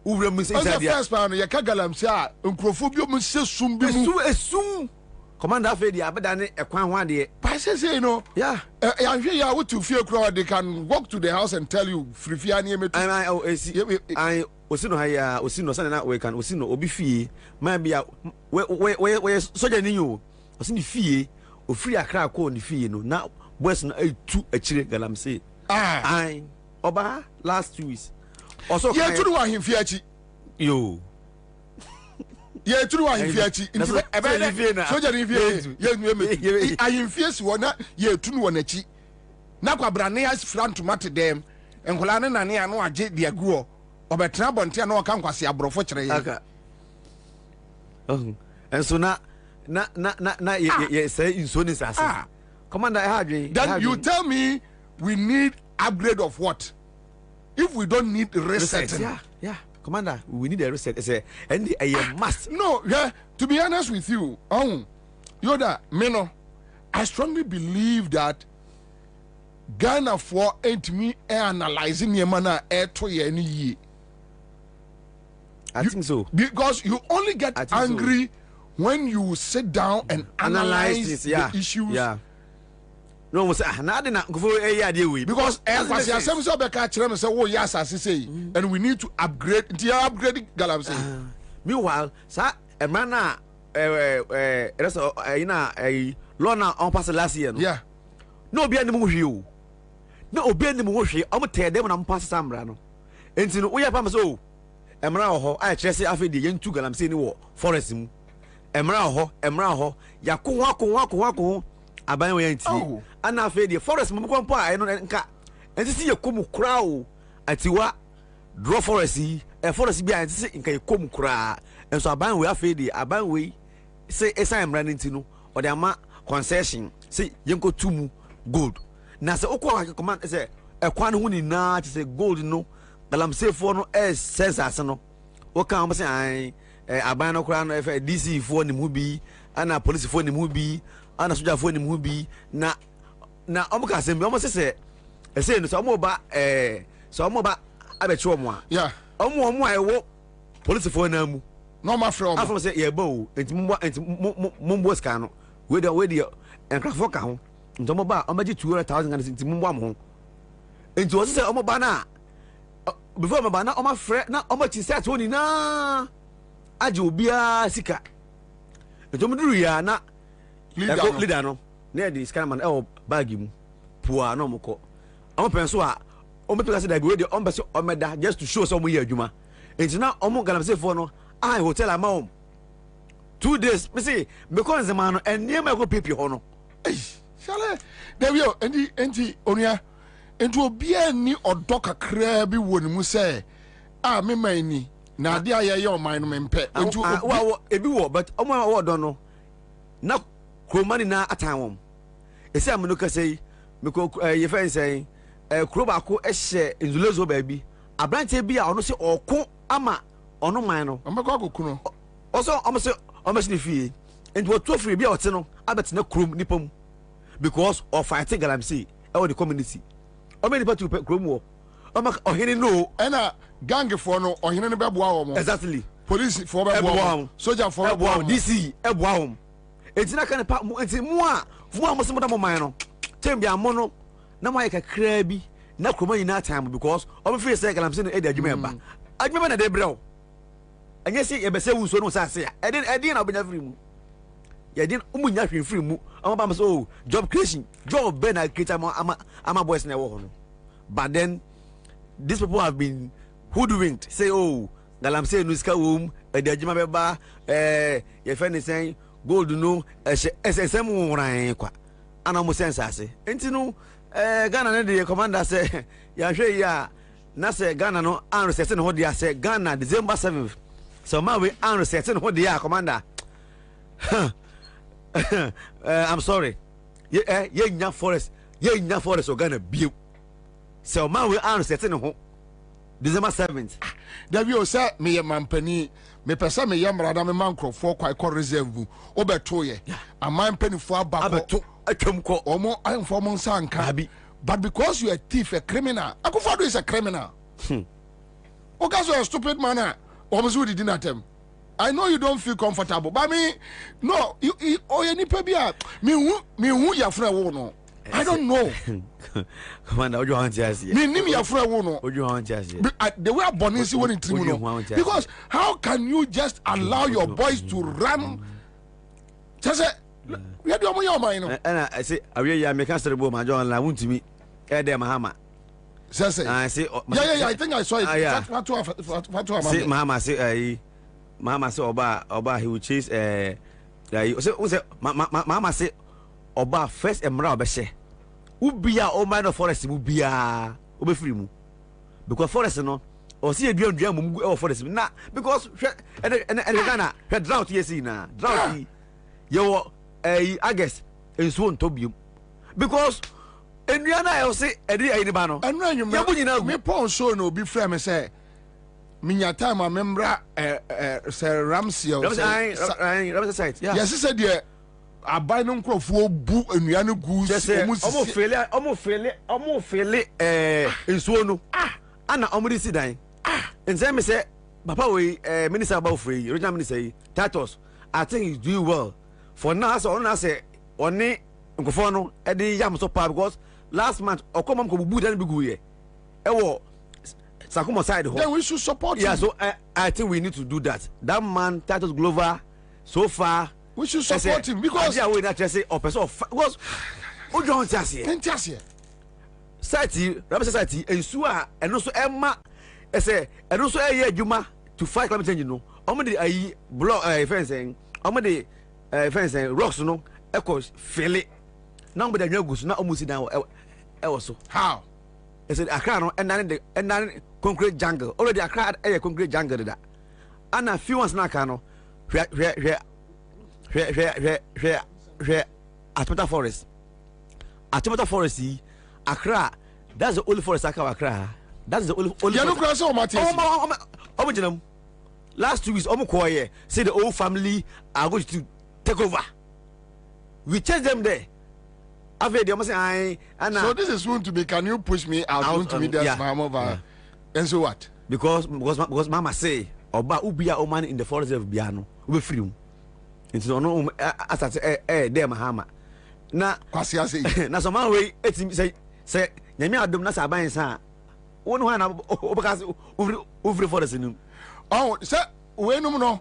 uwre mu say that first man ye ka galamsi a nkrofo bi o mu se sum bi mu esum commander afa di abeda ne ekwan ho ade pa say no yeah anhwe ya what to fear crowd they can walk to the house and tell you free fia na emetu I osino haya osino sana na we can osino obi fie man bia we soja ni yo osini fie ofiri Accra ko ni fie no na boys na etu akire galamsi I Oba last 2 weeks. Also, yeah, to do him fiachi. Yo. Yeah, to do him fiachi. Soja ni fie. Yeah, I am fierce one. Yeah, to one echi. Na Kwabena as front to mat them. And Kolana na ne ano agye de aguo. Obetra bonte na oka nkwase abrofo kire ye. And so na ye say insonance as. Commander, then you tell me we need upgrade of what? If we don't need resetting. Yeah. Commander, we need a reset. It's a must. No, yeah. To be honest with you, Yoda, Meno, I strongly believe that Ghana for ain't me analyzing your manner to any year. I think so. Because you only get angry when you sit down and analyze the issues. Yeah. No, because and we need to upgrade. Upgrading Galamsey. Meanwhile, sir, a man Lona on pass last year. Yeah. No be any you. No be any moshi. I'm tell them I'm pass Sambrano. And so we have so. Emra ho, I chese afi the young two Galamsey ni war forest. Emra ho, Yaku aban we anti ana fe de forest mo ko mpo a no nka enti ye komu krao atiwa draw forest forest bi anti nka ye komu kra enso aban we afi de aban we say esan mra nti no o de ama concession say yenko tumu gold na se okwa command say ekwa no huni na say gold no Galamsey for no sense as no o kan mo say an aban no kra no fe DC for ni mu bi ana police for ni mu bi ana soja fo ni mu bi na omuka sembe omo sese ese no so omo ba abechi omo a yeah omo ayewo police fo na mu no ma frɛ omo afo say ye ba o enti mumbo ska no we dey enkrafo ka ho enti omo ba omo gi 200,000 Ghana enti mumbo am ho enti o sese omo ba na before omo ba na omo frɛ na omo chi set woni na aje obia sika enti omo duru ya na leader no na the scanman bag mu poa no moko am penso a o me pesa da we dey on be so omeda just to show some year adwuma enti na omo Galamsey for no I hotel am 2 days me say because the man no eniem go pepe ho no shale Davio enti onua enti obi ani odo kakra bi woni mu say me man ni na ade aye o man no mempe enti ebi wo but omo wo do no na kromani na atan wom ese amno ka sei me ko ye fen sei kro ba ko ehye nzulezo ba bi abrante bi a ono se oko ama ono man no ambekọ akoko no oso omo se fie enti wo to free bi a ote no abet na krom nipa mu because of fighting Galamsey e wo the community o me nipa to krom wo ohene no ena gang for no ohene no beboa wo mo exactly police for beboa wo soldier for beboa wo DC eboa wo etina kan pa enti mu a mo se mo da mo man no tem bia mo no na mo ayeka kra bi na kroma nyina time because o free say Galamsey no e da adwuma ba adwuma na de brew anya si e be se wuso no sa se a edin na obanya free mu ya din umunya free mu am ba so job creation job be na create ama boys na wo ho no but then these people have been hoodwinked say Galamsey no ska wom e da adwuma be ba ye fe ni say gold no SSM wuran kwa ana mo sense ase enti no Ghana ne the commander say ya hwe ya na say Ghana no an reset no dia say Ghana December 7th so ma we an reset no dia commander I'm sorry ye nya forest o Ghana bio so ma we an reset no December 7th Davio say me ye mampani me pesa me yamrada me mankrofo kwa ikọ reserve obeto ye aman panifo abako akamko omo ayemfo mo nsanka but because you are a thief, a criminal Akufo-Addo is a criminal okay, so a stupid man almost would did not I know you don't feel comfortable but me no you any pebia me who your friend wo no I don't know Commander ojo han tiase me nim your friend wo no ojo han tiase the way Bonisi won in tribunal because how can you just allow your boys to run just we do your mind no and I say awie ya me can serebo ma John la wuntimi e dey Mahama say I say yeah I think I saw it what say Mahama say Mahama say oba he will chase say Mahama say oba first emra obehye ubia o man of forest mu bia obefiri mu because forest no o see edua mu e forest na because and Ghana drought yesi na drought yo I guess enso ntobium because Enriana I say edi ayinibano. Enriana me pon so no be frame me say minya time a membra Sir Ramsey site. Yes said there abai no nkrofo bu enriana gu omo fele ensuo no ana omo si dan nse me say papa we minister about free regional minister Tatos I think he's doing well for now so on say oni nkofo no e dey yam so pa because last month okomam ko bubu dan bigu ye ewo Sakumo side then we should support him. So I think we need to do that. That man Tatos Glover so far we should support him because we not just say person because who don't just here society Rabbi society ensu a eno so emma say eno so eye adwuma to fight climate change no omo de ayi block fencing omo de fencing rocks no echo fele na omo de anwagus na omo si dan e wo so how I said Accra no and then concrete jungle already Accra a concrete jungle that and a few ones na ka no hwe Atmata forest Accra that's the only forest Accra that's the only you no cross o mate omo last 2 weeks omo ko here say the whole family are going to take over we chase them there. So this is going to be. Can you push me out? Going to be there, yeah. And so what? Because Mama say, Oba ubia oman in the forest of Biano, ube free. It's no asat there Mahama. Na kwasia say. Na so man way say nyame adom na sa ban sa. Wonu ha na obekas uvri forest nu. Oh, say we no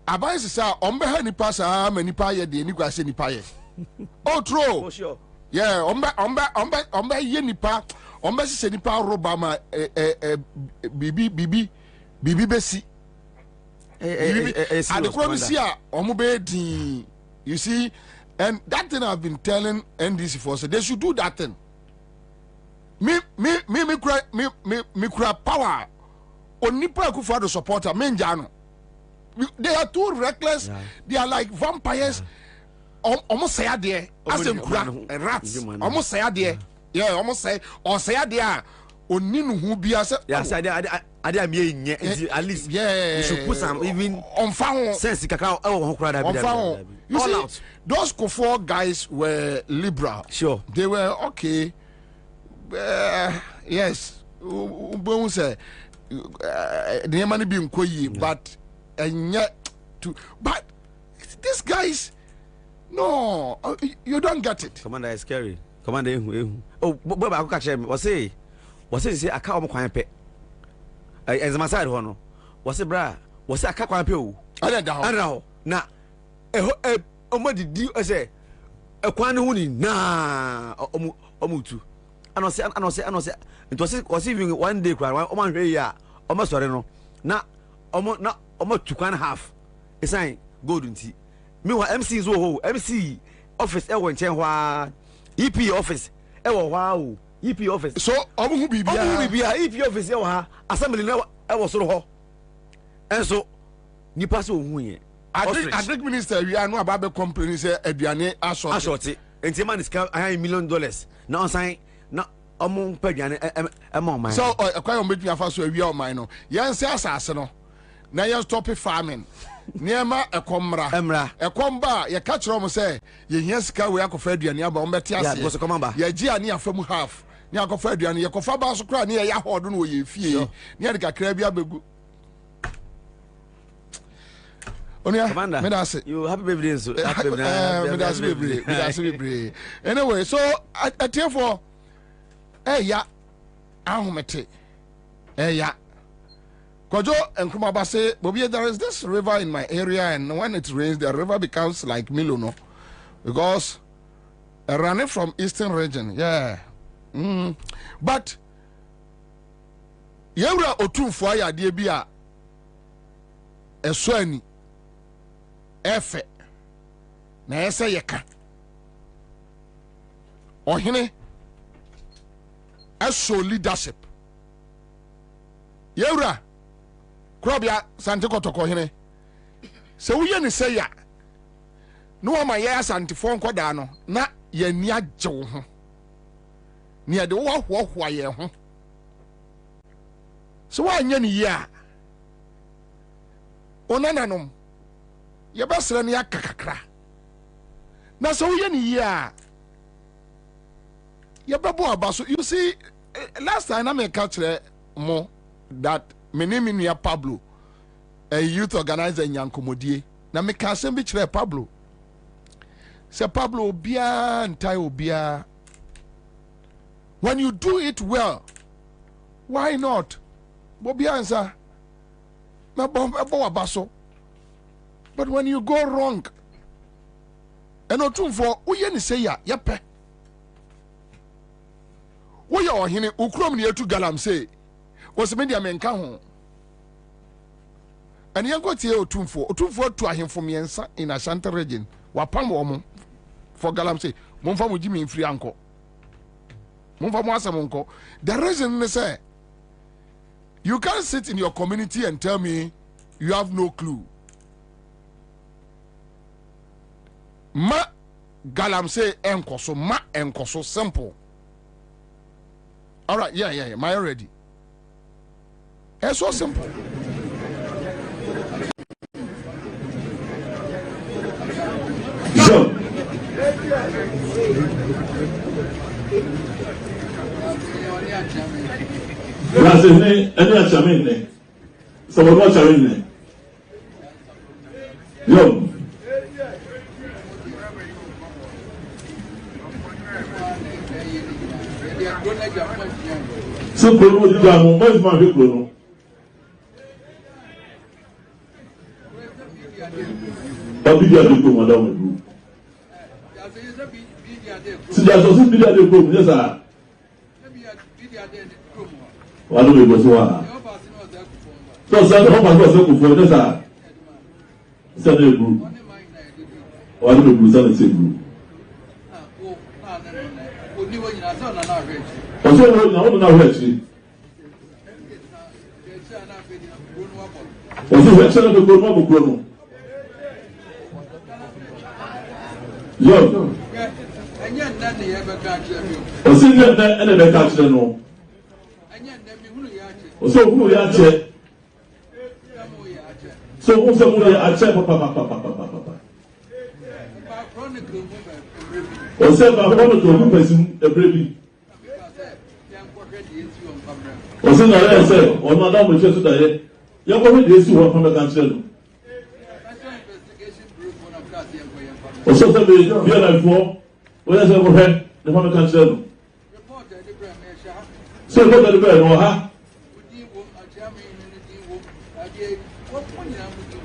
aban sa ombe ha nipa sa manipa ye de ni kwase nipa ye. Oh true. For sure. Yeah, omba ye nipa omba se nipa roba ma bibi besi and the chronicity ombe din you see and that thing I've been telling NDC for so they should do that thing me kura power onipa ku for the supporter menjano they are too reckless they are like vampires almost say there as in rats almost say there yeah almost say or say there oninu hu bia say yes I am here at least yeah you should put some even on found sense kakao ho kura da bi you see out. Those four guys were liberal sure they were okay yes bon say the money be nkoyi but but these guys no, you don't get it. Commander is scary. Commander, oh, Bobie, I catch him. Was he say I can't come pe? As my side, hono. Was it bra? Was I can't come pe? I don't know. Na, omadi di say a kwan huni na omutu. I say. It was even one day cry. Oman hwe ya. Omo sore no. Na omo 2.5. It's saying gold nti. Meanwhile, MC is MC office ewo nchen hwa EP office ewo hwa o EP office so omu bibia EP office ewo ha assembly no ewo soro ho enso nipa se ohun ye agric minister we anu aba be complain say aduane ashort enti man is $1 million na on sign na omu paduane ema man so ekwan o betumi afa so awia o man no yen se asase no na yen stop farming niema ekomra ekomba ye ka kire mo say ye hia sika we akofa aduane aba ombeti ase ye gi ani afam half ni akofa aduane ye kofa ba so kra ni ye yahodo no ye fie ni ade kakra bi abegu onia me da say you happy birthday so happy birthday me da say birthday anyway so atefo ya ahumete ya Kojo and Kumaba say, Bobie, there is this river in my area, and when it rains, the river becomes like Milono. Because running from eastern region, yeah. But Yewra Otu Fwaya Diebia Eswani Efe Na Ese Yeka Ohine Eso leadership Yewra Krobia Sante Kotoko hene. Se wo ye ne se ya. No ma ye Sante fon koda no na ye ni agye wo ho. near the walk why ye ho. So why any ya? Onananom. Ye basra ne akakakra. Na so ye ni ya. Ye bebo abaso. You see, last time I make catch mo that my name is Pablo, a youth organizer in Yankomodie. Na me can send be Pablo. Say Pablo obia antai obia. When you do it well, why not? Bobie Ansah. But when you go wrong, and not true for uye ni say ya yepe. Wo ya ohene ukrom ne etu galam say was media menka ho. And you go tie otumfo to ahemfo miensa in Ashanti region. Wapam wo mo for galam say momfa mo jimi mfiri anko. Momfa mo asem nko. The reason is say you can't sit in your community and tell me you have no clue. Ma galam say enkoso ma enkoso simple. All right, yeah. My ready. It's so simple. So, that's it. Any achievement. So what achievement? Yo. So promo di jamu, mais uma vez promo. Bobie dia de promo da mo. Si ja so si dia de promo, yes ah. Wa do me go so ah. So say ho ba go so ko fo, yes ah. Say na group. Wa do me group say na say group. Ọsọ wo na ọdún náà wẹ̀ ṣe. Ọsọ wẹ̀ ṣe náà gbogbo ọmọ gbogbo ọmọ. Yọ. Ọsọ ìyẹn ndẹ ẹnna ẹbẹ ká kyerẹ nù. Ọsọ òkú yẹ akyẹ. So òkú sẹ mu yẹ akyẹ papapapapapapa. Ọsẹ baako ọmọ tó òkú pẹ̀sì ẹbẹrẹ bi. Ọsẹ náà yẹ sẹ ọ̀nà adáwọ̀ ìṣẹ́ sọ́dà yẹ yẹ kọ́ fún Dece wọn fún mẹ́ka kyerẹ nù. Ọsẹ sẹ bi bí ẹ̀rọ ẹ̀fọ́ wọ́n yẹ sẹ ẹ̀kọ́ fẹ́ ní fún mẹ́ka kyerẹ nù. Sẹ ẹ̀kọ́ tẹ̀lé bẹ́ẹ̀ ní ọ̀ha.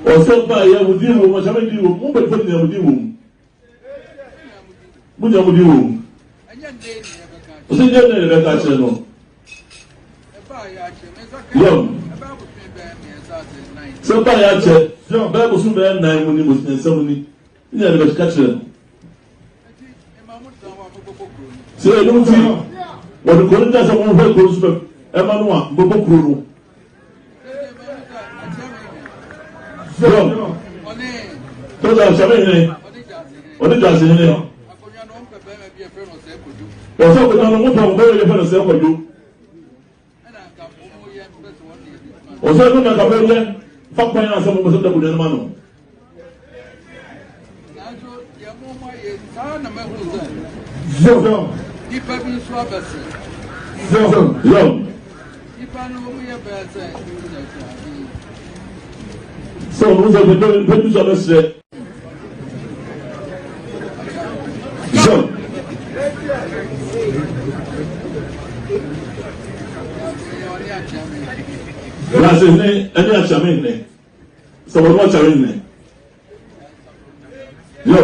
Ọsẹ bá yẹ wò dín wò ọ̀ṣà mi dín wò mú bẹ̀rẹ̀ fún ìyẹn wò dín wò mú nyẹ wò dín wò ọsẹ nyẹ ní ẹ̀rọ mẹ́ka kyerẹ nù. Yom. So by ya che, Yom Bible soon be 9 money was in 7. You never catch them. So I don't see what the Corinthians are one way goes to Emmanuel Bobo Kuru. Yom. So that's a minute. What did I say? What's up with the very different for you? Ọsẹ ẹgbẹ́ náà kàwé yẹ fapá yẹn asẹ́mu ọmọ sẹ́dá kùdẹ́ ẹ̀nìmá nù. Yọ. Nípa bí nsọ abẹ́sẹ̀. Yọ. Nípa ní wọ́n yẹ bẹ́ẹ̀ sẹ́. Sọ wọn sọ pé bí sọ bẹ sẹ. Yọ. Lase ne ẹni akyame nne sọ wọn akyame nne yọ.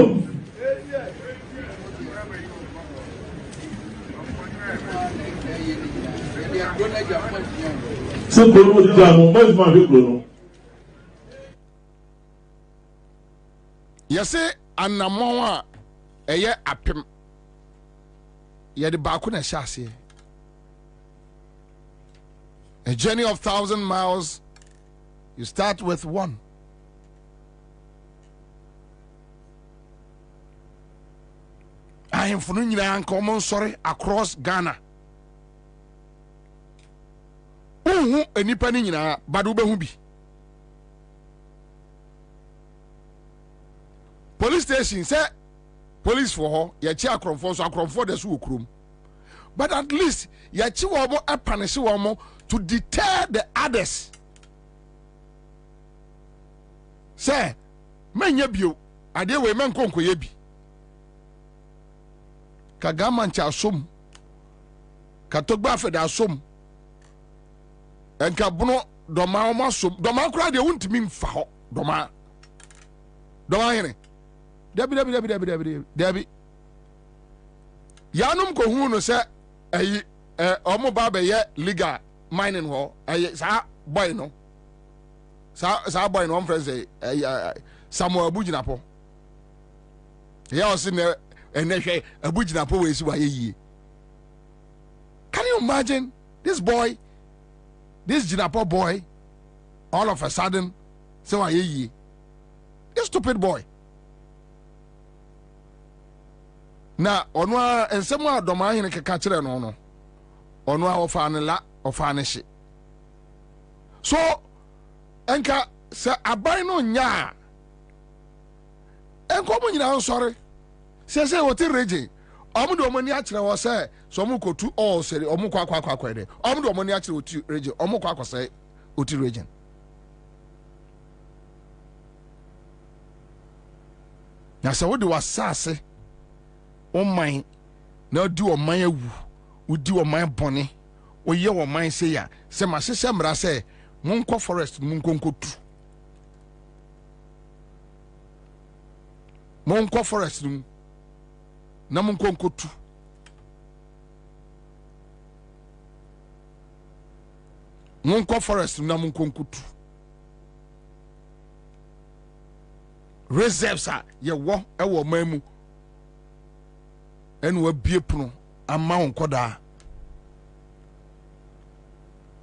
Sọ kuro no di jamu mọ ìfúnma fi kuro no. Yẹsẹ anamọ a ẹyẹ apem yẹde baako na ẹhyẹ aseɛ. A journey of 1,000 miles, you start with one. I am from Nyanka, sorry, across Ghana. wonhu enipa ni nyina but wo behu bi. Police station say police for her ye chi akromfo so akromfo de so okrom. But at least ye chi wo mo punish wo mo to deter the others. Say menya bio ade we men konkoye bi. Kagama ncha som. Katogba fe da som. Enka bono doma o masom. Doma kura de wuntimi mfa ho. Doma here. Debi. Yanum ko hu no se omo ba be ye legal mining ho sa boy no. Sa boy no friend say Samuel Abujinapo. Ya o se ne enehwe Abujinapo we si wa ye. Can you imagine this boy, this Jinapo boy, all of a sudden say wa ye? This stupid boy. Na onwa ensemu adoma hene keka kire no no onwa ofanela ofaneshi so enka se aban no nya enko mo nyina nsori se woti reje omudo omani akire wo se so mu kotu all seri omu kwa de omudo omani akire oti reje omu kwa akose oti reje na se wodi wasase oman na di oman awu udi oman bone oye oman se ya se ma hye mra se monko forest monkonkotu monko forest na monkonkotu monko forest na monkonkotu reserves a ye wo e wo man mu enu abie puno ama onkoda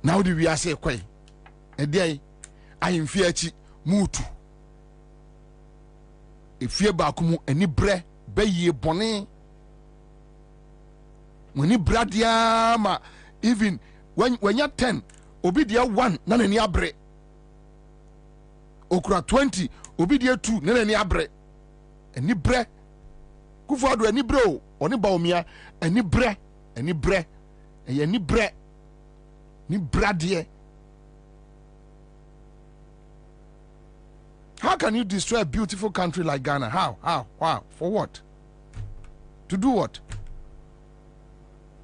now the we are say kwai e dey ahemfie achi mutu efie ba kumu ani bre baye bone woni bradia ma even when you 10 obi dia 1 na nani abre okura 20 obi dia 2 na nani abre ani bre kufuado ani bre o oni baomia ani bre e ani bre ni bradie. How can you destroy a beautiful country like Ghana? How? For what? To do what?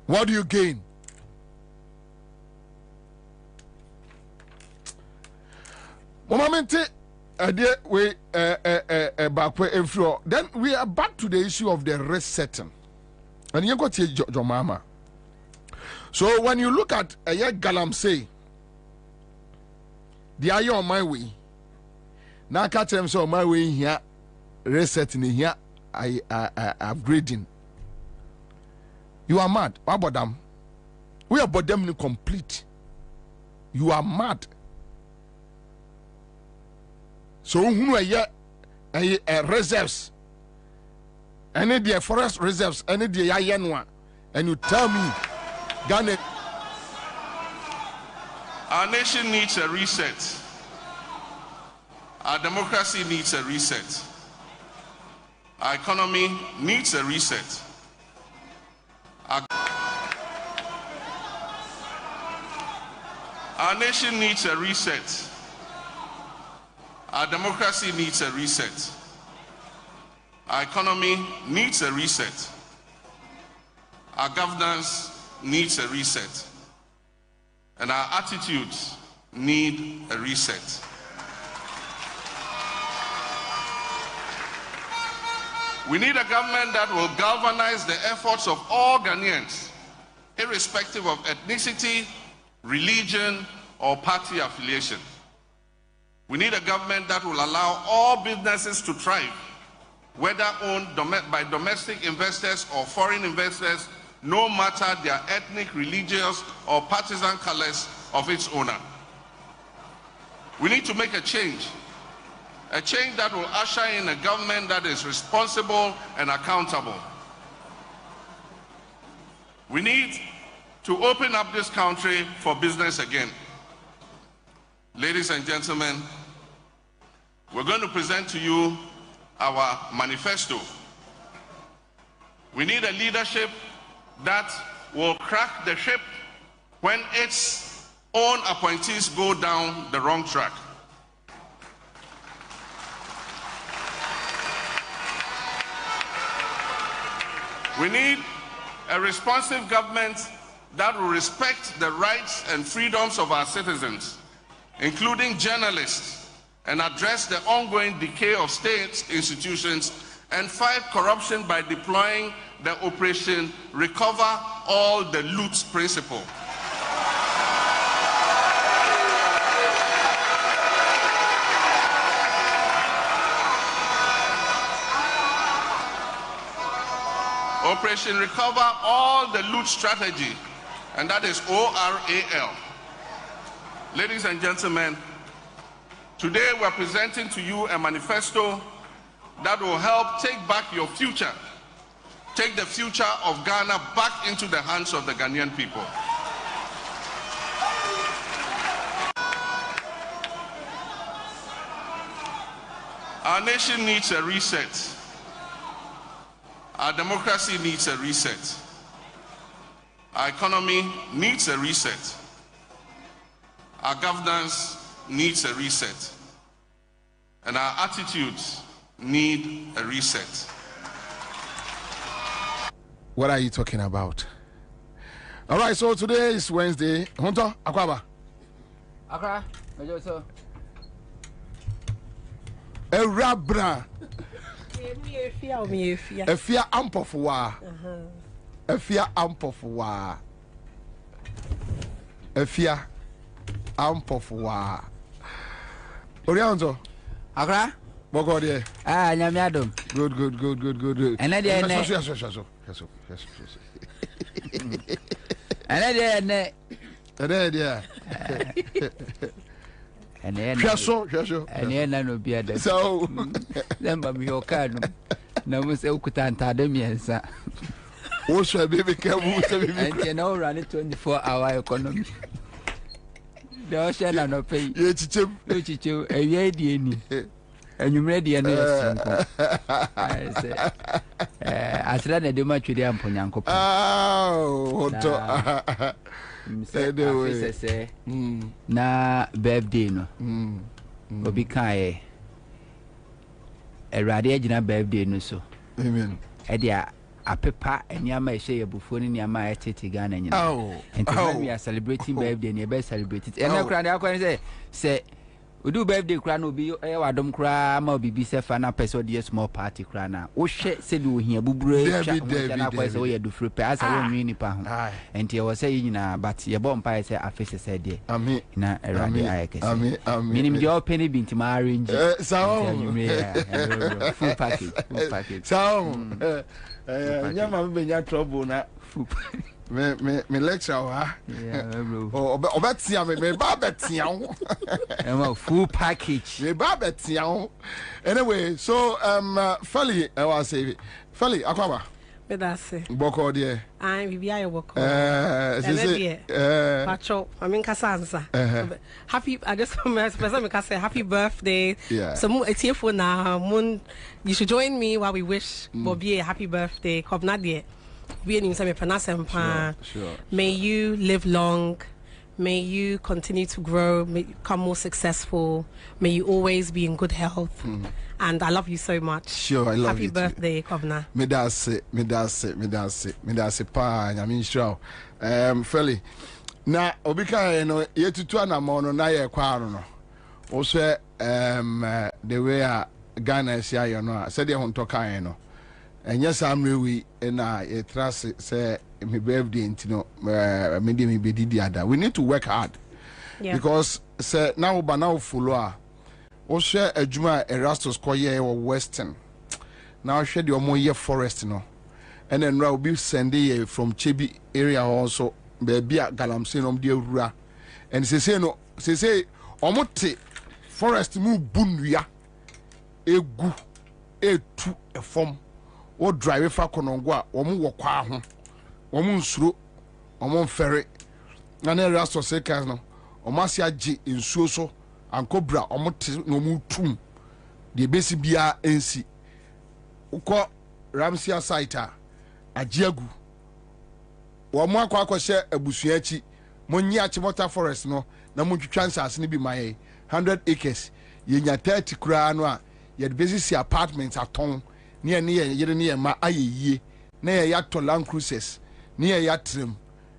What do you gain? Momamente then we are back to the issue of the resetting. And you got your mama. So when you look at Galam say, they are on my way. Now catch them so my way here, resetting here, I upgrading. You are mad. What about them? We are about them complete. You are mad. So who are reserves? Any the forest reserves, any the Yayanwa, and you tell me, Ghana. Our nation needs a reset. Our democracy needs a reset. Our economy needs a reset. Our nation needs a reset. Our democracy needs a reset. Our economy needs a reset. Our governance needs a reset. And our attitudes need a reset. We need a government that will galvanize the efforts of all Ghanaians, irrespective of ethnicity, religion, or party affiliation. We need a government that will allow all businesses to thrive, whether owned by domestic investors or foreign investors, no matter their ethnic, religious, or partisan colors of its owner. We need to make a change that will usher in a government that is responsible and accountable. We need to open up this country for business again. Ladies and gentlemen, we're going to present to you our manifesto. We need a leadership that will crack the ship when its own appointees go down the wrong track. We need a responsive government that will respect the rights and freedoms of our citizens, including journalists, and address the ongoing decay of state institutions and fight corruption by deploying the Operation Recover All the Loot principle. Operation Recover All the Loot strategy, and that is ORAL. Ladies and gentlemen, today we're presenting to you a manifesto that will help take back your future, take the future of Ghana back into the hands of the Ghanaian people. Our nation needs a reset. Our democracy needs a reset. Our economy needs a reset. Our governance needs a reset. And our attitudes need a reset. What are you talking about? All right, so today is Wednesday. Hunter, Akwaba. Akra, Mejoso. Erabra. Efia ampofuwa. Efia ampofuwa. Efia ampofuwa. Orianzo. Akra? Boko de. Ah, nyame adom. Good. Ene de ene. Yes. Ene de ene. Ene de. Hwaso. Ene na no bia da. So, lamba mi okanu. Na mo se ukuta ntade miensa. Wo so baby ka mu se baby. Ente na o run 24-hour economy. De o she na no pay. Ye chichem. O chichem ewie die eni. Enyumre die na yesinko. Asra na de ma twede amponyankopon. Hoto. Anyway. Na birthday no. Obi kae. Erade agina birthday no so. Amen. Edia apepa enyama ehye yebufuo ni nyama etete Ghana nyina. And we are celebrating birthday and be celebrate it. And kra na akwa say udu birthday kra na obi e wadom kra ma obi bi se fa na person dey small party kra na wo hwe se de ohia bubure twa na kwa se wo ye do free pass a wo nwi nipa ho. And ye was say nyina but ye bomb pa say afese say dey. Amen. Na erade ayekese. Amen. Minim je open binti ma arrange. Full package. So nyama benya trouble na me lecture ha obetia me ba betia ho full package me ba betia ho anyway so Fally I was say Fally Akwaba me da say boko de ai bibia ye boko pacho I mean kasa Ansah happy I just person me kasa happy birthday so mu etiefo na mun you should join me while we wish Bobie a happy birthday Kwabena de Sure. May you live long. May you continue to grow. May you become more successful. May you always be in good health. And I love you so much. Sure, I love you. Happy birthday, Kwabena. Me that's it. Pa, I mean, sure. Fally. Na obika no yetutu anamono na ye kwa no. Also the way Ghana is here no. Said you want to kai no. And yes, I'm really in a trust say my birthday intino me be the other. We need to work hard. Because say now ba now follow o share adwuma Erastus koye or Western. Now share the omoye forest no. And then we be sending from Chebi area also be a galamsey no de wura. And say omote forest mu bunua egu etu efom o drive fa konongwa omo wo kwa ho omo nsuro omo mfere na na Erastus seconds no omo asia gi nsuo so ankobra omote no mu tum de besi bia ensi uko Ramsia site agiagu wo mo akwa abusua chi monyi Achimota forest no na montwitwa nsase ne bi maye 100 acres yenya 30 kura no a ye de besi apartments aton ne ye ne ma ayeye na ye yato Land Cruisers ne ye yatrem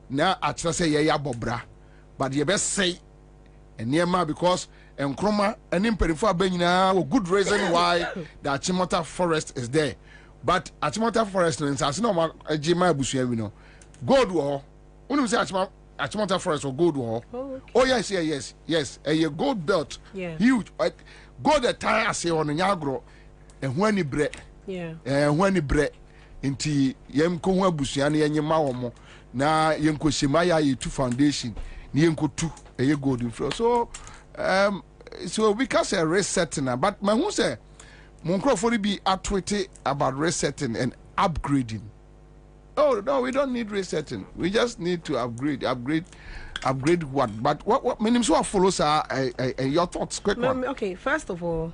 na akyerɛ sɛ ye ya bobra but ye be say enema because enkroma eni mperifo abanyina wo good reason why the Achimota forest is there but Achimota forest no nsase no ma agima abusua wi no gold wo unum say Achimota forest or gold wo oh yes a gold belt huge gold the tire say on nyagro ehun ani bre ehun ani bre nti yem ko hu abusua no yenyema wo mo na yenko shemaya yetu foundation ni yenko tu a gold inflow so we can say resetting but my who say Monkrofori be tweeting about resetting and upgrading. Oh no, we don't need resetting. We just need to upgrade what? But what means what follows are your thoughts quick one. Okay, first of all,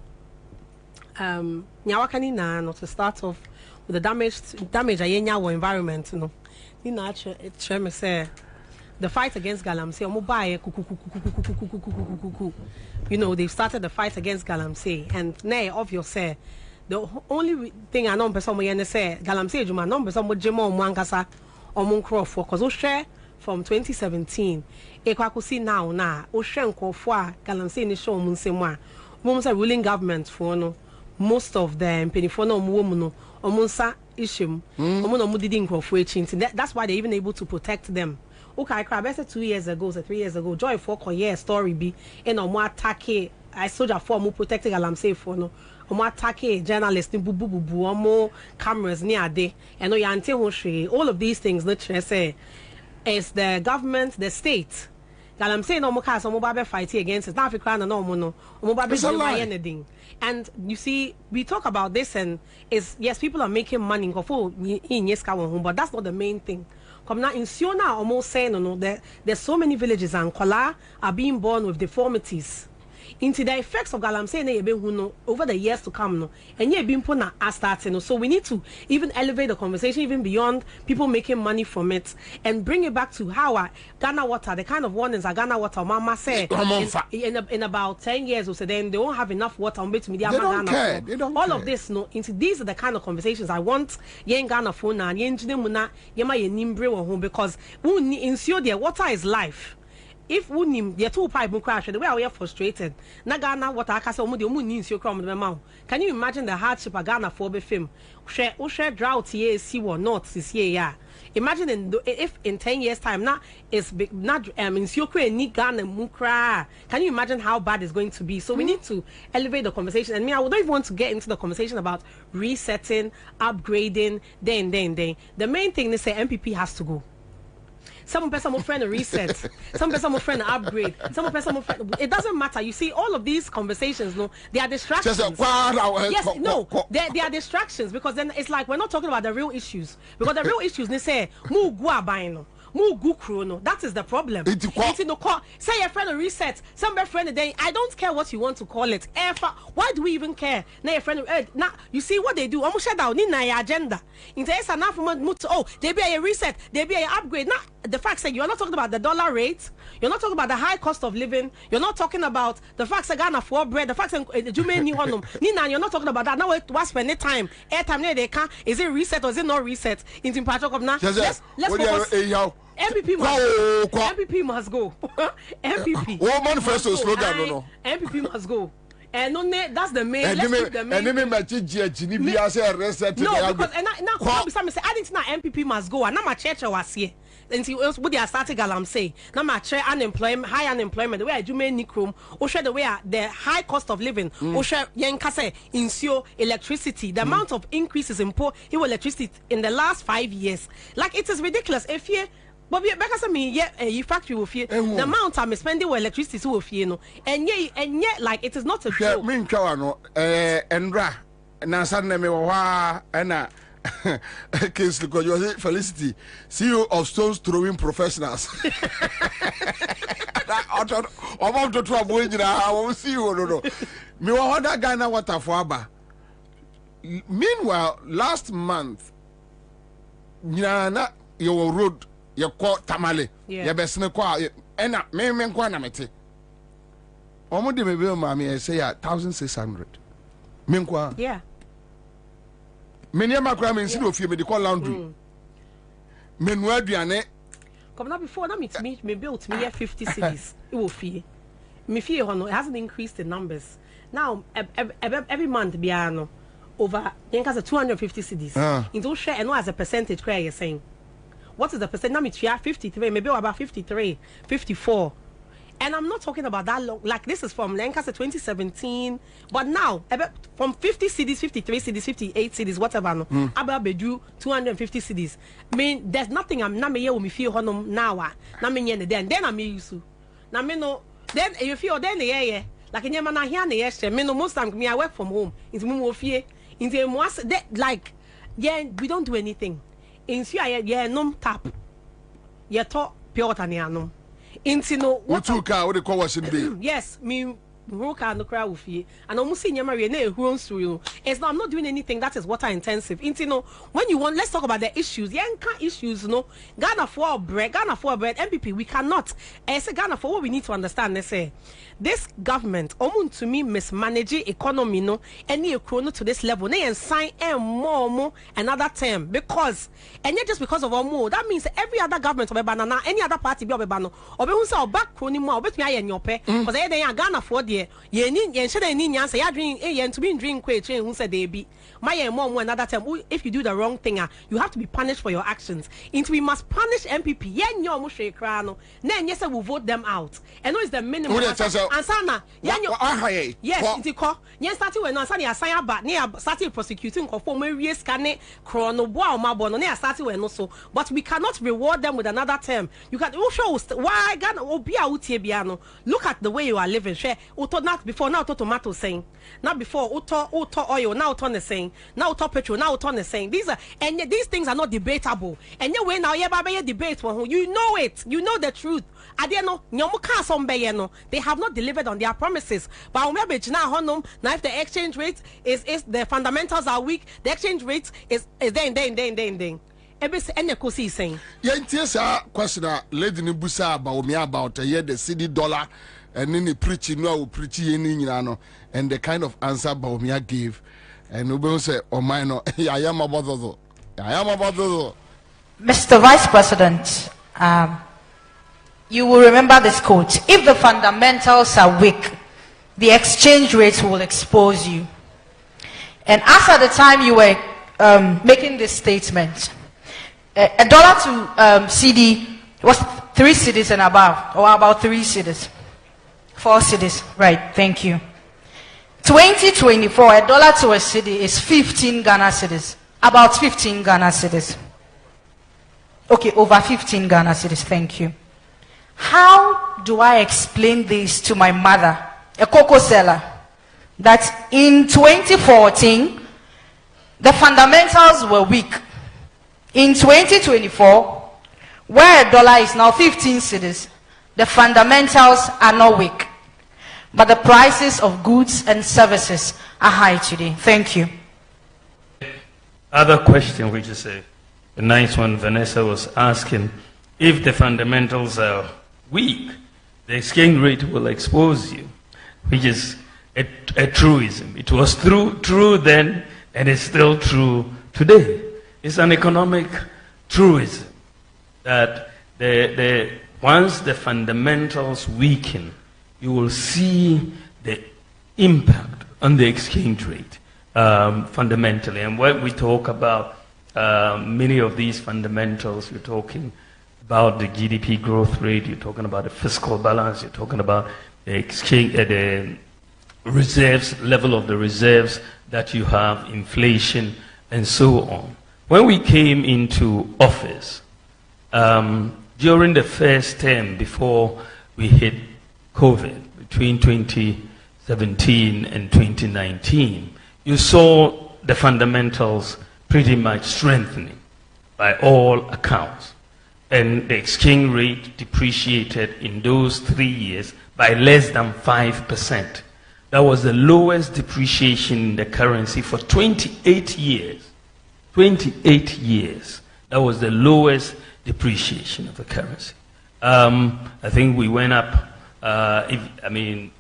nyawakani na not to start off with the damage ayenya our environment, you know. Ni say the fight against Galamsey, you know, they've started the fight against Galamsey, and nay, obviously, the only thing I know person we say Galamsey Juma no person mo jemo mwankasa or Monkrofo because we share from 2017. Ekwakusi now o share nkofo Galamsey ni show mun semwa. Mo say ruling government for no most of them penifo no mo no omunsa ishim omo no mo didi nkofo echi. That's why they're even able to protect them. Okay, I said 2 years ago, 3 years ago, Joy for year story be and more attack I soldier for more protecting Galamsey for no more attack journalists in bubu more cameras near day and no yanti all of these things literally say it's the government, the state. Galamsey no more case mobile fighting against it. Now if you cry no mobile anything. And you see, we talk about this and is yes, people are making money but that's not the main thing. Come now in Siona almost saying no there's so many villages and Kola are being born with deformities. Into the effects of Galamsey over the years to come no and ye being put na starting. So we need to even elevate the conversation even beyond people making money from it and bring it back to how Ghana water, the kind of warnings Ghana water mama say in about 10 years or so then they won't have enough water on bit media. They don't care. All of this no into these are the kind of conversations I want yen Ghana phone and yen muna yema ye nimbre home because ensure their water is life. If we need the two pipe crash, the way we are frustrated. Nagana, what I can say, can you imagine the hardship of Ghana for the film? Share drought here, see what not this year. Imagine if in 10 years' time now it's not in Siokwe ni Ghana mukra. Can you imagine how bad it's going to be? So we need to elevate the conversation. And me, I would not even want to get into the conversation about resetting, upgrading, then. The main thing is say MPP has to go. Some person will friend a reset, some person will friend an upgrade, some person will friend. It doesn't matter. You see, all of these conversations, no, they are distractions. Yes, no, they are distractions because then it's like we're not talking about the real issues. Because the real issues, they say, mu gua baino. That is the problem. Say your friend a reset, some friend a day. I don't care what you want to call it. Why do we even care? Now your friend, now you see what they do. Almost shut down in your agenda. They be a reset, they be an upgrade. Now the fact that you're not talking about the dollar rate, you're not talking about the high cost of living, you're not talking about the fact that Ghana for bread, the fact that you're not talking about that. Now we're spending time, airtime. They can is it reset or is it not reset? In part of now, let's focus. MPP must go. MPP. What manifesto slogan no? MPP must go. And that's the main. Let's keep the main. No, because now say I didn't know MPP must go. And now my church was here. And see what they are starting Galamsey. Now my church unemployment, high unemployment. The way I do make Nikrum, or share the way the high cost of living, or share Yankase insure electricity. The amount of increases in poor electricity in the last 5 years, like it is ridiculous. If you Bobie, because you factory with you, the amount I'm spending with electricity with you, and yet, like it is not a joke. Endra, na sanne me wa na case because you say Felicity, CEO of Stones Throwing Professionals. I'm out to trouble. I will see you. No. Me wa that guy na water for aba. Meanwhile, last month, na your road, your court tamale, your best no kwa, ena me kwa na mete. Omo de me be mami say 1,600. Me kwa. Yeah. Many of my crimes in ofie me de call laundry. Me no aduane. Come now before na me built me 50 cities. It will fee. Me fee it hasn't increased in numbers. Now every month biano over 250 cities. Into share and as a percentage cry you're saying. What is the percent? Now me 53, maybe about 53, 54. And I'm not talking about that long. Like this is from Lancaster 2017, but now from 50 cities, 53 cities, 58 cities, whatever. No, about bedu 250 cities. I mean, there's nothing. I'm not me me feel honum now. Na me nyene then I'm used to. Na me no then you feel then yeah. Like in your man here na yes. Me no most time me I work from home. Into me ofie. Into mo like yeah we don't do anything. Into yeah num tap. Yeah talk pure water ni anum. Intino what you car what they call washing day. Yes, me roka no cry with you and almost see nyama we na runs through you. It's not I'm not doing anything that is water intensive. Intino when you want let's talk about the issues. Yanka issues no Ghana for bread MPP we cannot. I say Ghana for what we need to understand they say this government to me mismanage economy no any chrono to this level they and sign more another term because and yet just because of more that means every other government of banana any other party be obebano obe say back crony more obetumi aye nyope because they Ghana for there ye shede ni nyansa ya drink to be drink kwe train who said they be my more another term if you do the wrong thing you have to be punished for your actions into we must punish MPP yen yo mo hwe kra no na enye say we vote them out and no is the minimum ansana yes it ko yen start we no ansana asan aba na start prosecuting ko for we scan chrono bo a ma bo no na start we no so but we cannot reward them with another term you can show why Ghana obi a utie bia no look at the way you are living share uto not before now to tomato saying not before uto oil now to the saying now uto petrol now to the saying these things are not debatable and you when now you debate one you know it you know the truth I don't know they have not delivered on their promises but now if the exchange rate is the fundamentals are weak the exchange rate is then any saying question lady ni busa about a year the city dollar and then the preaching no preaching and the kind of answer Baumia gave and we say oh my no I am about Mr. Vice President, you will remember this quote: if the fundamentals are weak, the exchange rate will expose you. And as at the time you were making this statement, a dollar to CD was 3 cedis and above, or about 3 cedis, 4 cedis, right? Thank you. 2024, a dollar to a cedi is 15 Ghana cedis, about 15 Ghana cedis. Okay, over 15 Ghana cedis. Thank you. How do I explain this to my mother, a cocoa seller, that in 2014 the fundamentals were weak? In 2024, where a dollar is now 15 cedis, the fundamentals are not weak, but the prices of goods and services are high today. Thank you. Other question, which is a nice one, Vanessa was asking, if the fundamentals are weak, the exchange rate will expose you, which is a truism. It was true then, and it's still true today. It's an economic truism that once the fundamentals weaken, you will see the impact on the exchange rate fundamentally. And when we talk about many of these fundamentals, you're talking about the GDP growth rate, you're talking about the fiscal balance, you're talking about the exchange, the reserves, level of the reserves that you have, inflation, and so on. When we came into office, during the first term before we hit COVID, between 2017 and 2019, you saw the fundamentals pretty much strengthening by all accounts. And the exchange rate depreciated in those 3 years by less than 5%. That was the lowest depreciation in the currency for 28 years. 28 years. That was the lowest depreciation of the currency. I think we went up,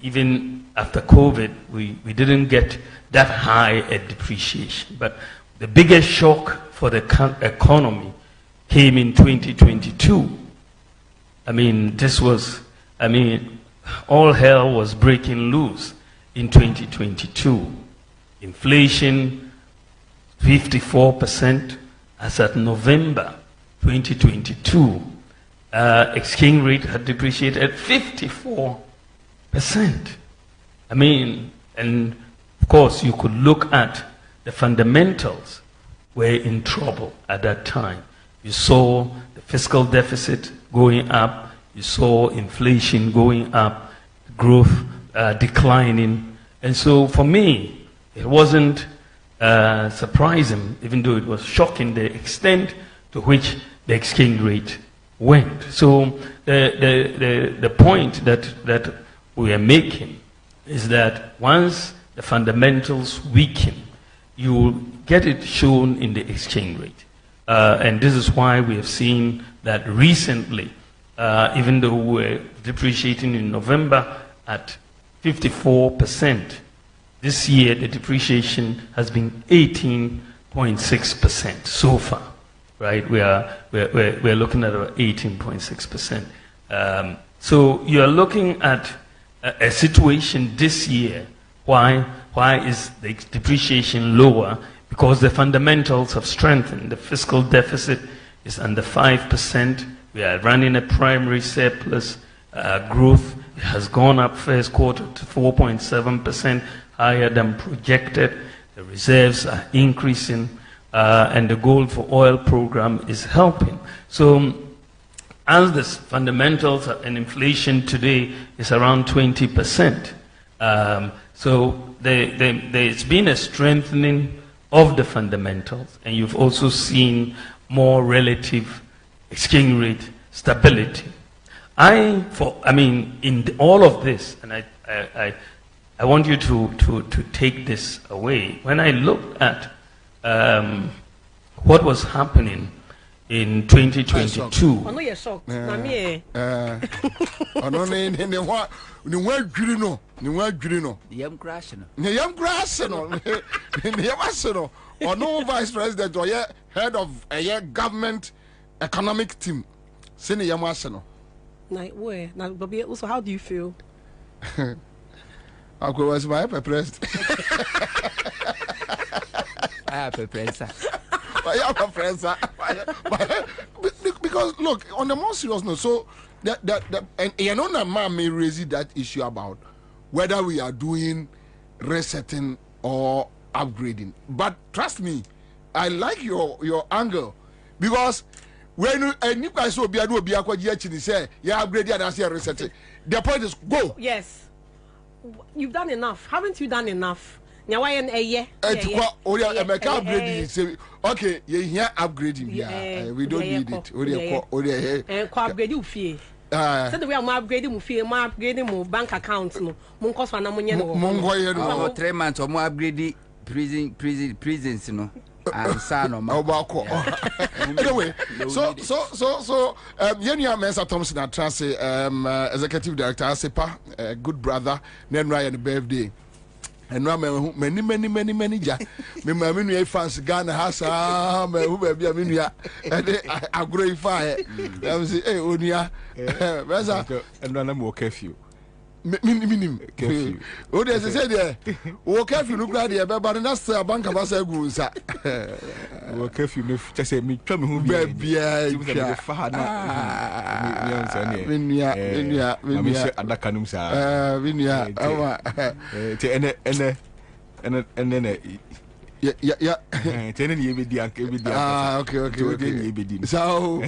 even after COVID, we didn't get that high a depreciation. But the biggest shock for the economy came in 2022. All hell was breaking loose in 2022. Inflation, 54% as at November 2022. Exchange rate had depreciated 54%. And of course, you could look at the fundamentals were in trouble at that time. You saw the fiscal deficit going up, you saw inflation going up, growth declining. And so for me, it wasn't surprising, even though it was shocking, the extent to which the exchange rate went. So the point that we are making is that once the fundamentals weaken, you will get it shown in the exchange rate. And this is why we have seen that recently, even though we're depreciating in November at 54%, this year the depreciation has been 18.6% so far, right? We're looking at about 18.6%. So you are looking at a situation this year. Why is the depreciation lower? Because the fundamentals have strengthened. The fiscal deficit is under 5%. We are running a primary surplus. Growth has gone up first quarter to 4.7%, higher than projected. The reserves are increasing, and the gold for oil program is helping. So as the fundamentals and inflation today is around 20%, so there's been a strengthening of the fundamentals, and you've also seen more relative exchange rate stability. In all of this, and I want you to take this away. When I looked at what was happening in 2022. Vice President or head of a government economic team. Bobie, also, how do you feel? I was my president. I have a friend. Because look, on the more serious note, so and man may raise that issue about whether we are doing resetting or upgrading. But trust me, I like your angle, because when you guys will be able to say you upgrade and I say resetting, the point is go. Yes, you've done enough, haven't you? Done enough. Okay, you hear upgrading here. We don't need it. So the way I'm upgrading my bank account no. 3 months or more upgrading prisons no. Ansah no. Anyway, so Yenya Mensa Thompson Atrase, executive director Asepa, good brother, then Ryan birthday. And many ja me manu fans Ghana has who baby aminu and I grow fire. I say hey onia and run more curfew. Minim curfew. Oh, they say there. Oh, curfew look like the but that's a bank of us a goose. Oh, curfew just say me come who baby. Okay. So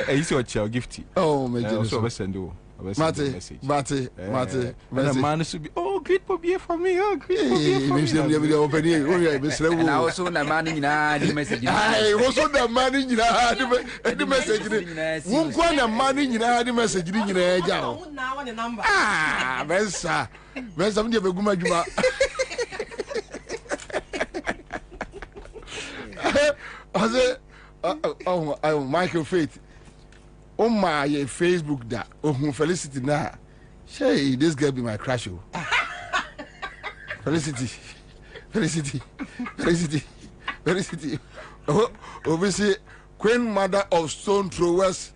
is your child gift. Oh, my goodness. Mate. And the man should be, oh, great Bobie for me. Oh, great Bobie for me. And I also the man in the message. I also the man in the message. Who got the money in the message? Ah, Mensa. Mensa, I'm never going to I said, oh, Michael Faith. Oh my Facebook that Felicity now. Hey, this girl be my crush. Felicity. Oh, obviously, Queen Mother of Stone Throwers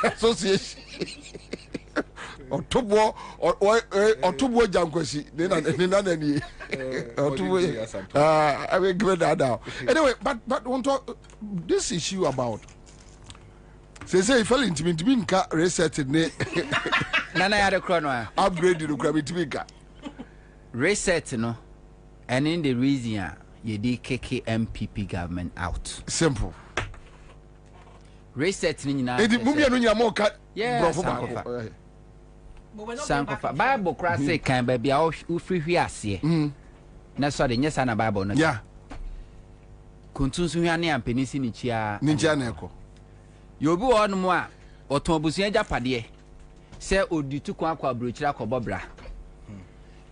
Association. Or Tubo Jankosi. Then I will give that down. Anyway, but want to this issue about. Say fell into me to be reset ne Nana had a chrono upgrade the Kwabena reset no, and in the reason you did KK MPP government out. Simple. Reset nina. It mumia no more cut. Yeah, Sankofa Bible class can be our free here. That's why the yes and a Bible. Yeah. Kuntunsuani and Penisi Nichia Ninjaneko. You be on moi or Tombusia Japade. Say, would you took one quabruchra cobobra?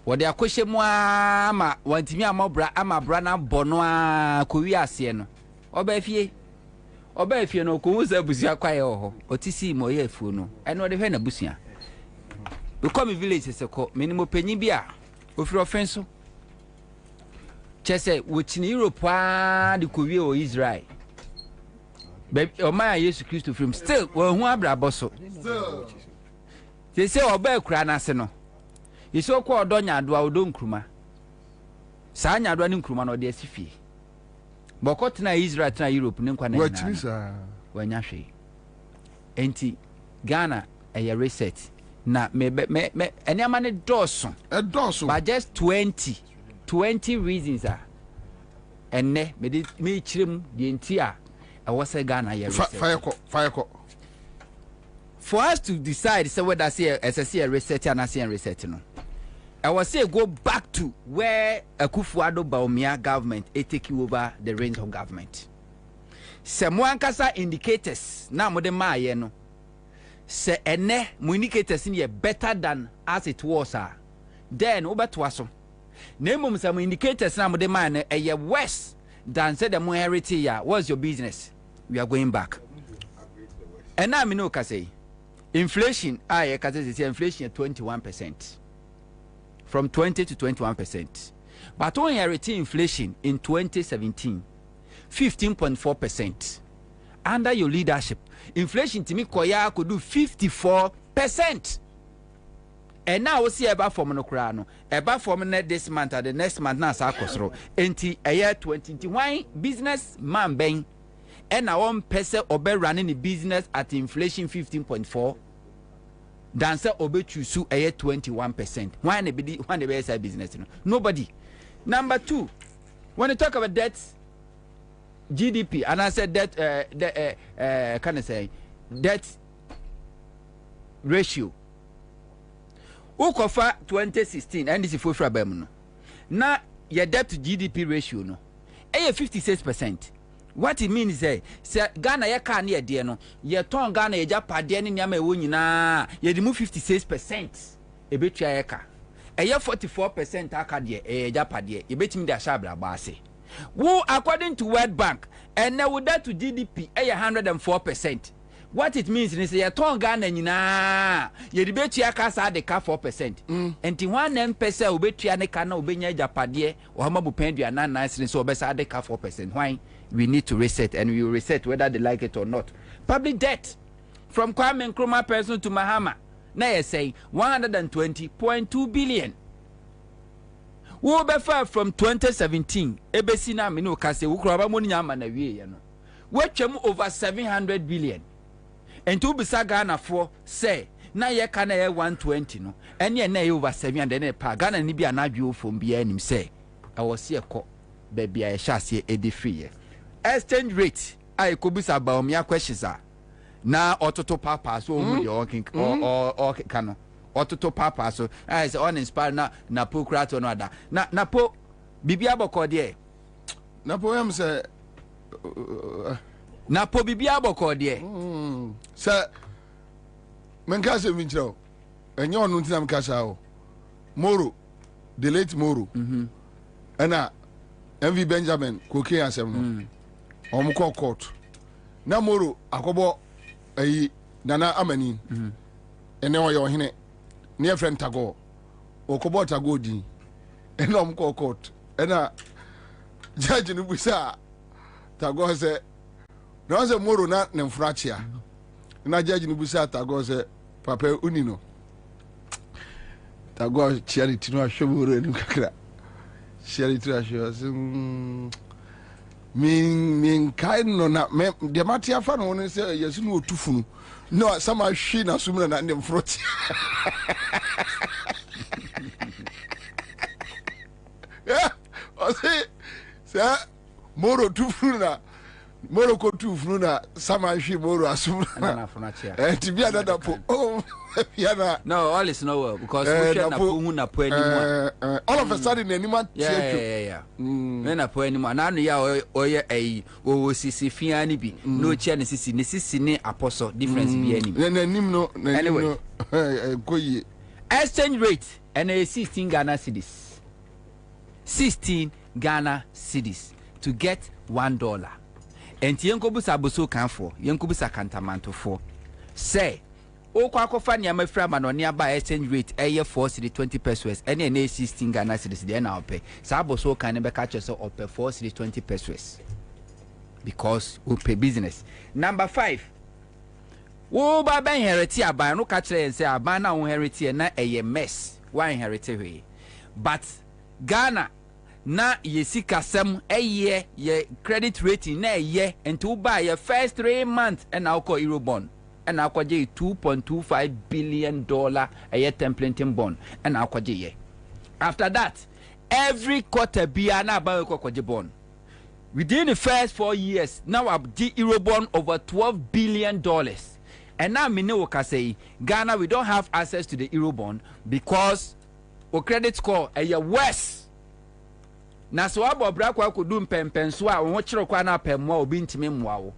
What they are question moi, want me a mobra, ama brana bonoa, Korea sieno. Obefie no, Kuza Busia quayo, or Tissi moye funo, and not the Vena Busia. We come in villages a co, minimum penibia, with your offense. Chese, which in Europe, the Korea or Israel. Baby, oh my, Jesus Christ from still, well, who are bosso. They say, oh, bear cranaseno. It's so called Donya Dwaldon Kruma. Sanya running Kruma or the Sifi. Bokotna Israel to Europe, Ninkwana. What is when Yashi? Enti Ghana, a reset. Na me and your man a dorsum. But just 20 reasons are. And ne, me chim the entire. I was a Ghana fire. For us to decide, so what I say as I see a reset and I see a reset, no. I was say go back to where a Kufuado Baumia government take over the reins of government. Some kasa indicators now more than my no. Say ene indicators in here better than as it was then over to us. Name some indicators now more than mine a year worse than said the more heritage. What's your business? We are going back. And now me know say inflation, inflation at 21%. From 20 to 21%. But when you retain inflation in 2017, 15.4%. Under your leadership, inflation to me koya could do 54%. And now we see about for monocrano, about for this month or the next month now sakosro. Enti a year 21 business man bang. And now 1 person obe running the business at inflation 15.4. Dancer obe chusu a year 21%. Why the be business? Nobody. Number 2, when you talk about debt, GDP, and I said that can I say debt ratio. Ukofa 2016 and this is for Frabem. Now your debt to GDP ratio no. 56%. What it means is say Ghana ya ka na de no ye ton Ghana ya japade ne nyama ewo nyina ye de mu 56% e betua ya ka 44% aka de e japade e betimi de ashabra ba ase wo according to World Bank and now that to GDP 104%. What it means is ye ton Ghana nyina ye de betua ka sa de ka 4%. Enti 1% obetua ne ka na obenya japade o hama bu pendua na nice so obesa de ka 4%. Why? We need to reset, and we will reset whether they like it or not. Public debt from Kwame Nkrumah person to Mahama. Now you say 120.2 billion. We befer from 2017. Ebesina minu kase ukroba money nyama na wie ya no. We twem over 700 billion. And to bisa Ghana for say na ye kana ye 120 no. Enye na ye over 700 na pa Ghana ni bia na dwo from bia anim say. I was here ko baby I shall say edi free. Exchange rate I could be about me questions are na ototo papa so omu de working or kano ototo papa so I say uninspired na po krato no ada na po bibia boko de na po am say na po bibia boko de say menka se vinchiro enye onu ntina mka sha o Moro the late Moro ana MV Benjamin koke asem no omko court na Moro akobo ayi nana amani ene oye ohene ne friend tago okobo tago din ene omko court ena judge no busa tago se no se Moro na ne mfrachia na judge no busa tago se papa unino tago charity no ahwemoro enu kakra charity ahwe min kind no na me de matia fa no ne se yesu no otufunu no sama hwi na sumna na ndem froti yeah o se Moro tufunu na Moro ko tufunu na sama hwi Moro asumna na frontier tibia dada po yana no all is no well because we share na po hu na po anymore all of a sudden anymore yeah na po anymore na no ya oye ai o sisi fia ni bi no chia ne sisi ne apostle difference bi ani na nim no anyway koyi exchange rate and 16 Ghana cedis 16 Ghana cedis to get $1 enti yenkobusa boso kanfo yenkobusa kantamanto for say okwa akofa ne amafra ma no ne aba exchange rate eye 4.20 pesos ene na 16 Ghana cedis de na ope sa boso kan ne be ka chese ope 4.20 pesos because we pay business. Number 5 wo ba ben inherit aban no ka kire say aban na wo inherit na eye mess wa inherit we but Ghana na yesika sem eye ye credit rating na eye enti buy your first 3 months and now call Eurobond and now call $2.25 billion a templating bond and now call after that every quarter be na buy a bond within the first 4 years now up the Eurobond over $12 billion and now me know what say Ghana we don't have access to the Eurobond because our credit score a worse. Na so abobra kwa kodum pempenso a wo chiro kwa na pemmo obi ntime mmoa wo